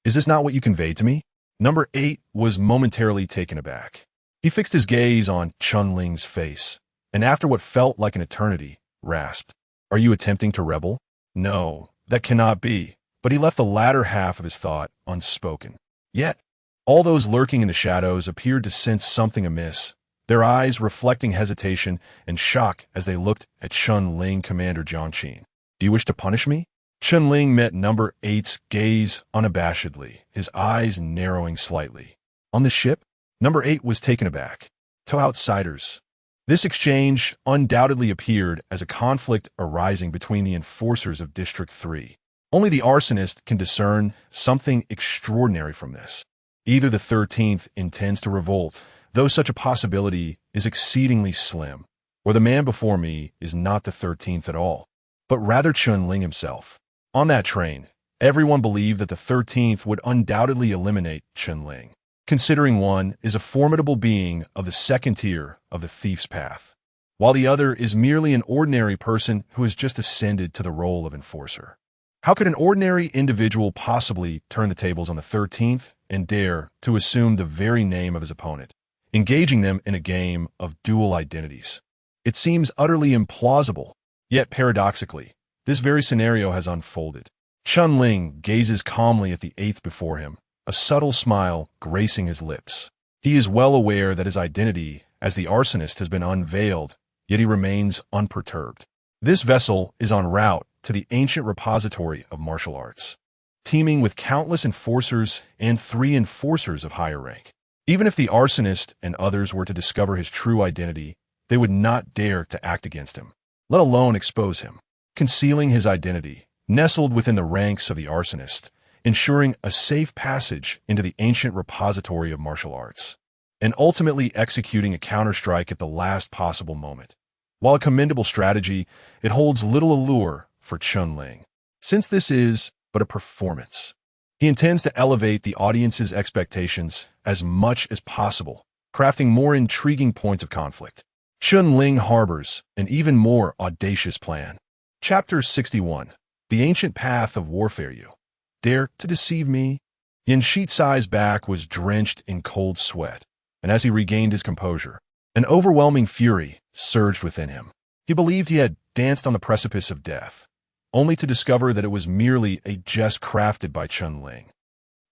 Is this not what you conveyed to me? Number 8 was momentarily taken aback. He fixed his gaze on Chun Ling's face, and after what felt like an eternity, rasped, Are you attempting to rebel? No, that cannot be. But he left the latter half of his thought unspoken. Yet, all those lurking in the shadows appeared to sense something amiss, their eyes reflecting hesitation and shock as they looked at Chun Ling. Commander Jiangqin. Do you wish to punish me? Chun Ling met number 8's gaze unabashedly, his eyes narrowing slightly. On the ship, number 8 was taken aback. To outsiders, this exchange undoubtedly appeared as a conflict arising between the enforcers of District 3. Only the arsonist can discern something extraordinary from this. Either the 13th intends to revolt, though such a possibility is exceedingly slim, or the man before me is not the 13th at all, but rather Chun Ling himself. On that train, everyone believed that the 13th would undoubtedly eliminate Chun Ling, considering one is a formidable being of the second tier of the thief's path, while the other is merely an ordinary person who has just ascended to the role of enforcer. How could an ordinary individual possibly turn the tables on the 13th and dare to assume the very name of his opponent, engaging them in a game of dual identities? It seems utterly implausible, yet paradoxically, this very scenario has unfolded. Chun Ling gazes calmly at the 8th before him, a subtle smile gracing his lips. He is well aware that his identity as the arsonist has been unveiled, yet he remains unperturbed. This vessel is en route to the ancient repository of martial arts, teeming with countless enforcers and 3 enforcers of higher rank. Even if the arsonist and others were to discover his true identity, they would not dare to act against him, let alone expose him. Concealing his identity, nestled within the ranks of the arsonist, ensuring a safe passage into the ancient repository of martial arts, and ultimately executing a counterstrike at the last possible moment. While a commendable strategy, it holds little allure for Chun Ling, since this is but a performance. He intends to elevate the audience's expectations as much as possible, crafting more intriguing points of conflict. Chun Ling harbors an even more audacious plan. Chapter 61. The Ancient Path of Warfare. You dare to deceive me? Yin Shitsai's back was drenched in cold sweat, and as he regained his composure, an overwhelming fury surged within him. He believed he had danced on the precipice of death, only to discover that it was merely a jest crafted by Chun Ling.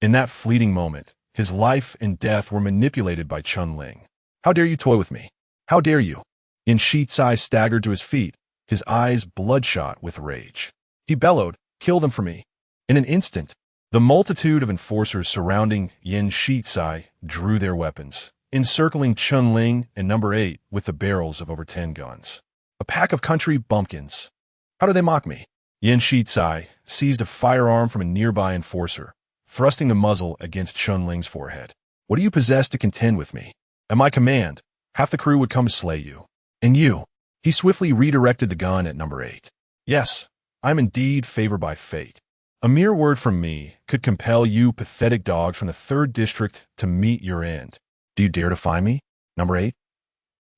In that fleeting moment, his life and death were manipulated by Chun Ling. How dare you toy with me? How dare you? Yin Shitsai staggered to his feet, his eyes bloodshot with rage. He bellowed, Kill them for me. In an instant, the multitude of enforcers surrounding Yin Shitsai drew their weapons, encircling Chun Ling and number 8 with the barrels of over 10 guns. A pack of country bumpkins. How do they mock me? Yin Shitsai seized a firearm from a nearby enforcer, thrusting the muzzle against Chun Ling's forehead. What do you possess to contend with me? At my command, half the crew would come to slay you. And you. He swiftly redirected the gun at number 8. Yes, I'm indeed favored by fate. A mere word from me could compel you pathetic dogs from the 3rd District to meet your end. Do you dare defy me? Number 8?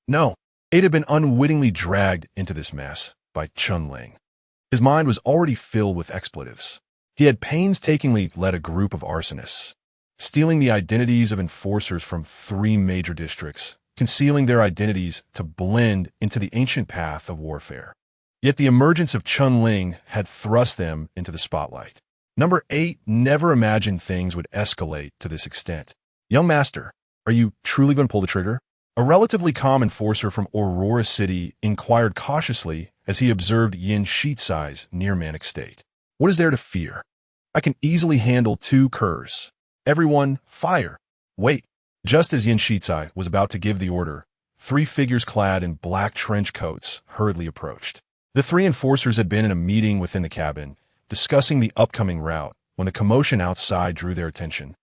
No. 8 had been unwittingly dragged into this mess by Chun Ling. His mind was already filled with expletives. He had painstakingly led a group of arsonists, stealing the identities of enforcers from 3 major districts, concealing their identities to blend into the ancient path of warfare. Yet the emergence of Chun Ling had thrust them into the spotlight. Number 8 never imagined things would escalate to this extent. Young master, are you truly going to pull the trigger? A relatively calm enforcer from Aurora City inquired cautiously as he observed Yin Shitsai's near-manic state. What is there to fear? I can easily handle 2 curs. Everyone, fire. Wait. Just as Yin Shitsai was about to give the order, 3 figures clad in black trench coats hurriedly approached. The 3 enforcers had been in a meeting within the cabin, discussing the upcoming route when the commotion outside drew their attention,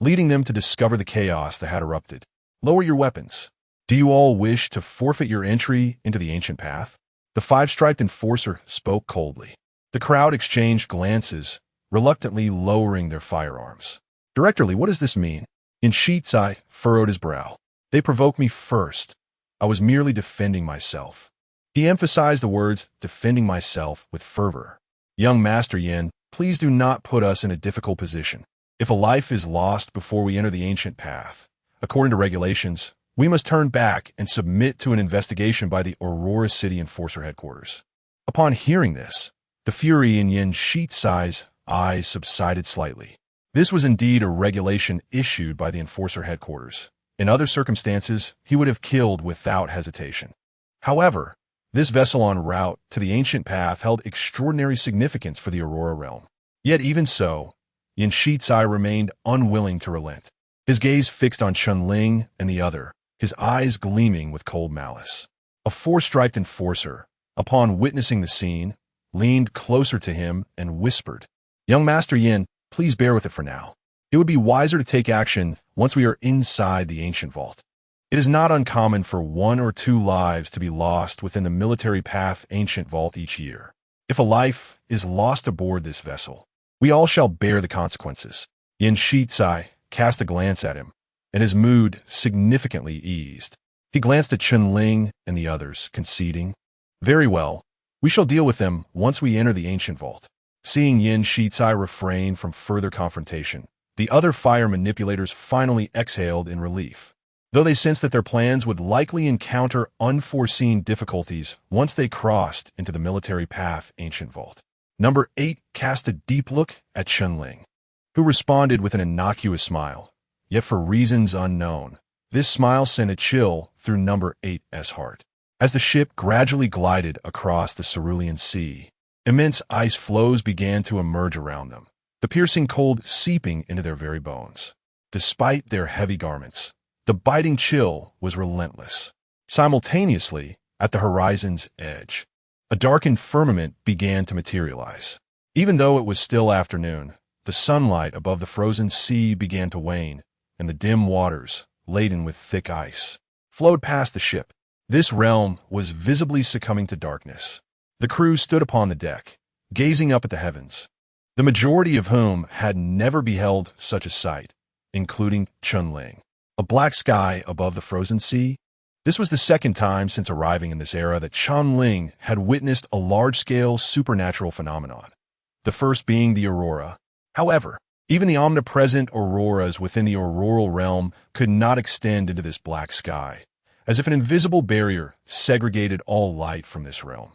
leading them to discover the chaos that had erupted. Lower your weapons. Do you all wish to forfeit your entry into the ancient path? The five-striped enforcer spoke coldly. The crowd exchanged glances, reluctantly lowering their firearms. Directorly, what does this mean? Sheet's eye furrowed his brow. They provoked me first. I was merely defending myself. He emphasized the words, defending myself, with fervor. Young Master Yin, please do not put us in a difficult position. If a life is lost before we enter the ancient path, according to regulations, we must turn back and submit to an investigation by the Aurora City Enforcer Headquarters. Upon hearing this, the fury in Yin Shitsai's eyes subsided slightly. This was indeed a regulation issued by the Enforcer Headquarters. In other circumstances, he would have killed without hesitation. However, this vessel en route to the ancient path held extraordinary significance for the Aurora realm. Yet even so, Yin Shitsai remained unwilling to relent. His gaze fixed on Chunling and the other, his eyes gleaming with cold malice. A four-striped enforcer, upon witnessing the scene, leaned closer to him and whispered, "Young Master Yin, please bear with it for now. It would be wiser to take action once we are inside the ancient vault. It is not uncommon for 1 or 2 lives to be lost within the military path ancient vault each year. If a life is lost aboard this vessel, we all shall bear the consequences." Yin Shitsai cast a glance at him, and his mood significantly eased. He glanced at Chunling and the others, conceding, "Very well, we shall deal with them once we enter the ancient vault." Seeing Yin Shitsai refrain from further confrontation, the other fire manipulators finally exhaled in relief, though they sensed that their plans would likely encounter unforeseen difficulties once they crossed into the military path ancient vault. Number 8 cast a deep look at Chunling, who responded with an innocuous smile. Yet for reasons unknown, this smile sent a chill through Number 8's heart. As the ship gradually glided across the cerulean sea, immense ice floes began to emerge around them, the piercing cold seeping into their very bones. Despite their heavy garments, the biting chill was relentless. Simultaneously, at the horizon's edge, a darkened firmament began to materialize. Even though it was still afternoon, the sunlight above the frozen sea began to wane, and the dim waters, laden with thick ice, flowed past the ship. This realm was visibly succumbing to darkness. The crew stood upon the deck, gazing up at the heavens, the majority of whom had never beheld such a sight, including Chunling. A black sky above the frozen sea. This was the second time since arriving in this era that Chunling had witnessed a large-scale supernatural phenomenon, the first being the aurora. However, even the omnipresent auroras within the auroral realm could not extend into this black sky, as if an invisible barrier segregated all light from this realm.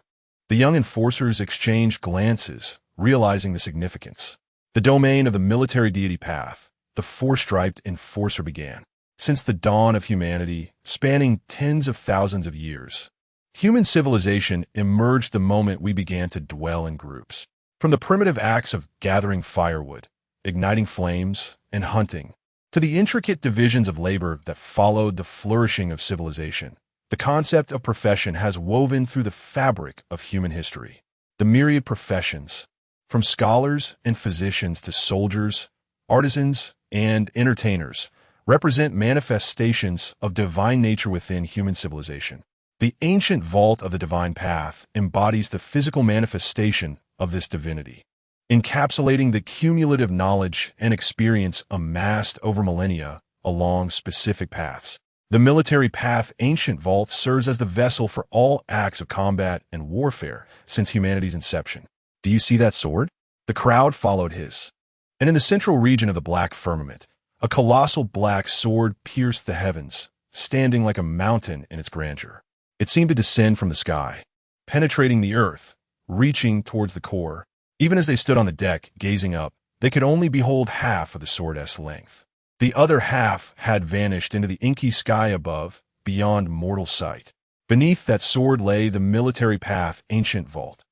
The young enforcers exchanged glances, realizing the significance. The domain of the military deity path, the four-striped enforcer began. Since the dawn of humanity, spanning tens of thousands of years, human civilization emerged the moment we began to dwell in groups. From the primitive acts of gathering firewood, igniting flames, and hunting, to the intricate divisions of labor that followed the flourishing of civilization, the concept of profession has woven through the fabric of human history. The myriad professions, from scholars and physicians to soldiers, artisans, and entertainers, represent manifestations of divine nature within human civilization. The ancient vault of the divine path embodies the physical manifestation of this divinity, encapsulating the cumulative knowledge and experience amassed over millennia along specific paths. The military path ancient vault serves as the vessel for all acts of combat and warfare since humanity's inception. Do you see that sword? The crowd followed his. And in the central region of the black firmament, a colossal black sword pierced the heavens, standing like a mountain in its grandeur. It seemed to descend from the sky, penetrating the earth, reaching towards the core. Even as they stood on the deck, gazing up, they could only behold half of the sword's length. The other half had vanished into the inky sky above, beyond mortal sight. Beneath that sword lay the military path ancient vault.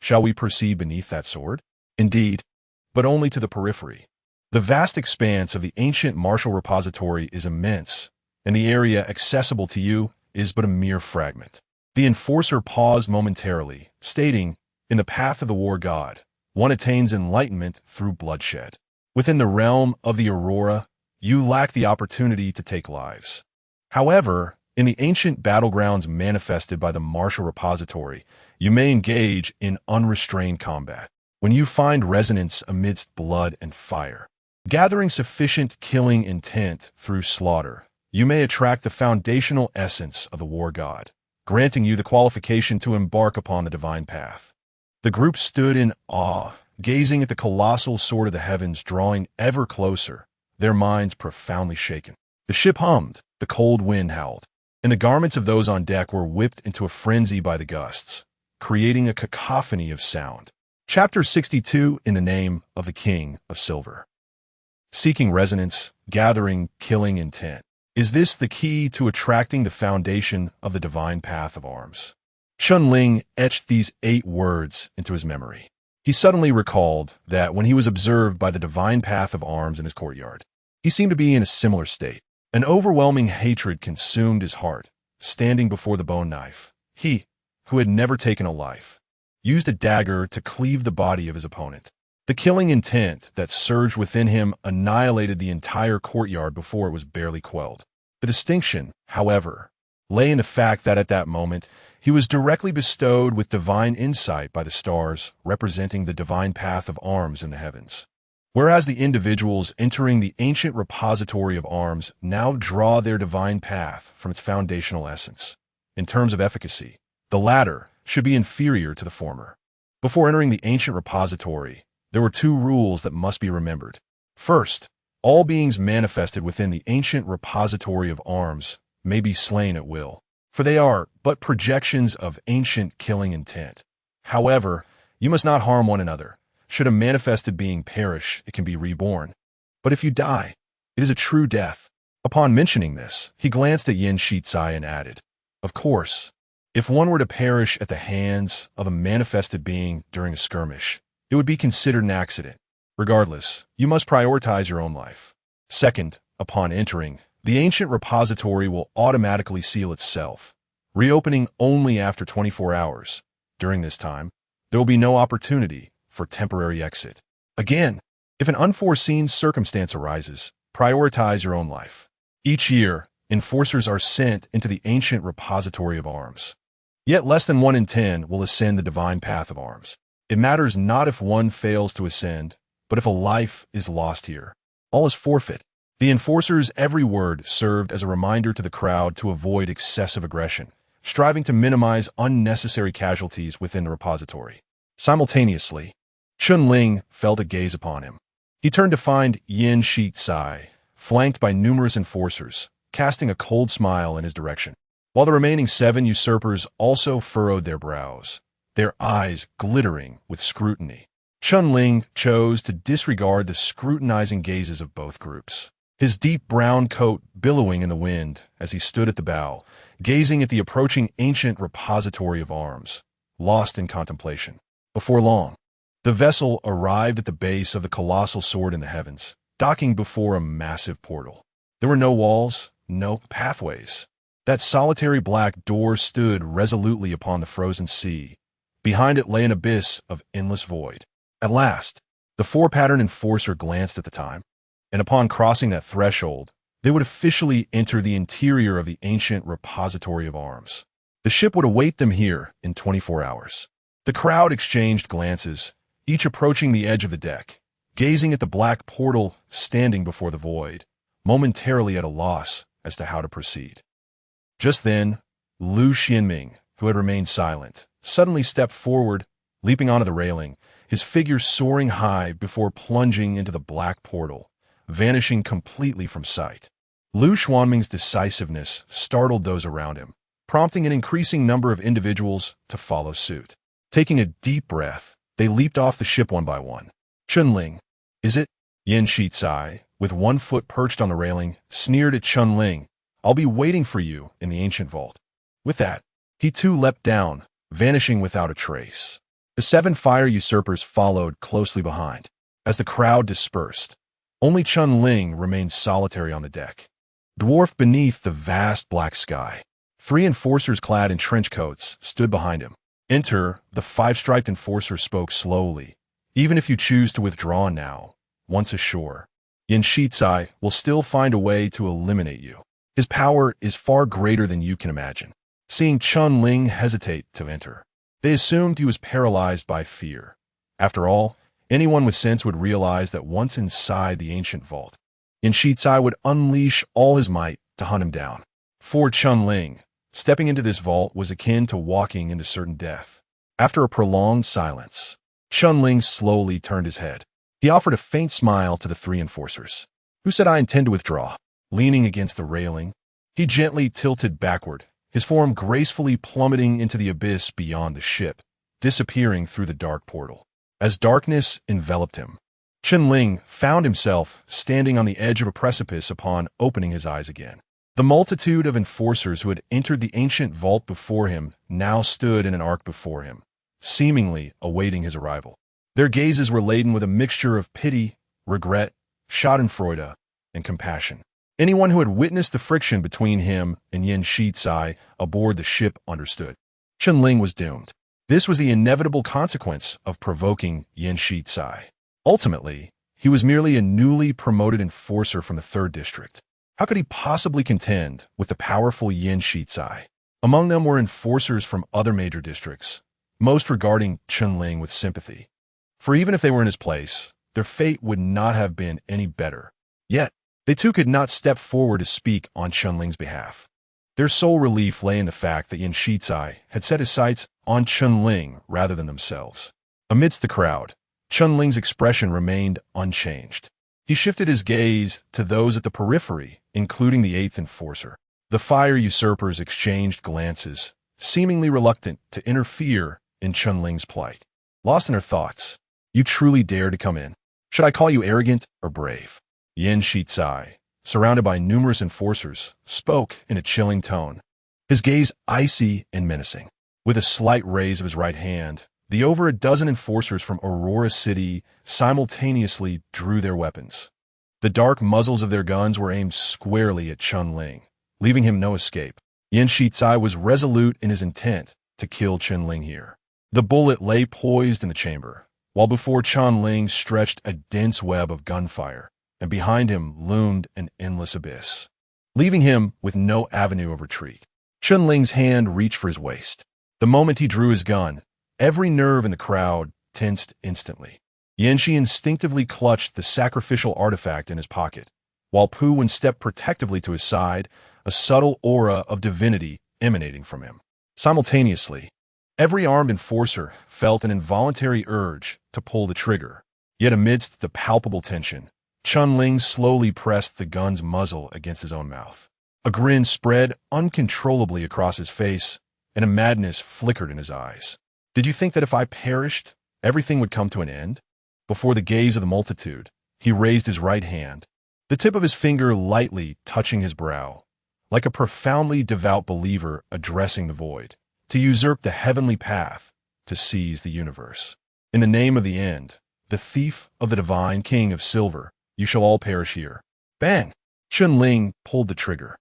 Shall we proceed beneath that sword? Indeed, but only to the periphery. The vast expanse of the ancient martial repository is immense, and the area accessible to you is but a mere fragment. The enforcer paused momentarily, stating, "In the path of the war god, one attains enlightenment through bloodshed. Within the realm of the aurora, you lack the opportunity to take lives. However, in the ancient battlegrounds manifested by the martial repository, you may engage in unrestrained combat. When you find resonance amidst blood and fire, gathering sufficient killing intent through slaughter, you may attract the foundational essence of the war god, granting you the qualification to embark upon the divine path. The group stood in awe, gazing at the colossal sword of the heavens drawing ever closer, their minds profoundly shaken. The ship hummed, the cold wind howled, and the garments of those on deck were whipped into a frenzy by the gusts, creating a cacophony of sound. Chapter 62, in the name of the King of Silver. Seeking resonance, gathering killing intent. Is this the key to attracting the foundation of the divine path of arms? Shun Ling etched these 8 words into his memory. He suddenly recalled that when he was observed by the divine path of arms in his courtyard, he seemed to be in a similar state. An overwhelming hatred consumed his heart. Standing before the bone knife, he, who had never taken a life, used a dagger to cleave the body of his opponent. The killing intent that surged within him annihilated the entire courtyard before it was barely quelled. The distinction, however, lay in the fact that at that moment, he was directly bestowed with divine insight by the stars, representing the divine path of arms in the heavens. Whereas the individuals entering the ancient repository of arms now draw their divine path from its foundational essence. In terms of efficacy, the latter should be inferior to the former. Before entering the ancient repository, there were 2 rules that must be remembered. First, all beings manifested within the ancient repository of arms may be slain at will, for they are but projections of ancient killing intent. However, you must not harm one another. Should a manifested being perish, it can be reborn. But if you die, it is a true death. Upon mentioning this, he glanced at Yin Shizai and added, of course, if one were to perish at the hands of a manifested being during a skirmish, it would be considered an accident. Regardless, you must prioritize your own life. Second, upon entering, the ancient repository will automatically seal itself, reopening only after 24 hours. During this time, there will be no opportunity for temporary exit. Again, if an unforeseen circumstance arises, prioritize your own life. Each year, enforcers are sent into the ancient repository of arms. Yet less than 1 in 10 will ascend the divine path of arms. It matters not if one fails to ascend, but if a life is lost here. All is forfeit. The enforcer's every word served as a reminder to the crowd to avoid excessive aggression, striving to minimize unnecessary casualties within the repository. Simultaneously, Chun Ling felt a gaze upon him. He turned to find Yin Shizai, flanked by numerous enforcers, casting a cold smile in his direction, while the remaining 7 usurpers also furrowed their brows, their eyes glittering with scrutiny. Chun Ling chose to disregard the scrutinizing gazes of both groups, his deep brown coat billowing in the wind as he stood at the bow, gazing at the approaching ancient repository of arms, lost in contemplation. Before long, the vessel arrived at the base of the colossal sword in the heavens, docking before a massive portal. There were no walls, no pathways. That solitary black door stood resolutely upon the frozen sea. Behind it lay an abyss of endless void. At last, the 4-pattern enforcer glanced at the time, and upon crossing that threshold, they would officially enter the interior of the ancient repository of arms. The ship would await them here in 24 hours. The crowd exchanged glances, each approaching the edge of the deck, gazing at the black portal standing before the void, momentarily at a loss as to how to proceed. Just then, Lu Xianming, who had remained silent, suddenly stepped forward, leaping onto the railing, his figure soaring high before plunging into the black portal, vanishing completely from sight. Lu Xuanming's decisiveness startled those around him, prompting an increasing number of individuals to follow suit. Taking a deep breath, they leaped off the ship one by one. Chun Ling, is it? Yin Shizai, with one foot perched on the railing, sneered at Chun Ling. I'll be waiting for you in the ancient vault. With that, he too leapt down, vanishing without a trace. The 7 fire usurpers followed closely behind. As the crowd dispersed, only Chun Ling remained solitary on the deck, dwarfed beneath the vast black sky. 3 enforcers clad in trench coats stood behind him. Enter, the 5-striped enforcer spoke slowly, Even if you choose to withdraw now, once ashore, Yin Shizai will still find a way to eliminate you. His power is far greater than you can imagine. Seeing Chun Ling hesitate to enter, they assumed he was paralyzed by fear. After all, anyone with sense would realize that once inside the ancient vault, Yin Shizai would unleash all his might to hunt him down. For Chun Ling, stepping into this vault was akin to walking into certain death. After a prolonged silence, Chun Ling slowly turned his head. He offered a faint smile to the three enforcers. Who said I intend to withdraw? Leaning against the railing, he gently tilted backward, his form gracefully plummeting into the abyss beyond the ship, disappearing through the dark portal. As darkness enveloped him, Chun Ling found himself standing on the edge of a precipice upon opening his eyes again. The multitude of enforcers who had entered the ancient vault before him now stood in an arc before him, seemingly awaiting his arrival. Their gazes were laden with a mixture of pity, regret, schadenfreude, and compassion. Anyone who had witnessed the friction between him and Yin Shizai aboard the ship understood. Chun Ling was doomed. This was the inevitable consequence of provoking Yin Shizai. Ultimately, he was merely a newly promoted enforcer from the 3rd District. How could he possibly contend with the powerful Yin Shizai? Among them were enforcers from other major districts, most regarding Chun Ling with sympathy. For even if they were in his place, their fate would not have been any better. Yet, they too could not step forward to speak on Chun Ling's behalf. Their sole relief lay in the fact that Yin Shizai had set his sights on Chun Ling rather than themselves. Amidst the crowd, Chun Ling's expression remained unchanged. He shifted his gaze to those at the periphery, including the 8th enforcer. The fire usurpers exchanged glances, seemingly reluctant to interfere in Chun Ling's plight. Lost in her thoughts, you truly dare to come in? Should I call you arrogant or brave? Yin Shizai, surrounded by numerous enforcers, spoke in a chilling tone, his gaze icy and menacing. With a slight raise of his right hand, the over a dozen enforcers from Aurora City simultaneously drew their weapons. The dark muzzles of their guns were aimed squarely at Chun Ling, leaving him no escape. Yin Shizai was resolute in his intent to kill Chun Ling here. The bullet lay poised in the chamber, while before Chun Ling stretched a dense web of gunfire, and behind him loomed an endless abyss, leaving him with no avenue of retreat. Chun Ling's hand reached for his waist. The moment he drew his gun, every nerve in the crowd tensed instantly. Yanshi instinctively clutched the sacrificial artifact in his pocket, while Pu Wen stepped protectively to his side, a subtle aura of divinity emanating from him. Simultaneously, every armed enforcer felt an involuntary urge to pull the trigger. Yet amidst the palpable tension, Chun Ling slowly pressed the gun's muzzle against his own mouth. A grin spread uncontrollably across his face, and a madness flickered in his eyes. Did you think that if I perished, everything would come to an end? Before the gaze of the multitude, he raised his right hand, the tip of his finger lightly touching his brow, like a profoundly devout believer addressing the void, to usurp the heavenly path, to seize the universe. In the name of the end, the thief of the divine king of silver, you shall all perish here. Bang! Chun Ling pulled the trigger.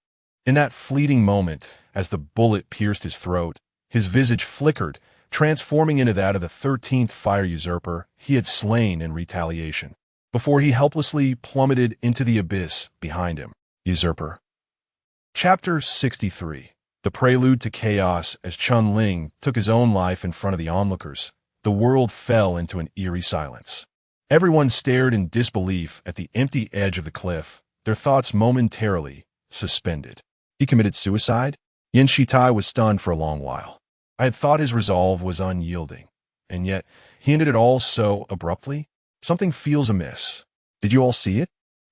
In that fleeting moment, as the bullet pierced his throat, his visage flickered, transforming into that of the 13th fire usurper he had slain in retaliation, before he helplessly plummeted into the abyss behind him. Usurper. Chapter 63. The prelude to chaos. As Chun Ling took his own life in front of the onlookers, the world fell into an eerie silence. Everyone stared in disbelief at the empty edge of the cliff, their thoughts momentarily suspended. He committed suicide? Yin Shizai was stunned for a long while. I had thought his resolve was unyielding, and yet he ended it all so abruptly. Something feels amiss. Did you all see it?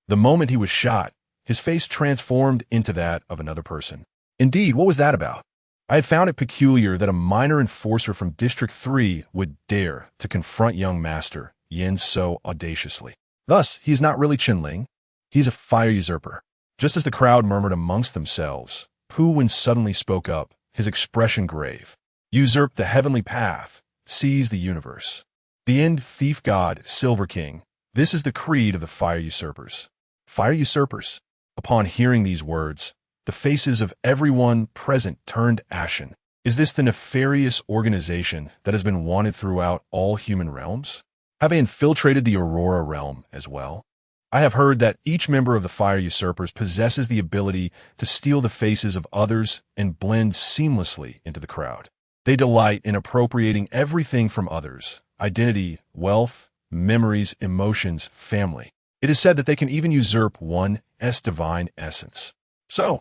The moment he was shot, his face transformed into that of another person. Indeed, what was that about? I had found it peculiar that a minor enforcer from District 3 would dare to confront young master Yin so audaciously. Thus, he is not really Chun Ling. He's a fire usurper. Just as the crowd murmured amongst themselves, Pu Wen suddenly spoke up, his expression grave. Usurp the heavenly path, seize the universe. The end thief god, Silver King. This is the creed of the fire usurpers. Fire usurpers? Upon hearing these words, the faces of everyone present turned ashen. Is this the nefarious organization that has been wanted throughout all human realms? Have they infiltrated the Aurora realm as well? I have heard that each member of the Fire Usurpers possesses the ability to steal the faces of others and blend seamlessly into the crowd. They delight in appropriating everything from others: identity, wealth, memories, emotions, family. It is said that they can even usurp one's divine essence. So,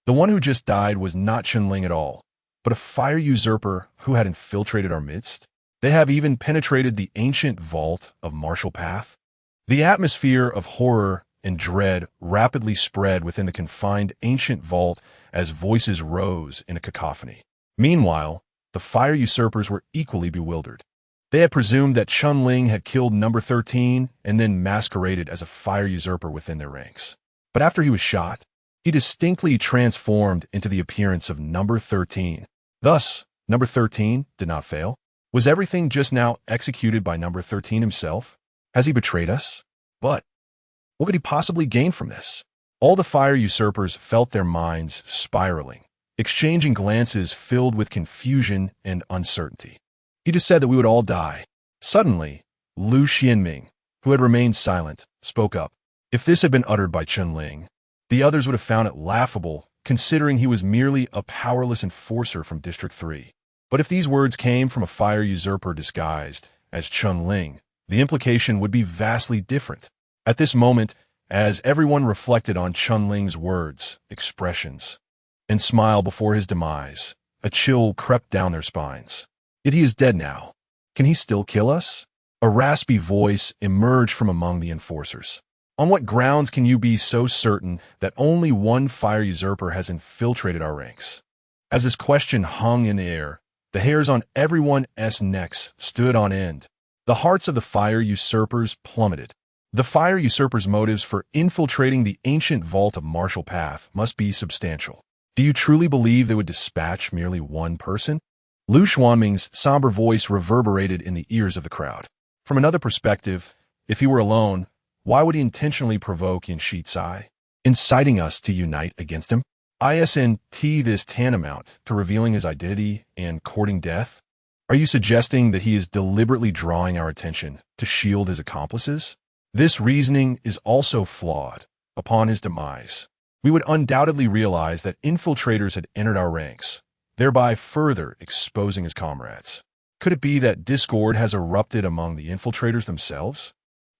the one who just died was not Chunling at all, but a fire usurper who had infiltrated our midst. They have even penetrated the ancient vault of Martial Path. The atmosphere of horror and dread rapidly spread within the confined ancient vault as voices rose in a cacophony. Meanwhile, the fire usurpers were equally bewildered. They had presumed that Chunling had killed number 13 and then masqueraded as a fire usurper within their ranks. But after he was shot, he distinctly transformed into the appearance of number 13. Thus, number 13 did not fail. Was everything just now executed by number 13 himself? Has he betrayed us? But what could he possibly gain from this? All the fire usurpers felt their minds spiraling, exchanging glances filled with confusion and uncertainty. He just said that we would all die. Suddenly, Lu Xianming, who had remained silent, spoke up. If this had been uttered by Chunling, the others would have found it laughable, considering he was merely a powerless enforcer from District 3. But if these words came from a fire usurper disguised as Chunling, the implication would be vastly different. At this moment, as everyone reflected on Chunling's words, expressions, and smile before his demise, a chill crept down their spines. Yet he is dead now. Can he still kill us? A raspy voice emerged from among the enforcers. On what grounds can you be so certain that only one fire usurper has infiltrated our ranks? As this question hung in the air, the hairs on everyone's necks stood on end. The hearts of the fire usurpers plummeted. The fire usurpers' motives for infiltrating the ancient vault of Martial Path must be substantial. Do you truly believe they would dispatch merely one person? Lu Xuanming's somber voice reverberated in the ears of the crowd. From another perspective, if he were alone, why would he intentionally provoke Yin Shizai, inciting us to unite against him? Isn't this tantamount to revealing his identity and courting death? Are you suggesting that he is deliberately drawing our attention to shield his accomplices? This reasoning is also flawed. Upon his demise, we would undoubtedly realize that infiltrators had entered our ranks, thereby further exposing his comrades. Could it be that discord has erupted among the infiltrators themselves?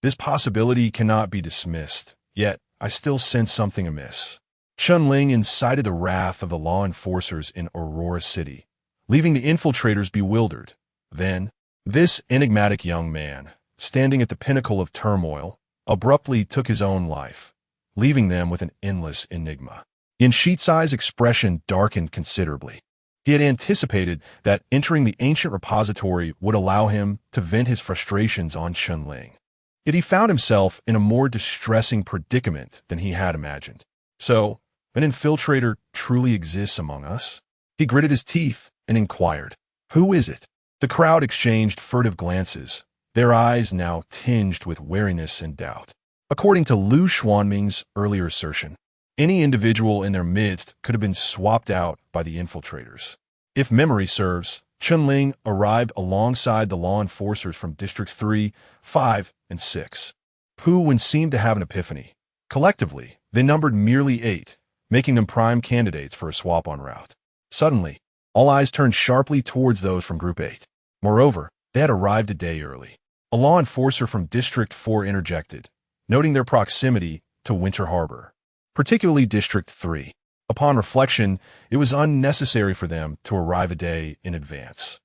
This possibility cannot be dismissed, yet I still sense something amiss. Chunling incited the wrath of the law enforcers in Aurora City, leaving the infiltrators bewildered. Then, this enigmatic young man, standing at the pinnacle of turmoil, abruptly took his own life, leaving them with an endless enigma. Yin Shizai's expression darkened considerably. He had anticipated that entering the ancient repository would allow him to vent his frustrations on Chunling. Yet he found himself in a more distressing predicament than he had imagined. So, an infiltrator truly exists among us? He gritted his teeth and inquired, "Who is it?" The crowd exchanged furtive glances, their eyes now tinged with wariness and doubt. According to Lu Xuanming's earlier assertion, any individual in their midst could have been swapped out by the infiltrators. If memory serves, Chunling arrived alongside the law enforcers from Districts 3, 5, and 6, who seemed to have an epiphany. Collectively, they numbered merely 8, making them prime candidates for a swap en route. Suddenly, all eyes turned sharply towards those from Group 8. Moreover, they had arrived a day early. A law enforcer from District 4 interjected, noting their proximity to Winter Harbor, particularly District 3. Upon reflection, it was unnecessary for them to arrive a day in advance,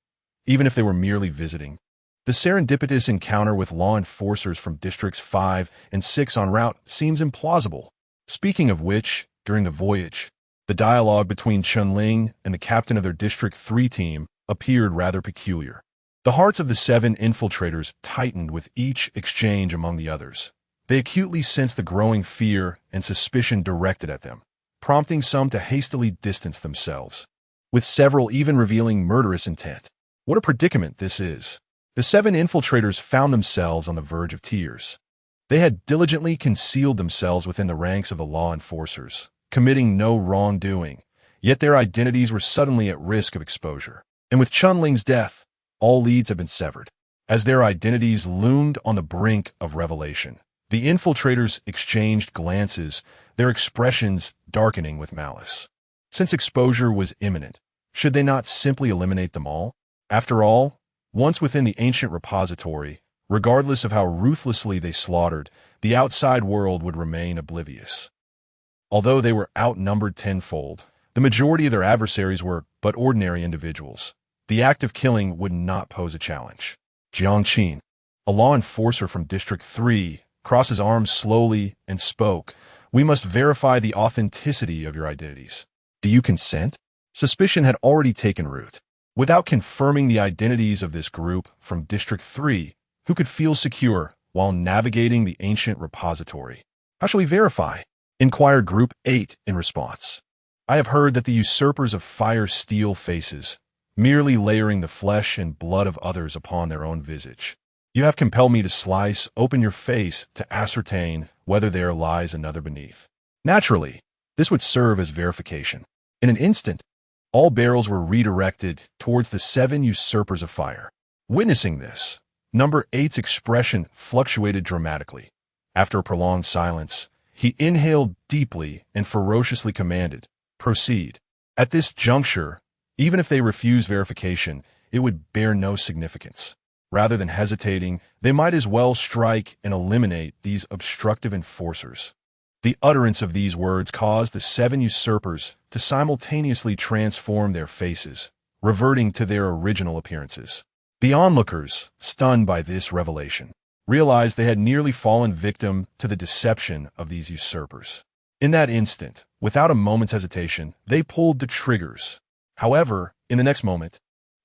even if they were merely visiting. The serendipitous encounter with law enforcers from Districts 5 and 6 en route seems implausible. Speaking of which, during the voyage, the dialogue between Chunling and the captain of their District 3 team appeared rather peculiar. The hearts of the 7 infiltrators tightened with each exchange among the others. They acutely sensed the growing fear and suspicion directed at them, prompting some to hastily distance themselves, with several even revealing murderous intent. What a predicament this is. The 7 infiltrators found themselves on the verge of tears. They had diligently concealed themselves within the ranks of the law enforcers, committing no wrongdoing, yet their identities were suddenly at risk of exposure. And with Chunling's death, all leads had been severed. as their identities loomed on the brink of revelation. The infiltrators exchanged glances, their expressions darkening with malice. Since exposure was imminent, should they not simply eliminate them all? After all, once within the ancient repository, regardless of how ruthlessly they slaughtered, the outside world would remain oblivious. Although they were outnumbered tenfold, the majority of their adversaries were but ordinary individuals. The act of killing would not pose a challenge. Jiang Qin, a law enforcer from District 3, crossed his arms slowly and spoke, "We must verify the authenticity of your identities. Do you consent?" Suspicion had already taken root. Without confirming the identities of this group from District 3, who could feel secure while navigating the ancient repository? "How shall we verify?" inquired Group 8 in response. "I have heard that the usurpers of fire steal faces, merely layering the flesh and blood of others upon their own visage. You have compelled me to slice open your face to ascertain whether there lies another beneath." Naturally, this would serve as verification. In an instant, all barrels were redirected towards the 7 usurpers of fire. Witnessing this, Number 8's expression fluctuated dramatically. After a prolonged silence, he inhaled deeply and ferociously commanded, "Proceed." At this juncture, even if they refused verification, it would bear no significance. Rather than hesitating, they might as well strike and eliminate these obstructive enforcers. The utterance of these words caused the 7 usurpers to simultaneously transform their faces, reverting to their original appearances. The onlookers, stunned by this revelation, realized they had nearly fallen victim to the deception of these usurpers. In that instant, without a moment's hesitation, they pulled the triggers. However, in the next moment,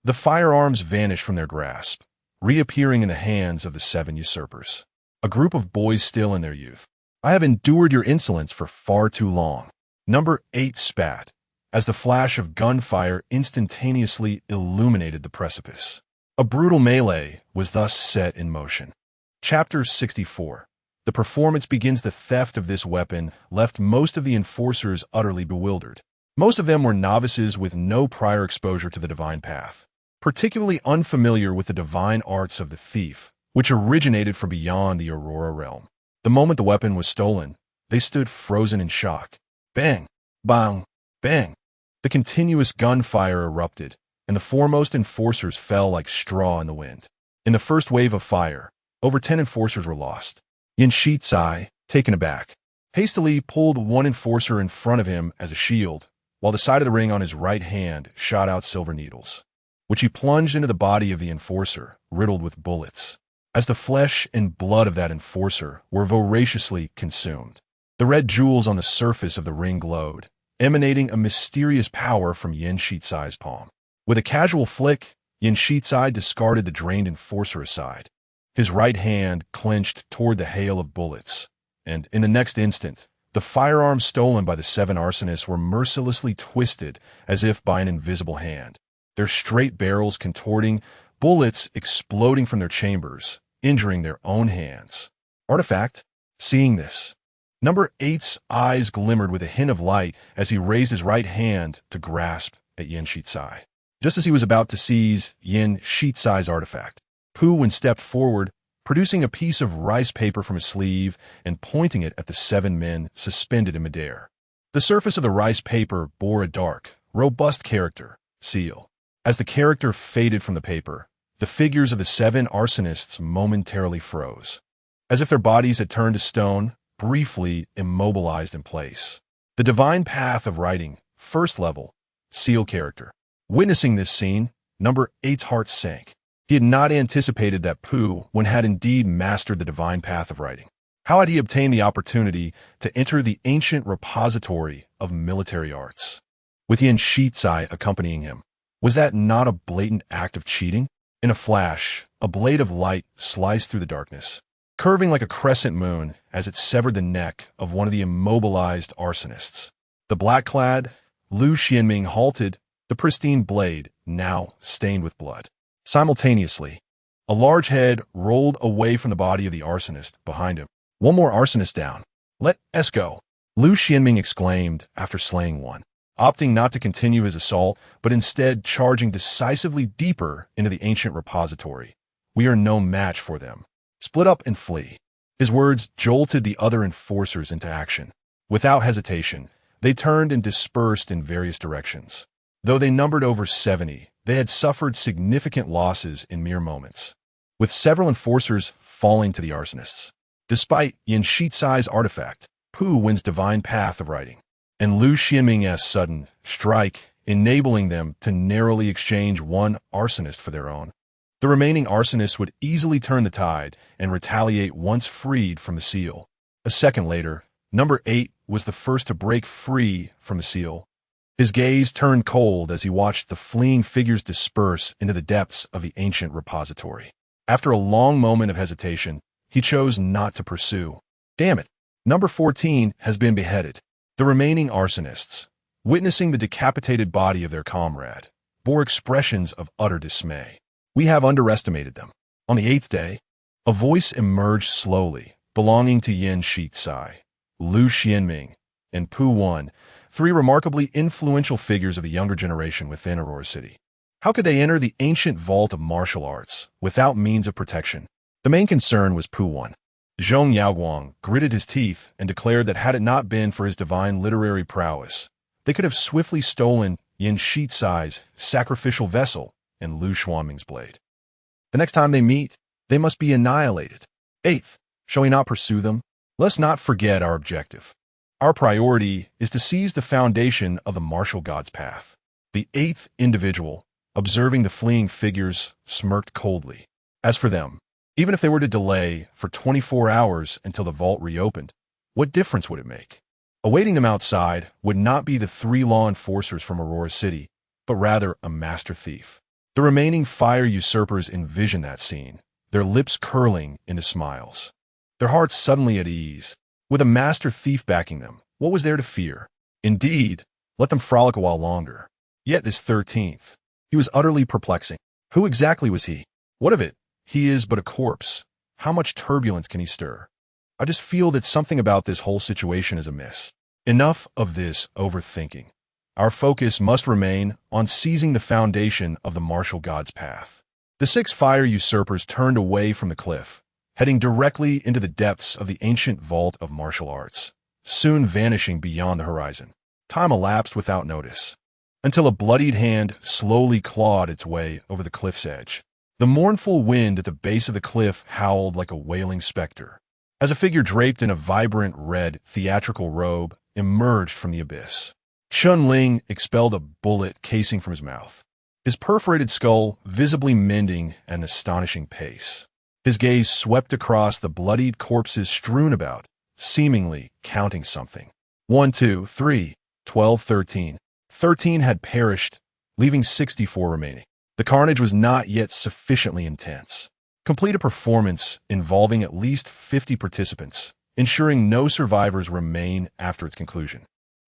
the firearms vanished from their grasp, reappearing in the hands of the 7 usurpers. A group of boys still in their youth. "I have endured your insolence for far too long." Number 8 spat, as the flash of gunfire instantaneously illuminated the precipice. A brutal melee was thus set in motion. Chapter 64. The performance begins. The theft of this weapon left most of the enforcers utterly bewildered. Most of them were novices with no prior exposure to the divine path, particularly unfamiliar with the divine arts of the thief, which originated from beyond the Aurora realm. The moment the weapon was stolen, they stood frozen in shock. Bang! Bang! Bang! The continuous gunfire erupted, and the foremost enforcers fell like straw in the wind. In the first wave of fire, over 10 enforcers were lost. Yin Shizai, taken aback, hastily pulled one enforcer in front of him as a shield, while the side of the ring on his right hand shot out silver needles, which he plunged into the body of the enforcer, riddled with bullets, as the flesh and blood of that enforcer were voraciously consumed. The red jewels on the surface of the ring glowed, emanating a mysterious power from Yin Shizai's palm. With a casual flick, Yin Shizai discarded the drained enforcer aside. His right hand clenched toward the hail of bullets, and in the next instant, the firearms stolen by the 7 arsonists were mercilessly twisted as if by an invisible hand, their straight barrels contorting, bullets exploding from their chambers, injuring their own hands. Artifact? Seeing this, Number 8's eyes glimmered with a hint of light as he raised his right hand to grasp at Yin Shizai. Just as he was about to seize Yin Shizai's artifact, Pu stepped forward, producing a piece of rice paper from his sleeve and pointing it at the 7 men suspended in midair. The surface of the rice paper bore a dark, robust character, seal. As the character faded from the paper, the figures of the 7 arsonists momentarily froze, as if their bodies had turned to stone, briefly immobilized in place. The divine path of writing, first level, seal character. Witnessing this scene, Number 8's heart sank. He had not anticipated that Pu had indeed mastered the divine path of writing. How had he obtained the opportunity to enter the ancient repository of military arts? With Yin Shizai accompanying him, was that not a blatant act of cheating? In a flash, a blade of light sliced through the darkness, curving like a crescent moon as it severed the neck of one of the immobilized arsonists. The black-clad Lu Xianming halted, the pristine blade now stained with blood. Simultaneously, a large head rolled away from the body of the arsonist behind him. "One more arsonist down. Let us go," Lu Xianming exclaimed after slaying one, opting not to continue his assault, but instead charging decisively deeper into the ancient repository, We are no match for them. Split up and flee. His words jolted the other enforcers into action. Without hesitation, they turned and dispersed in various directions. Though they numbered over 70, they had suffered significant losses in mere moments, with several enforcers falling to the arsonists. Despite Yin Shizai's artifact, Pu Wen's divine path of writing, and Lu Xianming's sudden strike, enabling them to narrowly exchange one arsonist for their own. The remaining arsonists would easily turn the tide and retaliate once freed from the seal. A second later, number 8 was the first to break free from the seal. His gaze turned cold as he watched the fleeing figures disperse into the depths of the ancient repository. After a long moment of hesitation, he chose not to pursue. Damn it, number 14 has been beheaded. The remaining arsonists, witnessing the decapitated body of their comrade, bore expressions of utter dismay. We have underestimated them. On the 8th day, a voice emerged slowly, belonging to Yin Shizai, Lu Xianming, and Pu Wen, 3 remarkably influential figures of the younger generation within Aurora City. How could they enter the ancient vault of martial arts without means of protection? The main concern was Pu Wen. Zhong Yaoguang gritted his teeth and declared that had it not been for his divine literary prowess, they could have swiftly stolen Yin Shizai's sacrificial vessel and Lu Xuanming's blade. The next time they meet, they must be annihilated. 8th, shall we not pursue them? Let's not forget our objective. Our priority is to seize the foundation of the martial god's path. The 8th individual, observing the fleeing figures, smirked coldly. As for them, even if they were to delay for 24 hours until the vault reopened, what difference would it make? Awaiting them outside would not be the 3 law enforcers from Aurora City, but rather a master thief. The remaining fire usurpers envisioned that scene, their lips curling into smiles, their hearts suddenly at ease. With a master thief backing them, what was there to fear? Indeed, let them frolic a while longer. Yet this 13th, he was utterly perplexing. Who exactly was he? What of it? He is but a corpse. How much turbulence can he stir? I just feel that something about this whole situation is amiss. Enough of this overthinking. Our focus must remain on seizing the foundation of the martial god's path. The 6 fire usurpers turned away from the cliff, heading directly into the depths of the ancient vault of martial arts, soon vanishing beyond the horizon. Time elapsed without notice, until a bloodied hand slowly clawed its way over the cliff's edge. The mournful wind at the base of the cliff howled like a wailing specter, as a figure draped in a vibrant red theatrical robe emerged from the abyss. Chun Ling expelled a bullet casing from his mouth, his perforated skull visibly mending at an astonishing pace. His gaze swept across the bloodied corpses strewn about, seemingly counting something. 1, 2, 3, 12, 13. 13 had perished, leaving 64 remaining. The carnage was not yet sufficiently intense. Complete a performance involving at least 50 participants, ensuring no survivors remain after its conclusion.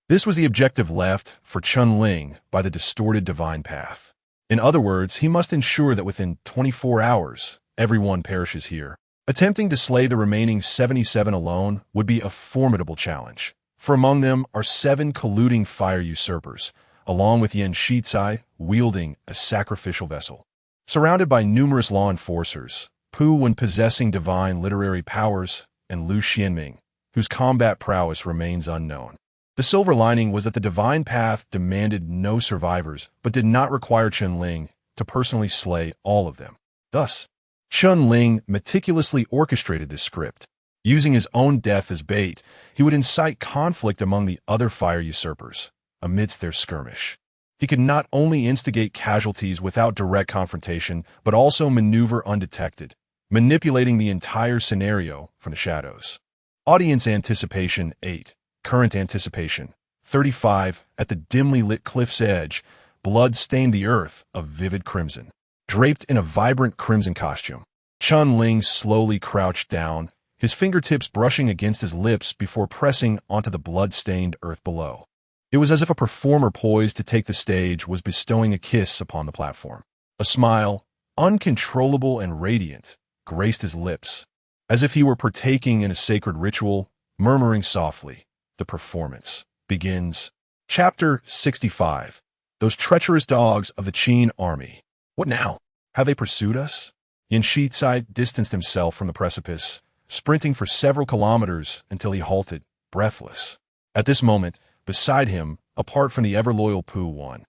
This was the objective left for Chun Ling by the distorted divine path. In other words, he must ensure that within 24 hours, everyone perishes here. Attempting to slay the remaining 77 alone would be a formidable challenge, for among them are 7 colluding fire usurpers, along with Yin Shizai wielding a sacrificial vessel. Surrounded by numerous law enforcers, Pu Wen possessing divine literary powers, and Lu Xianming, whose combat prowess remains unknown. The silver lining was that the divine path demanded no survivors, but did not require Chun Ling to personally slay all of them. Thus, Chun Ling meticulously orchestrated this script. Using his own death as bait, he would incite conflict among the other fire usurpers amidst their skirmish. He could not only instigate casualties without direct confrontation, but also maneuver undetected, manipulating the entire scenario from the shadows. Audience anticipation 8. Current anticipation 35. At the dimly lit cliff's edge, blood stained the earth of vivid crimson. Draped in a vibrant crimson costume, Chun Ling slowly crouched down, his fingertips brushing against his lips before pressing onto the blood-stained earth below. It was as if a performer poised to take the stage was bestowing a kiss upon the platform. A smile, uncontrollable and radiant, graced his lips, as if he were partaking in a sacred ritual, murmuring softly, "The performance begins." Chapter 65. Those treacherous dogs of the Qin army. What now? Have they pursued us? Yin Shizai distanced himself from the precipice, sprinting for several kilometers until he halted, breathless. At this moment, beside him, apart from the ever-loyal Pu One,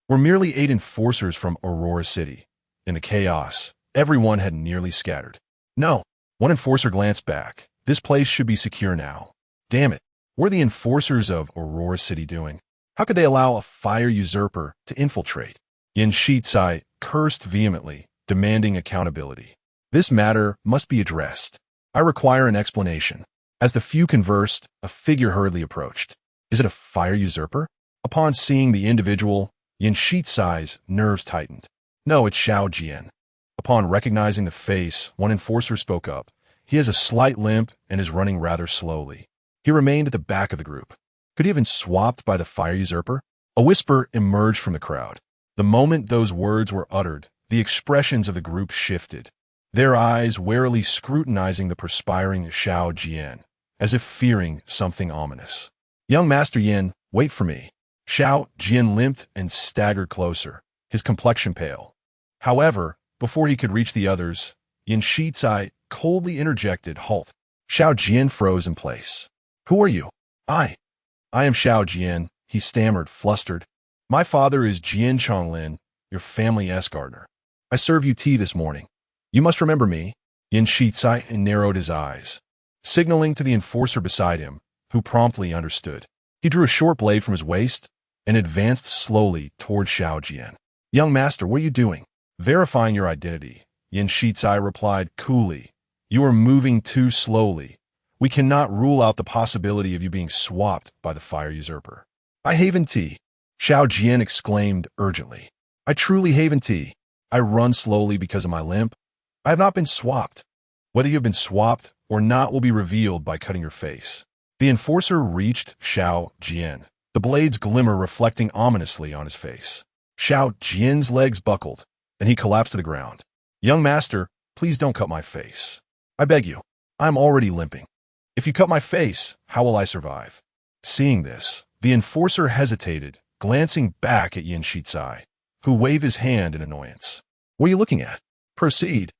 were merely 8 enforcers from Aurora City. In the chaos, everyone had nearly scattered. No, one enforcer glanced back. This place should be secure now. Damn it, what are the enforcers of Aurora City doing? How could they allow a fire usurper to infiltrate? Yin Shizai cursed vehemently, demanding accountability. This matter must be addressed. I require an explanation. As the few conversed, a figure hurriedly approached. Is it a fire usurper? Upon seeing the individual, Yin Shizai's nerves tightened. No, it's Xiao Jian. Upon recognizing the face, one enforcer spoke up. He has a slight limp and is running rather slowly. He remained at the back of the group. Could he have been swapped by the fire usurper? A whisper emerged from the crowd. The moment those words were uttered, the expressions of the group shifted, their eyes warily scrutinizing the perspiring Xiao Jian, as if fearing something ominous. Young Master Yin, wait for me. Xiao Jian limped and staggered closer, his complexion pale. However, before he could reach the others, Yin Shizai coldly interjected, halt. Xiao Jian froze in place. Who are you? I am Xiao Jian, he stammered, flustered. My father is Jian Chonglin, your family S-gardener. I serve you tea this morning. You must remember me. Yin Shizai narrowed his eyes, signaling to the enforcer beside him, who promptly understood. He drew a short blade from his waist and advanced slowly toward Xiao Jian. Young master, what are you doing? Verifying your identity, Yin Shizai replied coolly. You are moving too slowly. We cannot rule out the possibility of you being swapped by the fire usurper. I haven tea, Xiao Jian exclaimed urgently. I truly haven tea. I run slowly because of my limp. I have not been swapped. Whether you have been swapped or not will be revealed by cutting your face. The enforcer reached Xiao Jian, the blade's glimmer reflecting ominously on his face. Xiao Jian's legs buckled, and he collapsed to the ground. Young master, please don't cut my face. I beg you. I am already limping. If you cut my face, how will I survive? Seeing this, the enforcer hesitated, glancing back at Yin Shizai, who waved his hand in annoyance. What are you looking at? Proceed.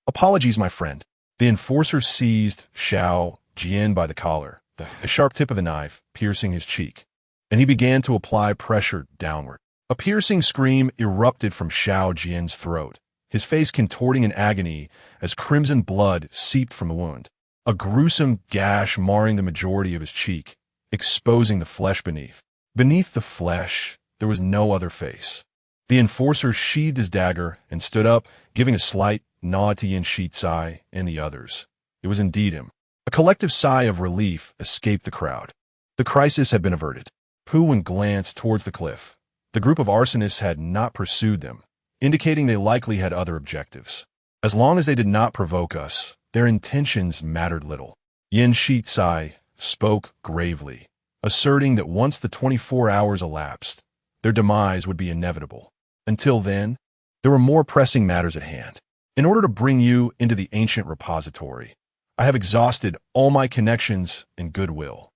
Apologies, my friend. The enforcer seized Xiao Jian by the collar, the sharp tip of the knife piercing his cheek, and he began to apply pressure downward. A piercing scream erupted from Xiao Jian's throat, his face contorting in agony as crimson blood seeped from the wound. A gruesome gash marring the majority of his cheek, exposing the flesh beneath. Beneath the flesh, there was no other face. The enforcer sheathed his dagger and stood up, giving a slight nod to Yin Shizai and the others. It was indeed him. A collective sigh of relief escaped the crowd. The crisis had been averted. Pu Wen glanced towards the cliff. The group of arsonists had not pursued them, indicating they likely had other objectives. As long as they did not provoke us, their intentions mattered little. Yin Shizai spoke gravely, asserting that once the 24 hours elapsed, their demise would be inevitable. Until then, there were more pressing matters at hand. In order to bring you into the ancient repository, I have exhausted all my connections and goodwill.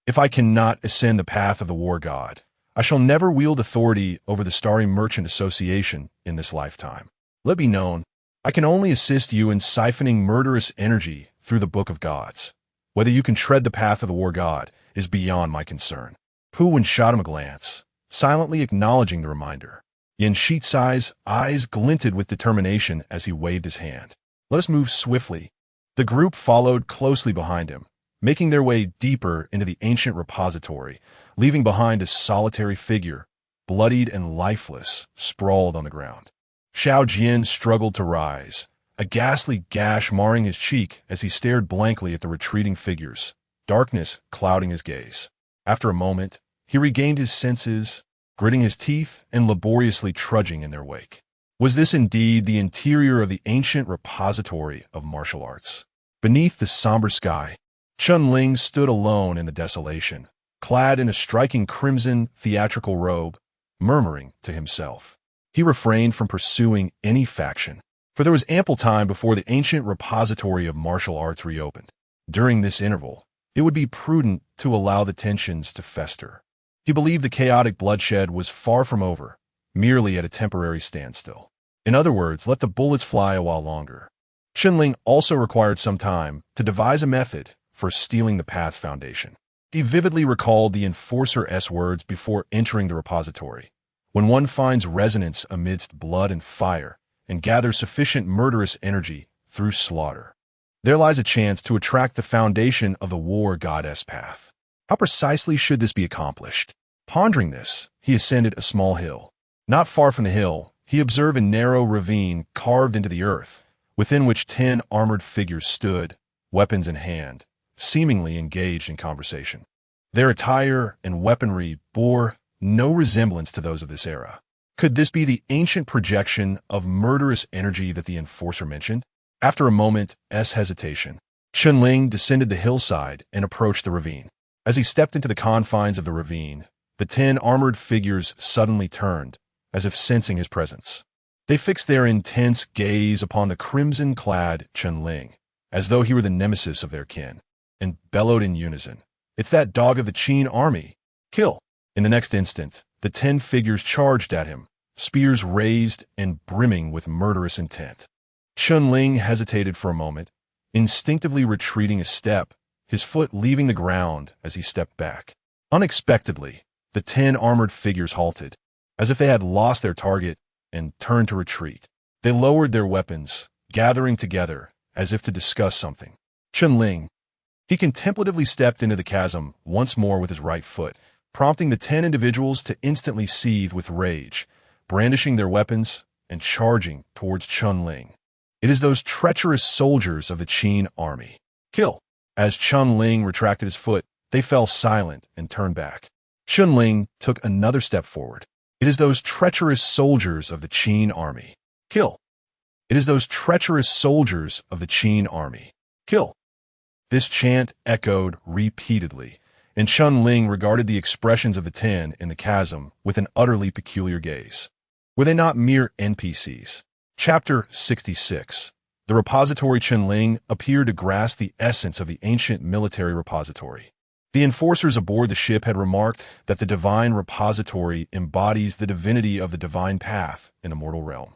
If I cannot ascend the path of the war god, I shall never wield authority over the Starry Merchant Association in this lifetime. Let be known, I can only assist you in siphoning murderous energy through the Book of Gods. Whether you can tread the path of the war god is beyond my concern. Pu Wen shot him a glance, silently acknowledging the reminder. Yin Shizai's eyes glinted with determination as he waved his hand. Let us move swiftly. The group followed closely behind him, making their way deeper into the ancient repository, leaving behind a solitary figure, bloodied and lifeless, sprawled on the ground. Xiao Jian struggled to rise, a ghastly gash marring his cheek as he stared blankly at the retreating figures, darkness clouding his gaze. After a moment, he regained his senses, gritting his teeth and laboriously trudging in their wake. Was this indeed the interior of the ancient repository of martial arts? Beneath the somber sky, Chun Ling stood alone in the desolation, clad in a striking crimson theatrical robe, murmuring to himself. He refrained from pursuing any faction, for there was ample time before the ancient repository of martial arts reopened. During this interval, it would be prudent to allow the tensions to fester. He believed the chaotic bloodshed was far from over, merely at a temporary standstill. In other words, let the bullets fly a while longer. Ling also required some time to devise a method for stealing the path's foundation. He vividly recalled the Enforcer's words before entering the repository. When one finds resonance amidst blood and fire, and gathers sufficient murderous energy through slaughter, there lies a chance to attract the foundation of the war goddess path. How precisely should this be accomplished? Pondering this, he ascended a small hill. Not far from the hill, he observed a narrow ravine carved into the earth, within which 10 armored figures stood, weapons in hand, seemingly engaged in conversation. Their attire and weaponry bore no resemblance to those of this era. Could this be the ancient projection of murderous energy that the Enforcer mentioned? After a moment's hesitation, Ling descended the hillside and approached the ravine. As he stepped into the confines of the ravine, the 10 armored figures suddenly turned, as if sensing his presence. They fixed their intense gaze upon the crimson-clad Ling, as though he were the nemesis of their kin, and bellowed in unison, "It's that dog of the Qin army! Kill!" In the next instant, the 10 figures charged at him, spears raised and brimming with murderous intent. Ling hesitated for a moment, instinctively retreating a step, his foot leaving the ground as he stepped back. Unexpectedly, the 10 armored figures halted, as if they had lost their target, and turned to retreat. They lowered their weapons, gathering together as if to discuss something. Ling. He contemplatively stepped into the chasm once more with his right foot, prompting the 10 individuals to instantly seethe with rage, brandishing their weapons and charging towards Ling. "It is those treacherous soldiers of the Qin army. Kill!" As Ling retracted his foot, they fell silent and turned back. Ling took another step forward. "It is those treacherous soldiers of the Qin army. Kill!" "It is those treacherous soldiers of the Qin army. Kill!" This chant echoed repeatedly, and Ling regarded the expressions of the 10 in the chasm with an utterly peculiar gaze. Were they not mere NPCs? Chapter 66. The repository Ling appeared to grasp the essence of the ancient military repository. The enforcers aboard the ship had remarked that the divine repository embodies the divinity of the divine path in the mortal realm,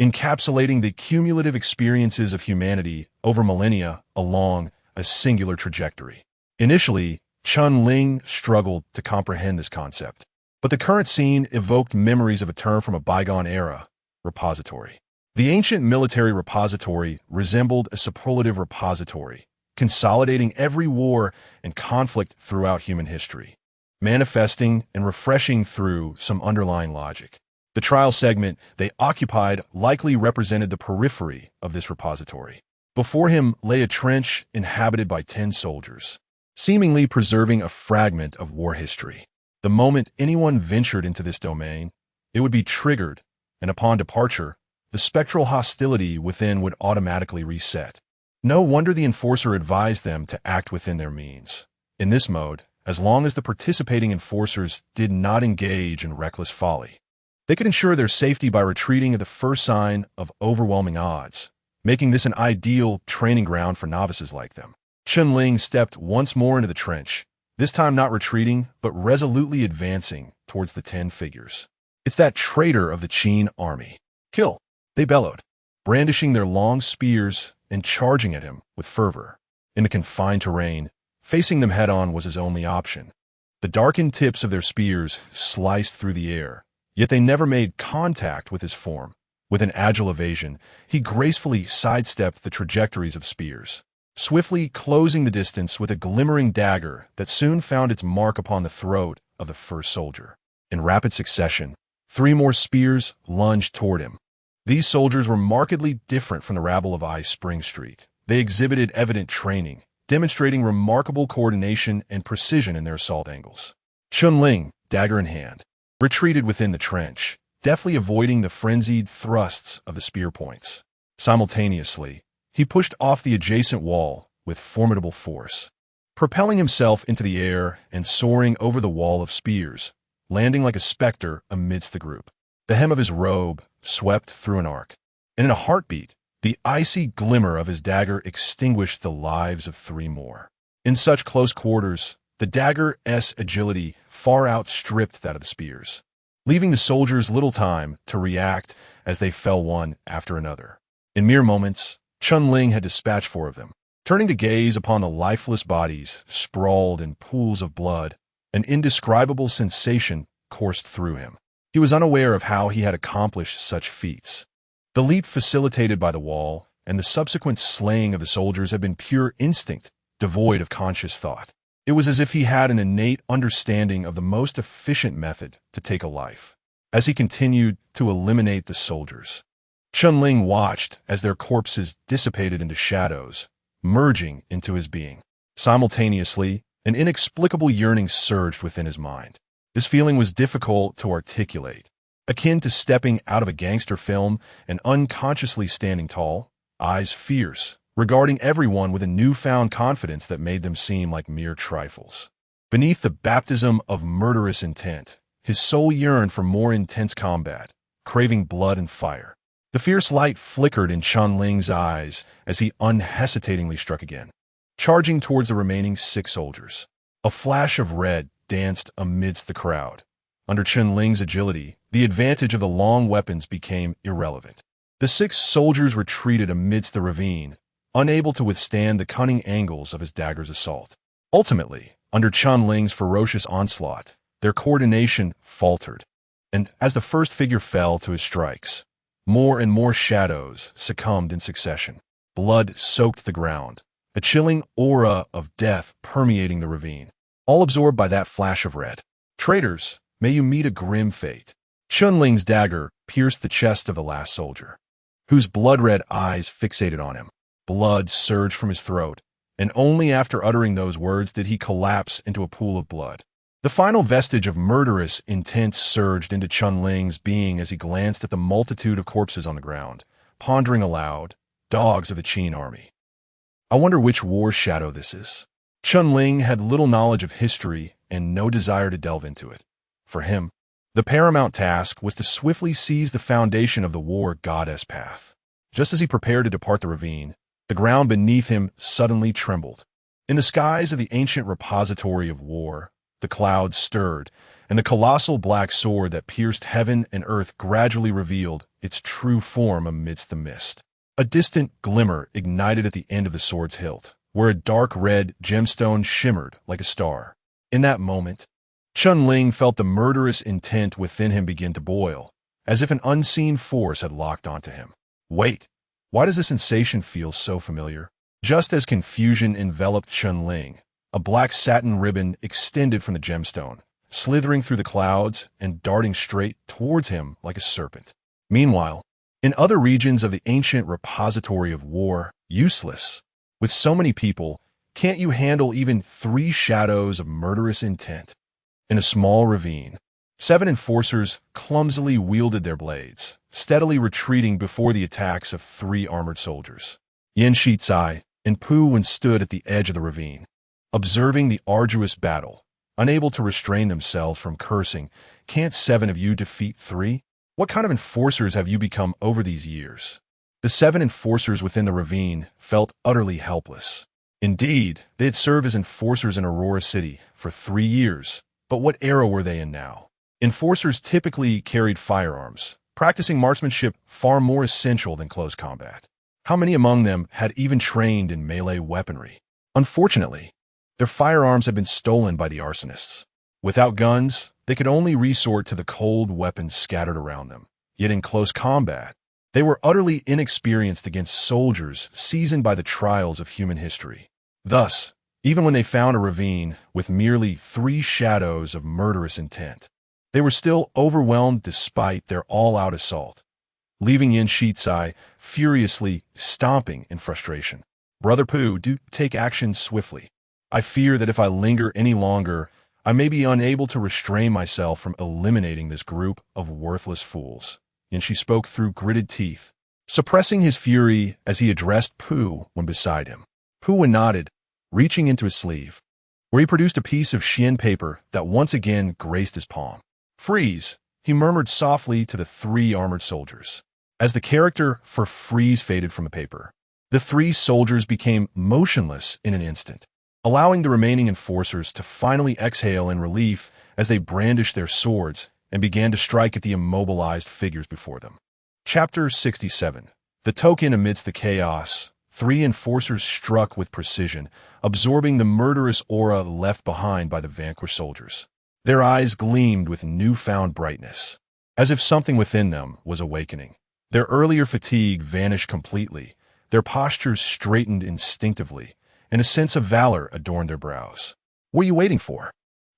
encapsulating the cumulative experiences of humanity over millennia along a singular trajectory. Initially, Ling struggled to comprehend this concept, but the current scene evoked memories of a term from a bygone era: repository. The ancient military repository resembled a superlative repository, consolidating every war and conflict throughout human history, manifesting and refreshing through some underlying logic. The trial segment they occupied likely represented the periphery of this repository. Before him lay a trench inhabited by 10 soldiers, seemingly preserving a fragment of war history. The moment anyone ventured into this domain, it would be triggered, and upon departure, the spectral hostility within would automatically reset. No wonder the Enforcer advised them to act within their means. In this mode, as long as the participating enforcers did not engage in reckless folly, they could ensure their safety by retreating at the first sign of overwhelming odds, making this an ideal training ground for novices like them. Ling stepped once more into the trench, this time not retreating, but resolutely advancing towards the 10 figures. "It's that traitor of the Qin army. Kill!" they bellowed, brandishing their long spears and charging at him with fervor. In the confined terrain, facing them head-on was his only option. The darkened tips of their spears sliced through the air, yet they never made contact with his form. With an agile evasion, he gracefully sidestepped the trajectories of spears, swiftly closing the distance with a glimmering dagger that soon found its mark upon the throat of the first soldier. In rapid succession, 3 more spears lunged toward him. These soldiers were markedly different from the rabble of I Spring Street. They exhibited evident training, demonstrating remarkable coordination and precision in their assault angles. Ling, dagger in hand, retreated within the trench, deftly avoiding the frenzied thrusts of the spear points. Simultaneously, he pushed off the adjacent wall with formidable force, propelling himself into the air and soaring over the wall of spears, landing like a specter amidst the group. The hem of his robe swept through an arc, and in a heartbeat, the icy glimmer of his dagger extinguished the lives of 3 more. In such close quarters, the dagger's agility far outstripped that of the spears, leaving the soldiers little time to react as they fell one after another. In mere moments, Chun-Ling had dispatched 4 of them. Turning to gaze upon the lifeless bodies sprawled in pools of blood, an indescribable sensation coursed through him. He was unaware of how he had accomplished such feats. The leap facilitated by the wall and the subsequent slaying of the soldiers had been pure instinct, devoid of conscious thought. It was as if he had an innate understanding of the most efficient method to take a life. As he continued to eliminate the soldiers, Chun-Ling watched as their corpses dissipated into shadows, merging into his being. Simultaneously, an inexplicable yearning surged within his mind. This feeling was difficult to articulate, akin to stepping out of a gangster film and unconsciously standing tall, eyes fierce, regarding everyone with a newfound confidence that made them seem like mere trifles. Beneath the baptism of murderous intent, his soul yearned for more intense combat, craving blood and fire. The fierce light flickered in Chun-Ling's eyes as he unhesitatingly struck again, charging towards the remaining 6 soldiers. A flash of red danced amidst the crowd. Under Chun-Ling's agility, the advantage of the long weapons became irrelevant. The 6 soldiers retreated amidst the ravine, unable to withstand the cunning angles of his dagger's assault. Ultimately, under Chun-Ling's ferocious onslaught, their coordination faltered, and as the first figure fell to his strikes, more and more shadows succumbed in succession. Blood soaked the ground, a chilling aura of death permeating the ravine, all absorbed by that flash of red. Traitors, may you meet a grim fate. Chun-Ling's dagger pierced the chest of the last soldier, whose blood-red eyes fixated on him. Blood surged from his throat, and only after uttering those words did he collapse into a pool of blood. The final vestige of murderous intent surged into Chun-Ling's being as he glanced at the multitude of corpses on the ground, pondering aloud, dogs of the Qin army. I wonder which war shadow this is. Chun-Ling had little knowledge of history and no desire to delve into it. For him, the paramount task was to swiftly seize the foundation of the war goddess path. Just as he prepared to depart the ravine, the ground beneath him suddenly trembled. In the skies of the ancient repository of war, the clouds stirred, and the colossal black sword that pierced heaven and earth gradually revealed its true form amidst the mist. A distant glimmer ignited at the end of the sword's hilt, where a dark red gemstone shimmered like a star. In that moment, Chun-Ling felt the murderous intent within him begin to boil, as if an unseen force had locked onto him. Wait, why does the sensation feel so familiar? Just as confusion enveloped Chun-Ling, a black satin ribbon extended from the gemstone, slithering through the clouds and darting straight towards him like a serpent. Meanwhile, in other regions of the ancient repository of war, useless, with so many people, can't you handle even 3 shadows of murderous intent? In a small ravine, 7 enforcers clumsily wielded their blades, steadily retreating before the attacks of 3 armored soldiers. Yen Shizai and Pu Wen stood at the edge of the ravine, observing the arduous battle, unable to restrain themselves from cursing. Can't 7 of you defeat 3? What kind of enforcers have you become over these years? The 7 enforcers within the ravine felt utterly helpless. Indeed, they had served as enforcers in Aurora City for 3 years, but what era were they in now? Enforcers typically carried firearms, practicing marksmanship far more essential than close combat. How many among them had even trained in melee weaponry? Unfortunately, their firearms had been stolen by the arsonists. Without guns, they could only resort to the cold weapons scattered around them. Yet in close combat, they were utterly inexperienced against soldiers seasoned by the trials of human history. Thus, even when they found a ravine with merely 3 shadows of murderous intent, they were still overwhelmed despite their all-out assault, leaving Yen Shizai furiously stomping in frustration. Brother Pu, do take action swiftly. I fear that if I linger any longer, I may be unable to restrain myself from eliminating this group of worthless fools. And she spoke through gritted teeth, suppressing his fury as he addressed Pu Wen beside him. Pu Wen nodded, reaching into his sleeve, where he produced a piece of Xian paper that once again graced his palm. Freeze, he murmured softly to the 3 armored soldiers. As the character for freeze faded from the paper, the 3 soldiers became motionless in an instant, allowing the remaining enforcers to finally exhale in relief as they brandished their swords and began to strike at the immobilized figures before them. Chapter 67. The token amidst the chaos, Three enforcers struck with precision, absorbing the murderous aura left behind by the vanquished soldiers. Their eyes gleamed with newfound brightness, as if something within them was awakening. Their earlier fatigue vanished completely, their postures straightened instinctively, and a sense of valor adorned their brows. "What are you waiting for?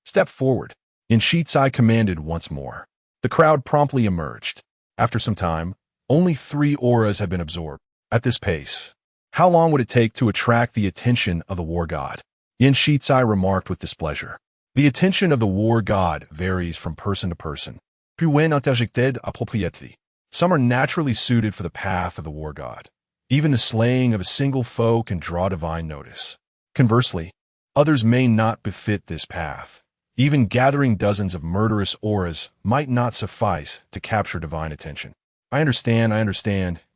Step forward," Inshitsai commanded once more. The crowd promptly emerged. After some time, only 3 auras had been absorbed. At this pace, how long would it take to attract the attention of the war god? Inshitsai remarked with displeasure. The attention of the war god varies from person to person. Puis interjected à propriété. Some are naturally suited for the path of the war god. Even the slaying of a single foe can draw divine notice. Conversely, others may not befit this path. Even gathering dozens of murderous auras might not suffice to capture divine attention. I understand,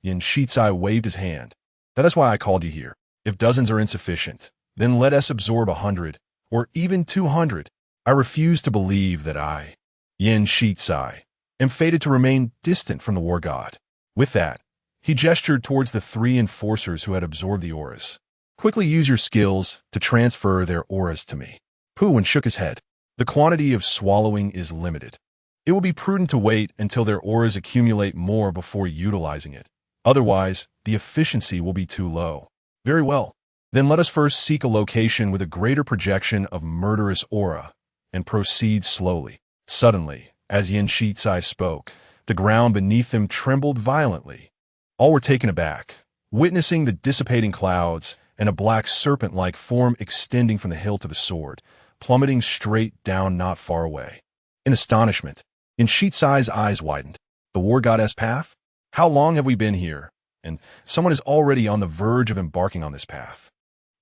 Inshitsai waved his hand. That is why I called you here. If dozens are insufficient, then let us absorb 100, or even 200. I refuse to believe that I, Inshitsai, am fated to remain distant from the war god. With that, he gestured towards the 3 enforcers who had absorbed the auras. Quickly use your skills to transfer their auras to me. Puwen shook his head. The quantity of swallowing is limited. It will be prudent to wait until their auras accumulate more before utilizing it. Otherwise, the efficiency will be too low. Very well. Then let us first seek a location with a greater projection of murderous aura, and proceed slowly. Suddenly, as Inshitsai spoke, the ground beneath them trembled violently. All were taken aback, witnessing the dissipating clouds and a black serpent-like form extending from the hilt of a sword, plummeting straight down not far away. In astonishment, Inshitsai's eyes widened. The war goddess path? How long have we been here? And someone is already on the verge of embarking on this path.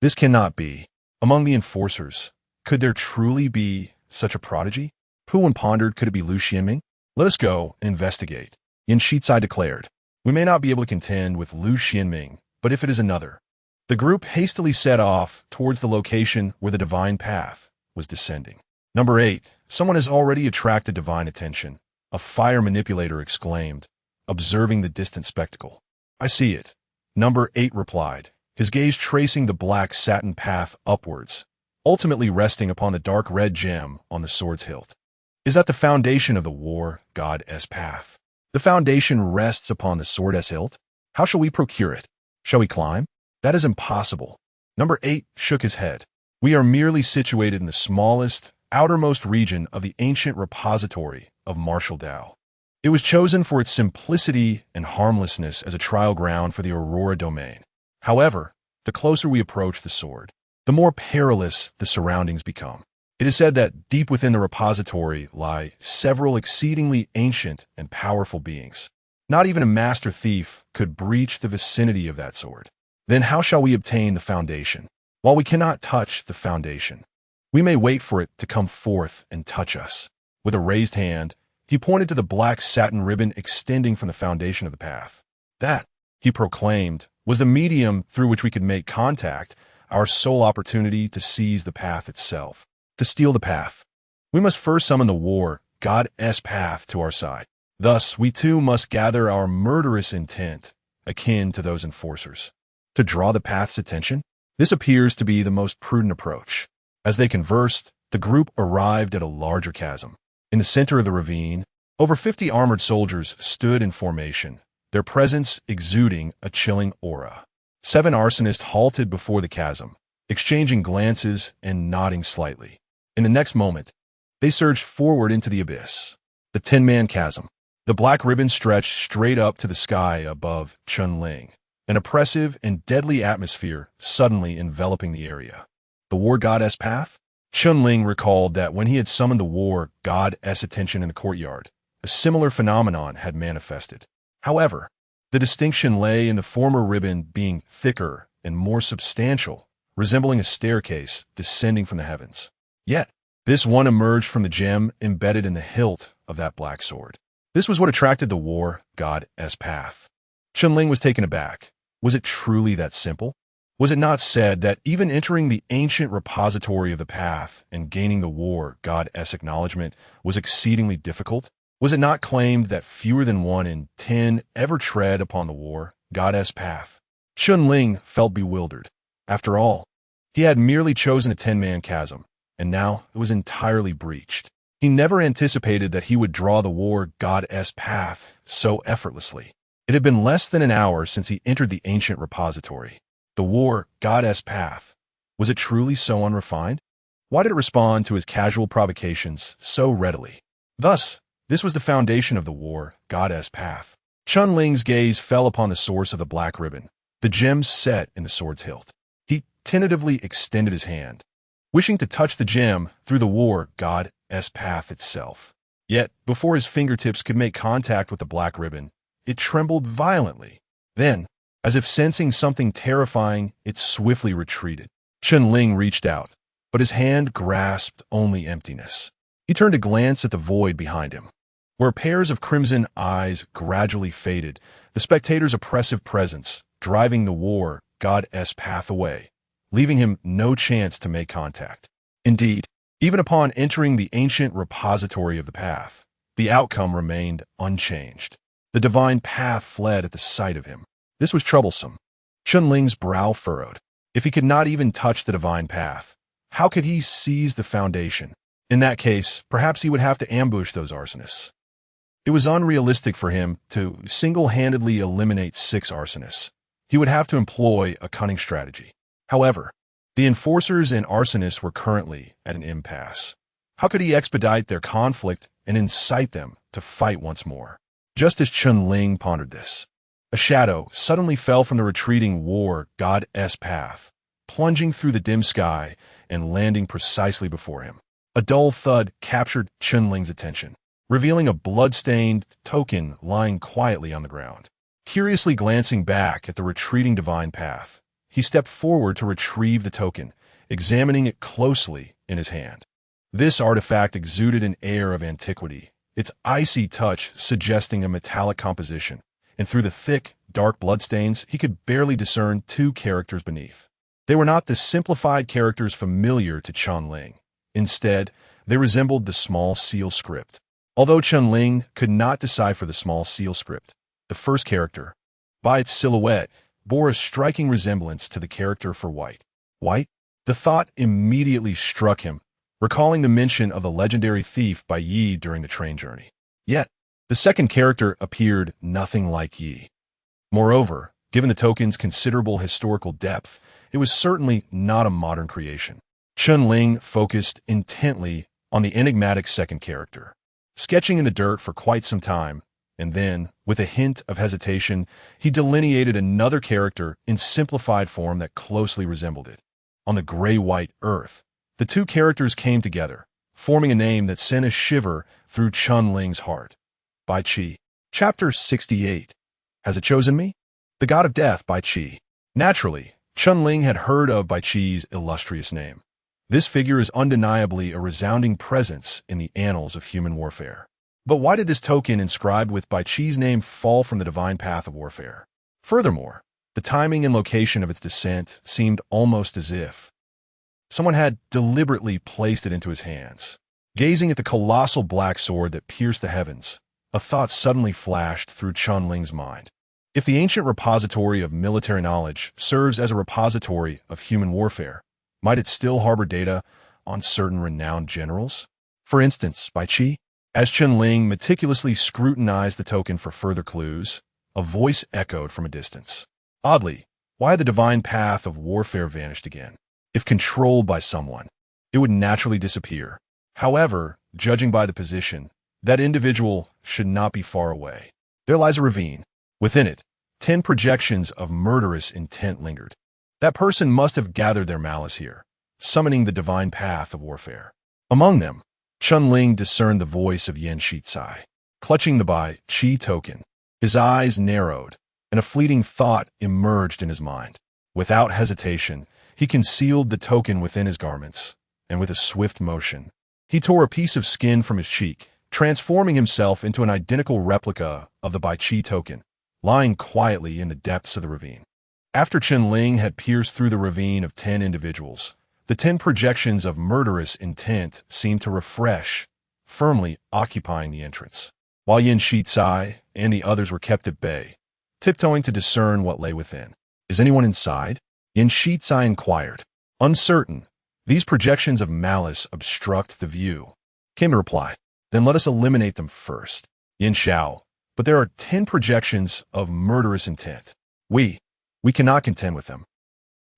This cannot be. Among the enforcers, could there truly be such a prodigy? Puwen pondered, could it be Lu Xianming? Let us go and investigate, Inshitsai declared. We may not be able to contend with Lu Xianming, but if it is another. The group hastily set off towards the location where the divine path was descending. Number 8. Someone has already attracted divine attention, a fire manipulator exclaimed, observing the distant spectacle. I see it, Number 8 replied, his gaze tracing the black satin path upwards, ultimately resting upon the dark red gem on the sword's hilt. Is that the foundation of the war god's path? The foundation rests upon the sword's hilt? How shall we procure it? Shall we climb? That is impossible. Number 8 shook his head. We are merely situated in the smallest, outermost region of the ancient repository of martial Tao. It was chosen for its simplicity and harmlessness as a trial ground for the Aurora domain. However, the closer we approach the sword, the more perilous the surroundings become. It is said that deep within the repository lie several exceedingly ancient and powerful beings. Not even a master thief could breach the vicinity of that sword. Then how shall we obtain the foundation? While we cannot touch the foundation, we may wait for it to come forth and touch us. With a raised hand, he pointed to the black satin ribbon extending from the foundation of the path. That, he proclaimed, was the medium through which we could make contact, our sole opportunity to seize the path itself. To steal the path, we must first summon the war god's path to our side. Thus, we too must gather our murderous intent, akin to those enforcers. To draw the path's attention, this appears to be the most prudent approach. As they conversed, the group arrived at a larger chasm. In the center of the ravine, over 50 armored soldiers stood in formation, their presence exuding a chilling aura. 7 arsonists halted before the chasm, exchanging glances and nodding slightly. In the next moment, they surged forward into the abyss. The 10-man chasm. The black ribbon stretched straight up to the sky above Chunling, an oppressive and deadly atmosphere suddenly enveloping the area. The war god's path? Chunling recalled that when he had summoned the war god's attention in the courtyard, a similar phenomenon had manifested. However, the distinction lay in the former ribbon being thicker and more substantial, resembling a staircase descending from the heavens. Yet, this one emerged from the gem embedded in the hilt of that black sword. This was what attracted the war god's path. Chunling was taken aback. Was it truly that simple? Was it not said that even entering the ancient repository of the path and gaining the war god's acknowledgement was exceedingly difficult? Was it not claimed that fewer than 1 in 10 ever tread upon the war god's path? Chun-Ling felt bewildered. After all, he had merely chosen a 10-man chasm, and now it was entirely breached. He never anticipated that he would draw the war goddess path so effortlessly. It had been less than an hour since he entered the ancient repository. The war goddess path. Was it truly so unrefined? Why did it respond to his casual provocations so readily? Thus, this was the foundation of the war goddess path. Chun-Ling's gaze fell upon the source of the black ribbon, the gem set in the sword's hilt. He tentatively extended his hand, wishing to touch the gem through the war goddess path itself. Yet, before his fingertips could make contact with the black ribbon, it trembled violently. Then, as if sensing something terrifying, it swiftly retreated. Chun-Ling reached out, but his hand grasped only emptiness. He turned to glance at the void behind him, where pairs of crimson eyes gradually faded, the spectator's oppressive presence driving the war goddess path away, leaving him no chance to make contact. Indeed, even upon entering the ancient repository of the path, the outcome remained unchanged. The divine path fled at the sight of him. This was troublesome. Chun-Ling's brow furrowed. If he could not even touch the divine path, how could he seize the foundation? In that case, perhaps he would have to ambush those arsonists. It was unrealistic for him to single-handedly eliminate 6 arsonists. He would have to employ a cunning strategy. However, the enforcers and arsonists were currently at an impasse. How could he expedite their conflict and incite them to fight once more? Just as Chun-Ling pondered this, a shadow suddenly fell from the retreating war goddess path, plunging through the dim sky and landing precisely before him. A dull thud captured Chun-Ling's attention, revealing a blood-stained token lying quietly on the ground. Curiously glancing back at the retreating divine path, he stepped forward to retrieve the token, examining it closely in his hand. This artifact exuded an air of antiquity, its icy touch suggesting a metallic composition, and through the thick, dark bloodstains, he could barely discern 2 characters beneath. They were not the simplified characters familiar to Chun-Ling. Instead, they resembled the small seal script. Although Chun-Ling could not decipher the small seal script, the first character, by its silhouette, bore a striking resemblance to the character for white. White? The thought immediately struck him, recalling the mention of the legendary thief by Yi during the train journey. Yet, the second character appeared nothing like Yi. Moreover, given the token's considerable historical depth, it was certainly not a modern creation. Chun-Ling focused intently on the enigmatic second character, sketching in the dirt for quite some time, and then, with a hint of hesitation, he delineated another character in simplified form that closely resembled it. On the gray-white earth, the 2 characters came together, forming a name that sent a shiver through Chun-Ling's heart. Bai Qi. Chapter 68. Has it chosen me? The God of Death, Bai Qi. Naturally, Chun-Ling had heard of Bai Qi's illustrious name. This figure is undeniably a resounding presence in the annals of human warfare. But why did this token inscribed with Bai Qi's name fall from the divine path of warfare? Furthermore, the timing and location of its descent seemed almost as if someone had deliberately placed it into his hands. Gazing at the colossal black sword that pierced the heavens, a thought suddenly flashed through Chun-Ling's mind. If the ancient repository of military knowledge serves as a repository of human warfare, might it still harbor data on certain renowned generals? For instance, Bai Qi? As Chun-Ling meticulously scrutinized the token for further clues, a voice echoed from a distance. Oddly, why had the divine path of warfare vanished again? If controlled by someone, it would naturally disappear. However, judging by the position, that individual should not be far away. There lies a ravine. Within it, 10 projections of murderous intent lingered. That person must have gathered their malice here, summoning the divine path of warfare. Among them, Chun-Ling discerned the voice of Yan Shizai. Clutching the Bai Qi token, his eyes narrowed, and a fleeting thought emerged in his mind. Without hesitation, he concealed the token within his garments, and with a swift motion, he tore a piece of skin from his cheek, transforming himself into an identical replica of the Bai Qi token, lying quietly in the depths of the ravine. After Chun-Ling had pierced through the ravine of 10 individuals, the 10 projections of murderous intent seemed to refresh, firmly occupying the entrance, while Yan Shizai and the others were kept at bay, tiptoeing to discern what lay within. Is anyone inside? Yin Shizai inquired. Uncertain. These projections of malice obstruct the view. Came to reply. Then let us eliminate them first. Yin Shao. But there are 10 projections of murderous intent. We cannot contend with them.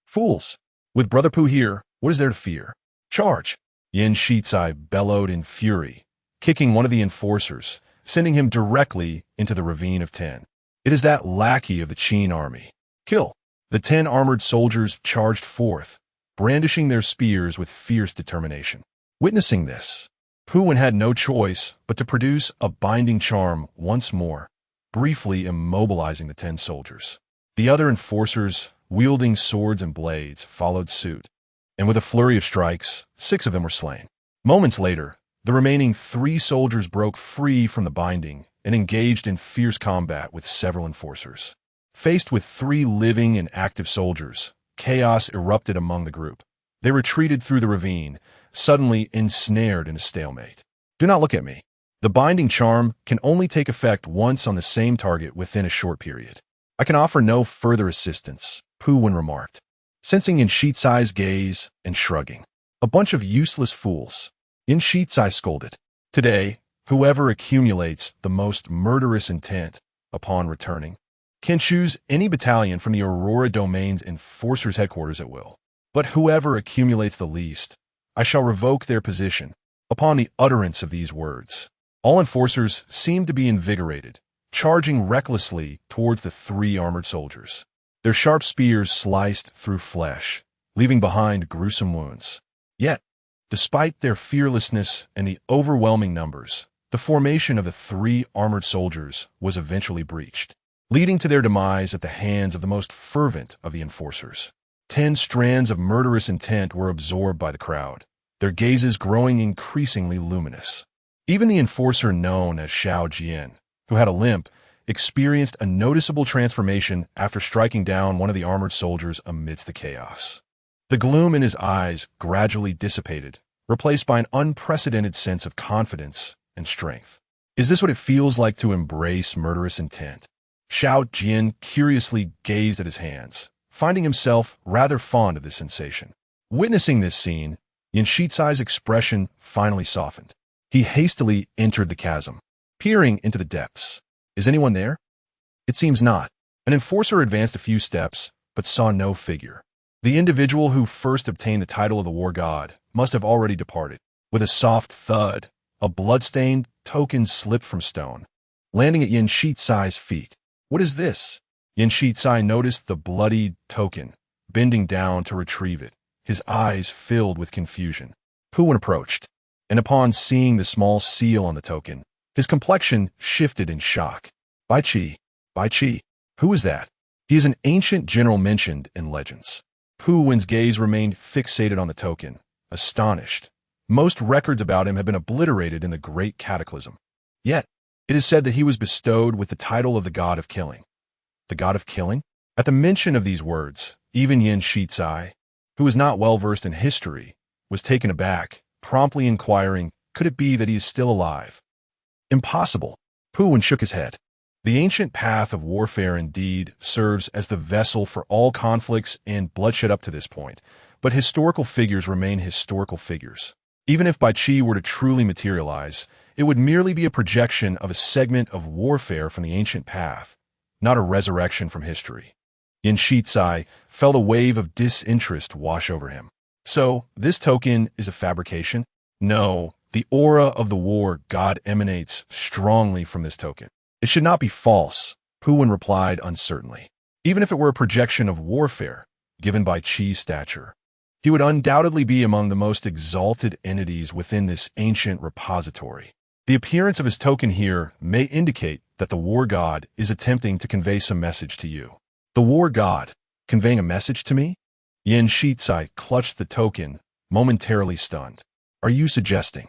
Fools! With Brother Pooh here, what is there to fear? Charge! Yin Shizai bellowed in fury, kicking one of the enforcers, sending him directly into the ravine of 10. It is that lackey of the Qin army. Kill! The 10 armored soldiers charged forth, brandishing their spears with fierce determination. Witnessing this, Pooh had no choice but to produce a binding charm once more, briefly immobilizing the 10 soldiers. The other enforcers, wielding swords and blades, followed suit, and with a flurry of strikes, 6 of them were slain. Moments later, the remaining 3 soldiers broke free from the binding and engaged in fierce combat with several enforcers. Faced with 3 living and active soldiers, chaos erupted among the group. They retreated through the ravine, suddenly ensnared in a stalemate. Do not look at me. The binding charm can only take effect once on the same target within a short period. I can offer no further assistance, Pooh remarked, sensing Yin Shizai's gaze and shrugging. A bunch of useless fools. Yin Shizai scolded. Today, whoever accumulates the most murderous intent upon returning can choose any battalion from the Aurora Domain's enforcers' headquarters at will. But whoever accumulates the least, I shall revoke their position. Upon the utterance of these words, all enforcers seemed to be invigorated, charging recklessly towards the 3 armored soldiers. Their sharp spears sliced through flesh, leaving behind gruesome wounds. Yet, despite their fearlessness and the overwhelming numbers, the formation of the 3 armored soldiers was eventually breached, leading to their demise at the hands of the most fervent of the enforcers. 10 strands of murderous intent were absorbed by the crowd, their gazes growing increasingly luminous. Even the enforcer known as Shao Jian, who had a limp, experienced a noticeable transformation after striking down one of the armored soldiers amidst the chaos. The gloom in his eyes gradually dissipated, replaced by an unprecedented sense of confidence and strength. Is this what it feels like to embrace murderous intent? Shao Jian curiously gazed at his hands, finding himself rather fond of this sensation. Witnessing this scene, Yin Shizai's expression finally softened. He hastily entered the chasm, peering into the depths. Is anyone there? It seems not. An enforcer advanced a few steps, but saw no figure. The individual who first obtained the title of the war god must have already departed. With a soft thud, a blood-stained token slipped from stone, landing at Yin Shizai's feet. What is this? Yin Shizai noticed the bloodied token, bending down to retrieve it, his eyes filled with confusion. Pooh approached, and upon seeing the small seal on the token, his complexion shifted in shock. Bai Qi, who is that? He is an ancient general mentioned in legends. Pooh's gaze remained fixated on the token, astonished. Most records about him have been obliterated in the Great Cataclysm. Yet, it is said that he was bestowed with the title of the God of Killing. The God of Killing? At the mention of these words, even Yin Shizai, who was not well versed in history, was taken aback, promptly inquiring, could it be that he is still alive? Impossible. Pooh shook his head. The ancient path of warfare indeed serves as the vessel for all conflicts and bloodshed up to this point, but historical figures remain historical figures. Even if Bai Qi were to truly materialize, it would merely be a projection of a segment of warfare from the ancient path, not a resurrection from history. Yin Shizai felt a wave of disinterest wash over him. So, this token is a fabrication? No, the aura of the war god emanates strongly from this token. It should not be false, Pooh replied uncertainly. Even if it were a projection of warfare, given by Qi's stature, he would undoubtedly be among the most exalted entities within this ancient repository. The appearance of his token here may indicate that the war god is attempting to convey some message to you. The war god, conveying a message to me? Yin Shizai clutched the token, momentarily stunned. Are you suggesting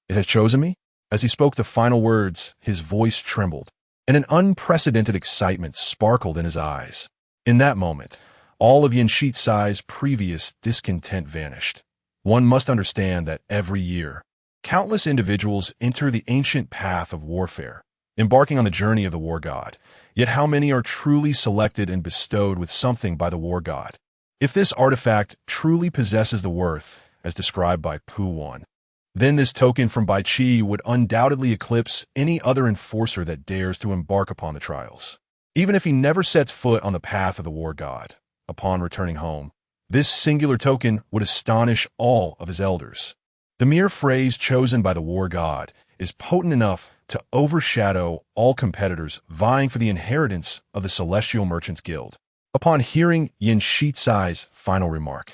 it has chosen me? As he spoke the final words, his voice trembled, and an unprecedented excitement sparkled in his eyes. In that moment, all of Yin Shizai's previous discontent vanished. One must understand that every year, countless individuals enter the ancient path of warfare, embarking on the journey of the war god. Yet how many are truly selected and bestowed with something by the war god? If this artifact truly possesses the worth, as described by Pu1, then this token from Bai Chi would undoubtedly eclipse any other enforcer that dares to embark upon the trials. Even if he never sets foot on the path of the war god, upon returning home, this singular token would astonish all of his elders. The mere phrase chosen by the war god is potent enough to overshadow all competitors vying for the inheritance of the Celestial Merchants Guild. Upon hearing Yin Shitsai's final remark,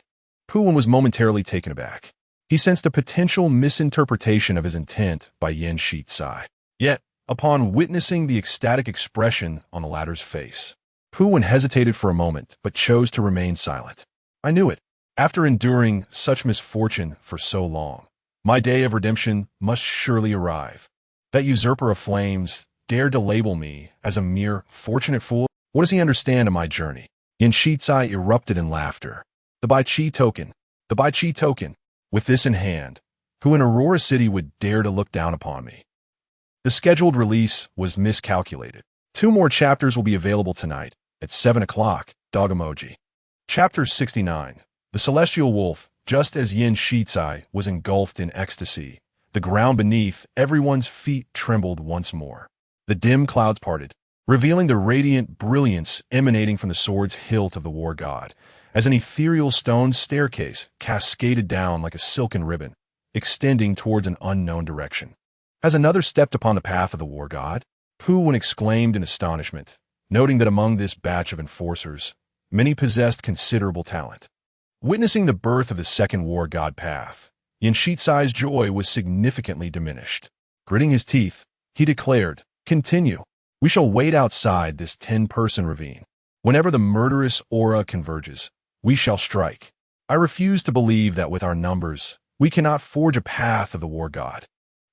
Pu1 was momentarily taken aback. He sensed a potential misinterpretation of his intent by Yin Shitsai. Yet, upon witnessing the ecstatic expression on the latter's face, Pu1 hesitated for a moment but chose to remain silent. I knew it. After enduring such misfortune for so long, my day of redemption must surely arrive. That usurper of flames dared to label me as a mere fortunate fool. What does he understand of my journey? Yin Shitsai erupted in laughter. The Bai Chi token. The Bai Chi token. With this in hand, who in Aurora City would dare to look down upon me? The scheduled release was miscalculated. 2 more chapters will be available tonight at 7 o'clock. Dog emoji. Chapter 69. The Celestial Wolf. Just as Yin Shitsai was engulfed in ecstasy, the ground beneath everyone's feet trembled once more. The dim clouds parted, revealing the radiant brilliance emanating from the sword's hilt of the war god, as an ethereal stone staircase cascaded down like a silken ribbon, extending towards an unknown direction. Has another stepped upon the path of the war god? Pu1 exclaimed in astonishment, noting that among this batch of enforcers, many possessed considerable talent. Witnessing the birth of the second war god path, Yin Shitsai's joy was significantly diminished. Gritting his teeth, he declared, "Continue. We shall wait outside this 10-person ravine. Whenever the murderous aura converges, we shall strike. I refuse to believe that with our numbers, we cannot forge a path of the war god."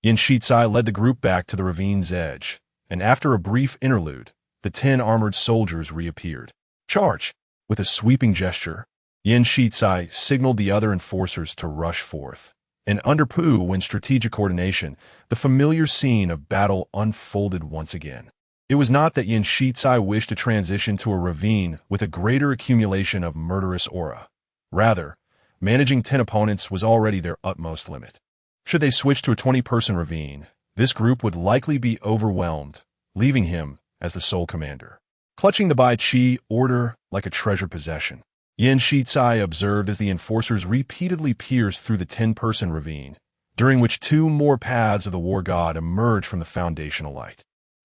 Yin Shitsai led the group back to the ravine's edge, and after a brief interlude, the 10 armored soldiers reappeared. "Charge!" With a sweeping gesture, Yin Shitsai signaled the other enforcers to rush forth, and under Pu1's strategic coordination, the familiar scene of battle unfolded once again. It was not that Yin Shitsai wished to transition to a ravine with a greater accumulation of murderous aura. Rather, managing 10 opponents was already their utmost limit. Should they switch to a 20-person ravine, this group would likely be overwhelmed, leaving him as the sole commander. Clutching the Bai Chi order like a treasured possession, Yin Shitsai observed as the enforcers repeatedly pierced through the 10-person ravine, during which 2 more paths of the war god emerged from the foundational light.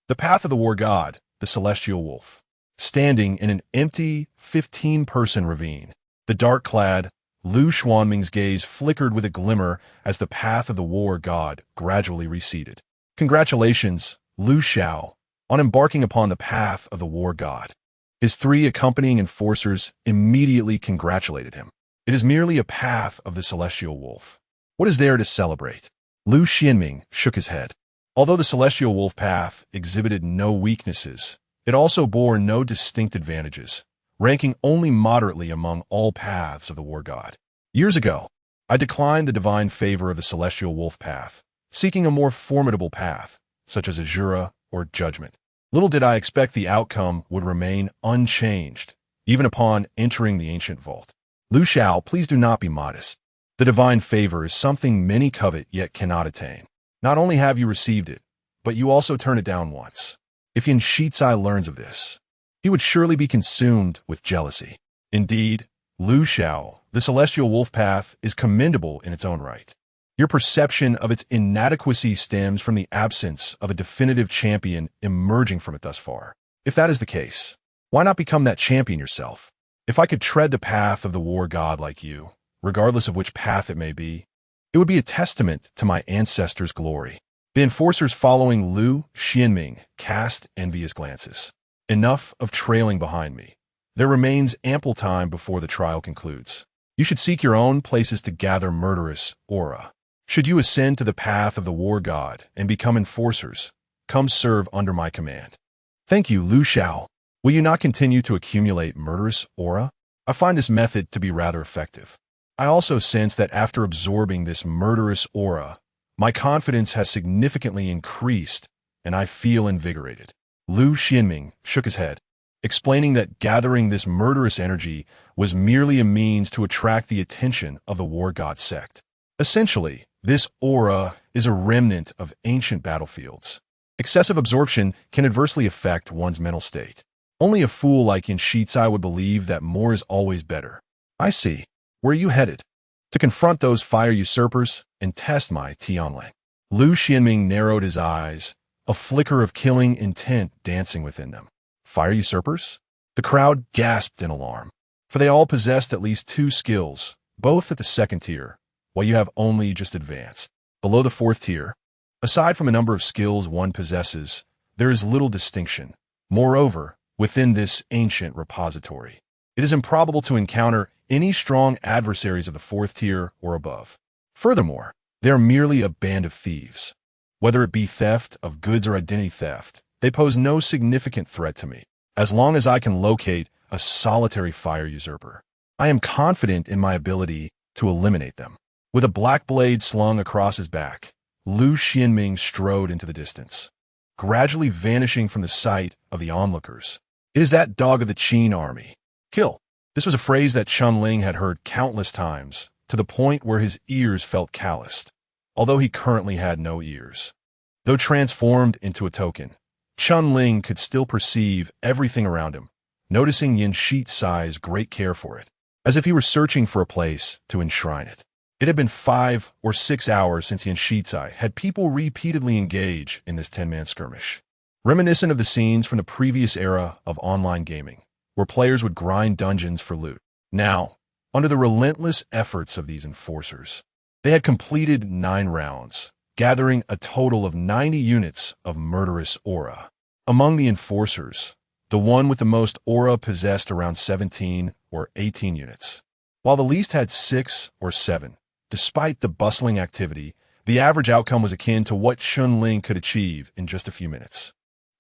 The path of the war god, the Celestial Wolf, standing in an empty 15-person ravine. The dark-clad Lu Xuanming's gaze flickered with a glimmer as the path of the war god gradually receded. Congratulations, Lu Xiao, on embarking upon the path of the war god. His 3 accompanying enforcers immediately congratulated him. It is merely a path of the Celestial Wolf. What is there to celebrate? Lu Xianming shook his head. Although the Celestial Wolf path exhibited no weaknesses, it also bore no distinct advantages, ranking only moderately among all paths of the war god. Years ago, I declined the divine favor of the Celestial Wolf path, seeking a more formidable path, such as Azura or Judgment. Little did I expect the outcome would remain unchanged, even upon entering the ancient vault. Lu Xiao, please do not be modest. The divine favor is something many covet yet cannot attain. Not only have you received it, but you also turn it down once. If Yin Shitsai learns of this, he would surely be consumed with jealousy. Indeed, Lu Xiao, the Celestial Wolf path, is commendable in its own right. Your perception of its inadequacy stems from the absence of a definitive champion emerging from it thus far. If that is the case, why not become that champion yourself? If I could tread the path of the war god like you, regardless of which path it may be, it would be a testament to my ancestors' glory. The enforcers following Lu Xianming cast envious glances. Enough of trailing behind me. There remains ample time before the trial concludes. You should seek your own places to gather murderous aura. Should you ascend to the path of the war god and become enforcers, come serve under my command. Thank you, Lu Xiao. Will you not continue to accumulate murderous aura? I find this method to be rather effective. I also sense that after absorbing this murderous aura, my confidence has significantly increased, and I feel invigorated. Lu Xianming shook his head, explaining that gathering this murderous energy was merely a means to attract the attention of the war god sect. Essentially, this aura is a remnant of ancient battlefields. Excessive absorption can adversely affect one's mental state. Only a fool like Yin Shizai would believe that more is always better. I see. Where are you headed? To confront those fire usurpers and test my Tianling. Lu Xianming narrowed his eyes, a flicker of killing intent dancing within them. Fire usurpers? The crowd gasped in alarm, for they all possessed at least 2 skills, both at the 2nd tier, while you have only just advanced. Below the 4th tier, aside from a number of skills one possesses, there is little distinction. Moreover, within this ancient repository, it is improbable to encounter any strong adversaries of the 4th tier or above. Furthermore, they are merely a band of thieves. Whether it be theft of goods or identity theft, they pose no significant threat to me, as long as I can locate a solitary fire usurper. I am confident in my ability to eliminate them. With a black blade slung across his back, Lu Xianming strode into the distance, gradually vanishing from the sight of the onlookers. It is that dog of the Qin army. Kill. This was a phrase that Chunling had heard countless times, to the point where his ears felt calloused, although he currently had no ears. Though transformed into a token, Chunling could still perceive everything around him, noticing Yin Shizai's great care for it, as if he were searching for a place to enshrine it. It had been 5 or 6 hours since Yin Shizai had people repeatedly engage in this 10-man skirmish, reminiscent of the scenes from the previous era of online gaming, where players would grind dungeons for loot. Now, under the relentless efforts of these enforcers, they had completed 9 rounds, gathering a total of 90 units of murderous aura. Among the enforcers, the one with the most aura possessed around 17 or 18 units, while the least had 6 or 7. Despite the bustling activity, the average outcome was akin to what Chunling could achieve in just a few minutes.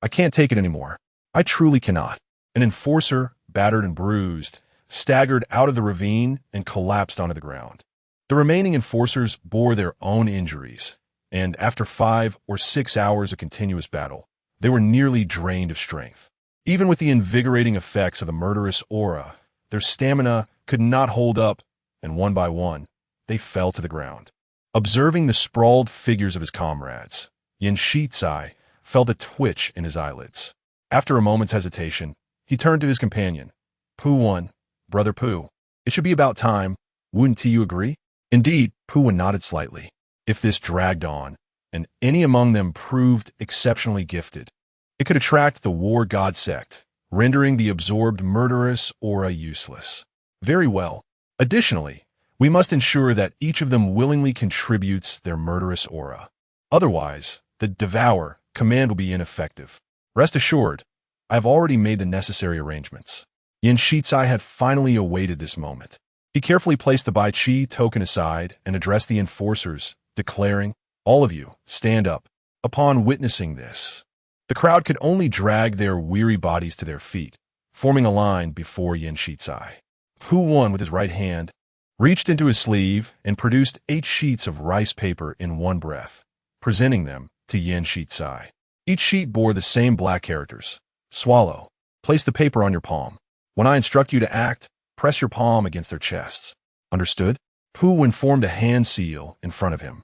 I can't take it anymore. I truly cannot. An enforcer, battered and bruised, staggered out of the ravine and collapsed onto the ground. The remaining enforcers bore their own injuries, and after 5 or 6 hours of continuous battle, they were nearly drained of strength. Even with the invigorating effects of the murderous aura, their stamina could not hold up, and one by one, they fell to the ground. Observing the sprawled figures of his comrades, Yin Shizai felt a twitch in his eyelids. After a moment's hesitation, he turned to his companion. Pu-Wen, Brother Pu, it should be about time, wouldn't you agree? Indeed, Pu-Wen nodded slightly. If this dragged on, and any among them proved exceptionally gifted, it could attract the war god sect, rendering the absorbed murderous aura useless. Very well. Additionally, we must ensure that each of them willingly contributes their murderous aura. Otherwise, the Devour command will be ineffective. Rest assured, I have already made the necessary arrangements. Yin Shizai had finally awaited this moment. He carefully placed the Bai Chi token aside and addressed the enforcers, declaring, "All of you, stand up." Upon witnessing this, the crowd could only drag their weary bodies to their feet, forming a line before Yin Shizai. Pu-Wen, with his right hand, reached into his sleeve and produced 8 sheets of rice paper in one breath, presenting them to Yin Shizai. Each sheet bore the same black characters. Swallow. Place the paper on your palm. When I instruct you to act, press your palm against their chests. Understood? Pu-Wen formed a hand seal in front of him,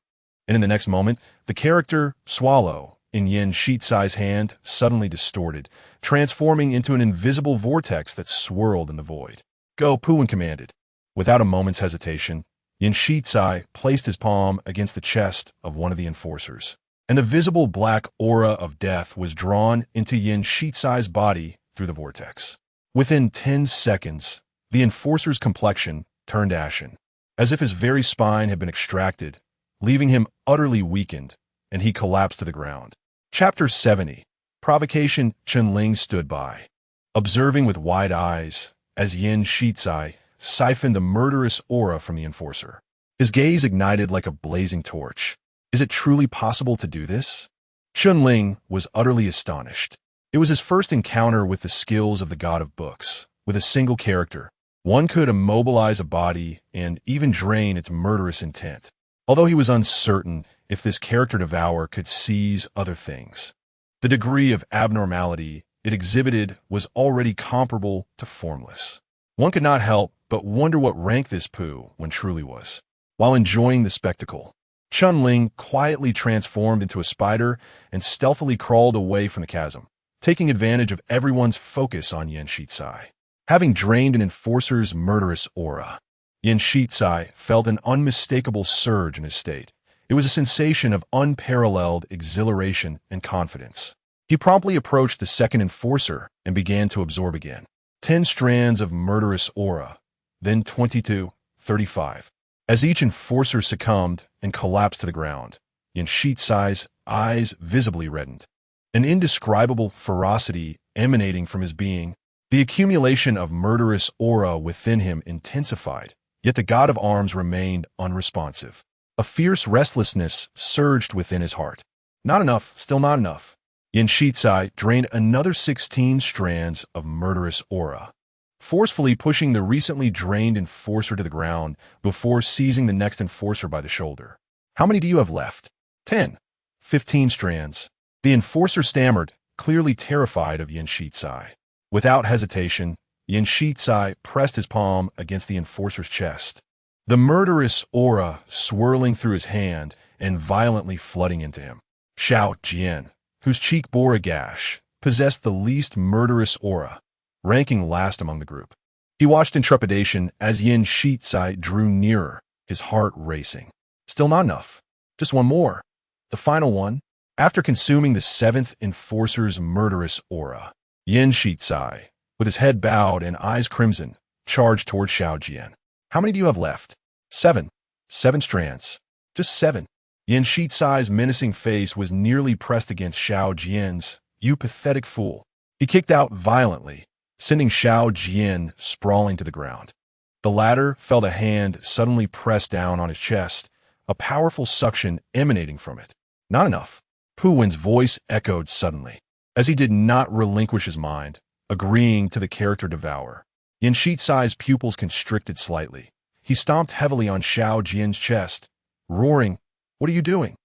and in the next moment, the character Swallow in Yin Shizai's hand suddenly distorted, transforming into an invisible vortex that swirled in the void. Go, Pu-Wen commanded. Without a moment's hesitation, Yin Shizai placed his palm against the chest of one of the enforcers, and the visible black aura of death was drawn into Yin Shizai's body through the vortex. Within 10 seconds, the enforcer's complexion turned ashen, as if his very spine had been extracted, leaving him utterly weakened, and he collapsed to the ground. Chapter 70. Provocation. Chunling stood by, observing with wide eyes as Yin Shizai siphoned the murderous aura from the enforcer. His gaze ignited like a blazing torch. Is it truly possible to do this? Chunling was utterly astonished. It was his first encounter with the skills of the god of books. With a single character, one could immobilize a body and even drain its murderous intent, although he was uncertain if this character devourer could seize other things. The degree of abnormality it exhibited was already comparable to formless. One could not help but wonder what rank this Pu when truly was. While enjoying the spectacle, Chun-Ling quietly transformed into a spider and stealthily crawled away from the chasm, taking advantage of everyone's focus on Yen Shitsai. Having drained an enforcer's murderous aura, Yen Shitsai felt an unmistakable surge in his state. It was a sensation of unparalleled exhilaration and confidence. He promptly approached the second enforcer and began to absorb again. 10 strands of murderous aura, then 22, 35. As each enforcer succumbed and collapsed to the ground, Yen Shitsai's eyes visibly reddened. An indescribable ferocity emanating from his being, the accumulation of murderous aura within him intensified, yet the god of arms remained unresponsive. A fierce restlessness surged within his heart. Not enough, still not enough. Yen Shitsai drained another 16 strands of murderous aura, forcefully pushing the recently drained enforcer to the ground before seizing the next enforcer by the shoulder. How many do you have left? 10. 15 strands. The enforcer stammered, clearly terrified of Yen Shitsai. Without hesitation, Yen Shitsai pressed his palm against the enforcer's chest, the murderous aura swirling through his hand and violently flooding into him. Xiao Jian, whose cheek bore a gash, possessed the least murderous aura, ranking last among the group. He watched in trepidation as Yen Shitsai drew nearer, his heart racing. Still not enough. Just one more. The final one. After consuming the 7th enforcer's murderous aura, Yen Shitsai, with his head bowed and eyes crimson, charged toward Xiao Jian. How many do you have left? 7. 7 strands. Just 7. Yen Shitsai's menacing face was nearly pressed against Xiao Jian's. You pathetic fool. He kicked out violently, sending Xiao Jian sprawling to the ground. The latter felt a hand suddenly press down on his chest, a powerful suction emanating from it. Not enough. Pu Wen's voice echoed suddenly, as he did not relinquish his mind, agreeing to the character devour. Yen Shitsai's pupils constricted slightly. He stomped heavily on Xiao Jian's chest, roaring, "What are you doing?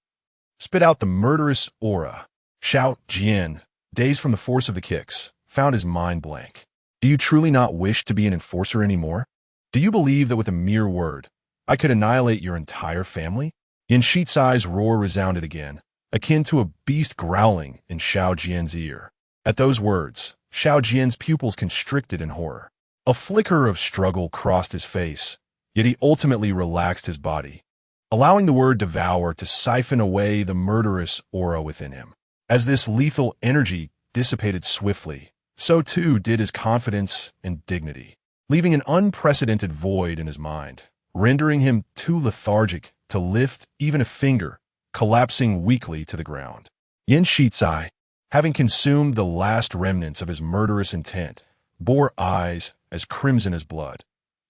Spit out the murderous aura." Xiao Jian, dazed from the force of the kicks, found his mind blank. Do you truly not wish to be an enforcer anymore? Do you believe that with a mere word, I could annihilate your entire family? Yen Shitsai's roar resounded again, akin to a beast growling in Xiao Jian's ear. At those words, Xiao Jian's pupils constricted in horror. A flicker of struggle crossed his face, yet he ultimately relaxed his body, allowing the word devour to siphon away the murderous aura within him. As this lethal energy dissipated swiftly, so too did his confidence and dignity, leaving an unprecedented void in his mind, rendering him too lethargic to lift even a finger, collapsing weakly to the ground. Yen Shitsai, having consumed the last remnants of his murderous intent, bore eyes as crimson as blood.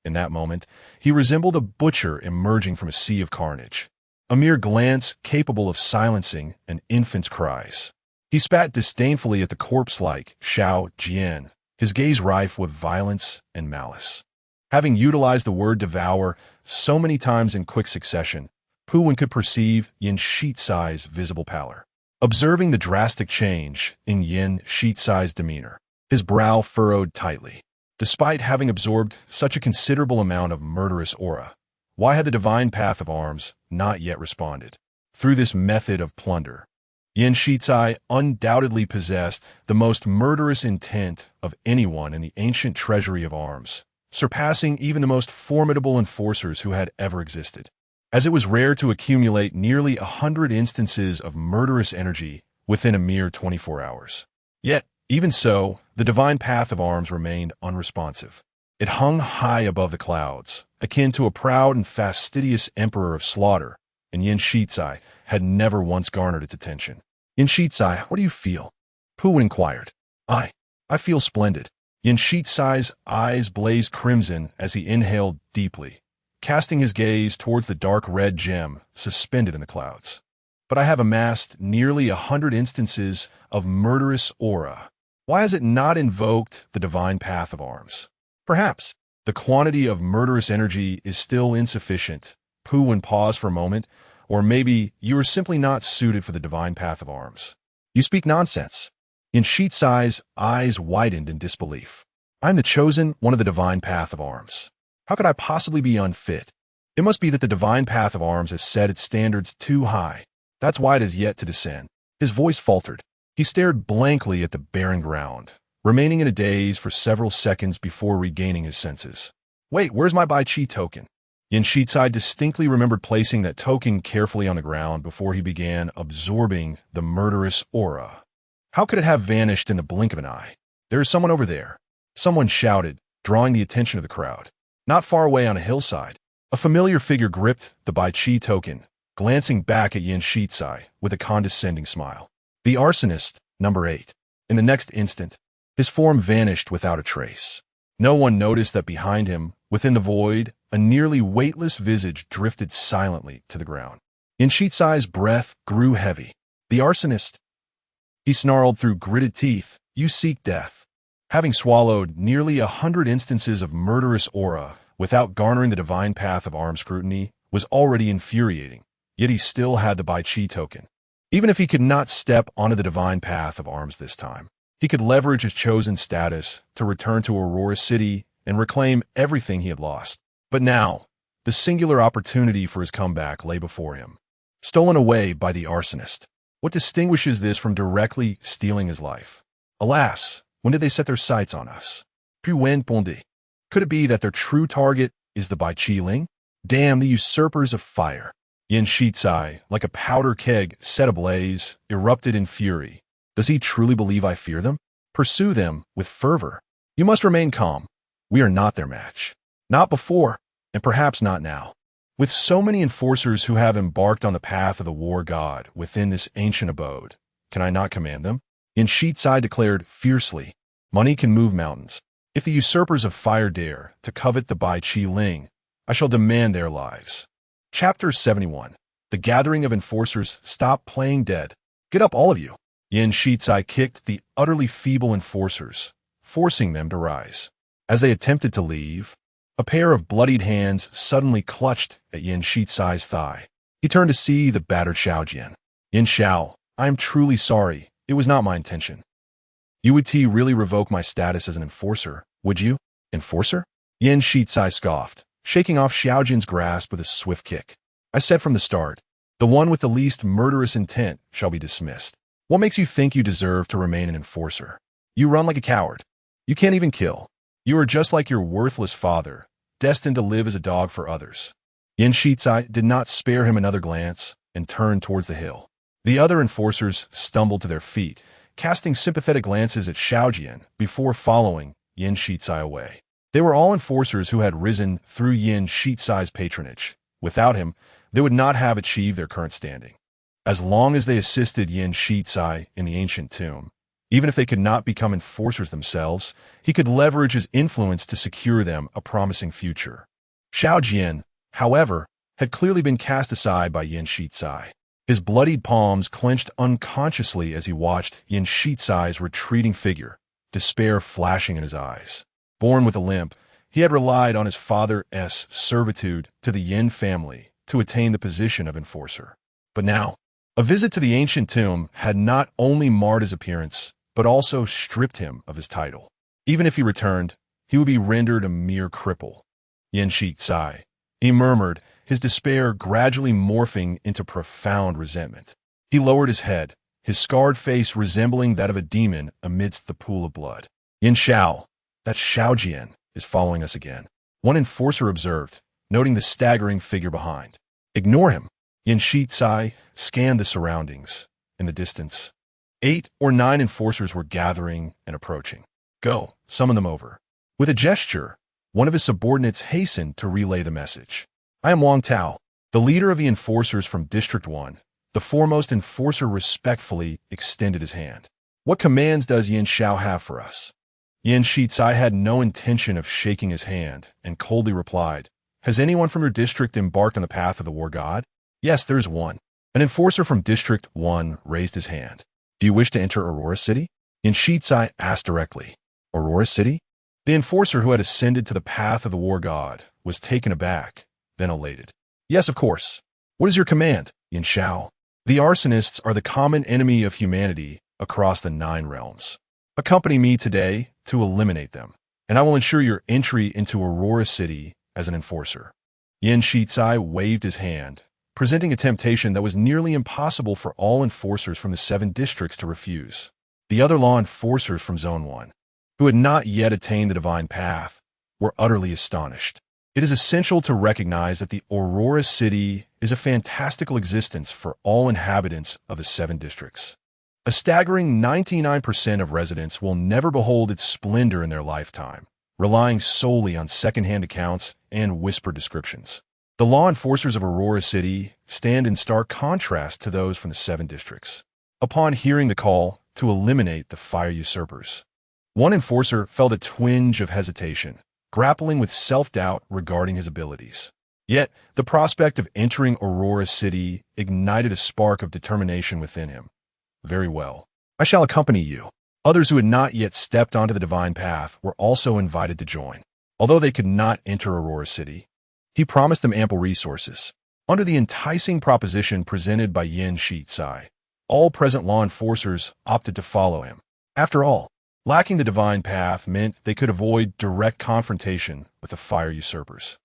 In that moment, he resembled a butcher emerging from a sea of carnage, a mere glance capable of silencing an infant's cries. He spat disdainfully at the corpse-like Xiao Jian, his gaze rife with violence and malice. Having utilized the word devour so many times in quick succession, Pu Wen could perceive Yen Shitsai's visible pallor. Observing the drastic change in Yen Shitsai's demeanor, his brow furrowed tightly. Despite having absorbed such a considerable amount of murderous aura, why had the divine path of arms not yet responded? Through this method of plunder, Yen Shitsai undoubtedly possessed the most murderous intent of anyone in the ancient treasury of arms, surpassing even the most formidable enforcers who had ever existed. As it was rare to accumulate nearly 100 instances of murderous energy within a mere 24 hours. Yet, even so, the divine path of arms remained unresponsive. It hung high above the clouds, akin to a proud and fastidious emperor of slaughter, and Yen Shitsai had never once garnered its attention. Yen Shitsai, what do you feel? Pu Wen inquired. I feel splendid. Yen Shitsai's eyes blazed crimson as he inhaled deeply, casting his gaze towards the dark red gem suspended in the clouds. But I have amassed nearly 100 instances of murderous aura. Why has it not invoked the divine path of arms? Perhaps the quantity of murderous energy is still insufficient. Pu Wen paused for a moment, or maybe you are simply not suited for the divine path of arms. You speak nonsense. Yin Shizai's eyes widened in disbelief. I am the chosen one of the divine path of arms. How could I possibly be unfit? It must be that the divine path of arms has set its standards too high. That's why it has yet to descend. His voice faltered. He stared blankly at the barren ground, remaining in a daze for several seconds before regaining his senses. Wait, where's my Bai Chi token? Yin Shizai distinctly remembered placing that token carefully on the ground before he began absorbing the murderous aura. How could it have vanished in the blink of an eye? There is someone over there. Someone shouted, drawing the attention of the crowd. Not far away on a hillside, a familiar figure gripped the Bai Chi token, glancing back at Yin Shizai with a condescending smile. The arsonist, number 8. In the next instant, his form vanished without a trace. No one noticed that behind him, within the void, a nearly weightless visage drifted silently to the ground. Yin Shizai's breath grew heavy. The arsonist, he snarled through gritted teeth, you seek death. Having swallowed nearly 100 instances of murderous aura without garnering the divine path of arm scrutiny was already infuriating, yet he still had the Bai Chi token. Even if he could not step onto the divine path of arms this time, he could leverage his chosen status to return to Aurora City and reclaim everything he had lost. But now, the singular opportunity for his comeback lay before him. Stolen away by the arsonist. What distinguishes this from directly stealing his life? Alas, when did they set their sights on us? Puis when Bondi? Could it be that their true target is the Bai Chi Ling? Damn the usurpers of fire. Yin Shizai, like a powder keg set ablaze, erupted in fury. Does he truly believe I fear them? Pursue them with fervor. You must remain calm. We are not their match. Not before, and perhaps not now. With so many enforcers who have embarked on the path of the war god within this ancient abode, can I not command them? Yin Shizai declared fiercely, money can move mountains. If the usurpers of fire dare to covet the Bai Chi Ling, I shall demand their lives. Chapter 71. The gathering of enforcers. Stop playing dead. Get up, all of you. Yin Shizai kicked the utterly feeble enforcers, forcing them to rise. As they attempted to leave, a pair of bloodied hands suddenly clutched at Yin Shizai's thigh. He turned to see the battered Xiaojian. Yin Xiao, I am truly sorry. It was not my intention. You would really revoke my status as an enforcer, would you? Enforcer? Yin Shizai scoffed, shaking off Xiaojian's grasp with a swift kick. I said from the start, the one with the least murderous intent shall be dismissed. What makes you think you deserve to remain an enforcer? You run like a coward. You can't even kill. You are just like your worthless father, destined to live as a dog for others. Yin Shizai did not spare him another glance and turned towards the hill. The other enforcers stumbled to their feet, casting sympathetic glances at Xiaojian before following Yin Shizai away. They were all enforcers who had risen through Yin Shizai's patronage. Without him, they would not have achieved their current standing. As long as they assisted Yin Shizai in the ancient tomb, even if they could not become enforcers themselves, he could leverage his influence to secure them a promising future. Xiaojian, however, had clearly been cast aside by Yin Shizai. His bloodied palms clenched unconsciously as he watched Yin Shizai's retreating figure, despair flashing in his eyes. Born with a limp, he had relied on his father's servitude to the Yin family to attain the position of enforcer. But now, a visit to the ancient tomb had not only marred his appearance, but also stripped him of his title. Even if he returned, he would be rendered a mere cripple. Yin Shizai, he murmured, his despair gradually morphing into profound resentment. He lowered his head, his scarred face resembling that of a demon amidst the pool of blood. Yin Xiao, that Xiaojian, is following us again. One enforcer observed, noting the staggering figure behind. Ignore him. Yin Shizai scanned the surroundings. In the distance, 8 or 9 enforcers were gathering and approaching. Go, summon them over. With a gesture, one of his subordinates hastened to relay the message. I am Wang Tao, the leader of the enforcers from District 1. The foremost enforcer respectfully extended his hand. What commands does Yin Xiao have for us? Yin Shizai had no intention of shaking his hand and coldly replied, Has anyone from your district embarked on the path of the war god? Yes, there is one. An enforcer from District 1 raised his hand. Do you wish to enter Aurora City? Yin Shizai asked directly. Aurora City? The enforcer who had ascended to the path of the war god was taken aback, then elated. Yes, of course. What is your command, Yin Xiao? The arsonists are the common enemy of humanity, across the 9 realms. Accompany me today to eliminate them, and I will ensure your entry into Aurora City as an enforcer." Yin Shizai waved his hand, presenting a temptation that was nearly impossible for all enforcers from the 7 districts to refuse. The other law enforcers from Zone 1, who had not yet attained the divine path, were utterly astonished. It is essential to recognize that the Aurora City is a fantastical existence for all inhabitants of the 7 districts. A staggering 99% of residents will never behold its splendor in their lifetime, relying solely on second-hand accounts and whispered descriptions. The law enforcers of Aurora City stand in stark contrast to those from the 7 districts. Upon hearing the call to eliminate the fire usurpers, one enforcer felt a twinge of hesitation, grappling with self-doubt regarding his abilities. Yet, the prospect of entering Aurora City ignited a spark of determination within him. "Very well. I shall accompany you." Others who had not yet stepped onto the divine path were also invited to join. Although they could not enter Aurora City, he promised them ample resources. Under the enticing proposition presented by Yin Shizai, all present law enforcers opted to follow him. After all, lacking the divine path meant they could avoid direct confrontation with the fire usurpers.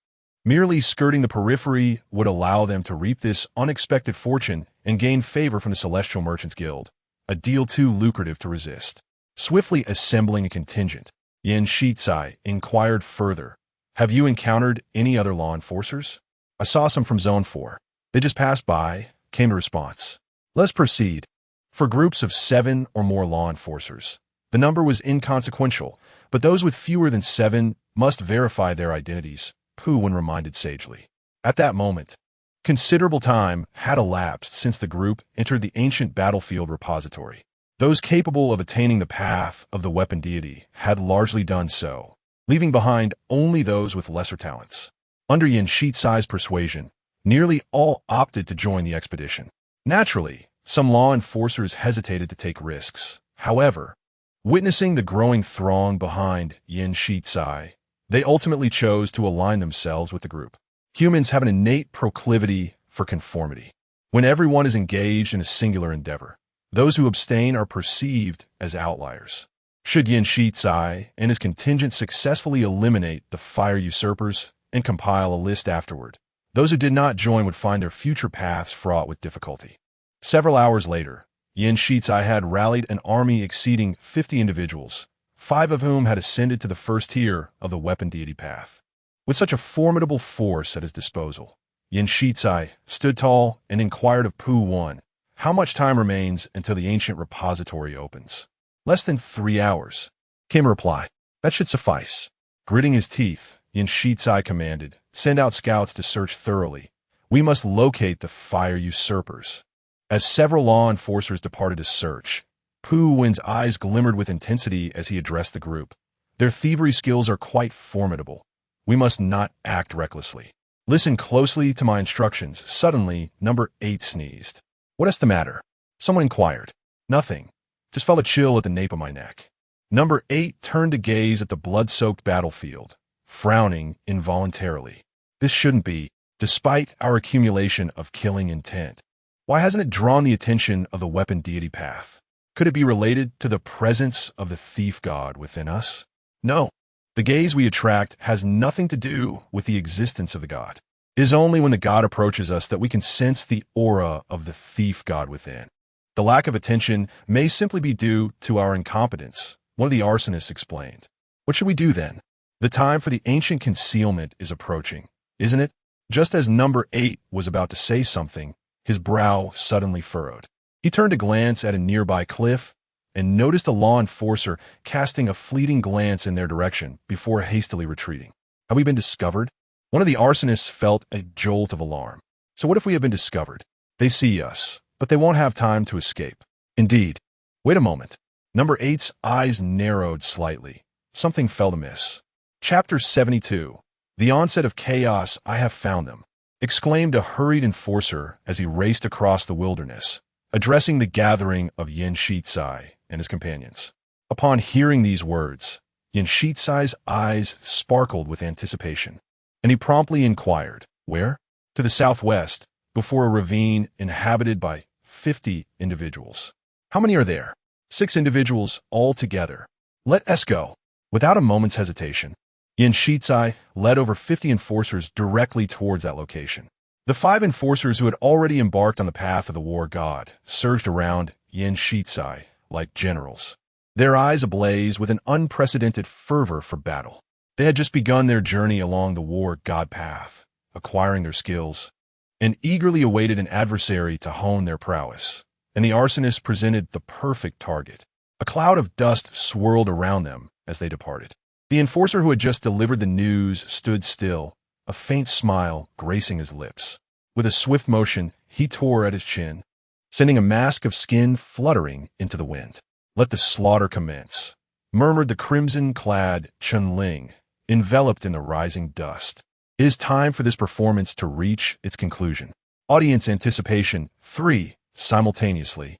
Merely skirting the periphery would allow them to reap this unexpected fortune and gain favor from the Celestial Merchants Guild, a deal too lucrative to resist. Swiftly assembling a contingent, Yin Shizai inquired further, "Have you encountered any other law enforcers?" "I saw some from Zone 4. They just passed by," came the response. "Let's proceed." For groups of 7 or more law enforcers, the number was inconsequential, but those with fewer than 7 must verify their identities, Pu-Wen reminded sagely. At that moment, considerable time had elapsed since the group entered the ancient battlefield repository. Those capable of attaining the path of the weapon deity had largely done so, leaving behind only those with lesser talents. Under Yin Shizai's persuasion, nearly all opted to join the expedition. Naturally, some law enforcers hesitated to take risks. However, witnessing the growing throng behind Yin Shizai, they ultimately chose to align themselves with the group. Humans have an innate proclivity for conformity. When everyone is engaged in a singular endeavor, those who abstain are perceived as outliers. Should Yin Shizai and his contingent successfully eliminate the fire usurpers and compile a list afterward, those who did not join would find their future paths fraught with difficulty. Several hours later, Yin Shizai had rallied an army exceeding 50 individuals, 5 of whom had ascended to the first tier of the weapon deity path. With such a formidable force at his disposal, Yin Shizai stood tall and inquired of Pu-Wen, "How much time remains until the ancient repository opens?" "Less than 3 hours," came a reply. "That should suffice." Gritting his teeth, Yin Shizai commanded, "Send out scouts to search thoroughly. We must locate the fire usurpers." As several law enforcers departed to search, Pu-Wen's eyes glimmered with intensity as he addressed the group. "Their thievery skills are quite formidable. We must not act recklessly. Listen closely to my instructions." Suddenly, number 8 sneezed. "What is the matter?" someone inquired. "Nothing. Just felt a chill at the nape of my neck." Number 8 turned to gaze at the blood-soaked battlefield, frowning involuntarily. "This shouldn't be, despite our accumulation of killing intent. Why hasn't it drawn the attention of the weapon deity path? Could it be related to the presence of the thief god within us? No. The gaze we attract has nothing to do with the existence of the god. It is only when the god approaches us that we can sense the aura of the thief god within. The lack of attention may simply be due to our incompetence," one of the arsonists explained. "What should we do then? The time for the ancient concealment is approaching, isn't it?" Just as number 8 was about to say something, his brow suddenly furrowed. He turned to glance at a nearby cliff and noticed a law enforcer casting a fleeting glance in their direction before hastily retreating. "Have we been discovered?" One of the arsonists felt a jolt of alarm. "So what if we have been discovered? They see us, but they won't have time to escape." "Indeed. Wait a moment." Number 8's eyes narrowed slightly. Something felt amiss. Chapter 72. The onset of chaos. "I have found them," exclaimed a hurried enforcer as he raced across the wilderness, addressing the gathering of Yin Shizai and his companions. Upon hearing these words, Yin Shizai's eyes sparkled with anticipation, and he promptly inquired, "Where?" "To the southwest, before a ravine inhabited by 50 individuals." "How many are there?" 6 individuals all together. Let us go. Without a moment's hesitation, Yin Shizai led over 50 enforcers directly towards that location. The 5 enforcers who had already embarked on the path of the war god surged around Yin Shizai like generals, their eyes ablaze with an unprecedented fervor for battle. They had just begun their journey along the war god path, acquiring their skills, and eagerly awaited an adversary to hone their prowess. And the arsonists presented the perfect target. A cloud of dust swirled around them as they departed. The enforcer who had just delivered the news stood still, a faint smile gracing his lips. With a swift motion, he tore at his chin, sending a mask of skin fluttering into the wind. "Let the slaughter commence," murmured the crimson-clad Chunling, enveloped in the rising dust. "It is time for this performance to reach its conclusion." Audience anticipation 3 simultaneously.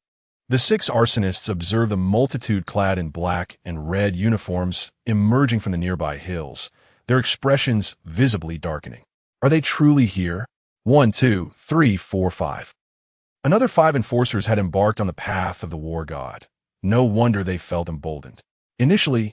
The 6 arsonists observed the multitude clad in black and red uniforms emerging from the nearby hills, their expressions visibly darkening. Are they truly here? 1, 2, 3, 4, 5. Another 5 enforcers had embarked on the path of the war god. No wonder they felt emboldened. Initially,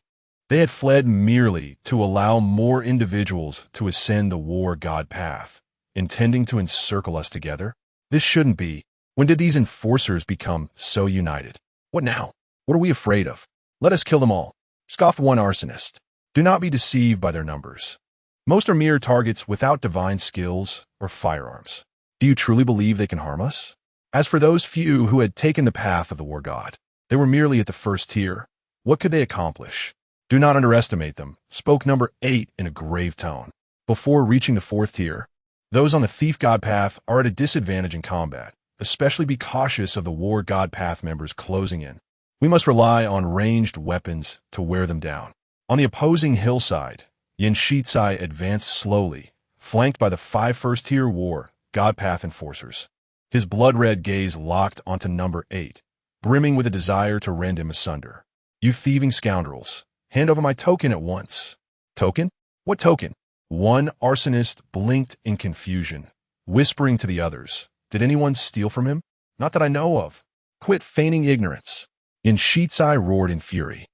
they had fled merely to allow more individuals to ascend the war god path, intending to encircle us together. This shouldn't be. When did these enforcers become so united? What now? What are we afraid of? Let us kill them all, scoffed one arsonist. Do not be deceived by their numbers. Most are mere targets without divine skills or firearms. Do you truly believe they can harm us? As for those few who had taken the path of the war god, they were merely at the first tier. What could they accomplish? Do not underestimate them, spoke number 8 in a grave tone. Before reaching the 4th tier, those on the thief god path are at a disadvantage in combat. Especially be cautious of the war god path members closing in. We must rely on ranged weapons to wear them down. On the opposing hillside, Yin Shizai advanced slowly, flanked by the 5 first-tier war god path enforcers. His blood-red gaze locked onto number 8, brimming with a desire to rend him asunder. "You thieving scoundrels, hand over my token at once." "Token? What token?" One arsonist blinked in confusion, whispering to the others. "Did anyone steal from him? Not that I know of." "Quit feigning ignorance." Yin Shizai roared in fury,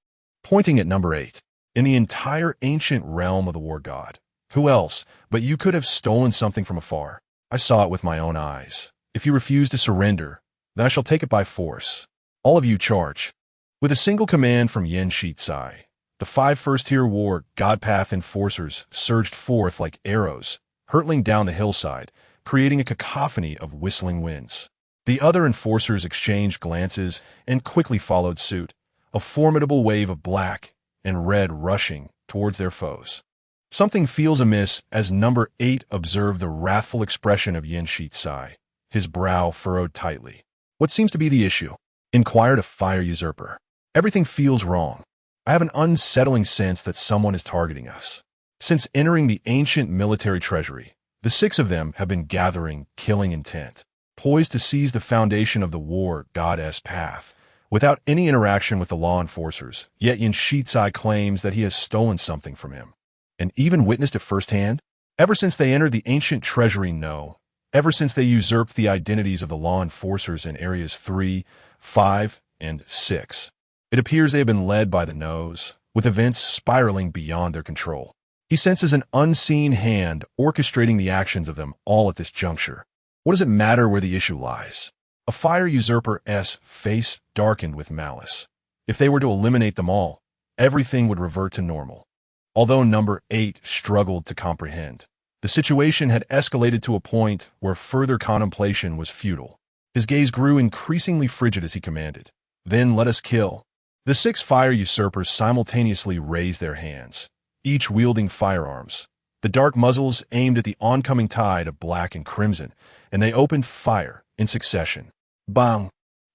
pointing at number 8. "In the entire ancient realm of the war god, who else but you could have stolen something from afar? I saw it with my own eyes. If you refuse to surrender, then I shall take it by force. All of you charge." With a single command from Yin Shizai, the 5 first-tier war god path enforcers surged forth like arrows, hurtling down the hillside, creating a cacophony of whistling winds. The other enforcers exchanged glances and quickly followed suit, a formidable wave of black and red rushing towards their foes. Something feels amiss as number 8 observed the wrathful expression of Yin Shizai, his brow furrowed tightly. "What seems to be the issue?" inquired a fire usurper. "Everything feels wrong. I have an unsettling sense that someone is targeting us. Since entering the ancient military treasury, the 6 of them have been gathering killing intent, poised to seize the foundation of the war goddess path, without any interaction with the law enforcers. Yet Yin Shizai claims that he has stolen something from him, and even witnessed it firsthand. Ever since they entered the ancient treasury, no. Ever since they usurped the identities of the law enforcers in areas 3, 5, and 6. It appears they have been led by the nose, with events spiraling beyond their control. He senses an unseen hand orchestrating the actions of them all at this juncture. What does it matter where the issue lies? A fire usurper's face darkened with malice. If they were to eliminate them all, everything would revert to normal. Although number 8 struggled to comprehend, the situation had escalated to a point where further contemplation was futile. His gaze grew increasingly frigid as he commanded, "Then let us kill." The 6 fire usurpers simultaneously raised their hands, each wielding firearms. The dark muzzles aimed at the oncoming tide of black and crimson, and they opened fire in succession. Bang!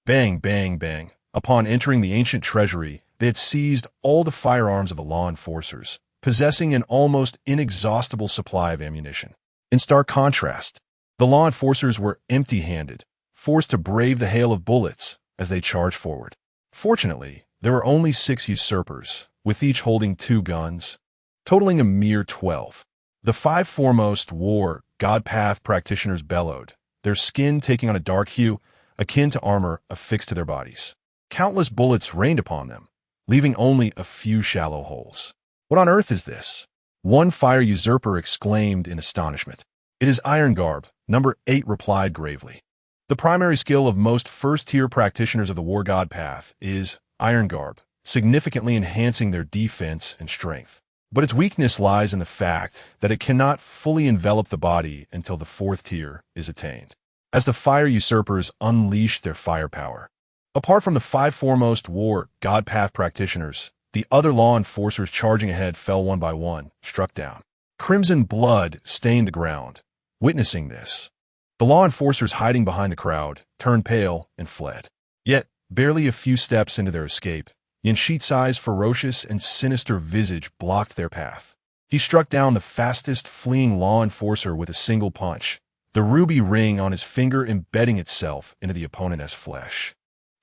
Bang, bang, bang. Upon entering the ancient treasury, they had seized all the firearms of the law enforcers, possessing an almost inexhaustible supply of ammunition. In stark contrast, the law enforcers were empty-handed, forced to brave the hail of bullets as they charged forward. Fortunately, there were only 6 usurpers, with each holding 2 guns, totaling a mere 12. The 5 foremost war god path practitioners bellowed, their skin taking on a dark hue, akin to armor affixed to their bodies. Countless bullets rained upon them, leaving only a few shallow holes. "What on earth is this?" one fire usurper exclaimed in astonishment. "It is iron garb," number 8 replied gravely. The primary skill of most first-tier practitioners of the War God path is iron garb, significantly enhancing their defense and strength. But its weakness lies in the fact that it cannot fully envelop the body until the 4th tier is attained, as the fire usurpers unleash their firepower. Apart from the 5 foremost War God path practitioners, the other law enforcers charging ahead fell one by one, struck down. Crimson blood stained the ground. Witnessing this, the law enforcers hiding behind the crowd turned pale and fled. Yet, barely a few steps into their escape, Yanshitsai's ferocious and sinister visage blocked their path. He struck down the fastest fleeing law enforcer with a single punch, the ruby ring on his finger embedding itself into the opponent's flesh,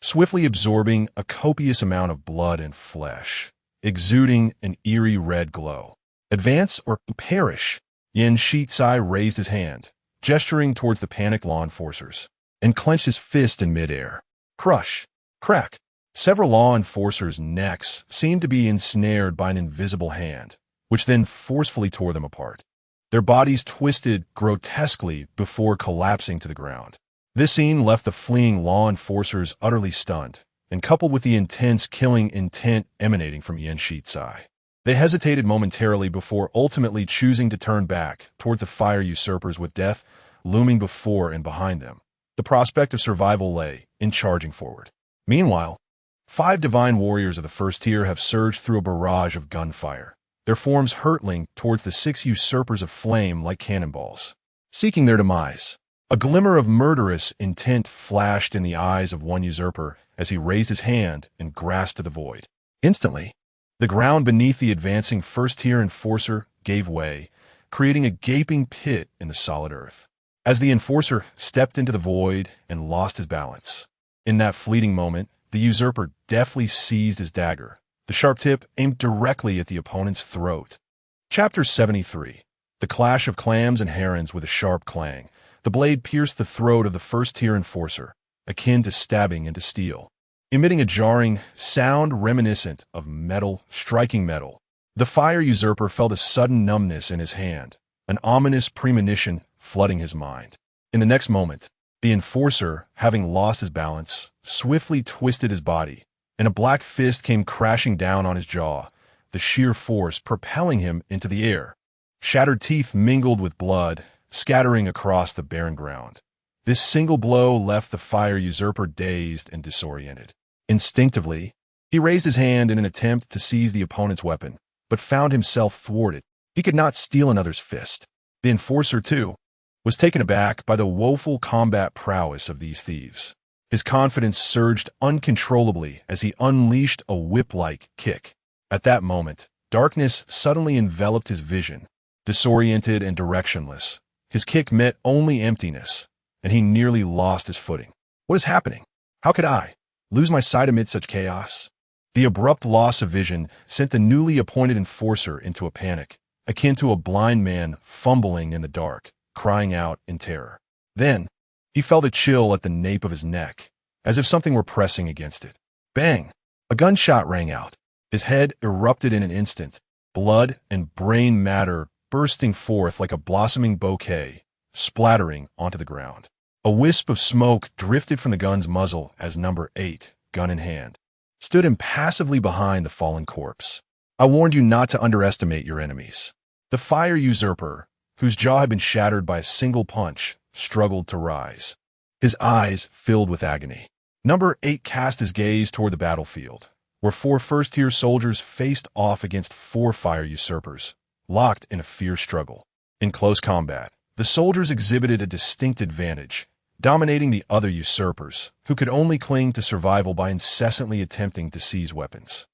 swiftly absorbing a copious amount of blood and flesh, exuding an eerie red glow. "Advance or perish." Yanshitsai raised his hand, gesturing towards the panicked law enforcers, and clenched his fist in midair. Crush! Crack! Several law enforcers' necks seemed to be ensnared by an invisible hand, which then forcefully tore them apart. Their bodies twisted grotesquely before collapsing to the ground. This scene left the fleeing law enforcers utterly stunned, and coupled with the intense killing intent emanating from Yanshitsai, they hesitated momentarily before ultimately choosing to turn back toward the fire usurpers with death looming before and behind them. The prospect of survival lay in charging forward. Meanwhile, 5 divine warriors of the 1st tier have surged through a barrage of gunfire, their forms hurtling towards the 6 usurpers of flame like cannonballs, seeking their demise. A glimmer of murderous intent flashed in the eyes of one usurper as he raised his hand and grasped to the void. Instantly, the ground beneath the advancing 1st-tier enforcer gave way, creating a gaping pit in the solid earth. As the enforcer stepped into the void and lost his balance, in that fleeting moment, the usurper deftly seized his dagger, the sharp tip aimed directly at the opponent's throat. Chapter 73. The clash of clams and herons with a sharp clang. The blade pierced the throat of the 1st-tier enforcer, akin to stabbing into steel. Emitting a jarring sound reminiscent of metal striking metal, the fire usurper felt a sudden numbness in his hand, an ominous premonition flooding his mind. In the next moment, the enforcer, having lost his balance, swiftly twisted his body, and a black fist came crashing down on his jaw, the sheer force propelling him into the air. Shattered teeth mingled with blood, scattering across the barren ground. This single blow left the fire usurper dazed and disoriented. Instinctively, he raised his hand in an attempt to seize the opponent's weapon, but found himself thwarted. He could not steal another's fist. The enforcer, too, was taken aback by the woeful combat prowess of these thieves. His confidence surged uncontrollably as he unleashed a whip-like kick. At that moment, darkness suddenly enveloped his vision. Disoriented and directionless, his kick met only emptiness, and he nearly lost his footing. What is happening? How could I lose my sight amid such chaos? The abrupt loss of vision sent the newly appointed enforcer into a panic, akin to a blind man fumbling in the dark, crying out in terror. Then, he felt a chill at the nape of his neck, as if something were pressing against it. Bang! A gunshot rang out. His head erupted in an instant, blood and brain matter bursting forth like a blossoming bouquet, splattering onto the ground. A wisp of smoke drifted from the gun's muzzle as number 8, gun in hand, stood impassively behind the fallen corpse. "I warned you not to underestimate your enemies." The fire usurper, whose jaw had been shattered by a single punch, struggled to rise, his eyes filled with agony. Number 8 cast his gaze toward the battlefield, where 4 first-tier soldiers faced off against 4 fire usurpers, locked in a fierce struggle. In close combat, the soldiers exhibited a distinct advantage, dominating the other usurpers, who could only cling to survival by incessantly attempting to seize weapons.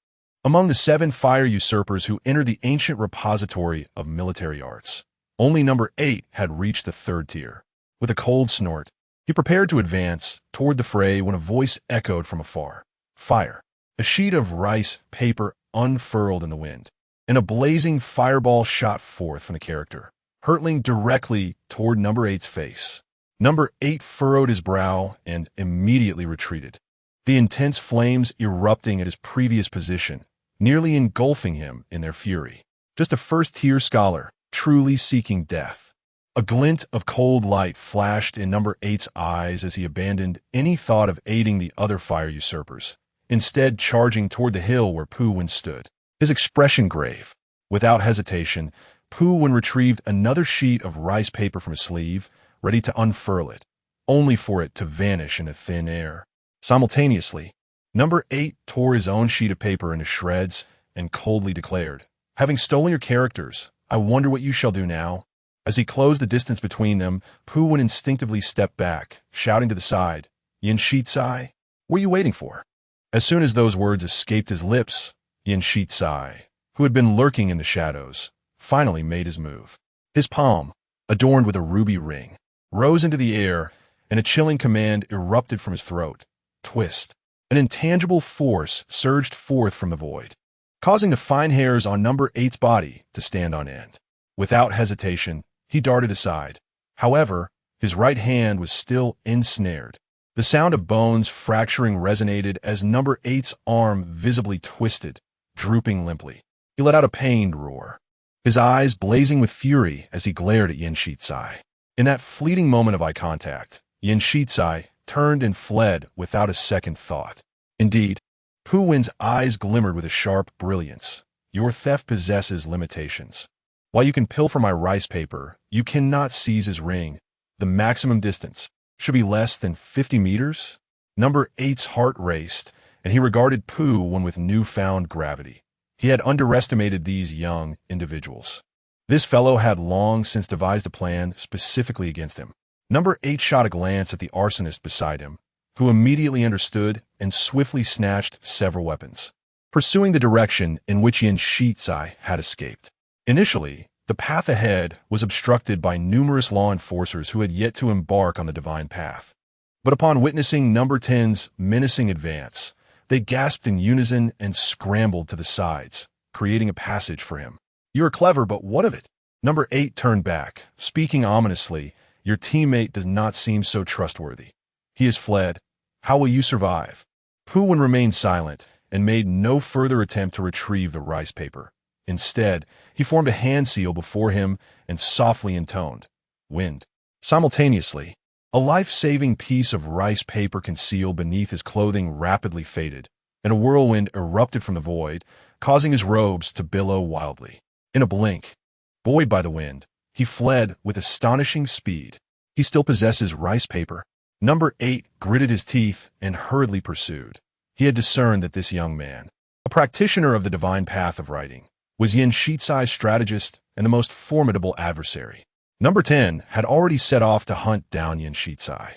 Among the 7 fire usurpers who entered the ancient repository of military arts, only number 8 had reached the 3rd tier. With a cold snort, he prepared to advance toward the fray when a voice echoed from afar. Fire! A sheet of rice paper unfurled in the wind, and a blazing fireball shot forth from the character, hurtling directly toward number 8's face. Number 8 furrowed his brow and immediately retreated. the intense flames erupting at his previous position, nearly engulfing him in their fury. Just a first-tier scholar, truly seeking death. A glint of cold light flashed in Number 8's eyes as he abandoned any thought of aiding the other fire usurpers, instead charging toward the hill where Pu Wen stood. His expression grave. Without hesitation, Pu Wen retrieved another sheet of rice paper from his sleeve, ready to unfurl it, only for it to vanish into thin air. Simultaneously, Number 8 tore his own sheet of paper into shreds and coldly declared, "Having stolen your characters, I wonder what you shall do now." As he closed the distance between them, Pu Wen instinctively stepped back, shouting to the side, "Yin Shitsai, what are you waiting for?" As soon as those words escaped his lips, Yin Shitsai, who had been lurking in the shadows, finally made his move. His palm, adorned with a ruby ring, rose into the air, and a chilling command erupted from his throat. Twist. An intangible force surged forth from the void, causing the fine hairs on Number 8's body to stand on end. Without hesitation, he darted aside. However, his right hand was still ensnared. The sound of bones fracturing resonated as Number 8's arm visibly twisted, drooping limply. He let out a pained roar, his eyes blazing with fury as he glared at Yin Shitsai. In that fleeting moment of eye contact, Yin Shitsai turned and fled without a second thought. Indeed, Pu Wen's eyes glimmered with a sharp brilliance. Your theft possesses limitations. While you can pilfer my rice paper, you cannot seize his ring. The maximum distance should be less than 50 meters. Number 8's heart raced, and he regarded Pu Wen with newfound gravity. He had underestimated these young individuals. This fellow had long since devised a plan specifically against him. Number 8 shot a glance at the arsonist beside him, who immediately understood and swiftly snatched several weapons, pursuing the direction in which Yin Shitsai had escaped. Initially, the path ahead was obstructed by numerous law enforcers who had yet to embark on the divine path. But upon witnessing Number 10's menacing advance, they gasped in unison and scrambled to the sides, creating a passage for him. "You're clever, but what of it?" Number 8 turned back, speaking ominously. "Your teammate does not seem so trustworthy. He has fled. How will you survive?" Pu Wen remained silent and made no further attempt to retrieve the rice paper. Instead, he formed a hand seal before him and softly intoned, "Wind." Simultaneously, a life-saving piece of rice paper concealed beneath his clothing rapidly faded, and a whirlwind erupted from the void, causing his robes to billow wildly. In a blink, buoyed by the wind, he fled with astonishing speed. He still possesses rice paper. Number 8 gritted his teeth and hurriedly pursued. He had discerned that this young man, a practitioner of the divine path of writing, was Yin Shitsai's strategist and the most formidable adversary. Number 10 had already set off to hunt down Yin Shitsai.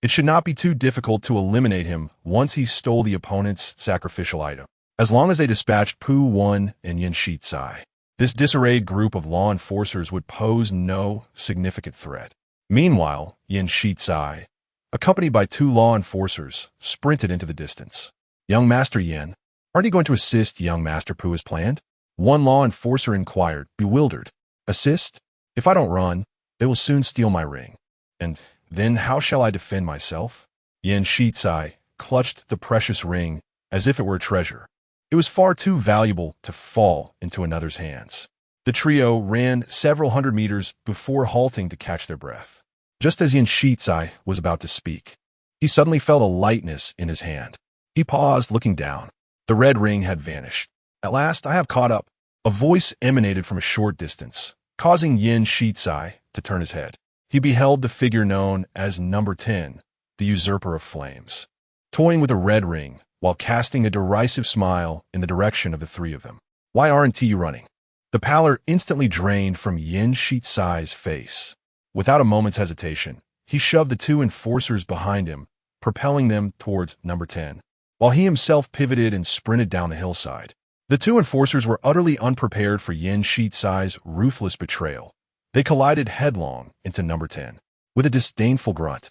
It should not be too difficult to eliminate him once he stole the opponent's sacrificial item, as long as they dispatched Pu Wen and Yin Shitsai. This disarrayed group of law enforcers would pose no significant threat. Meanwhile, Yin Shitsai, accompanied by 2 law enforcers, sprinted into the distance. "Young Master Yin, aren't you going to assist young Master Pu as planned?" One law enforcer inquired, bewildered. "Assist? If I don't run, they will soon steal my ring. And then how shall I defend myself?" Yin Shitsai clutched the precious ring as if it were a treasure. It was far too valuable to fall into another's hands. The trio ran several hundred meters before halting to catch their breath. Just as Yin Shitsai was about to speak, he suddenly felt a lightness in his hand. He paused, looking down. The red ring had vanished. "At last I have caught up." A voice emanated from a short distance, causing Yin Shitsai to turn his head. He beheld the figure known as Number 10, the usurper of flames, toying with a red ring while casting a derisive smile in the direction of the 3 of them. "Why aren't you running?" The pallor instantly drained from Yin Shitsai's face. Without a moment's hesitation, he shoved the 2 enforcers behind him, propelling them towards Number 10, while he himself pivoted and sprinted down the hillside. The 2 enforcers were utterly unprepared for Yin Shitsai's ruthless betrayal. They collided headlong into Number 10. With a disdainful grunt,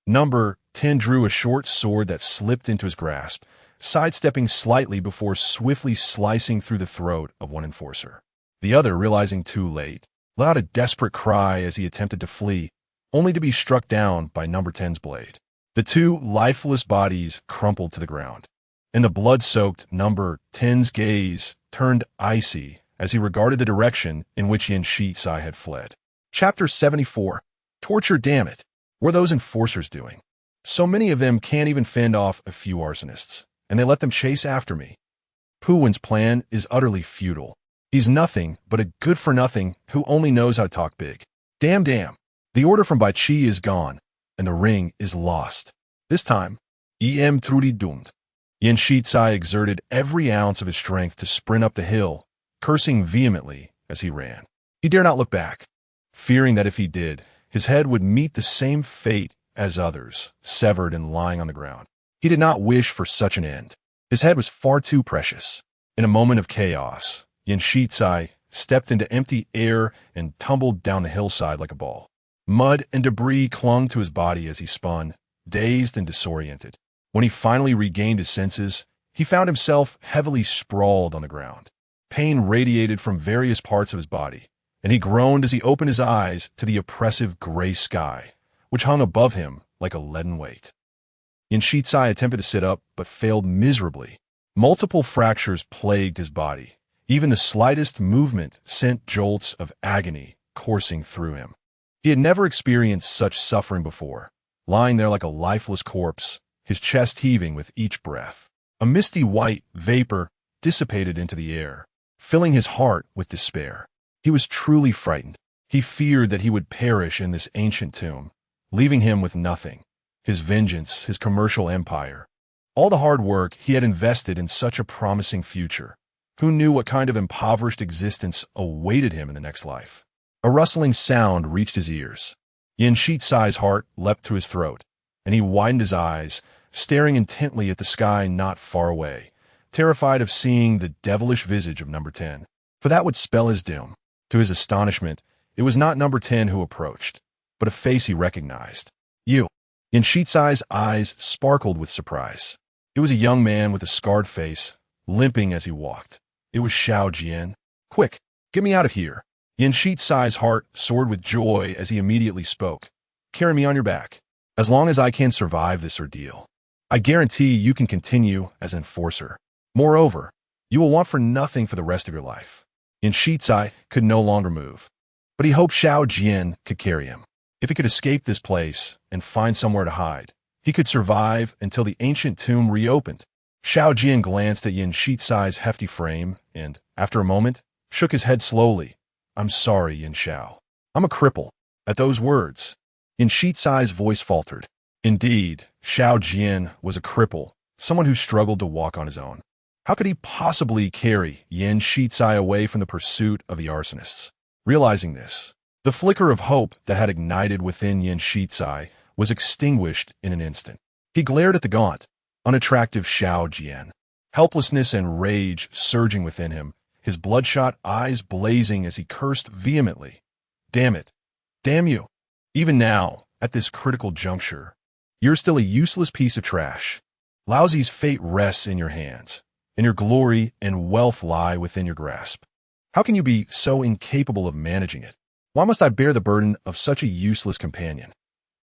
Number 10 drew a short sword that slipped into his grasp, sidestepping slightly before swiftly slicing through the throat of one enforcer. The other, realizing too late, let out a desperate cry as he attempted to flee, only to be struck down by Number 10's blade. The two lifeless bodies crumpled to the ground, and the blood-soaked number 10's gaze turned icy as he regarded the direction in which Yin Shitsai had fled. Chapter 74. Torture, damn it. What are those enforcers doing? So many of them can't even fend off a few arsonists, and they let them chase after me. Puwen's plan is utterly futile. He's nothing but a good-for-nothing who only knows how to talk big. Damn. The order from Bai Chi is gone, and the ring is lost. This time, em trudi doomed. Yin Shitsai exerted every ounce of his strength to sprint up the hill, cursing vehemently as he ran. He dare not look back, fearing that if he did, his head would meet the same fate as others, severed and lying on the ground. He did not wish for such an end. His head was far too precious. In a moment of chaos, Yin Shitsai stepped into empty air and tumbled down the hillside like a ball. Mud and debris clung to his body as he spun, dazed and disoriented. When he finally regained his senses, he found himself heavily sprawled on the ground. Pain radiated from various parts of his body, and he groaned as he opened his eyes to the oppressive gray sky, which hung above him like a leaden weight. Yin Shitsai attempted to sit up, but failed miserably. Multiple fractures plagued his body. Even the slightest movement sent jolts of agony coursing through him. He had never experienced such suffering before, lying there like a lifeless corpse, his chest heaving with each breath. A misty white vapor dissipated into the air, filling his heart with despair. He was truly frightened. He feared that he would perish in this ancient tomb, leaving him with nothing. His vengeance, his commercial empire, all the hard work he had invested in such a promising future. Who knew what kind of impoverished existence awaited him in the next life? A rustling sound reached his ears. Yin Shitsai's heart leapt to his throat, and he widened his eyes, staring intently at the sky not far away, terrified of seeing the devilish visage of number 10, for that would spell his doom. To his astonishment, it was not number 10 who approached, but a face he recognized. You. Yin Shitsai's eyes sparkled with surprise. It was a young man with a scarred face, limping as he walked. It was Xiao Jian. Quick, get me out of here. Yin Shitsai's heart soared with joy as he immediately spoke. Carry me on your back. As long as I can survive this ordeal, I guarantee you can continue as enforcer. Moreover, you will want for nothing for the rest of your life. Yin Shitsai could no longer move, but he hoped Xiao Jian could carry him. If he could escape this place and find somewhere to hide, he could survive until the ancient tomb reopened. Xiao Jian glanced at Yin Shitsai's hefty frame and, after a moment, shook his head slowly. I'm sorry, Yin Xiao. I'm a cripple. At those words, Yin Shitsai's voice faltered. Indeed, Xiao Jian was a cripple, someone who struggled to walk on his own. How could he possibly carry Yin Shitsai away from the pursuit of the arsonists? Realizing this, the flicker of hope that had ignited within Yin Shitsai was extinguished in an instant. He glared at the gaunt, unattractive Xiao Jian, helplessness and rage surging within him, his bloodshot eyes blazing as he cursed vehemently. Damn it. Damn you. Even now, at this critical juncture, you're still a useless piece of trash. Laozi's fate rests in your hands, and your glory and wealth lie within your grasp. How can you be so incapable of managing it? Why must I bear the burden of such a useless companion?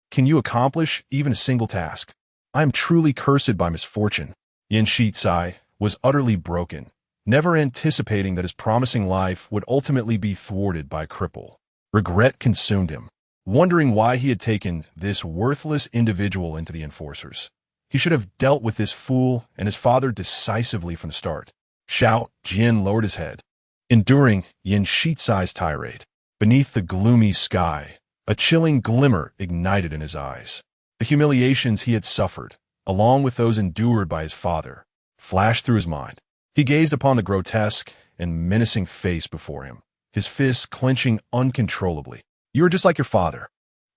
Can you accomplish even a single task? I am truly cursed by misfortune. Yin Shitsai was utterly broken, never anticipating that his promising life would ultimately be thwarted by a cripple. Regret consumed him, wondering why he had taken this worthless individual into the enforcers. He should have dealt with this fool and his father decisively from the start. Xiao Jian lowered his head, enduring Yin Shitsai's tirade. Beneath the gloomy sky, a chilling glimmer ignited in his eyes. The humiliations he had suffered, along with those endured by his father, flashed through his mind. He gazed upon the grotesque and menacing face before him, his fists clenching uncontrollably. You are just like your father.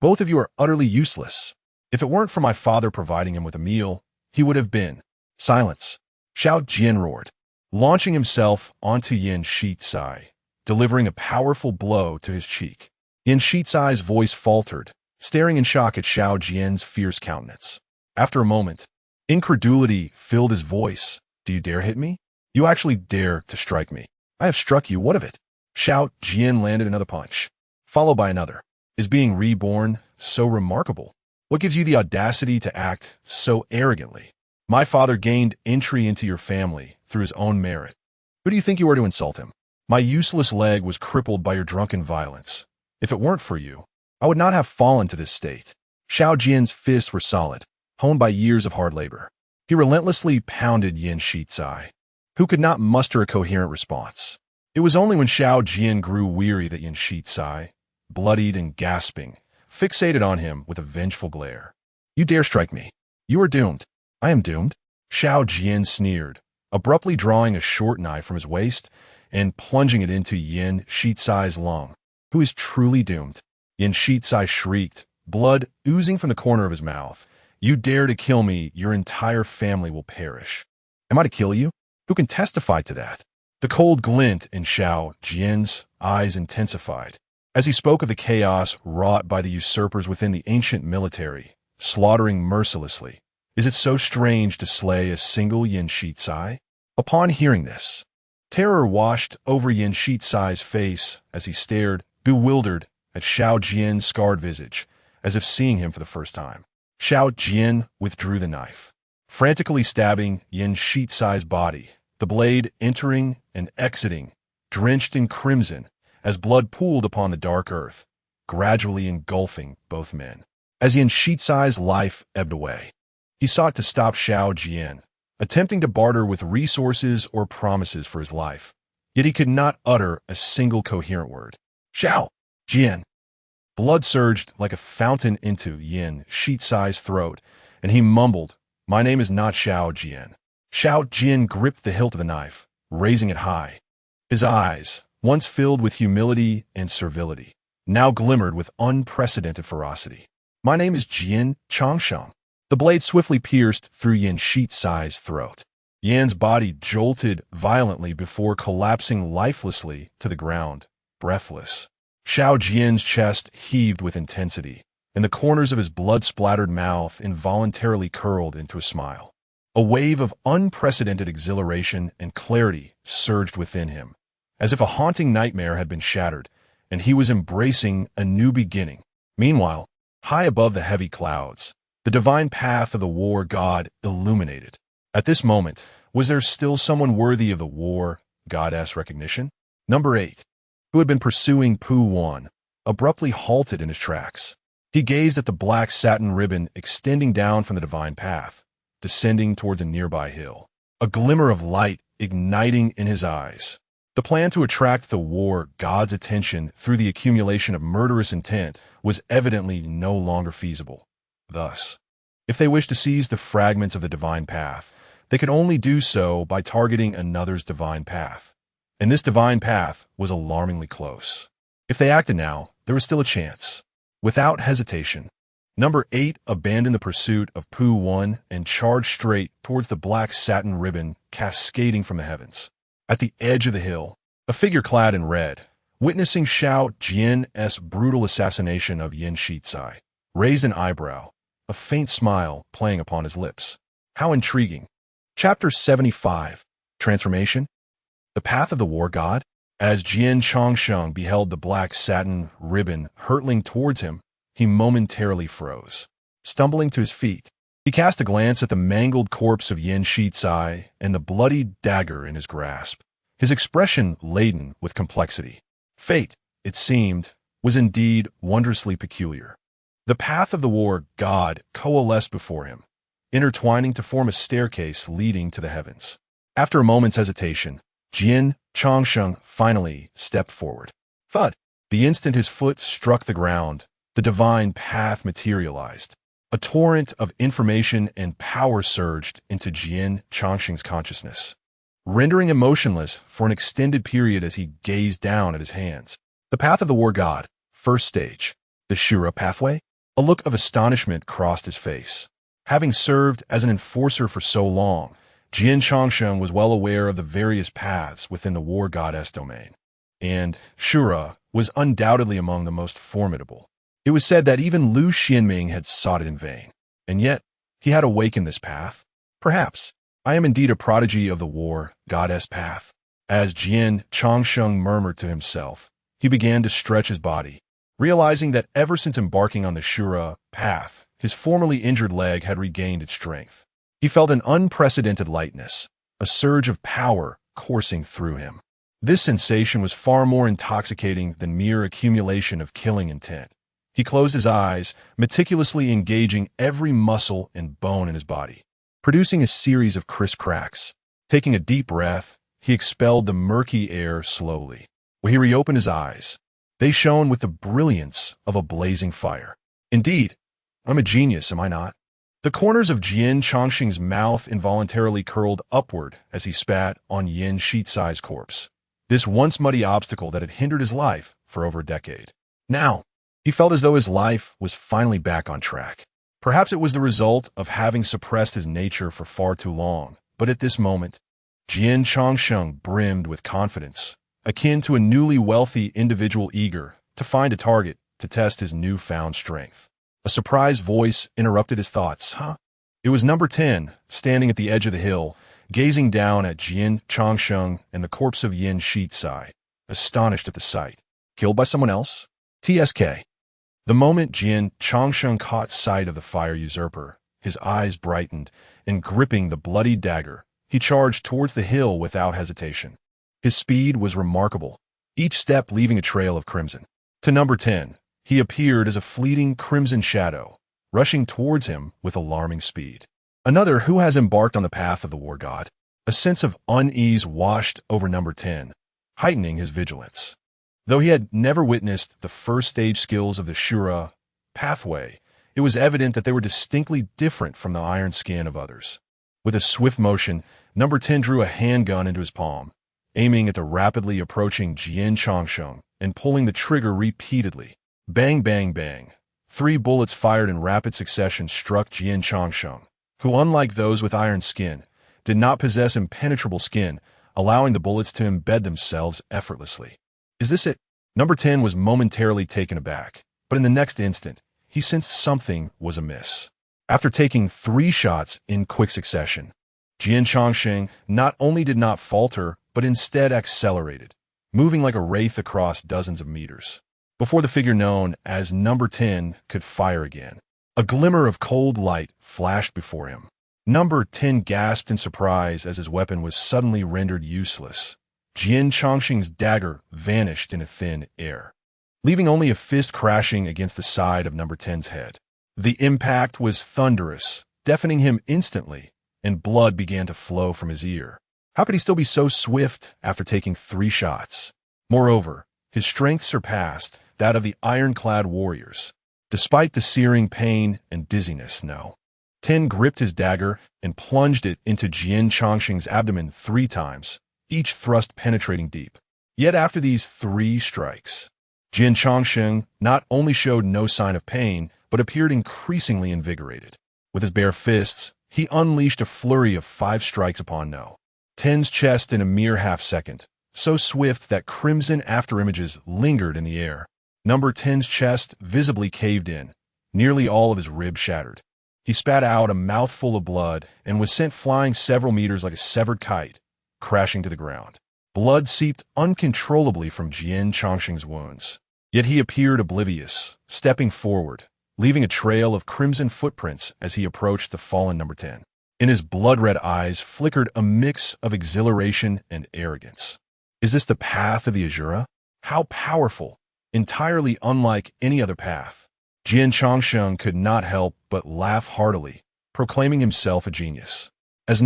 Both of you are utterly useless. If it weren't for my father providing him with a meal, he would have been. Silence. Xiao Jian roared, launching himself onto Yin Shitsai, delivering a powerful blow to his cheek. Yin Shitsai's voice faltered, staring in shock at Xiao Jian's fierce countenance. After a moment, incredulity filled his voice. Do you dare hit me? You actually dare to strike me. I have struck you, what of it? Xiao Jian landed another punch, followed by another. Is being reborn so remarkable? What gives you the audacity to act so arrogantly? My father gained entry into your family through his own merit. Who do you think you are to insult him? My useless leg was crippled by your drunken violence. If it weren't for you, I would not have fallen to this state. Xiao Jian's fists were solid, honed by years of hard labor. He relentlessly pounded Yin Shizai, who could not muster a coherent response. It was only when Xiao Jian grew weary that Yin Shizai, bloodied and gasping, fixated on him with a vengeful glare. You dare strike me. You are doomed. I am doomed. Xiao Jian sneered, abruptly drawing a short knife from his waist and plunging it into Yin Shizai's lung. Who is truly doomed? Yin Shizai shrieked, blood oozing from the corner of his mouth. You dare to kill me, your entire family will perish. Am I to kill you? Who can testify to that? The cold glint in Xiao Jian's eyes intensified as he spoke of the chaos wrought by the usurpers within the ancient military, slaughtering mercilessly. Is it so strange to slay a single Yin Shizai? Upon hearing this, terror washed over Yin Shizai's face as he stared, bewildered, at Xiao Jian's scarred visage, as if seeing him for the first time. Xiao Jian withdrew the knife, frantically stabbing Yin Shizai's body, the blade entering and exiting, drenched in crimson, as blood pooled upon the dark earth, gradually engulfing both men. As Yin Shizai's life ebbed away, he sought to stop Xiao Jian, attempting to barter with resources or promises for his life. Yet he could not utter a single coherent word. Xiao Jian. Blood surged like a fountain into Yin Shizai's throat, and he mumbled, "My name is not Xiao Jian." Xiao Jian gripped the hilt of the knife, raising it high. His eyes, once filled with humility and servility, now glimmered with unprecedented ferocity. "My name is Jian Changsheng." The blade swiftly pierced through Yin Shizai's throat. Yan's body jolted violently before collapsing lifelessly to the ground, breathless. Xiao Jian's chest heaved with intensity, and the corners of his blood-splattered mouth involuntarily curled into a smile. A wave of unprecedented exhilaration and clarity surged within him, as if a haunting nightmare had been shattered, and he was embracing a new beginning. Meanwhile, high above the heavy clouds, the divine path of the war god illuminated. At this moment, was there still someone worthy of the war goddess recognition? Number 8, who had been pursuing Pu Wan, abruptly halted in his tracks. He gazed at the black satin ribbon extending down from the divine path, descending towards a nearby hill, a glimmer of light igniting in his eyes. The plan to attract the war god's attention through the accumulation of murderous intent was evidently no longer feasible. Thus, if they wished to seize the fragments of the divine path, they could only do so by targeting another's divine path. And this divine path was alarmingly close. If they acted now, there was still a chance. Without hesitation, Number 8 abandoned the pursuit of Pu Wan and charged straight towards the black satin ribbon cascading from the heavens. At the edge of the hill, a figure clad in red, witnessing Xiao Jian's brutal assassination of Yin Shizai, raised an eyebrow, a faint smile playing upon his lips. How intriguing. Chapter 75. Transformation. The Path of the War God. As Jian Changsheng beheld the black satin ribbon hurtling towards him, he momentarily froze. Stumbling to his feet, he cast a glance at the mangled corpse of Yin Shizai and the bloody dagger in his grasp, his expression laden with complexity. Fate, it seemed, was indeed wondrously peculiar. The path of the war god coalesced before him, intertwining to form a staircase leading to the heavens. After a moment's hesitation, Jian Changsheng finally stepped forward. Thud! The instant his foot struck the ground, the divine path materialized. A torrent of information and power surged into Jian Changsheng's consciousness, rendering him motionless for an extended period as he gazed down at his hands. The path of the war god, first stage. The Shura pathway? A look of astonishment crossed his face. Having served as an enforcer for so long, Jian Changsheng was well aware of the various paths within the war goddess domain, and Shura was undoubtedly among the most formidable. It was said that even Lu Xianming had sought it in vain, and yet he had awakened this path. Perhaps I am indeed a prodigy of the war goddess path. As Jian Changsheng murmured to himself, he began to stretch his body, realizing that ever since embarking on the Shura path, His formerly injured leg had regained its strength. He felt an unprecedented lightness, a surge of power coursing through him. This sensation was far more intoxicating than mere accumulation of killing intent. He closed his eyes, meticulously engaging every muscle and bone in his body, producing a series of crisp cracks. Taking a deep breath, he expelled the murky air slowly. When he reopened his eyes, they shone with the brilliance of a blazing fire. Indeed, I'm a genius, am I not? The corners of Jian Chongqing's mouth involuntarily curled upward as he spat on Yin Shizai's corpse, this once muddy obstacle that had hindered his life for over a decade. Now, he felt as though his life was finally back on track. Perhaps it was the result of having suppressed his nature for far too long, but at this moment, Jian Chongqing brimmed with confidence, akin to a newly wealthy individual eager to find a target to test his newfound strength. A surprised voice interrupted his thoughts. It was number 10, standing at the edge of the hill, gazing down at Jian Chongqing and the corpse of Yin Shizai, astonished at the sight. Killed by someone else? TSK. The moment Jian Chongqing caught sight of the fire usurper, his eyes brightened, and gripping the bloody dagger, he charged towards the hill without hesitation. His speed was remarkable, each step leaving a trail of crimson. To number 10, he appeared as a fleeting crimson shadow, rushing towards him with alarming speed. Another who has embarked on the path of the war god. A sense of unease washed over number 10, heightening his vigilance. Though he had never witnessed the first stage skills of the Shura pathway, it was evident that they were distinctly different from the iron skin of others. With a swift motion, number 10 drew a handgun into his palm, aiming at the rapidly approaching Jian Chongqing and pulling the trigger repeatedly. Bang, bang, bang. 3 bullets fired in rapid succession struck Jian Chongqing, who, unlike those with iron skin, did not possess impenetrable skin, allowing the bullets to embed themselves effortlessly. Is this it? Number 10 was momentarily taken aback, but in the next instant, he sensed something was amiss. After taking 3 shots in quick succession, Jian Chongqing not only did not falter, but instead accelerated, moving like a wraith across dozens of meters. Before the figure known as number 10 could fire again, a glimmer of cold light flashed before him. Number 10 gasped in surprise as his weapon was suddenly rendered useless. Jian Chongqing's dagger vanished in a thin air, leaving only a fist crashing against the side of number 10's head. The impact was thunderous, deafening him instantly, and blood began to flow from his ear. How could he still be so swift after taking 3 shots? Moreover, his strength surpassed that of the ironclad warriors. Despite the searing pain and dizziness, 10 gripped his dagger and plunged it into Jian Chongqing's abdomen 3 times, each thrust penetrating deep. Yet after these 3 strikes, Jian Chongqing not only showed no sign of pain, but appeared increasingly invigorated. With his bare fists, he unleashed a flurry of 5 strikes upon 10's chest in a mere half-second, so swift that crimson afterimages lingered in the air. Number 10's chest visibly caved in, nearly all of his ribs shattered. He spat out a mouthful of blood and was sent flying several meters like a severed kite, crashing to the ground. Blood seeped uncontrollably from Jian Chongqing's wounds. Yet he appeared oblivious, stepping forward, leaving a trail of crimson footprints as he approached the fallen number 10. In his blood-red eyes flickered a mix of exhilaration and arrogance. Is this the path of the Azura? How powerful, entirely unlike any other path. Jian Chongqing could not help but laugh heartily, proclaiming himself a genius. As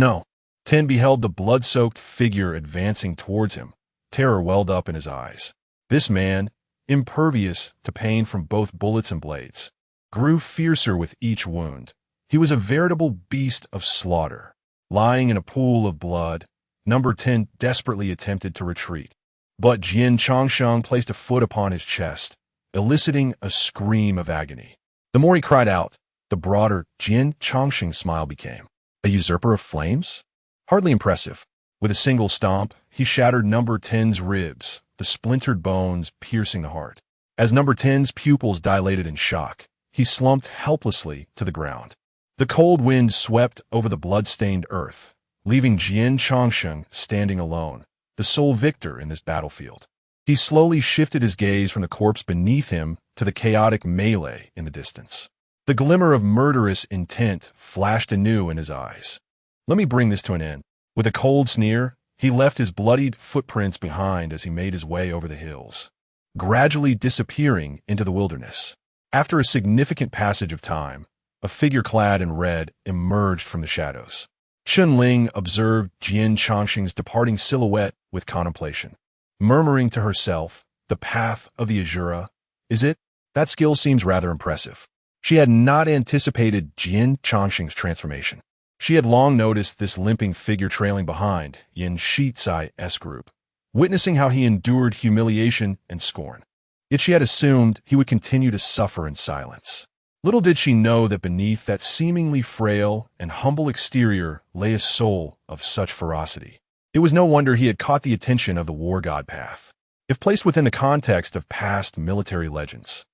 10 beheld the blood-soaked figure advancing towards him, terror welled up in his eyes. This man, impervious to pain from both bullets and blades, grew fiercer with each wound. He was a veritable beast of slaughter. Lying in a pool of blood, number 10 desperately attempted to retreat. But Jian Chongqing placed a foot upon his chest, eliciting a scream of agony. The more he cried out, the broader Jian Chongqing's smile became. A usurper of flames? Hardly impressive. With a single stomp, he shattered number 10's ribs, the splintered bones piercing the heart. As number 10's pupils dilated in shock, he slumped helplessly to the ground. The cold wind swept over the blood-stained earth, leaving Jian Chongqing standing alone, the sole victor in this battlefield. He slowly shifted his gaze from the corpse beneath him to the chaotic melee in the distance. The glimmer of murderous intent flashed anew in his eyes. Let me bring this to an end. With a cold sneer, he left his bloodied footprints behind as he made his way over the hills, gradually disappearing into the wilderness. After a significant passage of time, a figure clad in red emerged from the shadows. Chun-Ling observed Jian Changxing's departing silhouette with contemplation, murmuring to herself, "The path of the Azura, is it? That skill seems rather impressive." She had not anticipated Jian Changxing's transformation. She had long noticed this limping figure trailing behind Yin Shizai's group, witnessing how he endured humiliation and scorn. Yet she had assumed he would continue to suffer in silence. Little did she know that beneath that seemingly frail and humble exterior lay a soul of such ferocity. It was no wonder he had caught the attention of the war god path. If placed within the context of past military legends,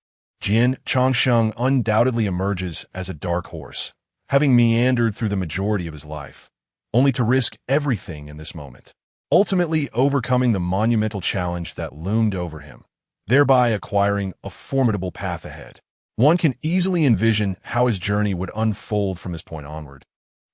Jian Changsheng undoubtedly emerges as a dark horse, having meandered through the majority of his life, only to risk everything in this moment, ultimately overcoming the monumental challenge that loomed over him, thereby acquiring a formidable path ahead. One can easily envision how his journey would unfold from this point onward,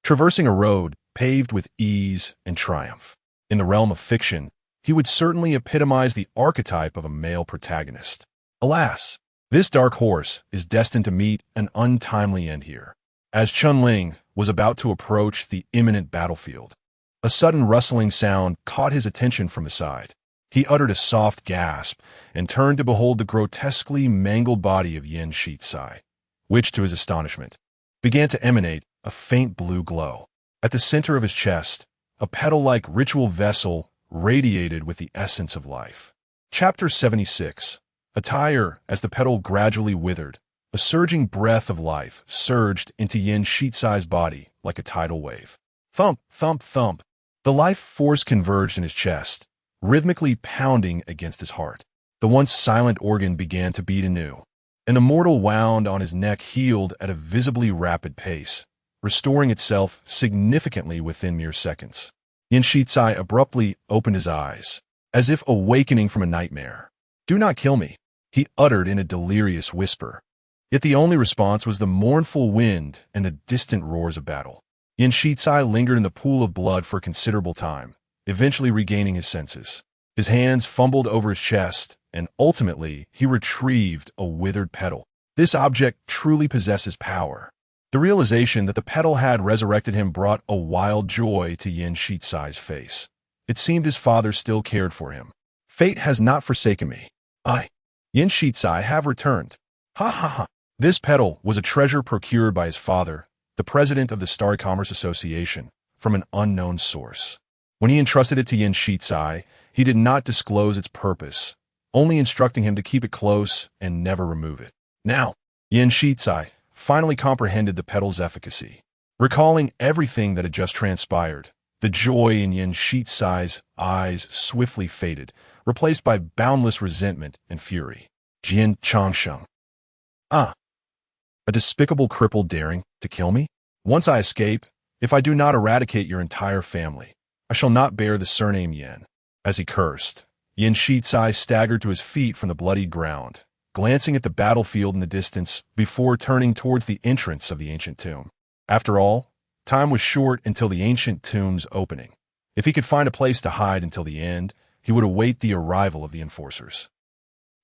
traversing a road paved with ease and triumph. In the realm of fiction, he would certainly epitomize the archetype of a male protagonist. Alas, this dark horse is destined to meet an untimely end here. As Chun-Ling was about to approach the imminent battlefield, a sudden rustling sound caught his attention from the side. He uttered a soft gasp and turned to behold the grotesquely mangled body of Yin Shizai, which, to his astonishment, began to emanate a faint blue glow. At the center of his chest, a petal-like ritual vessel radiated with the essence of life. Chapter 76. Attire. As the petal gradually withered, a surging breath of life surged into Yin Shizai's body like a tidal wave. Thump, thump, thump. The life force converged in his chest, rhythmically pounding against his heart. The once silent organ began to beat anew, and the mortal wound on his neck healed at a visibly rapid pace, restoring itself significantly within mere seconds. Yin Shizai abruptly opened his eyes, as if awakening from a nightmare. "Do not kill me," he uttered in a delirious whisper. Yet the only response was the mournful wind and the distant roars of battle. Yin Shizai lingered in the pool of blood for a considerable time, eventually regaining his senses. His hands fumbled over his chest, and ultimately he retrieved a withered petal. This object truly possesses power. The realization that the petal had resurrected him brought a wild joy to Yin Shizai's face. It seemed his father still cared for him. "Fate has not forsaken me. I, Yin Shizai, have returned. Ha ha ha." This petal was a treasure procured by his father, the president of the Starry Commerce Association, from an unknown source. When he entrusted it to Yin Shizai, he did not disclose its purpose, only instructing him to keep it close and never remove it. Now, Yin Shizai finally comprehended the petal's efficacy. Recalling everything that had just transpired, the joy in Yin Shizai's eyes swiftly faded, replaced by boundless resentment and fury. Jian Changsheng. "Ah, a despicable cripple daring to kill me? Once I escape, if I do not eradicate your entire family, I shall not bear the surname Yin." As he cursed, Yin Shizai staggered to his feet from the bloodied ground, glancing at the battlefield in the distance before turning towards the entrance of the ancient tomb. After all, time was short until the ancient tomb's opening. If he could find a place to hide until the end, he would await the arrival of the enforcers.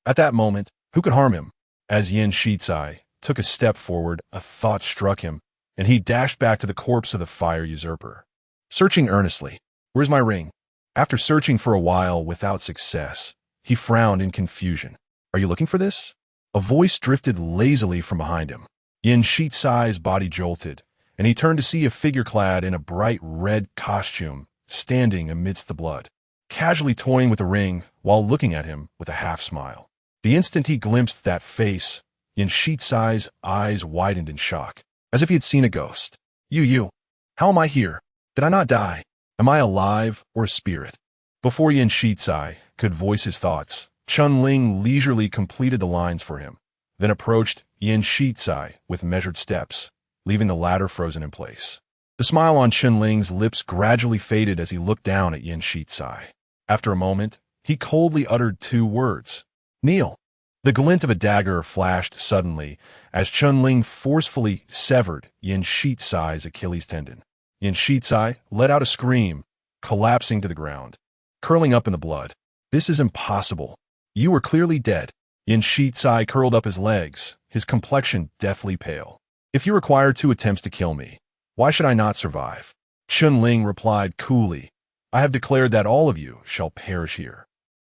At that moment, who could harm him? As Yin Shizai took a step forward, a thought struck him, and he dashed back to the corpse of the fire usurper. Searching earnestly, "Where's my ring?" After searching for a while without success, he frowned in confusion. "Are you looking for this?" A voice drifted lazily from behind him. Yin Shizai's body jolted, and he turned to see a figure clad in a bright red costume standing amidst the blood, casually toying with the ring while looking at him with a half-smile. The instant he glimpsed that face, Yin Shizai's eyes widened in shock, as if he had seen a ghost. You, how am I here? Did I not die? Am I alive or a spirit?" Before Yin Shizai could voice his thoughts, Chun-Ling leisurely completed the lines for him, then approached Yin Shizai with measured steps, leaving the latter frozen in place. The smile on Chun-Ling's lips gradually faded as he looked down at Yin Shizai. After a moment, he coldly uttered two words. "Kneel." The glint of a dagger flashed suddenly as Chun-Ling forcefully severed Yin Shizai's Achilles tendon. Yin Shizai let out a scream, collapsing to the ground, curling up in the blood. "This is impossible. You were clearly dead." Yin Shizai curled up his legs, his complexion deathly pale. "If you require 2 attempts to kill me, why should I not survive?" Chun-Ling replied coolly, "I have declared that all of you shall perish here."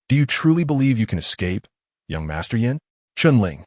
"Do you truly believe you can escape, young Master Yin?" "Chun-Ling,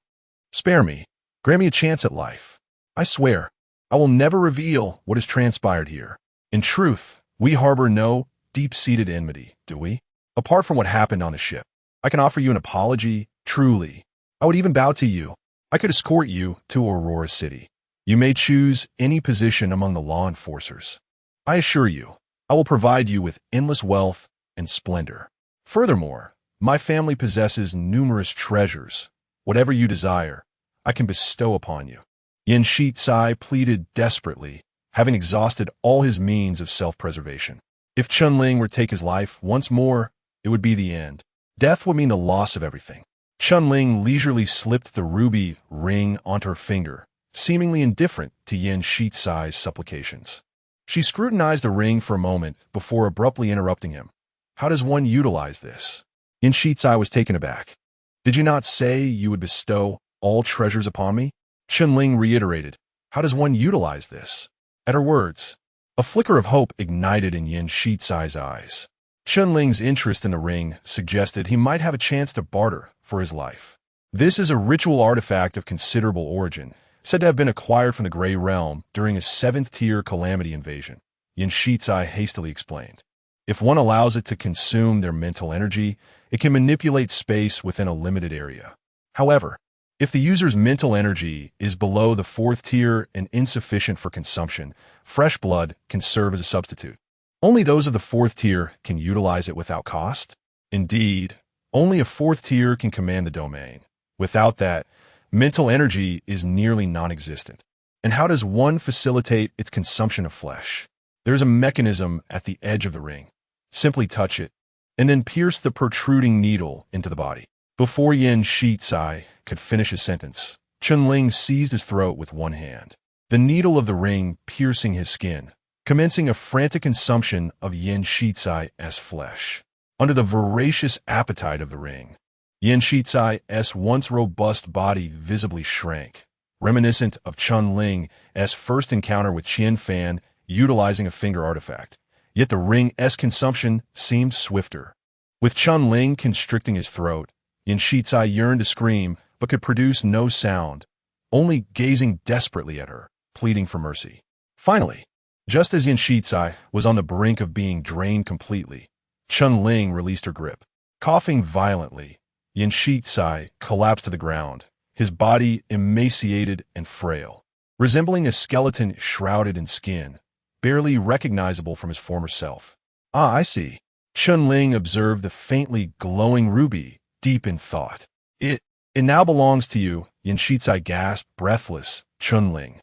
spare me. Grant me a chance at life. I swear, I will never reveal what has transpired here. In truth, we harbor no deep-seated enmity, do we? Apart from what happened on the ship, I can offer you an apology, truly. I would even bow to you. I could escort you to Aurora City. You may choose any position among the law enforcers. I assure you, I will provide you with endless wealth and splendor. Furthermore, my family possesses numerous treasures. Whatever you desire, I can bestow upon you." Yin Shizai pleaded desperately, having exhausted all his means of self-preservation. If Chun-Ling were to take his life once more, it would be the end. Death would mean the loss of everything. Chun-Ling leisurely slipped the ruby ring onto her finger, seemingly indifferent to Yin Shizai's supplications. She scrutinized the ring for a moment before abruptly interrupting him. "How does one utilize this?" Yin Shizai was taken aback. "Did you not say you would bestow all treasures upon me?" Chun-Ling reiterated, "How does one utilize this?" At her words, a flicker of hope ignited in Yin Shizai's eyes. Chun-Ling's interest in the ring suggested he might have a chance to barter for his life. "This is a ritual artifact of considerable origin, said to have been acquired from the Grey Realm during a 7th-tier calamity invasion," Yin Shizai hastily explained. "If one allows it to consume their mental energy, it can manipulate space within a limited area. However, if the user's mental energy is below the 4th tier and insufficient for consumption, fresh blood can serve as a substitute. Only those of the 4th tier can utilize it without cost. Indeed, only a 4th tier can command the domain. Without that, mental energy is nearly non-existent. And how does one facilitate its consumption of flesh? There's a mechanism at the edge of the ring. Simply touch it, and then pierce the protruding needle into the body." Before Yin Shizai could finish his sentence, Chun-Ling seized his throat with one hand, the needle of the ring piercing his skin, commencing a frantic consumption of Yin Shizai's flesh. Under the voracious appetite of the ring, Yin Shizai's once robust body visibly shrank, reminiscent of Chun-Ling's first encounter with Qian Fan utilizing a finger artifact. Yet the ring's consumption seemed swifter. With Chun-Ling constricting his throat, Yin Shizai yearned to scream, but could produce no sound, only gazing desperately at her, pleading for mercy. Finally, just as Yin Shizai was on the brink of being drained completely, Chun-Ling released her grip. Coughing violently, Yin Shizai collapsed to the ground, his body emaciated and frail, resembling a skeleton shrouded in skin, barely recognizable from his former self. "Ah, I see." Chun-Ling observed the faintly glowing ruby, deep in thought. It now belongs to you," Yin Shizai gasped, breathless. "Chun-Ling,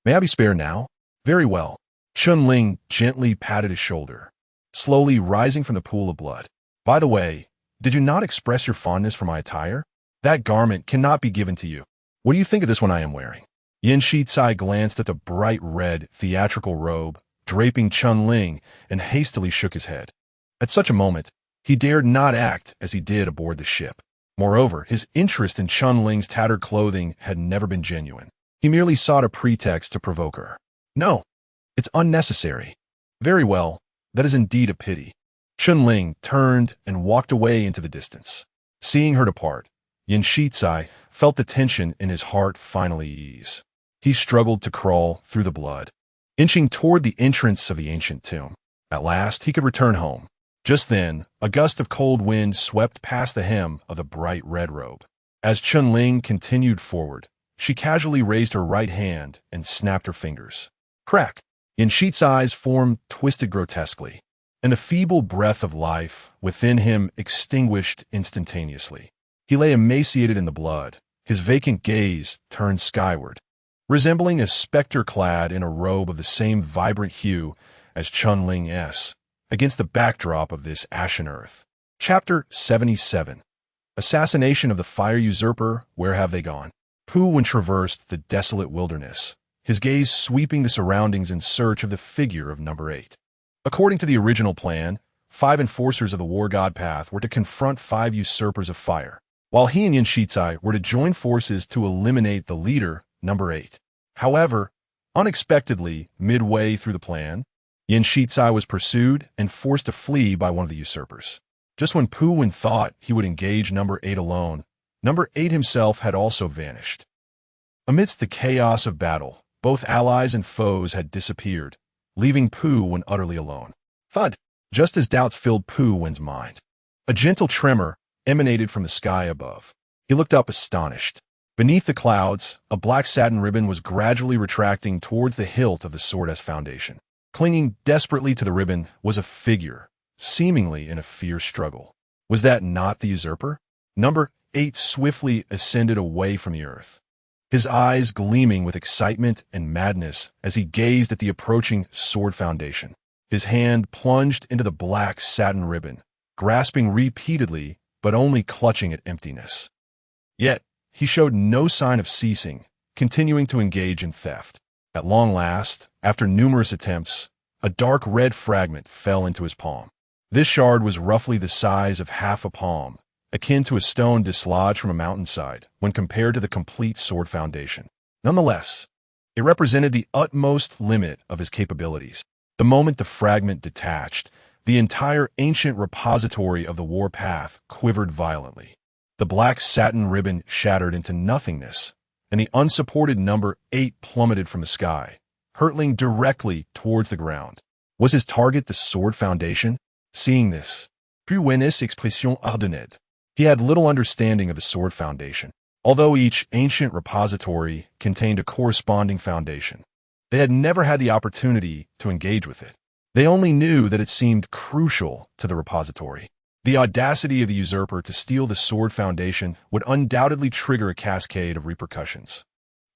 may I be spared now?" "Very well." Chun-Ling gently patted his shoulder, slowly rising from the pool of blood. "By the way, did you not express your fondness for my attire? That garment cannot be given to you. What do you think of this one I am wearing?" Yin Shizai glanced at the bright red theatrical robe draping Chun-Ling and hastily shook his head. At such a moment, he dared not act as he did aboard the ship. Moreover, his interest in Chun-Ling's tattered clothing had never been genuine. He merely sought a pretext to provoke her. "No, it's unnecessary." "Very well, that is indeed a pity." Chun-Ling turned and walked away into the distance. Seeing her depart, Yin Shizai felt the tension in his heart finally ease. He struggled to crawl through the blood, inching toward the entrance of the ancient tomb. At last, he could return home. Just then, a gust of cold wind swept past the hem of the bright red robe. As Chun-Ling continued forward, she casually raised her right hand and snapped her fingers. Crack! Yin Shizai's form twisted grotesquely, and the feeble breath of life within him extinguished instantaneously. He lay emaciated in the blood, his vacant gaze turned skyward, resembling a specter clad in a robe of the same vibrant hue as Chun-Ling's, against the backdrop of this ashen earth. Chapter 77. Assassination of the fire usurper, where have they gone? Pu traversed the desolate wilderness, his gaze sweeping the surroundings in search of the figure of number 8. According to the original plan, 5 enforcers of the war god path were to confront 5 usurpers of fire, while he and Yanshizai were to join forces to eliminate the leader, number 8. However, unexpectedly, midway through the plan, Yanshizai was pursued and forced to flee by one of the usurpers. Just when Pu thought he would engage number 8 alone, number 8 himself had also vanished. Amidst the chaos of battle, both allies and foes had disappeared, leaving Pu utterly alone. Thud! Just as doubts filled Pu's mind, a gentle tremor emanated from the sky above. He looked up astonished. Beneath the clouds, a black satin ribbon was gradually retracting towards the hilt of the sword's foundation. Clinging desperately to the ribbon was a figure, seemingly in a fierce struggle. Was that not the usurper? Number 8 swiftly ascended away from the earth, his eyes gleaming with excitement and madness as he gazed at the approaching sword foundation. His hand plunged into the black satin ribbon, grasping repeatedly but only clutching at emptiness. Yet, he showed no sign of ceasing, continuing to engage in theft. At long last, after numerous attempts, a dark red fragment fell into his palm. This shard was roughly the size of half a palm, akin to a stone dislodged from a mountainside when compared to the complete sword foundation. Nonetheless, it represented the utmost limit of his capabilities. The moment the fragment detached, the entire ancient repository of the war path quivered violently. The black satin ribbon shattered into nothingness, and the unsupported number 8 plummeted from the sky, hurtling directly towards the ground. Was his target the sword foundation? Seeing this, Pu's expression ardonnait. He had little understanding of the sword foundation. Although each ancient repository contained a corresponding foundation, they had never had the opportunity to engage with it. They only knew that it seemed crucial to the repository. The audacity of the usurper to steal the sword foundation would undoubtedly trigger a cascade of repercussions.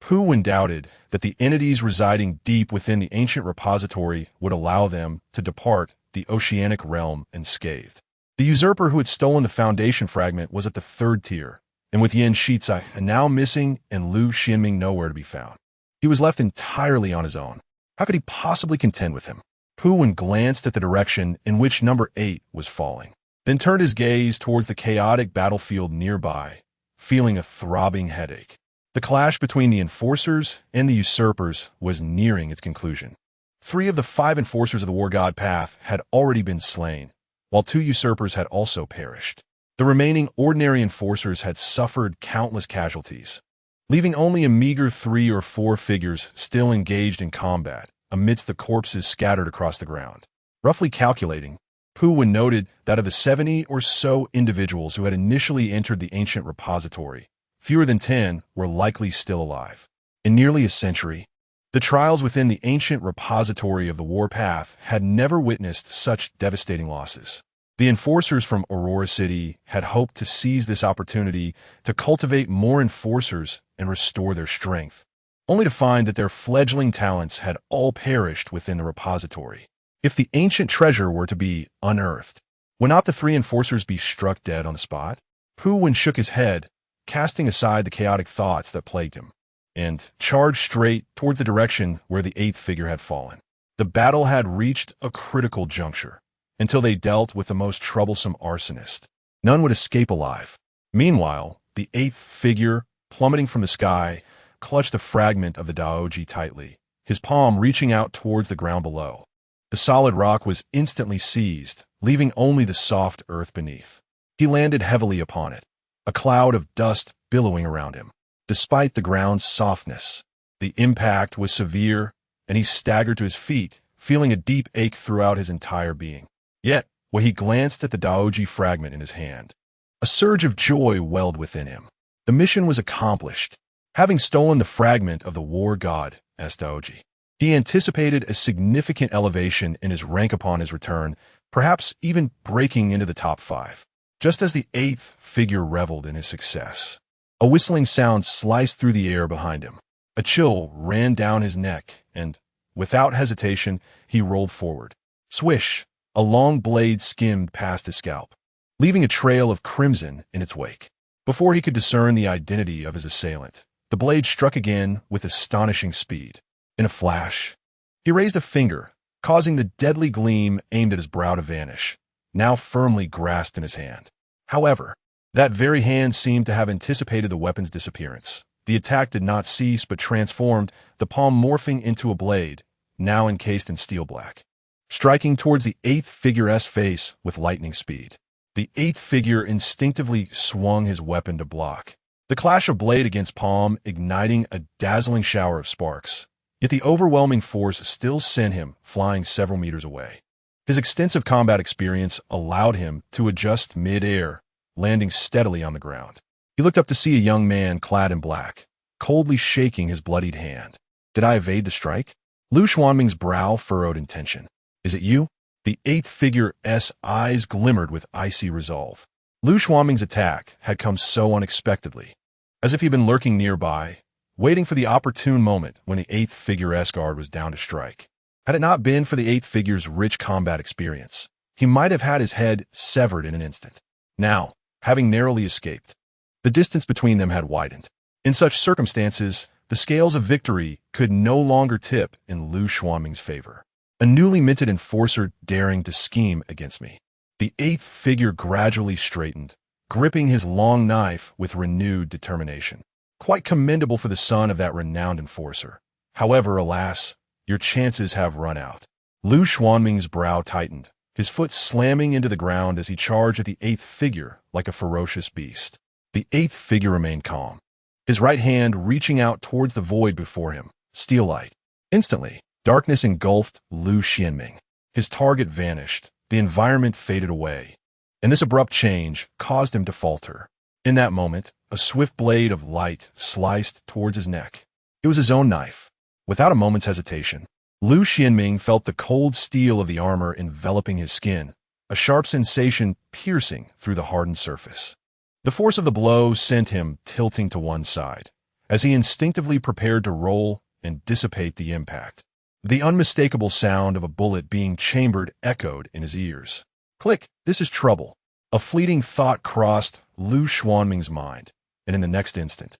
Pu doubted that the entities residing deep within the ancient repository would allow them to depart the oceanic realm unscathed. The usurper who had stolen the foundation fragment was at the 3rd tier, and with Yanshizai now missing and Lu Xinming nowhere to be found, he was left entirely on his own. How could he possibly contend with him? Pu glanced at the direction in which number 8 was falling, then turned his gaze towards the chaotic battlefield nearby, feeling a throbbing headache. The clash between the enforcers and the usurpers was nearing its conclusion. 3 of the 5 enforcers of the war god path had already been slain, while 2 usurpers had also perished. The remaining ordinary enforcers had suffered countless casualties, leaving only a meager 3 or 4 figures still engaged in combat amidst the corpses scattered across the ground. Roughly calculating, Pu noted that of the 70 or so individuals who had initially entered the ancient repository, fewer than 10 were likely still alive. In nearly a century, the trials within the ancient repository of the war path had never witnessed such devastating losses. The enforcers from Aurora City had hoped to seize this opportunity to cultivate more enforcers and restore their strength, only to find that their fledgling talents had all perished within the repository. If the ancient treasure were to be unearthed, would not the 3 enforcers be struck dead on the spot? Pu shook his head, casting aside the chaotic thoughts that plagued him, and charged straight toward the direction where the 8th figure had fallen. The battle had reached a critical juncture, until they dealt with the most troublesome arsonist. None would escape alive. Meanwhile, the 8th figure, plummeting from the sky, clutched a fragment of the Daoji tightly, his palm reaching out towards the ground below. The solid rock was instantly seized, leaving only the soft earth beneath. He landed heavily upon it, a cloud of dust billowing around him. Despite the ground's softness, the impact was severe, and he staggered to his feet, feeling a deep ache throughout his entire being. Yet, when he glanced at the Daoji fragment in his hand, a surge of joy welled within him. The mission was accomplished. Having stolen the fragment of the war god Daoji, he anticipated a significant elevation in his rank upon his return, perhaps even breaking into the top 5. Just as the 8th figure reveled in his success, a whistling sound sliced through the air behind him. A chill ran down his neck, and, without hesitation, he rolled forward. Swish! A long blade skimmed past his scalp. leaving a trail of crimson in its wake. Before he could discern the identity of his assailant, the blade struck again with astonishing speed. In a flash, he raised a finger, causing the deadly gleam aimed at his brow to vanish, now firmly grasped in his hand. However, that very hand seemed to have anticipated the weapon's disappearance. The attack did not cease but transformed, the palm morphing into a blade, now encased in steel black, striking towards the eighth figure's face with lightning speed. The eighth figure instinctively swung his weapon to block, the clash of blade against palm igniting a dazzling shower of sparks. Yet the overwhelming force still sent him flying several meters away. His extensive combat experience allowed him to adjust mid-air, landing steadily on the ground. He looked up to see a young man clad in black, coldly shaking his bloodied hand. Did I evade the strike? Lu Xuanming's brow furrowed in tension. Is it you? The eighth figure's eyes glimmered with icy resolve. Lu Xuanming's attack had come so unexpectedly, as if he'd been lurking nearby, waiting for the opportune moment when the eighth figure's guard was down to strike. Had it not been for the eighth figure's rich combat experience, he might have had his head severed in an instant. Now, having narrowly escaped, the distance between them had widened. In such circumstances, the scales of victory could no longer tip in Lu Xuanming's favor. A newly minted enforcer daring to scheme against me. The eighth figure gradually straightened, gripping his long knife with renewed determination. Quite commendable for the son of that renowned enforcer. However, alas, your chances have run out. Lu Xuanming's brow tightened, his foot slamming into the ground as he charged at the eighth figure like a ferocious beast. The eighth figure remained calm, his right hand reaching out towards the void before him, steel light. Instantly, darkness engulfed Lu Xuanming. His target vanished, the environment faded away, and this abrupt change caused him to falter. In that moment, a swift blade of light sliced towards his neck. It was his own knife. Without a moment's hesitation, Lu Xuanming felt the cold steel of the armor enveloping his skin, a sharp sensation piercing through the hardened surface. The force of the blow sent him tilting to one side, as he instinctively prepared to roll and dissipate the impact. The unmistakable sound of a bullet being chambered echoed in his ears. Click, this is trouble. A fleeting thought crossed Lu Xuanming's mind, and in the next instant,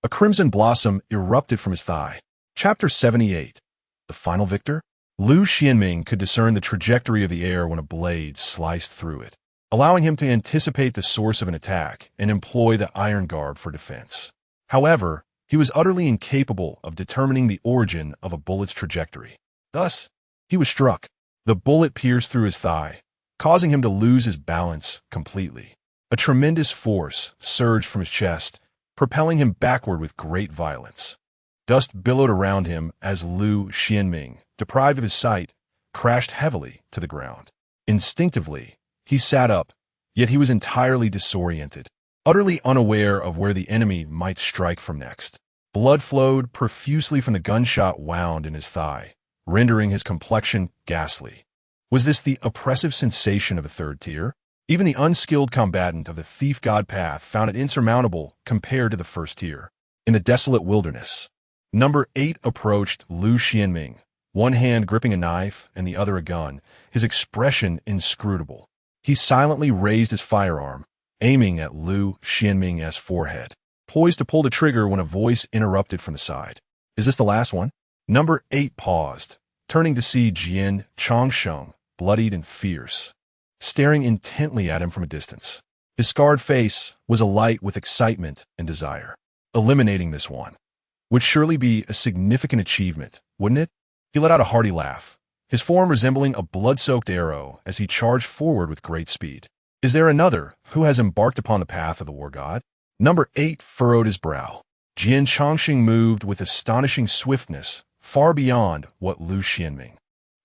a crimson blossom erupted from his thigh. Chapter 78. The Final Victor? Lu Xuanming could discern the trajectory of the air when a blade sliced through it, allowing him to anticipate the source of an attack and employ the iron garb for defense. However, he was utterly incapable of determining the origin of a bullet's trajectory. Thus, he was struck. The bullet pierced through his thigh, causing him to lose his balance completely. A tremendous force surged from his chest, propelling him backward with great violence. Dust billowed around him as Lu Xuanming, deprived of his sight, crashed heavily to the ground. Instinctively, he sat up, yet he was entirely disoriented, utterly unaware of where the enemy might strike from next. Blood flowed profusely from the gunshot wound in his thigh, rendering his complexion ghastly. Was this the oppressive sensation of a third tier? Even the unskilled combatant of the thief god path found it insurmountable compared to the first tier. In the desolate wilderness, Number 8 approached Lu Xuanming, one hand gripping a knife and the other a gun, his expression inscrutable. He silently raised his firearm, aiming at Lu Xuanming's forehead, poised to pull the trigger when a voice interrupted from the side. Is this the last one? Number 8 paused, turning to see Jian Chongsheng, bloodied and fierce, staring intently at him from a distance. His scarred face was alight with excitement and desire. Eliminating this one would surely be a significant achievement, wouldn't it? He let out a hearty laugh, his form resembling a blood-soaked arrow as he charged forward with great speed. Is there another who has embarked upon the path of the war god? Number 8 furrowed his brow. Jian Chongsheng moved with astonishing swiftness, far beyond what Lu Xuanming,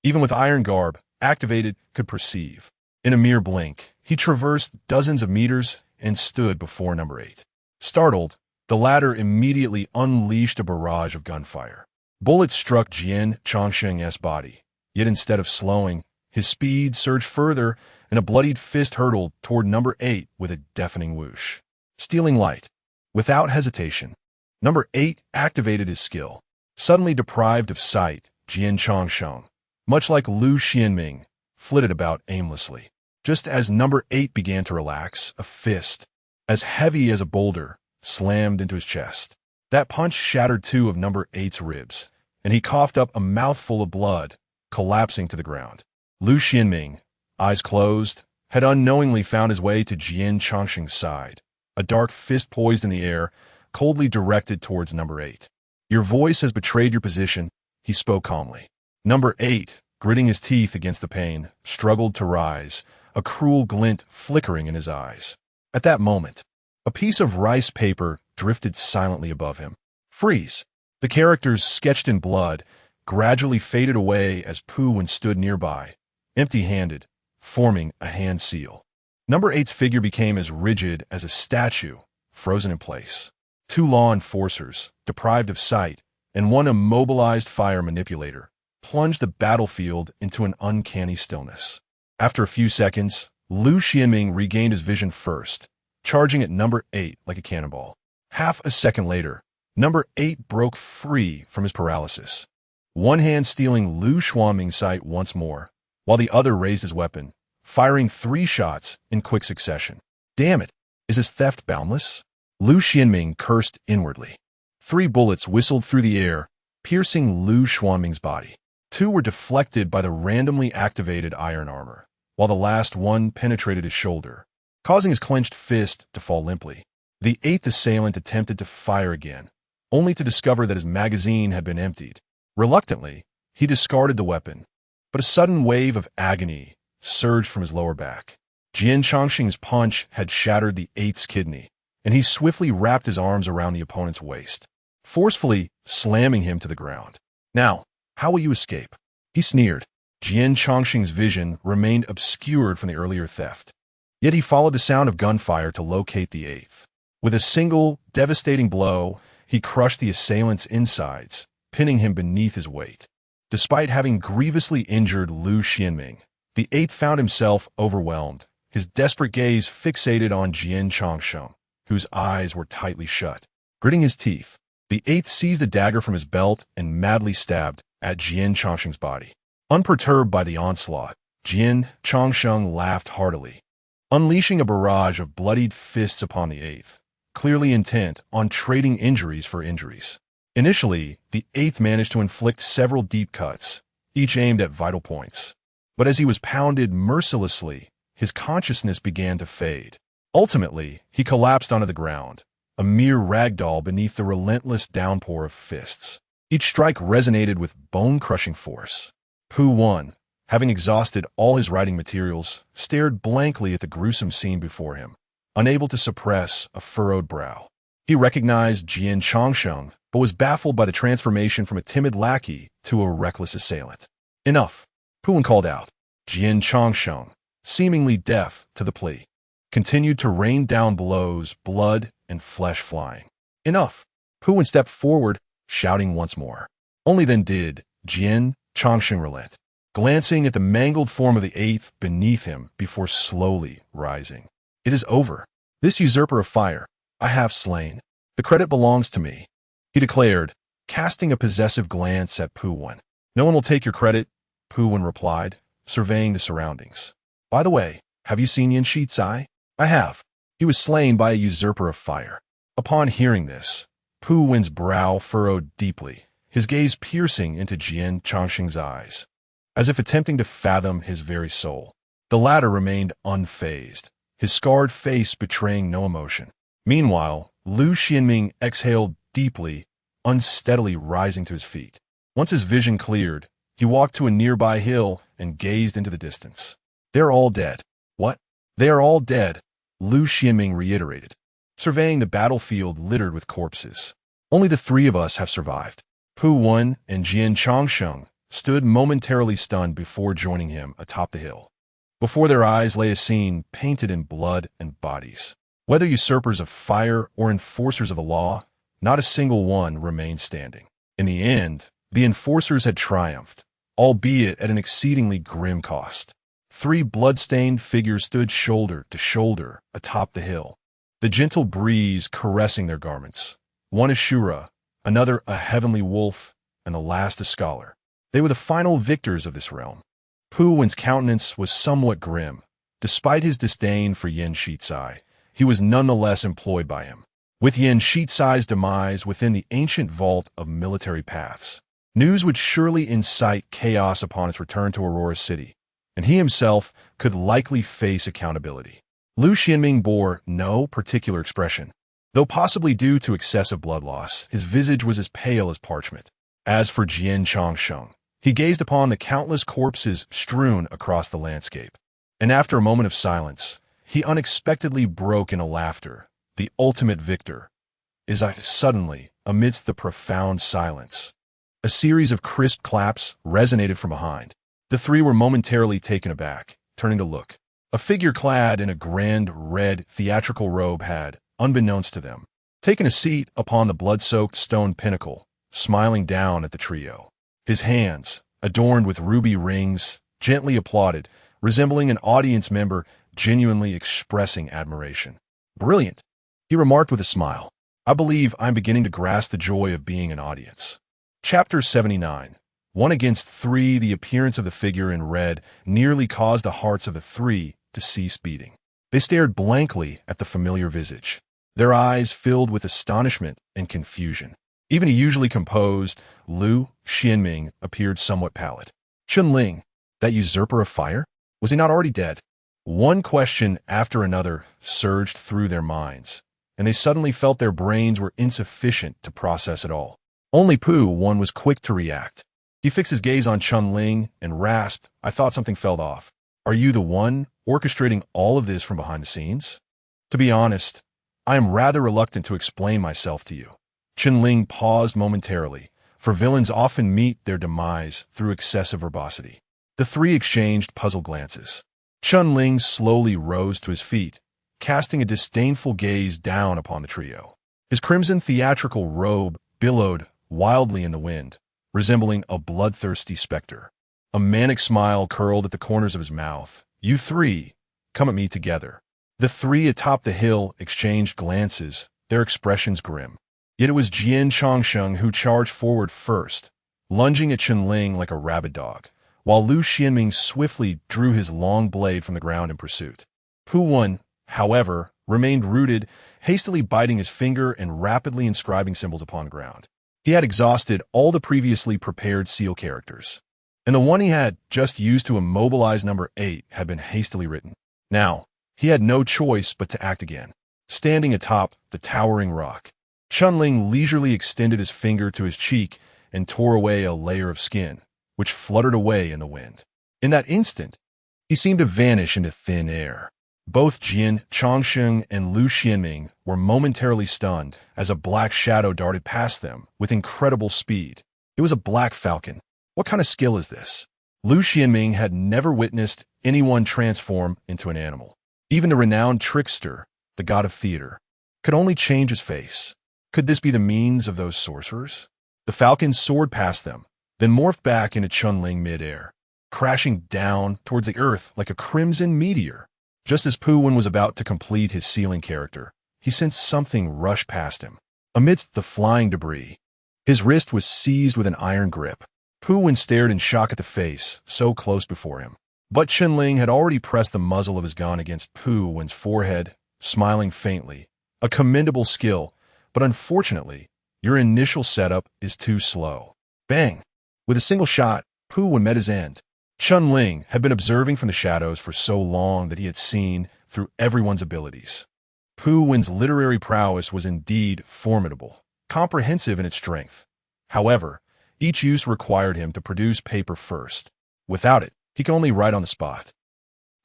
even with iron garb activated, could perceive. In a mere blink, he traversed dozens of meters and stood before Number 8. Startled, the latter immediately unleashed a barrage of gunfire. Bullets struck Jian Chongsheng's body, yet instead of slowing, his speed surged further, and a bloodied fist hurtled toward Number 8 with a deafening whoosh. Stealing light. Without hesitation, Number 8 activated his skill. Suddenly deprived of sight, Jian Chongsheng, much like Lu Xuanming, flitted about aimlessly. Just as number 8 began to relax, a fist, as heavy as a boulder, slammed into his chest. That punch shattered 2 of number 8's ribs, and he coughed up a mouthful of blood, collapsing to the ground. Lu Xianming, eyes closed, had unknowingly found his way to Jian Chongqing's side, a dark fist poised in the air, coldly directed towards number 8. Your voice has betrayed your position, he spoke calmly. Number 8, gritting his teeth against the pain, struggled to rise, a cruel glint flickering in his eyes. At that moment, a piece of rice paper drifted silently above him. Freeze! The characters sketched in blood gradually faded away as Pu Wen stood nearby, empty-handed, forming a hand seal. Number 8's figure became as rigid as a statue, frozen in place. 2 law enforcers, deprived of sight, and 1 immobilized fire manipulator, plunged the battlefield into an uncanny stillness. After a few seconds, Lu Xianming regained his vision first, charging at number 8 like a cannonball. Half a second later, number 8 broke free from his paralysis, one hand stealing Lu Xianming's sight once more, while the other raised his weapon, firing 3 shots in quick succession. Damn it! Is his theft boundless? Lu Xianming cursed inwardly. 3 bullets whistled through the air, piercing Lu Xianming's body. 2 were deflected by the randomly activated iron armor, while the last one penetrated his shoulder, causing his clenched fist to fall limply. The 8th assailant attempted to fire again, only to discover that his magazine had been emptied. Reluctantly, he discarded the weapon, but a sudden wave of agony surged from his lower back. Jian Chongqing's punch had shattered the 8th's kidney, and he swiftly wrapped his arms around the opponent's waist, forcefully slamming him to the ground. Now, how will you escape? He sneered. Jian Chongqing's vision remained obscured from the earlier theft, yet he followed the sound of gunfire to locate the 8th. With a single, devastating blow, he crushed the assailant's insides, pinning him beneath his weight. Despite having grievously injured Lu Xianming, the 8th found himself overwhelmed, his desperate gaze fixated on Jian Chongqing, whose eyes were tightly shut. Gritting his teeth, the 8th seized a dagger from his belt and madly stabbed at Jian Chongqing's body. Unperturbed by the onslaught, Jian Chongqing laughed heartily, unleashing a barrage of bloodied fists upon the 8th, clearly intent on trading injuries for injuries. Initially, the 8th managed to inflict several deep cuts, each aimed at vital points. But as he was pounded mercilessly, his consciousness began to fade. Ultimately, he collapsed onto the ground, a mere ragdoll beneath the relentless downpour of fists. Each strike resonated with bone-crushing force. Pu Wen, having exhausted all his writing materials, stared blankly at the gruesome scene before him, unable to suppress a furrowed brow. He recognized Jian Chongqing, but was baffled by the transformation from a timid lackey to a reckless assailant. Enough, Pu Wen called out. Jian Chongqing, seemingly deaf to the plea, continued to rain down blows, blood and flesh flying. Enough! Pu Wen stepped forward, shouting once more. Only then did Jian Chongqing relent, glancing at the mangled form of the 8th beneath him before slowly rising. It is over. This usurper of fire, I have slain. The credit belongs to me, he declared, casting a possessive glance at Pu Wen. No one will take your credit, Pu Wen replied, surveying the surroundings. By the way, have you seen Yin Shizai? I have. He was slain by a usurper of fire. Upon hearing this, Pu Wen's brow furrowed deeply, his gaze piercing into Jian Chongqing's eyes, as if attempting to fathom his very soul. The latter remained unfazed, his scarred face betraying no emotion. Meanwhile, Lu Xianming exhaled deeply, unsteadily rising to his feet. Once his vision cleared, he walked to a nearby hill and gazed into the distance. They're all dead. What? They are all dead, Lu Xianming reiterated, surveying the battlefield littered with corpses. Only the 3 of us have survived. Pu Wen and Jian Chongqing stood momentarily stunned before joining him atop the hill. Before their eyes lay a scene painted in blood and bodies. Whether usurpers of fire or enforcers of the law, not a single one remained standing. In the end, the enforcers had triumphed, albeit at an exceedingly grim cost. 3 blood-stained figures stood shoulder to shoulder atop the hill, the gentle breeze caressing their garments. One a Shura, another a heavenly wolf, and the last a scholar. They were the final victors of this realm. Pu Wen's countenance was somewhat grim, Despite his disdain for Yin Shizai, he was nonetheless employed by him. With Yin Shizai's demise within the ancient vault of military paths, news would surely incite chaos upon its return to Aurora City, and he himself could likely face accountability. Lu Xianming bore no particular expression. Though possibly due to excessive blood loss, his visage was as pale as parchment. As for Jian Changsheng, he gazed upon the countless corpses strewn across the landscape. And after a moment of silence, he unexpectedly broke into laughter. The ultimate victor is suddenly, amidst the profound silence. A series of crisp claps resonated from behind. The three were momentarily taken aback, turning to look. A figure clad in a grand red theatrical robe had, unbeknownst to them, taken a seat upon the blood-soaked stone pinnacle, smiling down at the trio. His hands, adorned with ruby rings, gently applauded, resembling an audience member genuinely expressing admiration. "Brilliant," he remarked with a smile. "I believe I'm beginning to grasp the joy of being an audience." Chapter 79. 1 against 3. The appearance of the figure in red nearly caused the hearts of the three to cease beating. They stared blankly at the familiar visage, their eyes filled with astonishment and confusion. Even a usually composed Lu Xianming appeared somewhat pallid. Chunling, that usurper of fire? Was he not already dead? One question after another surged through their minds, and they suddenly felt their brains were insufficient to process it all. Only Pu Wen was quick to react. He fixed his gaze on Chunling and rasped, "I thought something fell off. Are you the one orchestrating all of this from behind the scenes?" "To be honest, I am rather reluctant to explain myself to you." Chunling paused momentarily, for villains often meet their demise through excessive verbosity. The three exchanged puzzled glances. Chunling slowly rose to his feet, casting a disdainful gaze down upon the trio. His crimson theatrical robe billowed wildly in the wind, resembling a bloodthirsty specter. A manic smile curled at the corners of his mouth. "You three, come at me together." The three atop the hill exchanged glances, their expressions grim. Yet it was Jian Changsheng who charged forward first, lunging at Chunling like a rabid dog, while Lu Xianming swiftly drew his long blade from the ground in pursuit. Pu Wen, however, remained rooted, hastily biting his finger and rapidly inscribing symbols upon the ground. He had exhausted all the previously prepared seal characters, and the one he had just used to immobilize number 8 had been hastily written. Now, he had no choice but to act again. Standing atop the towering rock, Chunling leisurely extended his finger to his cheek and tore away a layer of skin, which fluttered away in the wind. In that instant, he seemed to vanish into thin air. Both Jian Changsheng and Lu Xianming were momentarily stunned as a black shadow darted past them with incredible speed. It was a black falcon. What kind of skill is this? Lu Xianming had never witnessed anyone transform into an animal. Even the renowned trickster, the god of theater, could only change his face. Could this be the means of those sorcerers? The falcon soared past them, then morphed back into Chunling mid-air, crashing down towards the earth like a crimson meteor. Just as Pu Wen was about to complete his sealing character, he sensed something rush past him. Amidst the flying debris, his wrist was seized with an iron grip. Pu Wen stared in shock at the face, so close before him. But Chunling had already pressed the muzzle of his gun against Pu Wen's forehead, smiling faintly. A commendable skill, but unfortunately, your initial setup is too slow. Bang! With a single shot, Pu Wen met his end. Chunling had been observing from the shadows for so long that he had seen through everyone's abilities. Pu Wen's literary prowess was indeed formidable, comprehensive in its strength. However, each use required him to produce paper first. Without it, he could only write on the spot.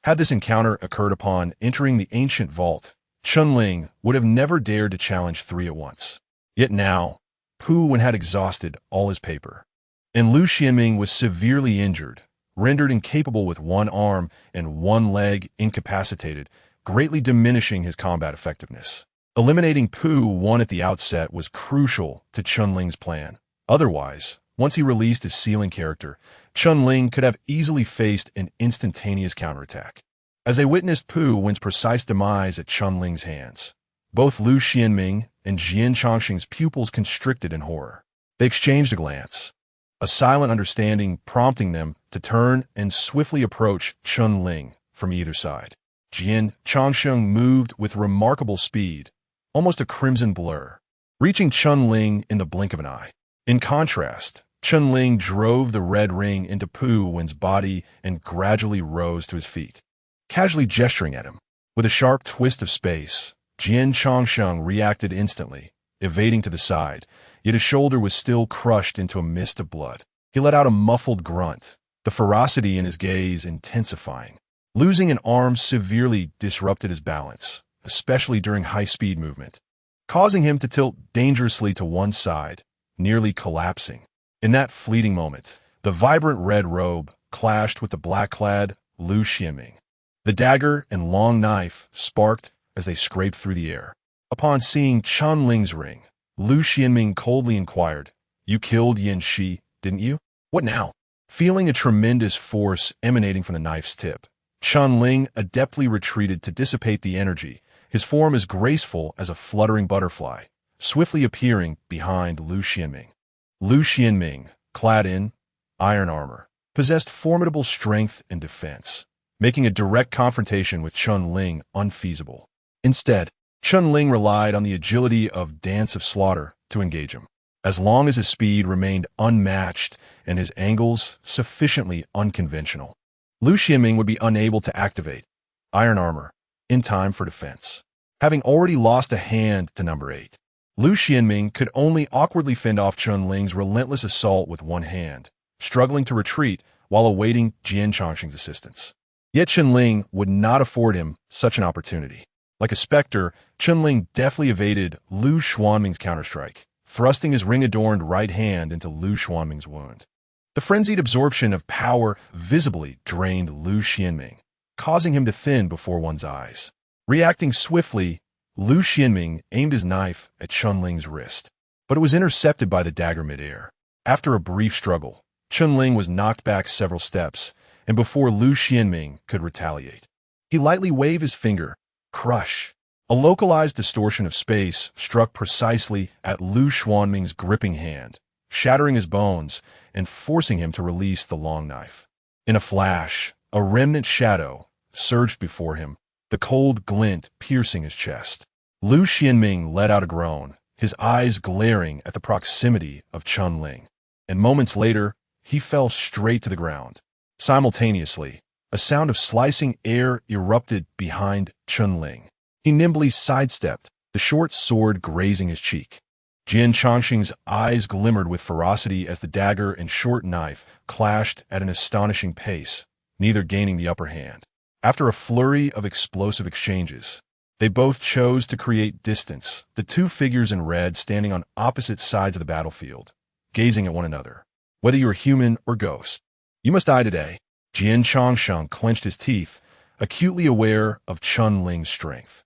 Had this encounter occurred upon entering the ancient vault, Chunling would have never dared to challenge three at once. Yet now, Pu Wen had exhausted all his paper, and Lu Xianming was severely injured, rendered incapable with one arm and one leg incapacitated, greatly diminishing his combat effectiveness. Eliminating Pu Wen at the outset was crucial to Chunling's plan. Otherwise, once he released his sealing character, Chunling could have easily faced an instantaneous counterattack. As they witnessed Pu Wen's precise demise at Chunling's hands, both Lu Xianming and Jian Changsheng's pupils constricted in horror. They exchanged a glance, a silent understanding prompting them to turn and swiftly approach Chunling from either side. Jian Changsheng moved with remarkable speed, almost a crimson blur, reaching Chunling in the blink of an eye. In contrast, Chunling drove the red ring into Pu Wen's body and gradually rose to his feet, casually gesturing at him. With a sharp twist of space, Jian Changsheng reacted instantly, evading to the side, yet his shoulder was still crushed into a mist of blood. He let out a muffled grunt, the ferocity in his gaze intensifying. Losing an arm severely disrupted his balance, especially during high-speed movement, causing him to tilt dangerously to one side, nearly collapsing. In that fleeting moment, the vibrant red robe clashed with the black-clad Lu Xianming. The dagger and long knife sparked as they scraped through the air. Upon seeing Chunling's ring, Lu Xianming coldly inquired, "You killed Yin Shi, didn't you? What now?" Feeling a tremendous force emanating from the knife's tip, Chunling adeptly retreated to dissipate the energy, his form as graceful as a fluttering butterfly, swiftly appearing behind Lu Xianming. Lu Xianming, clad in iron armor, possessed formidable strength and defense, making a direct confrontation with Chunling unfeasible. Instead, Chunling relied on the agility of Dance of Slaughter to engage him. As long as his speed remained unmatched and his angles sufficiently unconventional, Lu Xianming would be unable to activate iron armor in time for defense. Having already lost a hand to number 8, Lu Xianming could only awkwardly fend off Chunling's relentless assault with one hand, struggling to retreat while awaiting Jian Changsheng's assistance. Yet Chunling would not afford him such an opportunity. Like a specter, Chunling deftly evaded Lu Xuanming's counterstrike, thrusting his ring-adorned right hand into Lu Xuanming's wound. The frenzied absorption of power visibly drained Lu Xianming, causing him to thin before one's eyes. Reacting swiftly, Lu Xianming aimed his knife at Chunling's wrist, but it was intercepted by the dagger midair. After a brief struggle, Chunling was knocked back several steps, and before Lu Xianming could retaliate, he lightly waved his finger. Crush! A localized distortion of space struck precisely at Lu Xuanming's gripping hand, shattering his bones and forcing him to release the long knife. In a flash, a remnant shadow surged before him, the cold glint piercing his chest. Lu Xianming let out a groan, his eyes glaring at the proximity of Chunling, and moments later, he fell straight to the ground. Simultaneously, a sound of slicing air erupted behind Chunling. He nimbly sidestepped, the short sword grazing his cheek. Jian Changsheng's eyes glimmered with ferocity as the dagger and short knife clashed at an astonishing pace, neither gaining the upper hand. After a flurry of explosive exchanges, they both chose to create distance, the two figures in red standing on opposite sides of the battlefield, gazing at one another. Whether you are human or ghost, you must die today. Jian Changsheng clenched his teeth, acutely aware of Chunling's strength.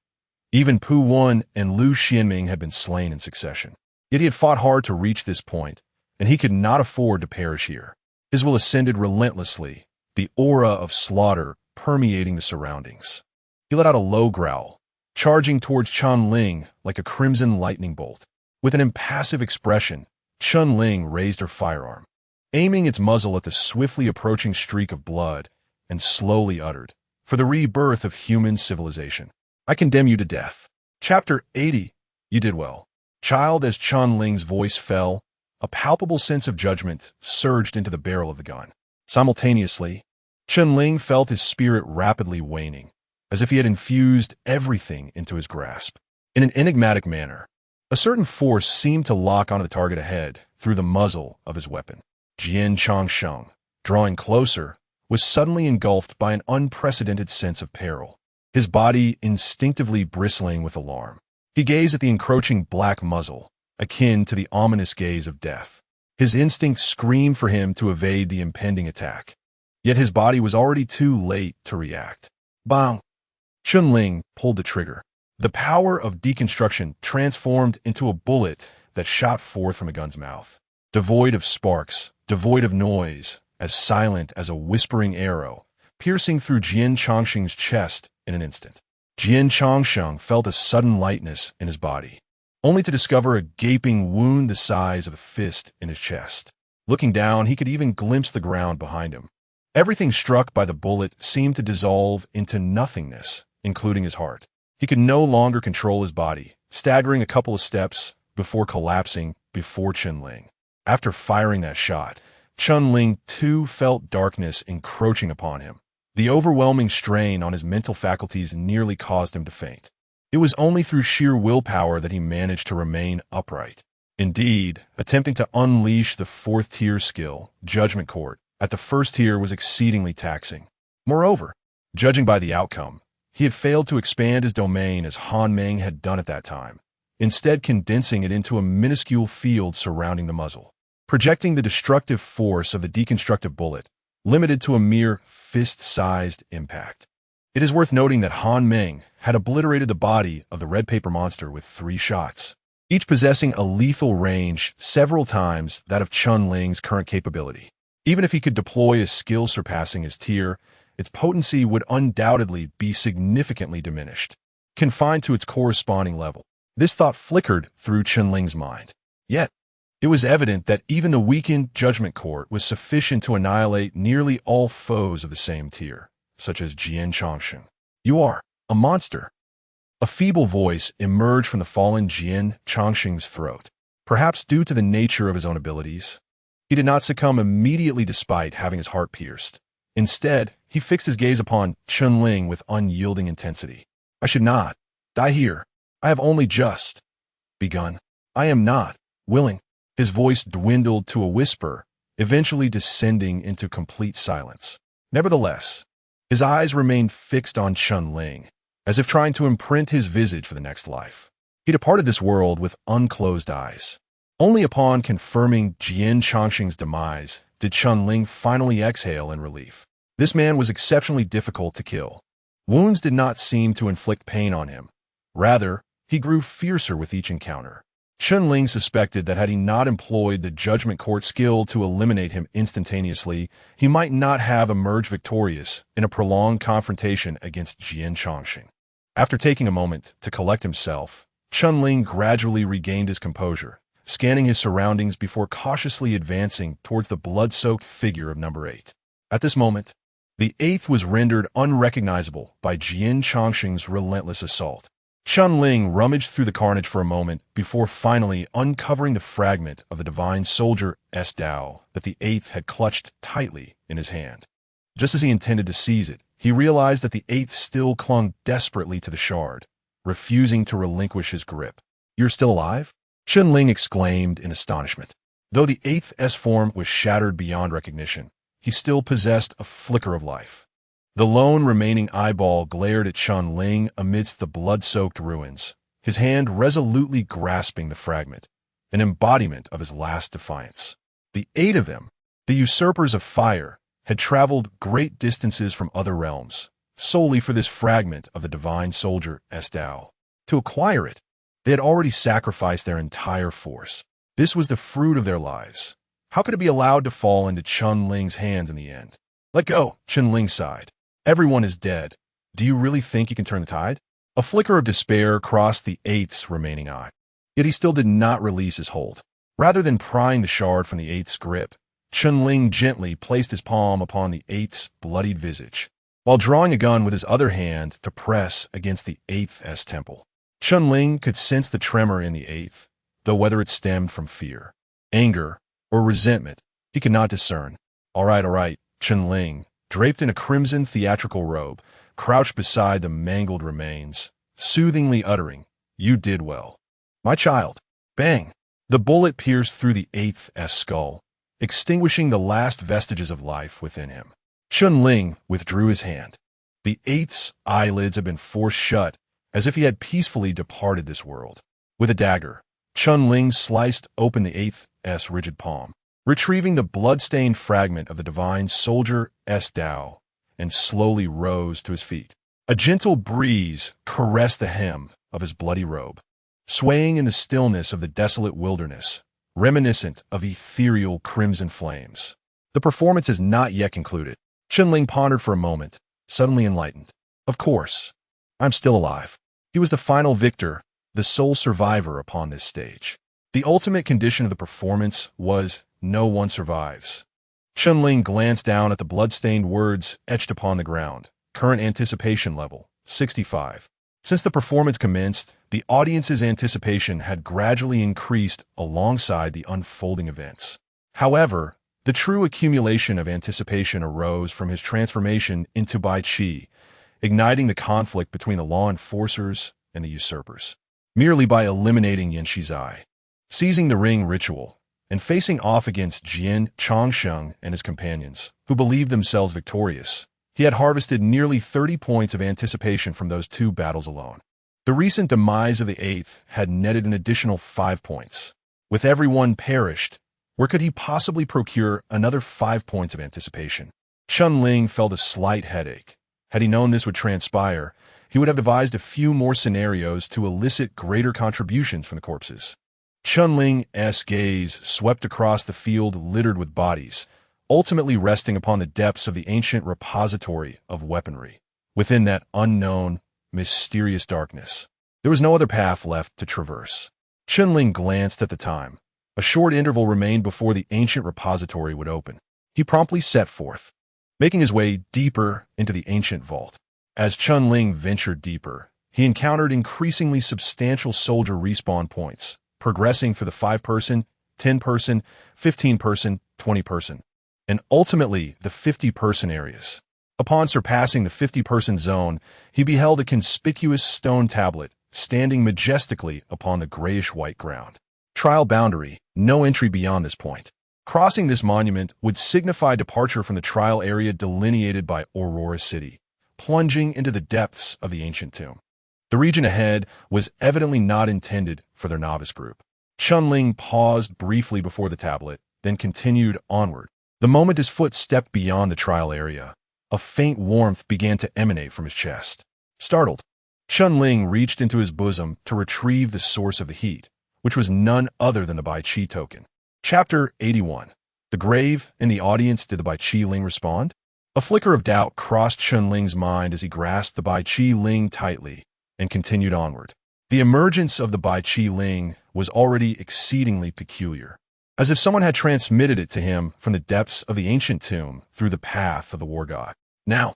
Even Pu Wen and Lu Xianming had been slain in succession. Yet he had fought hard to reach this point, and he could not afford to perish here. His will ascended relentlessly, the aura of slaughter permeating the surroundings. He let out a low growl, charging towards Chunling like a crimson lightning bolt. With an impassive expression, Chunling raised her firearm, aiming its muzzle at the swiftly approaching streak of blood, and slowly uttered, "For the rebirth of human civilization, I condemn you to death." Chapter 80. You did well, child. As Chunling's voice fell, a palpable sense of judgment surged into the barrel of the gun. Simultaneously, Chunling felt his spirit rapidly waning, as if he had infused everything into his grasp. In an enigmatic manner, a certain force seemed to lock onto the target ahead through the muzzle of his weapon. Jian Changsheng, drawing closer, was suddenly engulfed by an unprecedented sense of peril, his body instinctively bristling with alarm. He gazed at the encroaching black muzzle, akin to the ominous gaze of death. His instinct screamed for him to evade the impending attack, yet his body was already too late to react. Bang! Chunling pulled the trigger. The power of deconstruction transformed into a bullet that shot forth from a gun's mouth. Devoid of sparks, devoid of noise, as silent as a whispering arrow, piercing through Jian Changsheng's chest in an instant. Jian Changsheng felt a sudden lightness in his body, only to discover a gaping wound the size of a fist in his chest. Looking down, he could even glimpse the ground behind him. Everything struck by the bullet seemed to dissolve into nothingness including his heart. He could no longer control his body, staggering a couple of steps before collapsing before Chunling. After firing that shot, Chunling too felt darkness encroaching upon him. The overwhelming strain on his mental faculties nearly caused him to faint. It was only through sheer willpower that he managed to remain upright. Indeed, attempting to unleash the fourth-tier skill, Judgment Court, at the first tier was exceedingly taxing. Moreover, judging by the outcome, he had failed to expand his domain as Han Meng had done at that time, instead condensing it into a minuscule field surrounding the muzzle, projecting the destructive force of the deconstructive bullet, limited to a mere fist-sized impact. It is worth noting that Han Meng had obliterated the body of the red paper monster with 3 shots, each possessing a lethal range several times that of Chunling's current capability. Even if he could deploy a skill surpassing his tier, its potency would undoubtedly be significantly diminished, confined to its corresponding level. This thought flickered through Chunling's mind. Yet, it was evident that even the weakened Judgment Court was sufficient to annihilate nearly all foes of the same tier, such as Jian Chongsheng. "You are a monster." A feeble voice emerged from the fallen Jian Chongsheng's throat, perhaps due to the nature of his own abilities. He did not succumb immediately despite having his heart pierced. Instead, he fixed his gaze upon Chunling with unyielding intensity. "I should not die here. I have only just begun. I am not willing." His voice dwindled to a whisper, eventually descending into complete silence. Nevertheless, his eyes remained fixed on Chunling, as if trying to imprint his visage for the next life. He departed this world with unclosed eyes. Only upon confirming Jian Chongsheng's demise did Chunling finally exhale in relief. This man was exceptionally difficult to kill. Wounds did not seem to inflict pain on him. Rather, he grew fiercer with each encounter. Chunling suspected that had he not employed the Judgment Court skill to eliminate him instantaneously, he might not have emerged victorious in a prolonged confrontation against Jian Chongsheng. After taking a moment to collect himself, Chunling gradually regained his composure, scanning his surroundings before cautiously advancing towards the blood-soaked figure of number 8. At this moment, the 8th was rendered unrecognizable by Jian Chongsheng's relentless assault. Chunling rummaged through the carnage for a moment before finally uncovering the fragment of the divine soldier's Dao that the 8th had clutched tightly in his hand. Just as he intended to seize it, he realized that the 8th still clung desperately to the shard, refusing to relinquish his grip. "You're still alive?" Chunling exclaimed in astonishment. Though the 8th S-form was shattered beyond recognition, he still possessed a flicker of life. The lone remaining eyeball glared at Chunling amidst the blood-soaked ruins, his hand resolutely grasping the fragment, an embodiment of his last defiance. The 8 of them, the usurpers of fire, had traveled great distances from other realms, solely for this fragment of the divine soldier's Dao. To acquire it, they had already sacrificed their entire force. This was the fruit of their lives. How could it be allowed to fall into Chunling's hands in the end? "Let go," Chunling sighed. "Everyone is dead. Do you really think you can turn the tide?" A flicker of despair crossed the 8th's remaining eye. Yet he still did not release his hold. Rather than prying the shard from the 8th's grip, Chunling gently placed his palm upon the 8th's bloodied visage, while drawing a gun with his other hand to press against the 8th's temple. Chunling could sense the tremor in the 8th, though whether it stemmed from fear, anger, or resentment, he could not discern. All right, Chunling, draped in a crimson theatrical robe, crouched beside the mangled remains, soothingly uttering, "You did well, my child." Bang! The bullet pierced through the 8th's skull, extinguishing the last vestiges of life within him. Chunling withdrew his hand. The 8th's eyelids had been forced shut, as if he had peacefully departed this world. With a dagger, Chunling sliced open the 8th's rigid palm, retrieving the blood-stained fragment of the divine soldier's Dao, and slowly rose to his feet. A gentle breeze caressed the hem of his bloody robe, swaying in the stillness of the desolate wilderness, reminiscent of ethereal crimson flames. The performance is not yet concluded. Chunling pondered for a moment, suddenly enlightened. Of course, I'm still alive. He was the final victor, the sole survivor upon this stage. The ultimate condition of the performance was, "No one survives." Chunling glanced down at the blood-stained words etched upon the ground. Current anticipation level, 65. Since the performance commenced, the audience's anticipation had gradually increased alongside the unfolding events. However, the true accumulation of anticipation arose from his transformation into Bai Qi, igniting the conflict between the law enforcers and the usurpers. Merely by eliminating Yan Shizai, seizing the ring ritual, and facing off against Jian Changsheng and his companions, who believed themselves victorious, he had harvested nearly 30 points of anticipation from those 2 battles alone. The recent demise of the 8th had netted an additional 5 points. With everyone perished, where could he possibly procure another 5 points of anticipation? Chunling felt a slight headache. Had he known this would transpire, he would have devised a few more scenarios to elicit greater contributions from the corpses. Chunling's gaze swept across the field littered with bodies, ultimately resting upon the depths of the ancient repository of weaponry. Within that unknown, mysterious darkness, there was no other path left to traverse. Chunling glanced at the time. A short interval remained before the ancient repository would open. He promptly set forth, making his way deeper into the ancient vault. As Chunling ventured deeper, he encountered increasingly substantial soldier respawn points, progressing through the 5-person, 10-person, 15-person, 20-person, and ultimately the 50-person areas. Upon surpassing the 50-person zone, he beheld a conspicuous stone tablet standing majestically upon the grayish-white ground. Trial boundary, no entry beyond this point. Crossing this monument would signify departure from the trial area delineated by Aurora City, plunging into the depths of the ancient tomb. The region ahead was evidently not intended for their novice group. Chunling paused briefly before the tablet, then continued onward. The moment his foot stepped beyond the trial area, a faint warmth began to emanate from his chest. Startled, Chunling reached into his bosom to retrieve the source of the heat, which was none other than the Bai Qi token. Chapter 81. The grave in the audience. Did the Bai Qi Ling respond? A flicker of doubt crossed Chunling's mind as he grasped the Bai Qi Ling tightly and continued onward. The emergence of the Bai Qi Ling was already exceedingly peculiar, as if someone had transmitted it to him from the depths of the ancient tomb through the path of the war god. Now,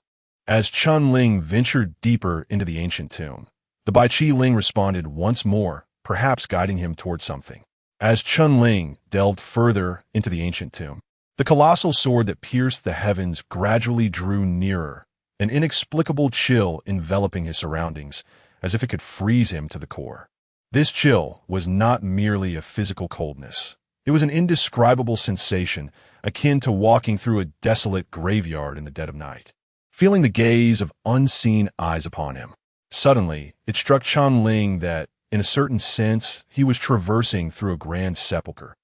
as Chunling ventured deeper into the ancient tomb, the Bai Qi Ling responded once more, perhaps guiding him towards something. As Chunling delved further into the ancient tomb, the colossal sword that pierced the heavens gradually drew nearer, an inexplicable chill enveloping his surroundings, as if it could freeze him to the core. This chill was not merely a physical coldness. It was an indescribable sensation, akin to walking through a desolate graveyard in the dead of night, feeling the gaze of unseen eyes upon him. Suddenly, it struck Chunling that, in a certain sense, he was traversing through a grand sepulchre,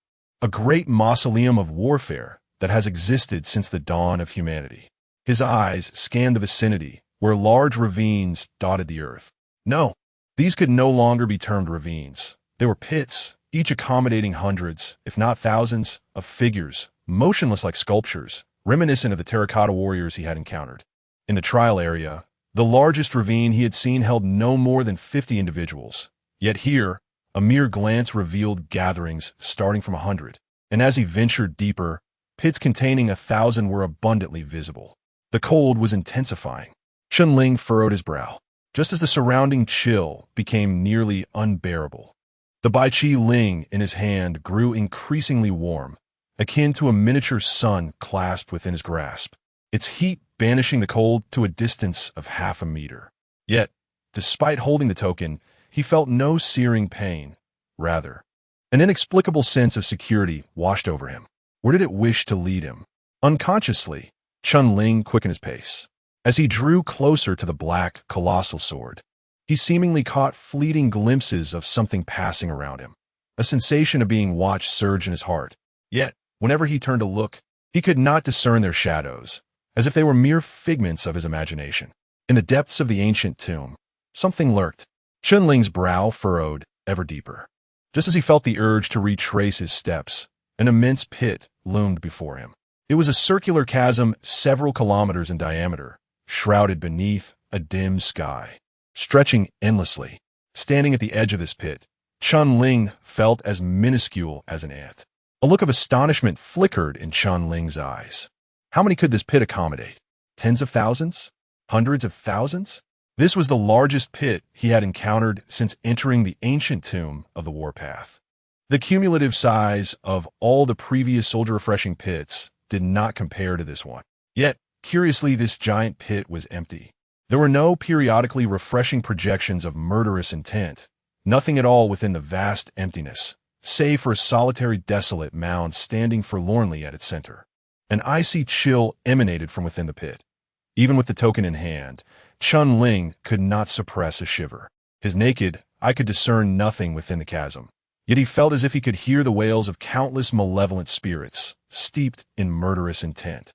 a great mausoleum of warfare that has existed since the dawn of humanity. His eyes scanned the vicinity, where large ravines dotted the earth. No, these could no longer be termed ravines. They were pits, each accommodating hundreds, if not thousands, of figures, motionless like sculptures, reminiscent of the terracotta warriors he had encountered. In the trial area, the largest ravine he had seen held no more than 50 individuals. Yet here, a mere glance revealed gatherings starting from 100, and as he ventured deeper, pits containing 1,000 were abundantly visible. The cold was intensifying. Chunling furrowed his brow, just as the surrounding chill became nearly unbearable. The Bai Qi Ling in his hand grew increasingly warm, akin to a miniature sun clasped within his grasp, its heat banishing the cold to a distance of half a meter. Yet, despite holding the token, he felt no searing pain. Rather, an inexplicable sense of security washed over him. Where did it wish to lead him? Unconsciously, Chunling quickened his pace. As he drew closer to the black, colossal sword, he seemingly caught fleeting glimpses of something passing around him. A sensation of being watched surged in his heart. Yet, whenever he turned to look, he could not discern their shadows, as if they were mere figments of his imagination. In the depths of the ancient tomb, something lurked. Chunling's brow furrowed ever deeper. Just as he felt the urge to retrace his steps, an immense pit loomed before him. It was a circular chasm several kilometers in diameter, shrouded beneath a dim sky, stretching endlessly. Standing at the edge of this pit, Chunling felt as minuscule as an ant. A look of astonishment flickered in Chunling's eyes. How many could this pit accommodate? Tens of thousands? Hundreds of thousands? This was the largest pit he had encountered since entering the ancient tomb of the warpath. The cumulative size of all the previous soldier-refreshing pits did not compare to this one. Yet, curiously, this giant pit was empty. There were no periodically refreshing projections of murderous intent, nothing at all within the vast emptiness, save for a solitary desolate mound standing forlornly at its center. An icy chill emanated from within the pit. Even with the token in hand, Chun-Ling could not suppress a shiver. His naked eye could discern nothing within the chasm, yet he felt as if he could hear the wails of countless malevolent spirits, steeped in murderous intent,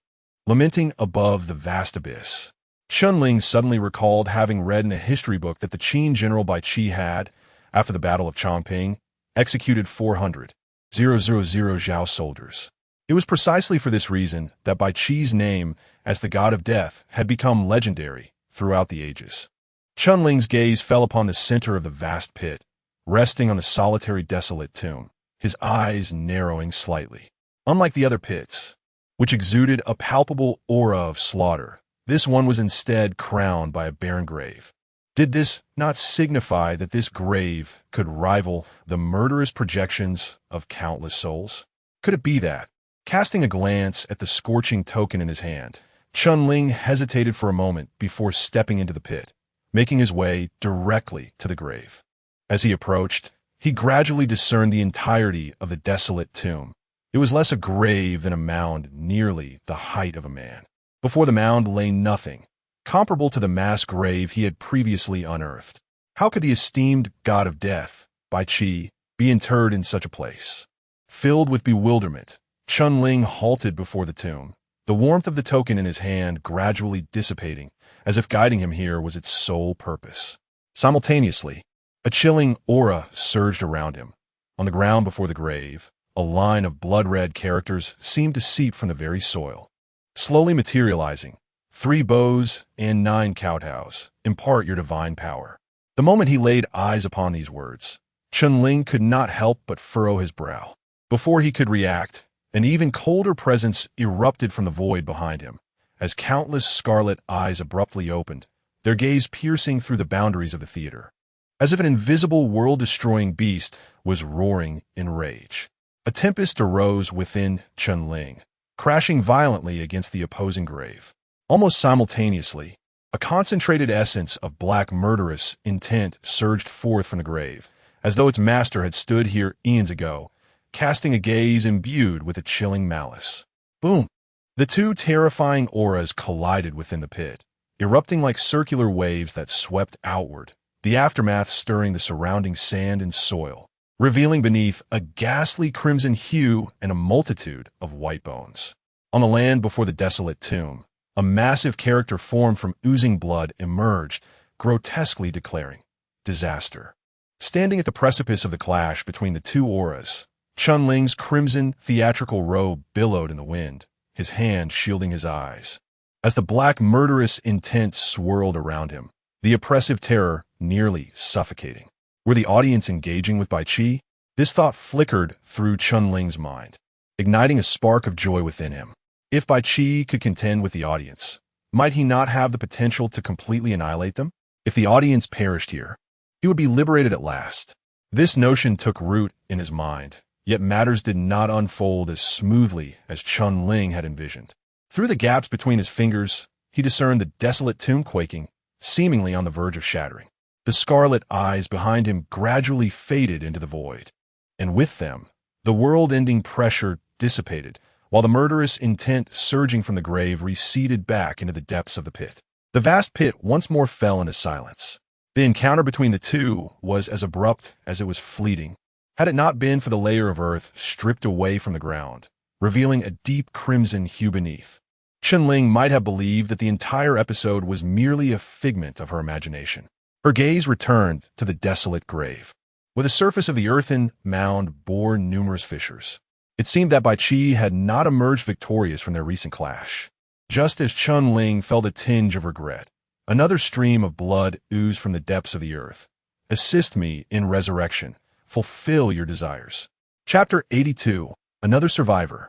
lamenting above the vast abyss. Chun-Ling suddenly recalled having read in a history book that the Qin general Bai Qi had, after the Battle of Chongping, executed 400,000 Zhao soldiers. It was precisely for this reason that Bai Qi's name as the god of death had become legendary throughout the ages. Chun-Ling's gaze fell upon the center of the vast pit, resting on the solitary desolate tomb, his eyes narrowing slightly. Unlike the other pits, which exuded a palpable aura of slaughter, this one was instead crowned by a barren grave. Did this not signify that this grave could rival the murderous projections of countless souls? Could it be that, casting a glance at the scorching token in his hand, Chun-Ling hesitated for a moment before stepping into the pit, making his way directly to the grave? As he approached, he gradually discerned the entirety of the desolate tomb. It was less a grave than a mound nearly the height of a man. Before the mound lay nothing, comparable to the mass grave he had previously unearthed. How could the esteemed god of death, Bai Qi, be interred in such a place? Filled with bewilderment, Chun-Ling halted before the tomb, the warmth of the token in his hand gradually dissipating, as if guiding him here was its sole purpose. Simultaneously, a chilling aura surged around him. On the ground before the grave, a line of blood-red characters seemed to seep from the very soil. Slowly materializing, 3 bows and 9 kowtows, impart your divine power. The moment he laid eyes upon these words, Chun-Ling could not help but furrow his brow. Before he could react, an even colder presence erupted from the void behind him, as countless scarlet eyes abruptly opened, their gaze piercing through the boundaries of the theater. As if an invisible world-destroying beast was roaring in rage. A tempest arose within Chun-Ling, crashing violently against the opposing grave. Almost simultaneously, a concentrated essence of black murderous intent surged forth from the grave, as though its master had stood here eons ago, casting a gaze imbued with a chilling malice. Boom! The 2 terrifying auras collided within the pit, erupting like circular waves that swept outward, the aftermath stirring the surrounding sand and soil, revealing beneath a ghastly crimson hue and a multitude of white bones. On the land before the desolate tomb, a massive character formed from oozing blood emerged, grotesquely declaring, "Disaster." Standing at the precipice of the clash between the 2 auras, Chun-Ling's crimson theatrical robe billowed in the wind, his hand shielding his eyes. As the black murderous intent swirled around him, the oppressive terror nearly suffocating. Were the audience engaging with Bai Qi? This thought flickered through Chun-Ling's mind, igniting a spark of joy within him. If Bai Qi could contend with the audience, might he not have the potential to completely annihilate them? If the audience perished here, he would be liberated at last. This notion took root in his mind, yet matters did not unfold as smoothly as Chun-Ling had envisioned. Through the gaps between his fingers, he discerned the desolate tomb quaking, seemingly on the verge of shattering. The scarlet eyes behind him gradually faded into the void, and with them, the world-ending pressure dissipated, while the murderous intent surging from the grave receded back into the depths of the pit. The vast pit once more fell into silence. The encounter between the 2 was as abrupt as it was fleeting, had it not been for the layer of earth stripped away from the ground, revealing a deep crimson hue beneath. Chun-Ling might have believed that the entire episode was merely a figment of her imagination. Her gaze returned to the desolate grave, where the surface of the earthen mound bore numerous fissures. It seemed that Bai Qi had not emerged victorious from their recent clash. Just as Chun-Ling felt a tinge of regret, another stream of blood oozed from the depths of the earth. Assist me in resurrection. Fulfill your desires. Chapter 82. Another Survivor.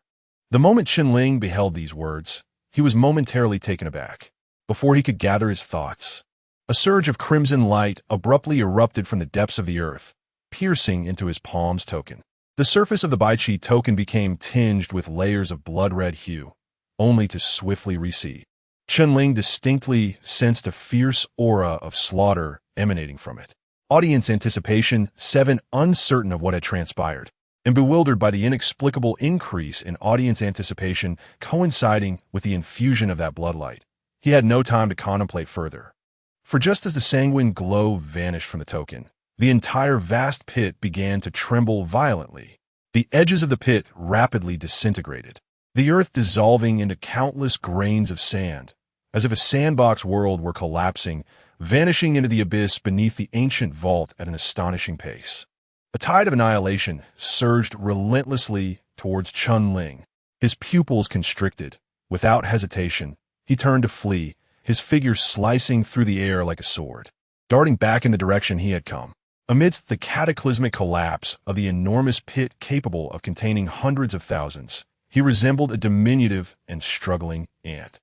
The moment Chun-Ling beheld these words, he was momentarily taken aback. Before he could gather his thoughts, A surge of crimson light abruptly erupted from the depths of the earth, piercing into his palm's token. The surface of the Baichi token became tinged with layers of blood-red hue, only to swiftly recede. Chunling distinctly sensed a fierce aura of slaughter emanating from it. Audience anticipation, 7 uncertain of what had transpired, and bewildered by the inexplicable increase in audience anticipation coinciding with the infusion of that bloodlight. He had no time to contemplate further. For just as the sanguine glow vanished from the token, the entire vast pit began to tremble violently. The edges of the pit rapidly disintegrated, the earth dissolving into countless grains of sand, as if a sandbox world were collapsing, vanishing into the abyss beneath the ancient vault at an astonishing pace. A tide of annihilation surged relentlessly towards Chunling. His pupils constricted. Without hesitation, he turned to flee, his figure slicing through the air like a sword, darting back in the direction he had come. Amidst the cataclysmic collapse of the enormous pit capable of containing hundreds of thousands, he resembled a diminutive and struggling ant,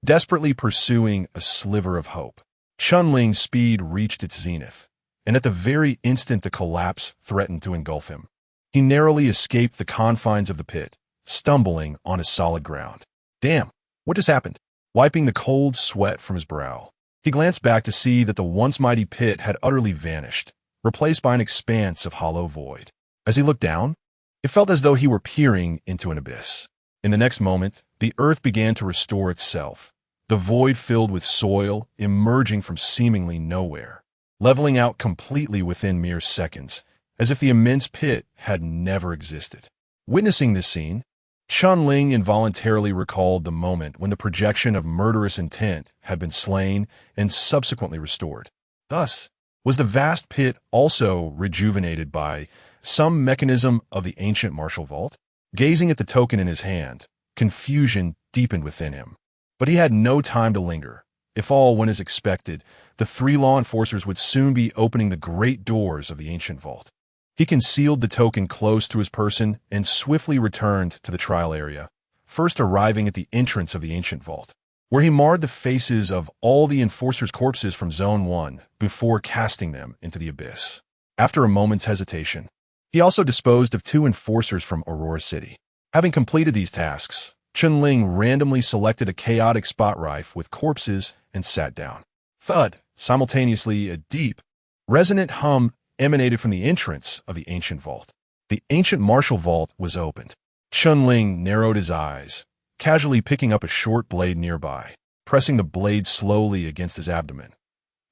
desperately pursuing a sliver of hope. Chunling's speed reached its zenith, and at the very instant the collapse threatened to engulf him, he narrowly escaped the confines of the pit, stumbling on his solid ground. Damn, what just happened? Wiping the cold sweat from his brow, he glanced back to see that the once mighty pit had utterly vanished, replaced by an expanse of hollow void. As he looked down, it felt as though he were peering into an abyss. In the next moment, the earth began to restore itself, the void filled with soil emerging from seemingly nowhere, leveling out completely within mere seconds, as if the immense pit had never existed. Witnessing this scene, Chunling involuntarily recalled the moment when the projection of murderous intent had been slain and subsequently restored. Thus, was the vast pit also rejuvenated by some mechanism of the ancient martial vault? Gazing at the token in his hand, confusion deepened within him. But he had no time to linger. If all went as expected, the 3 law enforcers would soon be opening the great doors of the ancient vault. He concealed the token close to his person and swiftly returned to the trial area, first arriving at the entrance of the ancient vault, where he marred the faces of all the enforcers' corpses from Zone 1 before casting them into the abyss. After a moment's hesitation, he also disposed of 2 enforcers from Aurora City. Having completed these tasks, Chunling randomly selected a chaotic spot rife with corpses and sat down. Thud! Simultaneously, a deep, resonant hum emanated from the entrance of the ancient vault. The ancient martial vault was opened. Chunling narrowed his eyes, casually picking up a short blade nearby, pressing the blade slowly against his abdomen.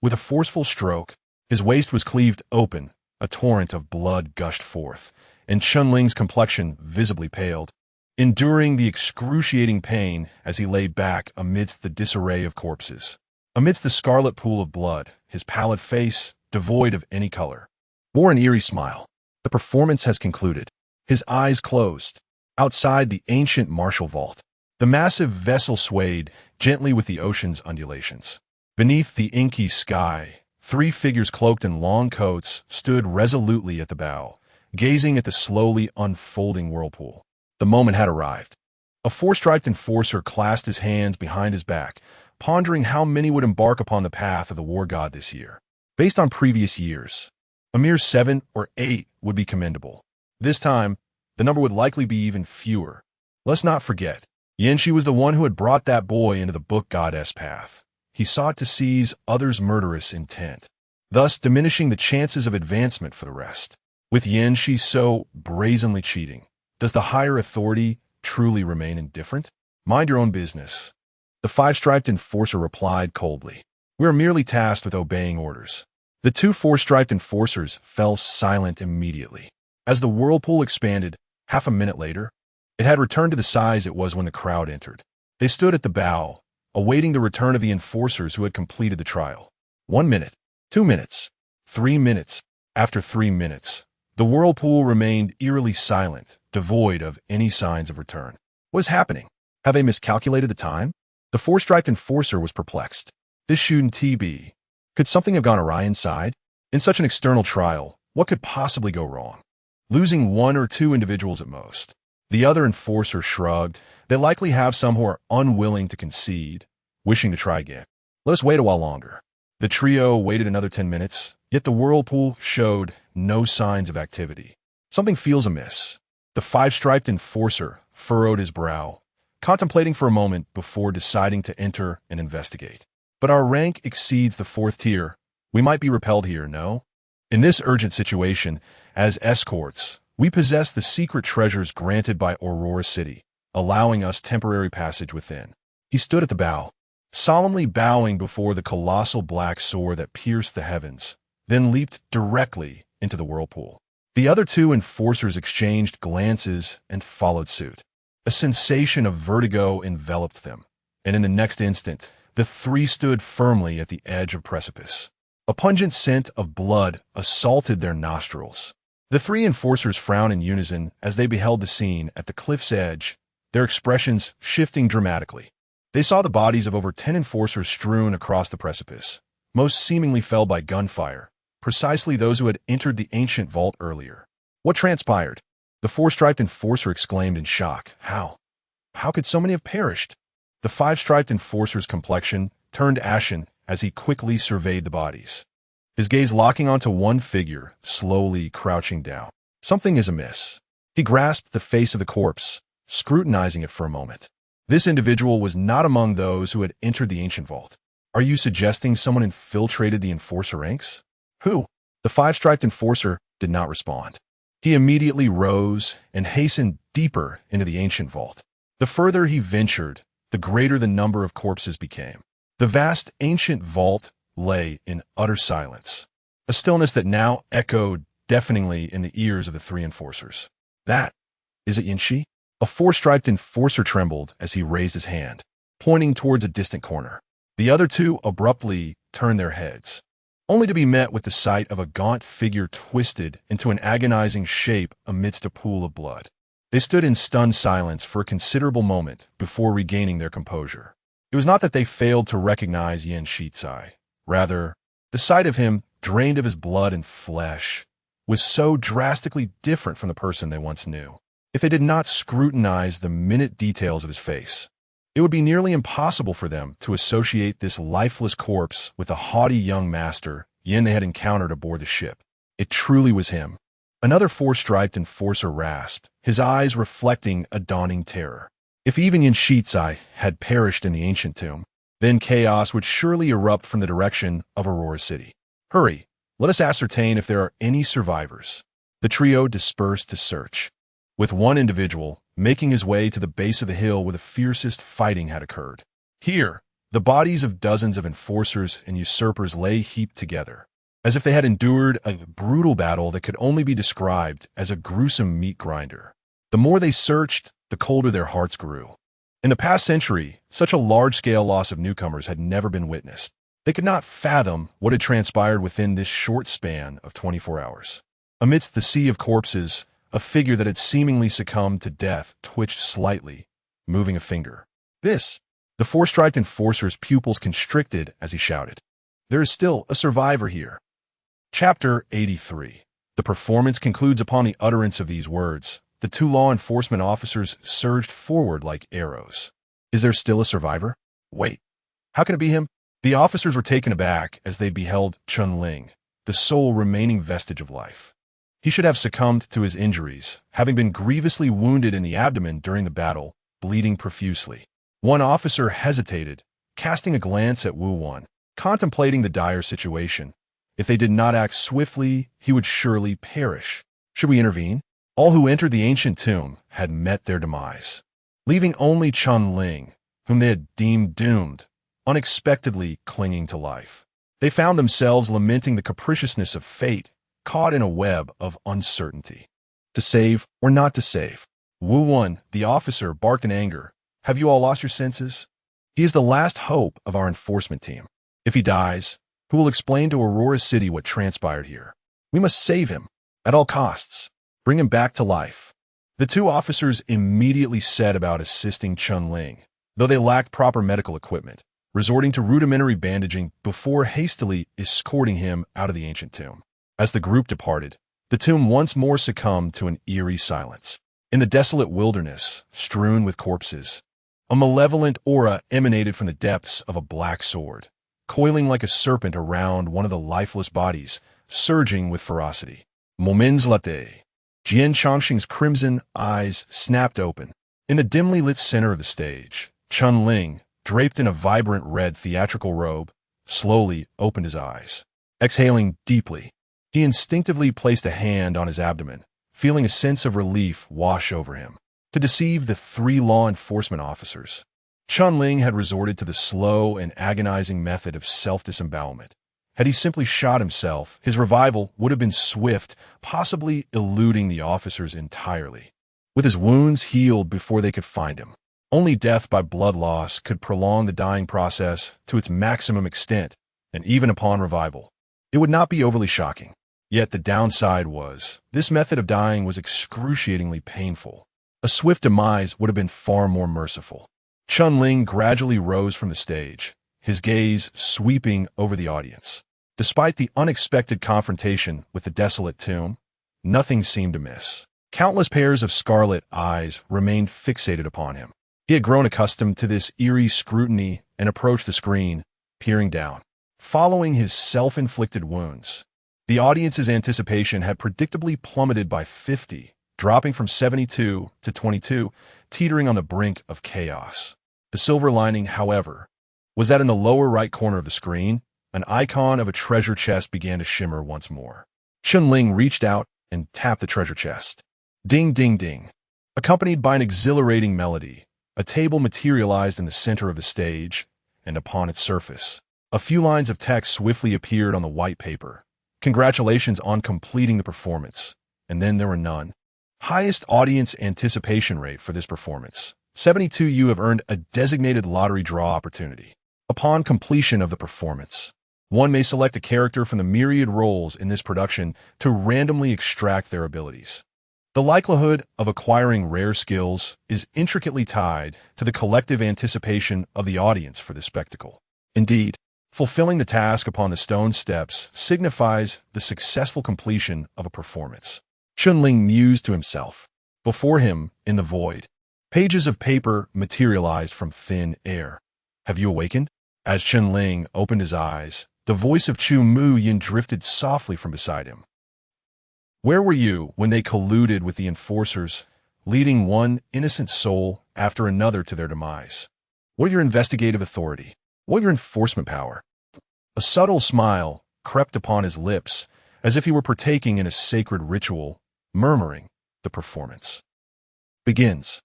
With a forceful stroke, his waist was cleaved open, a torrent of blood gushed forth, and Chunling's complexion visibly paled, enduring the excruciating pain as he lay back amidst the disarray of corpses. Amidst the scarlet pool of blood, his pallid face, devoid of any color, wore an eerie smile. The performance has concluded. His eyes closed. Outside the ancient martial vault, the massive vessel swayed gently with the ocean's undulations. Beneath the inky sky, 3 figures cloaked in long coats stood resolutely at the bow, gazing at the slowly unfolding whirlpool. The moment had arrived. A 4-striped enforcer clasped his hands behind his back, pondering how many would embark upon the path of the war god this year. Based on previous years, a mere 7 or 8 would be commendable. This time, the number would likely be even fewer. Let's not forget, Yanxi was the one who had brought that boy into the book goddess path. He sought to seize others' murderous intent, thus diminishing the chances of advancement for the rest. With Yanxi so brazenly cheating, does the higher authority truly remain indifferent? Mind your own business. The 5-striped enforcer replied coldly. We are merely tasked with obeying orders. The 2 4-striped enforcers fell silent immediately. As the whirlpool expanded, half a minute later, it had returned to the size it was when the crowd entered. They stood at the bow, awaiting the return of the enforcers who had completed the trial. 1 minute, 2 minutes, 3 minutes. After 3 minutes, the whirlpool remained eerily silent, devoid of any signs of return. What is happening? Have they miscalculated the time? The 4-striped enforcer was perplexed. This shouldn't be. Could something have gone awry inside? In such an external trial, what could possibly go wrong? Losing 1 or 2 individuals at most. The other enforcer shrugged. They likely have some who are unwilling to concede, wishing to try again. Let us wait a while longer. The trio waited another 10 minutes, yet the whirlpool showed no signs of activity. Something feels amiss. The five-striped enforcer furrowed his brow, contemplating for a moment before deciding to enter and investigate. But our rank exceeds the fourth tier. We might be repelled here, no? In this urgent situation, as escorts, we possess the secret treasures granted by Aurora City, allowing us temporary passage within. He stood at the bow, solemnly bowing before the colossal black sword that pierced the heavens, then leaped directly into the whirlpool. The other two enforcers exchanged glances and followed suit. A sensation of vertigo enveloped them, and in the next instant, the three stood firmly at the edge of precipice. A pungent scent of blood assaulted their nostrils. The three enforcers frowned in unison as they beheld the scene at the cliff's edge, their expressions shifting dramatically. They saw the bodies of over 10 enforcers strewn across the precipice. Most seemingly fell by gunfire, precisely those who had entered the ancient vault earlier. What transpired? The four-striped enforcer exclaimed in shock. How? How could so many have perished? The five-striped enforcer's complexion turned ashen as he quickly surveyed the bodies, his gaze locking onto one figure, slowly crouching down. Something is amiss. He grasped the face of the corpse, scrutinizing it for a moment. This individual was not among those who had entered the ancient vault. Are you suggesting someone infiltrated the enforcer ranks? Who? The five-striped enforcer did not respond. He immediately rose and hastened deeper into the ancient vault. The further he ventured, the greater the number of corpses became. The vast ancient vault lay in utter silence, a stillness that now echoed deafeningly in the ears of the three enforcers. That, is it Yinshi? A four-striped enforcer trembled as he raised his hand, pointing towards a distant corner. The other two abruptly turned their heads, only to be met with the sight of a gaunt figure twisted into an agonizing shape amidst a pool of blood. They stood in stunned silence for a considerable moment before regaining their composure. It was not that they failed to recognize Yin Shitsai. Rather, the sight of him, drained of his blood and flesh, was so drastically different from the person they once knew. If they did not scrutinize the minute details of his face, it would be nearly impossible for them to associate this lifeless corpse with the haughty young master Yin they had encountered aboard the ship. It truly was him. Another four-striped enforcer rasped, his eyes reflecting a dawning terror. If even Yin Shitsai had perished in the ancient tomb, then chaos would surely erupt from the direction of Aurora City. Hurry, let us ascertain if there are any survivors. The trio dispersed to search, with one individual making his way to the base of the hill where the fiercest fighting had occurred. Here, the bodies of dozens of enforcers and usurpers lay heaped together, as if they had endured a brutal battle that could only be described as a gruesome meat grinder. The more they searched, the colder their hearts grew. In the past century, such a large-scale loss of newcomers had never been witnessed. They could not fathom what had transpired within this short span of 24 hours. Amidst the sea of corpses, a figure that had seemingly succumbed to death twitched slightly, moving a finger. This! The four-striped enforcer's pupils constricted as he shouted. There is still a survivor here. Chapter 83. The performance concludes upon the utterance of these words. The two law enforcement officers surged forward like arrows. Is there still a survivor? Wait, how can it be him? The officers were taken aback as they beheld Chun Ling, the sole remaining vestige of life. He should have succumbed to his injuries, having been grievously wounded in the abdomen during the battle, bleeding profusely. One officer hesitated, casting a glance at Wu Wan, contemplating the dire situation. If they did not act swiftly, he would surely perish. Should we intervene? All who entered the ancient tomb had met their demise, leaving only Chun Ling, whom they had deemed doomed, unexpectedly clinging to life. They found themselves lamenting the capriciousness of fate, caught in a web of uncertainty. To save or not to save? Wu Wan, the officer, barked in anger. Have you all lost your senses? He is the last hope of our enforcement team. If he dies, who will explain to Aurora City what transpired here? We must save him, at all costs. Bring him back to life. The two officers immediately set about assisting Chun Ling, though they lacked proper medical equipment, resorting to rudimentary bandaging before hastily escorting him out of the ancient tomb. As the group departed, the tomb once more succumbed to an eerie silence. In the desolate wilderness, strewn with corpses, a malevolent aura emanated from the depths of a black sword. coiling like a serpent around one of the lifeless bodies, surging with ferocity. Moments later, Jian Chongqing's crimson eyes snapped open. In the dimly lit center of the stage, Chunling, draped in a vibrant red theatrical robe, slowly opened his eyes. Exhaling deeply, he instinctively placed a hand on his abdomen, feeling a sense of relief wash over him. To deceive the 3 law enforcement officers, Chunling had resorted to the slow and agonizing method of self-disembowelment. Had he simply shot himself, his revival would have been swift, possibly eluding the officers entirely. With his wounds healed before they could find him, only death by blood loss could prolong the dying process to its maximum extent, and even upon revival, it would not be overly shocking. Yet the downside was, this method of dying was excruciatingly painful. A swift demise would have been far more merciful. Chunling gradually rose from the stage, his gaze sweeping over the audience. Despite the unexpected confrontation with the desolate tomb, nothing seemed amiss. Countless pairs of scarlet eyes remained fixated upon him. He had grown accustomed to this eerie scrutiny and approached the screen, peering down. Following his self-inflicted wounds, the audience's anticipation had predictably plummeted by 50, dropping from 72 to 22, teetering on the brink of chaos. The silver lining, however, was that in the lower right corner of the screen, an icon of a treasure chest began to shimmer once more. Chunling reached out and tapped the treasure chest. Ding, ding, ding. Accompanied by an exhilarating melody, a table materialized in the center of the stage, and upon its surface, a few lines of text swiftly appeared on the white paper. Congratulations on completing the performance. And then there were none. Highest audience anticipation rate for this performance. 72. You have earned a designated lottery draw opportunity. Upon completion of the performance, one may select a character from the myriad roles in this production to randomly extract their abilities. The likelihood of acquiring rare skills is intricately tied to the collective anticipation of the audience for this spectacle. Indeed, fulfilling the task upon the stone steps signifies the successful completion of a performance. Chunling mused to himself. Before him, in the void, pages of paper materialized from thin air. Have you awakened? As Chunling opened his eyes, the voice of Chu Mu Yin drifted softly from beside him. Where were you when they colluded with the enforcers, leading one innocent soul after another to their demise? What your investigative authority? What your enforcement power? A subtle smile crept upon his lips, as if he were partaking in a sacred ritual, murmuring, the performance begins.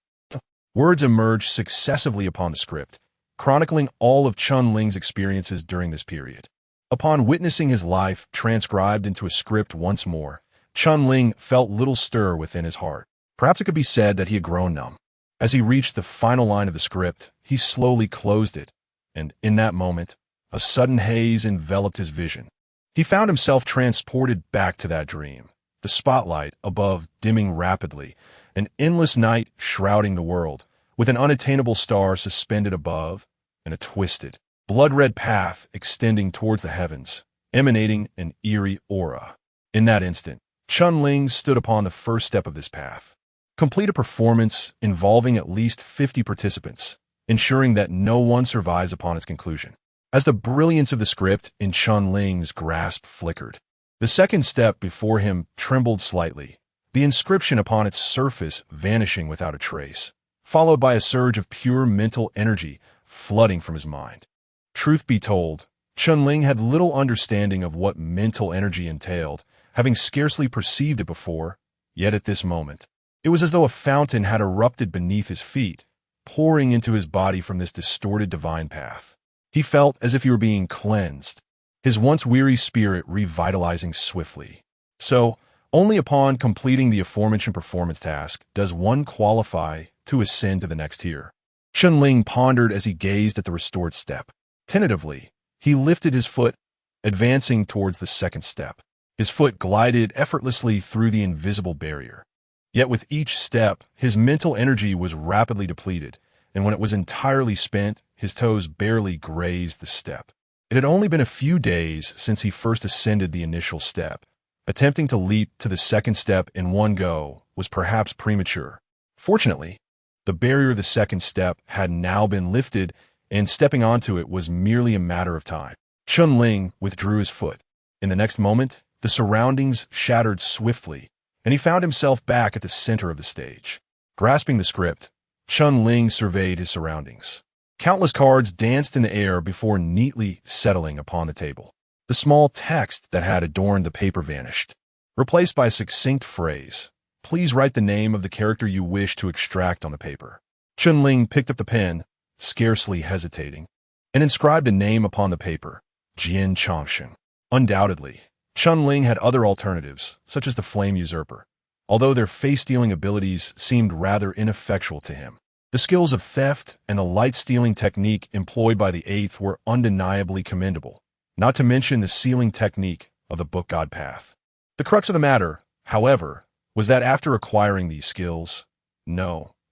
Words emerged successively upon the script, chronicling all of Chunling's experiences during this period. Upon witnessing his life transcribed into a script once more, Chunling felt little stir within his heart. Perhaps it could be said that he had grown numb. As he reached the final line of the script, he slowly closed it, and in that moment, a sudden haze enveloped his vision. He found himself transported back to that dream, the spotlight above dimming rapidly, an endless night shrouding the world, with an unattainable star suspended above, and a twisted, blood-red path extending towards the heavens, emanating an eerie aura. In that instant, Chunling stood upon the first step of this path. Complete a performance involving at least 50 participants, ensuring that no one survives upon its conclusion. As the brilliance of the script in Chunling's grasp flickered, the second step before him trembled slightly, the inscription upon its surface vanishing without a trace, followed by a surge of pure mental energy flooding from his mind. Truth be told, Chunling had little understanding of what mental energy entailed, having scarcely perceived it before, yet at this moment, it was as though a fountain had erupted beneath his feet, pouring into his body from this distorted divine path. He felt as if he were being cleansed, his once weary spirit revitalizing swiftly. So, only upon completing the aforementioned performance task does one qualify to ascend to the next tier. Chunling pondered as he gazed at the restored step. Tentatively, he lifted his foot, advancing towards the second step. His foot glided effortlessly through the invisible barrier. Yet with each step, his mental energy was rapidly depleted, and when it was entirely spent, his toes barely grazed the step. It had only been a few days since he first ascended the initial step. Attempting to leap to the second step in one go was perhaps premature. Fortunately, the barrier of the second step had now been lifted, and stepping onto it was merely a matter of time. Chun Ling withdrew his foot. In the next moment, the surroundings shattered swiftly, and he found himself back at the center of the stage. Grasping the script, Chun Ling surveyed his surroundings. Countless cards danced in the air before neatly settling upon the table. The small text that had adorned the paper vanished, replaced by a succinct phrase. Please write the name of the character you wish to extract on the paper. Chun Ling picked up the pen, scarcely hesitating, and inscribed a name upon the paper, Jian Chongsheng. Undoubtedly, Chun Ling had other alternatives, such as the Flame Usurper, although their face-stealing abilities seemed rather ineffectual to him. The skills of theft and the light-stealing technique employed by the Eighth were undeniably commendable, not to mention the sealing technique of the Book God Path. The crux of the matter, however, was that after acquiring these skills,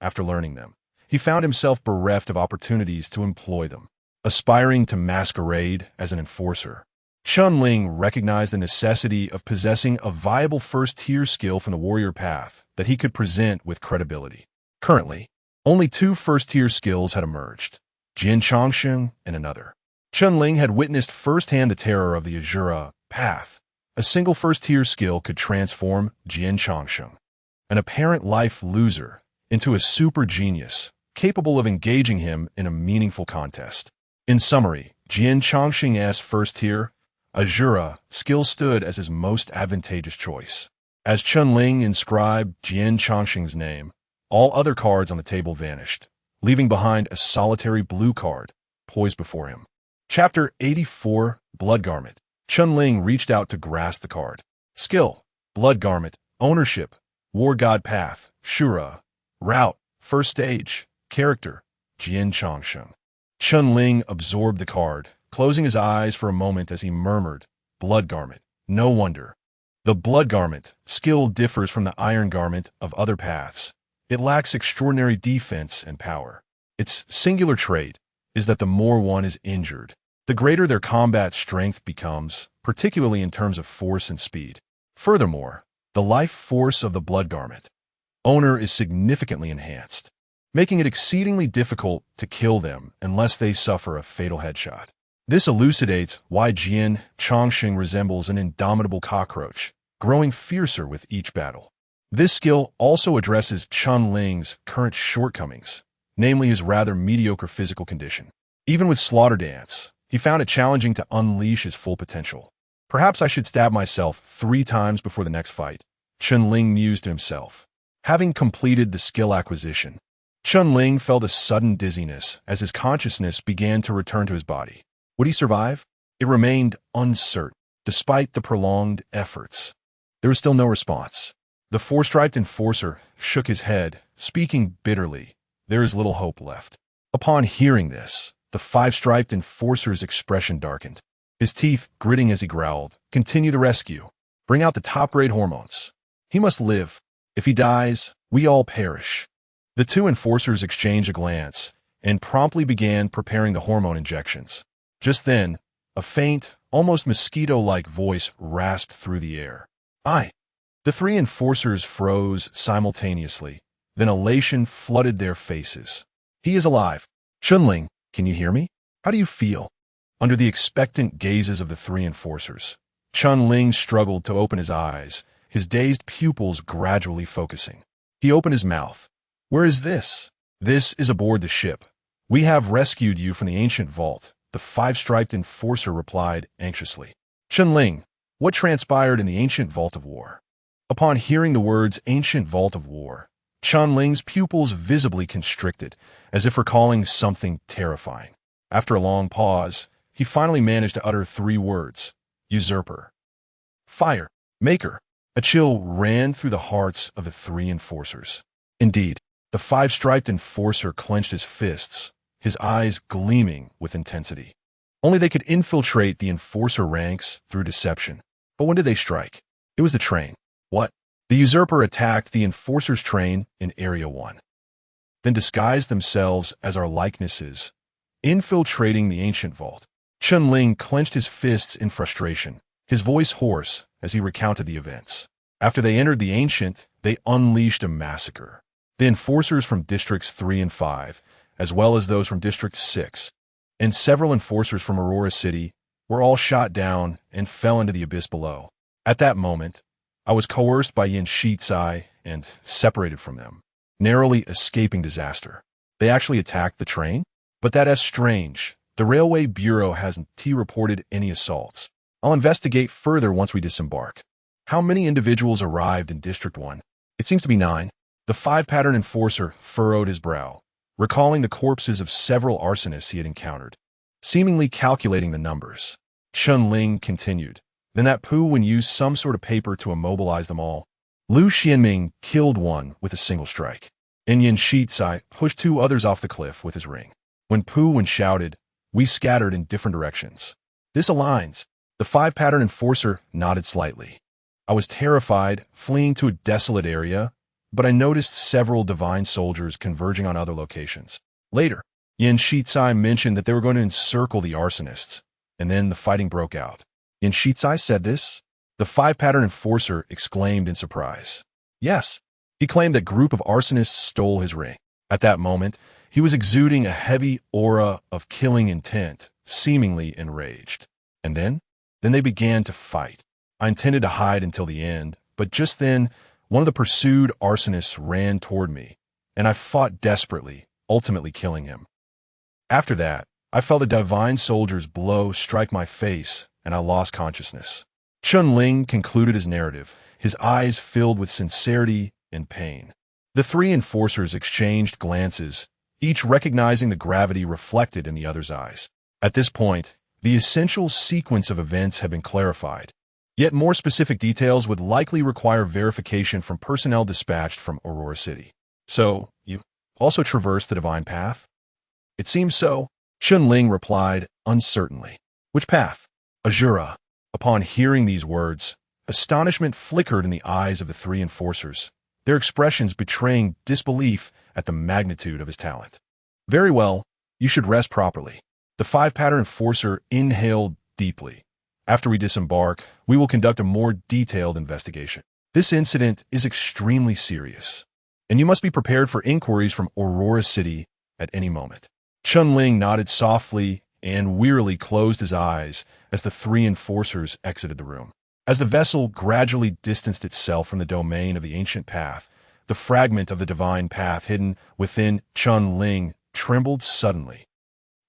after learning them, he found himself bereft of opportunities to employ them. Aspiring to masquerade as an enforcer, Chun Ling recognized the necessity of possessing a viable first-tier skill from the warrior path that he could present with credibility. Currently, only 2 first-tier skills had emerged, Jian Chongsheng and another. Chun Ling had witnessed firsthand the terror of the Azura path. A single first-tier skill could transform Jian Chongsheng, an apparent life loser, into a super genius, capable of engaging him in a meaningful contest. In summary, Jian Chongsheng's first-tier Azura skill stood as his most advantageous choice. As Chun Ling inscribed Jian Chongsheng's name, all other cards on the table vanished, leaving behind a solitary blue card poised before him. Chapter 84, Blood Garment. Chun Ling reached out to grasp the card. Skill, Blood Garment. Ownership, War God Path, Shura. Route, First Stage. Character, Jian Chongsheng. Chun Ling absorbed the card, closing his eyes for a moment as he murmured, Blood Garment. No wonder. The Blood Garment skill differs from the Iron Garment of other paths. It lacks extraordinary defense and power. Its singular trait is that the more one is injured, the greater their combat strength becomes, particularly in terms of force and speed. Furthermore, the life force of the Blood Garment owner is significantly enhanced, making it exceedingly difficult to kill them unless they suffer a fatal headshot. This elucidates why Jian Chongsheng resembles an indomitable cockroach, growing fiercer with each battle. This skill also addresses Chun Ling's current shortcomings, namely his rather mediocre physical condition. Even with Slaughter Dance, he found it challenging to unleash his full potential. Perhaps I should stab myself 3 times before the next fight, Chun Ling mused to himself. Having completed the skill acquisition, Chun Ling felt a sudden dizziness as his consciousness began to return to his body. Would he survive? It remained uncertain, despite the prolonged efforts. There was still no response. The 4-striped enforcer shook his head, speaking bitterly. There is little hope left. Upon hearing this, the 5-striped enforcer's expression darkened. His teeth gritting as he growled, Continue the rescue. Bring out the top-grade hormones. He must live. If he dies, we all perish. The 2 enforcers exchanged a glance and promptly began preparing the hormone injections. Just then, a faint, almost mosquito-like voice rasped through the air. "I." The 3 enforcers froze simultaneously, then elation flooded their faces. "He is alive. Chun Ling, can you hear me? How do you feel?" Under the expectant gazes of the 3 enforcers, Chun Ling struggled to open his eyes, his dazed pupils gradually focusing. He opened his mouth. "Where is this?" "This is aboard the ship. We have rescued you from the ancient vault," the 5-striped enforcer replied anxiously. "Chun Ling, what transpired in the ancient vault of war?" Upon hearing the words ancient vault of war, Chun Ling's pupils visibly constricted, as if recalling something terrifying. After a long pause, he finally managed to utter 3 words: usurper. Fire. Maker. A chill ran through the hearts of the 3 enforcers. Indeed, the 5-striped enforcer clenched his fists, his eyes gleaming with intensity. Only they could infiltrate the enforcer ranks through deception. But when did they strike? It was the train. What? The usurper attacked the enforcer's train in Area 1, then disguised themselves as our likenesses, infiltrating the ancient vault. Chun Ling clenched his fists in frustration, his voice hoarse as he recounted the events. After they entered the ancient, they unleashed a massacre. The enforcers from Districts 3 and 5, as well as those from District 6, and several enforcers from Aurora City, were all shot down and fell into the abyss below. At that moment, I was coerced by Yin Shitsai and separated from them, narrowly escaping disaster. They actually attacked the train? But that's strange. The Railway Bureau hasn't reported any assaults. I'll investigate further once we disembark. How many individuals arrived in District 1? It seems to be 9. The 5-pattern enforcer furrowed his brow, recalling the corpses of several arsonists he had encountered, seemingly calculating the numbers. Chun Ling continued. Then that Pu Wen used some sort of paper to immobilize them all. Lu Xianming killed one with a single strike. And Yin Shitsai pushed 2 others off the cliff with his ring. When Pu Wen shouted, we scattered in different directions. This aligns. The 5-pattern enforcer nodded slightly. I was terrified, fleeing to a desolate area, but I noticed several divine soldiers converging on other locations. Later, Yin Shitsai mentioned that they were going to encircle the arsonists, and then the fighting broke out. Yin Shitsai said this? The 5-pattern enforcer exclaimed in surprise. Yes, he claimed that group of arsonists stole his ring. At that moment, he was exuding a heavy aura of killing intent, seemingly enraged. And then they began to fight. I intended to hide until the end, but just then, one of the pursued arsonists ran toward me, and I fought desperately, ultimately killing him. After that, I felt a divine soldier's blow strike my face, and I lost consciousness. Chun Ling concluded his narrative, his eyes filled with sincerity and pain. The 3 enforcers exchanged glances, each recognizing the gravity reflected in the other's eyes. At this point, the essential sequence of events had been clarified. Yet more specific details would likely require verification from personnel dispatched from Aurora City. So, you also traversed the divine path? It seems so, Chun Ling replied uncertainly. Which path? Azura. Upon hearing these words, astonishment flickered in the eyes of the 3 enforcers, their expressions betraying disbelief at the magnitude of his talent. Very well, you should rest properly. The 5-pattern enforcer inhaled deeply. After we disembark, we will conduct a more detailed investigation. This incident is extremely serious, and you must be prepared for inquiries from Aurora City at any moment. Chun Ling nodded softly and wearily closed his eyes as the 3 enforcers exited the room. As the vessel gradually distanced itself from the domain of the ancient path, the fragment of the divine path hidden within Chun Ling trembled suddenly.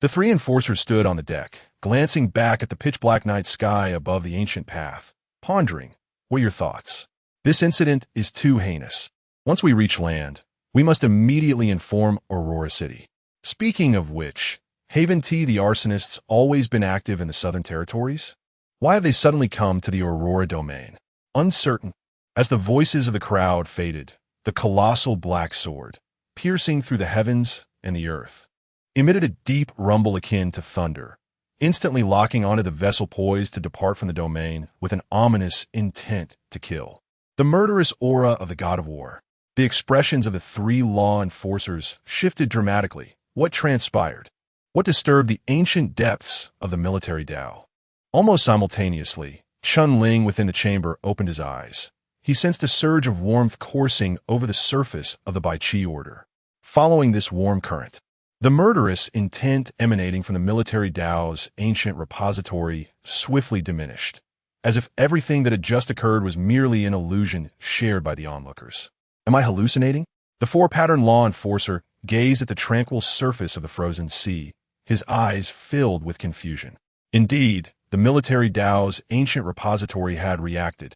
The 3 enforcers stood on the deck, glancing back at the pitch-black night sky above the ancient path, pondering. What are your thoughts? This incident is too heinous. Once we reach land, we must immediately inform Aurora City. Speaking of which, haven't the arsonists always been active in the Southern Territories? Why have they suddenly come to the Aurora domain? Uncertain. As the voices of the crowd faded, the colossal black sword, piercing through the heavens and the earth, emitted a deep rumble akin to thunder, instantly locking onto the vessel poised to depart from the domain with an ominous intent to kill. The murderous aura of the god of war. The expressions of the 3 law enforcers shifted dramatically. What transpired? What disturbed the ancient depths of the military Tao? Almost simultaneously, Chun Ling within the chamber opened his eyes. He sensed a surge of warmth coursing over the surface of the Bai Chi order. Following this warm current, the murderous intent emanating from the military Tao's ancient repository swiftly diminished, as if everything that had just occurred was merely an illusion shared by the onlookers. Am I hallucinating? The 4-pattern law enforcer gazed at the tranquil surface of the frozen sea, his eyes filled with confusion. Indeed, the military Tao's ancient repository had reacted.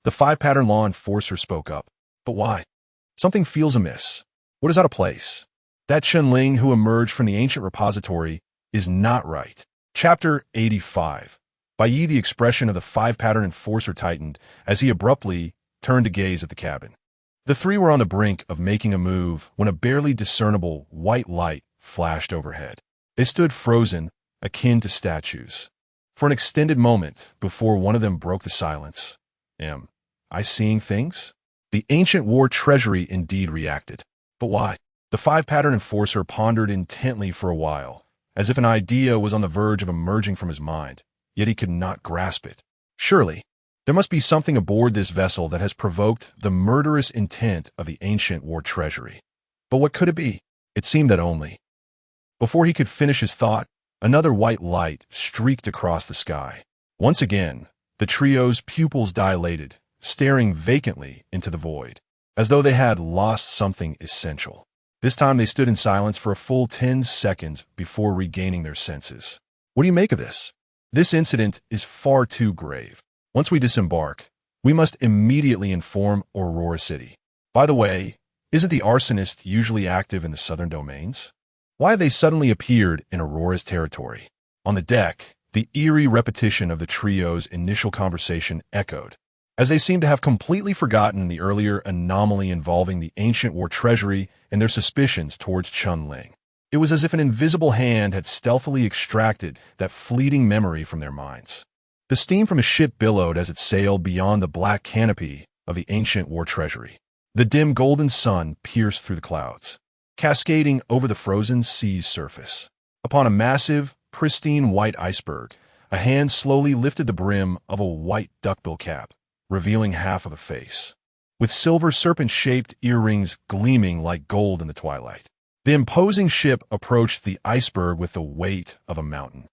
The 5-pattern law enforcer spoke up. But why? Something feels amiss. What is out of place? That Chun Ling who emerged from the ancient repository is not right. Chapter 85. Bai Yi, the expression of the 5-pattern enforcer tightened as he abruptly turned to gaze at the cabin. The 3 were on the brink of making a move when a barely discernible white light flashed overhead. They stood frozen, akin to statues, for an extended moment before one of them broke the silence. Am I seeing things? The ancient war treasury indeed reacted. But why? The 5-pattern enforcer pondered intently for a while, as if an idea was on the verge of emerging from his mind, yet he could not grasp it. Surely, there must be something aboard this vessel that has provoked the murderous intent of the ancient war treasury. But what could it be? It seemed that only. Before he could finish his thought, Another white light streaked across the sky. Once again, the trio's pupils dilated, staring vacantly into the void, as though they had lost something essential. This time they stood in silence for a full 10 seconds before regaining their senses. What do you make of this? This incident is far too grave. Once we disembark, we must immediately inform Aurora City. By the way, isn't the arsonist usually active in the southern domains? Why have they suddenly appeared in Aurora's territory? On the deck, the eerie repetition of the trio's initial conversation echoed, as they seemed to have completely forgotten the earlier anomaly involving the ancient war treasury and their suspicions towards Chun-Ling. It was as if an invisible hand had stealthily extracted that fleeting memory from their minds. The steam from a ship billowed as it sailed beyond the black canopy of the ancient war treasury. The dim golden sun pierced through the clouds, cascading over the frozen sea's surface. Upon a massive, pristine white iceberg, a hand slowly lifted the brim of a white duckbill cap, revealing half of a face, with silver serpent-shaped earrings gleaming like gold in the twilight. The imposing ship approached the iceberg with the weight of a mountain,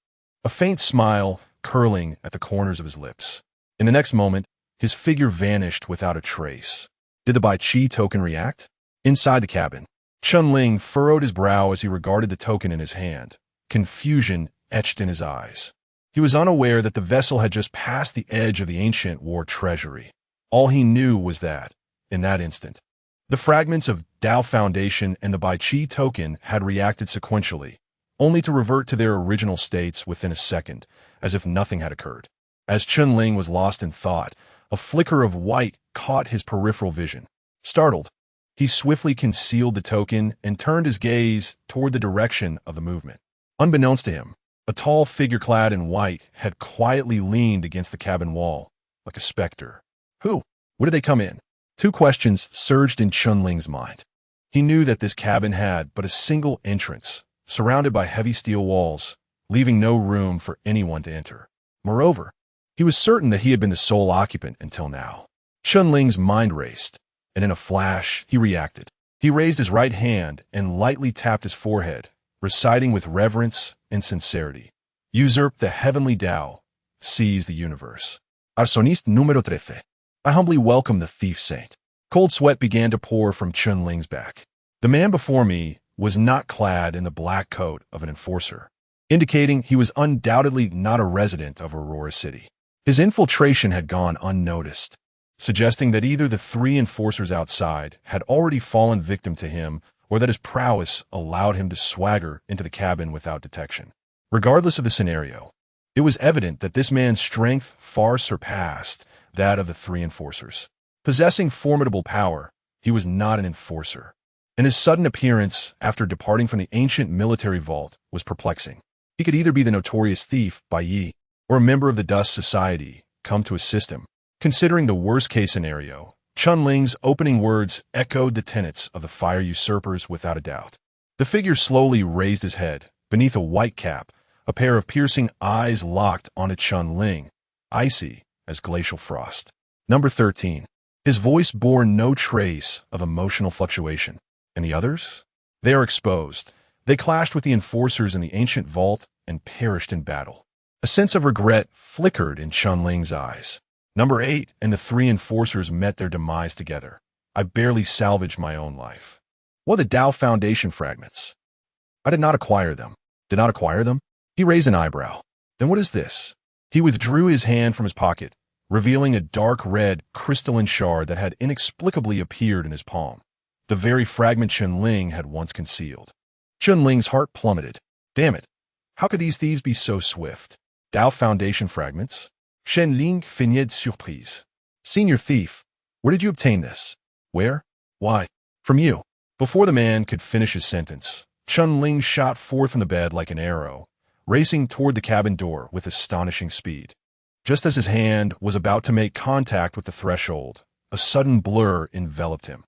a faint smile curling at the corners of his lips. In the next moment, his figure vanished without a trace. Did the Bai Chi token react? Inside the cabin, Chun-Ling furrowed his brow as he regarded the token in his hand, confusion etched in his eyes. He was unaware that the vessel had just passed the edge of the ancient war treasury. All he knew was that, in that instant, the fragments of Dao Foundation and the Bai Chi token had reacted sequentially, only to revert to their original states within a second, as if nothing had occurred. As Chun-Ling was lost in thought, a flicker of white caught his peripheral vision. Startled, he swiftly concealed the token and turned his gaze toward the direction of the movement. Unbeknownst to him, a tall figure clad in white had quietly leaned against the cabin wall, like a specter. Who? Where did they come in? Two questions surged in Chun-Ling's mind. He knew that this cabin had but a single entrance, surrounded by heavy steel walls, leaving no room for anyone to enter. Moreover, he was certain that he had been the sole occupant until now. Chun-Ling's mind raced, and in a flash, he reacted. He raised his right hand and lightly tapped his forehead, reciting with reverence and sincerity. Usurp the heavenly Tao, seize the universe. Arsoniste número 13. I humbly welcome the thief saint. Cold sweat began to pour from Chun-Ling's back. The man before me was not clad in the black coat of an enforcer, indicating he was undoubtedly not a resident of Aurora City. His infiltration had gone unnoticed, suggesting that either the three enforcers outside had already fallen victim to him or that his prowess allowed him to swagger into the cabin without detection. Regardless of the scenario, it was evident that this man's strength far surpassed that of the three enforcers. Possessing formidable power, he was not an enforcer, and his sudden appearance after departing from the ancient military vault was perplexing. He could either be the notorious thief, Bai Yi, or a member of the Dust Society, come to assist him. Considering the worst-case scenario, Chun-Ling's opening words echoed the tenets of the fire usurpers without a doubt. The figure slowly raised his head. Beneath a white cap, a pair of piercing eyes locked onto Chun-Ling, icy as glacial frost. Number 13. His voice bore no trace of emotional fluctuation. And the others? They are exposed. They clashed with the enforcers in the ancient vault and perished in battle. A sense of regret flickered in Chun-Ling's eyes. Number 8 and the three enforcers met their demise together. I barely salvaged my own life. What are the Dao Foundation fragments? I did not acquire them. Did not acquire them? He raised an eyebrow. Then what is this? He withdrew his hand from his pocket, revealing a dark red crystalline shard that had inexplicably appeared in his palm, the very fragment Chun-Ling had once concealed. Chun-Ling's heart plummeted. Damn it. How could these thieves be so swift? Dao Foundation fragments? Chun-Ling feigned surprise. Senior thief, where did you obtain this? Where? Why? From you. Before the man could finish his sentence, Chun-Ling shot forth from the bed like an arrow, racing toward the cabin door with astonishing speed. Just as his hand was about to make contact with the threshold, a sudden blur enveloped him,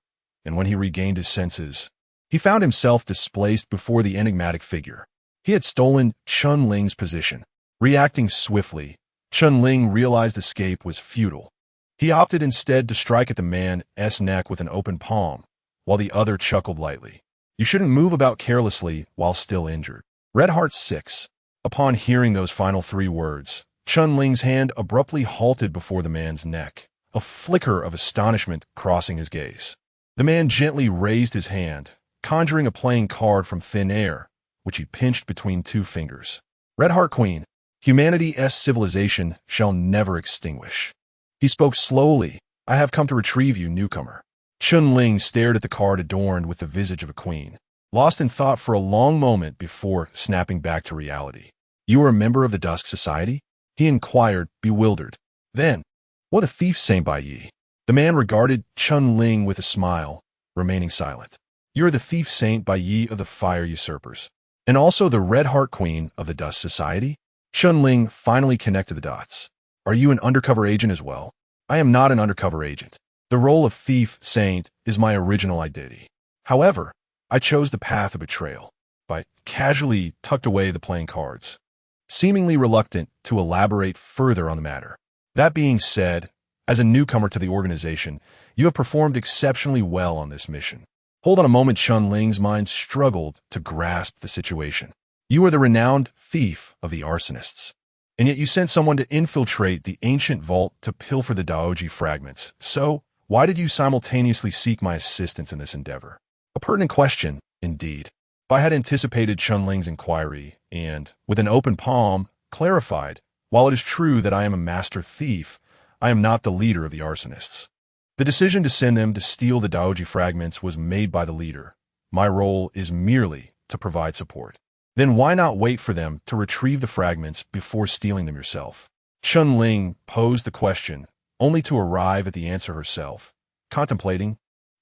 and when he regained his senses, he found himself displaced before the enigmatic figure. He had stolen Chun-Ling's position. Reacting swiftly, Chun-Ling realized escape was futile. He opted instead to strike at the man's neck with an open palm, while the other chuckled lightly. You shouldn't move about carelessly while still injured. Red Heart 6. Upon hearing those final three words, Chun-Ling's hand abruptly halted before the man's neck, a flicker of astonishment crossing his gaze. The man gently raised his hand, conjuring a playing card from thin air, which he pinched between two fingers. Red Heart Queen, humanity's civilization shall never extinguish. He spoke slowly. I have come to retrieve you, newcomer. Chun-Ling stared at the card adorned with the visage of a queen, lost in thought for a long moment before snapping back to reality. You are a member of the Dusk Society? He inquired, bewildered. Then, what a thief, Saint Bai Yi. The man regarded Chun-Ling with a smile, remaining silent. You are the thief Saint Bai Yi of the Fire Usurpers, and also the Red Heart Queen of the Dusk Society? Chun-Ling finally connected the dots. Are you an undercover agent as well? I am not an undercover agent. The role of thief saint is my original identity. However, I chose the path of betrayal. By casually tucked away the playing cards, seemingly reluctant to elaborate further on the matter. That being said, as a newcomer to the organization, you have performed exceptionally well on this mission. Hold on a moment. Chun-Ling's mind struggled to grasp the situation. You are the renowned thief of the arsonists, and yet you sent someone to infiltrate the ancient vault to pilfer the Daoji fragments. So, why did you simultaneously seek my assistance in this endeavor? A pertinent question, indeed. Bai had anticipated Chun-Ling's inquiry and, with an open palm, clarified, while it is true that I am a master thief, I am not the leader of the arsonists. The decision to send them to steal the Daoji fragments was made by the leader. My role is merely to provide support. Then why not wait for them to retrieve the fragments before stealing them yourself? Chun-Ling posed the question, only to arrive at the answer herself, contemplating.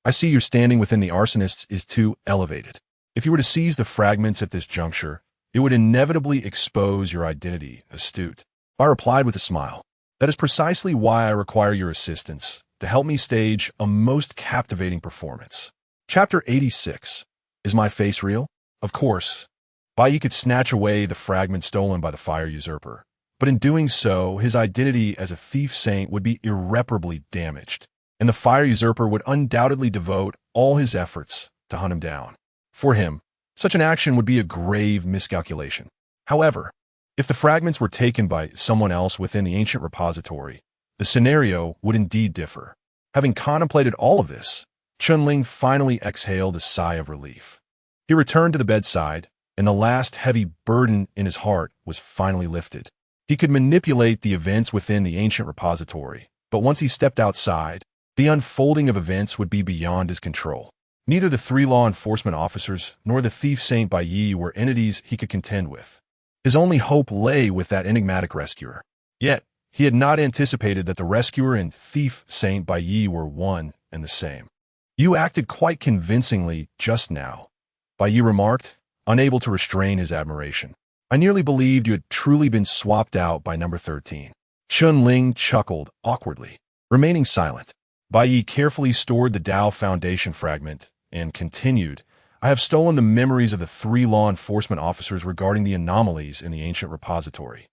I see your standing within the arsonists is too elevated. If you were to seize the fragments at this juncture, it would inevitably expose your identity, astute. I replied with a smile. That is precisely why I require your assistance, to help me stage a most captivating performance. Chapter 86. Is my face real? Of course. Bai Yi could snatch away the fragment stolen by the Fire Usurper, but in doing so, his identity as a thief saint would be irreparably damaged, and the Fire Usurper would undoubtedly devote all his efforts to hunt him down. For him, such an action would be a grave miscalculation. However, if the fragments were taken by someone else within the ancient repository, the scenario would indeed differ. Having contemplated all of this, Chun-Ling finally exhaled a sigh of relief. He returned to the bedside, and the last heavy burden in his heart was finally lifted. He could manipulate the events within the ancient repository, but once he stepped outside, the unfolding of events would be beyond his control. Neither the three law enforcement officers nor the thief Saint Bai Yi were entities he could contend with. His only hope lay with that enigmatic rescuer. Yet, he had not anticipated that the rescuer and thief Saint Bai Yi were one and the same. You acted quite convincingly just now, Bai Yi remarked, unable to restrain his admiration. I nearly believed you had truly been swapped out by number 13. Chun-Ling chuckled awkwardly, remaining silent. Bai Yi carefully stored the Dao Foundation fragment and continued, I have stolen the memories of the three law enforcement officers regarding the anomalies in the ancient repository.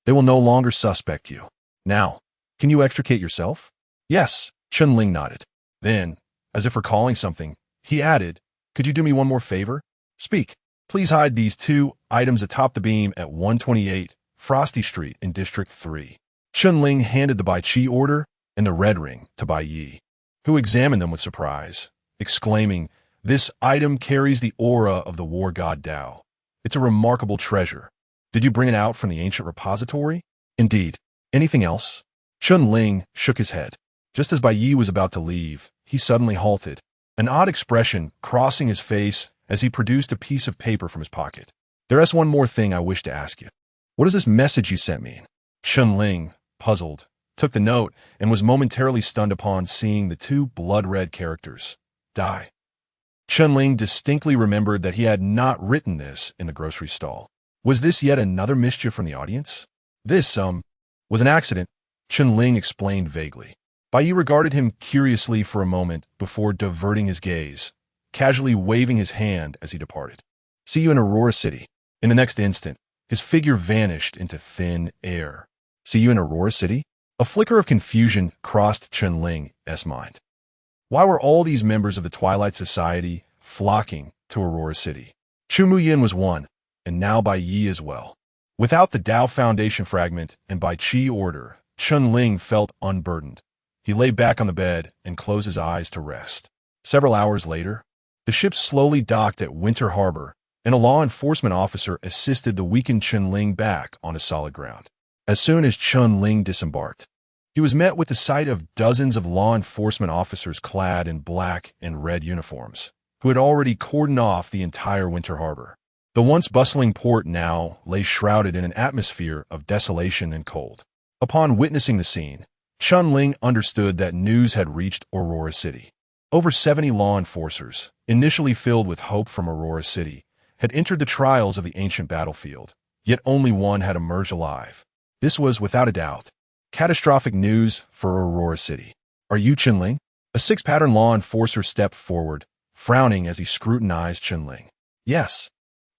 They will no longer suspect you. Now, can you extricate yourself? Yes, Chun-Ling nodded. Then, as if recalling something, he added, could you do me one more favor? Speak. Please hide these two items atop the beam at 128 Frosty Street in District 3. Chun-Ling handed the Bai Chi order and the red ring to Bai Yi, who examined them with surprise, exclaiming, this item carries the aura of the war god Dao. It's a remarkable treasure. Did you bring it out from the ancient repository? Indeed. Anything else? Chun-Ling shook his head. Just as Bai Yi was about to leave, he suddenly halted, an odd expression crossing his face as he produced a piece of paper from his pocket. There is one more thing I wish to ask you. What does this message you sent mean? Chun-Ling, puzzled, took the note and was momentarily stunned upon seeing the two blood-red characters, die. Chun-Ling distinctly remembered that he had not written this in the grocery stall. Was this yet another mischief from the audience? This, was an accident, Chun-Ling explained vaguely. Bai Yi regarded him curiously for a moment before diverting his gaze, casually waving his hand as he departed. See you in Aurora City. In the next instant, his figure vanished into thin air. See you in Aurora City? A flicker of confusion crossed Chun-Ling's mind. Why were all these members of the Twilight Society flocking to Aurora City? Chu Muyin was one, and now Bai Yi as well. Without the Tao Foundation fragment and by Qi order, Chunling felt unburdened. He lay back on the bed and closed his eyes to rest. Several hours later, the ship slowly docked at Winter Harbor, and a law enforcement officer assisted the weakened Chunling back onto solid ground. As soon as Chunling disembarked, he was met with the sight of dozens of law enforcement officers clad in black and red uniforms, who had already cordoned off the entire Winter Harbor. The once bustling port now lay shrouded in an atmosphere of desolation and cold. Upon witnessing the scene, Chunling understood that news had reached Aurora City. Over 70 law enforcers, initially filled with hope from Aurora City, had entered the trials of the ancient battlefield, yet only one had emerged alive. This was, without a doubt, catastrophic news for Aurora City. "Are you Chunling?" A six-pattern law enforcer stepped forward, frowning as he scrutinized Chunling. "Yes."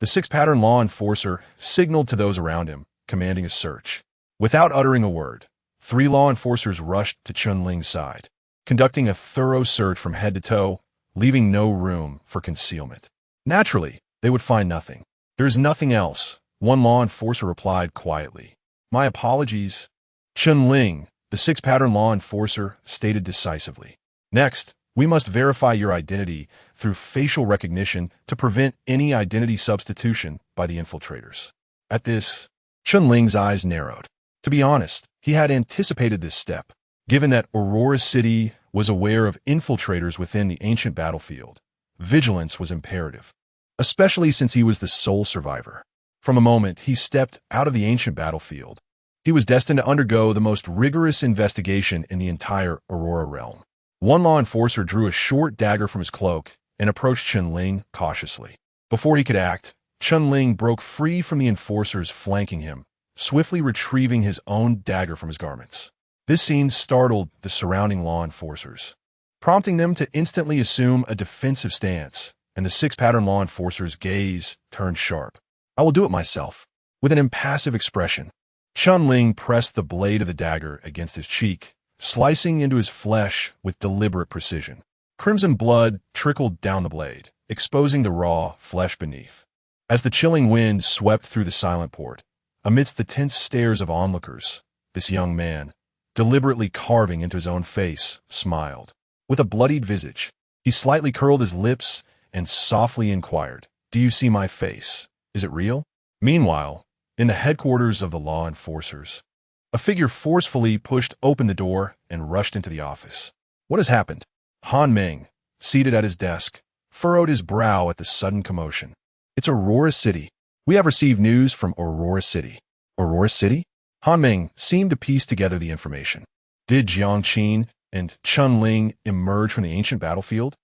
The six-pattern law enforcer signaled to those around him, commanding a search. Without uttering a word, 3 law enforcers rushed to Chunling's side, conducting a thorough search from head to toe, leaving no room for concealment. Naturally, they would find nothing. "There's nothing else," one law enforcer replied quietly. "My apologies." Chunling, the six-pattern law enforcer, stated decisively. "Next, we must verify your identity through facial recognition to prevent any identity substitution by the infiltrators." At this, Chunling's eyes narrowed. To be honest, he had anticipated this step, given that Aurora City was aware of infiltrators within the ancient battlefield. Vigilance was imperative, especially since he was the sole survivor. From the moment he stepped out of the ancient battlefield, he was destined to undergo the most rigorous investigation in the entire Aurora realm. One law enforcer drew a short dagger from his cloak and approached Chunling cautiously. Before he could act, Chunling broke free from the enforcers flanking him, swiftly retrieving his own dagger from his garments. This scene startled the surrounding law enforcers, prompting them to instantly assume a defensive stance, and the six-pattern law enforcer's gaze turned sharp. "I will do it myself." With an impassive expression, Chunling pressed the blade of the dagger against his cheek, slicing into his flesh with deliberate precision. Crimson blood trickled down the blade, exposing the raw flesh beneath. As the chilling wind swept through the silent port, amidst the tense stares of onlookers, this young man, deliberately carving into his own face, smiled. With a bloodied visage, he slightly curled his lips and softly inquired, "Do you see my face? Is it real?" Meanwhile, in the headquarters of the law enforcers, a figure forcefully pushed open the door and rushed into the office. "What has happened?" Han Meng, seated at his desk, furrowed his brow at the sudden commotion. "It's Aurora City. We have received news from Aurora City." "Aurora City?" Han Meng seemed to piece together the information. "Did Jiang Qin and Chunling emerge from the ancient battlefield?"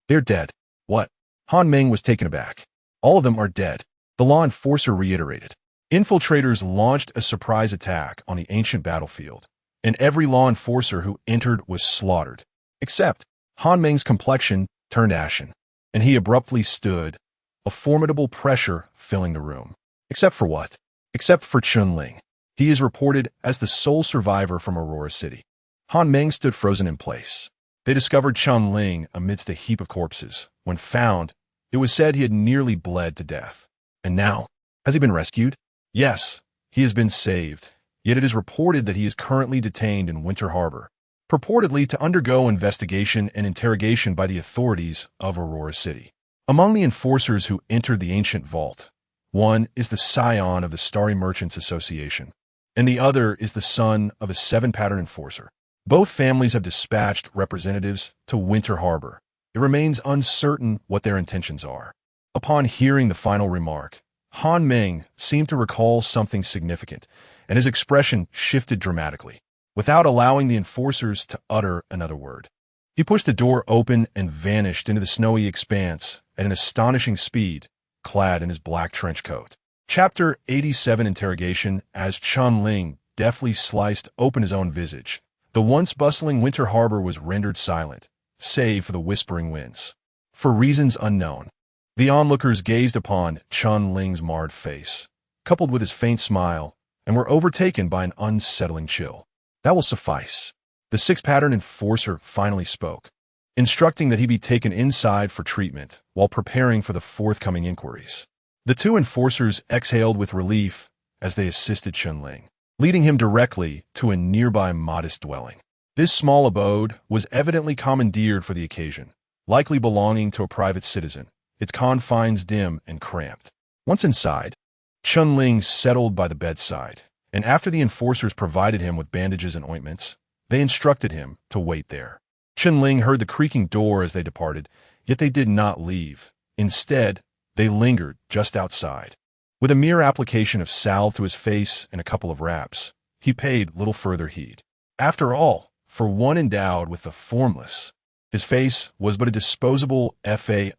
"They're dead." "What?" Han Meng was taken aback. "All of them are dead," the law enforcer reiterated. "Infiltrators launched a surprise attack on the ancient battlefield, and every law enforcer who entered was slaughtered, except..." Han Meng's complexion turned ashen, and he abruptly stood, a formidable pressure filling the room. "Except for what?" "Except for Chunling. He is reported as the sole survivor from Aurora City." Han Meng stood frozen in place. They discovered Chunling amidst a heap of corpses. When found, it was said he had nearly bled to death. "And now, has he been rescued?" "Yes, he has been saved, yet it is reported that he is currently detained in Winter Harbor, purportedly to undergo investigation and interrogation by the authorities of Aurora City." Among the enforcers who entered the ancient vault, one is the scion of the Starry Merchants Association, and the other is the son of a 7-pattern enforcer. Both families have dispatched representatives to Winter Harbor. It remains uncertain what their intentions are. Upon hearing the final remark, Han Meng seemed to recall something significant, and his expression shifted dramatically. Without allowing the enforcers to utter another word, he pushed the door open and vanished into the snowy expanse at an astonishing speed, clad in his black trench coat. Chapter 87 Interrogation. As Chunling deftly sliced open his own visage, the once bustling Winter Harbor was rendered silent, save for the whispering winds. For reasons unknown, the onlookers gazed upon Chunling's marred face, coupled with his faint smile, and were overtaken by an unsettling chill. "That will suffice." The 6-pattern enforcer finally spoke, instructing that he be taken inside for treatment while preparing for the forthcoming inquiries. The 2 enforcers exhaled with relief as they assisted Chunling, leading him directly to a nearby modest dwelling. This small abode was evidently commandeered for the occasion, likely belonging to a private citizen, its confines dim and cramped. Once inside, Chunling settled by the bedside, and after the enforcers provided him with bandages and ointments, they instructed him to wait there. Chunling heard the creaking door as they departed, yet they did not leave. Instead, they lingered just outside. With a mere application of salve to his face and a couple of raps, he paid little further heed. After all, for one endowed with the formless, his face was but a disposable fade.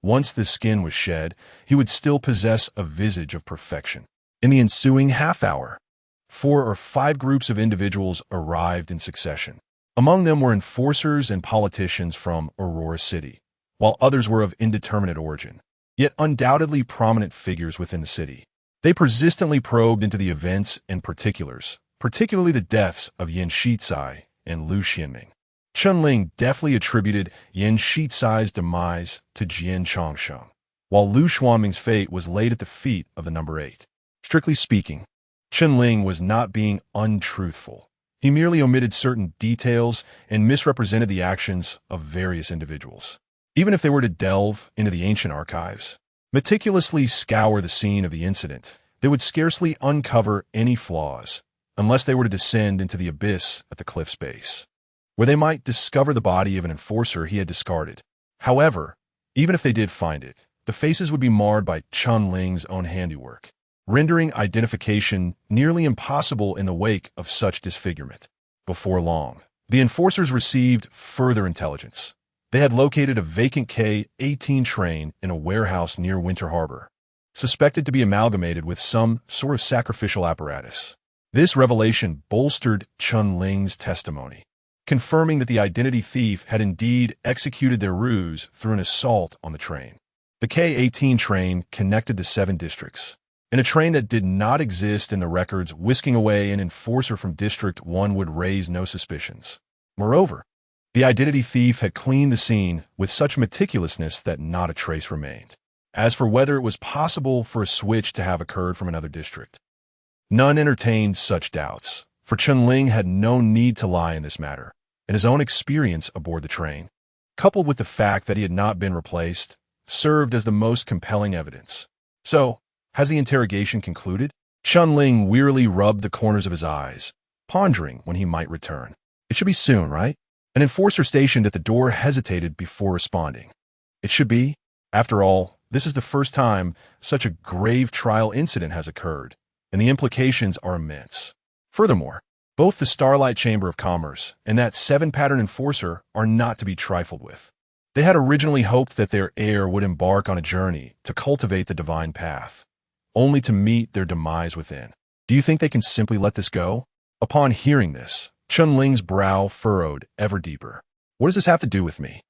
Once the skin was shed, he would still possess a visage of perfection. In the ensuing half-hour, 4 or 5 groups of individuals arrived in succession. Among them were enforcers and politicians from Aurora City, while others were of indeterminate origin, yet undoubtedly prominent figures within the city. They persistently probed into the events and particulars, particularly the deaths of Yin Shizai and Lu Xianming. Chunling deftly attributed Yin Shizai's demise to Jian Chongsheng, while Lu Xuanming's fate was laid at the feet of the number 8. Strictly speaking, Chunling was not being untruthful. He merely omitted certain details and misrepresented the actions of various individuals. Even if they were to delve into the ancient archives, meticulously scour the scene of the incident, they would scarcely uncover any flaws, unless they were to descend into the abyss at the cliff's base, where they might discover the body of an enforcer he had discarded. However, even if they did find it, the faces would be marred by Chunling's own handiwork, rendering identification nearly impossible in the wake of such disfigurement. Before long, the enforcers received further intelligence. They had located a vacant K-18 train in a warehouse near Winter Harbor, suspected to be amalgamated with some sort of sacrificial apparatus. This revelation bolstered Chunling's testimony, confirming that the identity thief had indeed executed their ruse through an assault on the train. The K-18 train connected the 7 districts, in a train that did not exist in the records. Whisking away an enforcer from District 1 would raise no suspicions. Moreover, the identity thief had cleaned the scene with such meticulousness that not a trace remained. As for whether it was possible for a switch to have occurred from another district, none entertained such doubts, for Chunling had no need to lie in this matter, and his own experience aboard the train, coupled with the fact that he had not been replaced, served as the most compelling evidence. So, has the interrogation concluded? Chunling wearily rubbed the corners of his eyes, pondering when he might return. It should be soon, right? An enforcer stationed at the door hesitated before responding. It should be. After all, this is the first time such a grave trial incident has occurred, and the implications are immense. Furthermore, both the Starlight Chamber of Commerce and that 7-pattern enforcer are not to be trifled with. They had originally hoped that their heir would embark on a journey to cultivate the divine path, only to meet their demise within. Do you think they can simply let this go? Upon hearing this, Chunling's brow furrowed ever deeper. What does this have to do with me?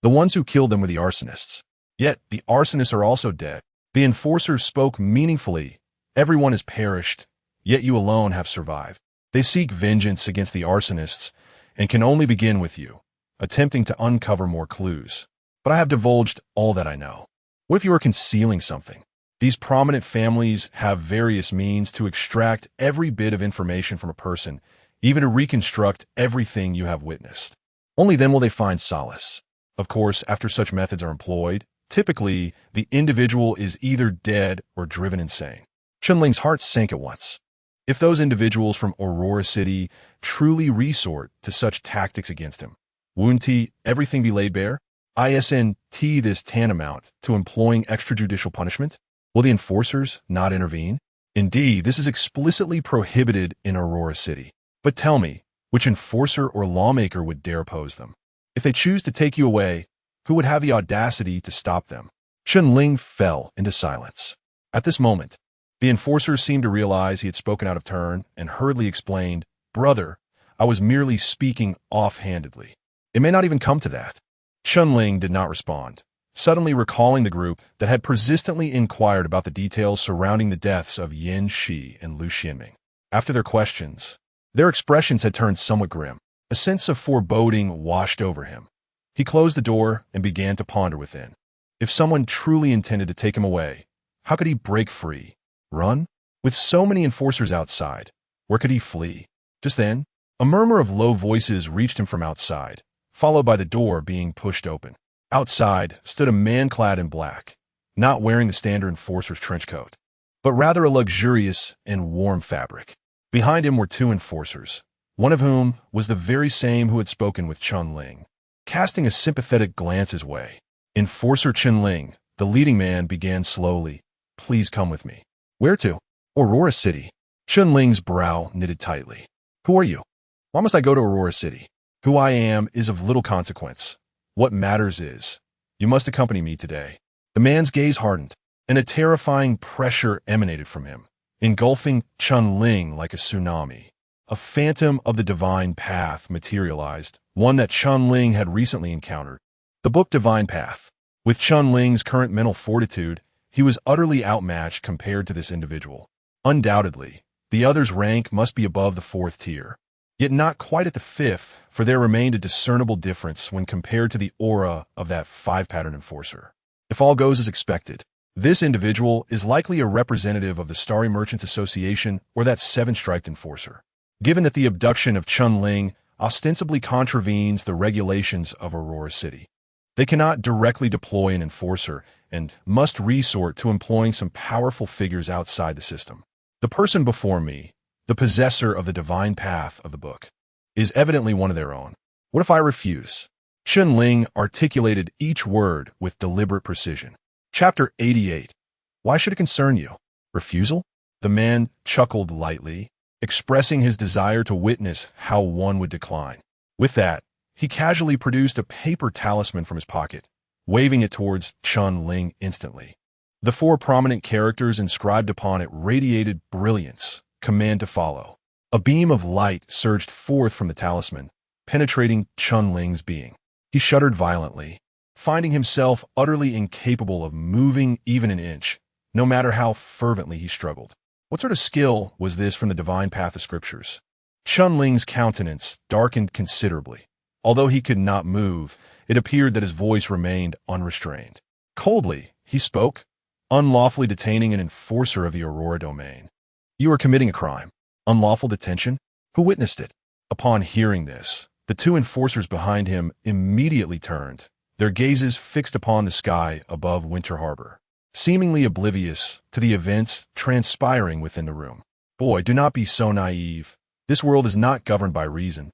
The ones who killed them were the arsonists. Yet, the arsonists are also dead. The enforcer spoke meaningfully. Everyone has perished, yet you alone have survived. They seek vengeance against the arsonists and can only begin with you, attempting to uncover more clues. But I have divulged all that I know. What if you are concealing something? These prominent families have various means to extract every bit of information from a person, even to reconstruct everything you have witnessed. Only then will they find solace. Of course, after such methods are employed, typically the individual is either dead or driven insane. Chunling's heart sank at once. If those individuals from Aurora City truly resort to such tactics against him, wouldn't everything be laid bare? Isn't this tantamount to employing extrajudicial punishment? Will the enforcers not intervene? Indeed, this is explicitly prohibited in Aurora City. But tell me, which enforcer or lawmaker would dare oppose them? If they choose to take you away, who would have the audacity to stop them? Chunling fell into silence. At this moment, the enforcer seemed to realize he had spoken out of turn and hurriedly explained, "Brother, I was merely speaking offhandedly. It may not even come to that." Chunling did not respond, suddenly recalling the group that had persistently inquired about the details surrounding the deaths of Yin Shi and Lu Xianming. After their questions, their expressions had turned somewhat grim. A sense of foreboding washed over him. He closed the door and began to ponder within. If someone truly intended to take him away, how could he break free? Run? With so many enforcers outside, where could he flee? Just then, a murmur of low voices reached him from outside, followed by the door being pushed open. Outside stood a man clad in black, not wearing the standard enforcer's trench coat, but rather a luxurious and warm fabric. Behind him were two enforcers, one of whom was the very same who had spoken with Chun Ling. Casting a sympathetic glance his way, Enforcer Chun Ling, the leading man, began slowly, "Please come with me." "Where to?" "Aurora City." Chun Ling's brow knitted tightly. "Who are you? Why must I go to Aurora City?" "Who I am is of little consequence. What matters is, you must accompany me today." The man's gaze hardened, and a terrifying pressure emanated from him, engulfing Chun Ling like a tsunami. A phantom of the divine path materialized, one that Chun Ling had recently encountered. The book Divine Path. With Chun Ling's current mental fortitude, he was utterly outmatched compared to this individual. Undoubtedly, the other's rank must be above the fourth tier, yet not quite at the fifth, for there remained a discernible difference when compared to the aura of that five-pattern enforcer. If all goes as expected, this individual is likely a representative of the Starry Merchants Association or that seven-striped enforcer. Given that the abduction of Chun Ling ostensibly contravenes the regulations of Aurora City, they cannot directly deploy an enforcer and must resort to employing some powerful figures outside the system. The person before me, the possessor of the divine path of the book, is evidently one of their own. What if I refuse? Chun Ling articulated each word with deliberate precision. Chapter 88. Why should it concern you? Refusal? The man chuckled lightly, expressing his desire to witness how one would decline. With that, he casually produced a paper talisman from his pocket, waving it towards Chun Ling instantly. The four prominent characters inscribed upon it radiated brilliance, command to follow. A beam of light surged forth from the talisman, penetrating Chun Ling's being. He shuddered violently, finding himself utterly incapable of moving even an inch, no matter how fervently he struggled. What sort of skill was this from the divine path of scriptures? Chun Ling's countenance darkened considerably. Although he could not move, it appeared that his voice remained unrestrained. Coldly, he spoke, unlawfully detaining an enforcer of the Aurora domain. "You are committing a crime. Unlawful detention? Who witnessed it?" Upon hearing this, the two enforcers behind him immediately turned, their gazes fixed upon the sky above Winter Harbor, seemingly oblivious to the events transpiring within the room. "Boy, do not be so naive. This world is not governed by reason."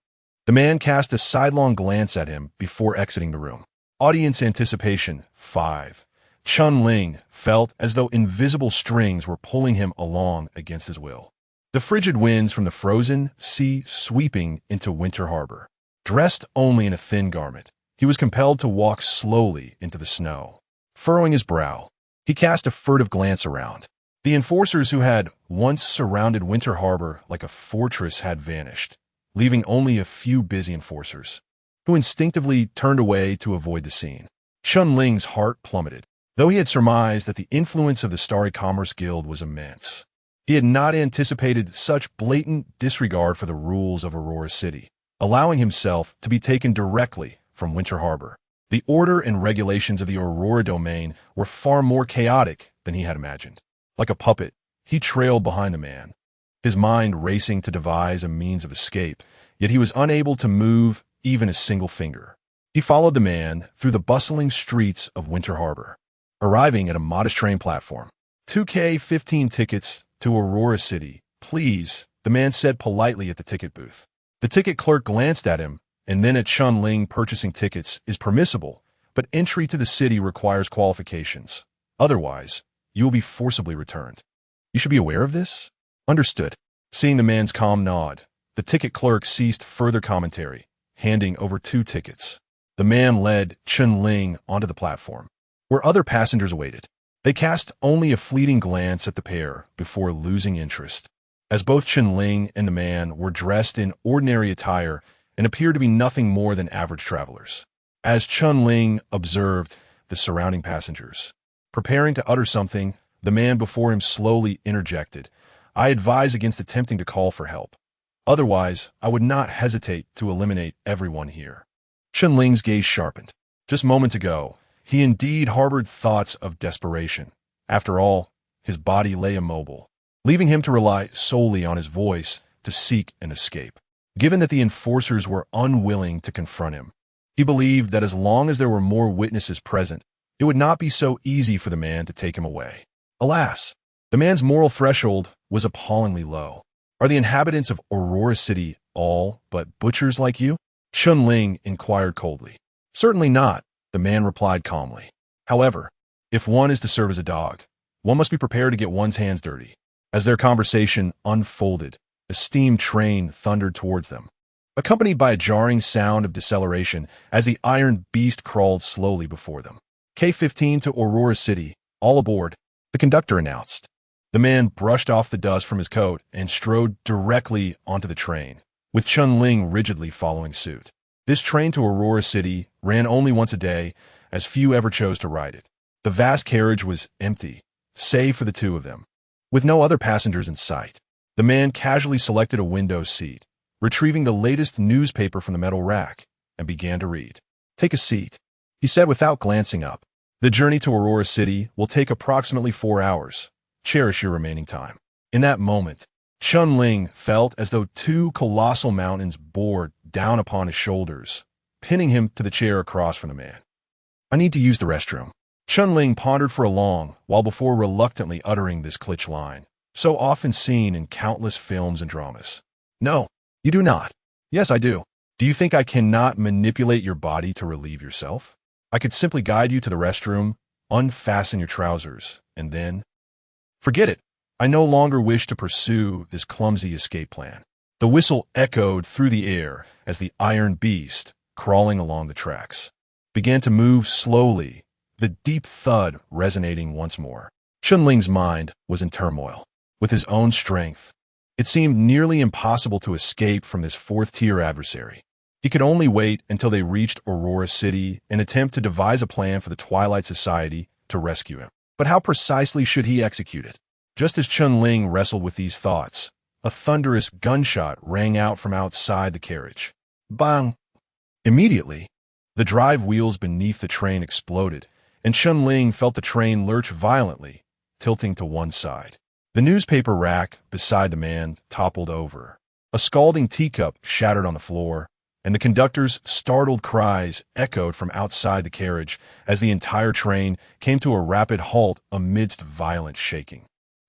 The man cast a sidelong glance at him before exiting the room. Audience anticipation 5. Chun Ling felt as though invisible strings were pulling him along against his will. The frigid winds from the frozen sea sweeping into Winter Harbor. Dressed only in a thin garment, he was compelled to walk slowly into the snow. Furrowing his brow, he cast a furtive glance around. The enforcers who had once surrounded Winter Harbor like a fortress had vanished, leaving only a few busy enforcers, who instinctively turned away to avoid the scene. Chun Ling's heart plummeted. Though he had surmised that the influence of the Starry Commerce Guild was immense, he had not anticipated such blatant disregard for the rules of Aurora City, allowing himself to be taken directly from Winter Harbor. The order and regulations of the Aurora domain were far more chaotic than he had imagined. Like a puppet, he trailed behind the man, his mind racing to devise a means of escape, yet he was unable to move even a single finger. He followed the man through the bustling streets of Winter Harbor, arriving at a modest train platform. 2K15 tickets to Aurora City, please, the man said politely at the ticket booth. The ticket clerk glanced at him, and then at Chun Ling. Purchasing tickets is permissible, but entry to the city requires qualifications. Otherwise, you will be forcibly returned. You should be aware of this? Understood. Seeing the man's calm nod, the ticket clerk ceased further commentary, handing over 2 tickets. The man led Chun Ling onto the platform, where other passengers awaited. They cast only a fleeting glance at the pair before losing interest, as both Chun Ling and the man were dressed in ordinary attire and appeared to be nothing more than average travelers. As Chun Ling observed the surrounding passengers, preparing to utter something, the man before him slowly interjected, "I advise against attempting to call for help. Otherwise, I would not hesitate to eliminate everyone here." Chun Ling's gaze sharpened. Just moments ago, he indeed harbored thoughts of desperation. After all, his body lay immobile, leaving him to rely solely on his voice to seek an escape. Given that the enforcers were unwilling to confront him, he believed that as long as there were more witnesses present, it would not be so easy for the man to take him away. Alas, the man's moral threshold was appallingly low. Are the inhabitants of Aurora City all but butchers like you? Chun Ling inquired coldly. Certainly not, the man replied calmly. However, if one is to serve as a dog, one must be prepared to get one's hands dirty. As their conversation unfolded, a steam train thundered towards them, accompanied by a jarring sound of deceleration as the iron beast crawled slowly before them. K-15 to Aurora City, all aboard, the conductor announced. The man brushed off the dust from his coat and strode directly onto the train, with Chun Ling rigidly following suit. This train to Aurora City ran only once a day, as few ever chose to ride it. The vast carriage was empty, save for the two of them, with no other passengers in sight. The man casually selected a window seat, retrieving the latest newspaper from the metal rack, and began to read. Take a seat, he said without glancing up. The journey to Aurora City will take approximately 4 hours. Cherish your remaining time. In that moment, Chun Ling felt as though two colossal mountains bore down upon his shoulders, pinning him to the chair across from the man. I need to use the restroom. Chun Ling pondered for a long while before reluctantly uttering this cliché line, so often seen in countless films and dramas. No, you do not. Yes, I do. Do you think I cannot manipulate your body to relieve yourself? I could simply guide you to the restroom, unfasten your trousers, and then... Forget it. I no longer wish to pursue this clumsy escape plan. The whistle echoed through the air as the iron beast, crawling along the tracks, began to move slowly, the deep thud resonating once more. Chun Ling's mind was in turmoil. With his own strength, it seemed nearly impossible to escape from this fourth-tier adversary. He could only wait until they reached Aurora City and attempt to devise a plan for the Twilight Society to rescue him. But how precisely should he execute it? Just as Chun Ling wrestled with these thoughts, a thunderous gunshot rang out from outside the carriage. Bang! Immediately, the drive wheels beneath the train exploded, and Chun Ling felt the train lurch violently, tilting to one side. The newspaper rack beside the man toppled over. A scalding teacup shattered on the floor, and the conductor's startled cries echoed from outside the carriage as the entire train came to a rapid halt amidst violent shaking.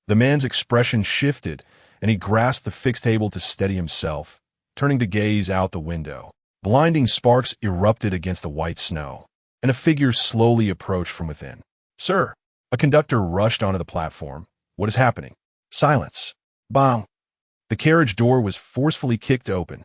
The man's expression shifted, and he grasped the fixed table to steady himself, turning to gaze out the window. Blinding sparks erupted against the white snow, and a figure slowly approached from within. Sir, a conductor rushed onto the platform. What is happening? Silence. Bang! The carriage door was forcefully kicked open.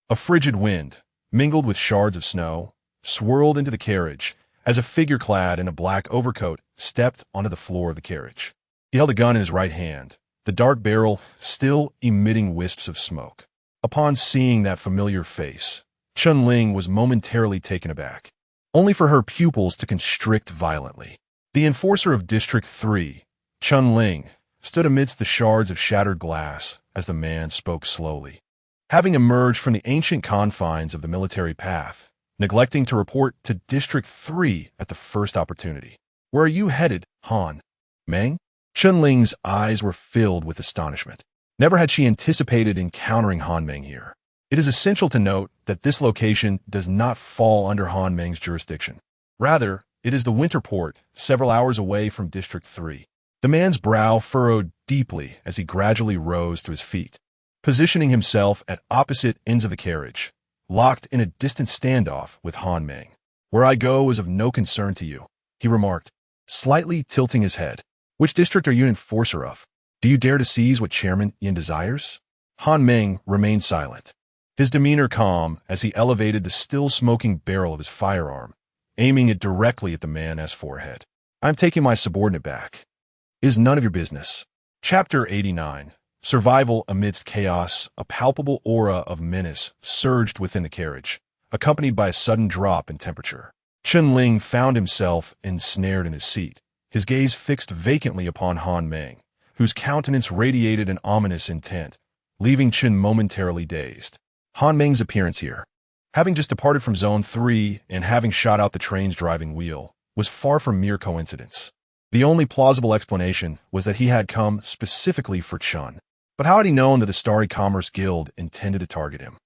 A frigid wind, mingled with shards of snow, swirled into the carriage as a figure clad in a black overcoat stepped onto the floor of the carriage. He held a gun in his right hand, the dark barrel still emitting wisps of smoke. Upon seeing that familiar face, Chun Ling was momentarily taken aback, only for her pupils to constrict violently. The enforcer of District 3, Chun Ling, stood amidst the shards of shattered glass as the man spoke slowly. Having emerged from the ancient confines of the military path, neglecting to report to District 3 at the first opportunity. Where are you headed, Han? Meng? Chun Ling's eyes were filled with astonishment. Never had she anticipated encountering Han Meng here. It is essential to note that this location does not fall under Han Meng's jurisdiction. Rather, it is the winter port, several hours away from District 3. The man's brow furrowed deeply as he gradually rose to his feet, positioning himself at opposite ends of the carriage, locked in a distant standoff with Han Meng. Where I go is of no concern to you, he remarked, slightly tilting his head. Which district are you an enforcer of? Do you dare to seize what Chairman Yin desires? Han Meng remained silent, his demeanor calm as he elevated the still-smoking barrel of his firearm, aiming it directly at the man's forehead. I'm taking my subordinate back. It is none of your business. Chapter 89. Survival amidst chaos. A palpable aura of menace surged within the carriage, accompanied by a sudden drop in temperature. Chun Ling found himself ensnared in his seat, his gaze fixed vacantly upon Han Meng, whose countenance radiated an ominous intent, leaving Chun momentarily dazed. Han Meng's appearance here, having just departed from Zone 3 and having shot out the train's driving wheel, was far from mere coincidence. The only plausible explanation was that he had come specifically for Chun. But how had he known that the Starry Commerce Guild intended to target him?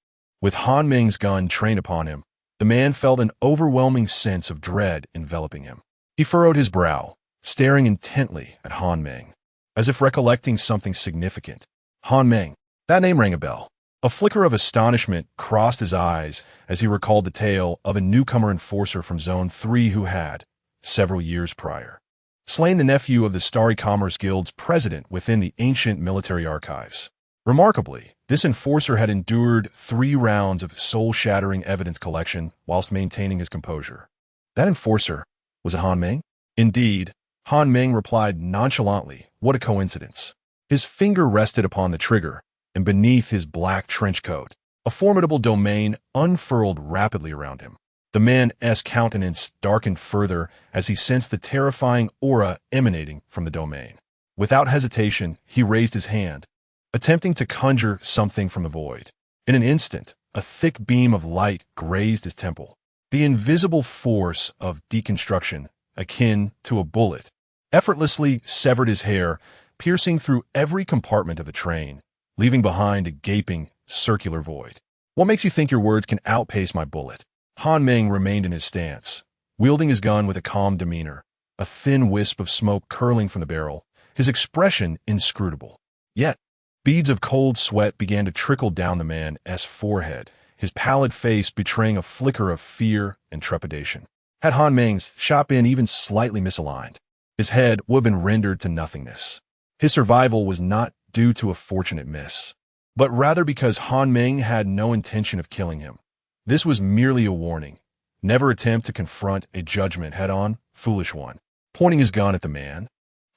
With Han Ming's gun trained upon him, the man felt an overwhelming sense of dread enveloping him. He furrowed his brow, staring intently at Han Ming, as if recollecting something significant. Han Ming. That name rang a bell. A flicker of astonishment crossed his eyes as he recalled the tale of a newcomer enforcer from Zone 3 who had, several years prior, slain the nephew of the Starry Commerce Guild's president within the ancient military archives. Remarkably, this enforcer had endured 3 rounds of soul-shattering evidence collection whilst maintaining his composure. That enforcer was it Han Ming? Indeed, Han Ming replied nonchalantly, what a coincidence. His finger rested upon the trigger, and beneath his black trench coat, a formidable domain unfurled rapidly around him. The man's countenance darkened further as he sensed the terrifying aura emanating from the domain. Without hesitation, he raised his hand, attempting to conjure something from the void. In an instant, a thick beam of light grazed his temple. The invisible force of deconstruction, akin to a bullet, effortlessly severed his hair, piercing through every compartment of the train, leaving behind a gaping, circular void. What makes you think your words can outpace my bullet? Han Ming remained in his stance, wielding his gun with a calm demeanor, a thin wisp of smoke curling from the barrel, his expression inscrutable. Yet, beads of cold sweat began to trickle down the man's forehead, his pallid face betraying a flicker of fear and trepidation. Had Han Ming's shot been even slightly misaligned, his head would have been rendered to nothingness. His survival was not due to a fortunate miss, but rather because Han Ming had no intention of killing him. This was merely a warning. Never attempt to confront a judgment head-on, foolish one. Pointing his gun at the man,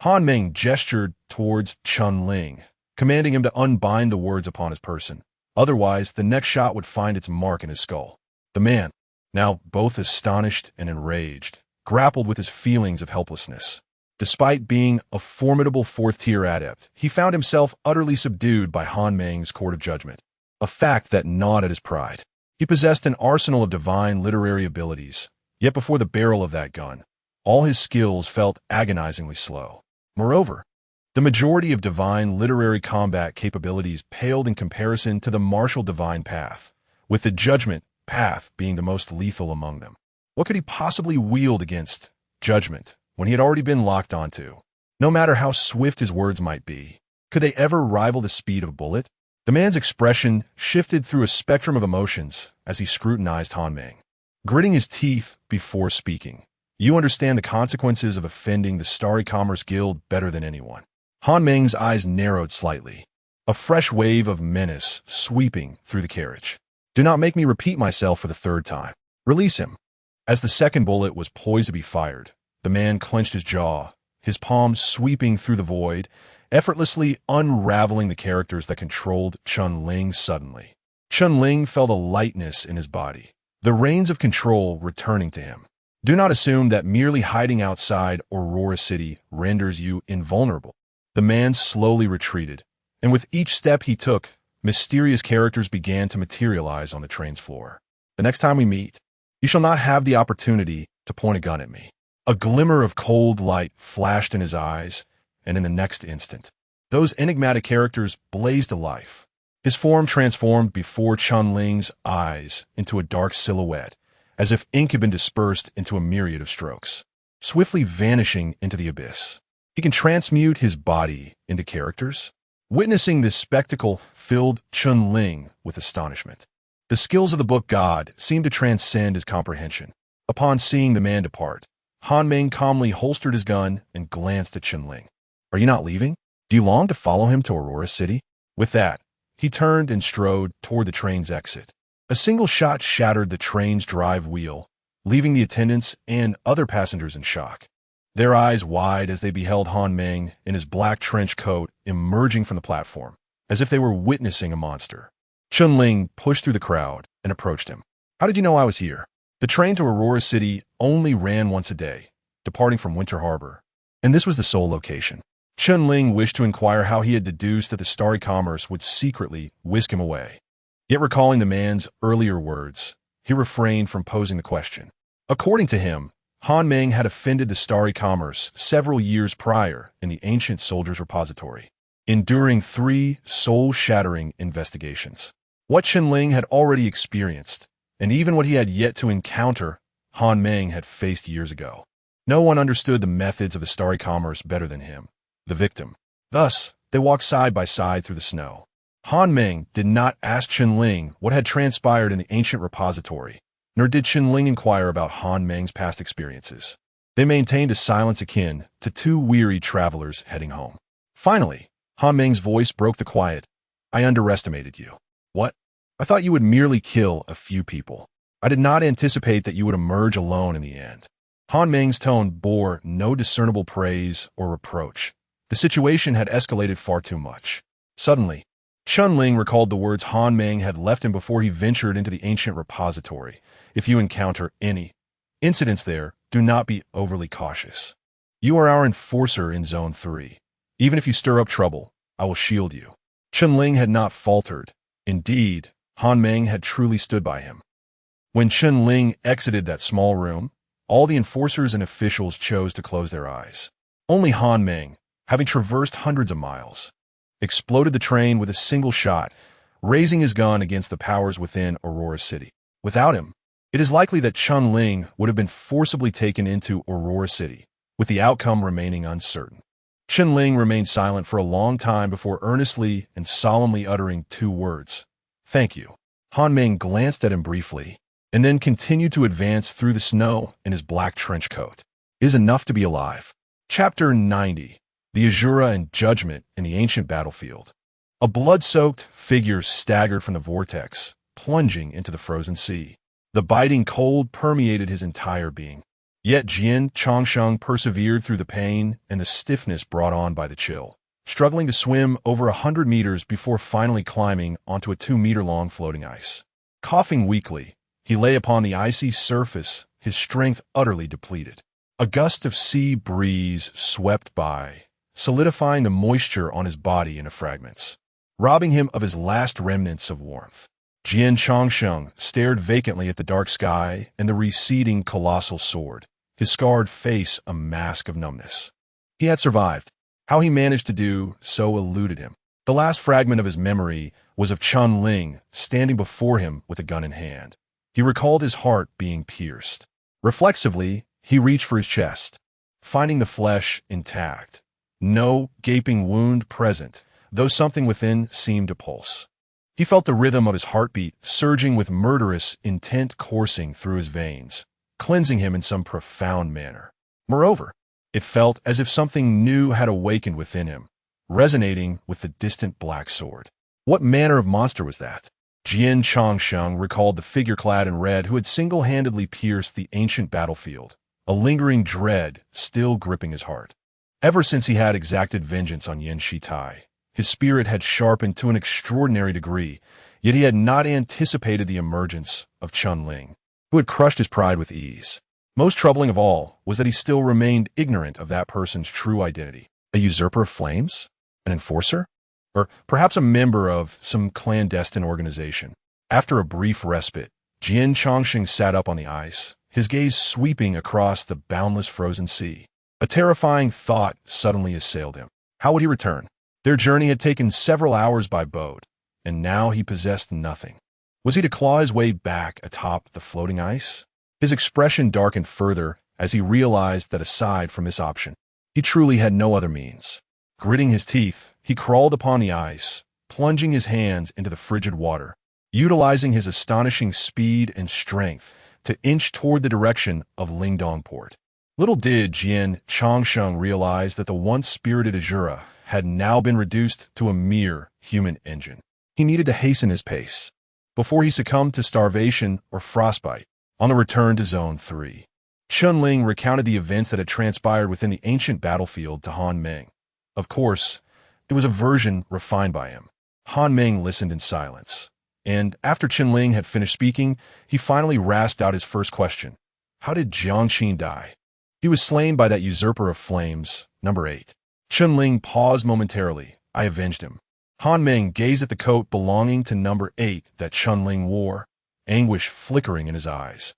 Han Ming gestured towards Chun Ling, commanding him to unbind the words upon his person. Otherwise, the next shot would find its mark in his skull. The man, now both astonished and enraged, grappled with his feelings of helplessness. Despite being a formidable 4th-tier adept, he found himself utterly subdued by Han Ming's court of judgment, a fact that gnawed at his pride. He possessed an arsenal of divine literary abilities, yet before the barrel of that gun, all his skills felt agonizingly slow. Moreover, the majority of divine literary combat capabilities paled in comparison to the martial divine path, with the judgment path being the most lethal among them. What could he possibly wield against judgment when he had already been locked onto? No matter how swift his words might be, could they ever rival the speed of a bullet? The man's expression shifted through a spectrum of emotions as he scrutinized Han Ming, gritting his teeth before speaking. You understand the consequences of offending the Starry Commerce Guild better than anyone. Han Ming's eyes narrowed slightly, a fresh wave of menace sweeping through the carriage. Do not make me repeat myself for the 3rd time. Release him. As the second bullet was poised to be fired, the man clenched his jaw, his palm sweeping through the void, effortlessly unraveling the characters that controlled Chun Ling suddenly. Chun Ling felt a lightness in his body, the reins of control returning to him. Do not assume that merely hiding outside Aurora City renders you invulnerable. The man slowly retreated, and with each step he took, mysterious characters began to materialize on the train's floor. The next time we meet, you shall not have the opportunity to point a gun at me. A glimmer of cold light flashed in his eyes, and in the next instant, those enigmatic characters blazed to life. His form transformed before Chun Ling's eyes into a dark silhouette, as if ink had been dispersed into a myriad of strokes, swiftly vanishing into the abyss. He can transmute his body into characters? Witnessing this spectacle filled Chun Ling with astonishment. The skills of the book God seemed to transcend his comprehension. Upon seeing the man depart, Han Ming calmly holstered his gun and glanced at Chun Ling. Are you not leaving? Do you long to follow him to Aurora City? With that, he turned and strode toward the train's exit. A single shot shattered the train's drive wheel, leaving the attendants and other passengers in shock, their eyes wide as they beheld Han Ming in his black trench coat emerging from the platform, as if they were witnessing a monster. Chun Ling pushed through the crowd and approached him. How did you know I was here? The train to Aurora City only ran once a day, departing from Winter Harbor, and this was the sole location. Chun Ling wished to inquire how he had deduced that the Starry Commerce would secretly whisk him away. Yet recalling the man's earlier words, he refrained from posing the question. According to him, Han Meng had offended the starry commerce several years prior in the ancient soldier's repository, enduring 3 soul-shattering investigations. What Qianling had already experienced, and even what he had yet to encounter, Han Meng had faced years ago. No one understood the methods of the starry commerce better than him, the victim. Thus, they walked side by side through the snow. Han Meng did not ask Qianling what had transpired in the ancient repository, nor did Qianling inquire about Han Meng's past experiences. They maintained a silence akin to 2 weary travelers heading home. Finally, Han Meng's voice broke the quiet. I underestimated you. What? I thought you would merely kill a few people. I did not anticipate that you would emerge alone in the end. Han Meng's tone bore no discernible praise or reproach. The situation had escalated far too much. Suddenly, Qianling recalled the words Han Meng had left him before he ventured into the ancient repository. If you encounter any incidents there, do not be overly cautious. You are our enforcer in Zone 3. Even if you stir up trouble, I will shield you. Qianling had not faltered. Indeed, Han Meng had truly stood by him. When Qianling exited that small room, all the enforcers and officials chose to close their eyes. Only Han Meng, having traversed hundreds of miles, exploded the train with a single shot, raising his gun against the powers within Aurora City. Without him, it is likely that Qianling would have been forcibly taken into Aurora City, with the outcome remaining uncertain. Qianling remained silent for a long time before earnestly and solemnly uttering 2 words. Thank you. Han Meng glanced at him briefly, and then continued to advance through the snow in his black trench coat. It is enough to be alive. Chapter 90. The Azura and Judgment in the Ancient Battlefield. A blood-soaked figure staggered from the vortex, plunging into the frozen sea. The biting cold permeated his entire being. Yet Jian Changsheng persevered through the pain and the stiffness brought on by the chill, struggling to swim over 100 meters before finally climbing onto a 2-meter-long floating ice. Coughing weakly, he lay upon the icy surface, his strength utterly depleted. A gust of sea breeze swept by, solidifying the moisture on his body into fragments, robbing him of his last remnants of warmth. Jian Changsheng stared vacantly at the dark sky and the receding colossal sword, his scarred face a mask of numbness. He had survived. How he managed to do so eluded him. The last fragment of his memory was of Qianling standing before him with a gun in hand. He recalled his heart being pierced. Reflexively, he reached for his chest, finding the flesh intact. No gaping wound present, though something within seemed to pulse. He felt the rhythm of his heartbeat surging with murderous intent coursing through his veins, cleansing him in some profound manner. Moreover, it felt as if something new had awakened within him, resonating with the distant black sword. What manner of monster was that? Jian Changsheng recalled the figure clad in red who had single-handedly pierced the ancient battlefield, a lingering dread still gripping his heart. Ever since he had exacted vengeance on Yan Shitai, his spirit had sharpened to an extraordinary degree, yet he had not anticipated the emergence of Qianling, who had crushed his pride with ease. Most troubling of all was that he still remained ignorant of that person's true identity. A usurper of flames? An enforcer? Or perhaps a member of some clandestine organization. After a brief respite, Jian Changsheng sat up on the ice, his gaze sweeping across the boundless frozen sea. A terrifying thought suddenly assailed him. How would he return? Their journey had taken several hours by boat, and now he possessed nothing. Was he to claw his way back atop the floating ice? His expression darkened further as he realized that aside from this option, he truly had no other means. Gritting his teeth, he crawled upon the ice, plunging his hands into the frigid water, utilizing his astonishing speed and strength to inch toward the direction of Lingdong Port. Little did Jian Changsheng realize that the once spirited Azura had now been reduced to a mere human engine. He needed to hasten his pace before he succumbed to starvation or frostbite on the return to Zone 3. Qianling recounted the events that had transpired within the ancient battlefield to Han Meng. Of course, there was a version refined by him. Han Meng listened in silence, and after Qianling had finished speaking, he finally rasped out his first question. How did Jiangqin die? He was slain by that usurper of flames, number 8. Qianling paused momentarily. I avenged him. Han Meng gazed at the coat belonging to number 8 that Qianling wore, anguish flickering in his eyes.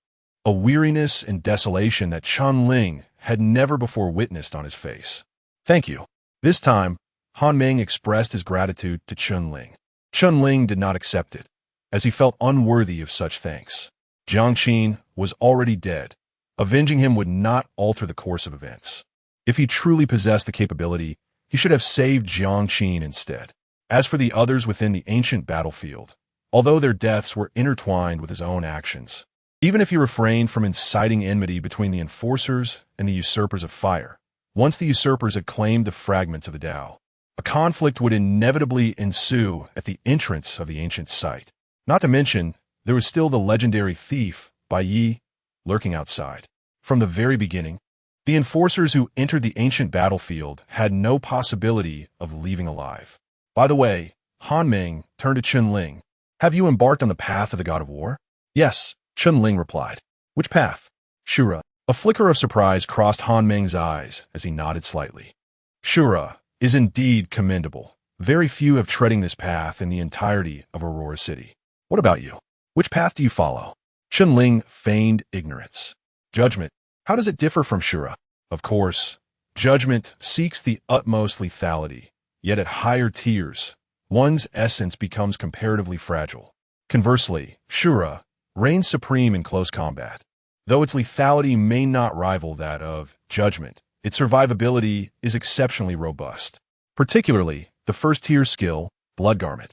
a weariness and desolation that Chun Ling had never before witnessed on his face. "Thank you." This time, Han Ming expressed his gratitude to Chun Ling. Chun Ling did not accept it, as he felt unworthy of such thanks. Jiang Qin was already dead. Avenging him would not alter the course of events. If he truly possessed the capability, he should have saved Jiang Qin instead. As for the others within the ancient battlefield, although their deaths were intertwined with his own actions, even if he refrained from inciting enmity between the enforcers and the usurpers of fire, once the usurpers had claimed the fragments of the Tao, a conflict would inevitably ensue at the entrance of the ancient site. Not to mention, there was still the legendary thief, Bai Yi, lurking outside. From the very beginning, the enforcers who entered the ancient battlefield had no possibility of leaving alive. By the way, Han Ming turned to Chun Ling. "Have you embarked on the path of the god of war?" "Yes," Chun Ling replied. "Which path?" "Shura." A flicker of surprise crossed Han Ming's eyes as he nodded slightly. "Shura is indeed commendable. Very few have treading this path in the entirety of Aurora City. What about you? Which path do you follow?" Chun Ling feigned ignorance. "Judgment. How does it differ from Shura?" "Of course, judgment seeks the utmost lethality, yet at higher tiers, one's essence becomes comparatively fragile. Conversely, Shura reigns supreme in close combat. Though its lethality may not rival that of judgment, its survivability is exceptionally robust. Particularly, the first-tier skill, Blood Garment.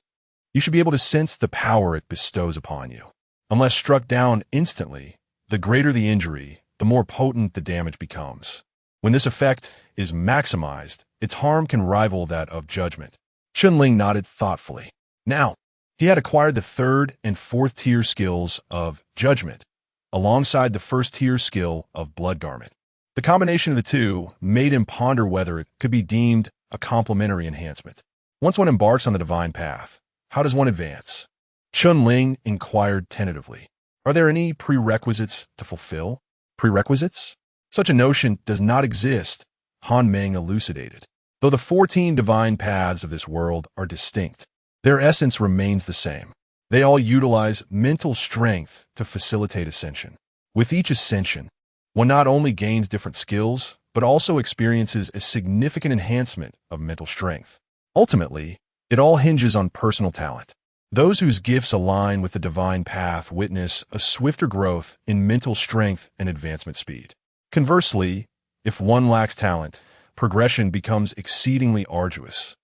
You should be able to sense the power it bestows upon you. Unless struck down instantly, the greater the injury, the more potent the damage becomes. When this effect is maximized, its harm can rival that of judgment." Chun Ling nodded thoughtfully. Now, he had acquired the third and fourth tier skills of judgment, alongside the first tier skill of Blood Garment. The combination of the two made him ponder whether it could be deemed a complementary enhancement. Once one embarks on the divine path, how does one advance? Chun Ling inquired tentatively. "Are there any prerequisites to fulfill?" "Prerequisites? Such a notion does not exist," Han Ming elucidated. "Though the 14 divine paths of this world are distinct, their essence remains the same. They all utilize mental strength to facilitate ascension. With each ascension, one not only gains different skills, but also experiences a significant enhancement of mental strength. Ultimately, it all hinges on personal talent. Those whose gifts align with the divine path witness a swifter growth in mental strength and advancement speed. Conversely, if one lacks talent, progression becomes exceedingly arduous.